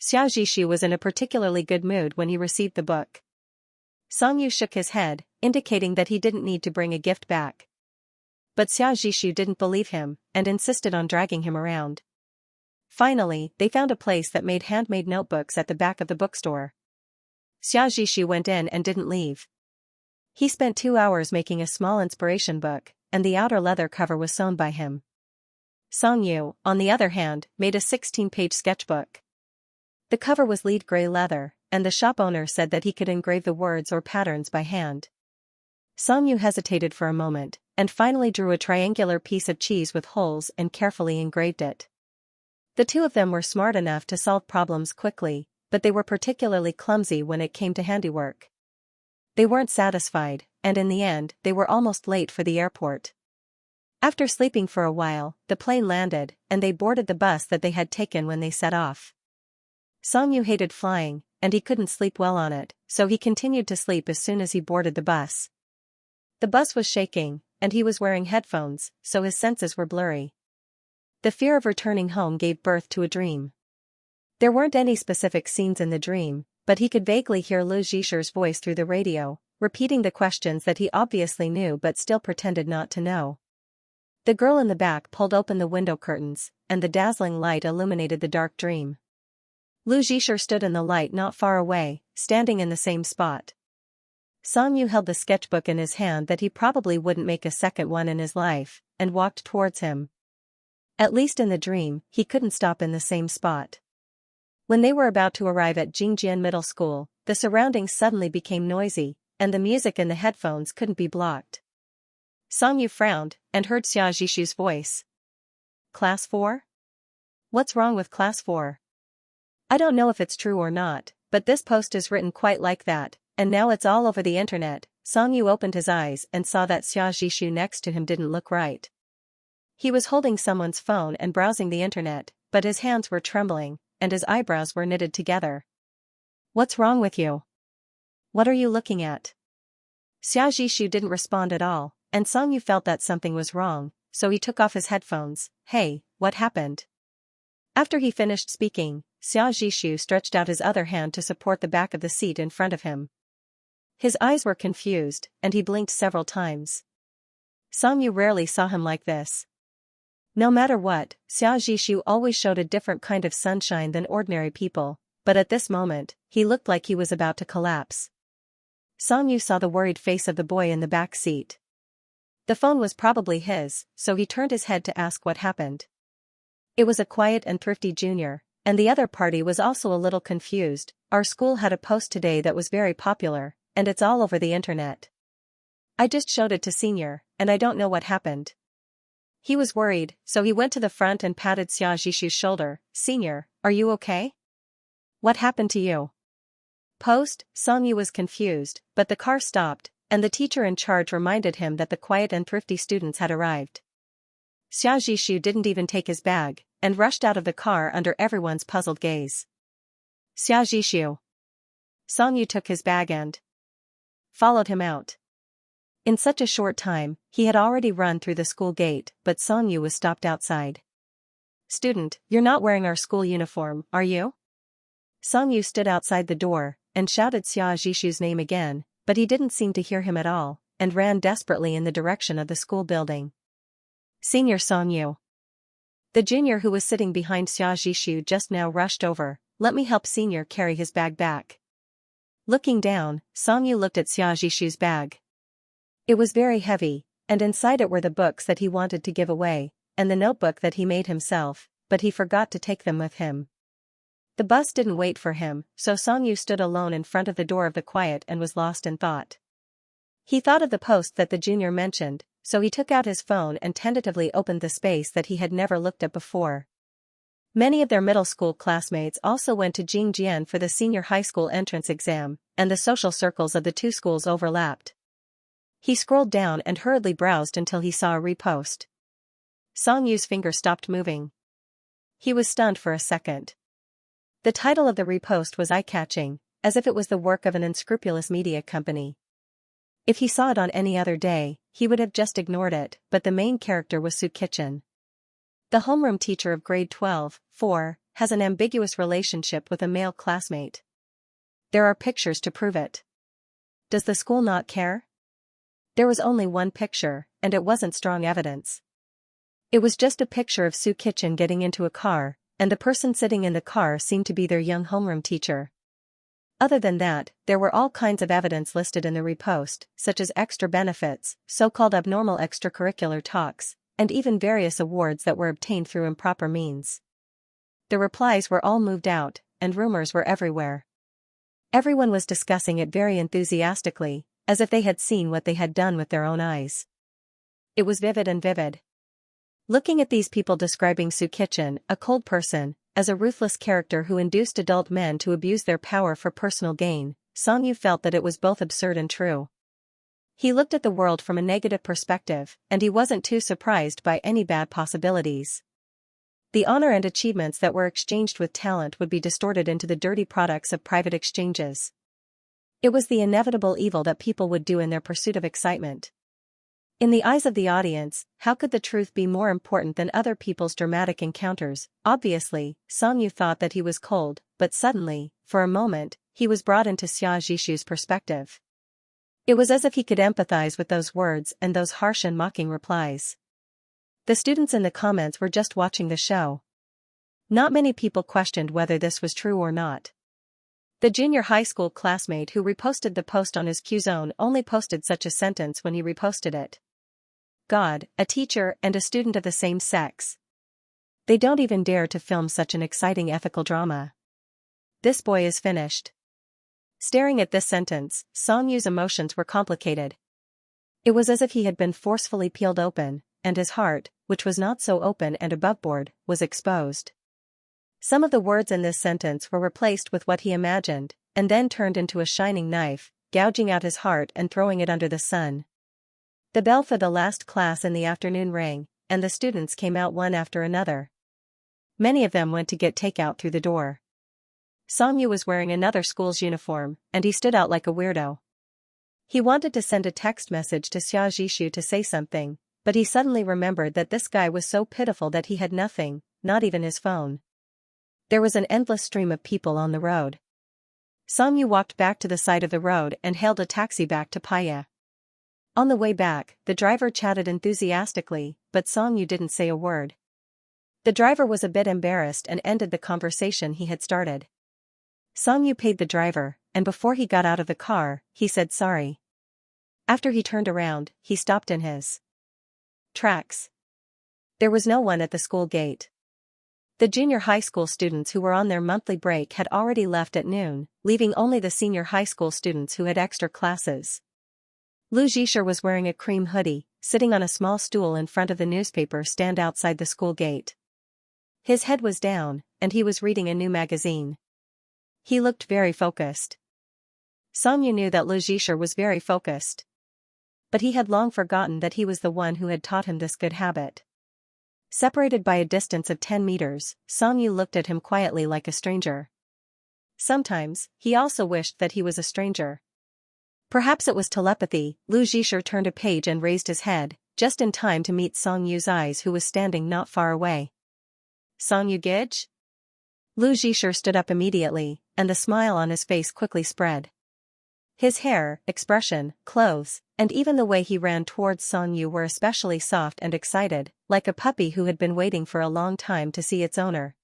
Xia Zhishu was in a particularly good mood when he received the book. Songyu shook his head, indicating that he didn't need to bring a gift back. But Xia Zhishu didn't believe him, and insisted on dragging him around. Finally, they found a place that made handmade notebooks at the back of the bookstore. Xia Zhishu went in and didn't leave. He spent 2 hours making a small inspiration book, and the outer leather cover was sewn by him. Songyu, on the other hand, made a 16-page sketchbook. The cover was lead gray leather, and the shop owner said that he could engrave the words or patterns by hand. Songyu hesitated for a moment, and finally drew a triangular piece of cheese with holes and carefully engraved it. The two of them were smart enough to solve problems quickly, but they were particularly clumsy when it came to handiwork. They weren't satisfied, and in the end, they were almost late for the airport. After sleeping for a while, the plane landed, and they boarded the bus that they had taken when they set off. Songyu hated flying, and he couldn't sleep well on it, so he continued to sleep as soon as he boarded the bus. The bus was shaking, and he was wearing headphones, so his senses were blurry. The fear of returning home gave birth to a dream. There weren't any specific scenes in the dream, but he could vaguely hear Lu Zhisher's voice through the radio, repeating the questions that he obviously knew but still pretended not to know. The girl in the back pulled open the window curtains, and the dazzling light illuminated the dark dream. Lu Zhisher stood in the light not far away, standing in the same spot. Song-yu held the sketchbook in his hand that he probably wouldn't make a second one in his life, and walked towards him. At least in the dream, he couldn't stop in the same spot. When they were about to arrive at Jingjian Middle School, the surroundings suddenly became noisy, and the music in the headphones couldn't be blocked. Song-yu frowned, and heard Xia Zhishu's voice. Class 4? What's wrong with Class 4? I don't know if it's true or not, but this post is written quite like that, and now it's all over the internet. Song-yu opened his eyes and saw that Xia Zhishu next to him didn't look right. He was holding someone's phone and browsing the internet, but his hands were trembling, and his eyebrows were knitted together. What's wrong with you? What are you looking at? Xia Zhishu didn't respond at all, and Song-yu felt that something was wrong, so he took off his headphones. Hey, what happened? After he finished speaking, Xia Zhishu stretched out his other hand to support the back of the seat in front of him. His eyes were confused, and he blinked several times. Song-yu rarely saw him like this. No matter what, Xia Zhishu always showed a different kind of sunshine than ordinary people, but at this moment, he looked like he was about to collapse. Song-yu saw the worried face of the boy in the back seat. The phone was probably his, so he turned his head to ask what happened. It was a quiet and thrifty junior, and the other party was also a little confused. Our school had a post today that was very popular, and it's all over the internet. I just showed it to Senior, and I don't know what happened. He was worried, so he went to the front and patted Xia Zhishu's shoulder. Senior, are you okay? What happened to you? Post, Song-yu was confused, but the car stopped, and the teacher in charge reminded him that the quiet and thrifty students had arrived. Xia Zhishu didn't even take his bag, and rushed out of the car under everyone's puzzled gaze. Xia Zhishu. Song-yu took his bag and followed him out. In such a short time, he had already run through the school gate, but Song-yu was stopped outside. Student, you're not wearing our school uniform, are you? Song-yu stood outside the door, and shouted Xia Zhishu's name again, but he didn't seem to hear him at all, and ran desperately in the direction of the school building. Senior Song-yu. The junior who was sitting behind Xia Zhishu just now rushed over. Let me help Senior carry his bag back. Looking down, Song-yu looked at Xia Zhishu's bag. It was very heavy, and inside it were the books that he wanted to give away, and the notebook that he made himself, but he forgot to take them with him. The bus didn't wait for him, so Song-yu stood alone in front of the door of the quiet and was lost in thought. He thought of the post that the junior mentioned, so he took out his phone and tentatively opened the space that he had never looked at before. Many of their middle school classmates also went to Jingjian for the senior high school entrance exam, and the social circles of the two schools overlapped. He scrolled down and hurriedly browsed until he saw a repost. Song-yu's finger stopped moving. He was stunned for a second. The title of the repost was eye-catching, as if it was the work of an unscrupulous media company. If he saw it on any other day, he would have just ignored it, but the main character was Su-kitchen. The homeroom teacher of grade 12-4 has an ambiguous relationship with a male classmate. There are pictures to prove it. Does the school not care? There was only one picture, and it wasn't strong evidence. It was just a picture of Su-kitchen getting into a car, and the person sitting in the car seemed to be their young homeroom teacher. Other than that, there were all kinds of evidence listed in the repost, such as extra benefits, so-called abnormal extracurricular talks, and even various awards that were obtained through improper means. The replies were all moved out, and rumors were everywhere. Everyone was discussing it very enthusiastically, as if they had seen what they had done with their own eyes. It was vivid and vivid. Looking at these people describing Su-kitchen, a cold person, as a ruthless character who induced adult men to abuse their power for personal gain, Song-yu felt that it was both absurd and true. He looked at the world from a negative perspective, and he wasn't too surprised by any bad possibilities. The honor and achievements that were exchanged with talent would be distorted into the dirty products of private exchanges. It was the inevitable evil that people would do in their pursuit of excitement. In the eyes of the audience, how could the truth be more important than other people's dramatic encounters? Obviously, Song Yu thought that he was cold, but suddenly, for a moment, he was brought into Xia Zhishu's perspective. It was as if he could empathize with those words and those harsh and mocking replies. The students in the comments were just watching the show. Not many people questioned whether this was true or not. The junior high school classmate who reposted the post on his Q-zone only posted such a sentence when he reposted it. God, a teacher and a student of the same sex. They don't even dare to film such an exciting ethical drama. This boy is finished. Staring at this sentence, Song Yu's emotions were complicated. It was as if he had been forcefully peeled open, and his heart, which was not so open and aboveboard, was exposed. Some of the words in this sentence were replaced with what he imagined, and then turned into a shining knife, gouging out his heart and throwing it under the sun. The bell for the last class in the afternoon rang, and the students came out one after another. Many of them went to get takeout through the door. Song Yu was wearing another school's uniform, and he stood out like a weirdo. He wanted to send a text message to Xia Zhishu to say something, but he suddenly remembered that this guy was so pitiful that he had nothing, not even his phone. There was an endless stream of people on the road. Song Yu walked back to the side of the road and hailed a taxi back to Paya. On the way back, the driver chatted enthusiastically, but Song Yu didn't say a word. The driver was a bit embarrassed and ended the conversation he had started. Song Yu paid the driver, and before he got out of the car, he said sorry. After he turned around, he stopped in his tracks. There was no one at the school gate. The junior high school students who were on their monthly break had already left at noon, leaving only the senior high school students who had extra classes. Lu Zhishu was wearing a cream hoodie, sitting on a small stool in front of the newspaper stand outside the school gate. His head was down, and he was reading a new magazine. He looked very focused. Song Yu knew that Lu Zhishu was very focused. But he had long forgotten that he was the one who had taught him this good habit. Separated by a distance of 10 meters, Song Yu looked at him quietly like a stranger. Sometimes, he also wished that he was a stranger. Perhaps it was telepathy. Lu Zhishu turned a page and raised his head, just in time to meet Song Yu's eyes, who was standing not far away. Song Yu Gij? Lu Zhishu stood up immediately, and the smile on his face quickly spread. His hair, expression, clothes, and even the way he ran towards Song Yu were especially soft and excited, like a puppy who had been waiting for a long time to see its owner.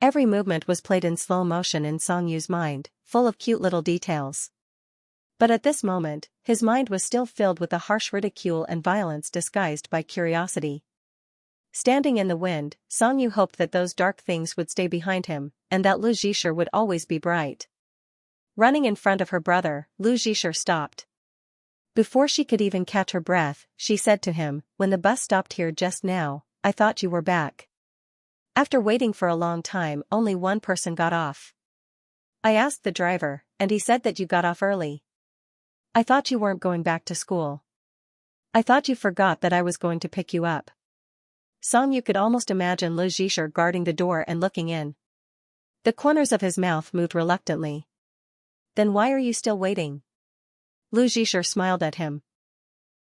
Every movement was played in slow motion in Song Yu's mind, full of cute little details. But at this moment, his mind was still filled with the harsh ridicule and violence disguised by curiosity. Standing in the wind, Song Yu hoped that those dark things would stay behind him, and that Lu Zhishu would always be bright. Running in front of her brother, Lu Zhishu stopped. Before she could even catch her breath, she said to him, "When the bus stopped here just now, I thought you were back. After waiting for a long time, only one person got off. I asked the driver, and he said that you got off early. I thought you weren't going back to school. I thought you forgot that I was going to pick you up." Song Yu could almost imagine Lu Zhishu guarding the door and looking in. The corners of his mouth moved reluctantly. "Then why are you still waiting?" Lu Zhishu smiled at him.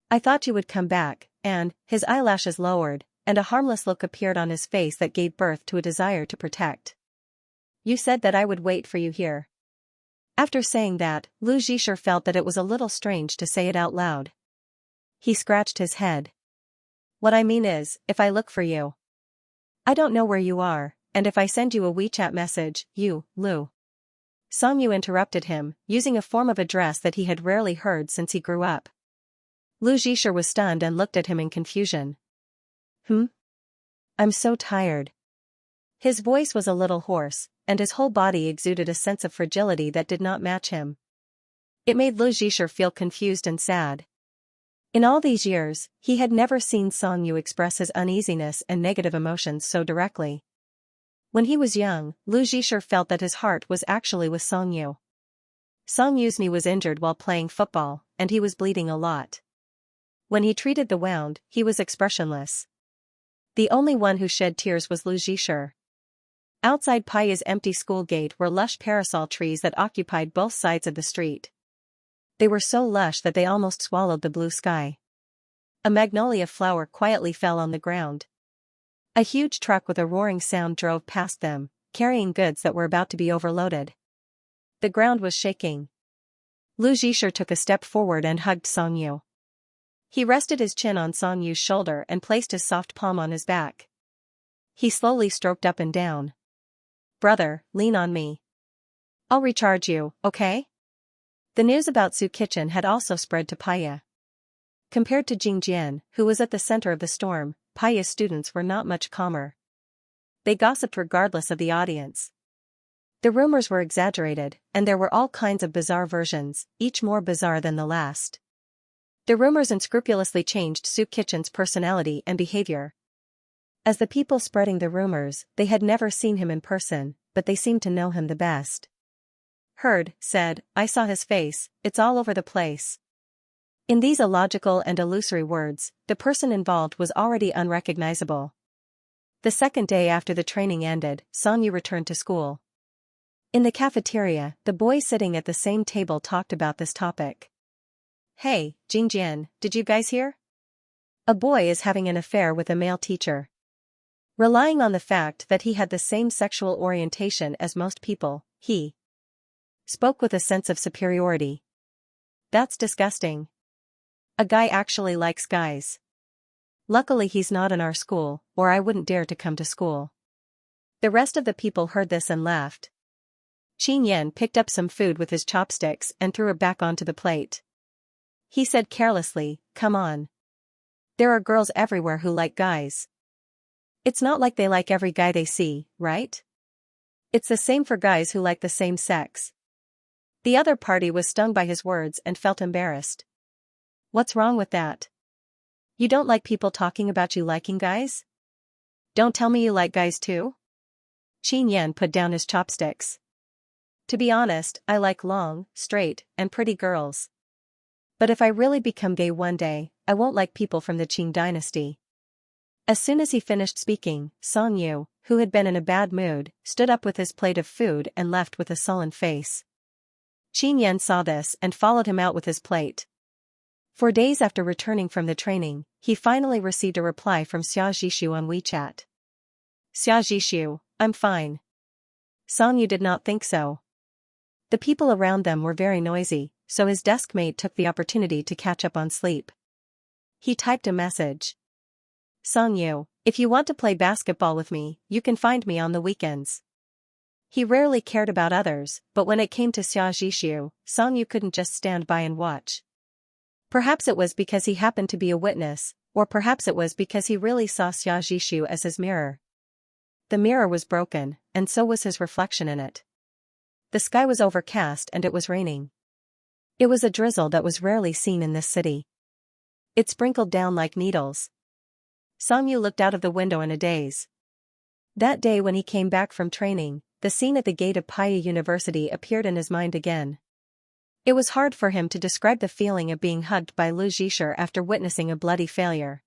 "I thought you would come back," and, his eyelashes lowered, and a harmless look appeared on his face that gave birth to a desire to protect. "You said that I would wait for you here." After saying that, Lu Zhishu felt that it was a little strange to say it out loud. He scratched his head. "What I mean is, if I look for you. I don't know where you are, and if I send you a WeChat message, you, Lu." Song Yu interrupted him, using a form of address that he had rarely heard since he grew up. Lu Zhishu was stunned and looked at him in confusion. I'm so tired." His voice was a little hoarse, and his whole body exuded a sense of fragility that did not match him. It made Lu Zhishu feel confused and sad. In all these years, he had never seen Song Yu express his uneasiness and negative emotions so directly. When he was young, Lu Zhishu felt that his heart was actually with Song Yu. Song Yu's knee was injured while playing football, and he was bleeding a lot. When he treated the wound, he was expressionless. The only one who shed tears was Lu Zhishu. Outside Paya's empty school gate were lush parasol trees that occupied both sides of the street. They were so lush that they almost swallowed the blue sky. A magnolia flower quietly fell on the ground. A huge truck with a roaring sound drove past them, carrying goods that were about to be overloaded. The ground was shaking. Lu Zhisher took a step forward and hugged Song Yu. He rested his chin on Song Yu's shoulder and placed his soft palm on his back. He slowly stroked up and down. "Brother, lean on me. I'll recharge you, okay?" The news about Su Kitchen had also spread to Paya. Compared to Jingjian, who was at the center of the storm, Paya's students were not much calmer. They gossiped regardless of the audience. The rumors were exaggerated, and there were all kinds of bizarre versions, each more bizarre than the last. The rumors unscrupulously changed Su Kitchen's personality and behavior. As the people spreading the rumors, they had never seen him in person, but they seemed to know him the best. Heard said, "I saw his face, it's all over the place." In these illogical and illusory words, the person involved was already unrecognizable. The second day after the training ended, Song Yu returned to school. In the cafeteria, the boys sitting at the same table talked about this topic. "Hey, Jingjian, did you guys hear? A boy is having an affair with a male teacher." Relying on the fact that he had the same sexual orientation as most people, he spoke with a sense of superiority. "That's disgusting. A guy actually likes guys. Luckily he's not in our school, or I wouldn't dare to come to school." The rest of the people heard this and laughed. Qin Yan picked up some food with his chopsticks and threw it back onto the plate. He said carelessly, "Come on. There are girls everywhere who like guys. It's not like they like every guy they see, right? It's the same for guys who like the same sex." The other party was stung by his words and felt embarrassed. "What's wrong with that? You don't like people talking about you liking guys? Don't tell me you like guys too?" Qin Yan put down his chopsticks. "To be honest, I like long, straight, and pretty girls. But if I really become gay one day, I won't like people from the Qing dynasty." As soon as he finished speaking, Song Yu, who had been in a bad mood, stood up with his plate of food and left with a sullen face. Qin Yan saw this and followed him out with his plate. 4 days after returning from the training, he finally received a reply from Xia Zhishu on WeChat. "Xia Zhishu, I'm fine." Song Yu did not think so. The people around them were very noisy, so his desk mate took the opportunity to catch up on sleep. He typed a message. "Song Yu, if you want to play basketball with me, you can find me on the weekends." He rarely cared about others, but when it came to Xia Zhishu, Song Yu couldn't just stand by and watch. Perhaps it was because he happened to be a witness, or perhaps it was because he really saw Xia Zhishu as his mirror. The mirror was broken, and so was his reflection in it. The sky was overcast and it was raining. It was a drizzle that was rarely seen in this city. It sprinkled down like needles. Song Yu looked out of the window in a daze. That day when he came back from training, the scene at the gate of Paya University appeared in his mind again. It was hard for him to describe the feeling of being hugged by Lu Zhisher after witnessing a bloody failure.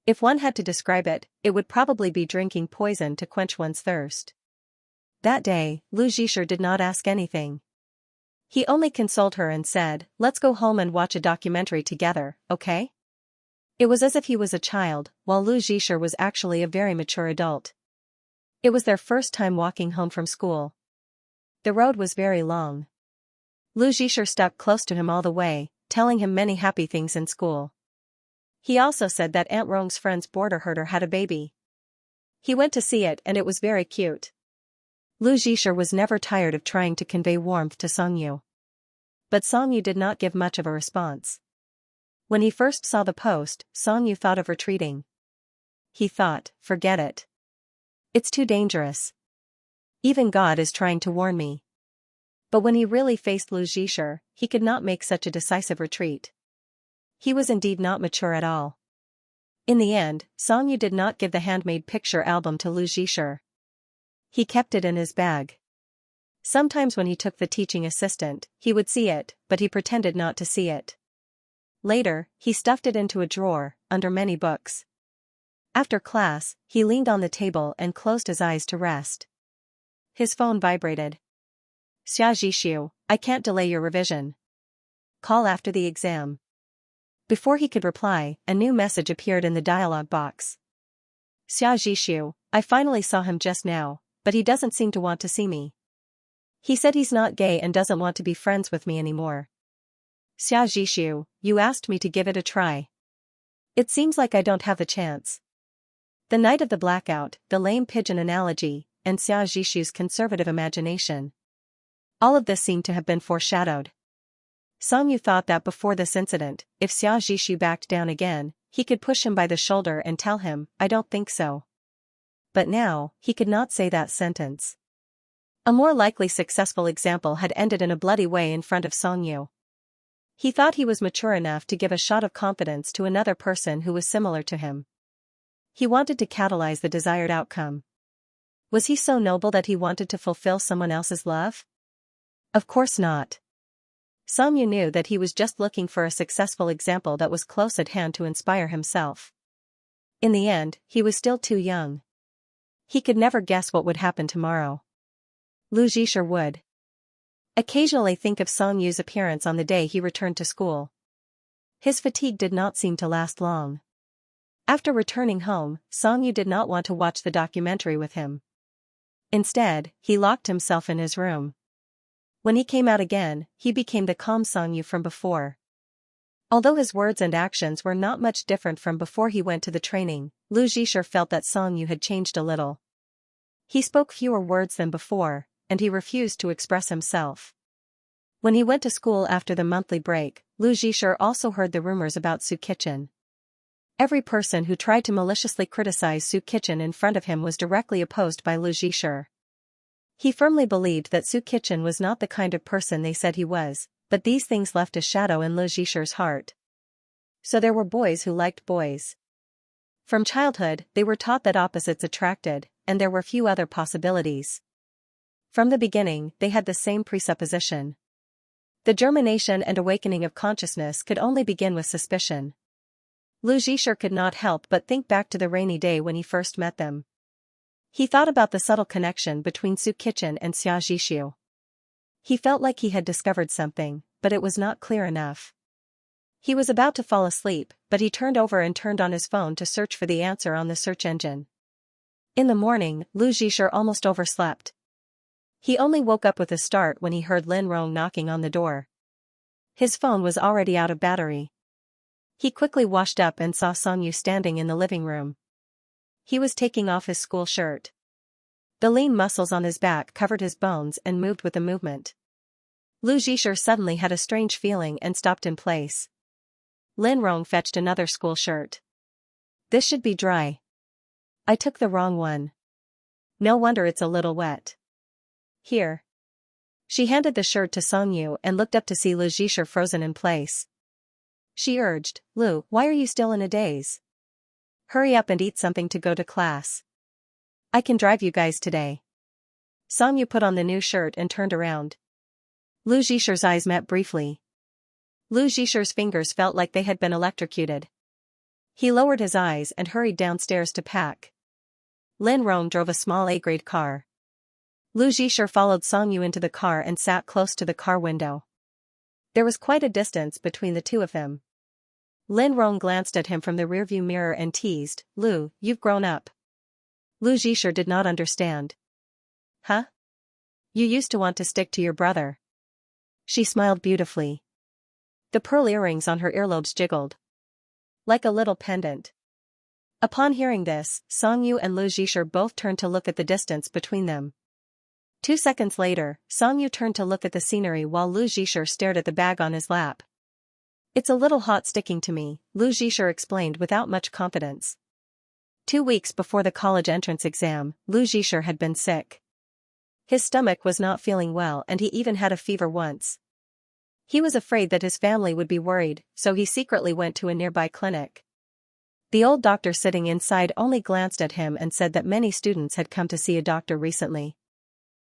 If one had to describe it, it would probably be drinking poison to quench one's thirst. That day, Lu Zhisher did not ask anything. He only consoled her and said, "Let's go home and watch a documentary together, okay?" It was as if he was a child, while Lu Zhisher was actually a very mature adult. It was their first time walking home from school. The road was very long. Lu Zhisher stuck close to him all the way, telling him many happy things in school. He also said that Aunt Rong's friend's border herder had a baby. He went to see it and it was very cute. Lu Zhisher was never tired of trying to convey warmth to Song Yu. But Song Yu did not give much of a response. When he first saw the post, Song Yu thought of retreating. He thought, "Forget it. It's too dangerous. Even God is trying to warn me." But when he really faced Lu Zhisher, he could not make such a decisive retreat. He was indeed not mature at all. In the end, Song Yu did not give the handmade picture album to Lu Zhisher. He kept it in his bag. Sometimes when he took the teaching assistant, he would see it, but he pretended not to see it. Later, he stuffed it into a drawer, under many books. After class, he leaned on the table and closed his eyes to rest. His phone vibrated. "Xia Zhishu, I can't delay your revision. Call after the exam." Before he could reply, a new message appeared in the dialog box. Xianxia, I finally saw him just now, but he doesn't seem to want to see me. He said he's not gay and doesn't want to be friends with me anymore. Xianxia, you asked me to give it a try. It seems like I don't have the chance. The night of the blackout, the lame pigeon analogy, and Xianxia's conservative imagination. All of this seemed to have been foreshadowed. Songyu thought that before this incident, if Xianxia backed down again, he could push him by the shoulder and tell him, I don't think so. But now, he could not say that sentence. A more likely successful example had ended in a bloody way in front of Songyu. He thought he was mature enough to give a shot of confidence to another person who was similar to him. He wanted to catalyze the desired outcome. Was he so noble that he wanted to fulfill someone else's love? Of course not. Songyu knew that he was just looking for a successful example that was close at hand to inspire himself. In the end, he was still too young. He could never guess what would happen tomorrow. Lu Zhisher would occasionally think of Songyu's appearance on the day he returned to school. His fatigue did not seem to last long. After returning home, Songyu did not want to watch the documentary with him. Instead, he locked himself in his room. When he came out again, he became the calm Songyu from before. Although his words and actions were not much different from before he went to the training, Lu Zhisher felt that Songyu had changed a little. He spoke fewer words than before, and he refused to express himself. When he went to school after the monthly break, Lu Zhisher also heard the rumors about Su Kitchen. Every person who tried to maliciously criticize Su Kitchen in front of him was directly opposed by Lu Zhisher. He firmly believed that Su Kitchen was not the kind of person they said he was, but these things left a shadow in Lu Zhisher's heart. So there were boys who liked boys. From childhood, they were taught that opposites attracted, and there were few other possibilities. From the beginning, they had the same presupposition. The germination and awakening of consciousness could only begin with suspicion. Lu Zhisher could not help but think back to the rainy day when he first met them. He thought about the subtle connection between Su Kitchen and Xianxia. He felt like he had discovered something, but it was not clear enough. He was about to fall asleep, but he turned over and turned on his phone to search for the answer on the search engine. In the morning, Lu Zhisher almost overslept. He only woke up with a start when he heard Lin Rong knocking on the door. His phone was already out of battery. He quickly washed up and saw Songyu standing in the living room. He was taking off his school shirt. The lean muscles on his back covered his bones and moved with the movement. Lu Zhisher suddenly had a strange feeling and stopped in place. Lin Rong fetched another school shirt. This should be dry. I took the wrong one. No wonder it's a little wet. Here. She handed the shirt to Songyu and looked up to see Lu Zhisher frozen in place. She urged, Lu, why are you still in a daze? Hurry up and eat something to go to class. I can drive you guys today. Songyu put on the new shirt and turned around. Lu Zhisher's eyes met briefly. Lu Zhisher's fingers felt like they had been electrocuted. He lowered his eyes and hurried downstairs to pack. Lin Rong drove a small A-grade car. Lu Zhisher followed Songyu into the car and sat close to the car window. There was quite a distance between the two of them. Lin Rong glanced at him from the rearview mirror and teased, Lu, you've grown up. Lu Zhisher did not understand. Huh? You used to want to stick to your brother. She smiled beautifully. The pearl earrings on her earlobes jiggled. Like a little pendant. Upon hearing this, Songyu and Lu Zhisher both turned to look at the distance between them. 2 seconds later, Songyu turned to look at the scenery while Lu Zhisher stared at the bag on his lap. It's a little hot sticking to me, Lu Zhisher explained without much confidence. 2 weeks before the college entrance exam, Lu Zhisher had been sick. His stomach was not feeling well and he even had a fever once. He was afraid that his family would be worried, so he secretly went to a nearby clinic. The old doctor sitting inside only glanced at him and said that many students had come to see a doctor recently.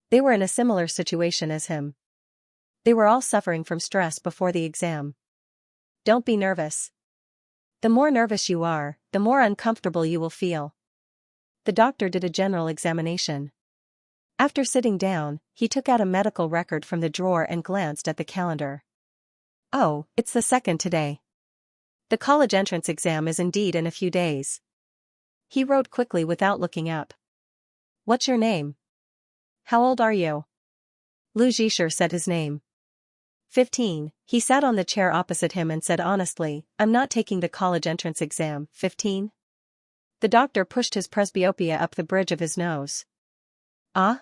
They were in a similar situation as him. They were all suffering from stress before the exam. Don't be nervous. The more nervous you are, the more uncomfortable you will feel. The doctor did a general examination. After sitting down, he took out a medical record from the drawer and glanced at the calendar. Oh, it's the 2nd today. The college entrance exam is indeed in a few days. He wrote quickly without looking up. What's your name? How old are you? Lu Zhisher said his name. 15. He sat on the chair opposite him and said honestly, I'm not taking the college entrance exam. 15. The doctor pushed his presbyopia up the bridge of his nose. Ah?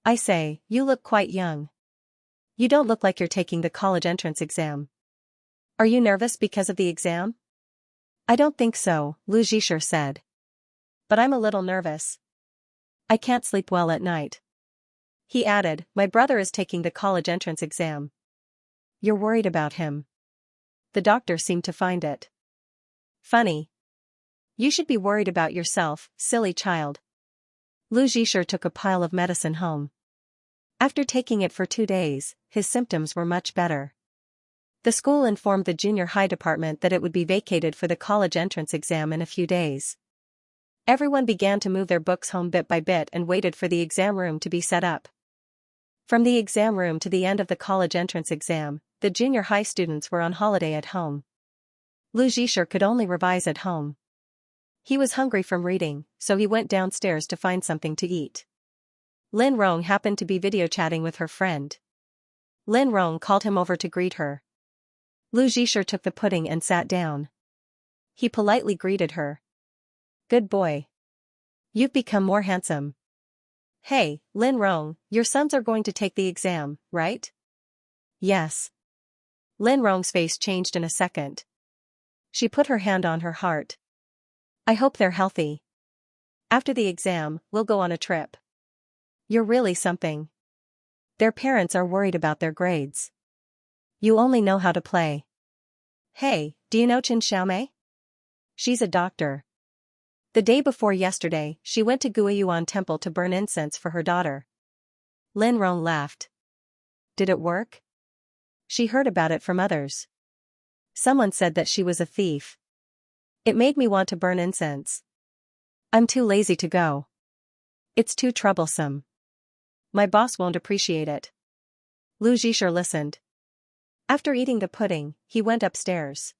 I say, you look quite young. You don't look like you're taking the college entrance exam. Are you nervous because of the exam? I don't think so, Lu Zhisher said. But I'm a little nervous. I can't sleep well at night. He added, my brother is taking the college entrance exam. You're worried about him. The doctor seemed to find it funny. You should be worried about yourself, silly child. Lu Zhisher took a pile of medicine home. After taking it for 2 days, his symptoms were much better. The school informed the junior high department that it would be vacated for the college entrance exam in a few days. Everyone began to move their books home bit by bit and waited for the exam room to be set up. From the exam room to the end of the college entrance exam, the junior high students were on holiday at home. Lu Zhisher could only revise at home. He was hungry from reading, so he went downstairs to find something to eat. Lin Rong happened to be video chatting with her friend. Lin Rong called him over to greet her. Lu Zhisher took the pudding and sat down. He politely greeted her. Good boy. You've become more handsome. Hey, Lin Rong, your sons are going to take the exam, right? Yes. Lin Rong's face changed in a second. She put her hand on her heart. I hope they're healthy. After the exam, we'll go on a trip. You're really something. Their parents are worried about their grades. You only know how to play. Hey, do you know Xianxia? She's a doctor. The day before yesterday, she went to Guiyuan Temple to burn incense for her daughter. Lin Rong laughed. Did it work? She heard about it from others. Someone said that she was a thief. It made me want to burn incense. I'm too lazy to go. It's too troublesome. My boss won't appreciate it. Lu Zhisher listened. After eating the pudding, he went upstairs.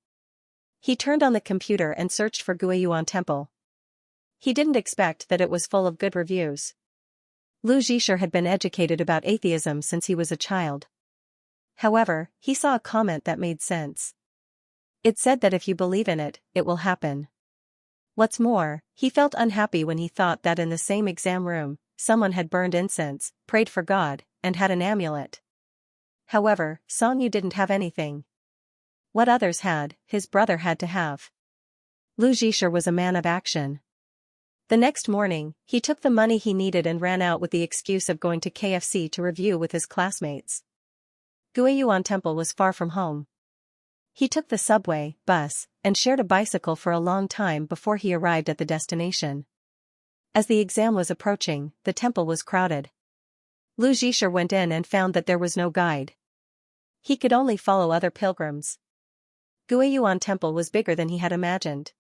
He turned on the computer and searched for Guiyuan Temple. He didn't expect that it was full of good reviews. Lu Zhisher had been educated about atheism since he was a child. However, he saw a comment that made sense. It said that if you believe in it, it will happen. What's more, he felt unhappy when he thought that in the same exam room, someone had burned incense, prayed for God, and had an amulet. However, Song Yu didn't have anything. What others had, his brother had to have. Lu Zhisher was a man of action. The next morning, he took the money he needed and ran out with the excuse of going to KFC to review with his classmates. Guiyuan Temple was far from home. He took the subway, bus, and shared a bicycle for a long time before he arrived at the destination. As the exam was approaching, the temple was crowded. Lu Zhisher went in and found that there was no guide. He could only follow other pilgrims. Guiyuan Temple was bigger than he had imagined.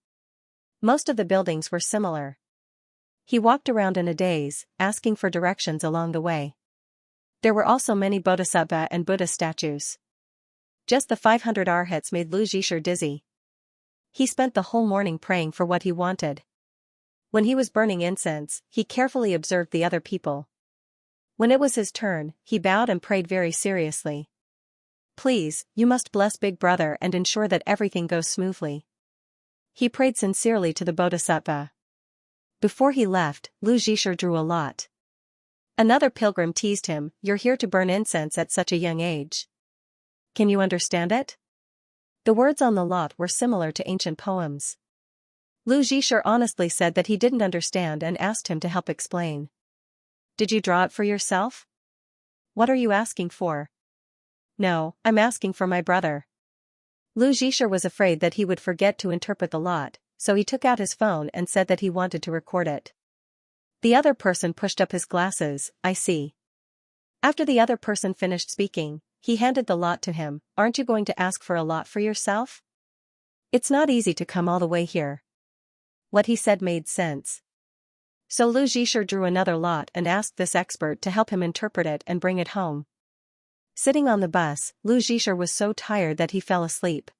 Most of the buildings were similar. He walked around in a daze, asking for directions along the way. There were also many bodhisattva and Buddha statues. Just the 500 arhats made Lu Zhisher dizzy. He spent the whole morning praying for what he wanted. When he was burning incense, he carefully observed the other people. When it was his turn, he bowed and prayed very seriously. Please, you must bless Big Brother and ensure that everything goes smoothly. He prayed sincerely to the bodhisattva. Before he left, Lu Zhisher drew a lot. Another pilgrim teased him, "You're here to burn incense at such a young age. Can you understand it?" The words on the lot were similar to ancient poems. Lu Zhisher honestly said that he didn't understand and asked him to help explain. Did you draw it for yourself? What are you asking for? No, I'm asking for my brother. Lu Zhisher was afraid that he would forget to interpret the lot, so he took out his phone and said that he wanted to record it. The other person pushed up his glasses. I see. After the other person finished speaking, he handed the lot to him. Aren't you going to ask for a lot for yourself? It's not easy to come all the way here. What he said made sense. So Lu Zhisher drew another lot and asked this expert to help him interpret it and bring it home. Sitting on the bus, Lu Zhisher was so tired that he fell asleep.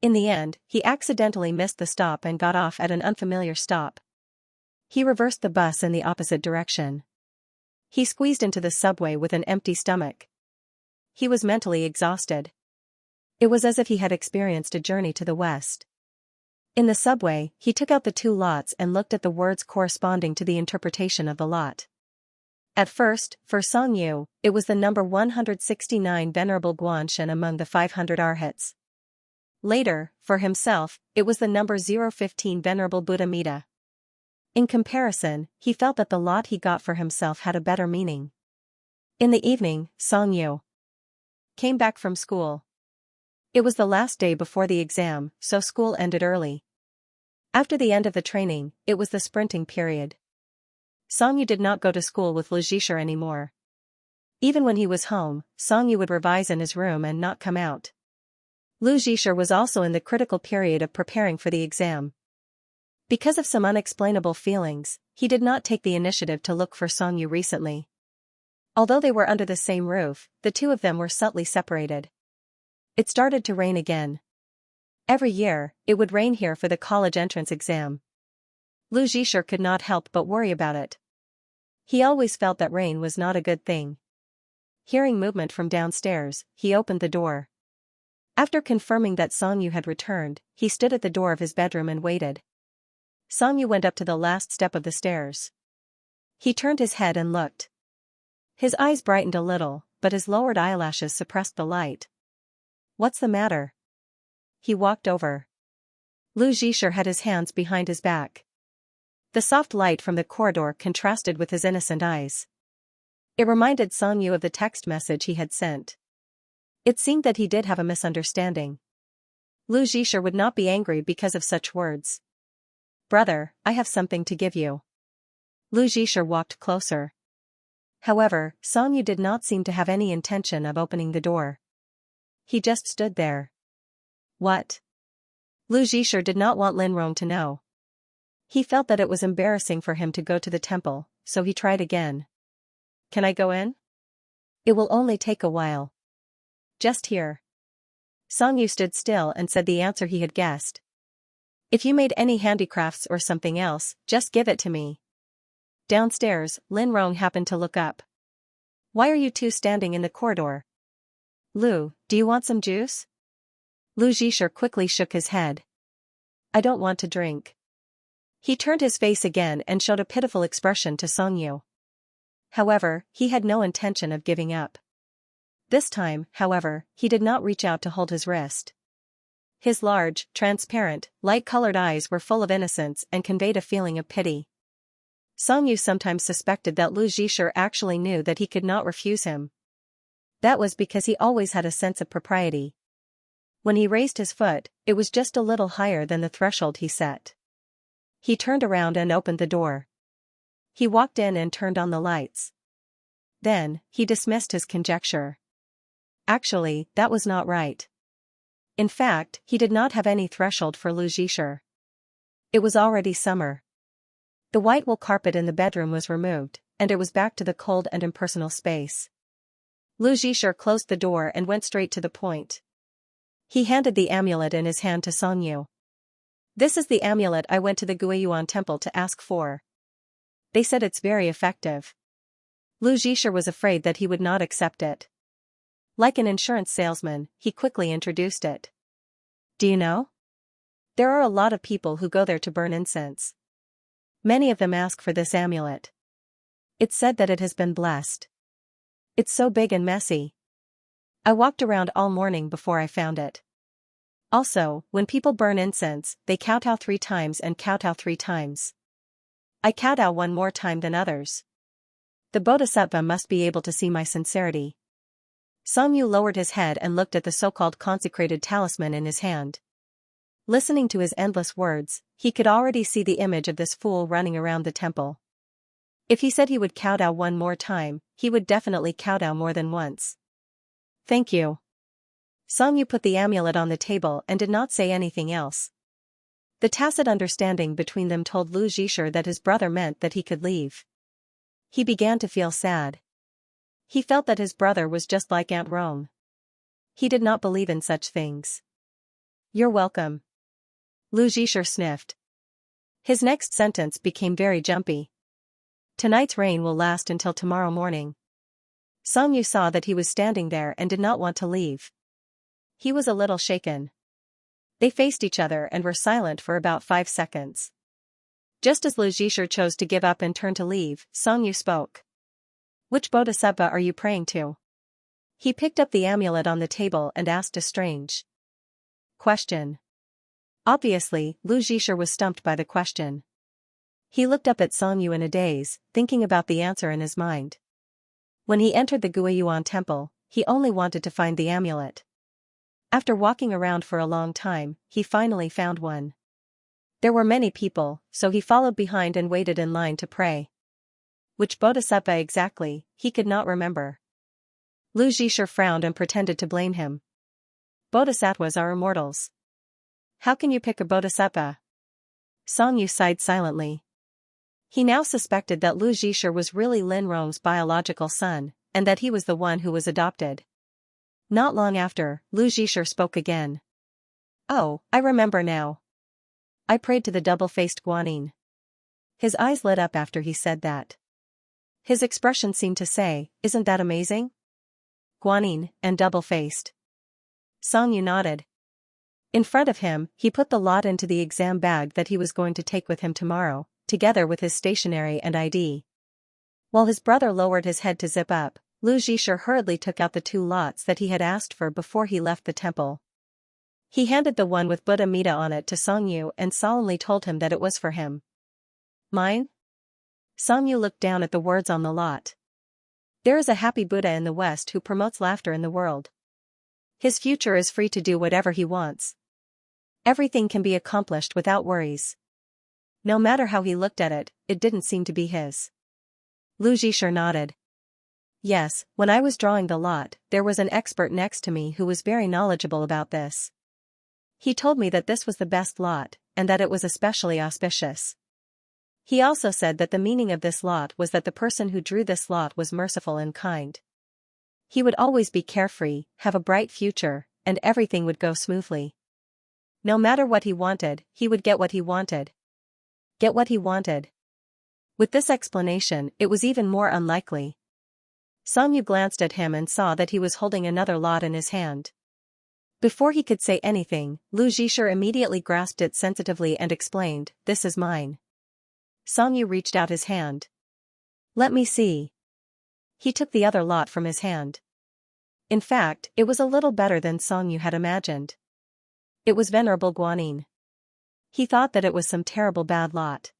In the end, he accidentally missed the stop and got off at an unfamiliar stop. He reversed the bus in the opposite direction. He squeezed into the subway with an empty stomach. He was mentally exhausted. It was as if he had experienced a journey to the west. In the subway, he took out the two lots and looked at the words corresponding to the interpretation of the lot. At first, for Xianxia, it was the number 169 Venerable Guanshan among the 500 arhats. Later, for himself, it was the number 015 Venerable Buddha Mita. In comparison, he felt that the lot he got for himself had a better meaning. In the evening, Xianxia came back from school. It was the last day before the exam, so school ended early. After the end of the training, it was the sprinting period. Xianxia did not go to school with Luzhisha anymore. Even when he was home, Xianxia would revise in his room and not come out. Luzhisha was also in the critical period of preparing for the exam. Because of some unexplainable feelings, he did not take the initiative to look for Xianxia recently. Although they were under the same roof, the two of them were subtly separated. It started to rain again. Every year, it would rain here for the college entrance exam. Luzhisha could not help but worry about it. He always felt that rain was not a good thing. Hearing movement from downstairs, he opened the door. After confirming that Xianxia had returned, he stood at the door of his bedroom and waited. Xianxia went up to the last step of the stairs. He turned his head and looked. His eyes brightened a little, but his lowered eyelashes suppressed the light. "What's the matter?" He walked over. Luzhisha had his hands behind his back. The soft light from the corridor contrasted with his innocent eyes. It reminded Xianxia of the text message he had sent. It seemed that he did have a misunderstanding. Luzhisha would not be angry because of such words. "Brother, I have something to give you." Luzhisha walked closer. However, Xianxia did not seem to have any intention of opening the door. He just stood there. "What?" Luzhisha did not want Linrong to know. He felt that it was embarrassing for him to go to the temple, so he tried again. "Can I go in? It will only take a while. Just here." Xianxia stood still and said the answer he had guessed. "If you made any handicrafts or something else, just give it to me." Downstairs, Linrong happened to look up. "Why are you two standing in the corridor? Lu, do you want some juice?" Luzhisha quickly shook his head. "I don't want to drink." He turned his face again and showed a pitiful expression to Xianxia. However, he had no intention of giving up. This time, however, he did not reach out to hold his wrist. His large, transparent, light-colored eyes were full of innocence and conveyed a feeling of pity. Xianxia sometimes suspected that Luzhisha actually knew that he could not refuse him. That was because he always had a sense of propriety. When he raised his foot, it was just a little higher than the threshold he set. He turned around and opened the door. He walked in and turned on the lights. Then, he dismissed his conjecture. Actually, that was not right. In fact, he did not have any threshold for Luzhisha. It was already summer. The white wool carpet in the bedroom was removed, and it was back to the cold and impersonal space. Luzhisha closed the door and went straight to the point. He handed the amulet in his hand to Xianxia. "This is the amulet I went to the Guiyuan temple to ask for. They said it's very effective." Luzhisha was afraid that he would not accept it. Like an insurance salesman, he quickly introduced it. "Do you know? There are a lot of people who go there to burn incense. Many of them ask for this amulet. It's said that it has been blessed. It's so big and messy. I walked around all morning before I found it. Also, when people burn incense, they kowtow 3 times and kowtow 3 times. I kowtow one more time than others. The Bodhisattva must be able to see my sincerity." Xianxia lowered his head and looked at the so-called consecrated talisman in his hand. Listening to his endless words, he could already see the image of this fool running around the temple. If he said he would kowtow one more time, he would definitely kowtow more than once. "Thank you." Xianxia put the amulet on the table and did not say anything else. The tacit understanding between them told Luzhisha that his brother meant that he could leave. He began to feel sad. He felt that his brother was just like Aunt Rome. He did not believe in such things. You're welcome. Lu Zhisher sniffed. His next sentence became very jumpy. Tonight's rain will last until tomorrow morning. Song Yu saw that he was standing there and did not want to leave. He was a little shaken. They faced each other and were silent for about 5 seconds. Just as Lu Zhisher chose to give up and turn to leave, Song Yu spoke. Which bodhisattva are you praying to? He picked up the amulet on the table and asked a strange question. Obviously, Lu Zhisher was stumped by the question. He looked up at Song Yu in a daze, thinking about the answer in his mind. When he entered the Guiyuan temple, he only wanted to find the amulet. After walking around for a long time, he finally found one. There were many people, so he followed behind and waited in line to pray. Which bodhisattva exactly, he could not remember. Lu Zhisher frowned and pretended to blame him. Bodhisattvas are immortals. How can you pick a bodhisattva? Song Yu sighed silently. He now suspected that Lu Zhisher was really Lin Rong's biological son, and that he was the one who was adopted. Not long after, Lu Zhisher spoke again. Oh, I remember now. I prayed to the double-faced Guanyin. His eyes lit up after he said that. His expression seemed to say, isn't that amazing? Guanyin, and double-faced. Song Yu nodded. In front of him, he put the lot into the exam bag that he was going to take with him tomorrow, together with his stationery and ID. While his brother lowered his head to zip up, Lu Zhisher hurriedly took out the 2 lots that he had asked for before he left the temple. He handed the one with Buddha Mita on it to Song Yu and solemnly told him that it was for him. Mine? Song Yu looked down at the words on the lot. There is a happy Buddha in the West who promotes laughter in the world. His future is free to do whatever he wants. Everything can be accomplished without worries. No matter how he looked at it, it didn't seem to be his. Lu Zhisher nodded. Yes, when I was drawing the lot, there was an expert next to me who was very knowledgeable about this. He told me that this was the best lot, and that it was especially auspicious. He also said that the meaning of this lot was that the person who drew this lot was merciful and kind. He would always be carefree, have a bright future, and everything would go smoothly. No matter what he wanted, he would get what he wanted. Get what he wanted. With this explanation, it was even more unlikely. Song Yu glanced at him and saw that he was holding another lot in his hand. Before he could say anything, Lu Zhisher immediately grasped it sensitively and explained, "This is mine." Song Yu reached out his hand. "Let me see." He took the other lot from his hand. In fact, it was a little better than Song Yu had imagined. It was Venerable Guanyin. He thought that it was some terrible bad lot.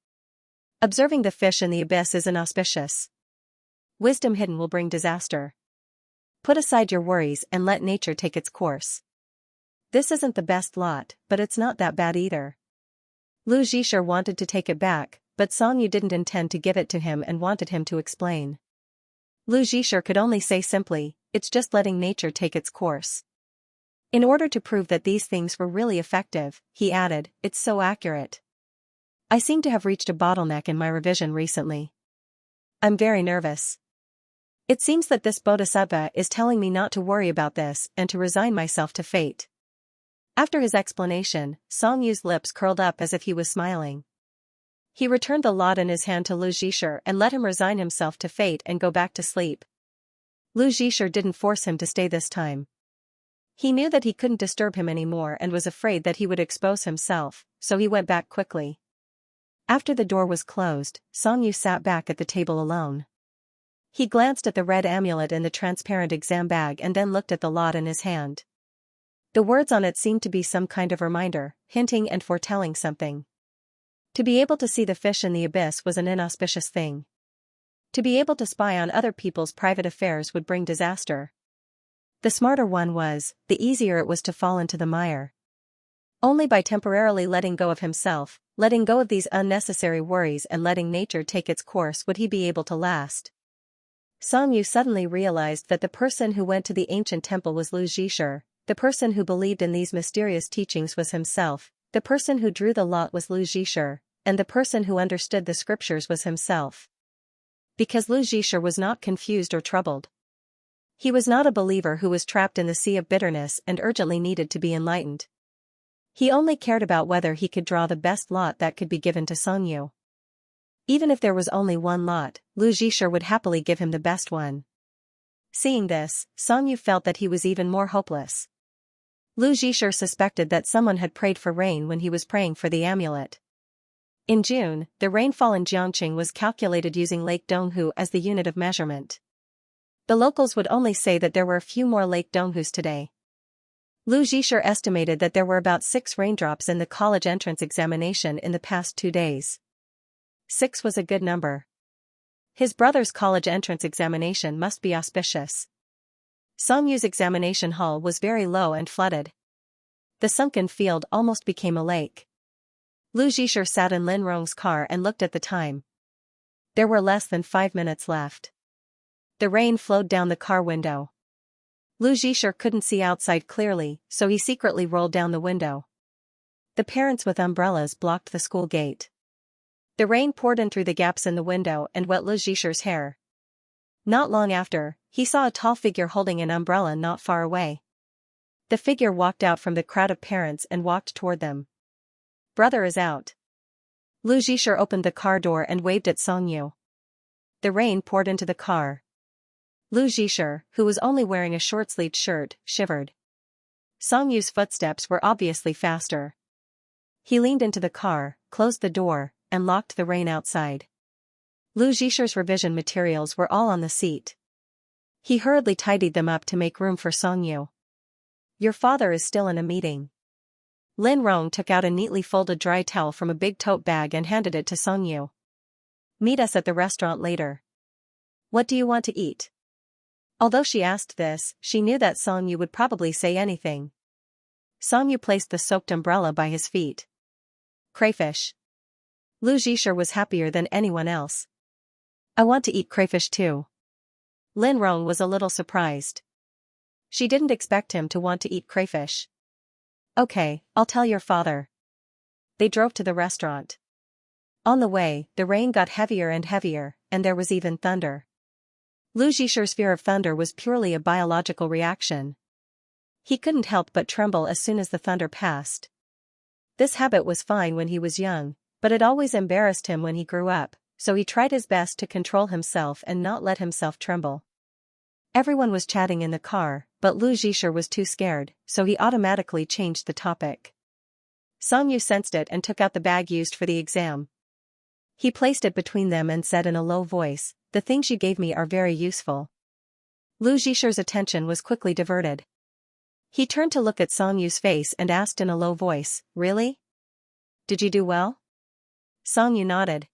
Observing the fish in the abyss is inauspicious. Wisdom hidden will bring disaster. Put aside your worries and let nature take its course. This isn't the best lot, but it's not that bad either. Lu Zhisher wanted to take it back, but Song Yu didn't intend to give it to him and wanted him to explain. Lu Zhisher could only say simply, it's just letting nature take its course. In order to prove that these things were really effective, he added, it's so accurate. I seem to have reached a bottleneck in my revision recently. I'm very nervous. It seems that this bodhisattva is telling me not to worry about this and to resign myself to fate. After his explanation, Song Yu's lips curled up as if he was smiling. He returned the lot in his hand to Lu Zhisher and let him resign himself to fate and go back to sleep. Lu Zhisher didn't force him to stay this time. He knew that he couldn't disturb him anymore and was afraid that he would expose himself, so he went back quickly. After the door was closed, Song Yu sat back at the table alone. He glanced at the red amulet in the transparent exam bag and then looked at the lot in his hand. The words on it seemed to be some kind of reminder, hinting and foretelling something. To be able to see the fish in the abyss was an inauspicious thing. To be able to spy on other people's private affairs would bring disaster. The smarter one was, the easier it was to fall into the mire. Only by temporarily letting go of himself, letting go of these unnecessary worries and letting nature take its course would he be able to last. Song Yu suddenly realized that the person who went to the ancient temple was Lu Zhisher, the person who believed in these mysterious teachings was himself, the person who drew the lot was Lu Zhisher, and the person who understood the scriptures was himself. Because Lu Zhisher was not confused or troubled. He was not a believer who was trapped in the sea of bitterness and urgently needed to be enlightened. He only cared about whether he could draw the best lot that could be given to Songyu. Even if there was only one lot, Lu Zhisher would happily give him the best one. Seeing this, Songyu felt that he was even more hopeless. Lu Zhisher suspected that someone had prayed for rain when he was praying for the amulet. In June, the rainfall in Xianxia was calculated using Lake Donghu as the unit of measurement. The locals would only say that there were a few more Lake Donghus today. Lu Zhisher estimated that there were about 6 raindrops in the college entrance examination in the past 2 days. 6 was a good number. His brother's college entrance examination must be auspicious. Songyu's examination hall was very low and flooded. The sunken field almost became a lake. Lu Zhisher sat in Lin Rong's car and looked at the time. There were less than 5 minutes left. The rain flowed down the car window. Lu Zhisher couldn't see outside clearly, so he secretly rolled down the window. The parents with umbrellas blocked the school gate. The rain poured in through the gaps in the window and wet Lu Zhisher's hair. Not long after, he saw a tall figure holding an umbrella not far away. The figure walked out from the crowd of parents and walked toward them. "Brother is out." Lu Zhisher opened the car door and waved at Songyu. The rain poured into the car. Lu Zhisher, who was only wearing a short-sleeved shirt, shivered. Songyu's footsteps were obviously faster. He leaned into the car, closed the door, and locked the rain outside. Lu Zhisher's revision materials were all on the seat. He hurriedly tidied them up to make room for Songyu. "Your father is still in a meeting." Lin Rong took out a neatly folded dry towel from a big tote bag and handed it to Songyu. "Meet us at the restaurant later." "What do you want to eat?" Although she asked this, she knew that Songyu would probably say anything. Songyu placed the soaked umbrella by his feet. "Crayfish." Lu Zhisher was happier than anyone else. "I want to eat crayfish too." Lin Rong was a little surprised. She didn't expect him to want to eat crayfish. "Okay, I'll tell your father." They drove to the restaurant. On the way, the rain got heavier and heavier, and there was even thunder. Lu Zhisher's fear of thunder was purely a biological reaction. He couldn't help but tremble as soon as the thunder passed. This habit was fine when he was young, but it always embarrassed him when he grew up, so he tried his best to control himself and not let himself tremble. Everyone was chatting in the car, but Lu Zhisher was too scared, so he automatically changed the topic. Songyu sensed it and took out the bag used for the exam. He placed it between them and said in a low voice, "The things you gave me are very useful." Lu Zhisher's attention was quickly diverted. He turned to look at Songyu's face and asked in a low voice, "Really? Did you do well?" Songyu nodded.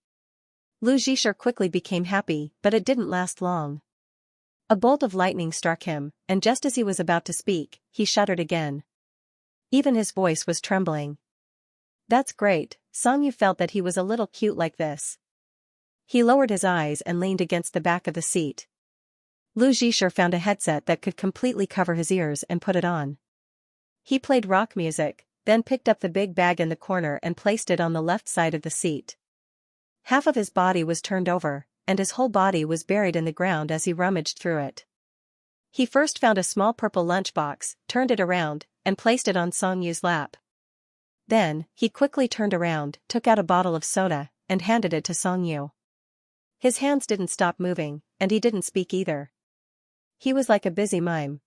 Lu Zhisher quickly became happy, but it didn't last long. A bolt of lightning struck him, and just as he was about to speak, he shuddered again. Even his voice was trembling. "That's great." Songyu felt that he was a little cute like this. He lowered his eyes and leaned against the back of the seat. Lu Zhisher found a headset that could completely cover his ears and put it on. He played rock music, then picked up the big bag in the corner and placed it on the left side of the seat. Half of his body was turned over, and his whole body was buried in the ground as he rummaged through it. He first found a small purple lunchbox, turned it around, and placed it on Songyu's lap. Then, he quickly turned around, took out a bottle of soda, and handed it to Songyu. His hands didn't stop moving, and he didn't speak either. He was like a busy mime.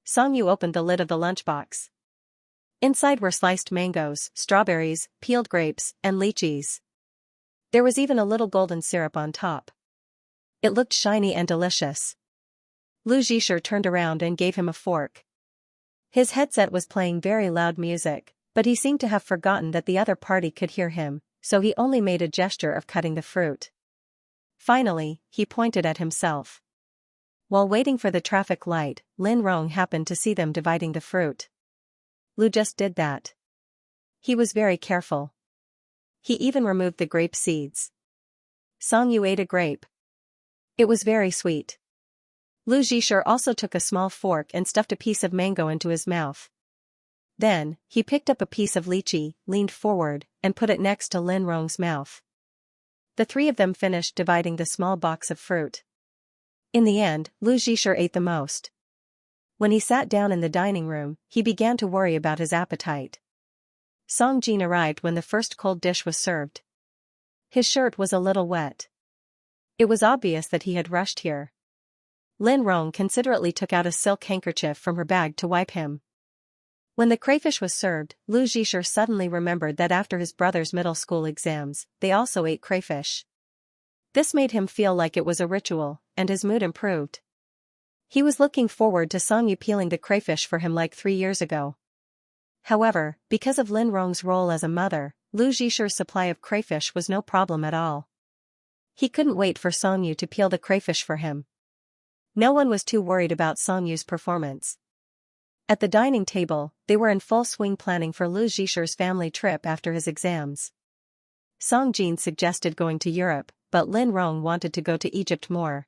Songyu opened the lid of the lunchbox. Inside were sliced mangoes, strawberries, peeled grapes, and lychees. There was even a little golden syrup on top. It looked shiny and delicious. Lu Zhisher turned around and gave him a fork. His headset was playing very loud music, but he seemed to have forgotten that the other party could hear him, so he only made a gesture of cutting the fruit. Finally, he pointed at himself. While waiting for the traffic light, Lin Rong happened to see them dividing the fruit. Lu just did that. He was very careful. He even removed the grape seeds. Songyu ate a grape. It was very sweet. Lu Zhisher also took a small fork and stuffed a piece of mango into his mouth. Then, he picked up a piece of lychee, leaned forward, and put it next to Lin Rong's mouth. The three of them finished dividing the small box of fruit. In the end, Lu Zhisher ate the most. When he sat down in the dining room, he began to worry about his appetite. Song Jin arrived when the first cold dish was served. His shirt was a little wet. It was obvious that he had rushed here. Lin Rong considerately took out a silk handkerchief from her bag to wipe him. When the crayfish was served, Lu Zhisher suddenly remembered that after his brother's middle school exams, they also ate crayfish. This made him feel like it was a ritual, and his mood improved. He was looking forward to Song Yu peeling the crayfish for him like 3 years ago. However, because of Lin Rong's role as a mother, Lu Zhisher's supply of crayfish was no problem at all. He couldn't wait for Song Yu to peel the crayfish for him. No one was too worried about Song Yu's performance. At the dining table, they were in full swing planning for Lu Zhisher's family trip after his exams. Song Jin suggested going to Europe, but Lin Rong wanted to go to Egypt more.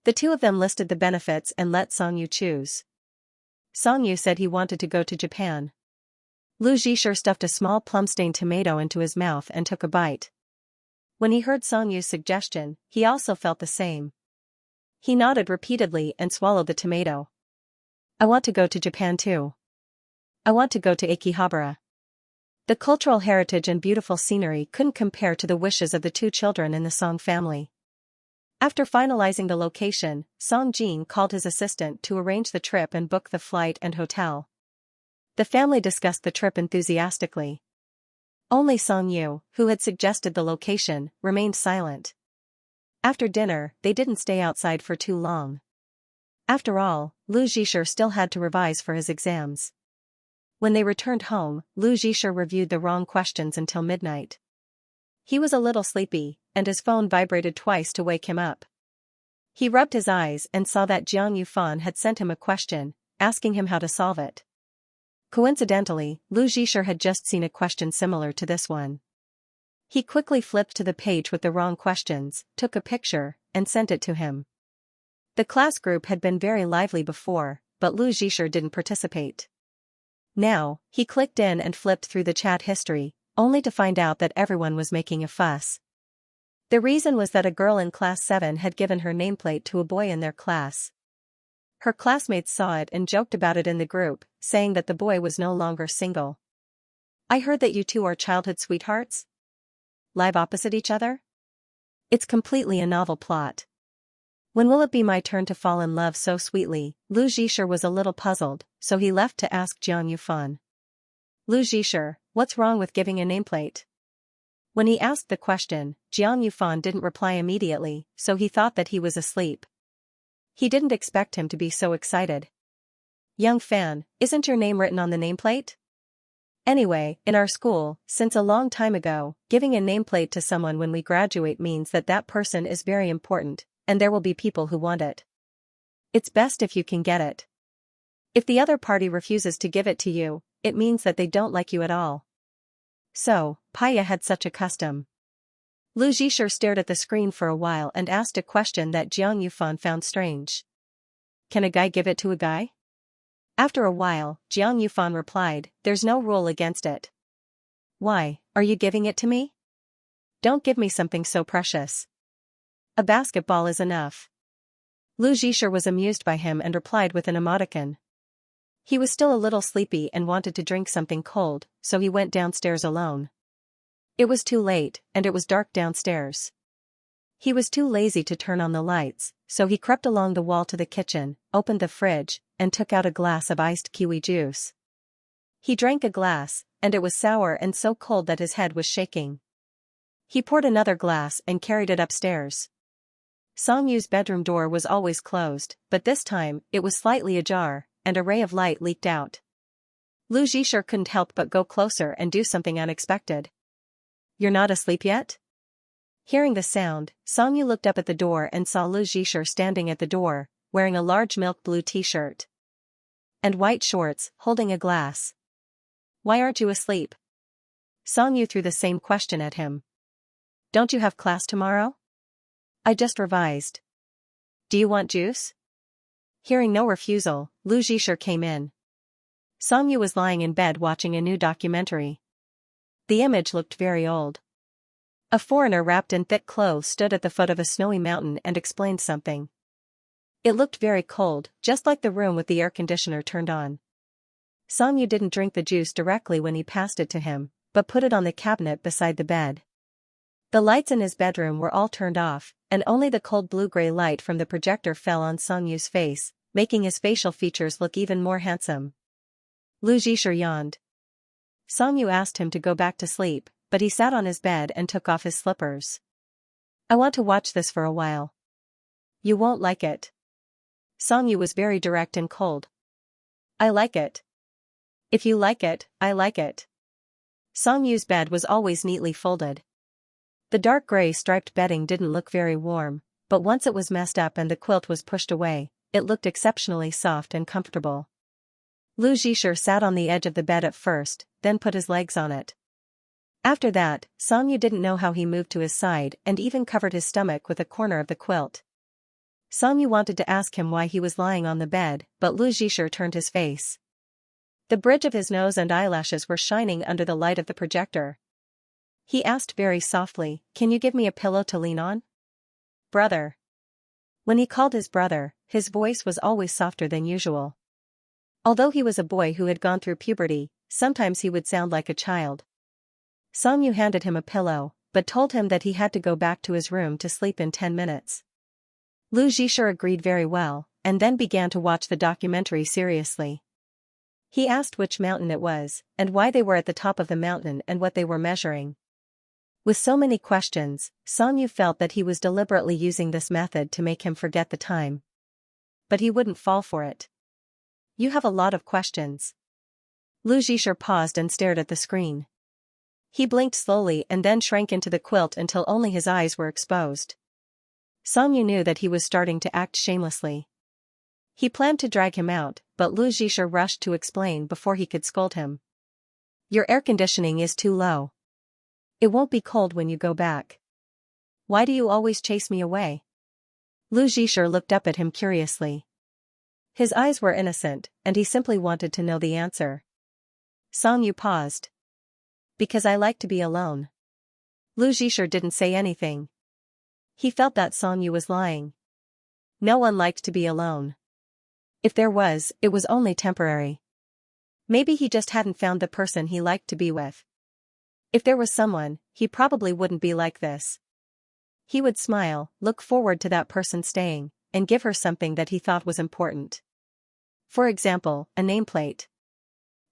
The two of them listed the benefits and let Song Yu choose. Song Yu said he wanted to go to Japan. Lu Zhisher stuffed a small plum-stained tomato into his mouth and took a bite. When he heard Song Yu's suggestion, he also felt the same. He nodded repeatedly and swallowed the tomato. I want to go to Japan too. I want to go to Akihabara. The cultural heritage and beautiful scenery couldn't compare to the wishes of the two children in the Song family. After finalizing the location, Song Jin called his assistant to arrange the trip and book the flight and hotel. The family discussed the trip enthusiastically. Only Song Yu, who had suggested the location, remained silent. After dinner, they didn't stay outside for too long. After all, Lu Zhisher still had to revise for his exams. When they returned home, Lu Zhisher reviewed the wrong questions until midnight. He was a little sleepy, and his phone vibrated twice to wake him up. He rubbed his eyes and saw that Jiang Yufan had sent him a question, asking him how to solve it. Coincidentally, Lu Zhisher had just seen a question similar to this one. He quickly flipped to the page with the wrong questions, took a picture, and sent it to him. The class group had been very lively before, but Lu Zhisher didn't participate. Now, he clicked in and flipped through the chat history, only to find out that everyone was making a fuss. The reason was that a girl in class 7 had given her nameplate to a boy in their class. Her classmates saw it and joked about it in the group, saying that the boy was no longer single. I heard that you two are childhood sweethearts? Live opposite each other? It's completely a novel plot. When will it be my turn to fall in love so sweetly? Lu Zhisher was a little puzzled, so he left to ask Jiang Yufan. Lu Zhisher, what's wrong with giving a nameplate? When he asked the question, Jiang Yufan didn't reply immediately, so he thought that he was asleep. He didn't expect him to be so excited. Young fan, isn't your name written on the nameplate? Anyway, in our school, since a long time ago, giving a nameplate to someone when we graduate means that that person is very important, and there will be people who want it. It's best if you can get it. If the other party refuses to give it to you, it means that they don't like you at all. So, Paya had such a custom. Lu Zhisher stared at the screen for a while and asked a question that Jiang Yufan found strange. Can a guy give it to a guy? After a while, Jiang Yufan replied, there's no rule against it. Why, are you giving it to me? Don't give me something so precious. A basketball is enough. Lu Zhisher was amused by him and replied with an emoticon. He was still a little sleepy and wanted to drink something cold, so he went downstairs alone. It was too late, and it was dark downstairs. He was too lazy to turn on the lights, so he crept along the wall to the kitchen, opened the fridge, and took out a glass of iced kiwi juice. He drank a glass, and it was sour and so cold that his head was shaking. He poured another glass and carried it upstairs. Song Yu's bedroom door was always closed, but this time, it was slightly ajar, and a ray of light leaked out. Lu Zhisher couldn't help but go closer and do something unexpected. You're not asleep yet? Hearing the sound, Song Yu looked up at the door and saw Lu Zhisher standing at the door, wearing a large milk blue t-shirt and white shorts, holding a glass. Why aren't you asleep? Song Yu threw the same question at him. Don't you have class tomorrow? I just revised. Do you want juice? Hearing no refusal, Lu Zhisher came in. Song Yu was lying in bed watching a new documentary. The image looked very old. A foreigner wrapped in thick clothes stood at the foot of a snowy mountain and explained something. It looked very cold, just like the room with the air conditioner turned on. Songyu didn't drink the juice directly when he passed it to him, but put it on the cabinet beside the bed. The lights in his bedroom were all turned off, and only the cold blue-gray light from the projector fell on Songyu's face, making his facial features look even more handsome. Lu Zhisher yawned. Songyu asked him to go back to sleep, but he sat on his bed and took off his slippers. I want to watch this for a while. You won't like it. Songyu was very direct and cold. I like it. If you like it, I like it. Songyu's bed was always neatly folded. The dark gray striped bedding didn't look very warm, but once it was messed up and the quilt was pushed away, it looked exceptionally soft and comfortable. Lu Zhisher sat on the edge of the bed at first, then put his legs on it. After that, Songyu didn't know how he moved to his side and even covered his stomach with a corner of the quilt. Songyu wanted to ask him why he was lying on the bed, but Lu Zhisher turned his face. The bridge of his nose and eyelashes were shining under the light of the projector. He asked very softly, "Can you give me a pillow to lean on?" "Brother." When he called his brother, his voice was always softer than usual. Although he was a boy who had gone through puberty, sometimes he would sound like a child. Songyu handed him a pillow, but told him that he had to go back to his room to sleep in 10 minutes. Lu Zhisher agreed very well, and then began to watch the documentary seriously. He asked which mountain it was, and why they were at the top of the mountain and what they were measuring. With so many questions, Songyu felt that he was deliberately using this method to make him forget the time. But he wouldn't fall for it. You have a lot of questions. Lu Zhisher paused and stared at the screen. He blinked slowly and then shrank into the quilt until only his eyes were exposed. Songyu knew that he was starting to act shamelessly. He planned to drag him out, but Lu Zhisher rushed to explain before he could scold him. Your air conditioning is too low. It won't be cold when you go back. Why do you always chase me away? Lu Zhisher looked up at him curiously. His eyes were innocent, and he simply wanted to know the answer. Songyu paused. Because I like to be alone. Lu Zhisher didn't say anything. He felt that Songyu was lying. No one liked to be alone. If there was, it was only temporary. Maybe he just hadn't found the person he liked to be with. If there was someone, he probably wouldn't be like this. He would smile, look forward to that person staying, and give her something that he thought was important. For example, a nameplate.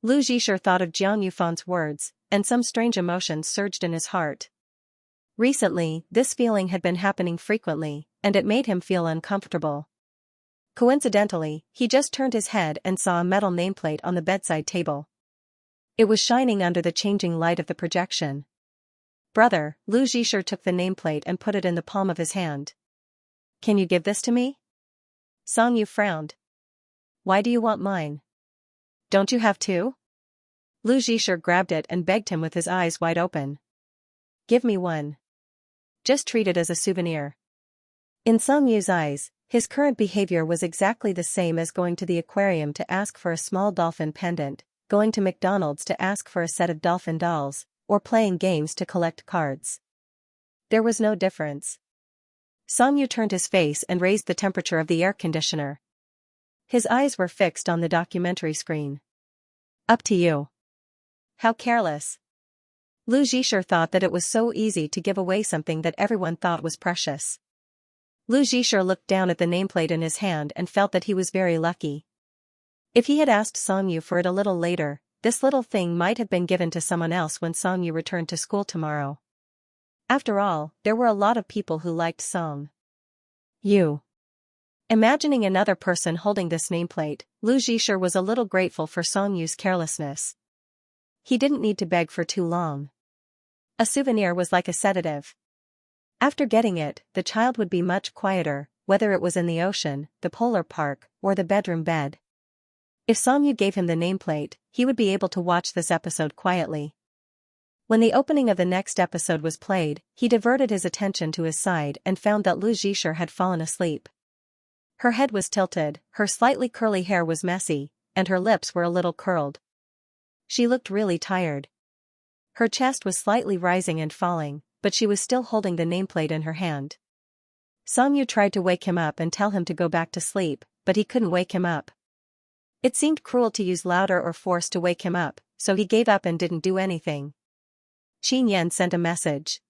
Lu Zhisher thought of Jiang Yufan's words, and some strange emotion surged in his heart. Recently, this feeling had been happening frequently, and it made him feel uncomfortable. Coincidentally, he just turned his head and saw a metal nameplate on the bedside table. It was shining under the changing light of the projection. Brother, Lu Zhisher took the nameplate and put it in the palm of his hand. Can you give this to me? Songyu frowned. Why do you want mine? Don't you have two? Lu Zhisher grabbed it and begged him with his eyes wide open. Give me one. Just treat it as a souvenir. In Songyu's eyes, his current behavior was exactly the same as going to the aquarium to ask for a small dolphin pendant, going to McDonald's to ask for a set of dolphin dolls, or playing games to collect cards. There was no difference. Songyu turned his face and raised the temperature of the air conditioner. His eyes were fixed on the documentary screen. Up to you. How careless. Lu Zhisher thought that it was so easy to give away something that everyone thought was precious. Lu Zhisher looked down at the nameplate in his hand and felt that he was very lucky. If he had asked Songyu for it a little later, this little thing might have been given to someone else when Songyu returned to school tomorrow. After all, there were a lot of people who liked Song. Imagining another person holding this nameplate, Lu Zhisher was a little grateful for Songyu's carelessness. He didn't need to beg for too long. A souvenir was like a sedative. After getting it, the child would be much quieter, whether it was in the ocean, the polar park, or the bedroom bed. If Songyu gave him the nameplate, he would be able to watch this episode quietly. When the opening of the next episode was played, he diverted his attention to his side and found that Lu Zhisher had fallen asleep. Her head was tilted, her slightly curly hair was messy, and her lips were a little curled. She looked really tired. Her chest was slightly rising and falling, but she was still holding the nameplate in her hand. Songyu tried to wake him up and tell him to go back to sleep, but he couldn't wake him up. It seemed cruel to use louder or force to wake him up, so he gave up and didn't do anything. Xianxia sent a message.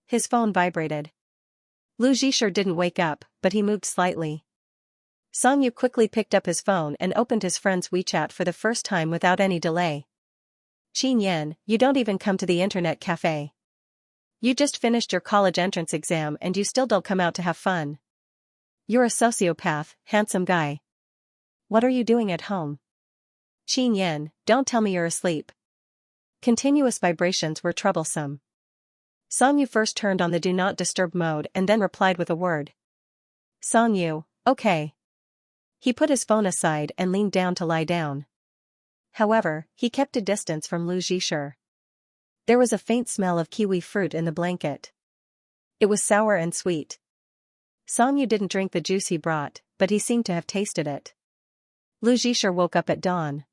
His phone vibrated. Lu Zhisher didn't wake up, but he moved slightly. Songyu quickly picked up his phone and opened his friend's WeChat for the first time without any delay. Xianxia, you don't even come to the internet cafe. You just finished your college entrance exam and you still don't come out to have fun. You're a sociopath, handsome guy. What are you doing at home? Xianxia, don't tell me you're asleep. Continuous vibrations were troublesome. Songyu first turned on the do not disturb mode and then replied with a word. Songyu, okay. He put his phone aside and leaned down to lie down. However, he kept a distance from Lu Zhisher. There was a faint smell of kiwi fruit in the blanket. It was sour and sweet. Songyu didn't drink the juice he brought, but he seemed to have tasted it. Lu Zhisher woke up at dawn.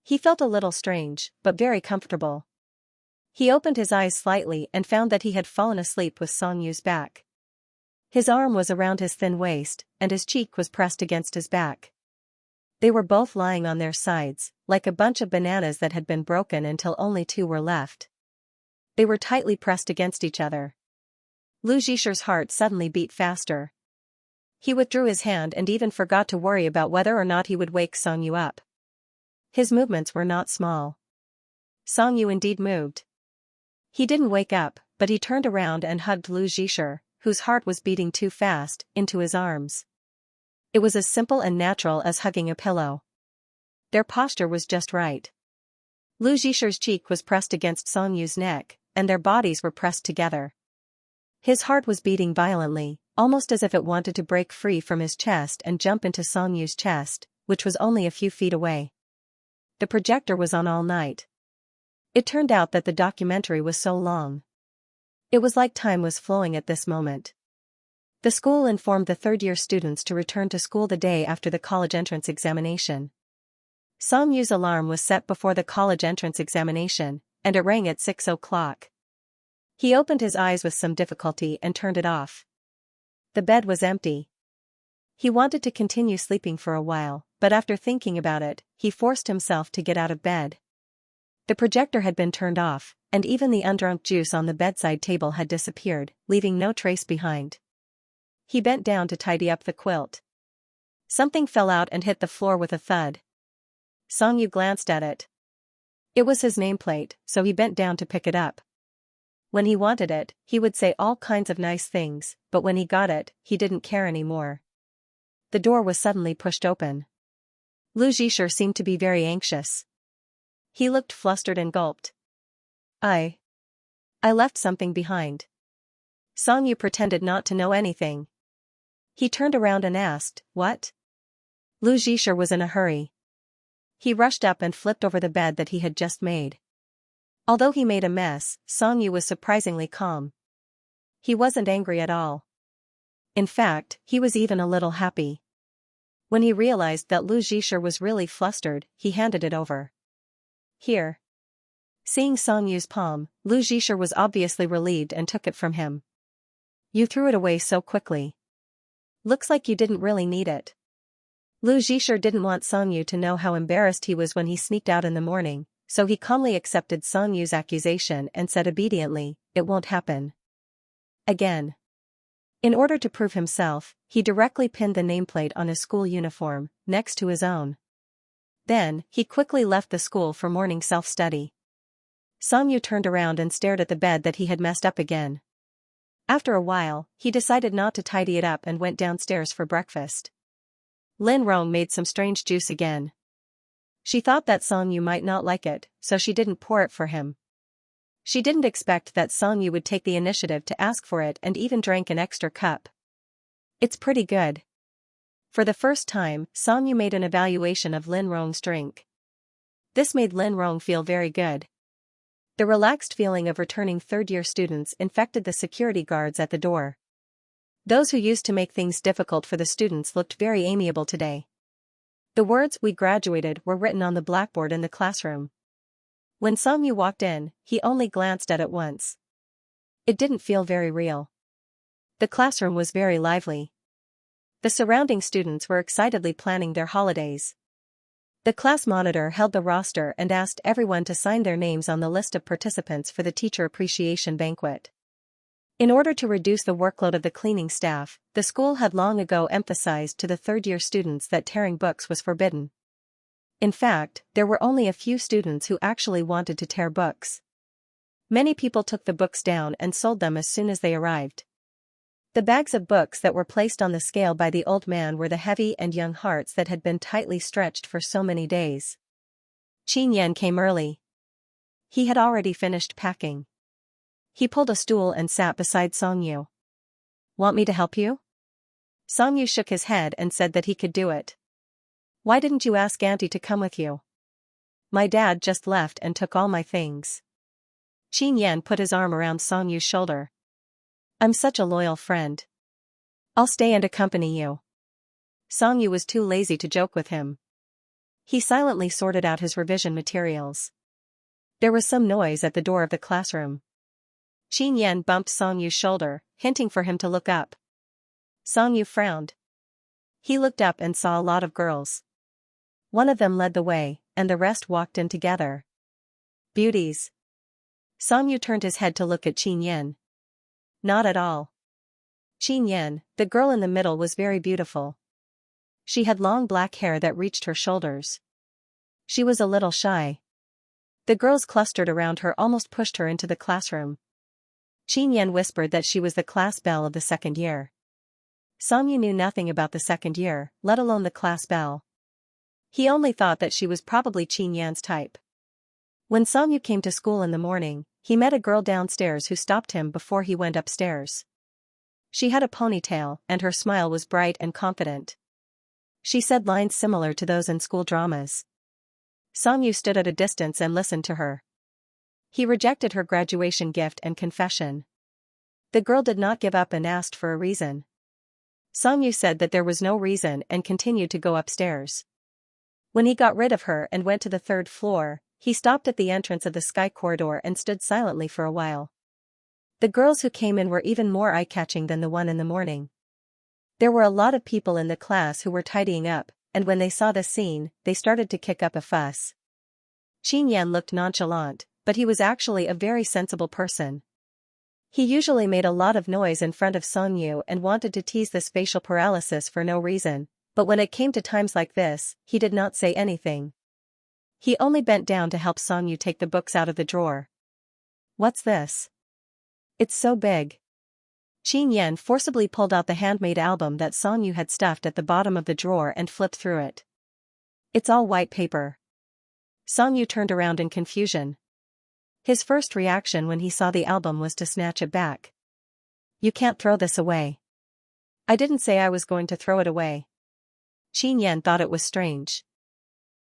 He felt a little strange, but very comfortable. He opened his eyes slightly and found that he had fallen asleep with Songyu's back. His arm was around his thin waist, and his cheek was pressed against his back. They were both lying on their sides, like a bunch of bananas that had been broken until only two were left. They were tightly pressed against each other. Lu Zhisher's heart suddenly beat faster. He withdrew his hand and even forgot to worry about whether or not he would wake Songyu up. His movements were not small. Songyu indeed moved. He didn't wake up, but he turned around and hugged Lu Zhisher, whose heart was beating too fast, into his arms. It was as simple and natural as hugging a pillow. Their posture was just right. Lu Zhisher's cheek was pressed against Songyu's neck, and their bodies were pressed together. His heart was beating violently, almost as if it wanted to break free from his chest and jump into Songyu's chest, which was only a few feet away. The projector was on all night. It turned out that the documentary was so long. It was like time was flowing at this moment. The school informed the third-year students to return to school the day after the college entrance examination. Songyu's alarm was set before the college entrance examination, and it rang at 6 o'clock. He opened his eyes with some difficulty and turned it off. The bed was empty. He wanted to continue sleeping for a while, but after thinking about it, he forced himself to get out of bed. The projector had been turned off, and even the undrunk juice on the bedside table had disappeared, leaving no trace behind. He bent down to tidy up the quilt. Something fell out and hit the floor with a thud. Songyu glanced at it. It was his nameplate, so he bent down to pick it up. When he wanted it, he would say all kinds of nice things, but when he got it, he didn't care anymore. The door was suddenly pushed open. Lu Zhisher seemed to be very anxious. He looked flustered and gulped. I left something behind. Songyu pretended not to know anything. He turned around and asked, "What?" Lu Zhisher was in a hurry. He rushed up and flipped over the bed that he had just made. Although he made a mess, Songyu was surprisingly calm. He wasn't angry at all. In fact, he was even a little happy. When he realized that Lu Zhisher was really flustered, he handed it over. Here. Seeing Songyu's palm, Lu Zhisher was obviously relieved and took it from him. You threw it away so quickly. Looks like you didn't really need it. Lu Zhisher didn't want Songyu to know how embarrassed he was when he sneaked out in the morning, so he calmly accepted Songyu's accusation and said obediently, "It won't happen again." In order to prove himself, he directly pinned the nameplate on his school uniform, next to his own. Then, he quickly left the school for morning self-study. Songyu turned around and stared at the bed that he had messed up again. After a while, he decided not to tidy it up and went downstairs for breakfast. Lin Rong made some strange juice again. She thought that Songyu might not like it, so she didn't pour it for him. She didn't expect that Songyu would take the initiative to ask for it and even drank an extra cup. It's pretty good. For the first time, Songyu made an evaluation of Lin Rong's drink. This made Lin Rong feel very good. The relaxed feeling of returning third-year students infected the security guards at the door. Those who used to make things difficult for the students looked very amiable today. The words "We graduated" were written on the blackboard in the classroom. When Songyu walked in, he only glanced at it once. It didn't feel very real. The classroom was very lively. The surrounding students were excitedly planning their holidays. The class monitor held the roster and asked everyone to sign their names on the list of participants for the teacher appreciation banquet. In order to reduce the workload of the cleaning staff, the school had long ago emphasized to the third-year students that tearing books was forbidden. In fact, there were only a few students who actually wanted to tear books. Many people took the books down and sold them as soon as they arrived. The bags of books that were placed on the scale by the old man were the heavy and young hearts that had been tightly stretched for so many days. Xianxia came early. He had already finished packing. He pulled a stool and sat beside Xianxia. "Want me to help you?" Xianxia shook his head and said that he could do it. "Why didn't you ask Auntie to come with you?" "My dad just left and took all my things." Xianxia put his arm around Xianxia's shoulder. "I'm such a loyal friend. I'll stay and accompany you." Xianxia was too lazy to joke with him. He silently sorted out his revision materials. There was some noise at the door of the classroom. Xianxia bumped Xianxia's shoulder, hinting for him to look up. Xianxia frowned. He looked up and saw a lot of girls. One of them led the way, and the rest walked in together. "Beauties." Xianxia turned his head to look at Xianxia. "Not at all." Xianxia, the girl in the middle, was very beautiful. She had long black hair that reached her shoulders. She was a little shy. The girls clustered around her almost pushed her into the classroom. Xianxia whispered that she was the class belle of the second year. Xianxia knew nothing about the second year, let alone the class belle. He only thought that she was probably Xianxia's type. When Xianxia came to school in the morning, he met a girl downstairs who stopped him before he went upstairs. She had a ponytail, and her smile was bright and confident. She said lines similar to those in school dramas. Xianxia stood at a distance and listened to her. He rejected her graduation gift and confession. The girl did not give up and asked for a reason. Xianxia said that there was no reason and continued to go upstairs. When he got rid of her and went to the third floor, he stopped at the entrance of the sky corridor and stood silently for a while. The girls who came in were even more eye-catching than the one in the morning. There were a lot of people in the class who were tidying up, and when they saw the scene, they started to kick up a fuss. Xianxia looked nonchalant, but he was actually a very sensible person. He usually made a lot of noise in front of Xianxia and wanted to tease this facial paralysis for no reason, but when it came to times like this, he did not say anything. He only bent down to help Xianxia take the books out of the drawer. "What's this? It's so big." Xianxia forcibly pulled out the handmade album that Xianxia had stuffed at the bottom of the drawer and flipped through it. "It's all white paper." Xianxia turned around in confusion. His first reaction when he saw the album was to snatch it back. "You can't throw this away." "I didn't say I was going to throw it away." Xianxia thought it was strange.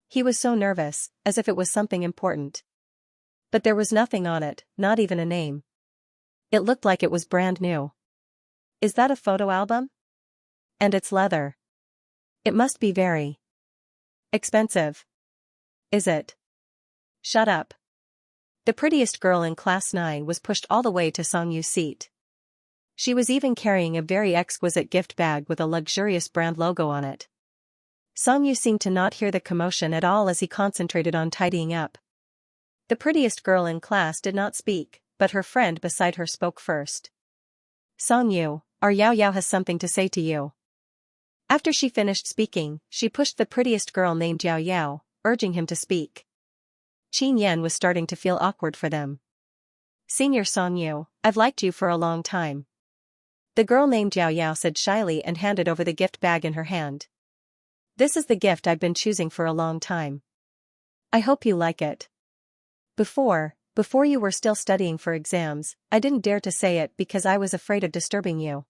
He was so nervous, as if it was something important. But there was nothing on it, not even a name. It looked like it was brand new. "Is that a photo album? And it's leather. It must be very expensive. Is it?" "Shut up." The prettiest girl in class 9 was pushed all the way to Xianxia's seat. She was even carrying a very exquisite gift bag with a luxurious brand logo on it. Xianxia seemed to not hear the commotion at all as he concentrated on tidying up. The prettiest girl in class did not speak, but her friend beside her spoke first. "Xianxia, our Yao Yao has something to say to you." After she finished speaking, she pushed the prettiest girl named Yao Yao, urging him to speak. Xianxia was starting to feel awkward for them. "Senior Xianxia, I've liked you for a long time." The girl named Yao Yao said shyly and handed over the gift bag in her hand. "This is the gift I've been choosing for a long time. I hope you like it. Before you were still studying for exams, I didn't dare to say it because I was afraid of disturbing you.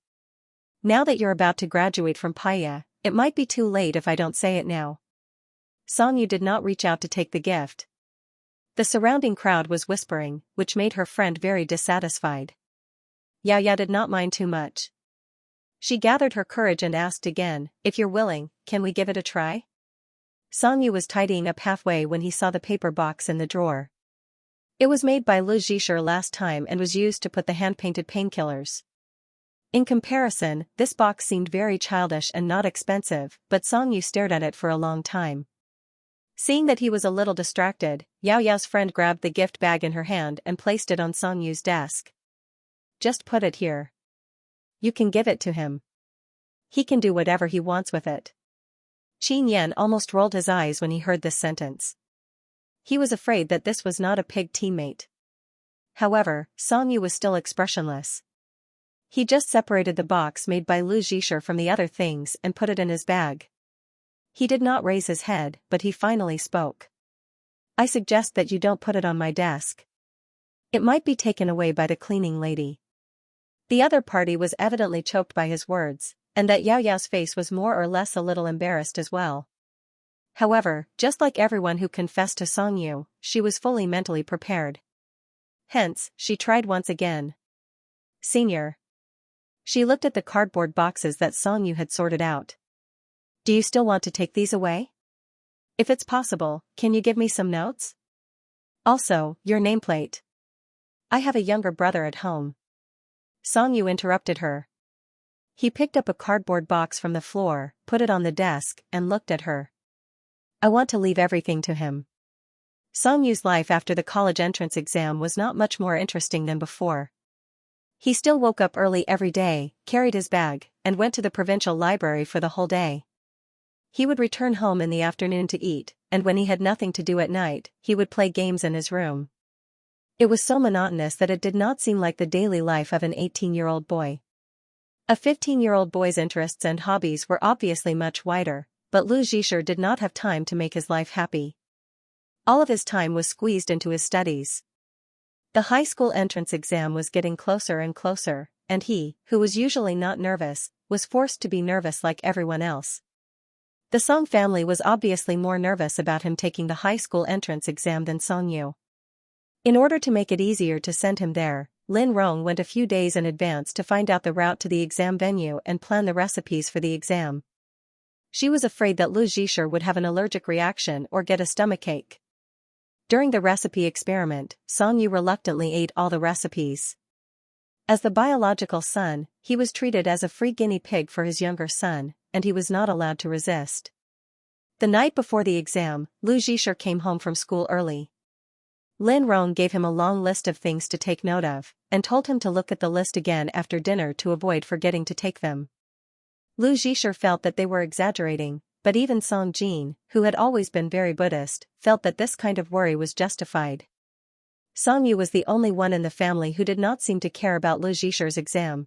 Now that you're about to graduate from Paya, it might be too late if I don't say it now." Xianxia did not reach out to take the gift. The surrounding crowd was whispering, which made her friend very dissatisfied. Yao Yao did not mind too much. She gathered her courage and asked again, "If you're willing, can we give it a try?" Xianxia was tidying up halfway when he saw the paper box in the drawer. It was made by Lu Zhisher last time and was used to put the hand-painted painkillers. In comparison, this box seemed very childish and not expensive, but Xianxia stared at it for a long time. Seeing that he was a little distracted, Yao Yao's friend grabbed the gift bag in her hand and placed it on Song Yu's desk. Just put it here. You can give it to him. He can do whatever he wants with it. Qin Yan almost rolled his eyes when he heard this sentence. He was afraid that this was not a pig teammate. However, Song Yu was still expressionless. He just separated the box made by Lu Zhisher from the other things and put it in his bag. He did not raise his head, but he finally spoke. I suggest that you don't put it on my desk. It might be taken away by the cleaning lady. The other party was evidently choked by his words, and that Yao Yao's face was more or less a little embarrassed as well. However, just like everyone who confessed to Song Yu, she was fully mentally prepared. Hence, she tried once again. Senior. She looked at the cardboard boxes that Song Yu had sorted out. Do you still want to take these away? If it's possible, can you give me some notes? Also, your nameplate. I have a younger brother at home. Song Yu interrupted her. He picked up a cardboard box from the floor, put it on the desk, and looked at her. I want to leave everything to him. Song Yu's life after the college entrance exam was not much more interesting than before. He still woke up early every day, carried his bag, and went to the provincial library for the whole day. He would return home in the afternoon to eat, and when he had nothing to do at night, he would play games in his room. It was so monotonous that it did not seem like the daily life of an 18-year-old boy. A 15-year-old boy's interests and hobbies were obviously much wider, but Lu Zhisher did not have time to make his life happy. All of his time was squeezed into his studies. The high school entrance exam was getting closer and closer, and he, who was usually not nervous, was forced to be nervous like everyone else. The Song family was obviously more nervous about him taking the high school entrance exam than Song Yu. In order to make it easier to send him there, Lin Rong went a few days in advance to find out the route to the exam venue and plan the recipes for the exam. She was afraid that Lu Zhisher would have an allergic reaction or get a stomachache. During the recipe experiment, Song Yu reluctantly ate all the recipes. As the biological son, he was treated as a free guinea pig for his younger son, and he was not allowed to resist. The night before the exam, Lu Zhisher came home from school early. Lin Rong gave him a long list of things to take note of, and told him to look at the list again after dinner to avoid forgetting to take them. Lu Zhisher felt that they were exaggerating, but even Song Jin, who had always been very Buddhist, felt that this kind of worry was justified. Song Yu was the only one in the family who did not seem to care about Lu Zhisher's exam.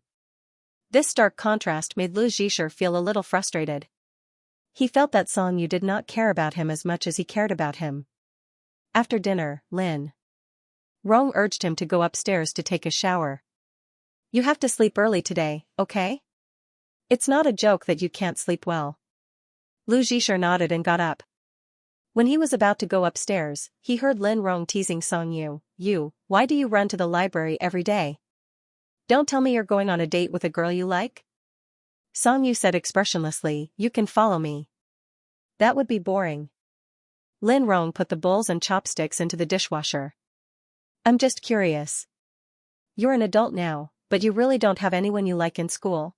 This stark contrast made Lu Zhisher feel a little frustrated. He felt that Song Yu did not care about him as much as he cared about him. After dinner, Lin Rong urged him to go upstairs to take a shower. You have to sleep early today, okay? It's not a joke that you can't sleep well. Lu Zhisher nodded and got up. When he was about to go upstairs, he heard Lin Rong teasing Song Yu, why do you run to the library every day? Don't tell me you're going on a date with a girl you like? Song Yu said expressionlessly, you can follow me. That would be boring. Lin Rong put the bowls and chopsticks into the dishwasher. I'm just curious. You're an adult now, but you really don't have anyone you like in school?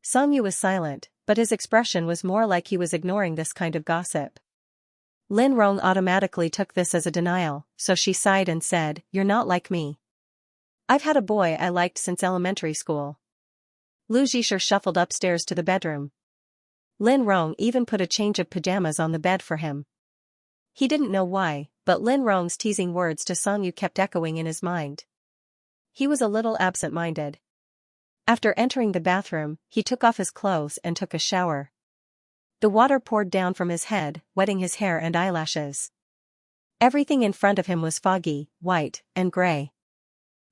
Song Yu was silent, but his expression was more like he was ignoring this kind of gossip. Lin Rong automatically took this as a denial, so she sighed and said, you're not like me. I've had a boy I liked since elementary school. Lu Zhisher shuffled upstairs to the bedroom. Lin Rong even put a change of pajamas on the bed for him. He didn't know why, but Lin Rong's teasing words to Song Yu kept echoing in his mind. He was a little absent-minded. After entering the bathroom, he took off his clothes and took a shower. The water poured down from his head, wetting his hair and eyelashes. Everything in front of him was foggy, white, and gray.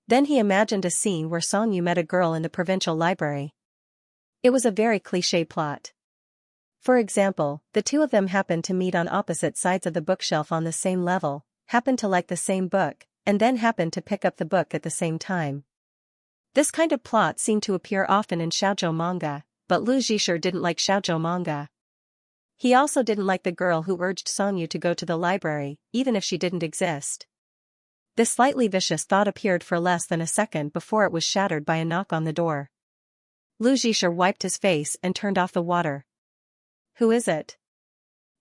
Then he imagined a scene where Song Yu met a girl in the provincial library. It was a very cliché plot. For example, the two of them happened to meet on opposite sides of the bookshelf on the same level, happened to like the same book, and then happened to pick up the book at the same time. This kind of plot seemed to appear often in shoujo manga, but Lu Zhisher didn't like shoujo manga. He also didn't like the girl who urged Song Yu to go to the library, even if she didn't exist. This slightly vicious thought appeared for less than a second before it was shattered by a knock on the door. Lu Zhisher wiped his face and turned off the water. Who is it?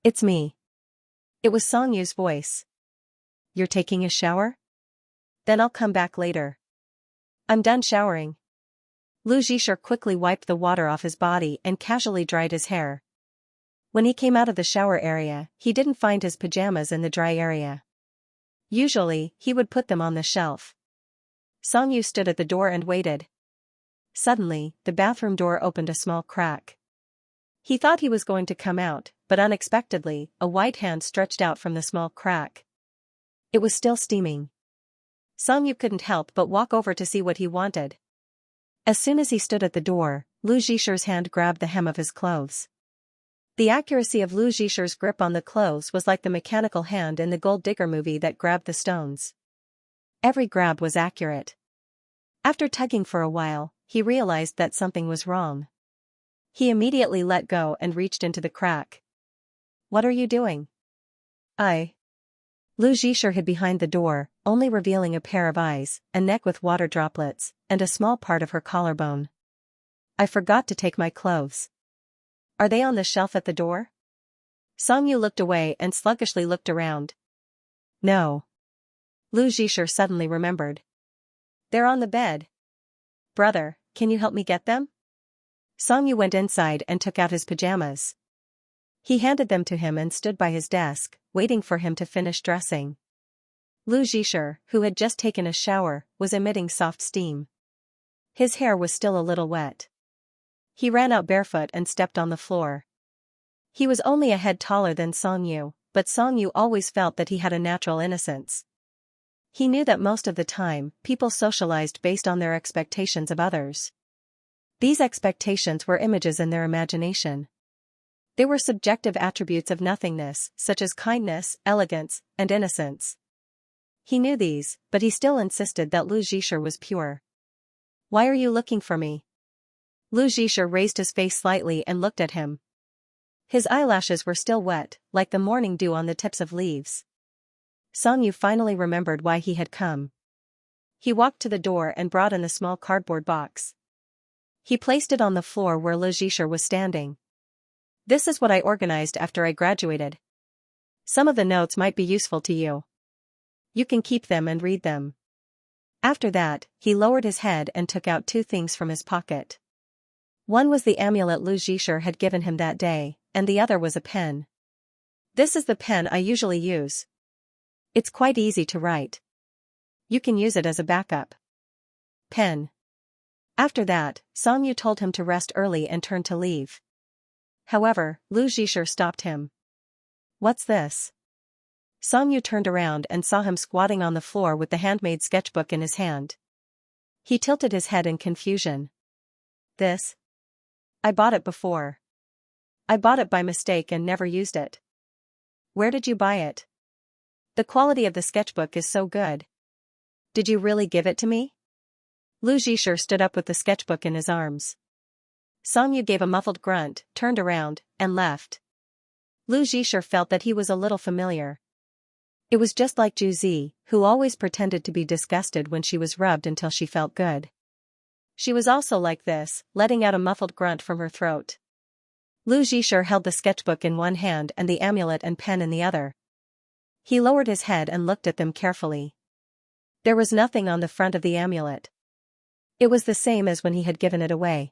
It's me. It was Song Yu's voice. You're taking a shower? Then I'll come back later. I'm done showering. Lu Zhisher quickly wiped the water off his body and casually dried his hair. When he came out of the shower area, he didn't find his pajamas in the dry area. Usually, he would put them on the shelf. Song Yu stood at the door and waited. Suddenly, the bathroom door opened a small crack. He thought he was going to come out, but unexpectedly, a white hand stretched out from the small crack. It was still steaming. Song Yu couldn't help but walk over to see what he wanted. As soon as he stood at the door, Lu Zhisher's hand grabbed the hem of his clothes. The accuracy of Lu Zhisher's grip on the clothes was like the mechanical hand in the Gold Digger movie that grabbed the stones. Every grab was accurate. After tugging for a while, he realized that something was wrong. He immediately let go and reached into the crack. What are you doing? Lu Zhisher hid behind the door, only revealing a pair of eyes, a neck with water droplets, and a small part of her collarbone. I forgot to take my clothes. Are they on the shelf at the door? Song Yu looked away and sluggishly looked around. No. Lu Zhisher suddenly remembered. They're on the bed. Brother, can you help me get them? Song Yu went inside and took out his pajamas. He handed them to him and stood by his desk, waiting for him to finish dressing. Lu Zhisher, who had just taken a shower, was emitting soft steam. His hair was still a little wet. He ran out barefoot and stepped on the floor. He was only a head taller than Song Yu, but Song Yu always felt that he had a natural innocence. He knew that most of the time, people socialized based on their expectations of others. These expectations were images in their imagination. They were subjective attributes of nothingness, such as kindness, elegance, and innocence. He knew these, but he still insisted that Lu Zhisher was pure. Why are you looking for me? Lu Zhisher raised his face slightly and looked at him. His eyelashes were still wet, like the morning dew on the tips of leaves. Song Yu finally remembered why he had come. He walked to the door and brought in the small cardboard box. He placed it on the floor where Lu Zhisher was standing. This is what I organized after I graduated. Some of the notes might be useful to you. You can keep them and read them. After that, he lowered his head and took out two things from his pocket. One was the amulet Lu Zhisher had given him that day, and the other was a pen. This is the pen I usually use. It's quite easy to write. You can use it as a backup. Pen. After that, Song Yu told him to rest early and turned to leave. However, Lu Zhisher stopped him. What's this? Song Yu turned around and saw him squatting on the floor with the handmade sketchbook in his hand. He tilted his head in confusion. This? I bought it before. I bought it by mistake and never used it. Where did you buy it? The quality of the sketchbook is so good. Did you really give it to me? Lu Zhisher stood up with the sketchbook in his arms. Song Yu gave a muffled grunt, turned around, and left. Lu Zhisher felt that he was a little familiar. It was just like Ju Zi, who always pretended to be disgusted when she was rubbed until she felt good. She was also like this, letting out a muffled grunt from her throat. Lu Zhisher held the sketchbook in one hand and the amulet and pen in the other. He lowered his head and looked at them carefully. There was nothing on the front of the amulet. It was the same as when he had given it away.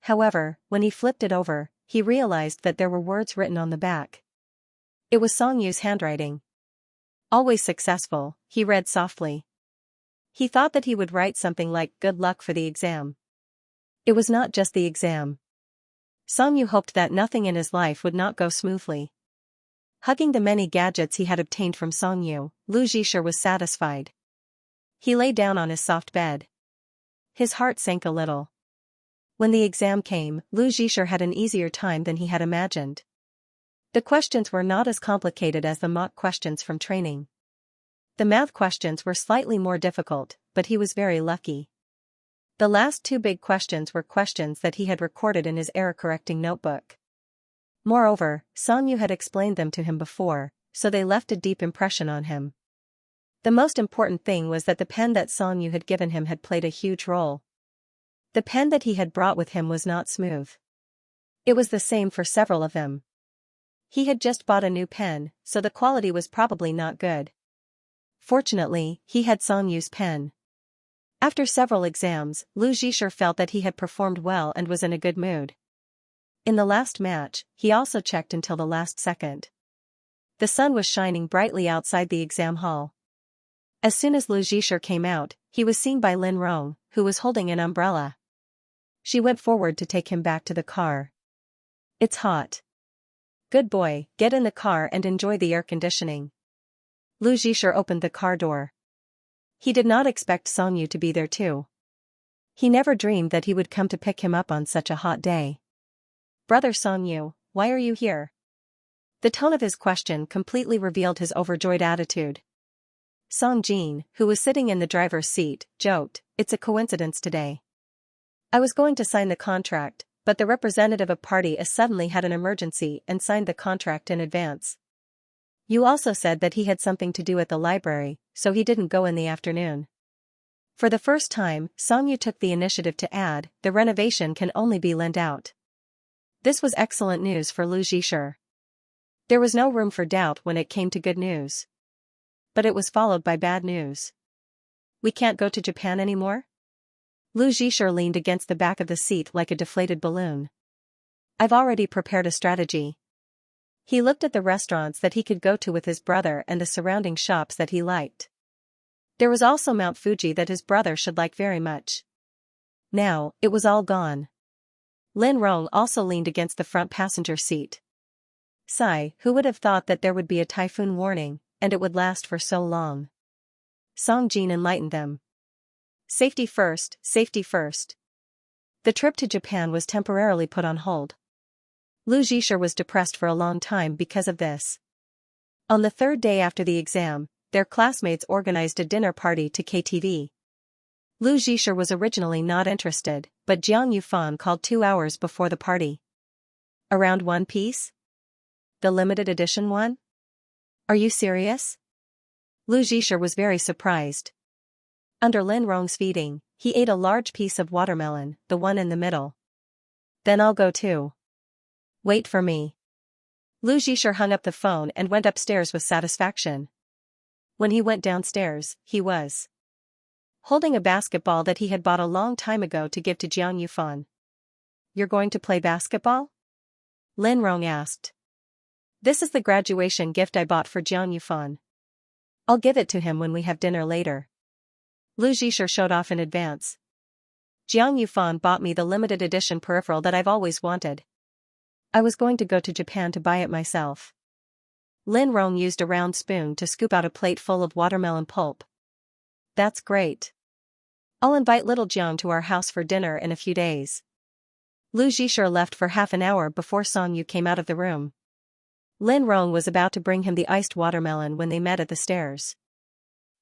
However, when he flipped it over, he realized that there were words written on the back. It was Song Yu's handwriting. Always successful, he read softly. He thought that he would write something like "Good luck for the exam." It was not just the exam. Song Yu hoped that nothing in his life would not go smoothly. Hugging the many gadgets he had obtained from Song Yu, Lu Zhisher was satisfied. He lay down on his soft bed. His heart sank a little. When the exam came, Lu Zhisher had an easier time than he had imagined. The questions were not as complicated as the mock questions from training. The math questions were slightly more difficult, but he was very lucky. The last two big questions were questions that he had recorded in his error-correcting notebook. Moreover, Song Yu had explained them to him before, so they left a deep impression on him. The most important thing was that the pen that Song Yu had given him had played a huge role. The pen that he had brought with him was not smooth. It was the same for several of them. He had just bought a new pen, so the quality was probably not good. Fortunately, he had Song Yu's pen. After several exams, Lu Zhisher felt that he had performed well and was in a good mood. In the last match, he also checked until the last second. The sun was shining brightly outside the exam hall. As soon as Lu Zhisher came out, he was seen by Lin Rong, who was holding an umbrella. She went forward to take him back to the car. "It's hot. Good boy, get in the car and enjoy the air conditioning." Lu Zhisher opened the car door. He did not expect Song Yu to be there too. He never dreamed that he would come to pick him up on such a hot day. "Brother Song Yu, why are you here?" The tone of his question completely revealed his overjoyed attitude. Song Jin, who was sitting in the driver's seat, joked, "It's a coincidence today. I was going to sign the contract, but the representative of Party A suddenly had an emergency and signed the contract in advance. You also said that he had something to do at the library, so he didn't go in the afternoon." For the first time, Song Yu took the initiative to add, "The renovation can only be lent out." This was excellent news for Lu Zhisher. There was no room for doubt when it came to good news. But it was followed by bad news. "We can't go to Japan anymore?" Lu Zhisher leaned against the back of the seat like a deflated balloon. "I've already prepared a strategy." He looked at the restaurants that he could go to with his brother and the surrounding shops that he liked. There was also Mount Fuji that his brother should like very much. Now, it was all gone. Lin Rong also leaned against the front passenger seat. Sigh, who would have thought that there would be a typhoon warning, and it would last for so long? Song Jin enlightened them. Safety first, safety first. The trip to Japan was temporarily put on hold. Lu Zhisher was depressed for a long time because of this. On the third day after the exam, their classmates organized a dinner party to KTV. Lu Zhisher was originally not interested, but Jiang Yufan called 2 hours before the party. "Around one piece? The limited edition one? Are you serious?" Lu Zhisher was very surprised. Under Lin Rong's feeding, he ate a large piece of watermelon, the one in the middle. "Then I'll go too. Wait for me." Lu Zhisher hung up the phone and went upstairs with satisfaction. When he went downstairs, he was holding a basketball that he had bought a long time ago to give to Jiang Yufan. "You're going to play basketball?" Lin Rong asked. "This is the graduation gift I bought for Jiang Yufan. I'll give it to him when we have dinner later." Lu Zhisher showed off in advance. "Jiang Yufan bought me the limited edition peripheral that I've always wanted. I was going to go to Japan to buy it myself." Lin Rong used a round spoon to scoop out a plate full of watermelon pulp. "That's great. I'll invite little Jiang to our house for dinner in a few days." Lu Zhisher left for half an hour before Song Yu came out of the room. Lin Rong was about to bring him the iced watermelon when they met at the stairs.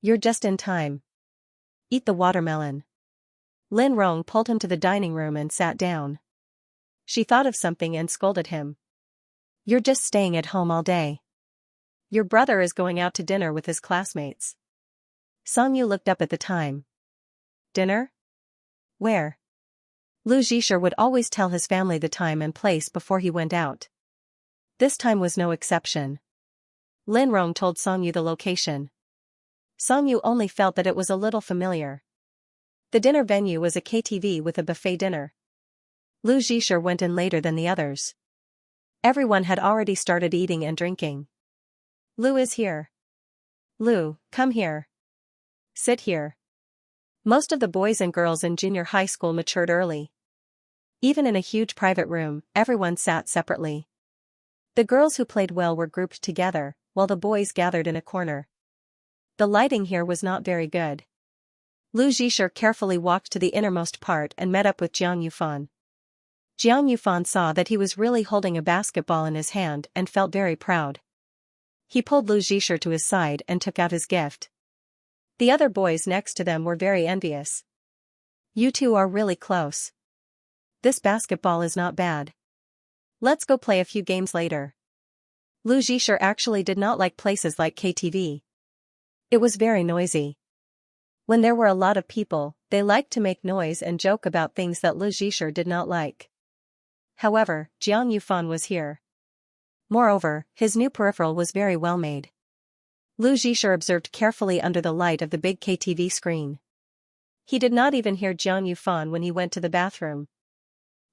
"You're just in time. Eat the watermelon." Lin Rong pulled him to the dining room and sat down. She thought of something and scolded him. "You're just staying at home all day. Your brother is going out to dinner with his classmates." Song Yu looked up at the time. "Dinner? Where?" Lu Zhisher would always tell his family the time and place before he went out. This time was no exception. Lin Rong told Song Yu the location. Song Yu only felt that it was a little familiar. The dinner venue was a KTV with a buffet dinner. Lu Zhisher went in later than the others. Everyone had already started eating and drinking. "Lu is here. Lu, come here. Sit here." Most of the boys and girls in junior high school matured early. Even in a huge private room, everyone sat separately. The girls who played well were grouped together, while the boys gathered in a corner. The lighting here was not very good. Lu Zhisher carefully walked to the innermost part and met up with Jiang Yufan. Jiang Yufan saw that he was really holding a basketball in his hand and felt very proud. He pulled Lu Zhisher to his side and took out his gift. The other boys next to them were very envious. "You two are really close. This basketball is not bad. Let's go play a few games later." Lu Zhisher actually did not like places like KTV. It was very noisy. When there were a lot of people, they liked to make noise and joke about things that Lu Zhisher did not like. However, Jiang Yufan was here. Moreover, his new peripheral was very well made. Lu Zhisher observed carefully under the light of the big KTV screen. He did not even hear Jiang Yufan when he went to the bathroom.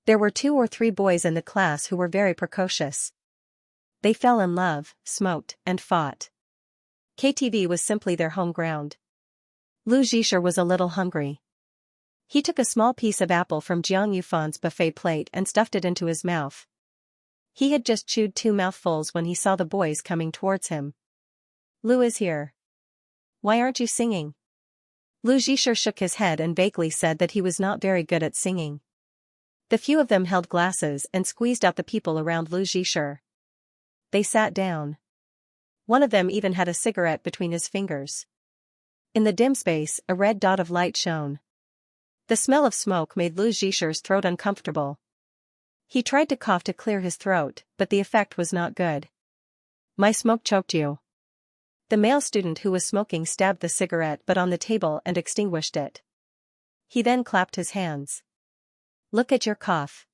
There were 2 or 3 boys in the class who were very precocious. They fell in love, smoked, and fought. KTV was simply their home ground. Lu Zhisher was a little hungry. He took a small piece of apple from Jiang Yufan's buffet plate and stuffed it into his mouth. He had just chewed 2 mouthfuls when he saw the boys coming towards him. Lu is here. Why aren't you singing? Lu Zhisher shook his head and vaguely said that he was not very good at singing. The few of them held glasses and squeezed out the people around Lu Zhisher. They sat down. One of them even had a cigarette between his fingers. In the dim space, a red dot of light shone. The smell of smoke made Lu Zhisher's throat uncomfortable. He tried to cough to clear his throat, but the effect was not good. My smoke choked you. The male student who was smoking stabbed the cigarette butt on the table and extinguished it. He then clapped his hands. Look at your cough.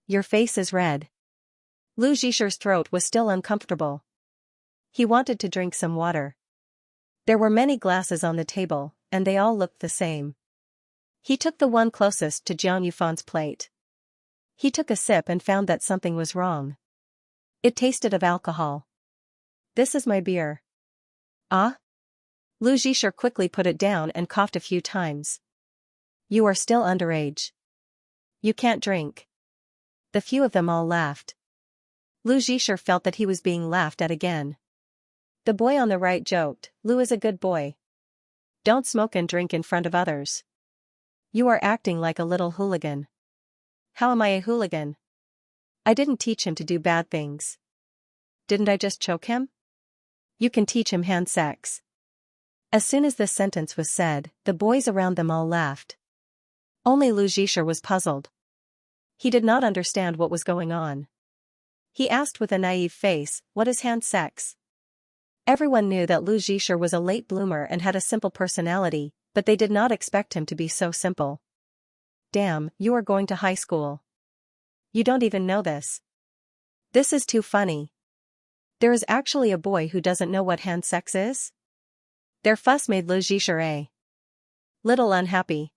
Your face is red. Lu Zhisher's throat was still uncomfortable. He wanted to drink some water. There were many glasses on the table, and they all looked the same. He took the one closest to Jiang Yufan's plate. He took a sip and found that something was wrong. It tasted of alcohol. This is my beer. Ah? Lu Zhisher quickly put it down and coughed a few times. You are still underage. You can't drink. The few of them all laughed. Lu Zhisher felt that he was being laughed at again. The boy on the right joked, Lu is a good boy. Don't smoke and drink in front of others. You are acting like a little hooligan. How am I a hooligan? I didn't teach him to do bad things. Didn't I just choke him? You can teach him hand sex. As soon as this sentence was said, the boys around them all laughed. Only Lu Zhisher was puzzled. He did not understand what was going on. He asked with a naive face, what is hand sex? Everyone knew that Lu Zhisher was a late bloomer and had a simple personality, but they did not expect him to be so simple. Damn, you are going to high school. You don't even know this. This is too funny. There is actually a boy who doesn't know what hand sex is? Their fuss made Lu Zhisher a little unhappy.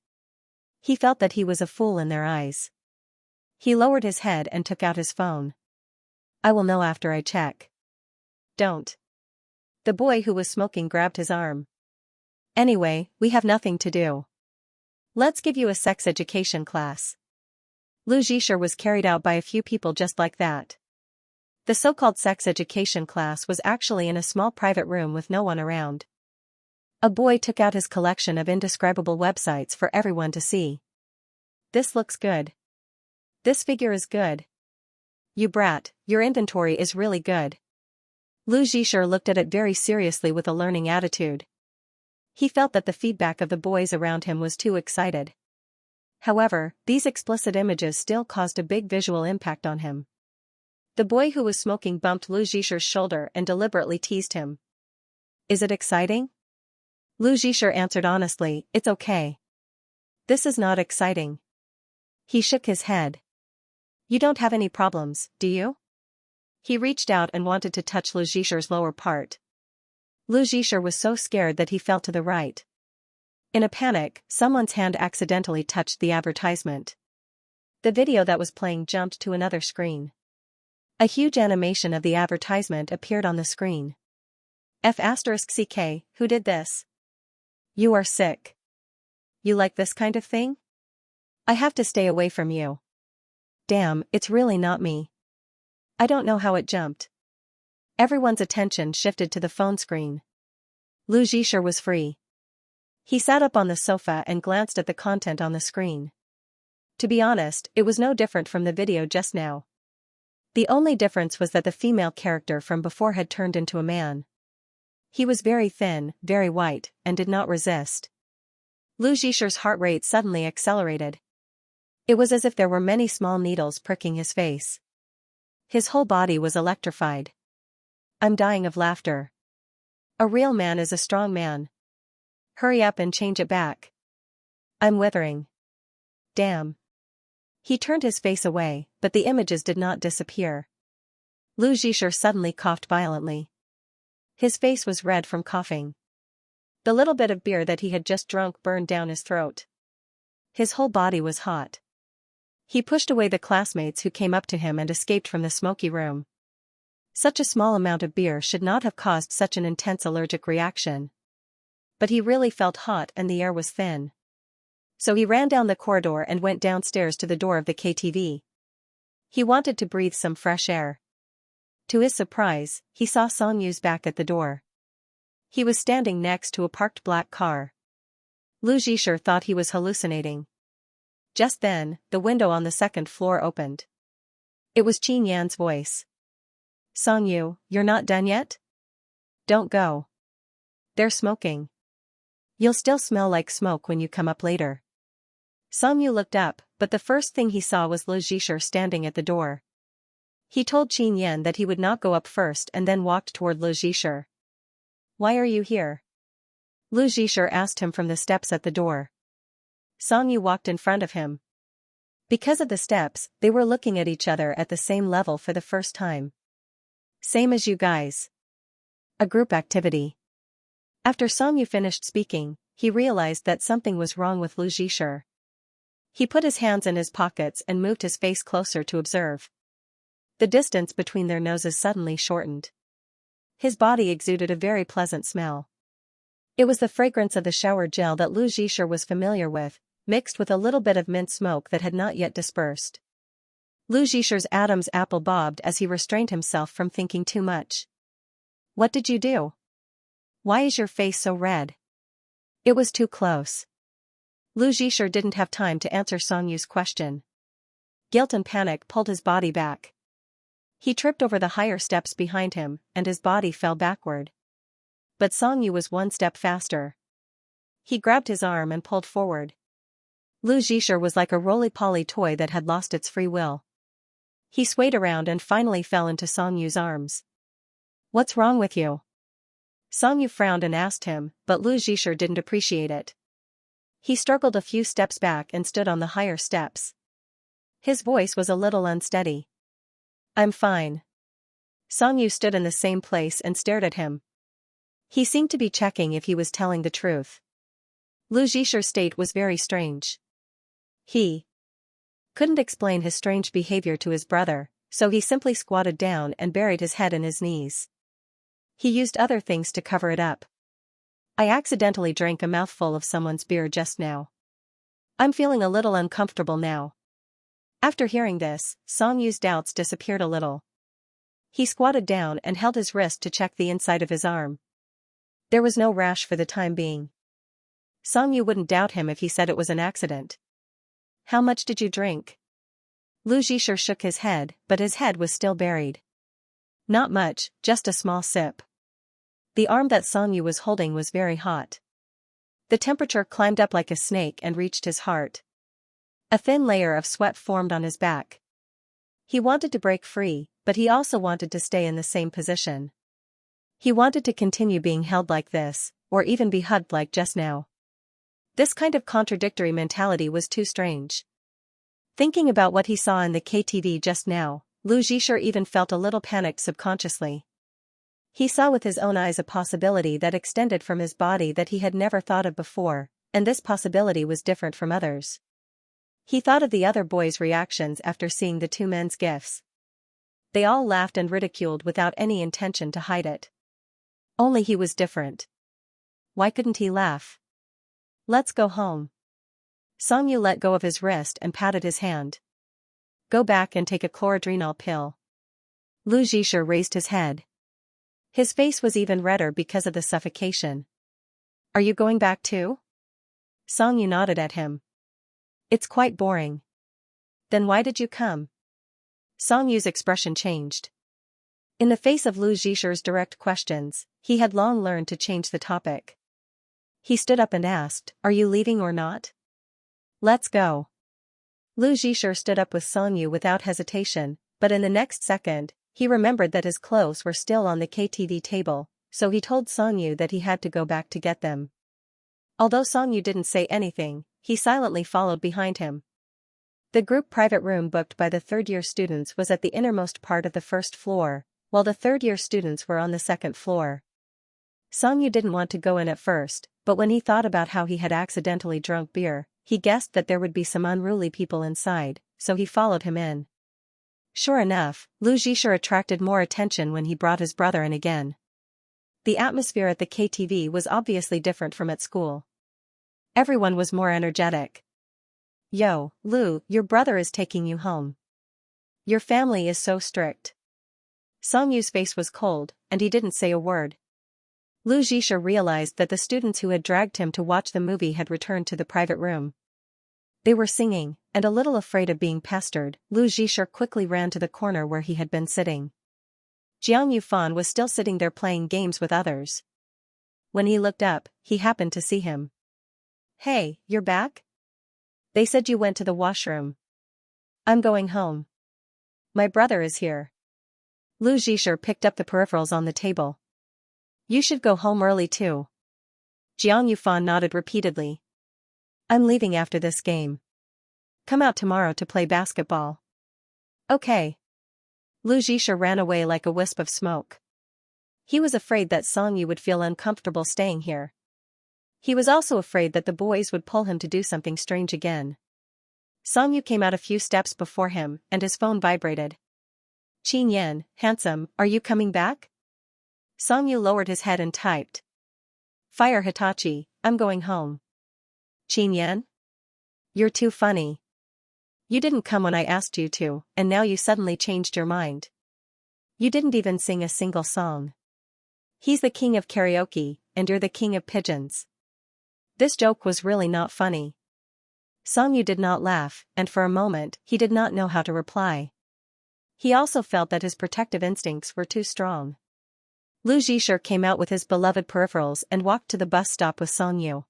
He felt that he was a fool in their eyes. He lowered his head and took out his phone. I will know after I check. Don't. The boy who was smoking grabbed his arm. Anyway, we have nothing to do. Let's give you a sex education class. Lu Zhisher was carried out by a few people just like that. The so-called sex education class was actually in a small private room with no one around. A boy took out his collection of indescribable websites for everyone to see. This looks good. This figure is good. You brat, your inventory is really good. Lu Zhisher looked at it very seriously with a learning attitude. He felt that the feedback of the boys around him was too excited. However, these explicit images still caused a big visual impact on him. The boy who was smoking bumped Lu Zhisher's shoulder and deliberately teased him. Is it exciting? Lu Zhisher answered honestly, it's okay. This is not exciting. He shook his head. You don't have any problems, do you? He reached out and wanted to touch Lu Zhisher's lower part. Lu Zhisher was so scared that he fell to the right. In a panic, someone's hand accidentally touched the advertisement. The video that was playing jumped to another screen. A huge animation of the advertisement appeared on the screen. F***ck, who did this? You are sick. You like this kind of thing? I have to stay away from you. Damn, it's really not me. I don't know how it jumped. Everyone's attention shifted to the phone screen. Lu Zhisher was free. He sat up on the sofa and glanced at the content on the screen. To be honest, it was no different from the video just now. The only difference was that the female character from before had turned into a man. He was very thin, very white, and did not resist. Lu Zhisher's heart rate suddenly accelerated. It was as if there were many small needles pricking his face. His whole body was electrified. I'm dying of laughter. A real man is a strong man. Hurry up and change it back. I'm withering. Damn. He turned his face away, but the images did not disappear. Lu Zhisher suddenly coughed violently. His face was red from coughing. The little bit of beer that he had just drunk burned down his throat. His whole body was hot. He pushed away the classmates who came up to him and escaped from the smoky room. Such a small amount of beer should not have caused such an intense allergic reaction. But he really felt hot and the air was thin. So he ran down the corridor and went downstairs to the door of the KTV. He wanted to breathe some fresh air. To his surprise, he saw Songyu's back at the door. He was standing next to a parked black car. Lu Zhisher thought he was hallucinating. Just then, the window on the second floor opened. It was Qin Yan's voice. "Songyu, you're not done yet? Don't go. They're smoking. You'll still smell like smoke when you come up later." Songyu looked up, but the first thing he saw was Lu Zhisher standing at the door. He told Qin Yan that he would not go up first and then walked toward Lu Zhisher. "Why are you here?" Lu Zhisher asked him from the steps at the door. Songyu walked in front of him. Because of the steps, they were looking at each other at the same level for the first time. "Same as you guys." A group activity. After Songyu finished speaking, he realized that something was wrong with Lu Zhisher. He put his hands in his pockets and moved his face closer to observe. The distance between their noses suddenly shortened. His body exuded a very pleasant smell. It was the fragrance of the shower gel that Lu Zhisher was familiar with, mixed with a little bit of mint smoke that had not yet dispersed. Lu Zhisher's Adam's apple bobbed as he restrained himself from thinking too much. "What did you do? Why is your face so red?" It was too close. Lu Zhisher didn't have time to answer Songyu's question. Guilt and panic pulled his body back. He tripped over the higher steps behind him, and his body fell backward. But Songyu was one step faster. He grabbed his arm and pulled forward. Lu Zhisher was like a roly-poly toy that had lost its free will. He swayed around and finally fell into Songyu's arms. "What's wrong with you?" Songyu frowned and asked him, but Lu Zhisher didn't appreciate it. He struggled a few steps back and stood on the higher steps. His voice was a little unsteady. "I'm fine." Songyu stood in the same place and stared at him. He seemed to be checking if he was telling the truth. Lu Zhisher's state was very strange. He couldn't explain his strange behavior to his brother, so he simply squatted down and buried his head in his knees. He used other things to cover it up. "I accidentally drank a mouthful of someone's beer just now. I'm feeling a little uncomfortable now." After hearing this, Songyu's doubts disappeared a little. He squatted down and held his wrist to check the inside of his arm. There was no rash for the time being. Songyu wouldn't doubt him if he said it was an accident. "How much did you drink?" Lu Zhisher shook his head, but his head was still buried. "Not much, just a small sip." The arm that Songyu was holding was very hot. The temperature climbed up like a snake and reached his heart. A thin layer of sweat formed on his back. He wanted to break free, but he also wanted to stay in the same position. He wanted to continue being held like this, or even be hugged like just now. This kind of contradictory mentality was too strange. Thinking about what he saw in the KTV just now, Lu Zhisher even felt a little panicked subconsciously. He saw with his own eyes a possibility that extended from his body that he had never thought of before, and this possibility was different from others. He thought of the other boys' reactions after seeing the two men's gifts. They all laughed and ridiculed without any intention to hide it. Only he was different. Why couldn't he laugh? "Let's go home." Songyu let go of his wrist and patted his hand. "Go back and take a chlorodrenal pill." Lu Zhisher raised his head. His face was even redder because of the suffocation. "Are you going back too?" Songyu nodded at him. "It's quite boring." "Then why did you come?" Songyu's expression changed. In the face of Lu Zhisher's direct questions, he had long learned to change the topic. He stood up and asked, "Are you leaving or not?" "Let's go." Lu Zhisher stood up with Songyu without hesitation, but in the next second, he remembered that his clothes were still on the KTV table, so he told Songyu that he had to go back to get them. Although Songyu didn't say anything, he silently followed behind him. The group private room booked by the third-year students was at the innermost part of the first floor, while the third-year students were on the second floor. Songyu didn't want to go in at first, but when he thought about how he had accidentally drunk beer, he guessed that there would be some unruly people inside, so he followed him in. Sure enough, Lu Zhisher attracted more attention when he brought his brother in again. The atmosphere at the KTV was obviously different from at school. Everyone was more energetic. Yo, Lu, your brother is taking you home. Your family is so strict. Songyu's face was cold, and he didn't say a word. Lu Zhisher realized that the students who had dragged him to watch the movie had returned to the private room. They were singing, and a little afraid of being pestered, Lu Zhisher quickly ran to the corner where he had been sitting. Jiang Yufan was still sitting there playing games with others. When he looked up, he happened to see him. Hey, you're back? They said you went to the washroom. I'm going home. My brother is here. Lu Zhisher picked up the peripherals on the table. You should go home early too. Jiang Yufan nodded repeatedly. I'm leaving after this game. Come out tomorrow to play basketball. Okay. Lu Zhisher ran away like a wisp of smoke. He was afraid that Songyu would feel uncomfortable staying here. He was also afraid that the boys would pull him to do something strange again. Songyu came out a few steps before him, and his phone vibrated. Qin Yan, handsome, are you coming back? Songyu lowered his head and typed. Fire Hitachi, I'm going home. Qin Yan? You're too funny. You didn't come when I asked you to, and now you suddenly changed your mind. You didn't even sing a single song. He's the king of karaoke, and you're the king of pigeons. This joke was really not funny. Songyu did not laugh, and for a moment, he did not know how to reply. He also felt that his protective instincts were too strong. Lu Zhisher came out with his beloved peripherals and walked to the bus stop with Songyu.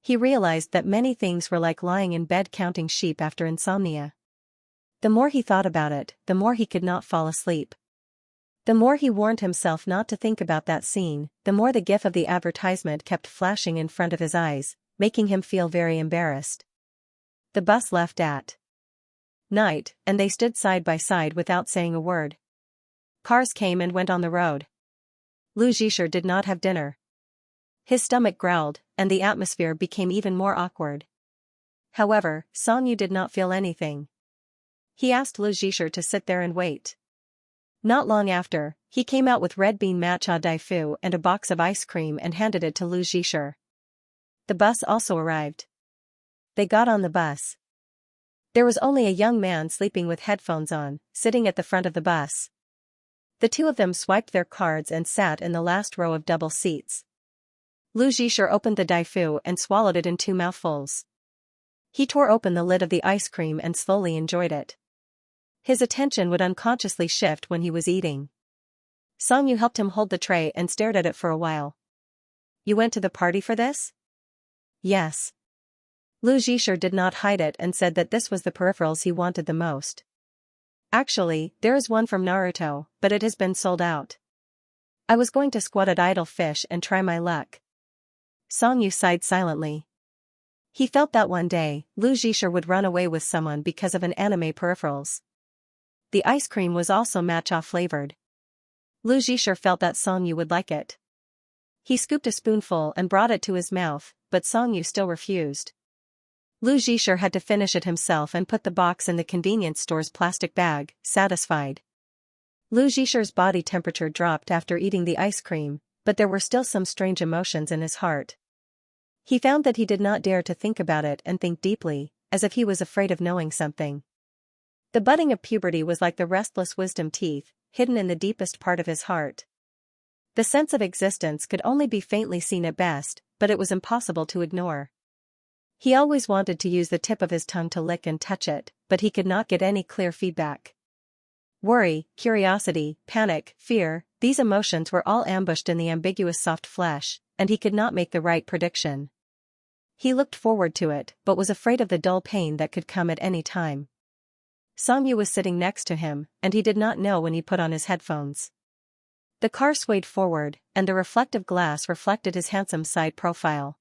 He realized that many things were like lying in bed counting sheep after insomnia. The more he thought about it, the more he could not fall asleep. The more he warned himself not to think about that scene, the more the gif of the advertisement kept flashing in front of his eyes, making him feel very embarrassed. The bus left at night, and they stood side by side without saying a word. Cars came and went on the road. Lu Zhisher did not have dinner. His stomach growled, and the atmosphere became even more awkward. However, Songyu did not feel anything. He asked Lu Zhisher to sit there and wait. Not long after, he came out with red bean matcha daifu and a box of ice cream and handed it to Lu Zhisher. The bus also arrived. They got on the bus. There was only a young man sleeping with headphones on, sitting at the front of the bus. The two of them swiped their cards and sat in the last row of double seats. Lu Zhisher opened the daifu and swallowed it in 2 mouthfuls. He tore open the lid of the ice cream and slowly enjoyed it. His attention would unconsciously shift when he was eating. Songyu helped him hold the tray and stared at it for a while. You went to the party for this? Yes. Lu Zhisher did not hide it and said that this was the peripherals he wanted the most. Actually, there is one from Naruto, but it has been sold out. I was going to squat at Idle Fish and try my luck. Songyu sighed silently. He felt that one day, Lu Zhisher would run away with someone because of an anime peripherals. The ice cream was also matcha flavored. Lu Zhisher felt that Songyu would like it. He scooped a spoonful and brought it to his mouth, but Songyu still refused. Lu Zhisher had to finish it himself and put the box in the convenience store's plastic bag, satisfied. Lu Zhisher's body temperature dropped after eating the ice cream, but there were still some strange emotions in his heart. He found that he did not dare to think about it and think deeply, as if he was afraid of knowing something. The budding of puberty was like the restless wisdom teeth, hidden in the deepest part of his heart. The sense of existence could only be faintly seen at best, but it was impossible to ignore. He always wanted to use the tip of his tongue to lick and touch it, but he could not get any clear feedback. Worry, curiosity, panic, fear, these emotions were all ambushed in the ambiguous soft flesh, and he could not make the right prediction. He looked forward to it, but was afraid of the dull pain that could come at any time. Songyu was sitting next to him, and he did not know when he put on his headphones. The car swayed forward, and the reflective glass reflected his handsome side profile.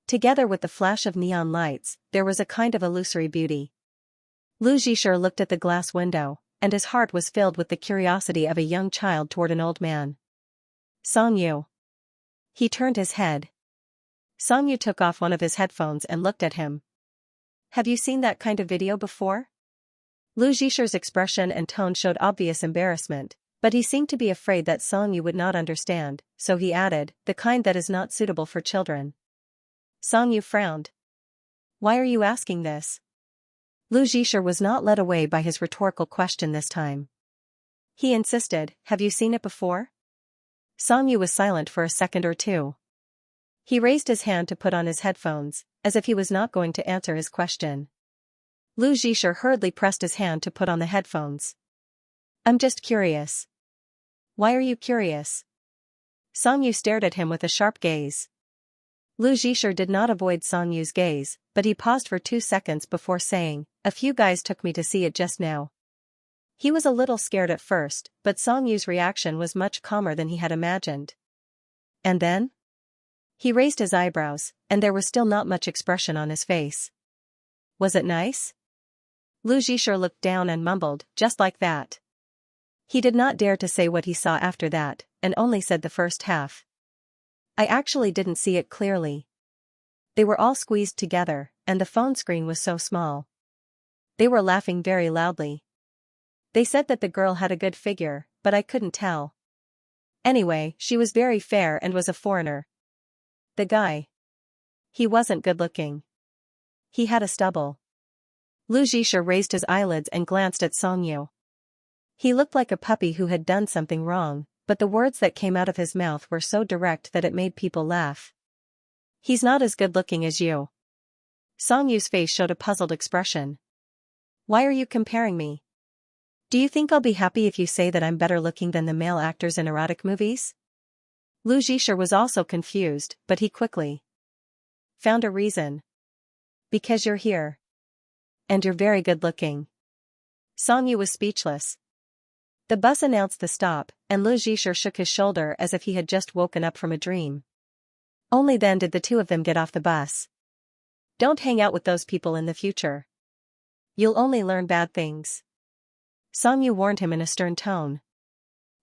Together with the flash of neon lights, there was a kind of illusory beauty. Lu Zhisher looked at the glass window, and his heart was filled with the curiosity of a young child toward an old man. Song Yu. He turned his head. Song Yu took off one of his headphones and looked at him. Have you seen that kind of video before? Lu Zhisher's expression and tone showed obvious embarrassment, but he seemed to be afraid that Song Yu would not understand, so he added, the kind that is not suitable for children. Song Yu frowned. Why are you asking this? Lu Zhisher was not led away by his rhetorical question this time. He insisted, have you seen it before? Song Yu was silent for a second or two. He raised his hand to put on his headphones, as if he was not going to answer his question. Lu Zhisher hurriedly pressed his hand to put on the headphones. I'm just curious. Why are you curious? Song Yu stared at him with a sharp gaze. Lu Zhisher did not avoid Song Yu's gaze, but he paused for 2 seconds before saying, a few guys took me to see it just now. He was a little scared at first, but Song Yu's reaction was much calmer than he had imagined. And then? He raised his eyebrows, and there was still not much expression on his face. Was it nice? Lu Zhisher looked down and mumbled, just like that. He did not dare to say what he saw after that, and only said the first half. I actually didn't see it clearly. They were all squeezed together, and the phone screen was so small. They were laughing very loudly. They said that the girl had a good figure, but I couldn't tell. Anyway, she was very fair and was a foreigner. The guy. He wasn't good looking. He had a stubble. Lu Zhisher raised his eyelids and glanced at Song Yu. He looked like a puppy who had done something wrong, but the words that came out of his mouth were so direct that it made people laugh. He's not as good looking as you. Song Yu's face showed a puzzled expression. Why are you comparing me? Do you think I'll be happy if you say that I'm better looking than the male actors in erotic movies? Lu Zhisher was also confused, but he quickly found a reason. Because you're here. And you're very good looking. Song Yu was speechless. The bus announced the stop, and Lu Zhisher shook his shoulder as if he had just woken up from a dream. Only then did the two of them get off the bus. Don't hang out with those people in the future. You'll only learn bad things. Song Yu warned him in a stern tone.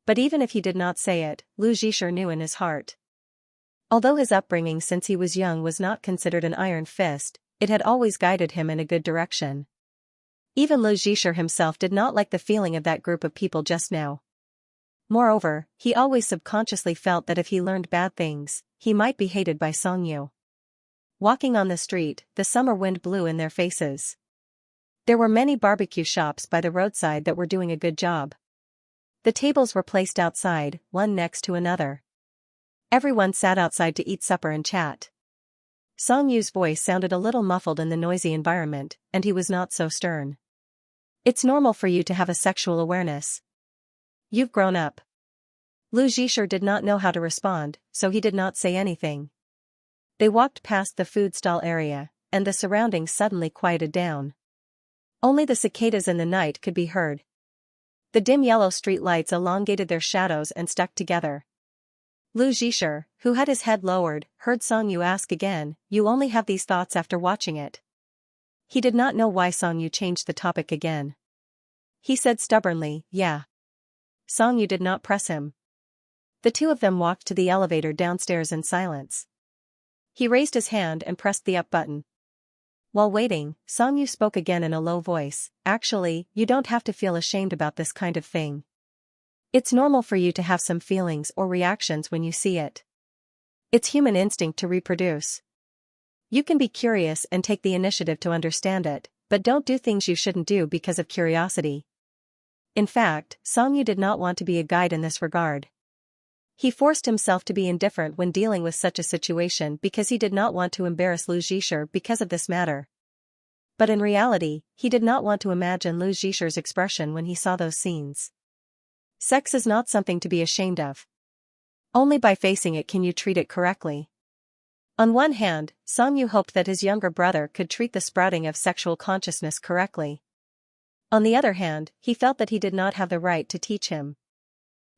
But even if he did not say it, Lu Zhisher knew in his heart. Although his upbringing since he was young was not considered an iron fist, it had always guided him in a good direction. Even Lu Zhisher himself did not like the feeling of that group of people just now. Moreover, he always subconsciously felt that if he learned bad things, he might be hated by Song Yu. Walking on the street, the summer wind blew in their faces. There were many barbecue shops by the roadside that were doing a good job. The tables were placed outside, one next to another. Everyone sat outside to eat supper and chat. Song Yu's voice sounded a little muffled in the noisy environment, and he was not so stern. It's normal for you to have a sexual awareness. You've grown up. Lu Zhisher did not know how to respond, so he did not say anything. They walked past the food stall area, and the surroundings suddenly quieted down. Only the cicadas in the night could be heard. The dim yellow street lights elongated their shadows and stuck together. Lu Zhisher, who had his head lowered, heard Song Yu ask again, you only have these thoughts after watching it. He did not know why Song Yu changed the topic again. He said stubbornly, yeah. Song Yu did not press him. The two of them walked to the elevator downstairs in silence. He raised his hand and pressed the up button. While waiting, Song Yu spoke again in a low voice, actually, you don't have to feel ashamed about this kind of thing. It's normal for you to have some feelings or reactions when you see it. It's human instinct to reproduce. You can be curious and take the initiative to understand it, but don't do things you shouldn't do because of curiosity. In fact, Song Yu did not want to be a guide in this regard. He forced himself to be indifferent when dealing with such a situation because he did not want to embarrass Lu Zhisher because of this matter. But in reality, he did not want to imagine Lu Zhisher's expression when he saw those scenes. Sex is not something to be ashamed of. Only by facing it can you treat it correctly. On one hand, Song Yu hoped that his younger brother could treat the sprouting of sexual consciousness correctly. On the other hand, he felt that he did not have the right to teach him.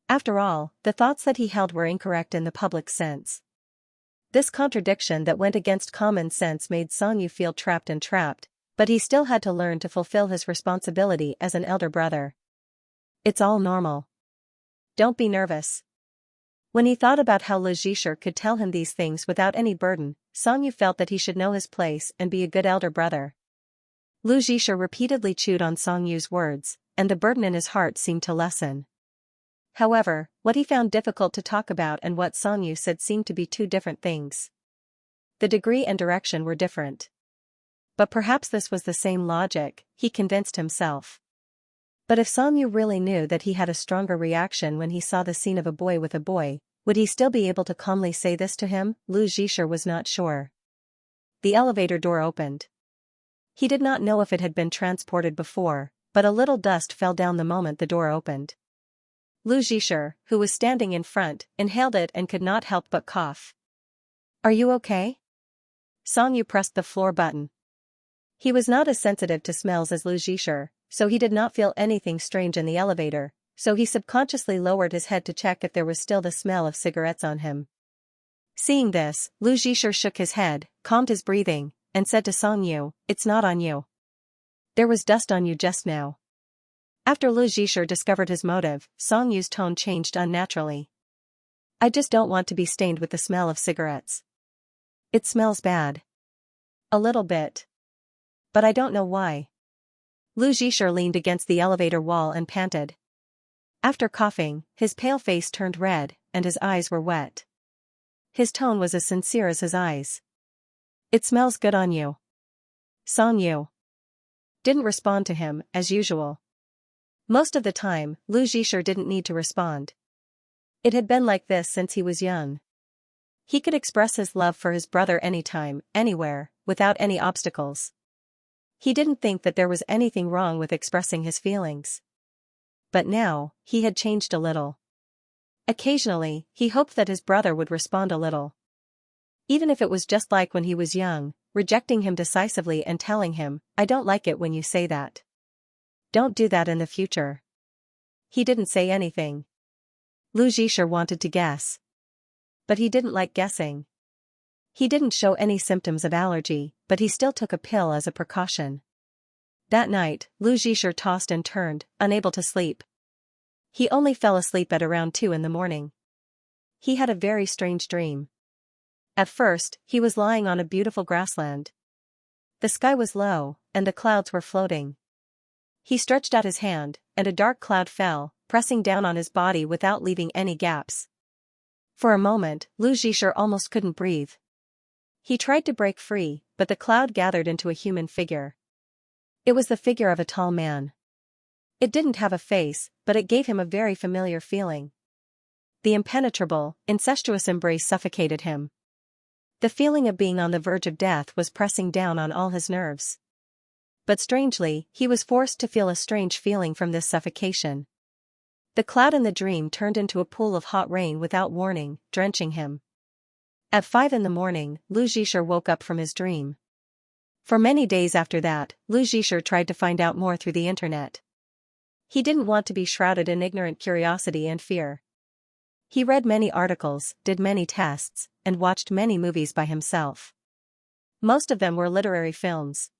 After all, the thoughts that he held were incorrect in the public sense. This contradiction that went against common sense made Song Yu feel trapped, But he still had to learn to fulfill his responsibility as an elder brother. It's all normal. Don't be nervous. When he thought about how Lu Zhisher could tell him these things without any burden, Song Yu felt that he should know his place and be a good elder brother. Lu Zhisher repeatedly chewed on Song Yu's words, and the burden in his heart seemed to lessen. However, what he found difficult to talk about and what Song Yu said seemed to be two different things. The degree and direction were different. But perhaps this was the same logic, he convinced himself. But if Song Yu really knew that he had a stronger reaction when he saw the scene of a boy with a boy, would he still be able to calmly say this to him? Lu Zhisher was not sure. The elevator door opened. He did not know if it had been transported before, but a little dust fell down the moment the door opened. Lu Zhisher, who was standing in front, inhaled it and could not help but cough. Are you okay? Song Yu pressed the floor button. He was not as sensitive to smells as Lu Zhisher, so he did not feel anything strange in the elevator, so he subconsciously lowered his head to check if there was still the smell of cigarettes on him. Seeing this, Lu Zhisher shook his head, calmed his breathing, and said to Song Yu, "It's not on you. There was dust on you just now." After Lu Zhisher discovered his motive, Song Yu's tone changed unnaturally. "I just don't want to be stained with the smell of cigarettes. It smells bad. A little bit. But I don't know why." Lu Zhisher leaned against the elevator wall and panted. After coughing, his pale face turned red, and his eyes were wet. His tone was as sincere as his eyes. "It smells good on you." Song Yu didn't respond to him, as usual. Most of the time, Lu Zhisher didn't need to respond. It had been like this since he was young. He could express his love for his brother anytime, anywhere, without any obstacles. He didn't think that there was anything wrong with expressing his feelings. But now, he had changed a little. Occasionally, he hoped that his brother would respond a little. Even if it was just like when he was young, rejecting him decisively and telling him, "I don't like it when you say that. Don't do that in the future." He didn't say anything. Lu Zhisher wanted to guess. But he didn't like guessing. He didn't show any symptoms of allergy, but he still took a pill as a precaution. That night, Lu Zhisher tossed and turned, unable to sleep. He only fell asleep at around 2 in the morning. He had a very strange dream. At first, he was lying on a beautiful grassland. The sky was low, and the clouds were floating. He stretched out his hand, and a dark cloud fell, pressing down on his body without leaving any gaps. For a moment, Lu Zhisher almost couldn't breathe. He tried to break free, but the cloud gathered into a human figure. It was the figure of a tall man. It didn't have a face, but it gave him a very familiar feeling. The impenetrable, incestuous embrace suffocated him. The feeling of being on the verge of death was pressing down on all his nerves. But strangely, he was forced to feel a strange feeling from this suffocation. The cloud in the dream turned into a pool of hot rain without warning, drenching him. At 5 in the morning, Lu Zhisher woke up from his dream. For many days after that, Lu Zhisher tried to find out more through the internet. He didn't want to be shrouded in ignorant curiosity and fear. He read many articles, did many tests, and watched many movies by himself. Most of them were literary films.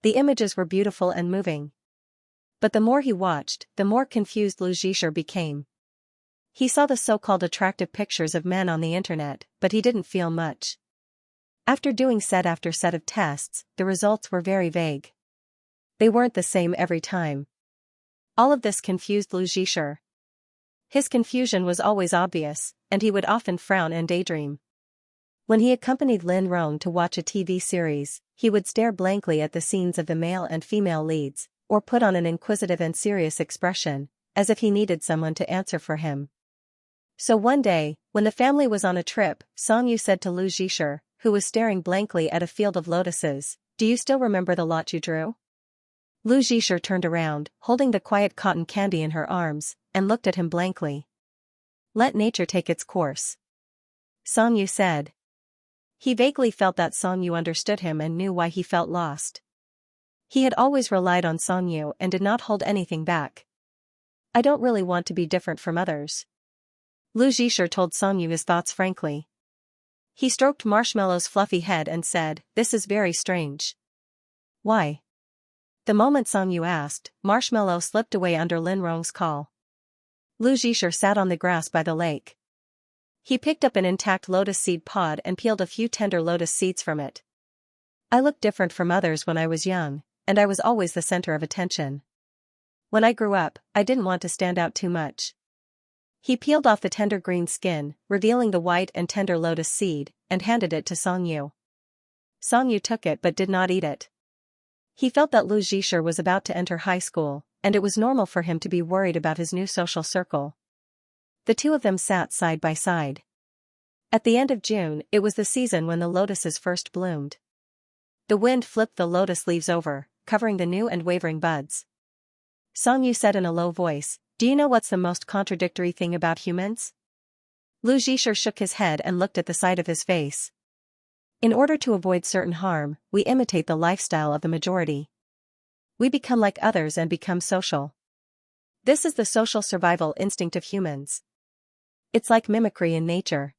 The images were beautiful and moving. But the more he watched, the more confused Lu Zhisher became. He saw the so-called attractive pictures of men on the internet, but he didn't feel much. After doing set after set of tests, the results were very vague. They weren't the same every time. All of this confused Lu Zhisher. His confusion was always obvious, and he would often frown and daydream. When he accompanied Lin Rong to watch a TV series, he would stare blankly at the scenes of the male and female leads, or put on an inquisitive and serious expression, as if he needed someone to answer for him. So one day, when the family was on a trip, Song Yu said to Lu Zhisher, who was staring blankly at a field of lotuses, "Do you still remember the lot you drew?" Lu Zhisher turned around, holding the quiet cotton candy in her arms, and looked at him blankly. "Let nature take its course," Song Yu said. He vaguely felt that Song Yu understood him and knew why he felt lost. He had always relied on Song Yu and did not hold anything back. "I don't really want to be different from others." Lu Zhisher told Song Yu his thoughts frankly. He stroked Marshmallow's fluffy head and said, "This is very strange." Why? The moment Song Yu asked, Marshmallow slipped away under Lin Rong's call. Lu Zhisher sat on the grass by the lake. He picked up an intact lotus seed pod and peeled a few tender lotus seeds from it. I looked different from others when I was young, and I was always the center of attention. When I grew up, I didn't want to stand out too much. He peeled off the tender green skin, revealing the white and tender lotus seed, and handed it to Song Yu. Song Yu took it but did not eat it. He felt that Lu Zhisher was about to enter high school, and it was normal for him to be worried about his new social circle. The two of them sat side by side. At the end of June, it was the season when the lotuses first bloomed. The wind flipped the lotus leaves over, covering the new and wavering buds. Song Yu said in a low voice, "Do you know what's the most contradictory thing about humans?" Lu Zhisher shook his head and looked at the side of his face. In order to avoid certain harm, we imitate the lifestyle of the majority. We become like others and become social. This is the social survival instinct of humans. It's like mimicry in nature.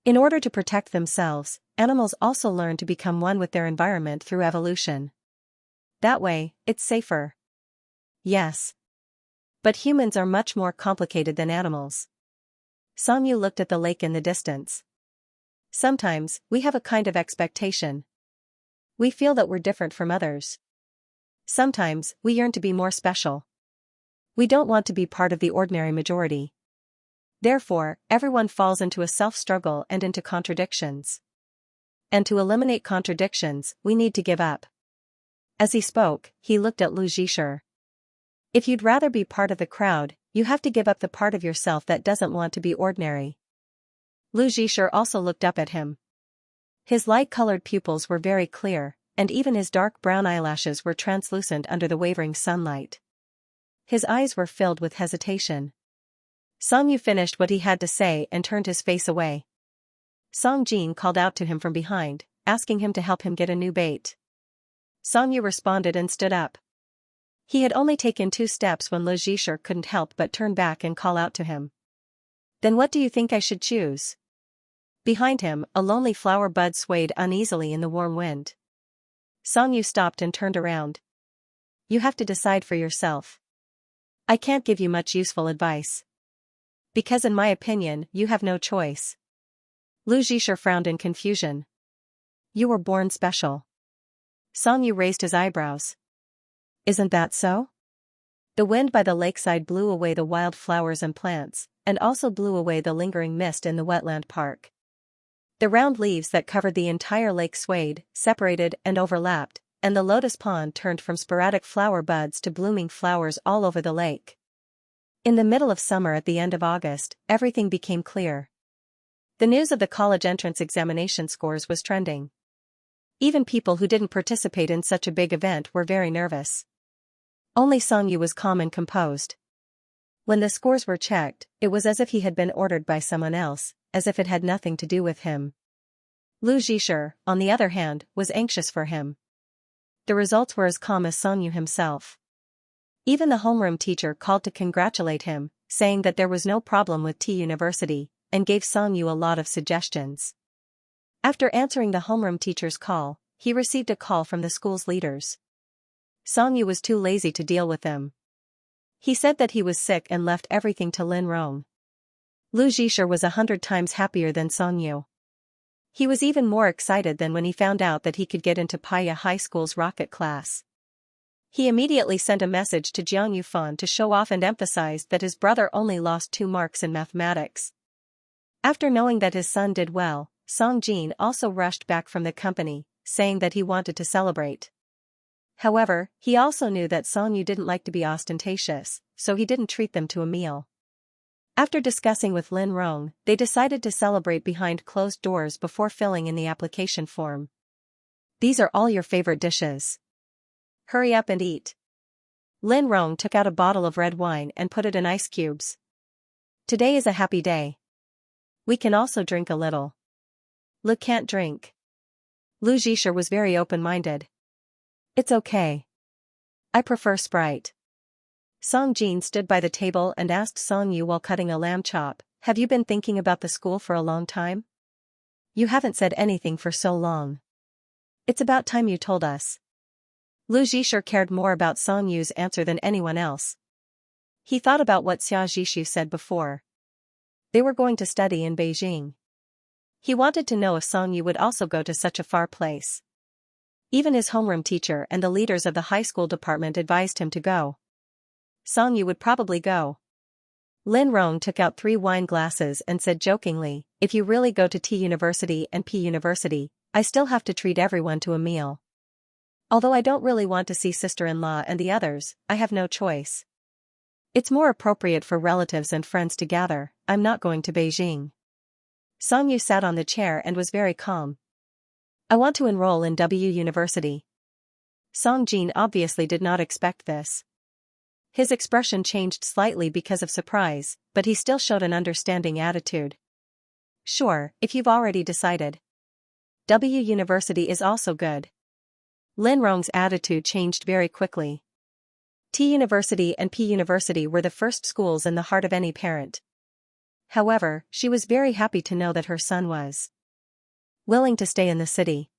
In order to protect themselves, animals also learn to become one with their environment through evolution. That way, it's safer. Yes. But humans are much more complicated than animals. Song Yu looked at the lake in the distance. Sometimes, we have a kind of expectation. We feel that we're different from others. Sometimes, we yearn to be more special. We don't want to be part of the ordinary majority. Therefore, everyone falls into a self-struggle and into contradictions. And to eliminate contradictions, we need to give up. As he spoke, he looked at Lu Zhisher. If you'd rather be part of the crowd, you have to give up the part of yourself that doesn't want to be ordinary. Lu Zhisher also looked up at him. His light-colored pupils were very clear, and even his dark brown eyelashes were translucent under the wavering sunlight. His eyes were filled with hesitation. Song Yu finished what he had to say and turned his face away. Song Jin called out to him from behind, asking him to help him get a new bait. Song Yu responded and stood up. He had only taken 2 steps when Lu Zhisher couldn't help but turn back and call out to him. "Then what do you think I should choose?" Behind him, a lonely flower bud swayed uneasily in the warm wind. Song Yu stopped and turned around. "You have to decide for yourself. I can't give you much useful advice. Because in my opinion, you have no choice." Lu Zhisher frowned in confusion. "You were born special." Song Yu raised his eyebrows. "Isn't that so?" The wind by the lakeside blew away the wild flowers and plants, and also blew away the lingering mist in the wetland park. The round leaves that covered the entire lake swayed, separated and overlapped, and the lotus pond turned from sporadic flower buds to blooming flowers all over the lake. In the middle of summer at the end of August, everything became clear. The news of the college entrance examination scores was trending. Even people who didn't participate in such a big event were very nervous. Only Song Yu was calm and composed. When the scores were checked, it was as if he had been ordered by someone else, as if it had nothing to do with him. Lu Zhisher, on the other hand, was anxious for him. The results were as calm as Song Yu himself. Even the homeroom teacher called to congratulate him, saying that there was no problem with T University, and gave Song Yu a lot of suggestions. After answering the homeroom teacher's call, he received a call from the school's leaders. Song Yu was too lazy to deal with them. He said that he was sick and left everything to Lin Rong. Lu Zhisher was 100 times happier than Song Yu. He was even more excited than when he found out that he could get into Paya High School's rocket class. He immediately sent a message to Jiang Yufan to show off and emphasized that his brother only lost 2 marks in mathematics. After knowing that his son did well, Song Jin also rushed back from the company, saying that he wanted to celebrate. However, he also knew that Song Yu didn't like to be ostentatious, so he didn't treat them to a meal. After discussing with Lin Rong, they decided to celebrate behind closed doors before filling in the application form. "These are all your favorite dishes. Hurry up and eat." Lin Rong took out a bottle of red wine and put it in ice cubes. "Today is a happy day. We can also drink a little." "Lu can't drink." Lu Zhisher was very open-minded. "It's okay. I prefer Sprite." Song Jin stood by the table and asked Song Yu while cutting a lamb chop, "Have you been thinking about the school for a long time? You haven't said anything for so long. It's about time you told us." Lu Zhishu cared more about Song Yu's answer than anyone else. He thought about what Xia Zhishu said before. They were going to study in Beijing. He wanted to know if Song Yu would also go to such a far place. Even his homeroom teacher and the leaders of the high school department advised him to go. Song Yu would probably go. Lin Rong took out 3 wine glasses and said jokingly, "If you really go to T University and P University, I still have to treat everyone to a meal. Although I don't really want to see sister-in-law and the others, I have no choice. It's more appropriate for relatives and friends to gather. I'm not going to Beijing." Song Yu sat on the chair and was very calm. "I want to enroll in W University." Song Jin obviously did not expect this. His expression changed slightly because of surprise, but he still showed an understanding attitude. "Sure, if you've already decided. W University is also good." Lin Rong's attitude changed very quickly. T University and P University were the first schools in the heart of any parent. However, she was very happy to know that her son was willing to stay in the city.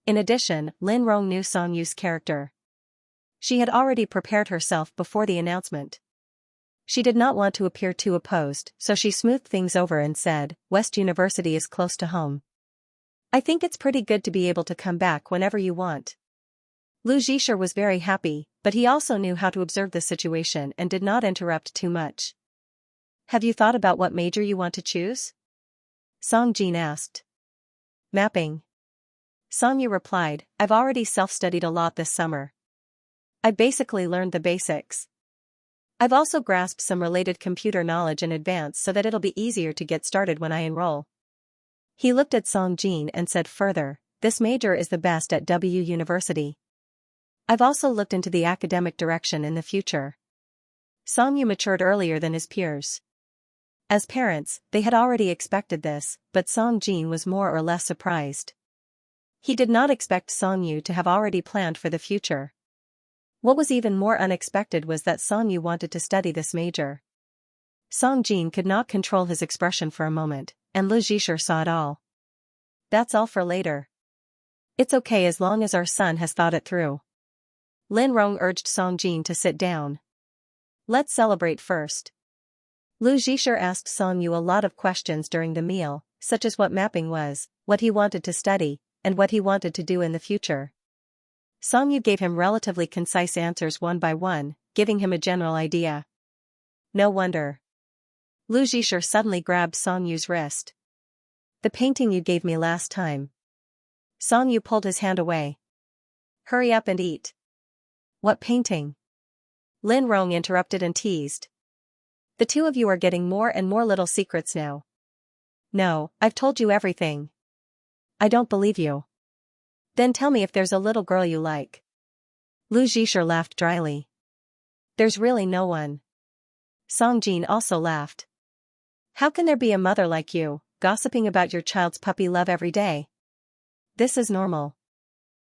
In addition, Lin Rong knew Song Yu's character. She had already prepared herself before the announcement. She did not want to appear too opposed, so she smoothed things over and said, "West University is close to home. I think it's pretty good to be able to come back whenever you want." Lu Zhishu was very happy, but he also knew how to observe the situation and did not interrupt too much. "Have you thought about what major you want to choose?" Song Jin asked. "Mapping." Song Yu replied, "I've already self-studied a lot this summer. I basically learned the basics. I've also grasped some related computer knowledge in advance so that it'll be easier to get started when I enroll." He looked at Song Jin and said further, "This major is the best at W University. I've also looked into the academic direction in the future." Song Yu matured earlier than his peers. As parents, they had already expected this, but Song Jin was more or less surprised. He did not expect Song Yu to have already planned for the future. What was even more unexpected was that Song Yu wanted to study this major. Song Jin could not control his expression for a moment, and Lu Zhishu saw it all. "That's all for later. It's okay as long as our son has thought it through." Lin Rong urged Song Jin to sit down. "Let's celebrate first." Lu Zhishu asked Song Yu a lot of questions during the meal, such as what mapping was, what he wanted to study, and what he wanted to do in the future. Song Yu gave him relatively concise answers one by one, giving him a general idea. No wonder. Lu Zhishu suddenly grabbed Song Yu's wrist. "The painting you gave me last time." Song Yu pulled his hand away. "Hurry up and eat." "What painting?" Lin Rong interrupted and teased. "The two of you are getting more and more little secrets now." "No, I've told you everything." "I don't believe you." "Then tell me if there's a little girl you like." Lu Zhishu laughed dryly. "There's really no one." Song Jin also laughed. "How can there be a mother like you, gossiping about your child's puppy love every day? This is normal.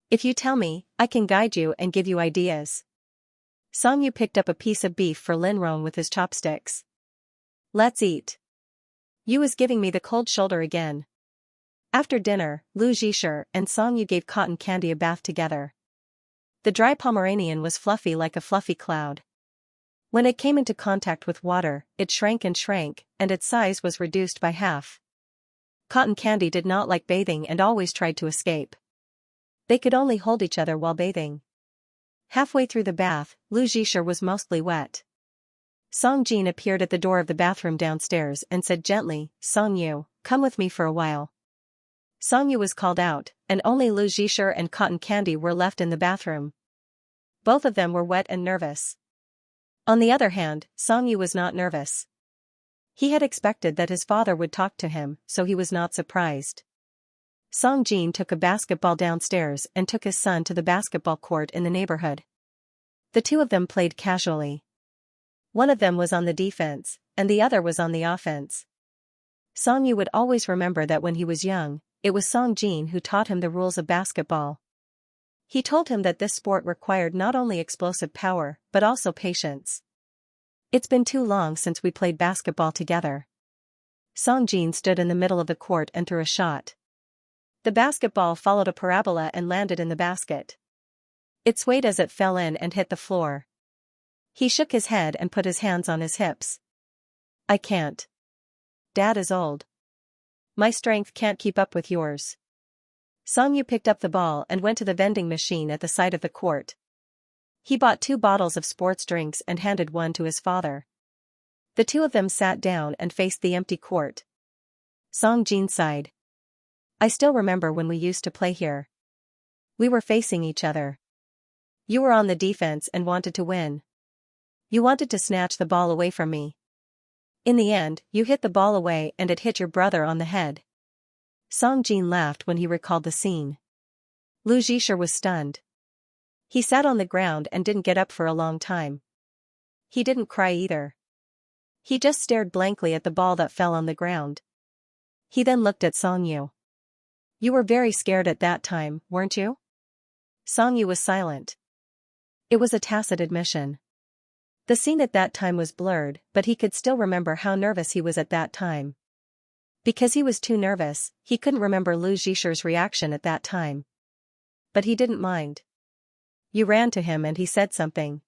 If you tell me, I can guide you and give you ideas." Song Yu picked up a piece of beef for Lin Rong with his chopsticks. "Let's eat." Yu is giving me the cold shoulder again. After dinner, Lu Zhishu and Song Yu gave cotton candy a bath together. The dry Pomeranian was fluffy like a fluffy cloud. When it came into contact with water, it shrank, and its size was reduced by half. Cotton candy did not like bathing and always tried to escape. They could only hold each other while bathing. Halfway through the bath, Lu Zhishu was mostly wet. Song Jin appeared at the door of the bathroom downstairs and said gently, "Song Yu, come with me for a while." Song Yu was called out, and only Lu Zhishu and Cotton Candy were left in the bathroom. Both of them were wet and nervous. On the other hand, Song Yu was not nervous. He had expected that his father would talk to him, so he was not surprised. Song Jin took a basketball downstairs and took his son to the basketball court in the neighborhood. The two of them played casually. One of them was on the defense, and the other was on the offense. Song Yu would always remember that when he was young, it was Song Jin who taught him the rules of basketball. He told him that this sport required not only explosive power, but also patience. "It's been too long since we played basketball together." Song Jin stood in the middle of the court and threw a shot. The basketball followed a parabola and landed in the basket. It swayed as it fell in and hit the floor. He shook his head and put his hands on his hips. I can't. Dad is old. My strength can't keep up with yours. Songyu picked up the ball and went to the vending machine at the side of the court. He bought 2 bottles of sports drinks and handed one to his father. The two of them sat down and faced the empty court. Songjin sighed. I still remember when we used to play here. We were facing each other. You were on the defense and wanted to win. You wanted to snatch the ball away from me. In the end, you hit the ball away and it hit your brother on the head. Songjin laughed when he recalled the scene. Lu Zhisher was stunned. He sat on the ground and didn't get up for a long time. He didn't cry either. He just stared blankly at the ball that fell on the ground. He then looked at Songyu. You were very scared at that time, weren't you? Songyu was silent. It was a tacit admission. The scene at that time was blurred, but he could still remember how nervous he was at that time. Because he was too nervous, he couldn't remember Lu Zhisher's reaction at that time. But he didn't mind. You ran to him and he said something.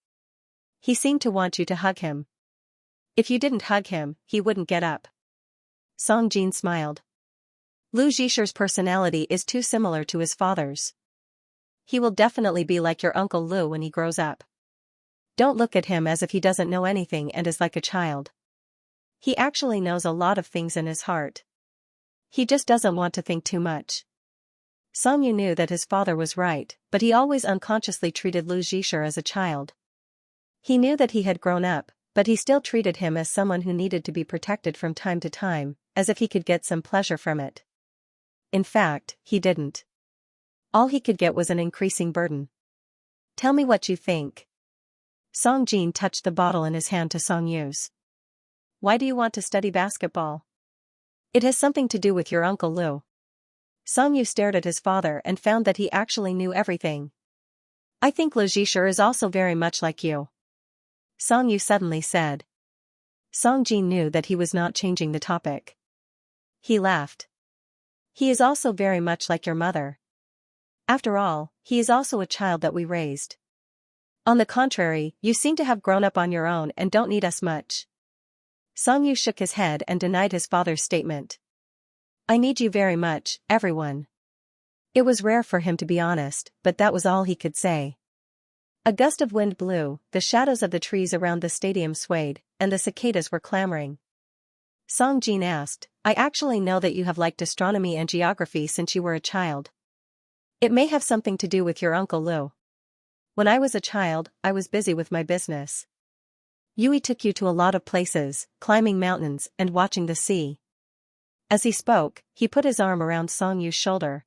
He seemed to want you to hug him. If you didn't hug him, he wouldn't get up. Songjin smiled. Lu Zhisher's personality is too similar to his father's. He will definitely be like your Uncle Lu when he grows up. Don't look at him as if he doesn't know anything and is like a child. He actually knows a lot of things in his heart. He just doesn't want to think too much. Songyu knew that his father was right, but he always unconsciously treated Lu Zhisher as a child. He knew that he had grown up, but he still treated him as someone who needed to be protected from time to time, as if he could get some pleasure from it. In fact, he didn't. All he could get was an increasing burden. Tell me what you think. Songjin touched the bottle in his hand to Songyu's. Why do you want to study basketball? It has something to do with your Uncle Lu. Songyu stared at his father and found that he actually knew everything. I think Lu Zhisher is also very much like you. Songyu suddenly said. Songjin knew that he was not changing the topic. He laughed. He is also very much like your mother. After all, he is also a child that we raised. On the contrary, you seem to have grown up on your own and don't need us much. Songyu shook his head and denied his father's statement. I need you very much, everyone. It was rare for him to be honest, but that was all he could say. A gust of wind blew, the shadows of the trees around the stadium swayed, and the cicadas were clamoring. Songjin asked, I actually know that you have liked astronomy and geography since you were a child. It may have something to do with your Uncle Lu. When I was a child, I was busy with my business. Yui took you to a lot of places, climbing mountains and watching the sea. As he spoke, he put his arm around Songyu's shoulder.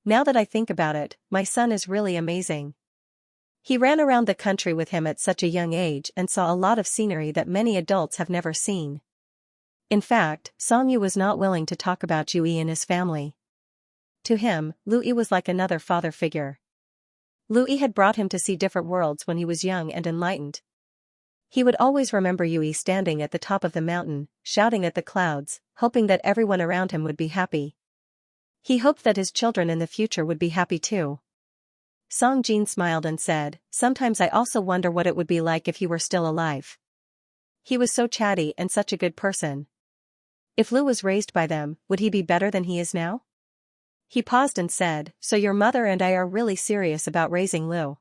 Now that I think about it, my son is really amazing. He ran around the country with him at such a young age and saw a lot of scenery that many adults have never seen. In fact, Songyu was not willing to talk about Yui and his family. To him, Lui was like another father figure. Lui had brought him to see different worlds when he was young and enlightened. He would always remember Yui standing at the top of the mountain, shouting at the clouds, hoping that everyone around him would be happy. He hoped that his children in the future would be happy too. Songjin smiled and said, sometimes I also wonder what it would be like if he were still alive. He was so chatty and such a good person. If Lu was raised by them, would he be better than he is now? He paused and said, so your mother and I are really serious about raising Lu.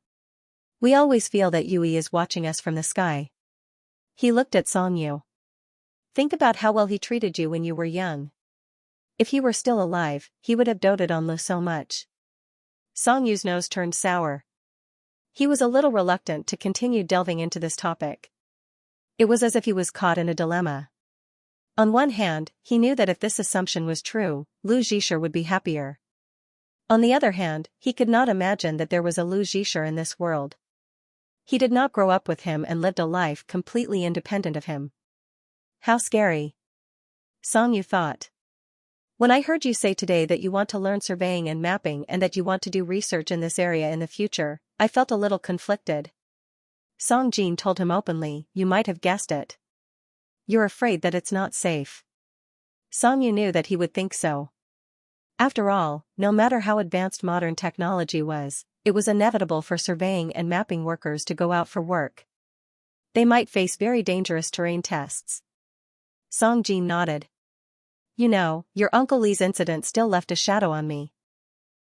We always feel that Yui is watching us from the sky. He looked at Songyu. Think about how well he treated you when you were young. If he were still alive, he would have doted on Lu so much. Songyu's nose turned sour. He was a little reluctant to continue delving into this topic. It was as if he was caught in a dilemma. On one hand, he knew that if this assumption was true, Lu Zhisher would be happier. On the other hand, he could not imagine that there was a Lu Zhisher in this world. He did not grow up with him and lived a life completely independent of him. How scary. Songyu thought. When I heard you say today that you want to learn surveying and mapping and that you want to do research in this area in the future, I felt a little conflicted. Songjin told him openly, you might have guessed it. You're afraid that it's not safe. Songyu knew that he would think so. After all, no matter how advanced modern technology was, it was inevitable for surveying and mapping workers to go out for work. They might face very dangerous terrain tests. Song Jin nodded. You know, your Uncle Lee's incident still left a shadow on me.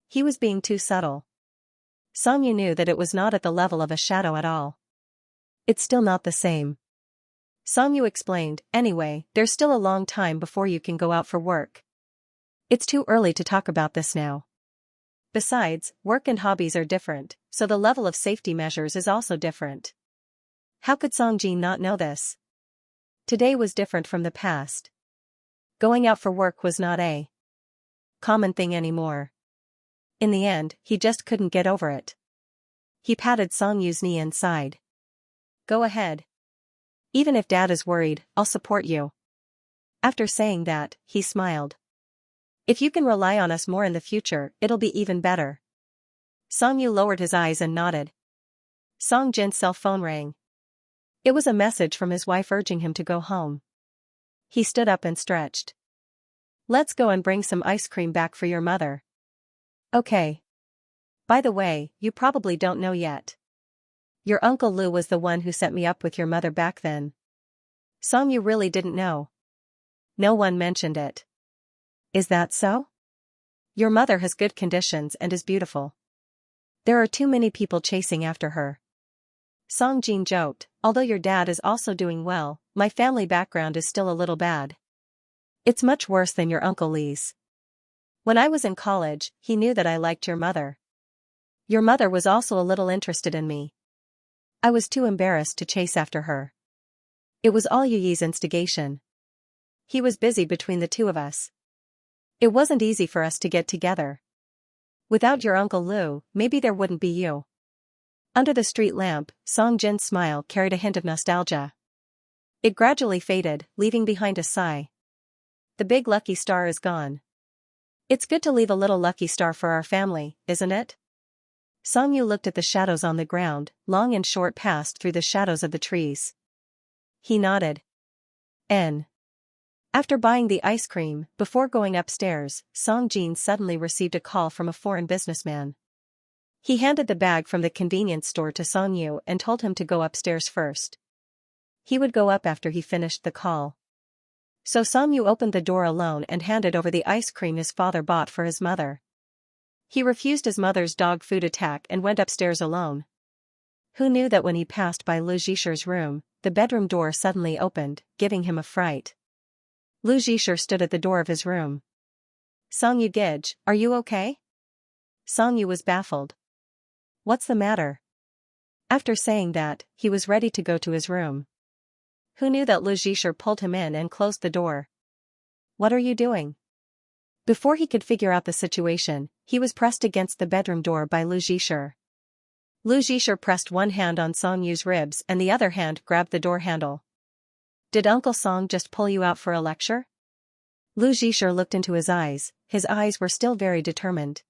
He was being too subtle. Song Yu knew that it was not at the level of a shadow at all. It's still not the same. Song Yu explained, anyway, there's still a long time before you can go out for work. It's too early to talk about this now. Besides, work and hobbies are different, so the level of safety measures is also different. How could Song Jin not know this? Today was different from the past. Going out for work was not a common thing anymore. In the end, he just couldn't get over it. He patted Song Yu's knee and sighed. Go ahead. Even if Dad is worried, I'll support you. After saying that, he smiled. If you can rely on us more in the future, it'll be even better. Song Yu lowered his eyes and nodded. Song Jin's cell phone rang. It was a message from his wife urging him to go home. He stood up and stretched. Let's go and bring some ice cream back for your mother. Okay. By the way, you probably don't know yet. Your Uncle Lu was the one who set me up with your mother back then. Song Yu really didn't know. No one mentioned it. Is that so? Your mother has good conditions and is beautiful. There are too many people chasing after her. Song Jin joked, although your dad is also doing well, my family background is still a little bad. It's much worse than your Uncle Lee's. When I was in college, he knew that I liked your mother. Your mother was also a little interested in me. I was too embarrassed to chase after her. It was all Yu Yi's instigation. He was busy between the two of us. It wasn't easy for us to get together. Without your Uncle Lu, maybe there wouldn't be you. Under the street lamp, Song Jin's smile carried a hint of nostalgia. It gradually faded, leaving behind a sigh. The big lucky star is gone. It's good to leave a little lucky star for our family, isn't it? Song Yu looked at the shadows on the ground, long and short passed through the shadows of the trees. He nodded. N. After buying the ice cream, before going upstairs, Song Jin suddenly received a call from a foreign businessman. He handed the bag from the convenience store to Song Yu and told him to go upstairs first. He would go up after he finished the call. So Song Yu opened the door alone and handed over the ice cream his father bought for his mother. He refused his mother's dog food attack and went upstairs alone. Who knew that when he passed by Lu Zhisher's room, the bedroom door suddenly opened, giving him a fright. Lu Zhisher stood at the door of his room. Song Yu Gij, are you okay? Song Yu was baffled. What's the matter? After saying that, he was ready to go to his room. Who knew that Lu Zhisher pulled him in and closed the door? What are you doing? Before he could figure out the situation, he was pressed against the bedroom door by Lu Zhisher. Lu Zhisher pressed one hand on Song Yu's ribs and the other hand grabbed the door handle. Did Uncle Song just pull you out for a lecture? Lu Zhisher looked into his eyes were still very determined.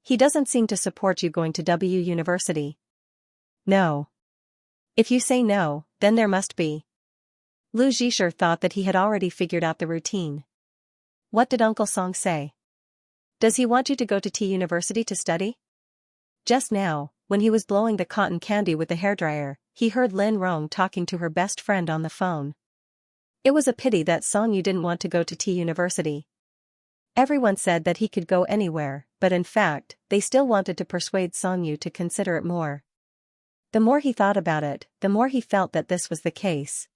He doesn't seem to support you going to W University. No. If you say no, then there must be. Lu Zhisher thought that he had already figured out the routine. What did Uncle Song say? Does he want you to go to T University to study? Just now, when he was blowing the cotton candy with the hairdryer, he heard Lin Rong talking to her best friend on the phone. It was a pity that Song Yu didn't want to go to T University. Everyone said that he could go anywhere, but in fact, they still wanted to persuade Song Yu to consider it more. The more he thought about it, the more he felt that this was the case.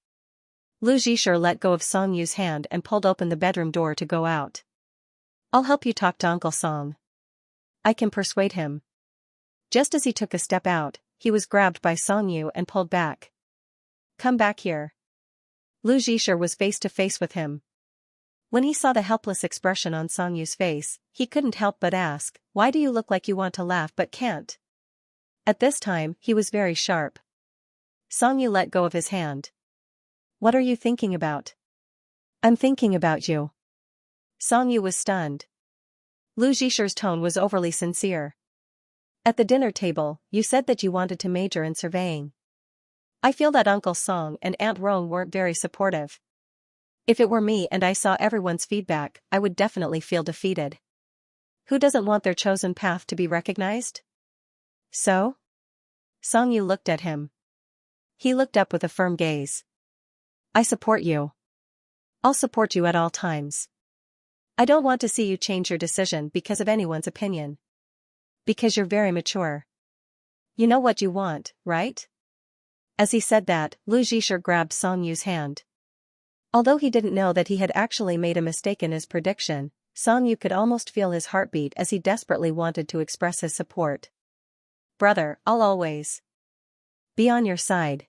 Lu Zhisher let go of Song Yu's hand and pulled open the bedroom door to go out. I'll help you talk to Uncle Song. I can persuade him. Just as he took a step out, he was grabbed by Song Yu and pulled back. Come back here. Lu Zhisher was face to face with him. When he saw the helpless expression on Song Yu's face, he couldn't help but ask, why do you look like you want to laugh but can't? At this time, he was very sharp. Song Yu let go of his hand. What are you thinking about? I'm thinking about you. Song Yu was stunned. Lu Zhisher's tone was overly sincere. At the dinner table, you said that you wanted to major in surveying. I feel that Uncle Song and Aunt Rong weren't very supportive. If it were me and I saw everyone's feedback, I would definitely feel defeated. Who doesn't want their chosen path to be recognized? So? Songyu looked at him. He looked up with a firm gaze. I support you. I'll support you at all times. I don't want to see you change your decision because of anyone's opinion. Because you're very mature. You know what you want, right? As he said that, Lu Zhisher grabbed Songyu's hand. Although he didn't know that he had actually made a mistake in his prediction, Songyu could almost feel his heartbeat as he desperately wanted to express his support. Brother, I'll always be on your side.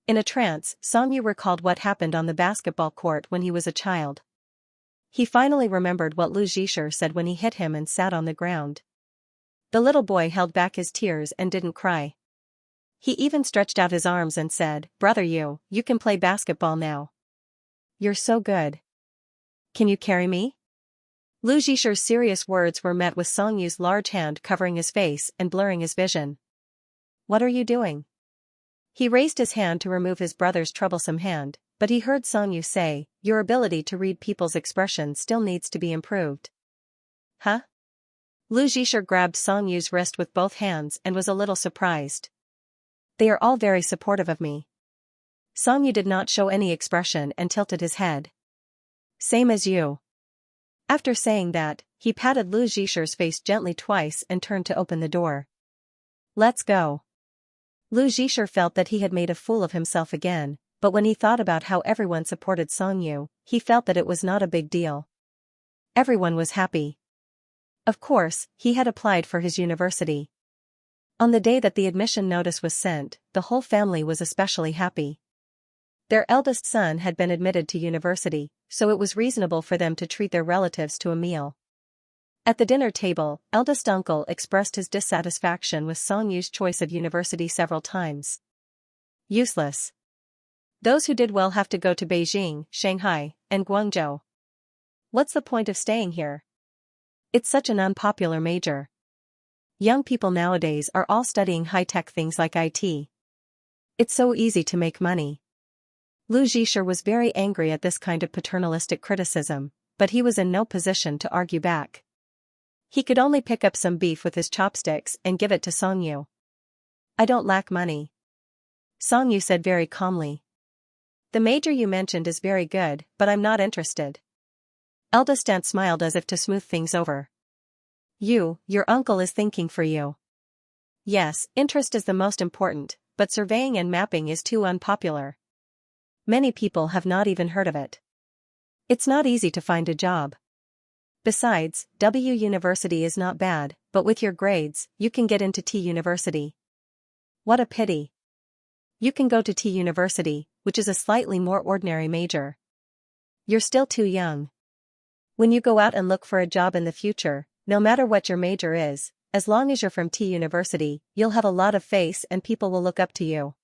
In a trance, Songyu recalled what happened on the basketball court when he was a child. He finally remembered what Lu Zhisher said when he hit him and sat on the ground. The little boy held back his tears and didn't cry. He even stretched out his arms and said, Brother, you can play basketball now. You're so good. Can you carry me? Lu Zhisher's serious words were met with Songyu's large hand covering his face and blurring his vision. What are you doing? He raised his hand to remove his brother's troublesome hand, but he heard Songyu say, your ability to read people's expressions still needs to be improved. Huh? Lu Zhisher grabbed Songyu's wrist with both hands and was a little surprised. They are all very supportive of me. Songyu did not show any expression and tilted his head. Same as you. After saying that, he patted Lu Zhisher's face gently twice and turned to open the door. Let's go. Lu Zhisher felt that he had made a fool of himself again, but when he thought about how everyone supported Songyu, he felt that it was not a big deal. Everyone was happy. Of course, he had applied for his university. On the day that the admission notice was sent, the whole family was especially happy. Their eldest son had been admitted to university, so it was reasonable for them to treat their relatives to a meal. At the dinner table, eldest uncle expressed his dissatisfaction with Songyu's choice of university several times. Useless. Those who did well have to go to Beijing, Shanghai, and Guangzhou. What's the point of staying here? It's such an unpopular major. Young people nowadays are all studying high-tech things like IT. It's so easy to make money. Lu Zhisher was very angry at this kind of paternalistic criticism, but he was in no position to argue back. He could only pick up some beef with his chopsticks and give it to Songyu. I don't lack money. Songyu said very calmly. The major you mentioned is very good, but I'm not interested. Eldest aunt smiled as if to smooth things over. Your uncle is thinking for you. Yes, interest is the most important, but surveying and mapping is too unpopular. Many people have not even heard of it. It's not easy to find a job. Besides, W University is not bad, but with your grades, you can get into T University. What a pity. You can go to T University, which is a slightly more ordinary major. You're still too young. When you go out and look for a job in the future, no matter what your major is, as long as you're from T University, you'll have a lot of face and people will look up to you.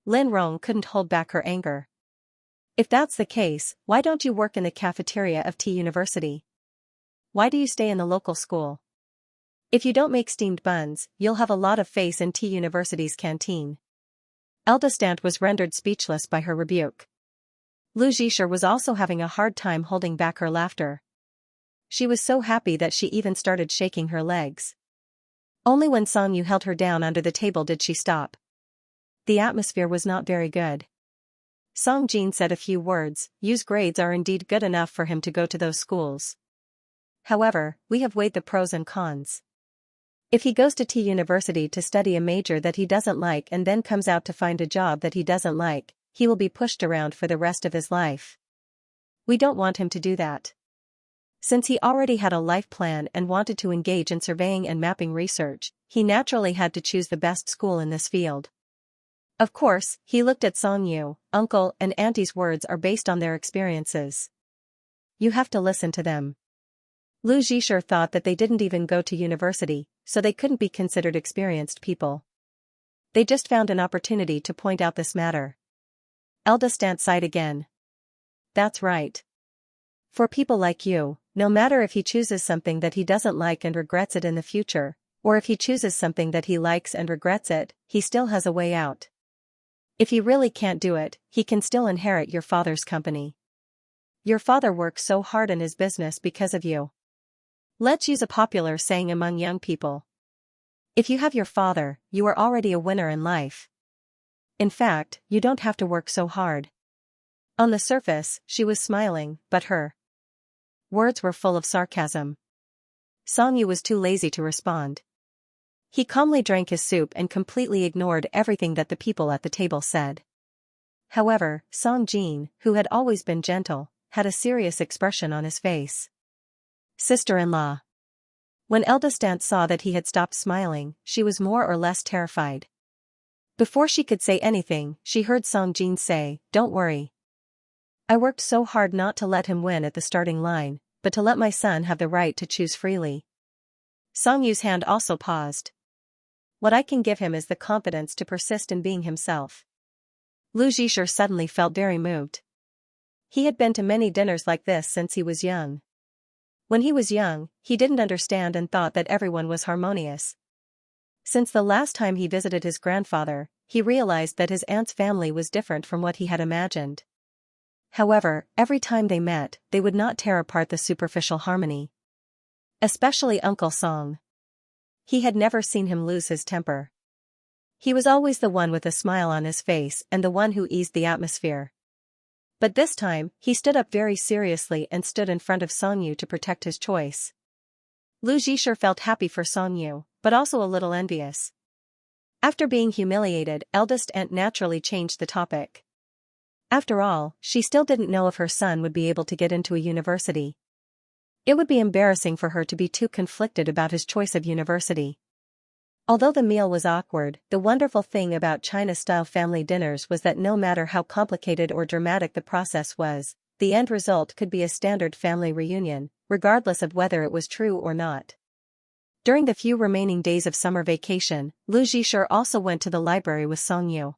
Lin Rong couldn't hold back her anger. If that's the case, why don't you work in the cafeteria of T University? Why do you stay in the local school? If you don't make steamed buns, you'll have a lot of face in T University's canteen. Eldest aunt was rendered speechless by her rebuke. Lu Zhisher was also having a hard time holding back her laughter. She was so happy that she even started shaking her legs. Only when Songyu held her down under the table did she stop. The atmosphere was not very good. Song Jin said a few words. Yu's grades are indeed good enough for him to go to those schools. However, we have weighed the pros and cons. If he goes to T University to study a major that he doesn't like and then comes out to find a job that he doesn't like, he will be pushed around for the rest of his life. We don't want him to do that. Since he already had a life plan and wanted to engage in surveying and mapping research, he naturally had to choose the best school in this field. Of course, he looked at Songyu. Uncle and auntie's words are based on their experiences. You have to listen to them. Lu Zhisher thought that they didn't even go to university, so they couldn't be considered experienced people. They just found an opportunity to point out this matter. Eldest aunt sighed again. That's right. For people like you, no matter if he chooses something that he doesn't like and regrets it in the future, or if he chooses something that he likes and regrets it, he still has a way out. If he really can't do it, he can still inherit your father's company. Your father works so hard in his business because of you. Let's use a popular saying among young people. If you have your father, you are already a winner in life. In fact, you don't have to work so hard. On the surface, she was smiling, but her words were full of sarcasm. Xianxia was too lazy to respond. He calmly drank his soup and completely ignored everything that the people at the table said. However, Song Jin, who had always been gentle, had a serious expression on his face. Sister-in-law. When eldest aunt saw that he had stopped smiling, she was more or less terrified. Before she could say anything, she heard Song Jin say, "Don't worry. I worked so hard not to let him win at the starting line, but to let my son have the right to choose freely." Song Yu's hand also paused. "What I can give him is the confidence to persist in being himself." Lu Zhisher suddenly felt very moved. He had been to many dinners like this since he was young. When he was young, he didn't understand and thought that everyone was harmonious. Since the last time he visited his grandfather, he realized that his aunt's family was different from what he had imagined. However, every time they met, they would not tear apart the superficial harmony. Especially Uncle Song. He had never seen him lose his temper. He was always the one with a smile on his face and the one who eased the atmosphere. But this time, he stood up very seriously and stood in front of Song Yu to protect his choice. Lu Zhisher felt happy for Song Yu, but also a little envious. After being humiliated, eldest aunt naturally changed the topic. After all, she still didn't know if her son would be able to get into a university. It would be embarrassing for her to be too conflicted about his choice of university. Although the meal was awkward, the wonderful thing about China-style family dinners was that no matter how complicated or dramatic the process was, the end result could be a standard family reunion, regardless of whether it was true or not. During the few remaining days of summer vacation, Lu Zhisher also went to the library with Song Yu.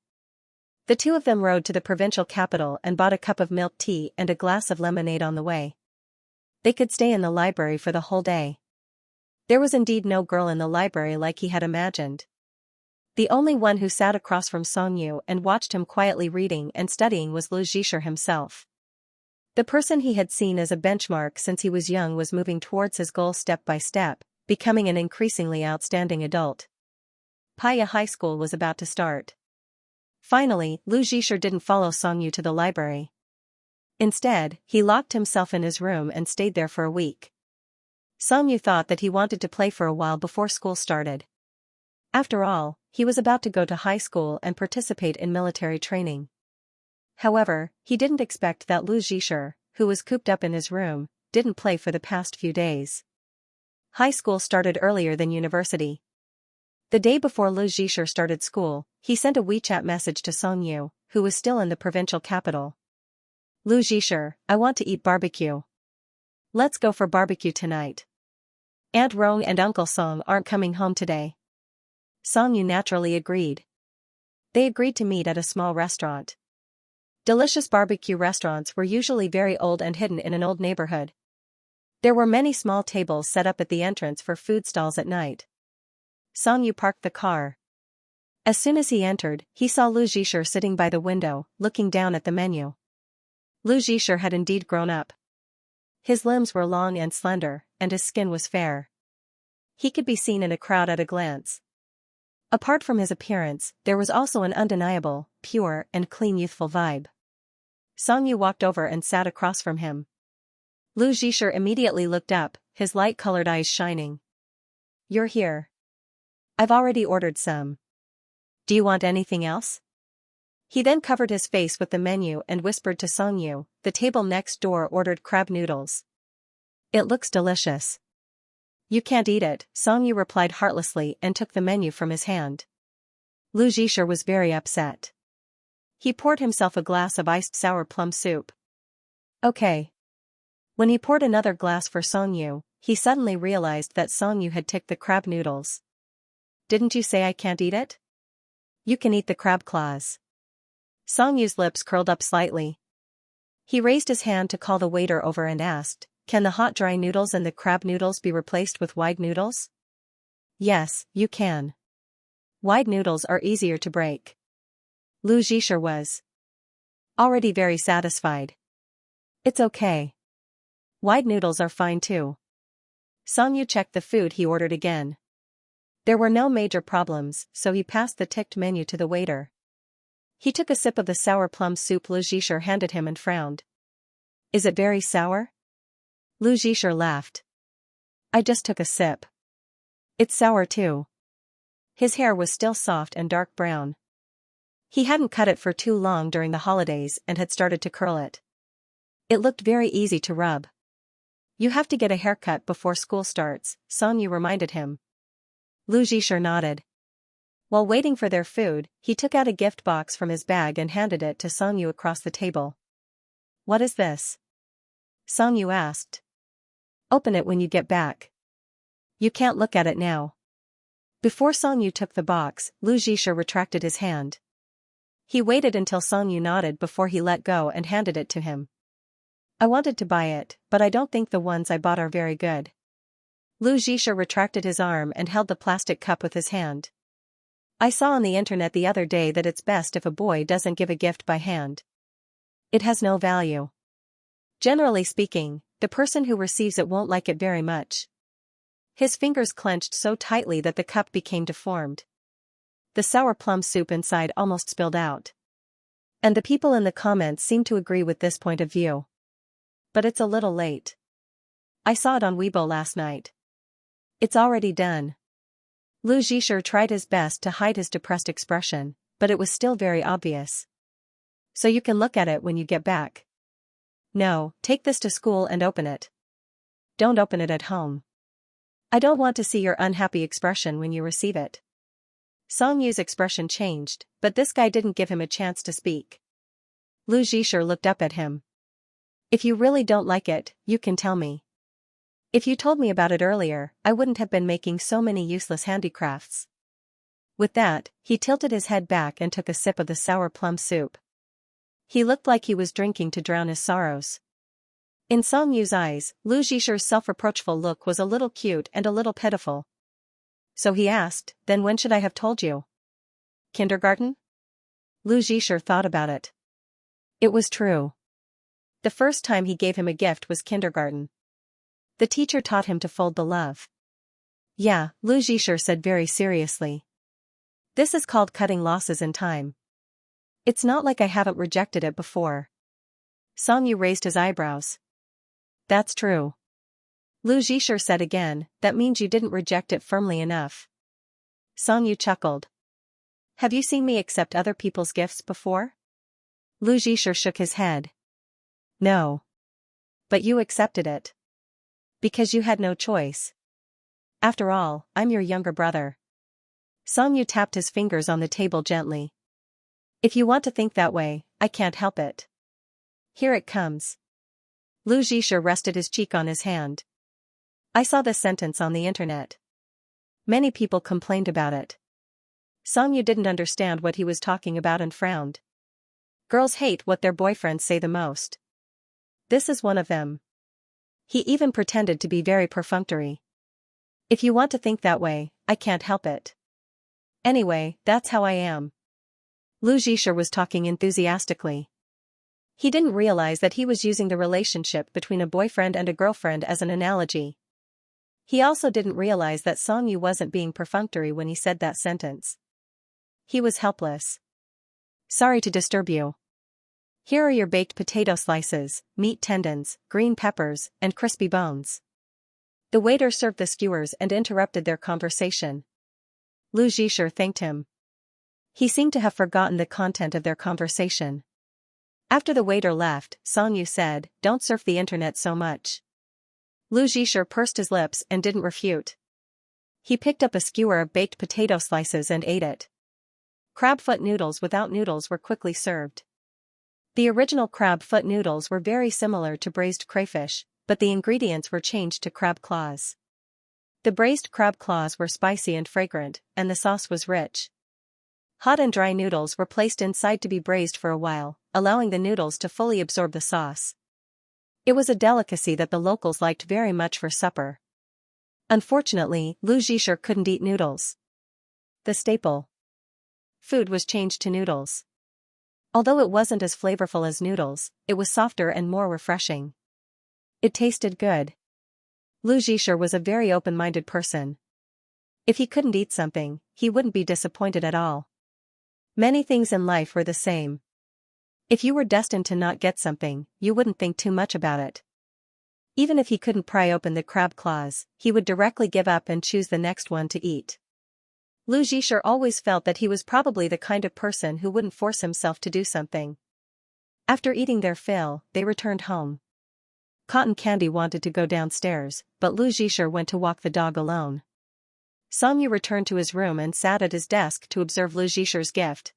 The two of them rode to the provincial capital and bought a cup of milk tea and a glass of lemonade on the way. They could stay in the library for the whole day. There was indeed no girl in the library like he had imagined. The only one who sat across from Song Yu and watched him quietly reading and studying was Lu Zhisher himself. The person he had seen as a benchmark since he was young was moving towards his goal step by step, becoming an increasingly outstanding adult. Paya High School was about to start. Finally, Lu Zhisher didn't follow Song Yu to the library. Instead, he locked himself in his room and stayed there for a week. Song Yu thought that he wanted to play for a while before school started. After all, he was about to go to high school and participate in military training. However, he didn't expect that Lu Zhisher, who was cooped up in his room, didn't play for the past few days. High school started earlier than university. The day before Lu Zhisher started school, he sent a WeChat message to Song Yu, who was still in the provincial capital. "Lu Zhisher, I want to eat barbecue. Let's go for barbecue tonight. Aunt Rong and Uncle Song aren't coming home today." Song Yu naturally agreed. They agreed to meet at a small restaurant. Delicious barbecue restaurants were usually very old and hidden in an old neighborhood. There were many small tables set up at the entrance for food stalls at night. Song Yu parked the car. As soon as he entered, he saw Lu Zhisher sitting by the window, looking down at the menu. Lu Zhisher had indeed grown up. His limbs were long and slender, and his skin was fair. He could be seen in a crowd at a glance. Apart from his appearance, there was also an undeniable, pure and clean youthful vibe. Song Yu walked over and sat across from him. Lu Zhisher immediately looked up, his light-colored eyes shining. "You're here. I've already ordered some. Do you want anything else?" He then covered his face with the menu and whispered to Song Yu. The table next door ordered crab noodles. "It looks delicious." "You can't eat it," Song Yu replied heartlessly and took the menu from his hand. Lu Zhisher was very upset. He poured himself a glass of iced sour plum soup. "Okay." When he poured another glass for Song Yu, he suddenly realized that Song Yu had ticked the crab noodles. "Didn't you say I can't eat it? You can eat the crab claws." Song Yu's lips curled up slightly. He raised his hand to call the waiter over and asked, "Can the hot dry noodles and the crab noodles be replaced with wide noodles?" "Yes, you can. Wide noodles are easier to break." Lu Zhisher was already very satisfied. "It's okay. Wide noodles are fine too." Song Yu checked the food he ordered again. There were no major problems, so he passed the ticked menu to the waiter. He took a sip of the sour plum soup Lu Zhisher handed him and frowned. Is it very sour? Lu Zhisher laughed. I just took a sip. It's sour too. His hair was still soft and dark brown. He hadn't cut it for too long during the holidays and had started to curl it. It looked very easy to rub. You have to get a haircut before school starts, Song Yu reminded him. Lu Zhisher nodded. While waiting for their food, he took out a gift box from his bag and handed it to Song Yu across the table. What is this? Song Yu asked. Open it when you get back. You can't look at it now. Before Song Yu took the box, Lu Zhisher retracted his hand. He waited until Song Yu nodded before he let go and handed it to him. I wanted to buy it, but I don't think the ones I bought are very good. Lu Zhisher retracted his arm and held the plastic cup with his hand. I saw on the internet the other day that it's best if a boy doesn't give a gift by hand. It has no value. Generally speaking, the person who receives it won't like it very much. His fingers clenched so tightly that the cup became deformed. The sour plum soup inside almost spilled out. And the people in the comments seem to agree with this point of view. But it's a little late. I saw it on Weibo last night. It's already done. Lu Zhisher tried his best to hide his depressed expression, but it was still very obvious. So you can look at it when you get back. No, take this to school and open it. Don't open it at home. I don't want to see your unhappy expression when you receive it. Song Yu's expression changed, but this guy didn't give him a chance to speak. Lu Zhisher looked up at him. If you really don't like it, you can tell me. If you told me about it earlier, I wouldn't have been making so many useless handicrafts. With that, he tilted his head back and took a sip of the sour plum soup. He looked like he was drinking to drown his sorrows. In Song Yu's eyes, Lu Zhisher's self-reproachful look was a little cute and a little pitiful. So he asked, then when should I have told you? Kindergarten? Lu Zhisher thought about it. It was true. The first time he gave him a gift was kindergarten. The teacher taught him to fold the love. Yeah, Lu Zhisher said very seriously. This is called cutting losses in time. It's not like I haven't rejected it before. Song Yu raised his eyebrows. That's true. Lu Zhisher said again, that means you didn't reject it firmly enough. Song Yu chuckled. Have you seen me accept other people's gifts before? Lu Zhisher shook his head. No. But you accepted it. Because you had no choice. After all, I'm your younger brother. Song Yu tapped his fingers on the table gently. If you want to think that way, I can't help it. Here it comes. Lu Zhisher rested his cheek on his hand. I saw this sentence on the internet. Many people complained about it. Song Yu didn't understand what he was talking about and frowned. Girls hate what their boyfriends say the most. This is one of them. He even pretended to be very perfunctory. If you want to think that way, I can't help it. Anyway, that's how I am. Lu Zhisher was talking enthusiastically. He didn't realize that he was using the relationship between a boyfriend and a girlfriend as an analogy. He also didn't realize that Song Yu wasn't being perfunctory when he said that sentence. He was helpless. Sorry to disturb you. Here are your baked potato slices, meat tendons, green peppers, and crispy bones. The waiter served the skewers and interrupted their conversation. Lu Zhisher thanked him. He seemed to have forgotten the content of their conversation. After the waiter left, Song Yu said, "Don't surf the internet so much." Lu Zhisher pursed his lips and didn't refute. He picked up a skewer of baked potato slices and ate it. Crab foot noodles without noodles were quickly served. The original crab foot noodles were very similar to braised crayfish, but the ingredients were changed to crab claws. The braised crab claws were spicy and fragrant, and the sauce was rich. Hot and dry noodles were placed inside to be braised for a while, allowing the noodles to fully absorb the sauce. It was a delicacy that the locals liked very much for supper. Unfortunately, Lu Zhisher couldn't eat noodles. The staple food was changed to noodles. Although it wasn't as flavorful as noodles, it was softer and more refreshing. It tasted good. Lu Zhisher was a very open-minded person. If he couldn't eat something, he wouldn't be disappointed at all. Many things in life were the same. If you were destined to not get something, you wouldn't think too much about it. Even if he couldn't pry open the crab claws, he would directly give up and choose the next one to eat. Lu Zhisher always felt that he was probably the kind of person who wouldn't force himself to do something. After eating their fill, they returned home. Cotton Candy wanted to go downstairs, but Lu Zhisher went to walk the dog alone. Songyu returned to his room and sat at his desk to observe Lu Zhisher's gift.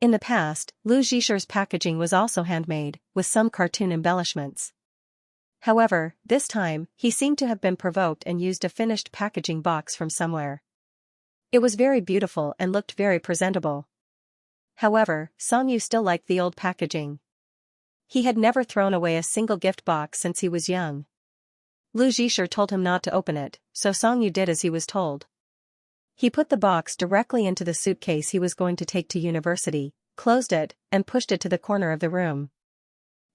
In the past, Lu Zhisher's packaging was also handmade, with some cartoon embellishments. However, this time, he seemed to have been provoked and used a finished packaging box from somewhere. It was very beautiful and looked very presentable. However, Songyu still liked the old packaging. He had never thrown away a single gift box since he was young. Lu Zhisher told him not to open it, so Songyu did as he was told. He put the box directly into the suitcase he was going to take to university, closed it, and pushed it to the corner of the room.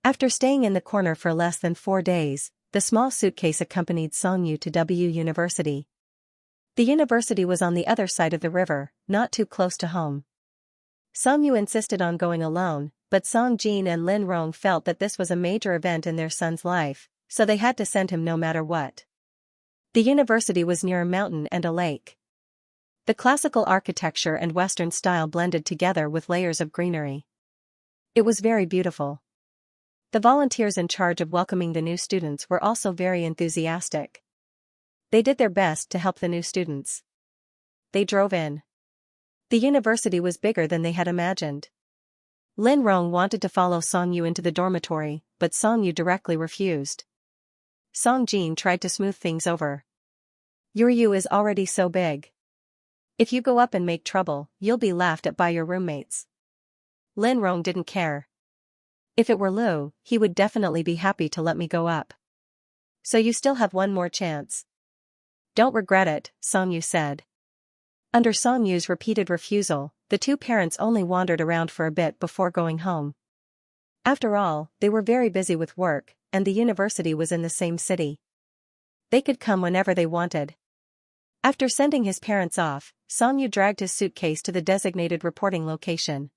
After staying in the corner for less than 4 days, the small suitcase accompanied Songyu to W University. The university was on the other side of the river, not too close to home. Songyu insisted on going alone, but Song Jin and Lin Rong felt that this was a major event in their son's life, so they had to send him no matter what. The university was near a mountain and a lake. The classical architecture and Western style blended together with layers of greenery. It was very beautiful. The volunteers in charge of welcoming the new students were also very enthusiastic. They did their best to help the new students. They drove in. The university was bigger than they had imagined. Lin Rong wanted to follow Songyu into the dormitory, but Songyu directly refused. Song Jin tried to smooth things over. Your U is already so big. If you go up and make trouble, you'll be laughed at by your roommates. Lin Rong didn't care. If it were Lu, he would definitely be happy to let me go up. So you still have one more chance. Don't regret it, Songyu said. Under Songyu's repeated refusal, the two parents only wandered around for a bit before going home. After all, they were very busy with work, and the university was in the same city. They could come whenever they wanted. After sending his parents off, Songyu dragged his suitcase to the designated reporting location.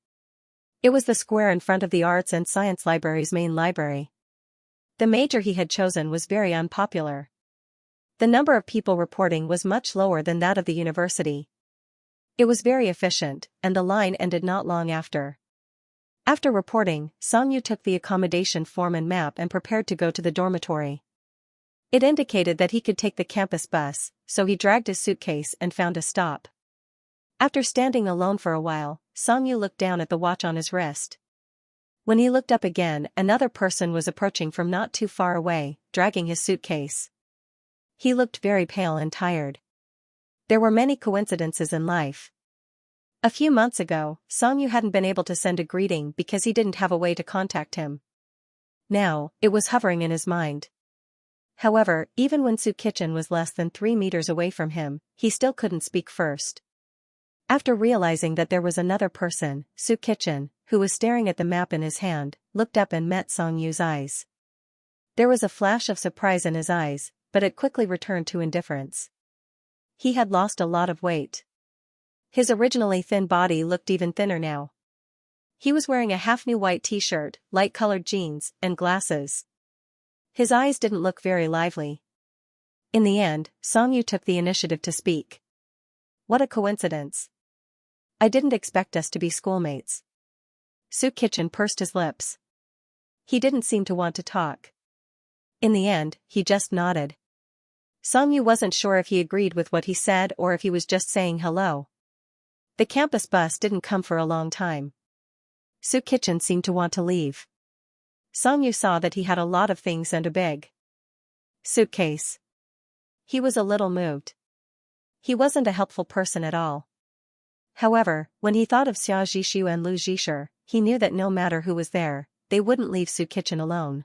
It was the square in front of the Arts and Science Library's main library. The major he had chosen was very unpopular. The number of people reporting was much lower than that of the university. It was very efficient, and the line ended not long after. After reporting, Songyu took the accommodation form and map and prepared to go to the dormitory. It indicated that he could take the campus bus, so he dragged his suitcase and found a stop. After standing alone for a while, Songyu looked down at the watch on his wrist. When he looked up again, another person was approaching from not too far away, dragging his suitcase. He looked very pale and tired. There were many coincidences in life. A few months ago, Songyu hadn't been able to send a greeting because he didn't have a way to contact him. Now, it was hovering in his mind. However, even when Kitchen was less than 3 meters away from him, he still couldn't speak first. After realizing that there was another person, Kitchen, who was staring at the map in his hand, looked up and met Songyu's eyes. There was a flash of surprise in his eyes, but it quickly returned to indifference. He had lost a lot of weight. His originally thin body looked even thinner now. He was wearing a half-new white t-shirt, light-colored jeans, and glasses. His eyes didn't look very lively. In the end, Songyu took the initiative to speak. What a coincidence. I didn't expect us to be schoolmates. Kitchen pursed his lips. He didn't seem to want to talk. In the end, he just nodded. Songyu wasn't sure if he agreed with what he said or if he was just saying hello. The campus bus didn't come for a long time. Kitchen seemed to want to leave. Songyu saw that he had a lot of things and a big suitcase. He was a little moved. He wasn't a helpful person at all. However, when he thought of Xia Zhishu and Lu Zhisher, he knew that no matter who was there, they wouldn't leave Kitchen alone.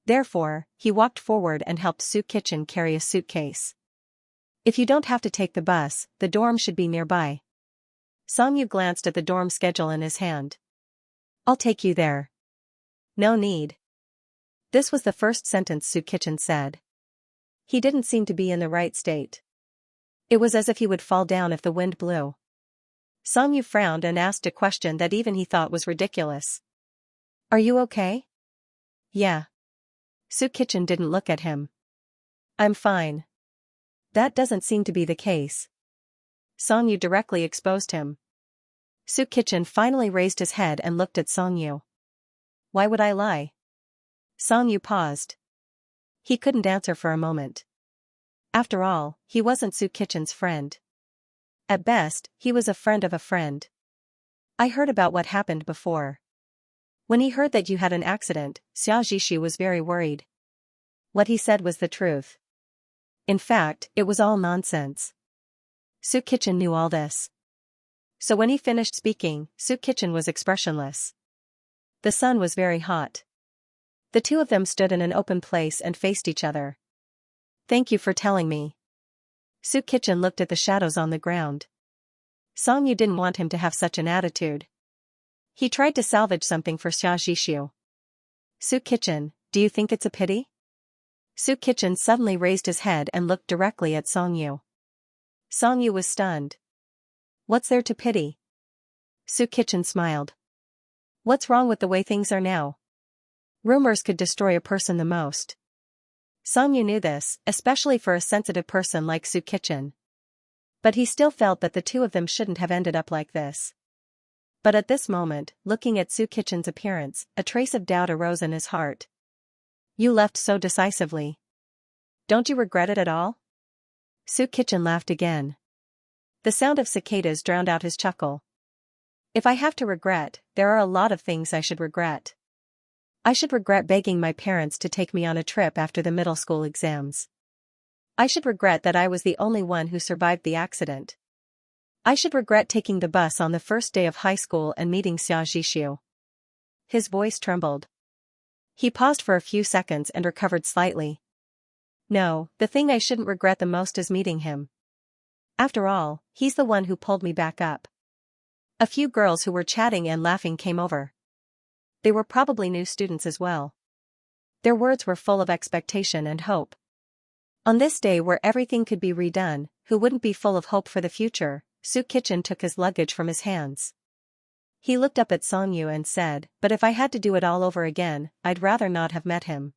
Therefore, he walked forward and helped Kitchen carry a suitcase. If you don't have to take the bus, the dorm should be nearby. Songyu glanced at the dorm schedule in his hand. I'll take you there. No need. This was the first sentence Kitchen said. He didn't seem to be in the right state. It was as if he would fall down if the wind blew. Songyu frowned and asked a question that even he thought was ridiculous. Are you okay? Yeah. Su Kitchen didn't look at him. I'm fine. That doesn't seem to be the case. Songyu directly exposed him. Su Kitchen finally raised his head and looked at Songyu. Why would I lie? Songyu paused. He couldn't answer for a moment. After all, he wasn't Su Kitchen's friend. At best, he was a friend of a friend. I heard about what happened before. When he heard that you had an accident, Xianxia was very worried. What he said was the truth. In fact, it was all nonsense. Su Kitchen knew all this. So when he finished speaking, Su Kitchen was expressionless. The sun was very hot. The two of them stood in an open place and faced each other. Thank you for telling me. Su Kitchen looked at the shadows on the ground. Songyu didn't want him to have such an attitude. He tried to salvage something for Xianxia. Su Kitchen, do you think it's a pity? Su Kitchen suddenly raised his head and looked directly at Songyu. Songyu was stunned. What's there to pity? Su Kitchen smiled. What's wrong with the way things are now? Rumors could destroy a person the most. Songyu knew this, especially for a sensitive person like Su Kitchen. But he still felt that the two of them shouldn't have ended up like this. But at this moment, looking at Su Kitchen's appearance, a trace of doubt arose in his heart. You left so decisively. Don't you regret it at all? Su Kitchen laughed again. The sound of cicadas drowned out his chuckle. If I have to regret, there are a lot of things I should regret. I should regret begging my parents to take me on a trip after the middle school exams. I should regret that I was the only one who survived the accident. I should regret taking the bus on the first day of high school and meeting Xianxia. His voice trembled. He paused for a few seconds and recovered slightly. No, the thing I shouldn't regret the most is meeting him. After all, he's the one who pulled me back up. A few girls who were chatting and laughing came over. They were probably new students as well. Their words were full of expectation and hope. On this day where everything could be redone, who wouldn't be full of hope for the future? Su Kitchen took his luggage from his hands. He looked up at Songyu and said, but if I had to do it all over again, I'd rather not have met him.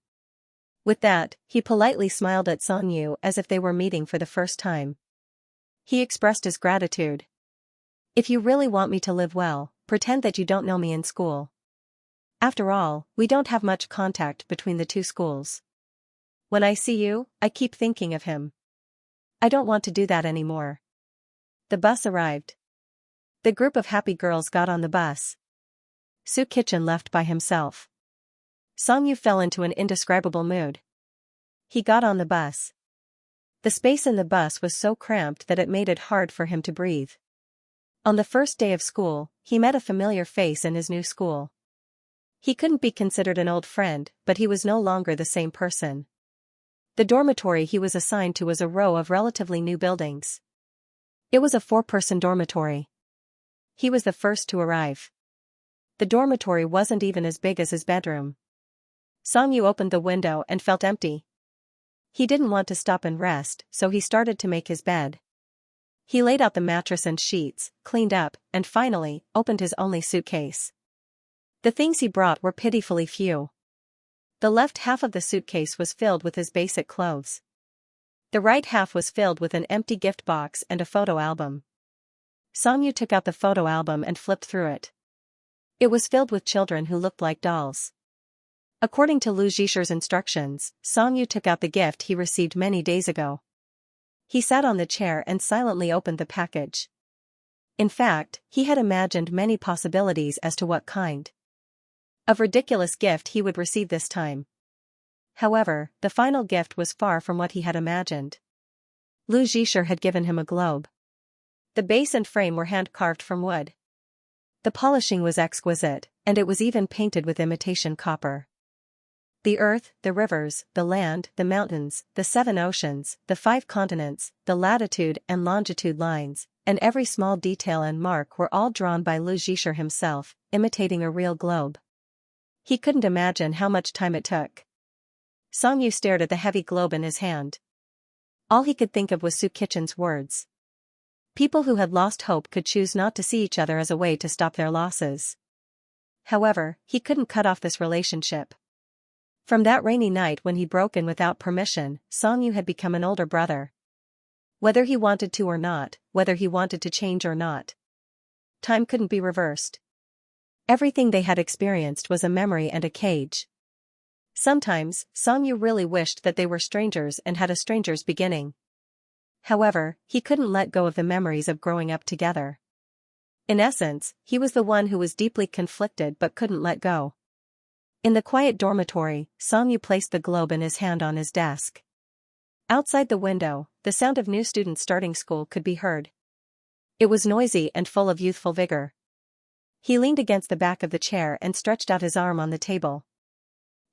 With that, he politely smiled at Songyu as if they were meeting for the first time. He expressed his gratitude. If you really want me to live well, pretend that you don't know me in school. After all, we don't have much contact between the two schools. When I see you, I keep thinking of him. I don't want to do that anymore. The bus arrived. The group of happy girls got on the bus. Su Kitchen left by himself. Songyu fell into an indescribable mood. He got on the bus. The space in the bus was so cramped that it made it hard for him to breathe. On the first day of school, he met a familiar face in his new school. He couldn't be considered an old friend, but he was no longer the same person. The dormitory he was assigned to was a row of relatively new buildings. It was a 4-person dormitory. He was the first to arrive. The dormitory wasn't even as big as his bedroom. Songyu opened the window and felt empty. He didn't want to stop and rest, so he started to make his bed. He laid out the mattress and sheets, cleaned up, and finally, opened his only suitcase. The things he brought were pitifully few. The left half of the suitcase was filled with his basic clothes. The right half was filled with an empty gift box and a photo album. Songyu took out the photo album and flipped through it. It was filled with children who looked like dolls. According to Lu Zhisher's instructions, Songyu took out the gift he received many days ago. He sat on the chair and silently opened the package. In fact, he had imagined many possibilities as to what kind of ridiculous gift he would receive this time. However, the final gift was far from what he had imagined. Lu Zhisher had given him a globe. The base and frame were hand-carved from wood. The polishing was exquisite, and it was even painted with imitation copper. The earth, the rivers, the land, the mountains, the 7 oceans, the 5 continents, the latitude and longitude lines, and every small detail and mark were all drawn by Lu Zhisher himself, imitating a real globe. He couldn't imagine how much time it took. Songyu stared at the heavy globe in his hand. All he could think of was Su Kitchen's words. People who had lost hope could choose not to see each other as a way to stop their losses. However, he couldn't cut off this relationship. From that rainy night when he'd broken without permission, Songyu had become an older brother. Whether he wanted to or not, whether he wanted to change or not, time couldn't be reversed. Everything they had experienced was a memory and a cage. Sometimes, Songyu really wished that they were strangers and had a stranger's beginning. However, he couldn't let go of the memories of growing up together. In essence, he was the one who was deeply conflicted but couldn't let go. In the quiet dormitory, Songyu placed the globe in his hand on his desk. Outside the window, the sound of new students starting school could be heard. It was noisy and full of youthful vigor. He leaned against the back of the chair and stretched out his arm on the table.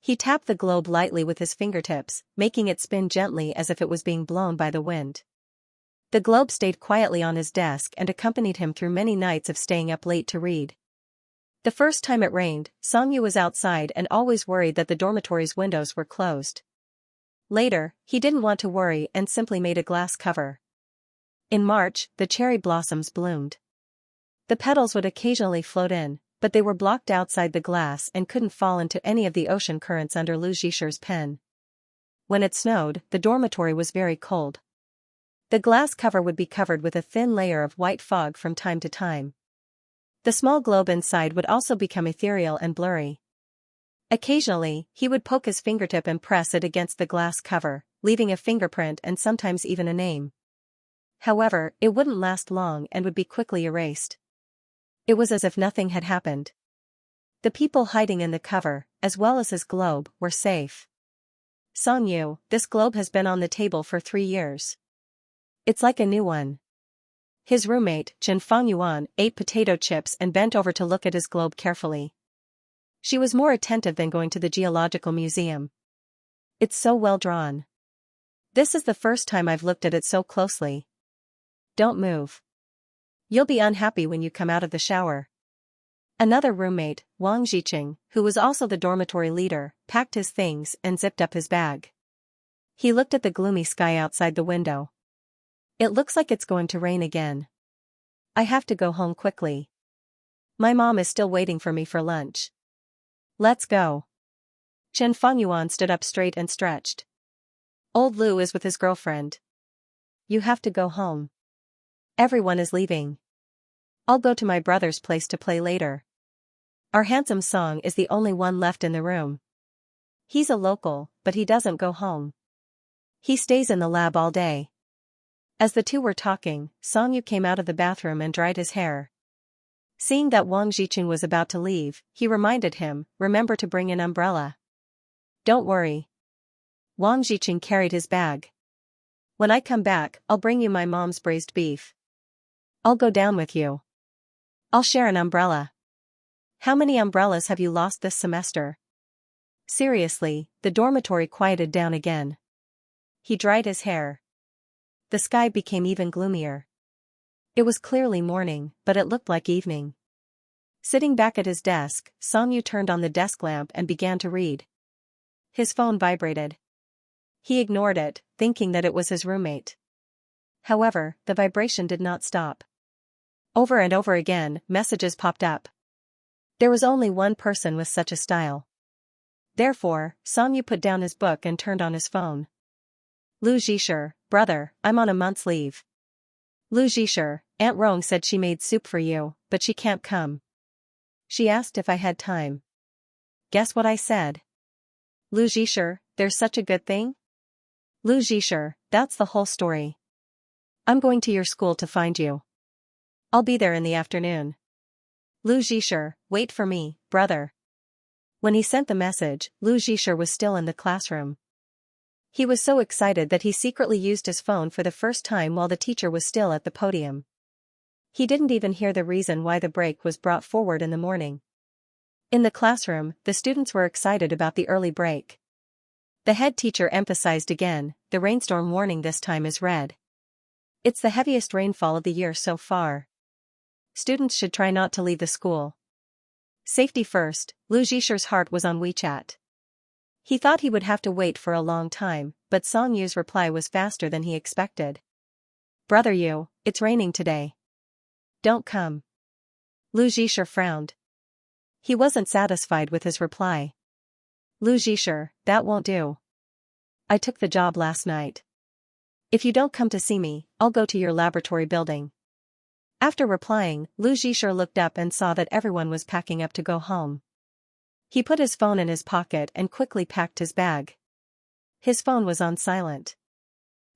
He tapped the globe lightly with his fingertips, making it spin gently as if it was being blown by the wind. The globe stayed quietly on his desk and accompanied him through many nights of staying up late to read. The first time it rained, Songyu was outside and always worried that the dormitory's windows were closed. Later, he didn't want to worry and simply made a glass cover. In March, the cherry blossoms bloomed. The petals would occasionally float in, but they were blocked outside the glass and couldn't fall into any of the ocean currents under Lu Zhisher's pen. When it snowed, the dormitory was very cold. The glass cover would be covered with a thin layer of white fog from time to time. The small globe inside would also become ethereal and blurry. Occasionally, he would poke his fingertip and press it against the glass cover, leaving a fingerprint and sometimes even a name. However, it wouldn't last long and would be quickly erased. It was as if nothing had happened. The people hiding in the cover, as well as his globe, were safe. Songyu, this globe has been on the table for 3 years. It's like a new one. His roommate, Chen Fengyuan, ate potato chips and bent over to look at his globe carefully. She was more attentive than going to the geological museum. It's so well drawn. This is the first time I've looked at it so closely. Don't move. You'll be unhappy when you come out of the shower. Another roommate, Wang Ziqing, who was also the dormitory leader, packed his things and zipped up his bag. He looked at the gloomy sky outside the window. It looks like it's going to rain again. I have to go home quickly. My mom is still waiting for me for lunch. Let's go. Chen Fengyuan stood up straight and stretched. Old Lu is with his girlfriend. You have to go home. Everyone is leaving. I'll go to my brother's place to play later. Our handsome Song is the only one left in the room. He's a local, but he doesn't go home. He stays in the lab all day. As the two were talking, Songyu came out of the bathroom and dried his hair. Seeing that Wang Ziqing was about to leave, he reminded him, remember to bring an umbrella. Don't worry. Wang Ziqing carried his bag. When I come back, I'll bring you my mom's braised beef. I'll go down with you. I'll share an umbrella. How many umbrellas have you lost this semester? Seriously, the dormitory quieted down again. He dried his hair. The sky became even gloomier. It was clearly morning, but it looked like evening. Sitting back at his desk, Songyu turned on the desk lamp and began to read. His phone vibrated. He ignored it, thinking that it was his roommate. However, the vibration did not stop. Over and over again, messages popped up. There was only one person with such a style. Therefore, Songyu put down his book and turned on his phone. Lu Zhisher, brother, I'm on a month's leave. Lu Zhisher, Aunt Rong said she made soup for you, but she can't come. She asked if I had time. Guess what I said? Lu Zhisher, there's such a good thing? Lu Zhisher, that's the whole story. I'm going to your school to find you. I'll be there in the afternoon. Lu Zhisher, wait for me, brother. When he sent the message, Lu Zhisher was still in the classroom. He was so excited that he secretly used his phone for the first time while the teacher was still at the podium. He didn't even hear the reason why the break was brought forward in the morning. In the classroom, the students were excited about the early break. The head teacher emphasized again, the rainstorm warning this time is red. It's the heaviest rainfall of the year so far. Students should try not to leave the school. Safety first, Lu Zhisher's heart was on WeChat. He thought he would have to wait for a long time, but Song Yu's reply was faster than he expected. Brother Yu, it's raining today. Don't come. Lu Zhisher frowned. He wasn't satisfied with his reply. Lu Zhisher, that won't do. I took the job last night. If you don't come to see me, I'll go to your laboratory building. After replying, Lu Zhisher looked up and saw that everyone was packing up to go home. He put his phone in his pocket and quickly packed his bag. His phone was on silent.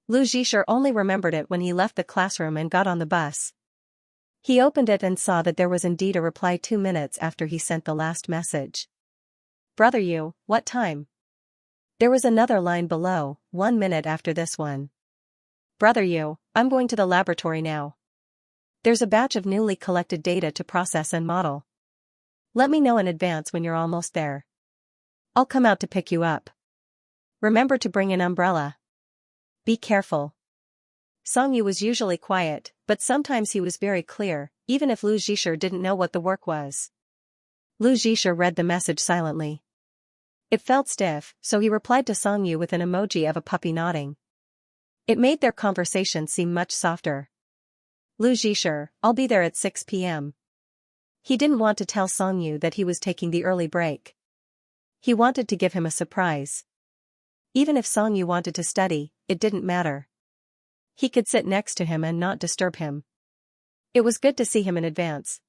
Lu Zhisher only remembered it when he left the classroom and got on the bus. He opened it and saw that there was indeed a reply 2 minutes after he sent the last message. Brother Yu, what time? There was another line below, 1 minute after this one. Brother Yu, I'm going to the laboratory now. There's a batch of newly collected data to process and model. Let me know in advance when you're almost there. I'll come out to pick you up. Remember to bring an umbrella. Be careful. Song Yu was usually quiet, but sometimes he was very clear, even if Lu Zhisher didn't know what the work was. Lu Zhisher read the message silently. It felt stiff, so he replied to Song Yu with an emoji of a puppy nodding. It made their conversation seem much softer. Lu Zhisher, I'll be there at 6 p.m. He didn't want to tell Song Yu that he was taking the early break. He wanted to give him a surprise. Even if Song Yu wanted to study, it didn't matter. He could sit next to him and not disturb him. It was good to see him in advance.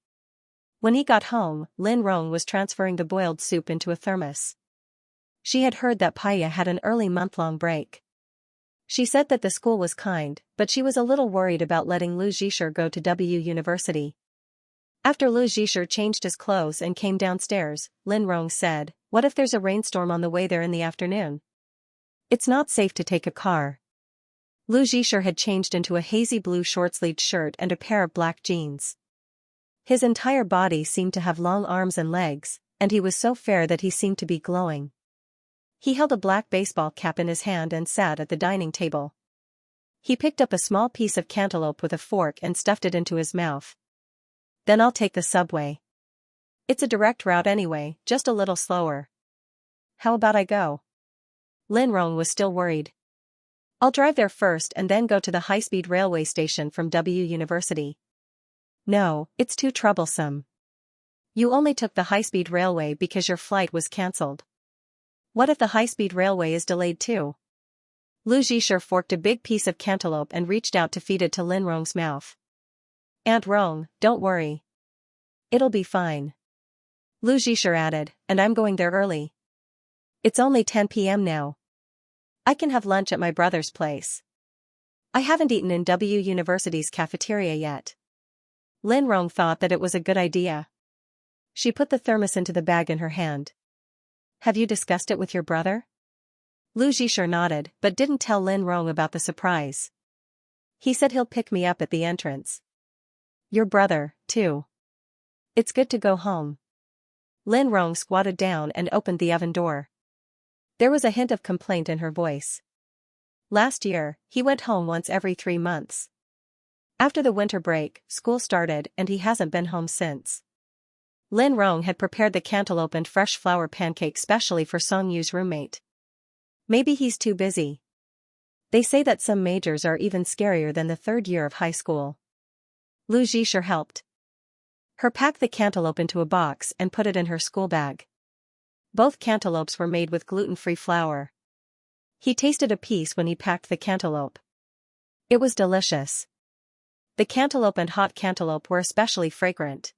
When he got home, Lin Rong was transferring the boiled soup into a thermos. She had heard that Paya had an early month-long break. She said that the school was kind, but she was a little worried about letting Lu Zhisher go to W University. After Lu Zhisher changed his clothes and came downstairs, Lin Rong said, "What if there's a rainstorm on the way there in the afternoon? It's not safe to take a car." Lu Zhisher had changed into a hazy blue short-sleeved shirt and a pair of black jeans. His entire body seemed to have long arms and legs, and he was so fair that he seemed to be glowing. He held a black baseball cap in his hand and sat at the dining table. He picked up a small piece of cantaloupe with a fork and stuffed it into his mouth. Then I'll take the subway. It's a direct route anyway, just a little slower. How about I go? Lin Rong was still worried. I'll drive there first and then go to the high-speed railway station from W University. No, it's too troublesome. You only took the high-speed railway because your flight was cancelled. What if the high-speed railway is delayed too? Lu Zhisher forked a big piece of cantaloupe and reached out to feed it to Lin Rong's mouth. Aunt Rong, don't worry. It'll be fine. Lu Zhisher added, and I'm going there early. It's only 10 p.m. now. I can have lunch at my brother's place. I haven't eaten in W University's cafeteria yet. Lin Rong thought that it was a good idea. She put the thermos into the bag in her hand. Have you discussed it with your brother? Lu Zhisher nodded, but didn't tell Lin Rong about the surprise. He said he'll pick me up at the entrance. Your brother, too. It's good to go home. Lin Rong squatted down and opened the oven door. There was a hint of complaint in her voice. Last year, he went home once every 3 months. After the winter break, school started and he hasn't been home since. Lin Rong had prepared the cantaloupe and fresh flour pancake specially for Song Yu's roommate. Maybe he's too busy. They say that some majors are even scarier than the 3rd year of high school. Lu Zhisher helped her pack the cantaloupe into a box and put it in her school bag. Both cantaloupes were made with gluten-free flour. He tasted a piece when he packed the cantaloupe. It was delicious. The cantaloupe and hot cantaloupe were especially fragrant.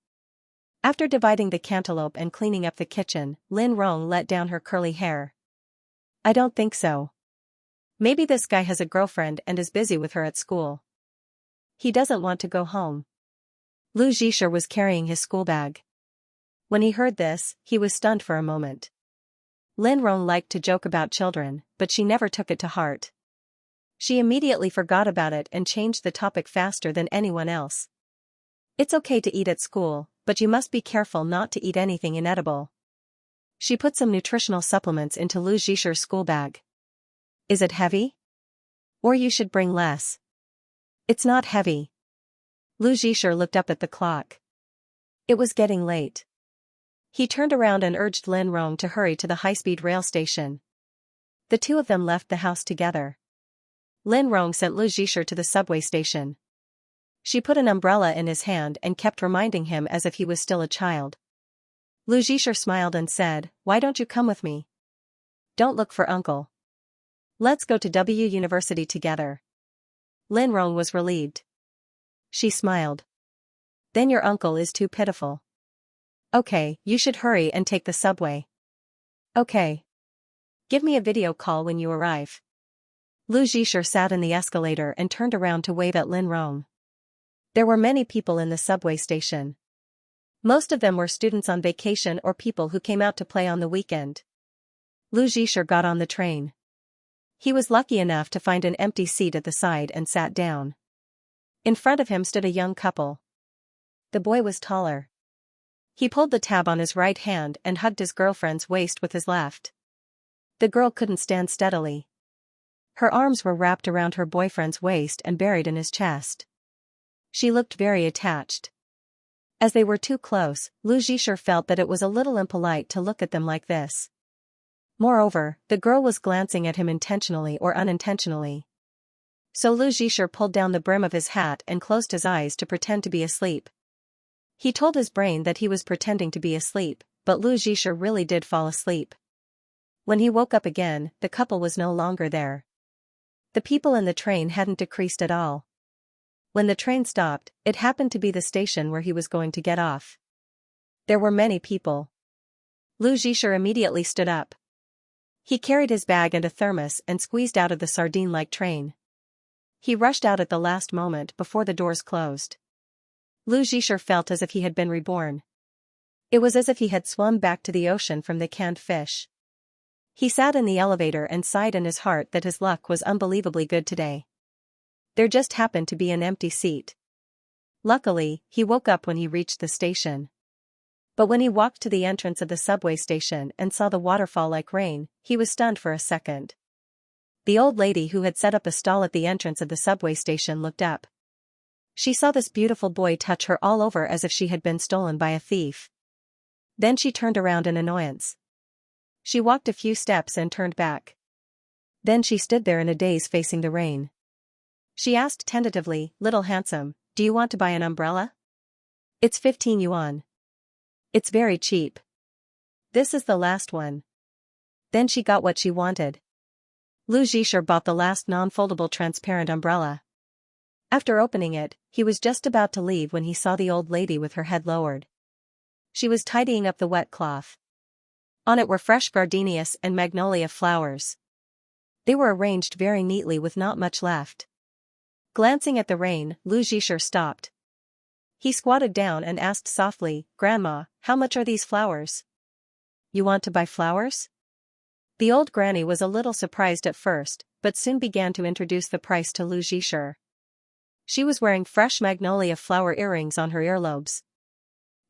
After dividing the cantaloupe and cleaning up the kitchen, Lin Rong let down her curly hair. I don't think so. Maybe this guy has a girlfriend and is busy with her at school. He doesn't want to go home. Lu Zhisher was carrying his school bag. When he heard this, he was stunned for a moment. Lin Rong liked to joke about children, but she never took it to heart. She immediately forgot about it and changed the topic faster than anyone else. It's okay to eat at school, but you must be careful not to eat anything inedible. She put some nutritional supplements into Lu Zhisher's school bag. Is it heavy? Or you should bring less. It's not heavy. Lu Zhisher looked up at the clock. It was getting late. He turned around and urged Lin Rong to hurry to the high-speed rail station. The two of them left the house together. Lin Rong sent Lu Zhisher to the subway station. She put an umbrella in his hand and kept reminding him as if he was still a child. Lu Zhisher smiled and said, "Why don't you come with me? Don't look for uncle. Let's go to W University together." Lin Rong was relieved. She smiled. "Then your uncle is too pitiful." "Okay, you should hurry and take the subway." "Okay. Give me a video call when you arrive." Lu Zhisher sat in the escalator and turned around to wave at Lin Rong. There were many people in the subway station. Most of them were students on vacation or people who came out to play on the weekend. Lu Zhisher got on the train. He was lucky enough to find an empty seat at the side and sat down. In front of him stood a young couple. The boy was taller. He pulled the tab on his right hand and hugged his girlfriend's waist with his left. The girl couldn't stand steadily. Her arms were wrapped around her boyfriend's waist and buried in his chest. She looked very attached. As they were too close, Lu Zhisher felt that it was a little impolite to look at them like this. Moreover, the girl was glancing at him intentionally or unintentionally. So Lu Zhisher pulled down the brim of his hat and closed his eyes to pretend to be asleep. He told his brain that he was pretending to be asleep, but Lu Zhisher really did fall asleep. When he woke up again, the couple was no longer there. The people in the train hadn't decreased at all. When the train stopped, it happened to be the station where he was going to get off. There were many people. Lu Zhisher immediately stood up. He carried his bag and a thermos and squeezed out of the sardine-like train. He rushed out at the last moment before the doors closed. Lu Zhisher felt as if he had been reborn. It was as if he had swum back to the ocean from the canned fish. He sat in the elevator and sighed in his heart that his luck was unbelievably good today. There just happened to be an empty seat. Luckily, he woke up when he reached the station. But when he walked to the entrance of the subway station and saw the waterfall like rain, he was stunned for a second. The old lady who had set up a stall at the entrance of the subway station looked up. She saw this beautiful boy touch her all over as if she had been stolen by a thief. Then she turned around in annoyance. She walked a few steps and turned back. Then she stood there in a daze facing the rain. She asked tentatively, "Little handsome, do you want to buy an umbrella? It's 15 yuan. It's very cheap. This is the last one." Then she got what she wanted. Lu Zhisher bought the last non-foldable transparent umbrella. After opening it, he was just about to leave when he saw the old lady with her head lowered. She was tidying up the wet cloth. On it were fresh gardenias and magnolia flowers. They were arranged very neatly with not much left. Glancing at the rain, Lu Zhisher stopped. He squatted down and asked softly, "Grandma, how much are these flowers?" "You want to buy flowers?" The old granny was a little surprised at first, but soon began to introduce the price to Lu Zhisher. She was wearing fresh magnolia flower earrings on her earlobes.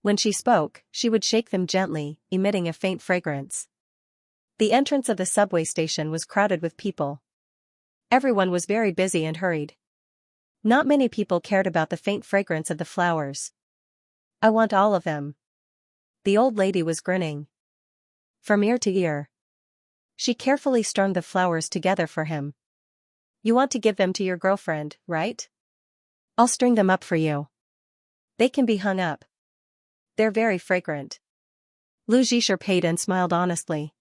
When she spoke, she would shake them gently, emitting a faint fragrance. The entrance of the subway station was crowded with people. Everyone was very busy and hurried. Not many people cared about the faint fragrance of the flowers. "I want all of them." The old lady was grinning from ear to ear. She carefully strung the flowers together for him. "You want to give them to your girlfriend, right? I'll string them up for you. They can be hung up. They're very fragrant." Lu Zhisher paid and smiled honestly.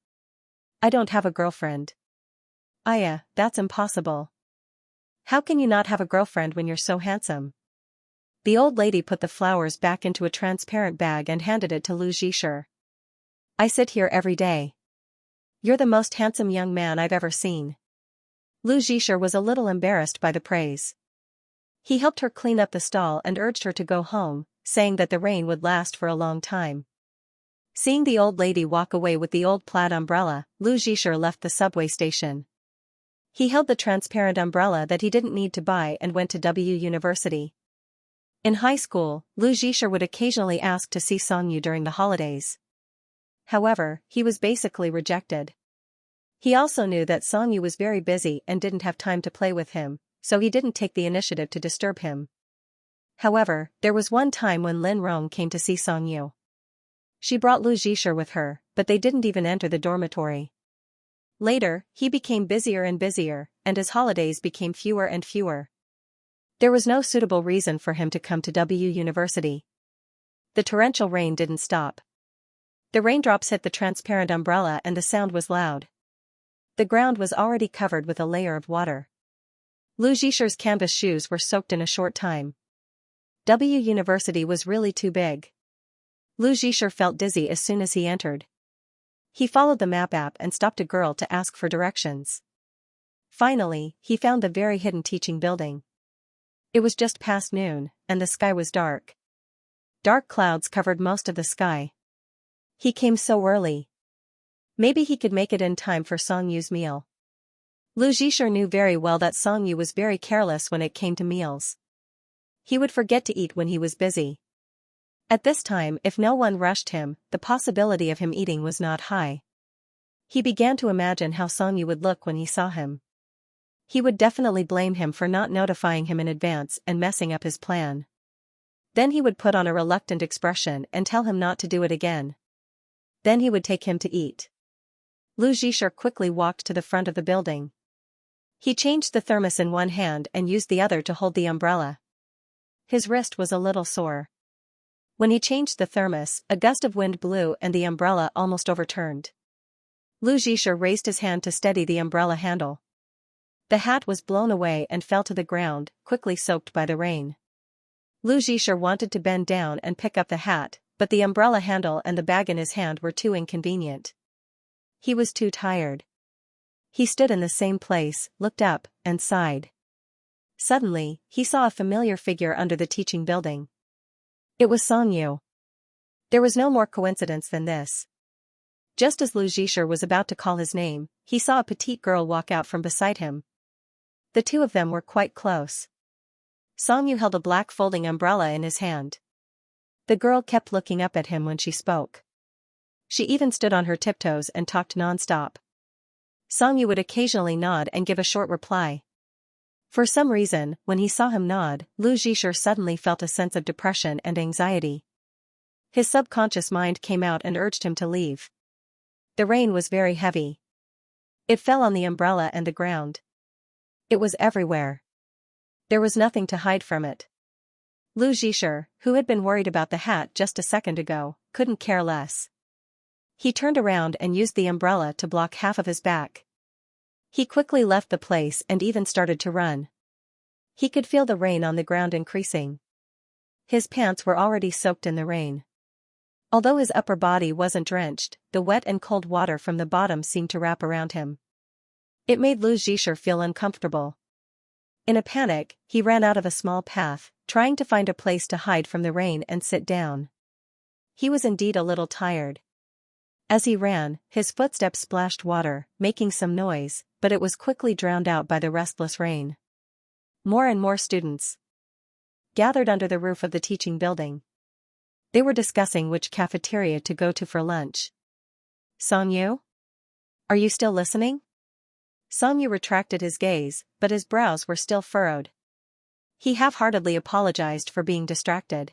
"I don't have a girlfriend." "Aya, that's impossible. How can you not have a girlfriend when you're so handsome?" The old lady put the flowers back into a transparent bag and handed it to Lu Zhisher. "I sit here every day. You're the most handsome young man I've ever seen." Lu Zhisher was a little embarrassed by the praise. He helped her clean up the stall and urged her to go home, saying that the rain would last for a long time. Seeing the old lady walk away with the old plaid umbrella, Lu Zhisher left the subway station. He held the transparent umbrella that he didn't need to buy and went to W University. In high school, Lu Zhisher would occasionally ask to see Xianxia during the holidays. However, he was basically rejected. He also knew that Xianxia was very busy and didn't have time to play with him, so he didn't take the initiative to disturb him. However, there was one time when Lin Rong came to see Xianxia. She brought Lu Zhisher with her, but they didn't even enter the dormitory. Later, he became busier and busier, and his holidays became fewer and fewer. There was no suitable reason for him to come to W University. The torrential rain didn't stop. The raindrops hit the transparent umbrella and the sound was loud. The ground was already covered with a layer of water. Lu Zhisher's canvas shoes were soaked in a short time. W University was really too big. Lu Zhisher felt dizzy as soon as he entered. He followed the map app and stopped a girl to ask for directions. Finally, he found the very hidden teaching building. It was just past noon, and the sky was dark. Dark clouds covered most of the sky. He came so early. Maybe he could make it in time for Songyu's meal. Lu Zhisher knew very well that Songyu was very careless when it came to meals. He would forget to eat when he was busy. At this time, if no one rushed him, the possibility of him eating was not high. He began to imagine how Songyu would look when he saw him. He would definitely blame him for not notifying him in advance and messing up his plan. Then he would put on a reluctant expression and tell him not to do it again. Then he would take him to eat. Lu Zhisher quickly walked to the front of the building. He changed the thermos in one hand and used the other to hold the umbrella. His wrist was a little sore. When he changed the thermos, a gust of wind blew and the umbrella almost overturned. Lu Zhisher raised his hand to steady the umbrella handle. The hat was blown away and fell to the ground, quickly soaked by the rain. Lu Zhisher wanted to bend down and pick up the hat, but the umbrella handle and the bag in his hand were too inconvenient. He was too tired. He stood in the same place, looked up, and sighed. Suddenly, he saw a familiar figure under the teaching building. It was Songyu. There was no more coincidence than this. Just as Lu Zhisher was about to call his name, he saw a petite girl walk out from beside him. The two of them were quite close. Songyu held a black folding umbrella in his hand. The girl kept looking up at him when she spoke. She even stood on her tiptoes and talked non-stop. Songyu would occasionally nod and give a short reply. For some reason, when he saw him nod, Lu Zhisher suddenly felt a sense of depression and anxiety. His subconscious mind came out and urged him to leave. The rain was very heavy. It fell on the umbrella and the ground. It was everywhere. There was nothing to hide from it. Lu Zhisher, who had been worried about the hat just a second ago, couldn't care less. He turned around and used the umbrella to block half of his back. He quickly left the place and even started to run. He could feel the rain on the ground increasing. His pants were already soaked in the rain. Although his upper body wasn't drenched, the wet and cold water from the bottom seemed to wrap around him. It made Lu Zhisher feel uncomfortable. In a panic, he ran out of a small path, trying to find a place to hide from the rain and sit down. He was indeed a little tired. As he ran, his footsteps splashed water, making some noise, but it was quickly drowned out by the restless rain. More and more students gathered under the roof of the teaching building. They were discussing which cafeteria to go to for lunch. Songyu? Are you still listening? Songyu retracted his gaze, but his brows were still furrowed. He half-heartedly apologized for being distracted.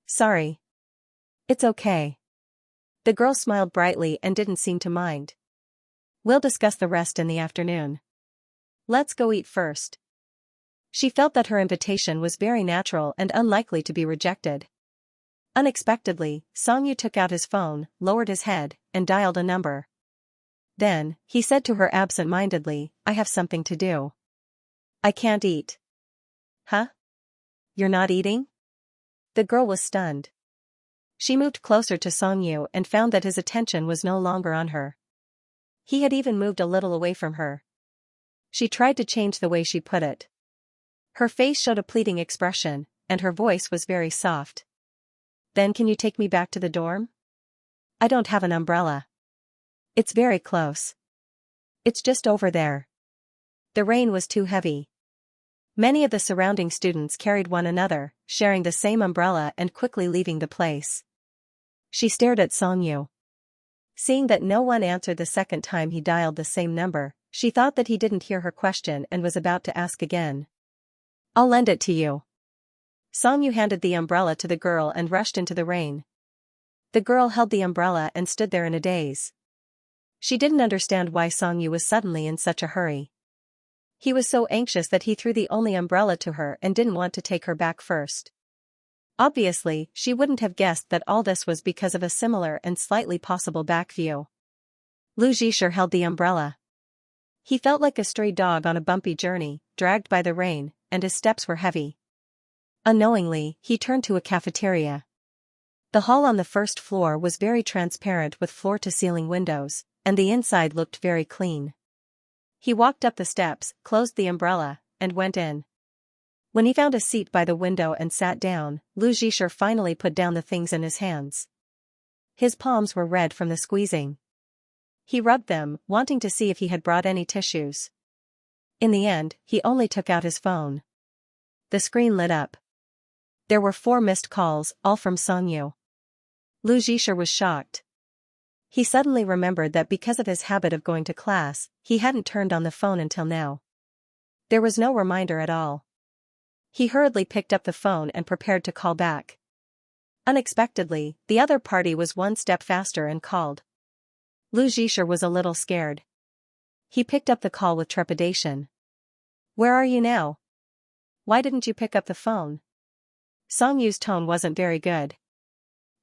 Sorry. It's okay. The girl smiled brightly and didn't seem to mind. We'll discuss the rest in the afternoon. Let's go eat first. She felt that her invitation was very natural and unlikely to be rejected. Unexpectedly, Songyu took out his phone, lowered his head, and dialed a number. Then, he said to her absent-mindedly, I have something to do. I can't eat. Huh? You're not eating? The girl was stunned. She moved closer to Songyu and found that his attention was no longer on her. He had even moved a little away from her. She tried to change the way she put it. Her face showed a pleading expression, and her voice was very soft. Then can you take me back to the dorm? I don't have an umbrella. It's very close. It's just over there. The rain was too heavy. Many of the surrounding students carried one another, sharing the same umbrella and quickly leaving the place. She stared at Songyu. Seeing that no one answered the second time he dialed the same number, she thought that he didn't hear her question and was about to ask again. I'll lend it to you. Songyu handed the umbrella to the girl and rushed into the rain. The girl held the umbrella and stood there in a daze. She didn't understand why Songyu was suddenly in such a hurry. He was so anxious that he threw the only umbrella to her and didn't want to take her back first. Obviously, she wouldn't have guessed that all this was because of a similar and slightly possible back view. Lu Zhisher held the umbrella. He felt like a stray dog on a bumpy journey, dragged by the rain, and his steps were heavy. Unknowingly, he turned to a cafeteria. The hall on the first floor was very transparent with floor-to-ceiling windows, and the inside looked very clean. He walked up the steps, closed the umbrella, and went in. When he found a seat by the window and sat down, Lu Zhisher finally put down the things in his hands. His palms were red from the squeezing. He rubbed them, wanting to see if he had brought any tissues. In the end, he only took out his phone. The screen lit up. There were 4 missed calls, all from Songyu. Lu Zhisher was shocked. He suddenly remembered that because of his habit of going to class, he hadn't turned on the phone until now. There was no reminder at all. He hurriedly picked up the phone and prepared to call back. Unexpectedly, the other party was one step faster and called. Lu Zhisher was a little scared. He picked up the call with trepidation. "Where are you now? Why didn't you pick up the phone?" Songyu's tone wasn't very good.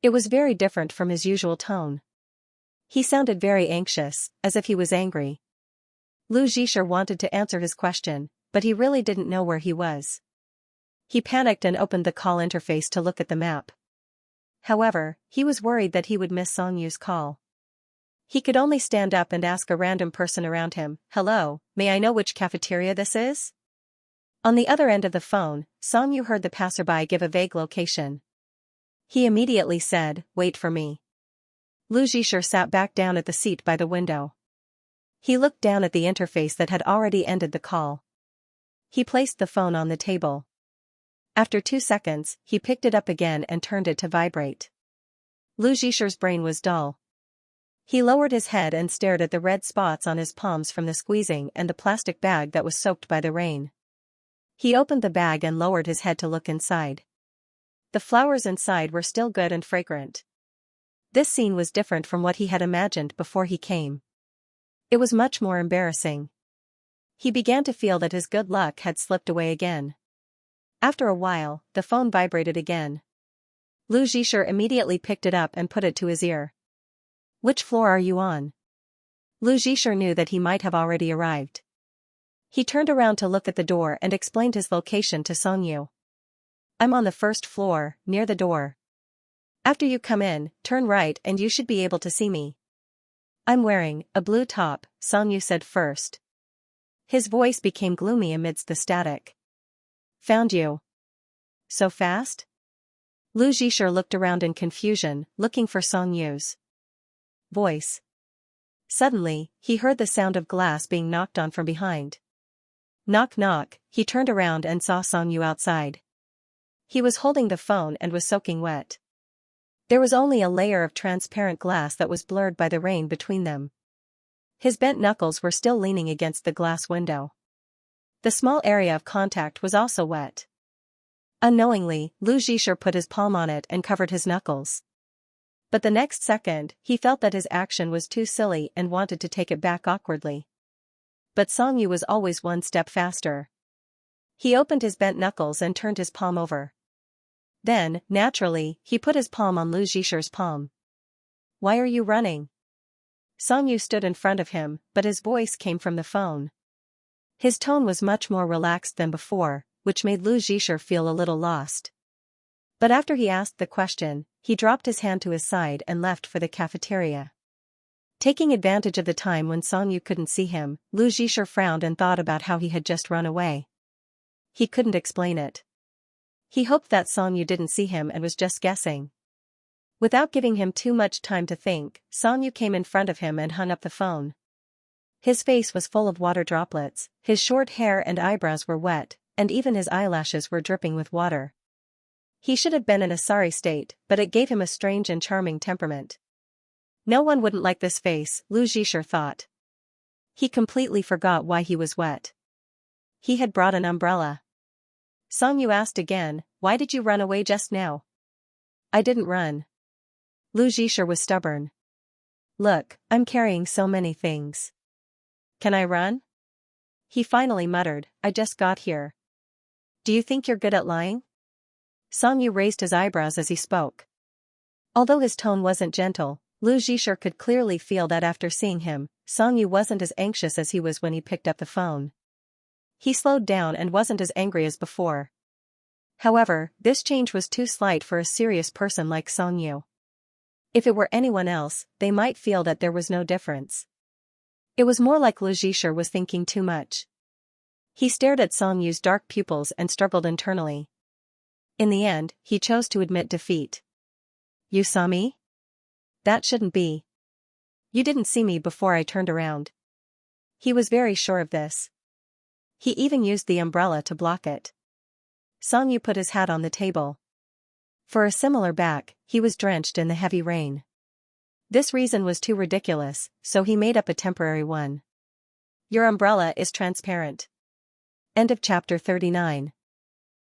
It was very different from his usual tone. He sounded very anxious, as if he was angry. Lu Zhisher wanted to answer his question, but he really didn't know where he was. He panicked and opened the call interface to look at the map. However, he was worried that he would miss Songyu's call. He could only stand up and ask a random person around him, "Hello, may I know which cafeteria this is?" On the other end of the phone, Songyu heard the passerby give a vague location. He immediately said, "Wait for me." Lu Zhisher sat back down at the seat by the window. He looked down at the interface that had already ended the call. He placed the phone on the table. After 2 seconds, he picked it up again and turned it to vibrate. Lu Zhisher's brain was dull. He lowered his head and stared at the red spots on his palms from the squeezing and the plastic bag that was soaked by the rain. He opened the bag and lowered his head to look inside. The flowers inside were still good and fragrant. This scene was different from what he had imagined before he came. It was much more embarrassing. He began to feel that his good luck had slipped away again. After a while, the phone vibrated again. Lu Zhisher immediately picked it up and put it to his ear. "Which floor are you on?" Lu Zhisher knew that he might have already arrived. He turned around to look at the door and explained his location to Songyu. "I'm on the first floor, near the door. After you come in, turn right and you should be able to see me." "I'm wearing a blue top," Songyu said first. His voice became gloomy amidst the static. "Found you. So fast?" Lu Zhisher looked around in confusion, looking for Songyu's voice. Suddenly, he heard the sound of glass being knocked on from behind. Knock knock, he turned around and saw Songyu outside. He was holding the phone and was soaking wet. There was only a layer of transparent glass that was blurred by the rain between them. His bent knuckles were still leaning against the glass window. The small area of contact was also wet. Unknowingly, Lu Zhisher put his palm on it and covered his knuckles. But the next second, he felt that his action was too silly and wanted to take it back awkwardly. But Songyu was always one step faster. He opened his bent knuckles and turned his palm over. Then, naturally, he put his palm on Lu Zhisher's palm. "Why are you running?" Songyu stood in front of him, but his voice came from the phone. His tone was much more relaxed than before, which made Lu Zhisher feel a little lost. But after he asked the question, he dropped his hand to his side and left for the cafeteria. Taking advantage of the time when Songyu couldn't see him, Lu Zhisher frowned and thought about how he had just run away. He couldn't explain it. He hoped that Songyu didn't see him and was just guessing. Without giving him too much time to think, Songyu came in front of him and hung up the phone. His face was full of water droplets, his short hair and eyebrows were wet, and even his eyelashes were dripping with water. He should have been in a sorry state, but it gave him a strange and charming temperament. No one wouldn't like this face, Lu Zhisher thought. He completely forgot why he was wet. He had brought an umbrella. Songyu asked again, "Why did you run away just now?" "I didn't run." Lu Zhisher was stubborn. Look, I'm carrying so many things. Can I run? He finally muttered, I just got here. Do you think you're good at lying? Songyu raised his eyebrows as he spoke. Although his tone wasn't gentle, Lu Zhisher could clearly feel that after seeing him, Songyu wasn't as anxious as he was when he picked up the phone. He slowed down and wasn't as angry as before. However, this change was too slight for a serious person like Songyu. If it were anyone else, they might feel that there was no difference. It was more like Lu Zhisher was thinking too much. He stared at Songyu's dark pupils and struggled internally. In the end, he chose to admit defeat. You saw me? That shouldn't be. You didn't see me before I turned around. He was very sure of this. He even used the umbrella to block it. Songyu put his hat on the table. For a similar back, he was drenched in the heavy rain. This reason was too ridiculous, so he made up a temporary one. Your umbrella is transparent. End of chapter 39.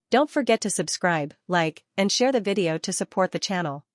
Don't forget to subscribe, like, and share the video to support the channel.